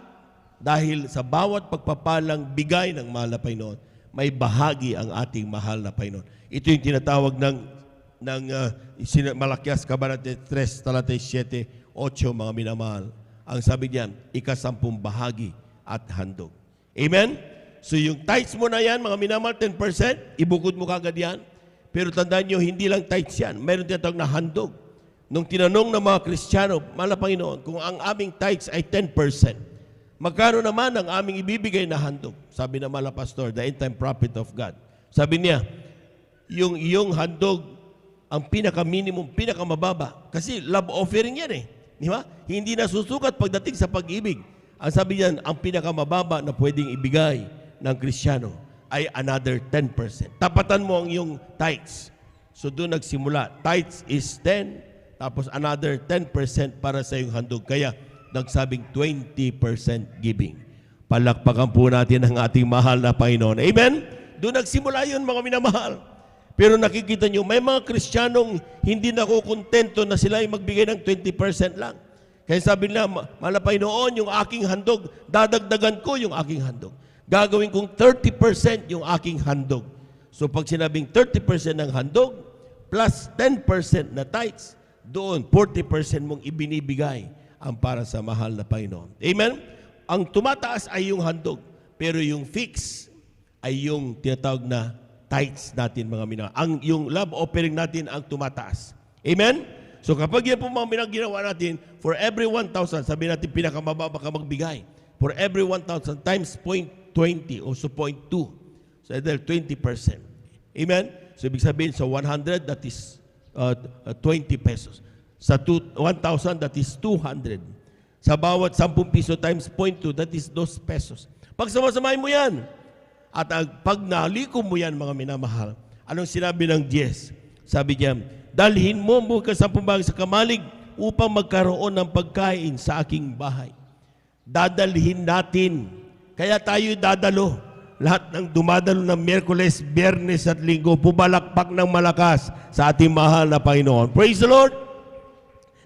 Dahil sa bawat pagpapalang bigay ng mahal na Panginoon, may bahagi ang ating mahal na Panginoon. Ito yung tinatawag ng Malakias, Kabanata 3, talata 7, 8, mga minamahal. Ang sabi niyan, ikasampung bahagi at handog. Amen? So yung tithes mo na yan, mga minamahal, 10%, ibukod mo kagad yan. Pero tandaan nyo, hindi lang tithes yan. Mayroon tinatawag na handog. Nung tinanong ng mga Kristiyano, mahal na Panginoon, kung ang aming tithes ay 10%, magkano naman ang aming ibibigay na handog? Sabi ng mahal na pastor, the end-time prophet of God. Sabi niya, yung iyong handog, ang pinaka-minimum, pinaka-mababa. Kasi love offering yan eh. Di ba? Hindi nasusukat pagdating sa pag-ibig. Ang sabi niyan, ang pinaka-mababa na pwedeng ibigay ng Kristiyano ay another 10%. Tapatan mo ang iyong tithes. So doon nagsimula. Tithes is 10, tapos another 10% para sa iyong handog. Kaya nagsabing 20% giving. Palakpakan po natin ang ating mahal na Panginoon. Amen? Doon nagsimula yun, mga minamahal. Pero nakikita nyo, may mga Kristiyanong hindi nakukontento na sila ay magbigay ng 20% lang. Kaya sabi nila, mahal na Panginoon, yung aking handog, dadagdagan ko yung aking handog. Gagawin kong 30% yung aking handog. So pag sinabing 30% ng handog, plus 10% na tithes, doon 40% mong ibinibigay ang para sa mahal na Panginoon. Amen? Ang tumataas ay yung handog, pero yung fix ay yung tinatawag na tithes natin, mga minamahal. Yung love offering natin ang tumataas. Amen? So kapag yan po mga ginawa natin, for every 1,000, sabi natin pinakamababa ka magbigay. For every 1,000 times 0.20 o so 0.2. So either 20%. Amen? So ibig sabihin, sa 100, that is 20 pesos. Sa 1,000, that is 200. Sa bawat 10 piso times 0.2, that is 2 pesos. Pag samasamahin mo yan, at pag nalikom mo yan, mga minamahal, anong sinabi ng 10? Sabi niya, dalhin mo mga 10 bagay sa kamalig upang magkaroon ng pagkain sa aking bahay. Dadalhin natin. Kaya tayo dadalo. Lahat ng dumadalo ng Miyerkules, Biyernes at Linggo, pumalakpak ng malakas sa ating mahal na Panginoon. Praise the Lord!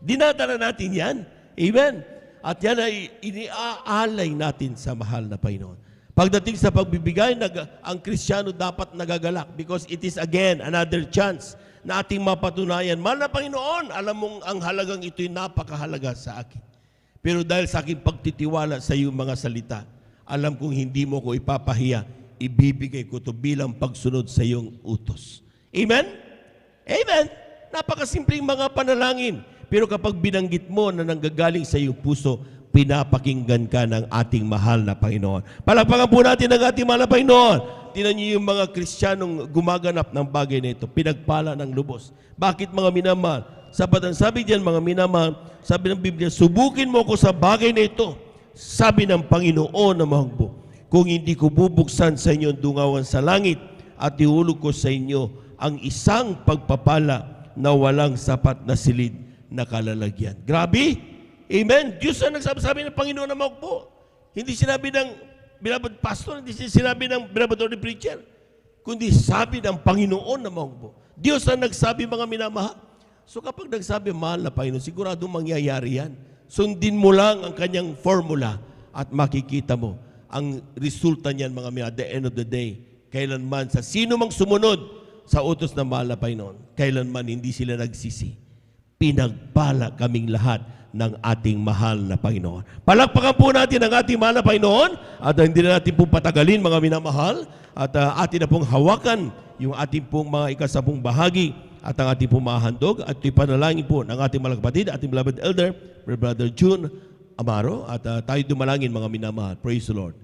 Dinadala natin yan. Amen? At yan ay iniaalay natin sa mahal na Panginoon. Pagdating sa pagbibigay, ang Kristiyano dapat nagagalak because it is again another chance na ating mapatunayan. Mahal na Panginoon, alam mong ang halagang ito'y napakahalaga sa akin. Pero dahil sa aking pagtitiwala sa iyong mga salita, alam kong hindi mo ko ipapahiya, ibibigay ko ito bilang pagsunod sa iyong utos. Amen? Amen? Napakasimpleng mga panalangin. Pero kapag binanggit mo na nanggagaling sa iyong puso, pinapakinggan ka ng ating mahal na Panginoon. Palakpakan po natin ang ating mahal na Panginoon. Tingnan niyo yung mga Kristiyanong gumaganap ng bagay na ito. Pinagpala ng lubos. Bakit mga minamahal? Sapat ang sabi diyan, mga minamahal, sabi ng Biblia, subukin mo ko sa bagay na ito. Sabi ng Panginoon na mahangbo, kung hindi ko bubuksan sa inyo ang dungawan sa langit at ihulog ko sa inyo ang isang pagpapala na walang sapat na silid na kalalagyan. Grabe! Amen? Diyos ang nagsasabi ng Panginoon na mahangbo. Hindi sinabi ng beloved pastor, hindi sinabi ng beloved preacher, kundi sabi ng Panginoon na mahangbo. Diyos ang nagsabi, mga minamahal. So kapag nagsabi, mahal na Panginoon, siguradong mangyayari yan. Sundin mo lang ang kanyang formula at makikita mo ang resulta niyan, mga minamahal, at the end of the day. Kailanman sa sino mang sumunod sa utos ng mahal na Panginoon, kailanman hindi sila nagsisi. Pinagpala kaming lahat ng ating mahal na Panginoon. Palakpakan po natin ang ating mahal na Panginoon at hindi na natin pong patagalin, mga minamahal, at atin na pong hawakan yung ating pong mga ikasabong bahagi at ang ating pong mahandog at ipanalangin po ng ating mga kapatid, ating beloved elder, Brother June Amaro, at tayo dumalangin, mga minamahal. Praise the Lord.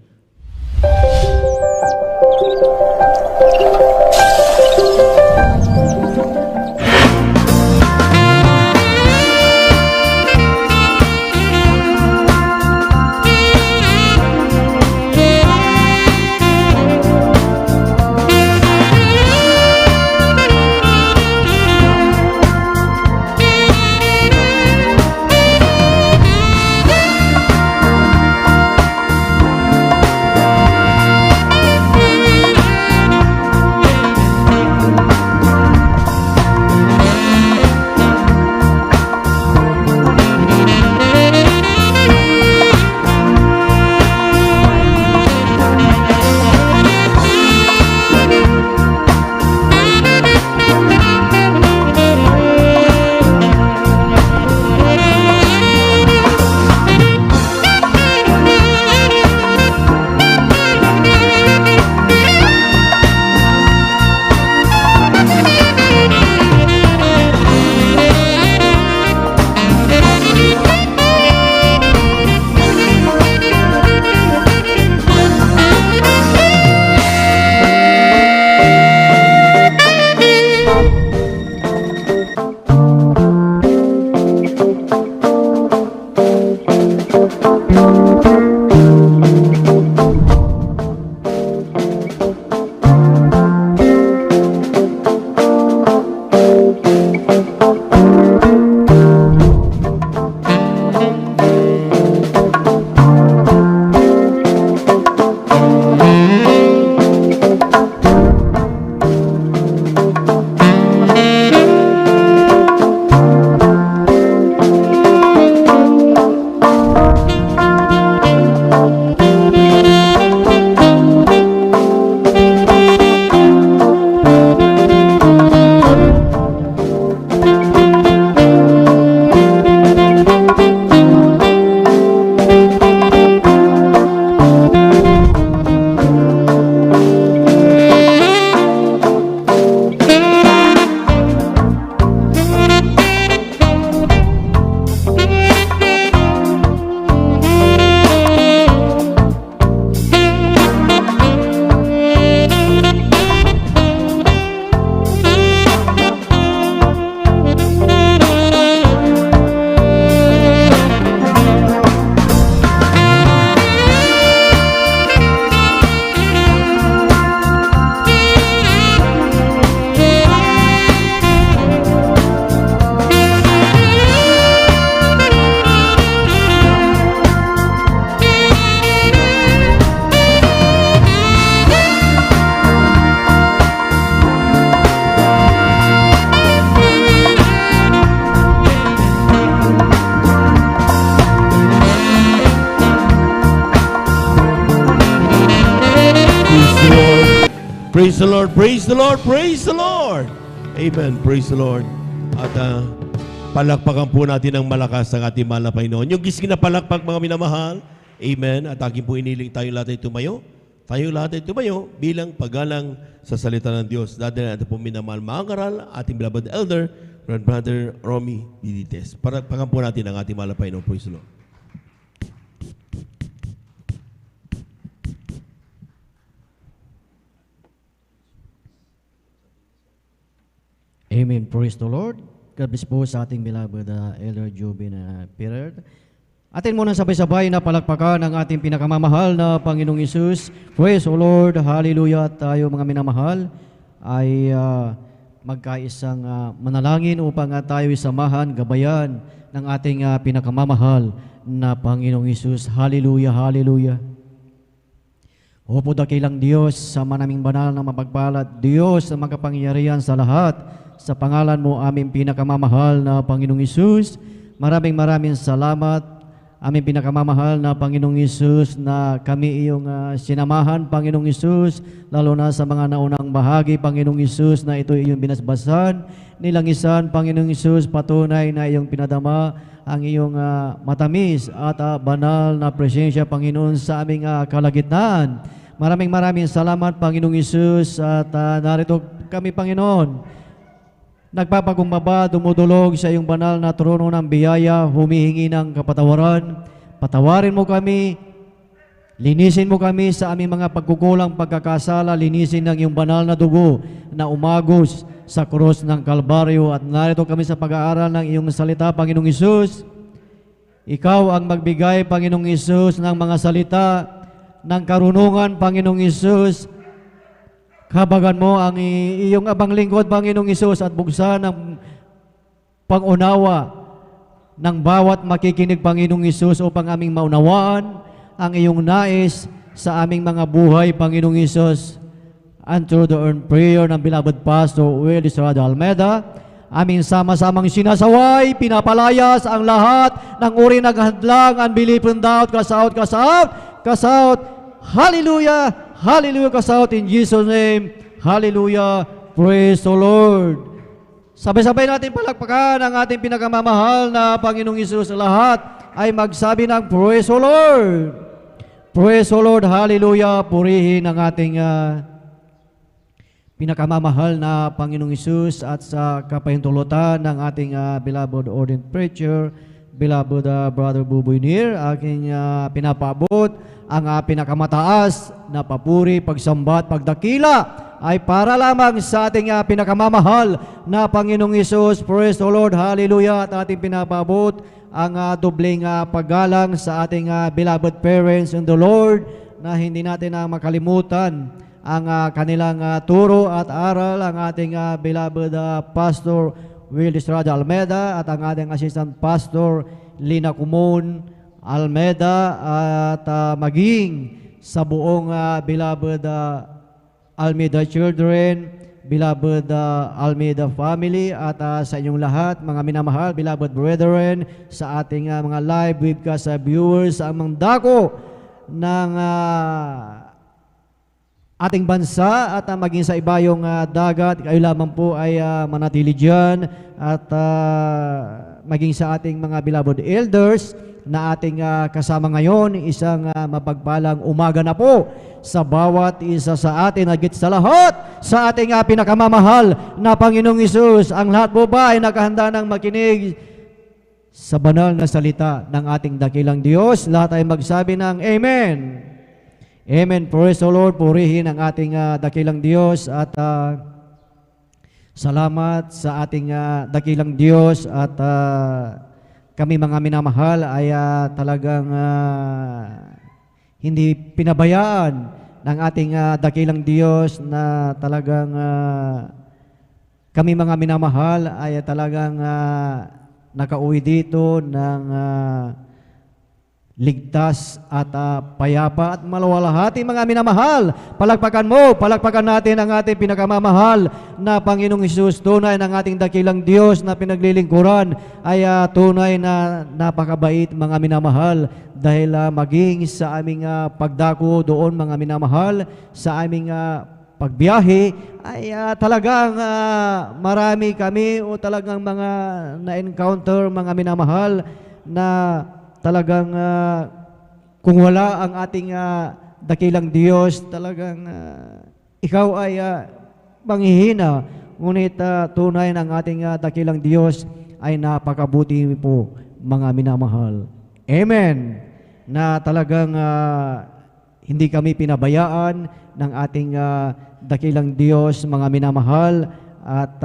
Praise the Lord, praise the Lord, praise the Lord. Amen, praise the Lord. At palakpakan po natin ng malakas ang ating mahal na Panginoon. Yung gising na palakpak, mga minamahal. Amen. At aking po iniling tayong lahat ay tumayo. Tayong lahat ay tumayo bilang paggalang sa salita ng Diyos. Dahil natin po minamahal mga ngaral, ating beloved elder, Brother Romy Benitez. Palakpakan po natin ang ating mahal na Panginoon. Praise the Lord. Amen. Praise the Lord. God bless po sa ating beloved Elder Jobin Peter. Atin muna sabay-sabay na palakpakan ang ating pinakamamahal na Panginoong Isus. Praise the Lord. Hallelujah. Tayo mga minamahal ay magkaisang manalangin upang tayo isamahan, gabayan ng ating pinakamamahal na Panginoong Isus. Hallelujah. Hallelujah. Opo dakilang Diyos sa manaming banal na mapagpalad, Diyos na makapangyarihan sa lahat, sa pangalan mo aming pinakamamahal na Panginoong Isus, maraming salamat, aming pinakamamahal na Panginoong Isus, na kami iyong sinamahan, Panginoong Isus, lalo na sa mga naunang bahagi, Panginoong Isus, na ito iyong binasbasan, nilangisan, Panginoong Isus, patunay na iyong pinadama ang iyong matamis at banal na presensya, Panginoon, sa aming kalagitnaan. Maraming salamat, Panginoong Isus, at narito kami, Panginoon, nagpapakumbaba, dumudulog sa iyong banal na trono ng biyaya, humihingi ng kapatawaran. Patawarin mo kami, linisin mo kami sa aming mga pagkukulang, pagkakasala, linisin ng iyong banal na dugo na umagos sa krus ng Kalbaryo. At narito kami sa pag-aaral ng iyong salita, Panginoong Isus. Ikaw ang magbigay, Panginoong Isus, ng mga salita ng karunungan, Panginoong Isus. Kabagan mo ang iyong abang lingkod, Panginoong Isus, at buksan ang pangunawa ng bawat makikinig, Panginoong Isus, upang aming maunawaan ang iyong nais sa aming mga buhay, Panginoong Isus. And through the earned prayer ng beloved Pastor Will Estrada Almeida, aming sama-samang sinasaway, pinapalayas ang lahat ng uri ng hadlang, unbelief and doubt, kasaut. Hallelujah! Hallelujah, kasaut in Jesus' name. Hallelujah. Praise the Lord. Sabay-sabay natin palakpakan ang ating pinakamamahal na Panginoong Isus. Lahat ay magsabi ng Praise the Lord. Praise the Lord. Hallelujah. Purihin ang ating pinakamamahal na Panginoong Isus at sa kapahintulutan ng ating beloved ordained preacher, beloved Brother Buboy Nir, aking pinapaabot ang pinakamataas na papuri, pagsambat, pagdakila ay para lamang sa ating pinakamamahal na Panginoong Isus. Praise the Lord. Hallelujah. At ating pinapabot ang dobleng paggalang sa ating beloved parents in the Lord, na hindi natin makalimutan ang kanilang turo at aral, ang ating beloved Pastor Will Estrada Almeida at ang ating Assistant Pastor Lina Kumon Almeida, at maging sa buong beloved Almeida children, beloved Almeida family, at sa inyong lahat, mga minamahal, beloved brethren, sa ating mga live webcast viewers sa amang dako ng ating bansa at maging sa ibayong dagat, kayo lamang po ay manatili dyan, at maging sa ating mga beloved elders na ating kasama ngayon, isang mapagpalang umaga na po sa bawat isa sa atin, higit sa lahat sa ating pinakamamahal na Panginoong Isus. Ang lahat po ba ay nakahanda ng makinig sa banal na salita ng ating dakilang Diyos? Lahat ay magsabi ng Amen. Amen. Praise the Lord. Purihin ang ating dakilang Diyos, at salamat sa ating dakilang Diyos, at kami mga minamahal ay talagang hindi pinabayaan ng ating dakilang Diyos, na talagang kami mga minamahal ay talagang nakauwi dito ng ligtas at payapa at maluwalhati, mga minamahal. Palakpakan mo, palakpakan natin ang ating pinakamamahal na Panginoong Hesus. Tunay ng ating dakilang Diyos na pinaglilingkuran ay tunay na napakabait, mga minamahal, dahil maging sa aming pagdako doon, mga minamahal, sa aming pagbiyahe ay talagang marami kami o talagang mga na-encounter, mga minamahal, na talagang kung wala ang ating dakilang Diyos, talagang ikaw ay manghihina. Ngunit tunay ng ating dakilang Diyos ay napakabuti po, mga minamahal. Amen. Na talagang hindi kami pinabayaan ng ating dakilang Diyos, mga minamahal, at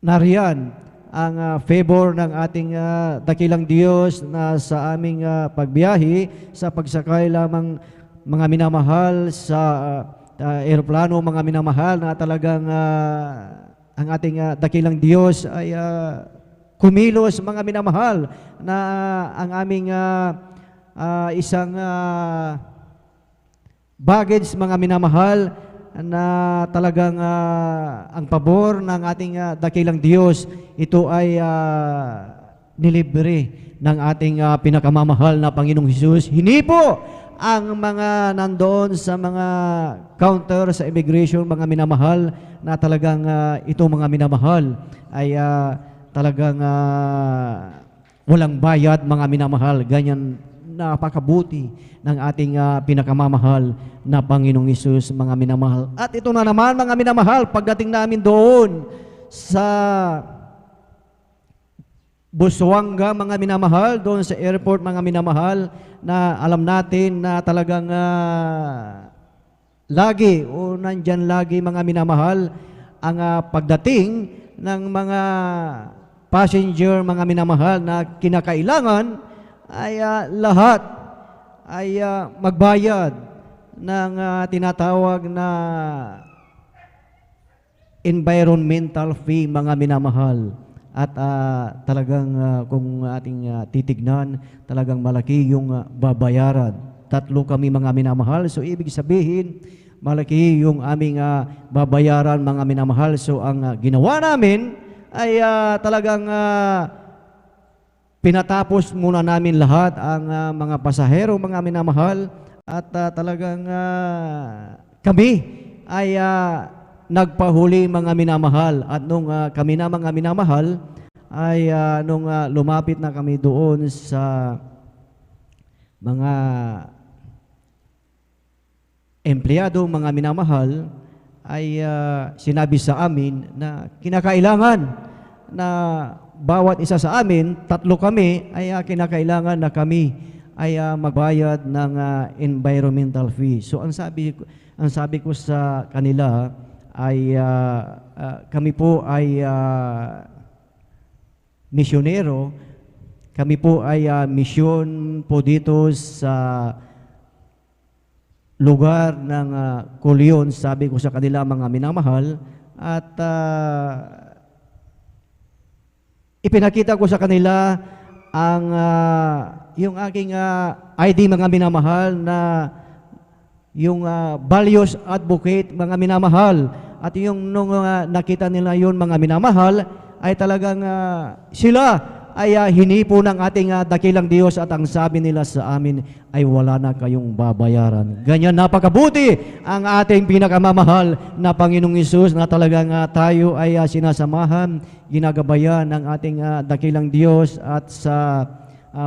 nariyan ang favor ng ating dakilang Diyos na sa aming pagbiyahe, sa pagsakay lamang, mga minamahal, sa eroplano, mga minamahal, na talagang ang ating dakilang Diyos ay kumilos, mga minamahal, na ang aming isang baggage, mga minamahal, na talagang ang pabor ng ating dakilang Diyos, ito ay nilibre ng ating pinakamamahal na Panginoong Hesus. Hindi po ang mga nandoon sa mga counter sa immigration, mga minamahal, na talagang ito, mga minamahal, ay talagang walang bayad, mga minamahal. Ganyan napakabuti ng ating pinakamamahal na Panginoong Hesus, mga minamahal. At ito na naman, mga minamahal, pagdating namin doon sa Busuanga, mga minamahal, doon sa airport, mga minamahal, na alam natin na talagang lagi o nandyan lagi, mga minamahal, ang pagdating ng mga passenger, mga minamahal, na kinakailangan ay lahat ay magbayad ng tinatawag na environmental fee, mga minamahal. At talagang kung ating titignan, talagang malaki yung babayaran. 3 kami, mga minamahal. So ibig sabihin, malaki yung aming babayaran, mga minamahal. So ang ginawa namin ay talagang pinatapos muna namin lahat ang mga pasahero, mga minamahal, at talagang kami ay nagpahuli, mga minamahal. At nung kami na, mga minamahal, ay nung lumapit na kami doon sa mga empleyado, mga minamahal, ay sinabi sa amin na kinakailangan na bawat isa sa amin, 3 kami, ay kinakailangan na kami ay magbayad ng environmental fee. So ang sabi ko sa kanila ay kami po ay misyonero, kami po ay misyon po dito sa lugar ng Culion, sabi ko sa kanila, mga minamahal, at ipinakita ko sa kanila ang yung aking ID, mga minamahal, na yung values advocate, mga minamahal. At yung nung nakita nila yun, mga minamahal, ay talagang sila ay hinipo ng ating dakilang Diyos, at ang sabi nila sa amin ay wala na kayong babayaran. Ganyan napakabuti ang ating pinakamamahal na Panginoong Hesus, na talagang tayo ay sinasamahan, ginagabayan ng ating dakilang Diyos, at sa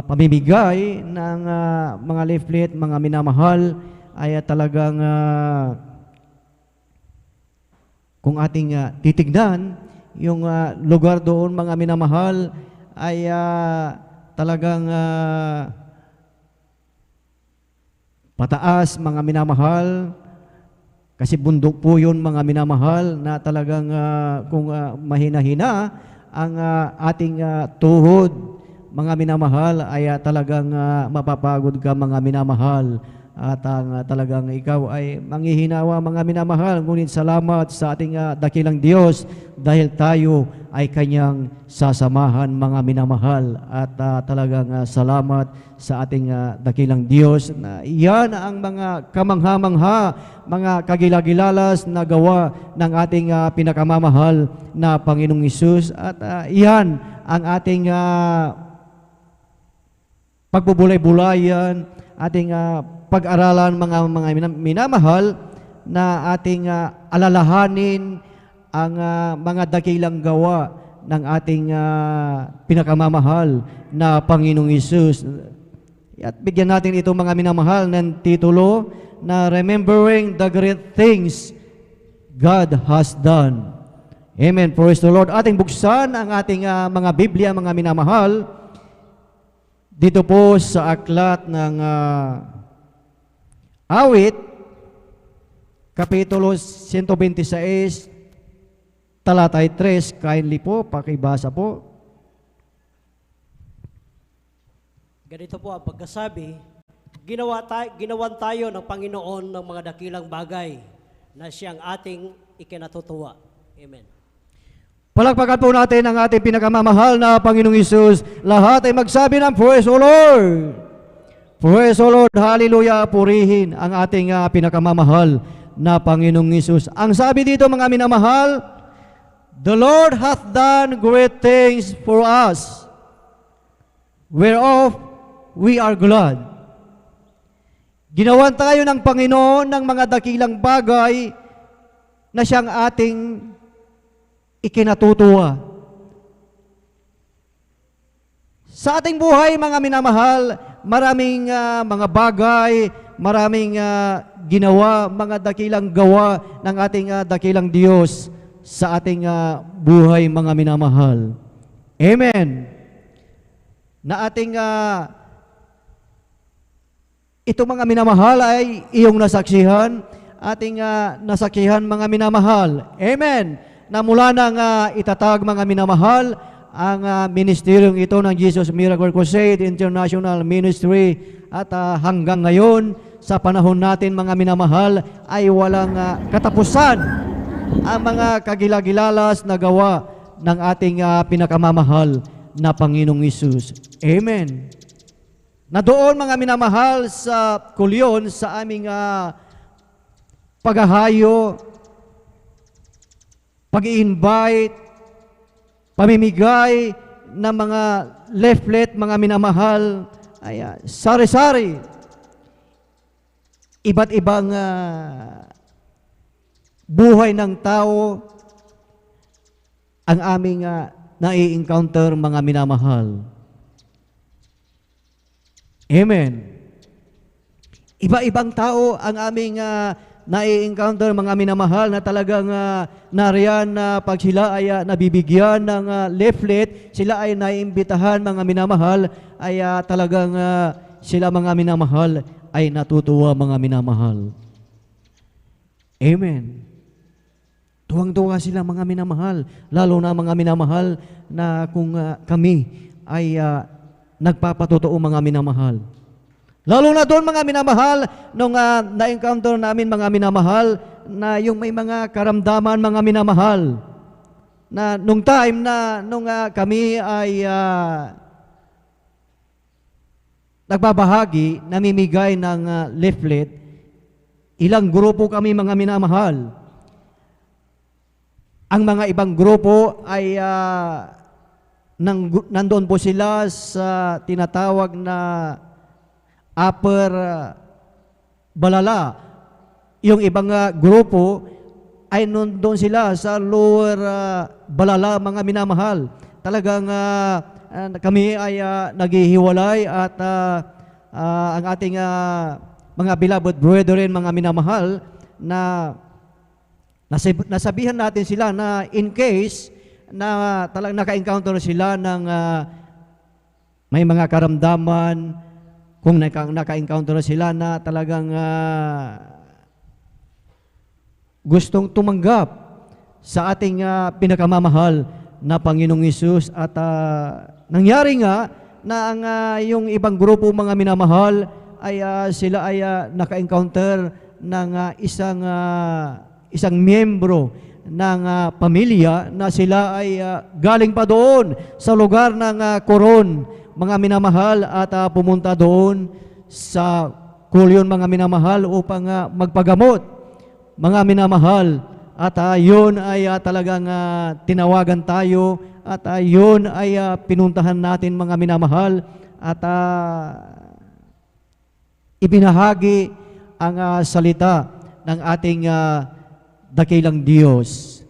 pamimigay ng mga leaflet, mga minamahal, ay talagang kung ating titignan yung lugar doon, mga minamahal, ay talagang pataas, mga minamahal, kasi bundok po yun, mga minamahal, na talagang kung mahina-hina ang ating tuhod, mga minamahal, ay talagang mapapagod ka, mga minamahal. At talagang ikaw ay manghihinawa, mga minamahal. Ngunit salamat sa ating dakilang Diyos, dahil tayo ay Kanyang sasamahan, mga minamahal. At talagang salamat sa ating dakilang Diyos, na iyan ang mga kamangha-mangha, mga kagilagilalas na gawa ng ating pinakamamahal na Panginoong Hesus. At iyan ang ating pagbubulay-bulayan, ating pag-aralan, mga minamahal, na ating alalahanin ang mga dakilang gawa ng ating pinakamamahal na Panginoong Hesus. At bigyan natin ito mga minamahal ng titulo na Remembering the Great Things God has Done. Amen. Praise the Lord. Ating buksan ang ating mga Biblia, mga minamahal, dito po sa aklat ng Awit, Kapitulo 126, talatay 3. Kindly po, pakibasa po. Ganito po ang pagkasabi, ginawan tayo ng Panginoon ng mga dakilang bagay na siyang ating ikinatutuwa. Amen. Palakpakan po natin ang ating pinakamamahal na Panginoong Hesus. Lahat ay magsabi ng Praise the Lord! Praise the Lord! Hallelujah! Purihin ang ating pinakamamahal na Panginoong Hesus. Ang sabi dito mga minamahal, the Lord hath done great things for us, whereof we are glad. Ginawan tayo ng Panginoon ng mga dakilang bagay na siyang ating ikinatutuwa. Sa ating buhay, mga minamahal, maraming mga bagay, maraming ginawa, mga dakilang gawa ng ating dakilang Diyos sa ating buhay, mga minamahal. Amen. Na ating ito mga minamahal ay iyong nasaksihan, ating nasaksihan mga minamahal. Amen. Na mula nang itatag mga minamahal ang ministeryong ito ng Jesus Miracle Crusade International Ministry at hanggang ngayon sa panahon natin mga minamahal ay walang katapusan ang mga kagilagilalas na gawa ng ating pinakamamahal na Panginoong Hesus. Amen. Na doon mga minamahal sa kulyon sa aming paghahayo, pag-i-invite, pamimigay ng mga leaflet, mga minamahal, ay sari-sari, iba't ibang buhay ng tao ang aming nai-encounter mga minamahal. Amen. Iba-ibang tao ang aming nai-encounter mga minamahal na talagang nariyan na pag sila ay nabibigyan ng leaflet, sila ay naiimbitahan mga minamahal, ay talagang sila mga minamahal ay natutuwa mga minamahal. Amen. Tuwang-tuwa sila mga minamahal, lalo na mga minamahal na kung kami ay nagpapatotoo mga minamahal. Lalo na doon mga minamahal, nung na-encounter namin mga minamahal, na yung may mga karamdaman mga minamahal, na nung time na nung kami ay nagbabahagi, namimigay ng leaflet, ilang grupo kami mga minamahal. Ang mga ibang grupo ay nandoon po sila sa tinatawag na upper balala. Yung ibang grupo ay nandoon sila sa lower balala mga minamahal. Talagang kami ay naghihiwalay at ang ating mga beloved brethren, mga minamahal, na nasabihan natin sila na in case na talagang naka-encounter sila ng may mga karamdaman, kung naka-encounter sila na talagang gustong tumanggap sa ating pinakamamahal na Panginoong Hesus, at nangyari nga na ang yung ibang grupo mga minamahal ay sila ay naka-encounter ng isang miyembro ng pamilya na sila ay galing pa doon sa lugar ng Coron, mga minamahal, at pumunta doon sa kulyon mga minamahal upang magpagamot mga minamahal. At yun ay talagang tinawagan tayo, at yun ay pinuntahan natin mga minamahal, at ibinahagi ang salita ng ating dakilang Diyos.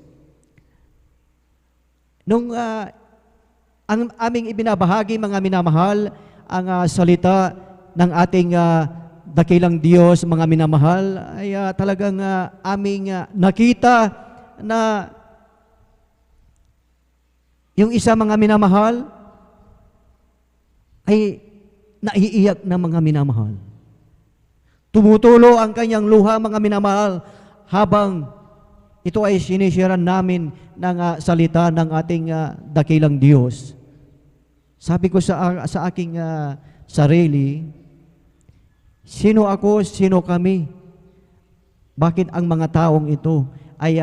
Nung ang aming ibinabahagi, mga minamahal, ang salita ng ating dakilang Diyos, mga minamahal, ay talagang aming nakita na yung isa, mga minamahal, ay naiiyak na, mga minamahal. Tumutulo ang kanyang luha, mga minamahal, habang ito ay sinisiran namin ng salita ng ating dakilang Diyos. Sabi ko sa aking sarili, sino ako, sino kami? Bakit ang mga taong ito ay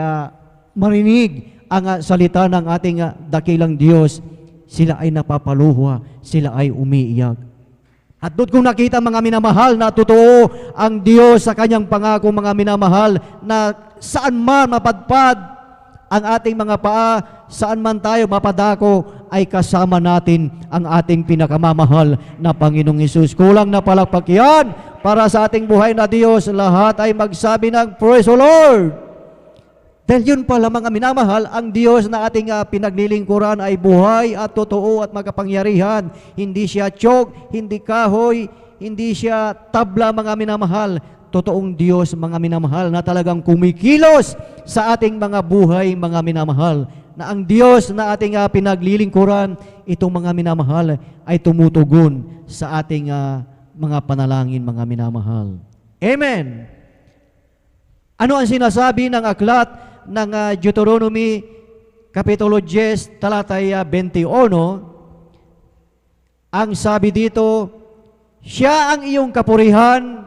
marinig ang salita ng ating dakilang Diyos, sila ay napapaluha, sila ay umiiyak. At doon kong nakita, mga minamahal, na totoo ang Diyos sa kanyang pangako, mga minamahal, na saan man mapadpad ang ating mga paa, saan man tayo mapadako, ay kasama natin ang ating pinakamamahal na Panginoong Hesus. Kulang na palakpak yan para sa ating buhay na Diyos. Lahat ay magsabi ng Praise the Lord! Dahil yun pala, mga minamahal, ang Diyos na ating pinaglilingkuran ay buhay at totoo at makapangyarihan. Hindi siya tiyog, hindi kahoy, hindi siya tabla, mga minamahal. Totoong Diyos, mga minamahal, na talagang kumikilos sa ating mga buhay, mga minamahal. Na ang Diyos na ating pinaglilingkuran, itong mga minamahal, ay tumutugon sa ating mga panalangin, mga minamahal. Amen! Ano ang sinasabi ng aklat ng Deuteronomy Kapitulo 10, talatay 21? Ang sabi dito, siya ang iyong kapurihan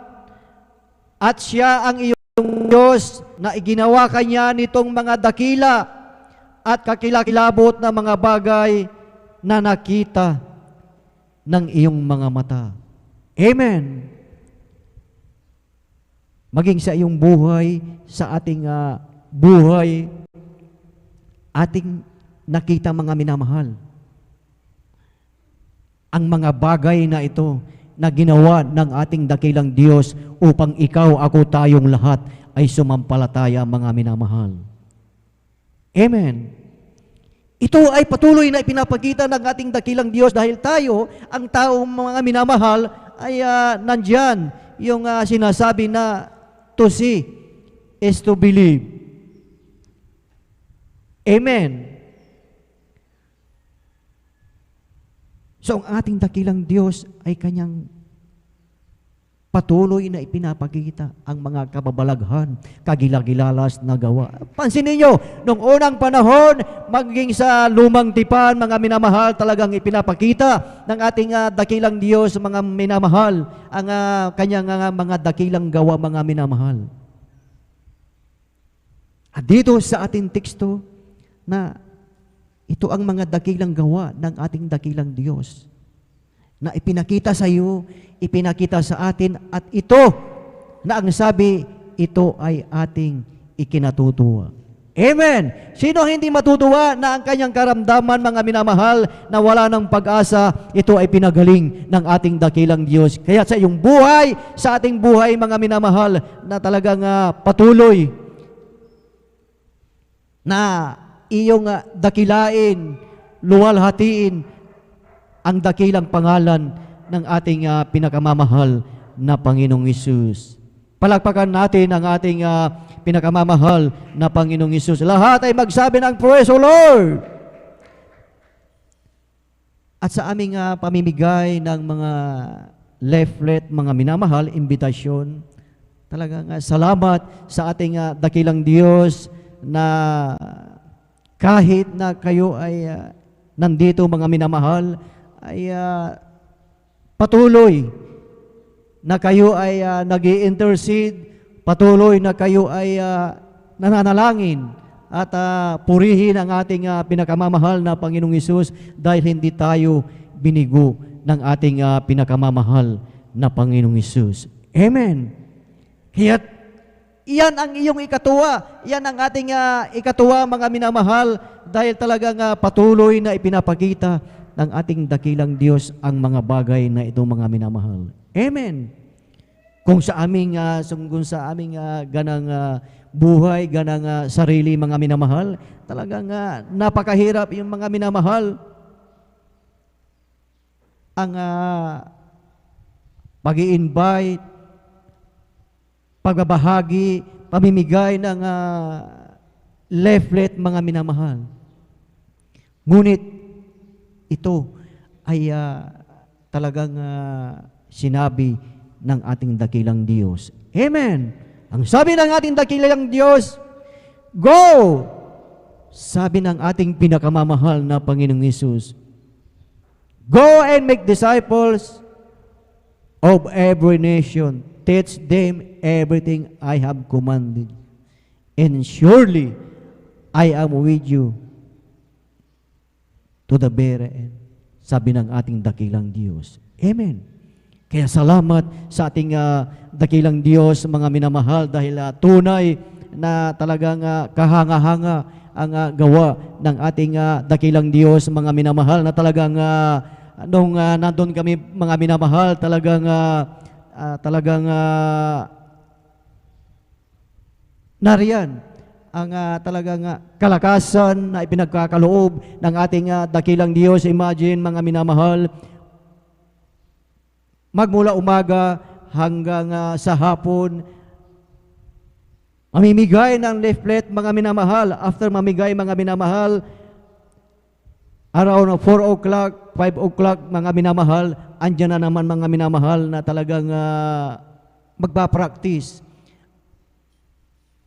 at siya ang iyong Diyos na iginawa kanya nitong mga dakila at kakilakilabot na mga bagay na nakita ng iyong mga mata. Amen. Maging sa iyong buhay, sa ating buhay, ating nakita, mga minamahal, ang mga bagay na ito na ginawa ng ating dakilang Diyos upang ikaw, ako, tayong lahat ay sumampalataya, mga minamahal. Amen. Ito ay patuloy na ipinapakita ng ating dakilang Diyos dahil tayo, ang taong mga minamahal, ay nandyan yung sinasabi na to see is to believe. Amen. So, ang ating dakilang Diyos ay kanyang patuloy na ipinapakita ang mga kababalaghan, kagilagilalas na gawa. Pansinin niyo, nung unang panahon, maging sa lumang tipan, mga minamahal, talagang ipinapakita ng ating dakilang Diyos, mga minamahal, ang kanyang mga dakilang gawa, mga minamahal. At dito sa ating teksto, na ito ang mga dakilang gawa ng ating dakilang Diyos na ipinakita sa iyo, ipinakita sa atin, at ito na ang sabi, ito ay ating ikinatutuwa. Amen! Sino hindi matutuwa na ang kanyang karamdaman, mga minamahal, na wala ng pag-asa, ito ay pinagaling ng ating dakilang Diyos. Kaya sa iyong buhay, sa ating buhay, mga minamahal, na talagang patuloy na iyong dakilain, luwalhatiin ang dakilang pangalan ng ating pinakamamahal na Panginoong Hesus. Palakpakan natin ang ating pinakamamahal na Panginoong Hesus. Lahat ay magsabi ng Praise the Lord! At sa aming pamimigay ng mga leaflet, mga minamahal, imbitasyon, talagang salamat sa ating dakilang Diyos na kahit na kayo ay nandito, mga minamahal, ay patuloy na kayo ay nag-i-intercede, patuloy na kayo ay nananalangin at purihin ang ating pinakamamahal na Panginoong Hesus dahil hindi tayo binigo ng ating pinakamamahal na Panginoong Hesus. Amen. Kaya't iyan ang iyong ikatuwa. Iyan ang ating ikatuwa, mga minamahal, dahil talagang patuloy na ipinapakita ng ating dakilang Diyos ang mga bagay na ito, mga minamahal. Amen. kung sa aming ganang buhay, ganang sarili, mga minamahal, talagang napakahirap yung mga minamahal. Ang pag-i-invite, pagbabahagi, pamimigay ng leaflet, mga minamahal. Ngunit ito ay talagang sinabi ng ating dakilang Diyos. Amen! Ang sabi ng ating dakilang Diyos, go! Sabi ng ating pinakamamahal na Panginoong Hesus, go and make disciples of every nation. Teach them everything I have commanded. And surely I am with you to the very end. Sabi ng ating dakilang Diyos. Amen. Kaya salamat sa ating dakilang Diyos, mga minamahal, dahil tunay na talagang kahanga-hanga ang gawa ng ating dakilang Diyos, mga minamahal, na talagang nung nandun kami, mga minamahal, talagang nariyan ang talagang kalakasan na ipinagkakaloob ng ating dakilang Diyos. Imagine, mga minamahal, magmula umaga hanggang sa hapon, mamimigay ng leaflet, mga minamahal. After mamigay, mga minamahal, around 4 o'clock, 5 o'clock, mga minamahal, andyan na naman, mga minamahal, na talagang magpa-practice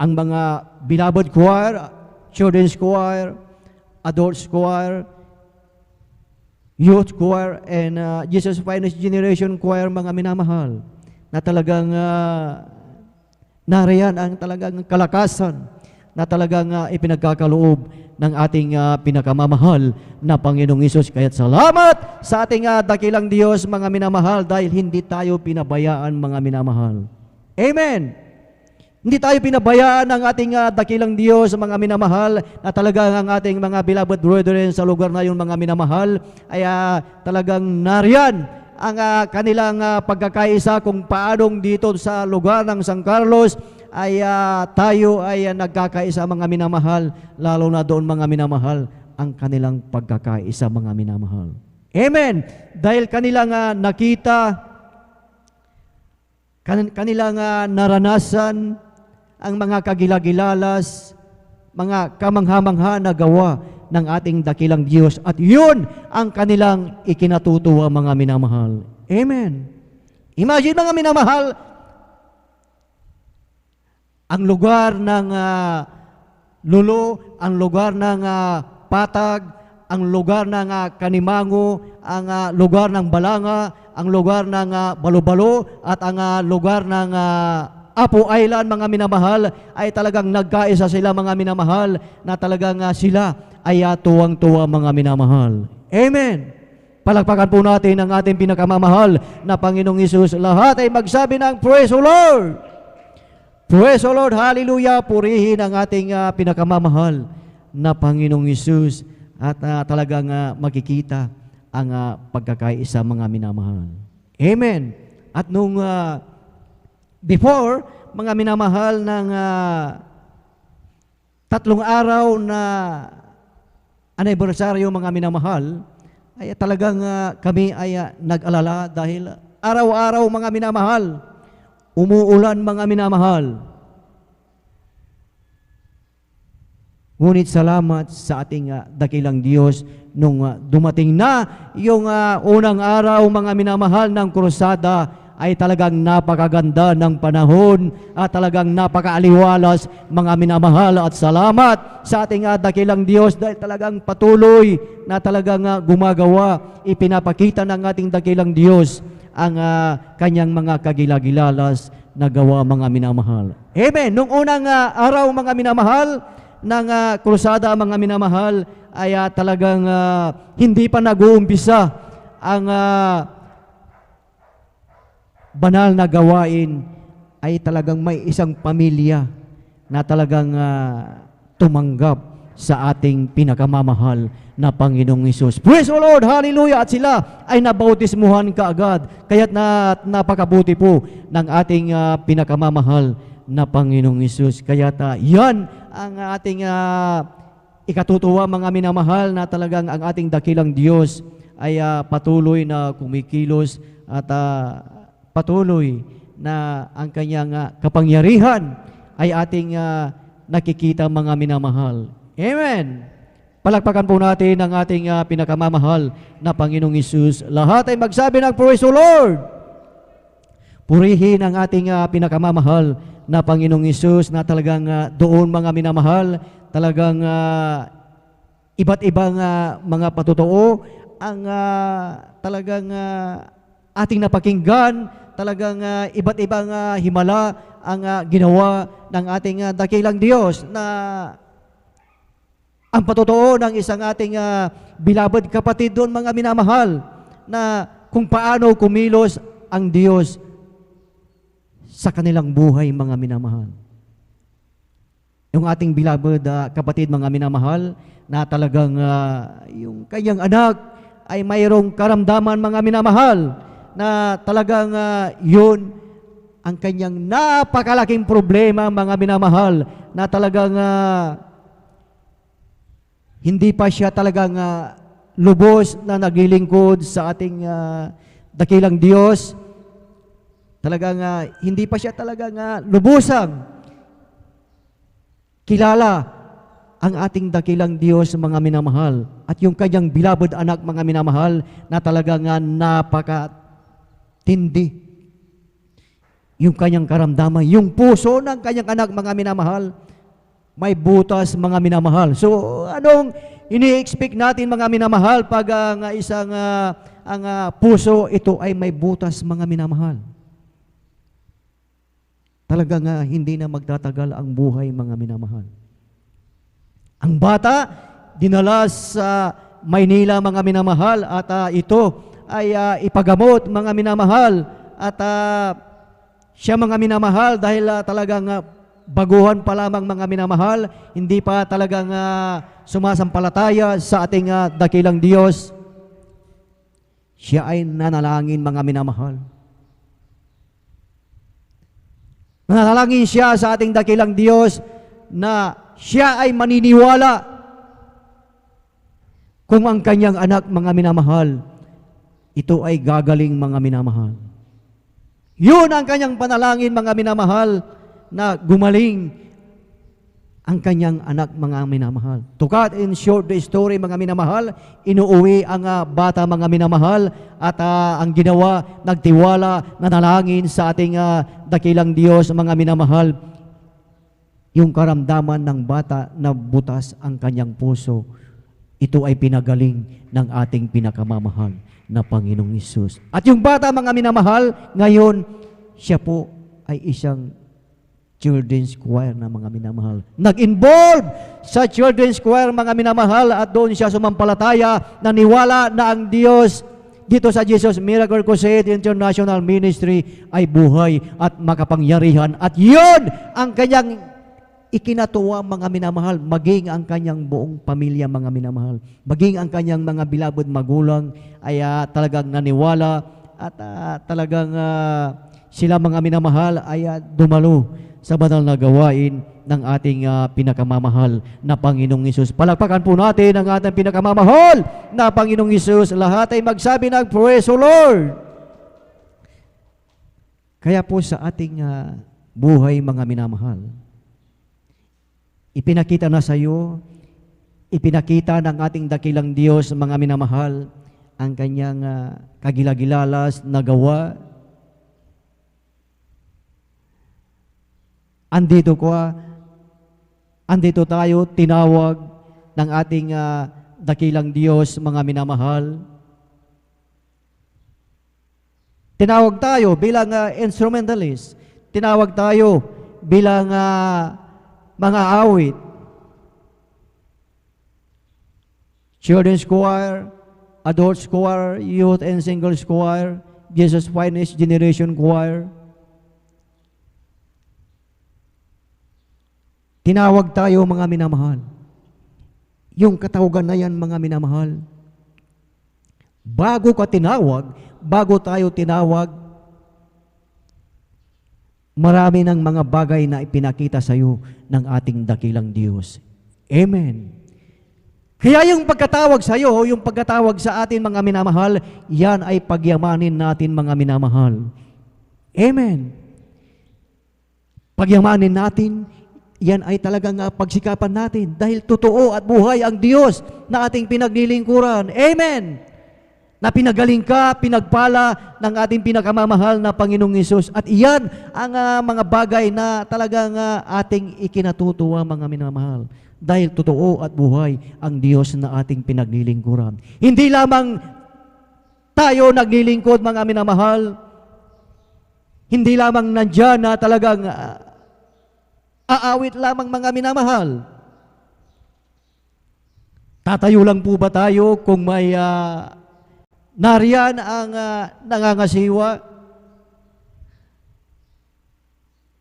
ang mga beloved choir, children's choir, adults choir, youth choir, and Jesus Finest Generation choir, mga minamahal, na talagang nariyan ang talagang kalakasan na talagang ipinagkakaloob ng ating pinakamamahal na Panginoong Hesus. Kaya't salamat sa ating dakilang Diyos, mga minamahal, dahil hindi tayo pinabayaan, mga minamahal. Amen! Hindi tayo pinabayaan ng ating dakilang Diyos, mga minamahal, na talagang ang ating mga beloved brethren sa lugar na yun, mga minamahal, ay talagang nariyan ang kanilang pagkakaisa, kung paanong dito sa lugar ng San Carlos ay tayo ay nagkakaisa, mga minamahal, lalo na doon, mga minamahal, ang kanilang pagkakaisa, mga minamahal. Amen! Dahil kanilang nakita, kanilang naranasan ang mga kagilagilalas, mga kamangha-mangha na gawa ng ating dakilang Diyos. At yun ang kanilang ikinatutuwa, mga minamahal. Amen. Imagine, mga minamahal, ang lugar ng Lulo, ang lugar ng Patag, ang lugar ng Kanimango, ang lugar ng Balanga, ang lugar ng Balubalo, at ang lugar ng Apo Island, mga minamahal, ay talagang nagkaisa sila, mga minamahal, na talagang sila ay tuwang-tuwa, mga minamahal. Amen. Palakpakan po natin ang ating pinakamamahal na Panginoong Hesus. Lahat ay magsabi ng Praise the Lord! Praise the Lord! Hallelujah! Purihin ang ating pinakamamahal na Panginoong Hesus, at talagang makikita ang pagkakaisa, mga minamahal. Amen. At nung before, mga minamahal, ng 3 araw na anibersaryo, mga minamahal, ay talagang kami ay nag-alala dahil araw-araw, mga minamahal, umuulan, mga minamahal. Ngunit salamat sa ating dakilang Diyos, nung dumating na yung unang araw, mga minamahal, ng krusada, ay talagang napakaganda ng panahon at talagang napakaaliwalas, mga minamahal. At salamat sa ating dakilang Diyos dahil talagang patuloy na talagang gumagawa, ipinapakita ng ating dakilang Diyos ang kanyang mga kagilagilalas na gawa, mga minamahal. Amen. Nung unang araw, mga minamahal, ng krusada, mga minamahal, ay talagang hindi pa nag-uumpisa ang banal na gawain. Ay talagang may isang pamilya na talagang tumanggap sa ating pinakamamahal na Panginoong Hesus. Praise the Lord! Hallelujah! At sila ay nabautismuhan kaagad. Kaya't napakabuti po ng ating pinakamamahal na Panginoong Hesus. Kaya't yan ang ating ikatutuwa, mga minamahal, na talagang ang ating dakilang Diyos ay patuloy na kumikilos at patuloy na ang kanyang kapangyarihan ay ating nakikita, mga minamahal. Amen! Palakpakan po natin ang ating pinakamamahal na Panginoong Hesus. Lahat ay magsabi ng praise the Lord! Purihin ang ating pinakamamahal na Panginoong Hesus na talagang doon, mga minamahal, talagang iba't ibang mga patotoo ang talagang ating napakinggan, talagang iba't ibang himala ang ginawa ng ating dakilang Diyos, na ang patotoo ng isang ating beloved kapatid doon, mga minamahal, na kung paano kumilos ang Diyos sa kanilang buhay, mga minamahal. Yung ating beloved kapatid, mga minamahal, na talagang yung kanyang anak ay mayroong karamdaman, mga minamahal, na talagang yun ang kanyang napakalaking problema, mga minamahal, na talagang hindi pa siya talagang lubos na naglilingkod sa ating dakilang Diyos. Talagang hindi pa siya talagang lubusang kilala ang ating dakilang Diyos, mga minamahal. At yung kanyang beloved anak, mga minamahal, na talagang napakatindi. Yung kanyang karamdaman, yung puso ng kanyang anak, mga minamahal, may butas, mga minamahal. So, anong ini-expect natin, mga minamahal, pag ang isang ang puso ito ay may butas, mga minamahal? Talagang hindi na magtatagal ang buhay, mga minamahal. Ang bata, dinala sa Maynila, mga minamahal, at ito ay ipagamot, mga minamahal, at siya, mga minamahal, dahil talagang baguhan pa lamang, mga minamahal, hindi pa talagang sumasampalataya sa ating dakilang Diyos, siya ay nanalangin, mga minamahal. Nanalangin siya sa ating dakilang Diyos na siya ay maniniwala kung ang kanyang anak, mga minamahal, ito ay gagaling, mga minamahal. Yun ang kanyang panalangin, mga minamahal, na gumaling ang kanyang anak, mga minamahal. To cut in short the story, mga minamahal, inuuwi ang bata, mga minamahal, at ang ginawa, nagtiwala, nanalangin sa ating dakilang Diyos, mga minamahal. Yung karamdaman ng bata na butas ang kanyang puso, ito ay pinagaling ng ating pinakamamahal na Panginoong Hesus. At yung bata, mga minamahal, ngayon, siya po ay isang children's choir, na mga minamahal. Nag-involve sa children's choir, mga minamahal, at doon siya sumampalataya, naniwala na ang Diyos dito sa Jesus Miracle Crusade International Ministry ay buhay at makapangyarihan. At yun ang kanyang ikinatuwa, mga minamahal, maging ang kanyang buong pamilya, mga minamahal. Maging ang kanyang mga beloved magulang ay talagang naniwala, at talagang sila, mga minamahal, ay dumalo sa banal na gawain ng ating pinakamamahal na Panginoong Hesus. Palakpakan po natin ang ating pinakamamahal na Panginoong Hesus. Lahat ay magsabi ng praise the Lord. Kaya po sa ating buhay, mga minamahal, ipinakita na sa iyo, ipinakita ng ating dakilang Diyos, mga minamahal, ang kanyang kagilagilalas na gawa. Andito tayo, tinawag ng ating dakilang Diyos, mga minamahal. Tinawag tayo bilang instrumentalist. Tinawag tayo bilang mga awit. Children's choir, adults choir, youth and singles choir, Jesus Finest Generation Choir. Tinawag tayo, mga minamahal. yung katawagan na yan, mga minamahal. Bago tayo tinawag, marami ng mga bagay na ipinakita sa iyo ng ating dakilang Diyos. Amen. Kaya yung pagkatawag sa iyo, yung pagkatawag sa atin, mga minamahal, yan ay pagyamanin natin, mga minamahal. Amen. Pagyamanin natin, yan ay talagang pagsikapan natin dahil totoo at buhay ang Diyos na ating pinaglilingkuran. Amen. Na pinagaling ka, pinagpala ng ating pinakamamahal na Panginoong Hesus. At iyan ang mga bagay na talagang ating ikinatutuwa, mga minamahal. Dahil totoo at buhay ang Diyos na ating pinaglilingkuran. Hindi lamang tayo naglilingkod, mga minamahal. Hindi lamang nandyan na talagang aawit lamang, mga minamahal. Tatayo lang po ba tayo kung may nariyan ang nangangasiwa?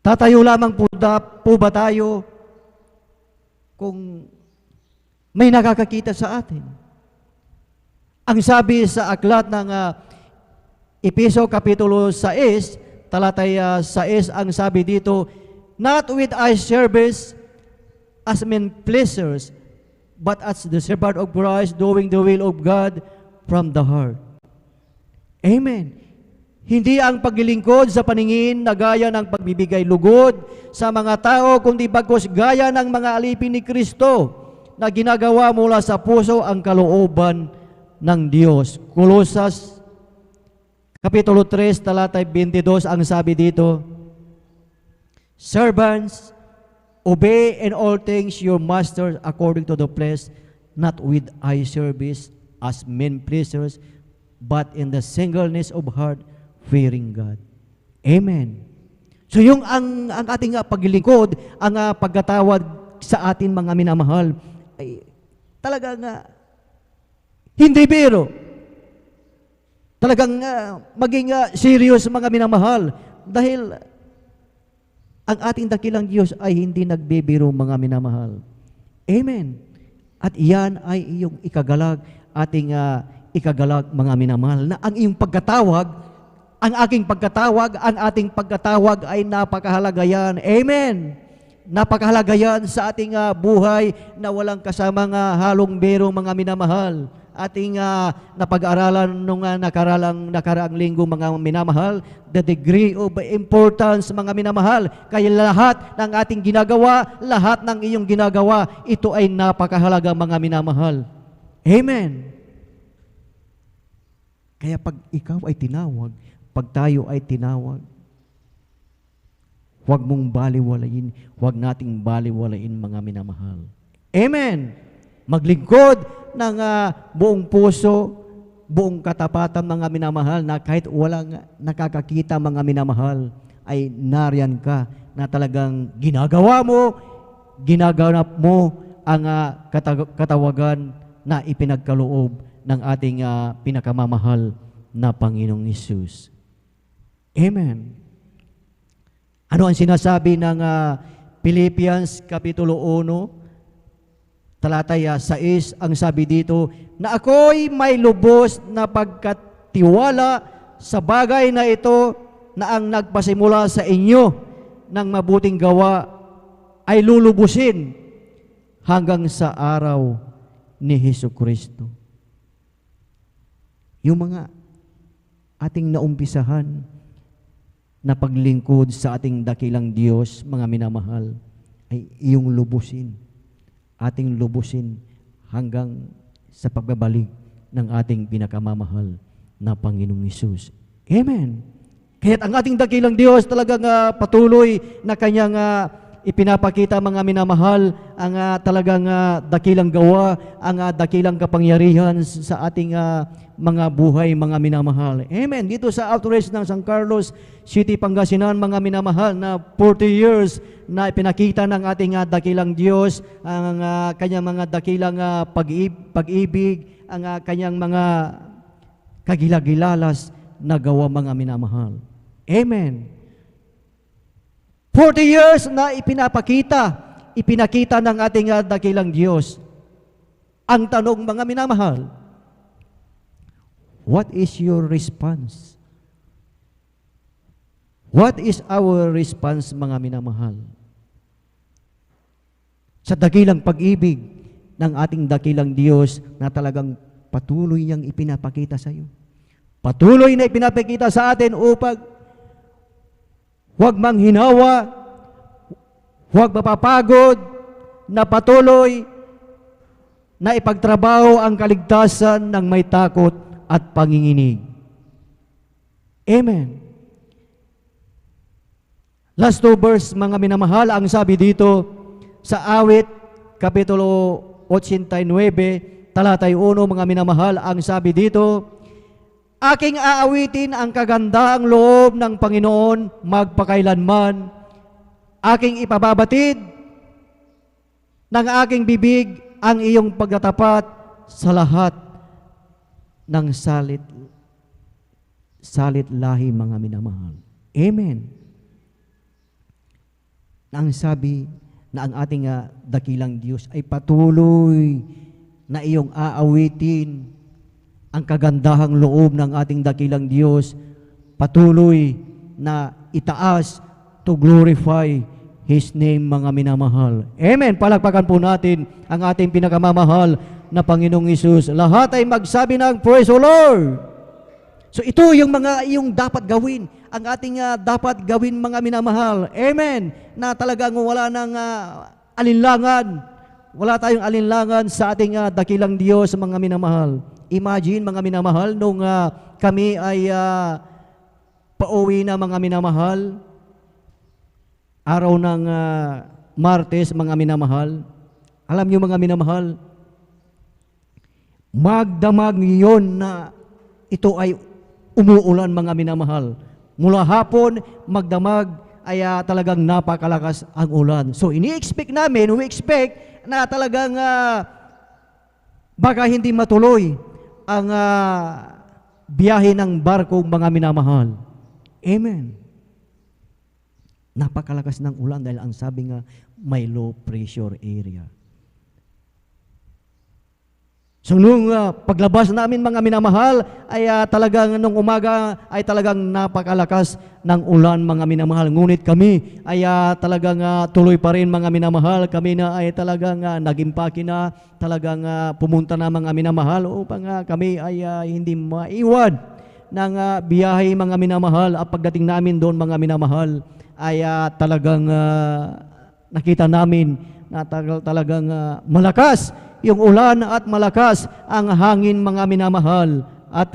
Tatayo lamang po ba tayo kung may nakakakita sa atin? Ang sabi sa aklat ng Efeso Kapitulo 6, talatay 6, ang sabi dito, not with eye service as men pleasers, but as the servant of Christ, doing the will of God from the heart. Amen. Hindi ang paglilingkod sa paningin na gaya ng pagbibigay lugod sa mga tao, kundi bagkus gaya ng mga alipin ni Kristo na ginagawa mula sa puso ang kalooban ng Diyos. Kolosas Kapitulo 3, talatay 22, ang sabi dito, servants, obey in all things your masters according to the flesh, not with eye service as men pleasers, but in the singleness of heart, fearing God. Amen. So yung ang ating paglilingkod, ang pagkatawad sa atin, mga minamahal, ay talagang hindi biro. Talagang maging serious, mga minamahal, dahil ang ating dakilang Diyos ay hindi nagbibiro, mga minamahal. Amen. At iyan ay iyong ikagalag, ating ikagalag, mga minamahal, na ang iyong pagkatawag, ang aking pagkatawag, ang ating pagkatawag ay napakahalaga yan. Amen. Napakahalaga yan sa ating buhay na walang kasamang halong biro, mga minamahal. Ating napag-aralan nung nakaraang linggo, mga minamahal, the degree of importance, mga minamahal. Kaya lahat ng ating ginagawa, lahat ng iyong ginagawa, ito ay napakahalaga, mga minamahal. Amen. Kaya pag ikaw ay tinawag, pag tayo ay tinawag, huwag mong baliwalain, huwag nating baliwalain, mga minamahal. Amen. Maglingkod ng buong puso, buong katapatan, mga minamahal, na kahit walang nakakakita, mga minamahal, ay nariyan ka na talagang ginagawa mo ang katawagan na ipinagkaloob ng ating pinakamamahal na Panginoong Hesus. Amen. Ano ang sinasabi ng Philippians Kapitulo 1, talatay 6, ang sabi dito, na ako'y may lubos na pagkatiwala sa bagay na ito, na ang nagpasimula sa inyo ng mabuting gawa ay lulubusin hanggang sa araw ni Hesukristo. Yung mga ating naumpisahan na paglingkod sa ating dakilang Diyos, mga minamahal, ay iyong lubusin, ating lubusin hanggang sa pagbabalik ng ating pinakamamahal na Panginoong Hesus. Amen. Kaya't ang ating dakilang Diyos talagang patuloy na kanyang ipinapakita, mga minamahal, ang talagang dakilang gawa, ang dakilang kapangyarihan sa ating mga buhay, mga minamahal. Amen. Dito sa outrage ng San Carlos City, Pangasinan, mga minamahal, na 40 years na ipinakita ng ating dakilang Diyos ang kanyang mga dakilang pag-ibig, ang kanyang mga kagilagilalas na gawa, mga minamahal. Amen. 40 years na ipinakita ng ating dakilang Diyos. Ang tanong, mga minamahal, what is your response? What is our response, mga minamahal? Sa dakilang pag-ibig ng ating dakilang Diyos na talagang patuloy niyang ipinapakita sa iyo. Patuloy na ipinapakita sa atin upang huwag manghinawa, huwag mapapagod, na patuloy na ipagtrabaho ang kaligtasan ng may takot at panginginig. Amen. Last 2 verse, mga minamahal, ang sabi dito sa Awit, Kapitulo 89, talatay 1, mga minamahal, ang sabi dito, aking aawitin ang kagandaang loob ng Panginoon magpakailanman, aking ipababatid ng aking bibig ang iyong pagtatapat sa lahat ng salit lahi, mga minamahal. Amen. Ang sabi na ang ating dakilang Diyos ay patuloy na iyong aawitin ang kagandahang loob ng ating dakilang Diyos, patuloy na itaas to glorify His name, mga minamahal. Amen. Palakpakan po natin ang ating pinakamamahal na Panginoong Hesus. Lahat ay magsabi ng praise the Lord. So ito yung dapat gawin. Ang ating dapat gawin, mga minamahal. Amen. Na talagang wala ng alinlangan. Wala tayong alinlangan sa ating dakilang Diyos, mga minamahal. Imagine, mga minamahal, nung kami ay pauwi na, mga minamahal, araw ng Martes, mga minamahal. Alam niyo, mga minamahal, magdamag yon na ito ay umuulan, mga minamahal. Mula hapon, magdamag ay talagang napakalakas ang ulan. So we expect na talagang baka hindi matuloy ang biyahe ng barko, mga minamahal. Amen. Napakalakas ng ulan dahil ang sabi nga, may low pressure area. So nung paglabas namin, mga minamahal, ay talagang nung umaga ay talagang napakalakas ng ulan, mga minamahal. Ngunit kami ay talagang tuloy pa rin, mga minamahal. Kami na ay talagang nagimpake na, talagang pumunta na, mga minamahal, upang kami ay hindi maiwan ng biyahe, mga minamahal. At pagdating namin doon, mga minamahal, ay talagang nakita namin na talagang malakas yung ulan at malakas ang hangin, mga minamahal. At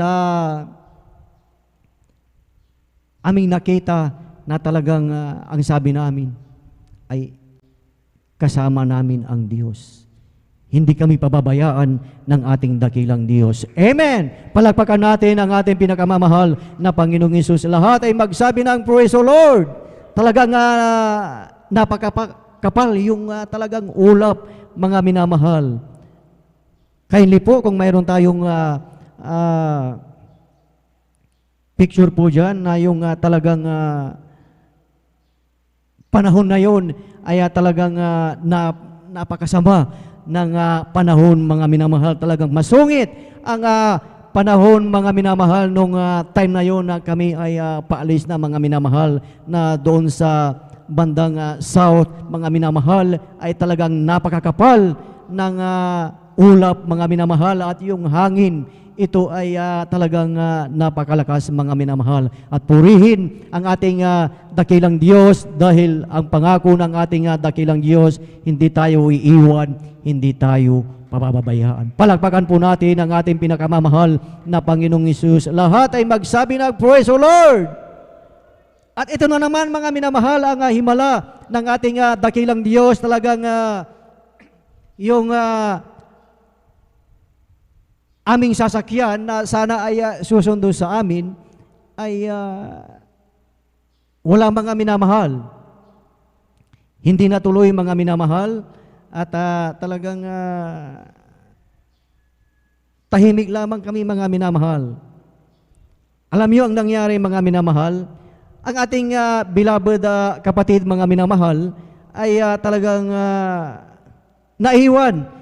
aming nakita na talagang ang sabi namin ay kasama namin ang Diyos. Hindi kami pababayaan ng ating dakilang Diyos. Amen! Palakpakan natin ang ating pinakamamahal na Panginoong Hesus. Lahat ay magsabi ng praise the Lord. Talagang napakapal yung talagang ulap, mga minamahal. Kindly po, kung mayroon tayong picture po dyan na yung talagang panahon na yun ay talagang napakasama ng panahon, mga minamahal. Talagang masungit ang panahon, mga minamahal, nung time na yun na kami ay paalis na, mga minamahal, na doon sa bandang south, mga minamahal, ay talagang napakakapal ng ulap, mga minamahal, at yung hangin, ito ay talagang napakalakas, mga minamahal. At purihin ang ating dakilang Diyos, dahil ang pangako ng ating dakilang Diyos, hindi tayo iiwan, hindi tayo pababayaan. Palakpakan po natin ang ating pinakamamahal na Panginoong Hesus. Lahat ay magsabi ng praise the Lord. At ito na naman, mga minamahal, ang himala ng ating dakilang Diyos. Talagang yung aming sasakyan na sana ay susundo sa amin ay wala, mga minamahal. Hindi natuloy, mga minamahal, at talagang tahimik lamang kami, mga minamahal. Alam niyo ang nangyari, mga minamahal? Ang ating beloved kapatid, mga minamahal, ay talagang naiwan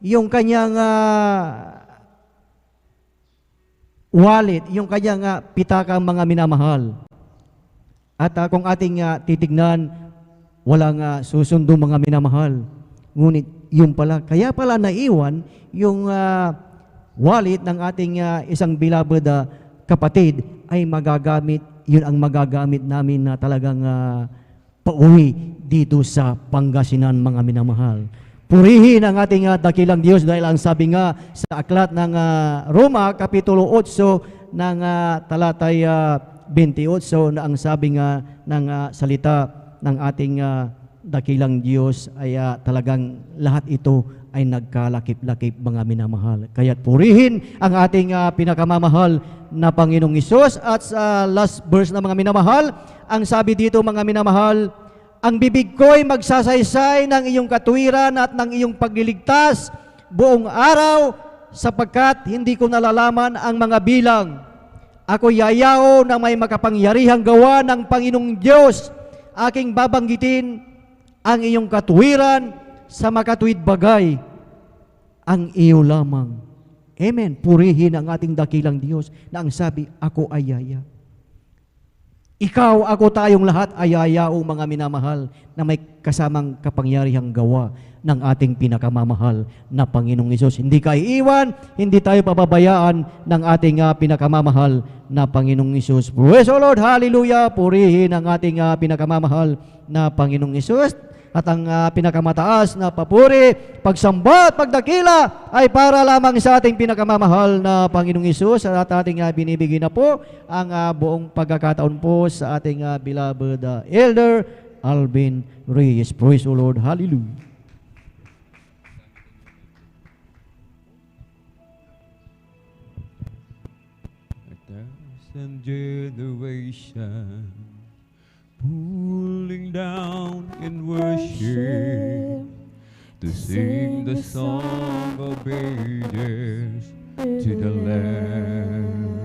yung kanyang wallet, yung kanyang pitakang mga minamahal. At kung ating titignan, walang susundo mga minamahal. Ngunit yung pala, kaya pala naiwan yung wallet ng ating isang beloved kapatid ay magagamit, yun ang magagamit namin na talagang pauwi dito sa Pangasinan mga minamahal. Purihin ang ating dakilang Diyos dahil ang sabi nga sa aklat ng Roma, Kapitulo 8 ng talatay 28 na ang sabi nga ng salita ng ating dakilang Diyos ay talagang lahat ito ay nagkalakip-lakip mga minamahal. Kaya't purihin ang ating pinakamamahal na Panginoong Hesus. At sa last verse na mga minamahal, ang sabi dito mga minamahal, ang bibig ko'y magsasaysay ng iyong katuwiran at ng iyong pagliligtas buong araw sapagkat hindi ko nalalaman ang mga bilang. Ako yayaw na may makapangyarihang gawa ng Panginoong Diyos. Aking babanggitin ang iyong katuwiran sa makatuwid bagay. Ang iyo lamang. Amen. Purihin ang ating dakilang Diyos na ang sabi, ako ay yaya. Ikaw, ako, tayong lahat ay yayaong mga minamahal na may kasamang kapangyarihang gawa ng ating pinakamamahal na Panginoong Hesus. Hindi ka iiwan, hindi tayo pababayaan ng ating pinakamamahal na Panginoong Hesus. Praise the Lord, hallelujah! Purihin ang ating pinakamamahal na Panginoong Hesus. At ang pinakamataas na papuri, pagsamba at pagdakila ay para lamang sa ating pinakamamahal na Panginoong Hesus. At ating binibigay na po ang buong pagkakataon po sa ating beloved Elder Alvin Reyes. Praise the Lord. Hallelujah. And generation pulling down in worship to sing the song of ages to the Lamb.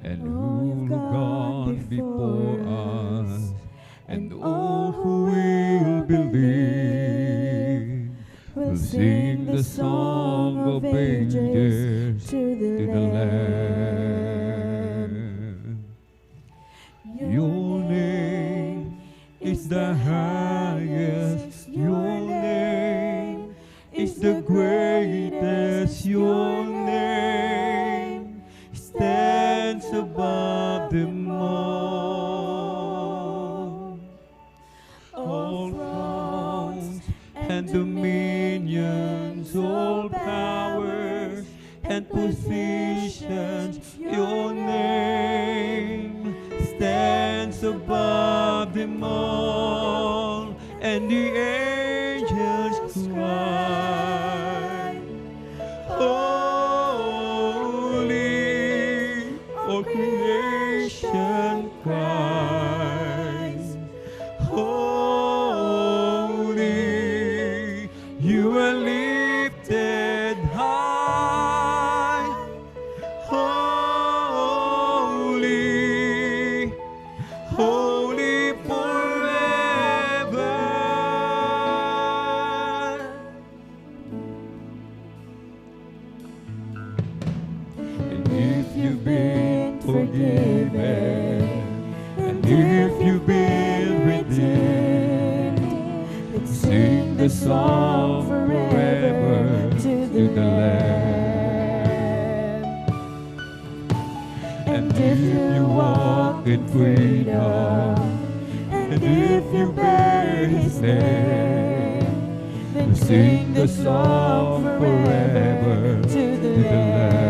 And who'll gone before us, and all who will believe will sing the song of ages to the Lamb. Your name is the highest, your name is the greatest, your name stands above them all. All thrones and dominions, all powers and positions, your name stands above them all, and the angels cry, holy, all creation cries, holy, you are lifted high, holy, holy forever. And if you've been forgiven, and if you've been redeemed, let's sing the song forever to the Lamb. And if you walk in freedom, and if you bear His name, we'll sing the song forever to the Lamb.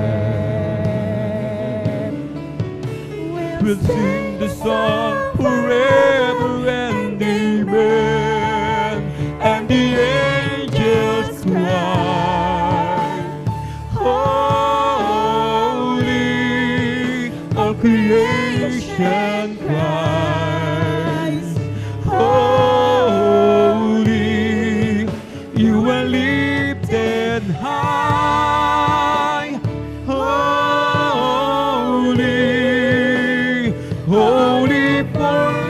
We'll sing the song forever and amen, and the angels cry, holy, all creation cries, holy, you are lifted high, holy, holy forever.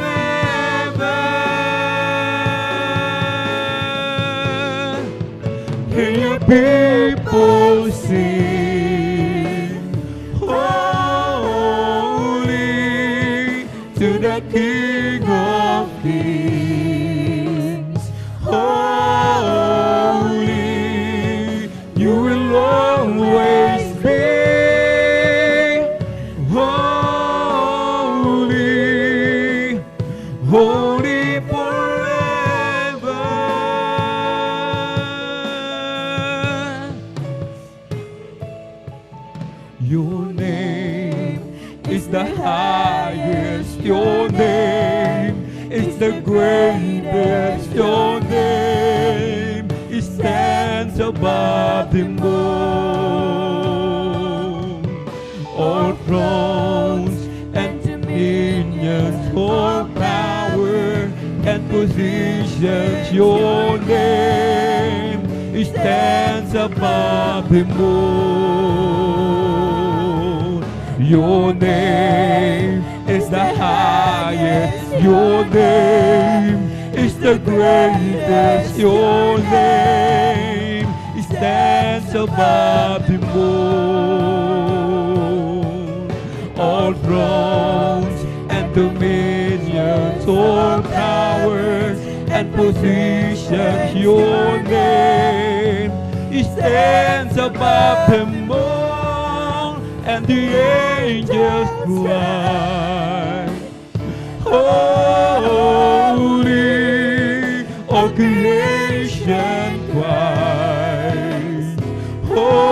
is the highest. Your name is the greatest. Your name it stands above them all thrones and dominions, all power and positions. Your name it stands above them all. Your name is the highest. Your name is the greatest. Your name it stands above them all thrones and dominions, all powers and positions. Your name it stands above them all, and the angels cry, holy, all creation cries, holy,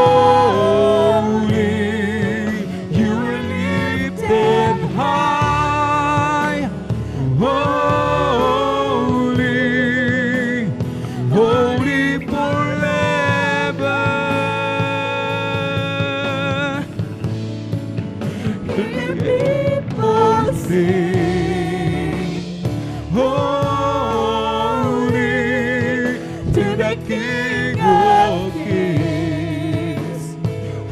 you are lifted high, holy, holy forever. The people sing, holy to the King of Kings.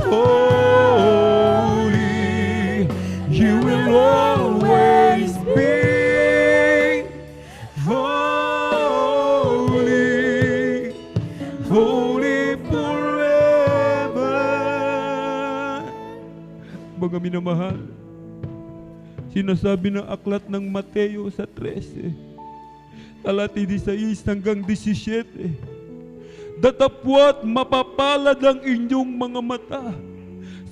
Holy, you will always be. Holy, holy forever. Mga minamahal, sinasabi ng aklat ng Mateo sa 13, talata 16 hanggang 17, datapwat mapapalad ang inyong mga mata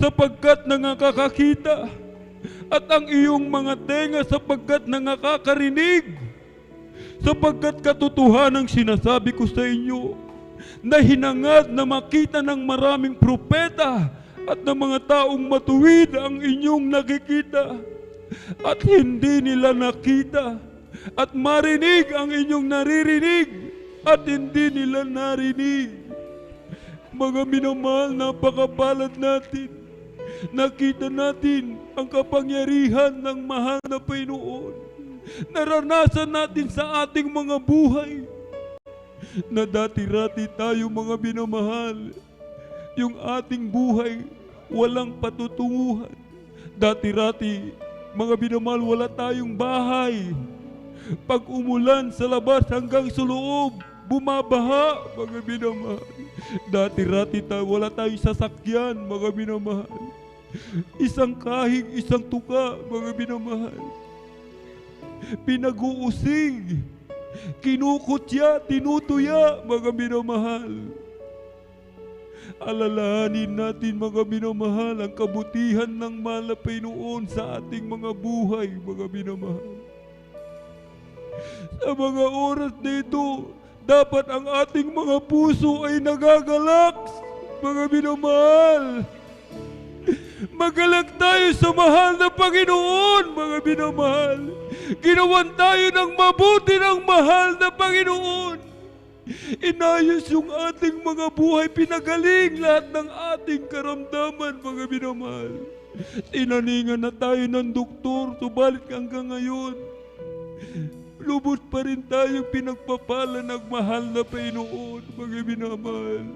sapagkat nangakakakita at ang iyong mga tenga sapagkat nangakakarinig, sapagkat katotohanang sinasabi ko sa inyo na hinangad na makita ng maraming propeta at ng mga taong matuwid ang inyong nakikita at hindi nila nakita, at marinig ang inyong naririnig at hindi nila narinig. Mga minamahal, napakapalad natin. Nakita natin ang kapangyarihan ng mahal na Panginoon. Naranasan natin sa ating mga buhay na dati-rati tayo, mga minamahal, yung ating buhay walang patutunguhan. Dati-rati, mga minamahal, wala tayong bahay. Pag umulan sa labas hanggang sa loob, bumabaha, mga minamahal. Dati-rati wala tayong sasakyan, mga minamahal. Isang kahig, isang tuka, mga minamahal. Pinag-uusig, kinukutya, tinutuya, mga minamahal. Alalahanin natin, mga minamahal, ang kabutihan ng mahal na Panginoon sa ating mga buhay, mga minamahal. Sa mga oras na ito, dapat ang ating mga puso ay nagagalak, mga minamahal. Magalak tayo sa mahal na Panginoon, mga minamahal. Ginawan tayo ng mabuti ng mahal na Panginoon. Inayos yung ating mga buhay, pinagaling lahat ng ating karamdaman, mga minamahal. Tinaningan na tayo ng doktor, subalit hanggang ngayon, lubos pa rin tayo pinagpapala ng mahal na Panginoon, mga minamahal.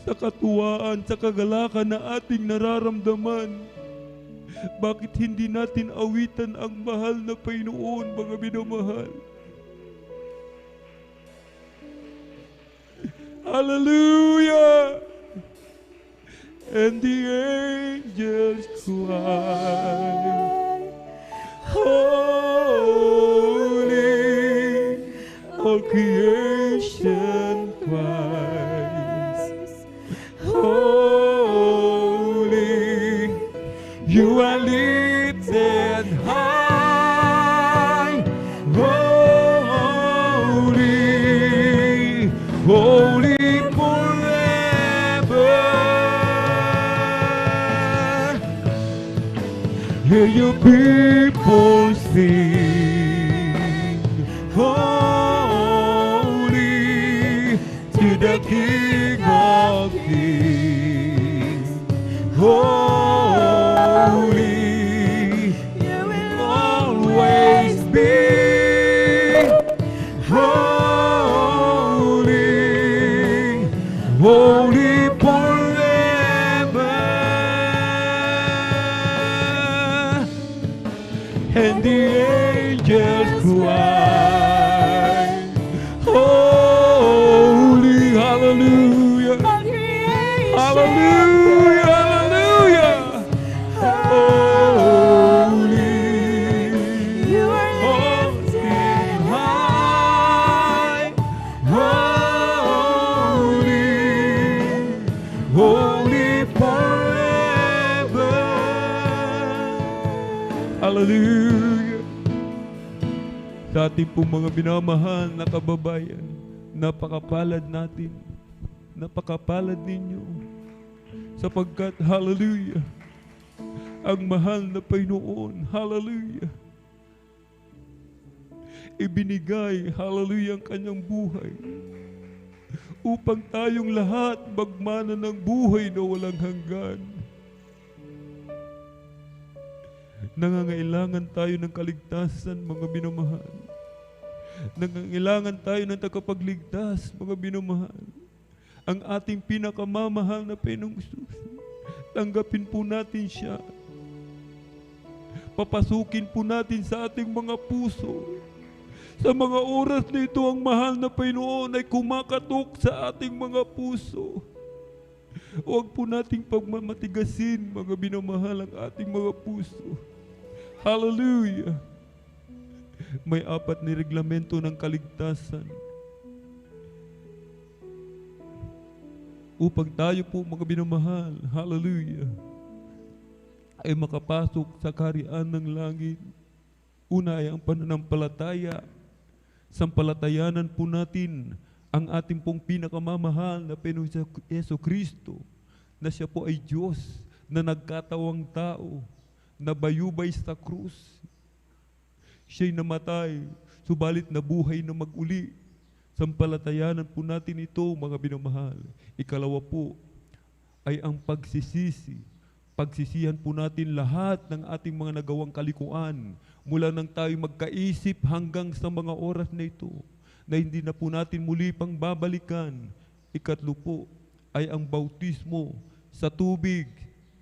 Sa katuwaan, sa kagalakan na ating nararamdaman, bakit hindi natin awitan ang mahal na Panginoon, mga minamahal? Hallelujah! And the angels cry, holy, all creation cries, holy, you are lifted high, holy, holy forever. Hear your people sing, holy to the King of Kings. Holy, you will always be. Holy, holy forever. And the angels cry, holy, hallelujah, hallelujah, hallelujah. Holy, you are lifted high. Holy, holy forever. Hallelujah. Sa ating pong mga minamahal na kababayan, napakapalad natin, napakapalad ninyo, sapagkat, hallelujah, ang mahal na Panginoon, hallelujah, ibinigay, hallelujah, ang kanyang buhay upang tayong lahat magmana ng buhay na walang hanggan. Nangangailangan tayo ng kaligtasan, mga minamahal. Nangangailangan tayo ng tagapagligtas, mga minamahal. Ang ating pinakamamahal na Panginoong Hesus, tanggapin po natin siya. Papasukin po natin sa ating mga puso. Sa mga oras na ito, ang mahal na Panginoon ay kumakatok sa ating mga puso. Huwag po nating pagmamatigasin, mga minamahal, ang ating mga puso. Hallelujah! May 4 na reglamento ng kaligtasan. Upang tayo po, mga minamahal, hallelujah, ay makapasok sa kaharian ng langit. Una ay ang pananampalataya. Sampalatayanan po natin ang ating pong pinakamamahal na Panginoong Jesucristo, na siya po ay Diyos na nagkatawang tao, na bayubay sa krus. Siya'y namatay, subalit nabuhay na mag-uli. Sampalatayanan po natin ito, mga minamahal. Ikalawa po ay ang pagsisisi. Pagsisihan po natin lahat ng ating mga nagawang kalikuan mula nang tayo magkaisip hanggang sa mga oras na ito, na hindi na po natin muli pang babalikan. Ikatlo po ay ang bautismo sa tubig,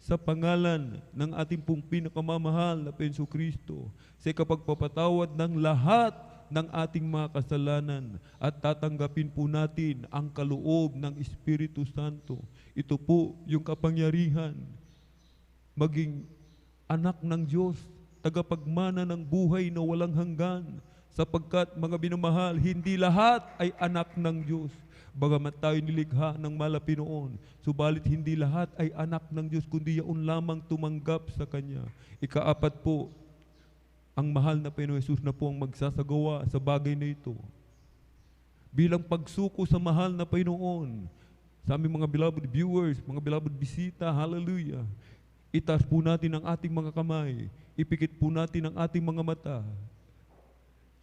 sa pangalan ng ating pong pinakamamahal na Panginoong Kristo, sa ikapagpapatawad ng lahat ng ating mga kasalanan, at tatanggapin po natin ang kaloob ng Espiritu Santo. Ito po yung kapangyarihan maging anak ng Diyos, tagapagmana ng buhay na walang hanggan, sapagkat, mga minamahal, hindi lahat ay anak ng Diyos. Bagamat tayo nilikha ng malapi noon, subalit hindi lahat ay anak ng Diyos, kundi yaon lamang tumanggap sa Kanya. Ika-4 po, ang mahal na Panginoong Hesus na po ang magsasagawa sa bagay na ito. Bilang pagsuko sa mahal na Panginoon, sa aming mga beloved viewers, mga beloved bisita, hallelujah, itaas po natin ang ating mga kamay, ipikit po natin ang ating mga mata.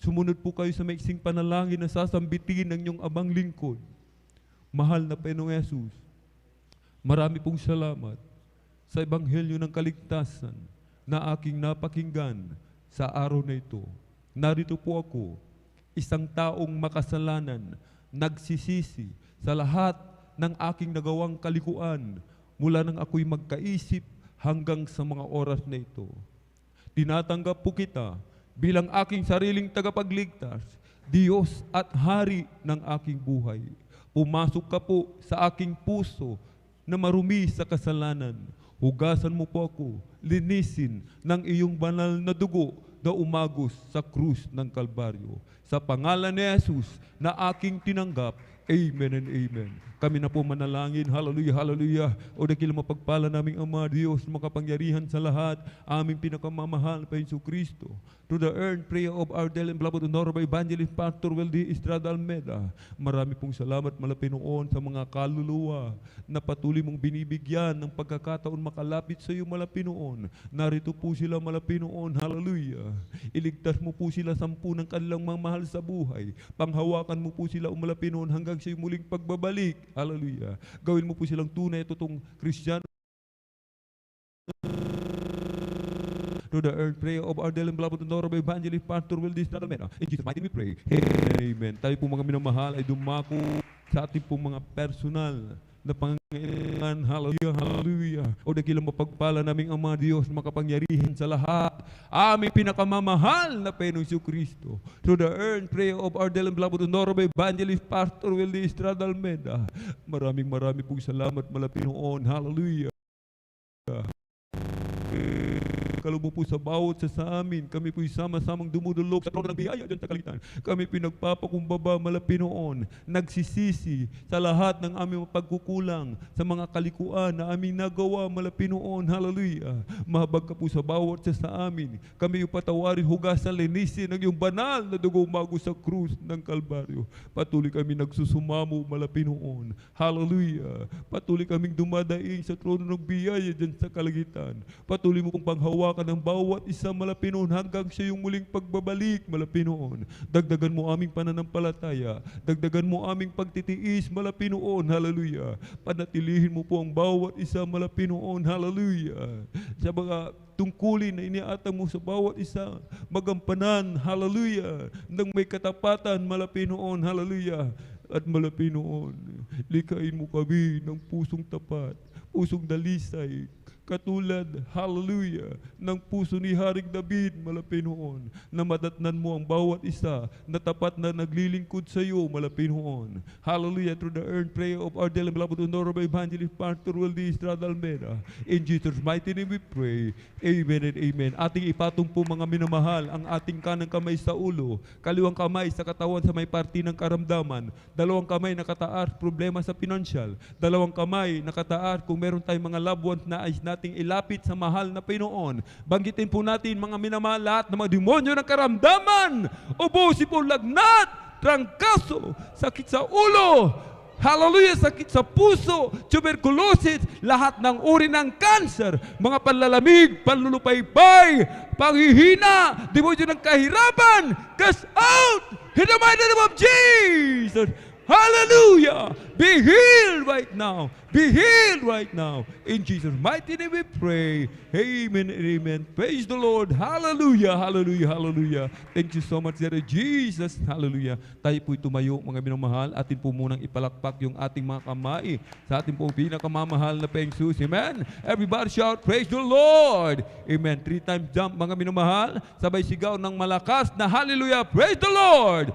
Sumunod po kayo sa maiksing panalangin na sasambitin ng inyong abang lingkod. Mahal na Panginoong Hesus, marami pong salamat sa ebanghelyo ng kaligtasan na aking napakinggan sa araw na ito. Narito po ako, isang taong makasalanan, nagsisisi sa lahat ng aking nagawang kalikuan mula nang ako'y magkaisip hanggang sa mga oras na ito. Tinatanggap po kita bilang aking sariling tagapagligtas, Diyos at Hari ng aking buhay. Pumasok ka po sa aking puso na marumi sa kasalanan. Hugasan mo po ako, linisin ng iyong banal na dugo na umagos sa krus ng Kalbaryo. Sa pangalan ni Jesus na aking tinanggap, Amen and Amen. Kami na po manalangin. Hallelujah, hallelujah. O dakilang mapagpala naming Ama, Diyos, makapangyarihan sa lahat, aming pinakamamahal pa Hesus Kristo. To the earned prayer of our dear and beloved Honorable Evangelist Pastor Weldy Estrada Almeda. Marami pong salamat malapinoon sa mga kaluluwa na patuloy mong binibigyan ng pagkakataon makalapit sa iyo malapinoon. Narito po sila malapinoon. Hallelujah. Iligtas mo po sila 10 ng kanilang mga mahal sa buhay. Panghawakan mo po sila malapinoon hanggang sa iyong muling pagbabalik. Hallelujah. Gawin mo po silang tunay at totoong Kristiyano. To the earth prayer of our dear and beloved Honorable Evangelist Pastor Weldy Estrada Almeda. In Jesus' mighty name we pray. Amen. Tayo po mga minamahal ay dumako sa ating po mga personal na pangangailangan. Hallelujah, hallelujah. O dakilang mapagpala naming Ama Diyos makapangyarihan sa lahat. Aming pinakamamahal na Panginoong Kristo. To the earth prayer of our dear and beloved Honorable Evangelist Pastor Weldy Estrada Almeda. Maraming pong salamat malapinoon. Hallelujah. Kalubo po sa bawat sa amin. Kami po sama-samang dumudulog sa trono ng biyaya dyan sa kalangitan. Kami pinagpapakumbaba malapinoon, nagsisisi sa lahat ng aming pagkukulang, sa mga kalikuan na aming nagawa malapinoon. Hallelujah. Mahabag ka po sa bawat sa amin. Kami patawarin, hugasan, linisin ng iyong banal na dugo bago sa krus ng Kalbaryo. Patuloy kami nagsusumamo malapinoon. Hallelujah. Patuloy kaming dumadaing sa trono ng biyaya dyan sa kalangitan. Patuloy mo kong panghawakan ng bawat isa malapinoon hanggang sa iyong muling pagbabalik malapinoon. Dagdagan mo aming pananampalataya. Dagdagan mo aming pagtitiis malapinoon. Hallelujah. Panatilihin mo po ang bawat isa malapinoon. Hallelujah. Sa mga tungkulin na iniatang mo sa bawat isa, magampanan. Hallelujah. Nang may katapatan malapinoon. Hallelujah. At malapinoon, likain mo kami ng pusong tapat, pusong dalisay, katulad, hallelujah, ng puso ni Haring David malapinoon, na madatnan mo ang bawat isa na tapat na naglilingkod sa iyo malapinoon. Hallelujah, through the earned prayer of our dear and beloved Honorable Evangelist Pastor Weldy Estrada Almeda. In Jesus' mighty name we pray. Amen and amen. Ating ipatong po mga minamahal ang ating kanang kamay sa ulo, kaliwang kamay sa katawan sa may parti ng karamdaman, dalawang kamay nakataas problema sa pinansyal, dalawang kamay nakataas kung meron tayong mga loved ones na ay nating ilapit sa mahal na Panginoon. Banggitin po natin mga minamahal lahat ng mga demonyo ng karamdaman, ubusin po lagnat, trangkaso, sakit sa ulo, hallelujah, sakit sa puso, tuberculosis, lahat ng uri ng cancer, mga panlalamig, panlulupaypay, panghihina, demonyo ng kahirapan, cast out in the mighty name of Jesus. Hallelujah! Be healed right now. Be healed right now. In Jesus' mighty name we pray. Amen and amen. Praise the Lord. Hallelujah, hallelujah, hallelujah. Thank you so much, Sir Jesus. Hallelujah. Tayo po'y tumayo, mga minamahal. Atin po munang ipalakpak yung ating mga kamay sa ating pong pinakamamahal na Panginoon. Amen. Everybody shout, praise the Lord. Amen. 3 times jump, mga minamahal. Sabay sigaw ng malakas na hallelujah. Praise the Lord.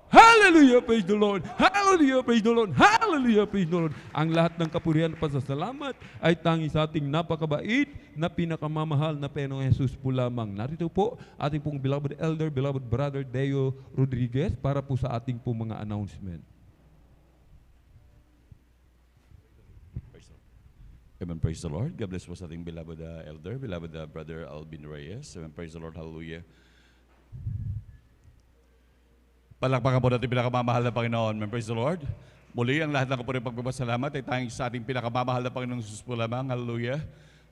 Hallelujah, praise the Lord. Hallelujah, praise the Lord. Hallelujah, praise the Lord. Ang lahat ng kapurihan at pasasalamat ay tangi sa ating napakabait na pinakamamahal na Panginoong Jesus po lamang. Narito po ating pong beloved elder, beloved brother Deo Rodriguez para po sa ating pong mga announcement. Amen, praise the Lord. God bless po sa ating beloved elder, beloved brother Alvin Reyes. Amen, praise the Lord. Hallelujah. Palakpakan po natin pinakamamahal na Panginoon. Praise the Lord. Muli, ang lahat ng kapuri pagpapasalamat ay tanging sa ating pinakamamahal na Panginoong Jesus po lamang. Hallelujah.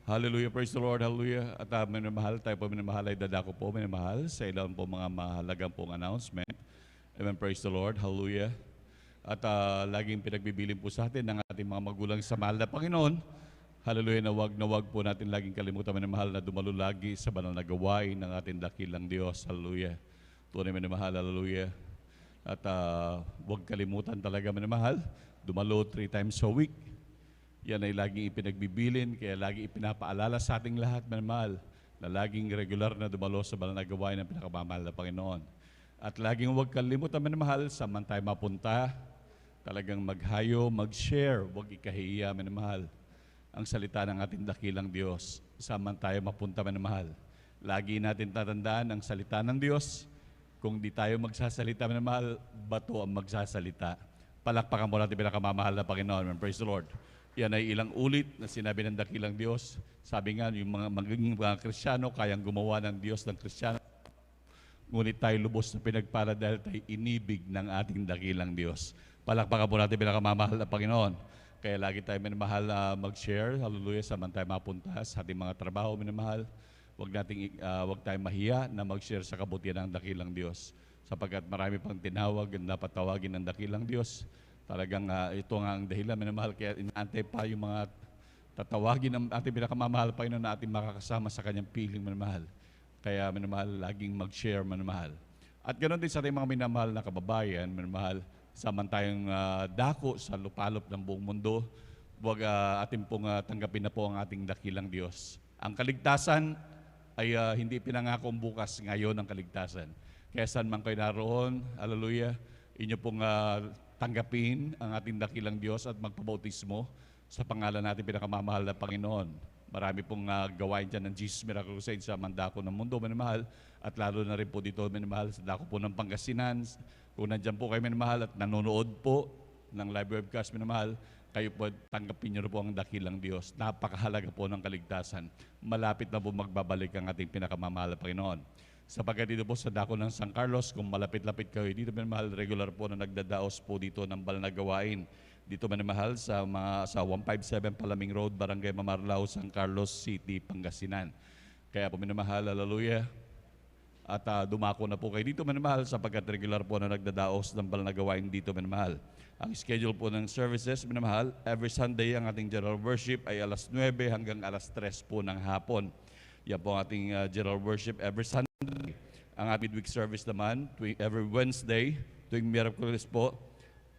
Hallelujah. Praise the Lord. Hallelujah. At minamahal, tayo po minamahal ay dadako po minamahal sa ilang po mga mahalagang pong announcement. Amen. Praise the Lord. Hallelujah. At laging pinagbibilin po sa atin ng ating mga magulang sa mahal na Panginoon. Hallelujah. Na wag po natin laging kalimutan minamahal na dumalo lagi sa banal na gawain ng ating dakilang Diyos. Hallelujah. Tunay minamahal. Hallelujah. At huwag kalimutan talaga minamahal, dumalo 3 times a week. Yan ay laging ipinagbibilin, kaya lagi ipinapaalala sa ating lahat minamahal na laging regular na dumalo sa banal na gawain ng pinakamamahal na Panginoon. At laging huwag kalimutan minamahal, saan tayo mapunta, talagang maghayo, mag-share, huwag ikahiya minamahal ang salita ng ating dakilang Diyos. Saan tayo mapunta minamahal. Lagi natin tatandaan ang salita ng Diyos. Kung di tayo magsasalita minamahal, bato ang magsasalita. Palakpakan po natin pinakamamahal na Panginoon. And praise the Lord. Yan ay ilang ulit na sinabi ng dakilang Diyos. Sabi nga, yung mga magiging mga Kristiyano, kayang gumawa ng Diyos ng Kristiyano. Ngunit tayo lubos na pinagpala dahil tayo inibig ng ating dakilang Diyos. Palakpakan po natin pinakamamahal na Panginoon. Kaya lagi tayo minamahal mag-share, hallelujah, saman tayo mapunta sa ating mga trabaho, minamahal. Huwag tayong mahiya na mag-share sa kabutihan ng dakilang Diyos. Sapagkat marami pang tinawag na dapat tawagin ng dakilang Diyos. Talagang ito nga ang dahilan, minamahal. Kaya inaantay pa yung mga tatawagin ng ating pinakamamahal Panginoon na ating makakasama sa kanyang piling, minamahal. Kaya minamahal, laging mag-share, minamahal. At ganoon din sa ating mga minamahal na kababayan, minamahal, saman tayong dako sa lupalop ng buong mundo, huwag ating pong tanggapin na po ang ating dakilang Diyos. Ang kaligtasan ay hindi pinangako bukas, ngayon ang kaligtasan. Kaya saan man kayo naroon, hallelujah, inyo pong tanggapin ang ating dakilang Diyos at magpabautismo sa pangalan natin pinakamamahal na Panginoon. Marami pong gawain dyan ng Jesus Miracle Crusade sa mandako ng mundo, minamahal, at lalo na rin po dito, minamahal, sa dako po ng Pangasinan. Kung nandyan po kayo, minamahal, at nanonood po ng live webcast, minamahal, kayo po tanggapin niyo po ang dakilang Diyos. Napakahalaga po ng kaligtasan. Malapit na po magbabalik ang ating pinakamamahal na Panginoon. Sapagkat dito po sa dako ng San Carlos, kung malapit-lapit kayo dito, minamahal, regular po na nagdadaos po dito ng banal na gawain. Dito minamahal sa 157 Palaming Road, Barangay Mamarlao, San Carlos City, Pangasinan. Kaya po minamahal, hallelujah. At dumako na po kayo dito, minamahal, sapagkat regular po na nagdadaos ng banal na gawain dito, minamahal. Ang schedule po ng services, minamahal, every Sunday ang ating general worship ay alas 9 hanggang alas 3 po ng hapon. Yan po ang ating general worship every Sunday. Ang ating midweek service naman, every Wednesday, tuwing Miyerkules po,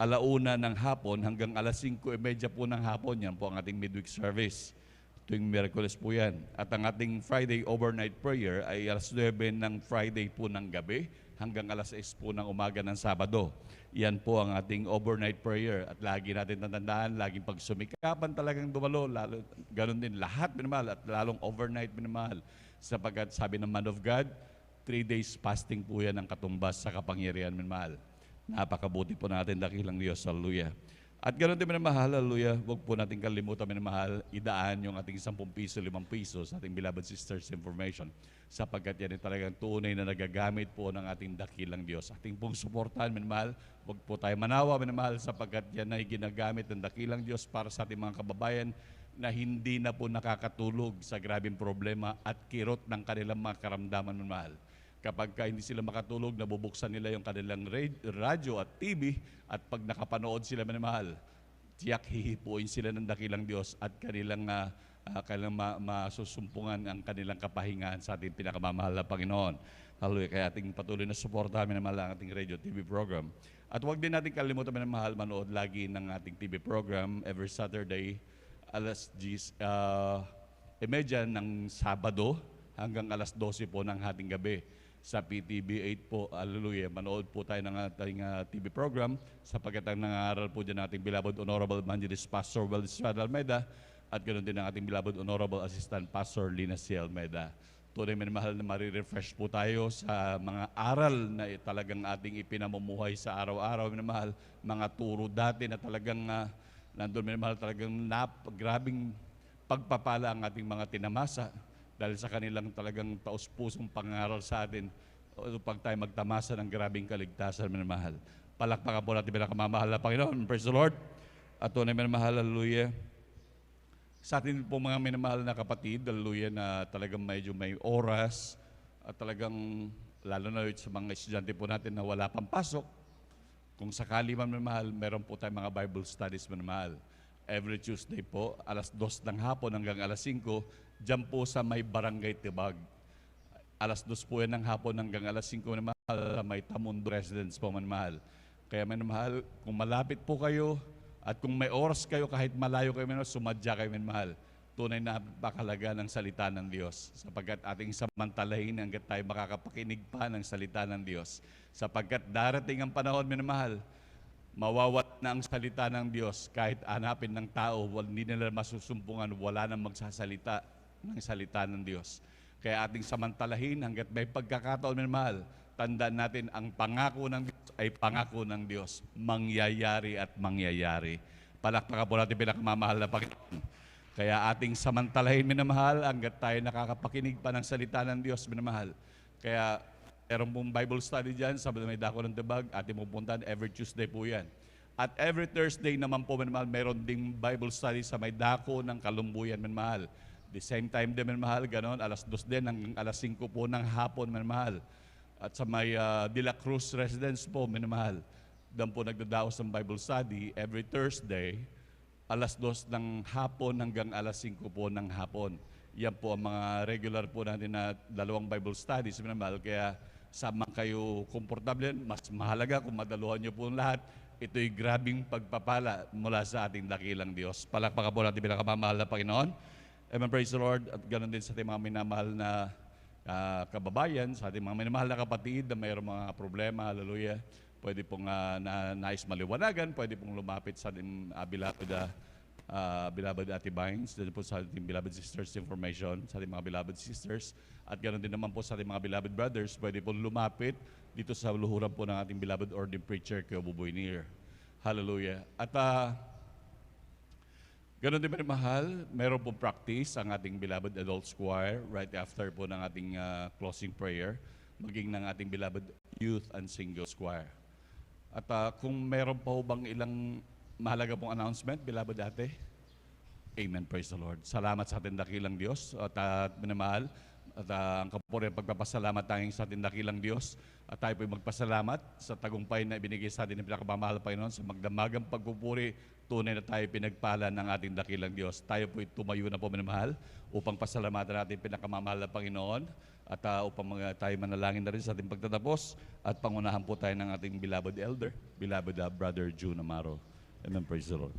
alauna ng hapon hanggang alas 5:30 po ng hapon. Yan po ang ating midweek service. Tuwing Miyerkules po yan. At ang ating Friday overnight prayer ay alas 9 ng Friday po ng gabi hanggang alas 6 po ng umaga ng Sabado. Yan po ang ating overnight prayer. At lagi natin tatandaan, laging pagsumikapan talagang dumalo. Lalo, ganun din lahat, minamahal, at lalong overnight, minamahal. Sapagkat sabi ng man of God, 3 days fasting po yan ang katumbas sa kapangyarihan, minamahal. Napakabuti po natin, dakilang Diyos, hallelujah. At ganoon din, minamahal, hallelujah, huwag po natin kalimutan, minamahal, idaan yung ating 10 piso, 5 piso sa ating beloved sisters information. Sapagkat yan ay talagang tunay na nagagamit po ng ating dakilang Diyos. Ating pong suportahan, minamahal, huwag po tayo manawa, minamahal, sapagkat yan ay ginagamit ng dakilang Diyos para sa ating mga kababayan na hindi na po nakakatulog sa grabing problema at kirot ng kanilang mga karamdaman, minamahal. Kapag hindi sila makatulog, nabubuksan nila yung kanilang radyo at TV, at pag nakapanood sila, minamahal, tiyak hihipuin sila ng dakilang Diyos at kanilang masusumpungan ang kanilang kapahingahan sa ating pinakamamahal na Panginoon. Hallelujah. Kaya ating patuloy na suporta, minamahal, ang ating radio TV program. At huwag din natin kalimutan, minamahal, manood lagi ng ating TV program every Saturday, alas 10:30 ng Sabado hanggang alas 12 po ng hating gabi. Sa PTV 8 po, hallelujah, manood po tayo ng ating TV program sapagkat ang nangaral po dyan ating beloved Honorable Evangelist Pastor Estrada Almeida at ganoon din ang ating beloved Honorable Assistant Pastor Lina C. Almeida. Tunay, minamahal, na marirefresh po tayo sa mga aral na talagang ating ipinamumuhay sa araw-araw, minamahal, mga turo dati na talagang nandun, minamahal, talagang grabing pagpapala ang ating mga tinamasa dahil sa kanilang talagang taus-pusong pangaral sa atin upang tayo magtamasa ng grabing kaligtasan, minamahal. Palakpakan po natin pinakamamahal na Panginoon. Praise the Lord. At tunay, minamahal, hallelujah. Sa atin po mga minamahal na kapatid, hallelujah, na talagang medyo may oras at talagang lalo na sa mga estudyante po natin na wala pang pasok. Kung sakali man, minamahal, meron po tayong mga Bible studies, minamahal. Every Tuesday po, alas 2 ng hapon hanggang alas 5, dyan po sa may Barangay Tibag. Alas 2 po yan ng hapon hanggang alas 5, minamahal, sa may Tamundo Residence po, minamahal. Kaya, minamahal, kung malapit po kayo at kung may oras kayo, kahit malayo kayo, minamahal, sumadya kayo, minamahal. Tunay na napakahalaga ng salita ng Diyos sapagkat ating samantalahin hanggat tayo makakapakinig pa ng salita ng Diyos. Sapagkat darating ang panahon, minamahal, mawawala na ang salita ng Diyos kahit hanapin ng tao, hindi nila masusumpungan, wala nang magsasalita ng salita ng Diyos. Kaya ating samantalahin hanggat may pagkakataon, minamahal, tandaan natin, ang pangako ng Diyos ay pangako ng Diyos. Mangyayari at mangyayari. Palakpakan po natin pinakamamahal na Panginoon. Kaya ating samantalahin, minamahal, hanggat tayo nakakapakinig pa ng salita ng Diyos, minamahal. Kaya meron pong Bible study dyan, sabi na may dako ng tibag, ating pupuntahan, every Tuesday po yan. At every Thursday naman po, minamahal, meron ding Bible study sa may dako ng Kalumbuyan, minamahal. The same time din, minamahal, ganon, alas 2 din, hanggang alas 5 po ng hapon, minamahal. At sa may De La Cruz Residence po, minamahal, doon po nagdadaos ng Bible study every Thursday, alas 2 ng hapon hanggang alas 5 po ng hapon. Yan po ang mga regular po natin na 2 Bible studies, minamahal. Kaya sama kayo komportable, mas mahalaga kung madaluhan nyo po lahat. Ito'y grabing pagpapala mula sa ating dakilang Diyos. Palakpakan po natin pinakamamahal na Panginoon. Amen, praise the Lord. At ganoon din sa ating mga minamahal na kababayan, sa ating mga minamahal na kapatid na mayroong mga problema, hallelujah. Pwede pong nais maliwanagan, pwede pong lumapit sa ating beloved Ate Bynes, din po sa ating beloved sisters information, sa ating mga beloved sisters, at ganoon din naman po sa ating mga beloved brothers, pwede pong lumapit dito sa luhuran po ng ating beloved ordained preacher, Kuya Buboy Nier. Hallelujah. At ganoon din mahal, meron pong practice ang ating beloved adult choir right after po ng ating closing prayer, maging ng ating beloved youth and singles choir. At kung meron pa ho bang ilang mahalaga pong announcement, beloved ate? Amen, praise the Lord. Salamat sa ating dakilang Diyos at minamahal. At ang kapuri pagpapasalamat tayong sa ating dakilang Diyos. At tayo po'y magpasalamat sa tagumpay na ibinigay sa atin ng pinakamamahal Panginoon sa magdamagang pagpupuri. Tunay na tayo pinagpala ng ating dakilang Diyos. Tayo po'y tumayo na po minamahal upang pasalamatan natin pinakamamahal na Panginoon. At upang tayo manalangin na rin sa ating pagtatapos. At pangunahan po tayo ng ating beloved elder, beloved Brother June Amaro. Amen, praise the Lord.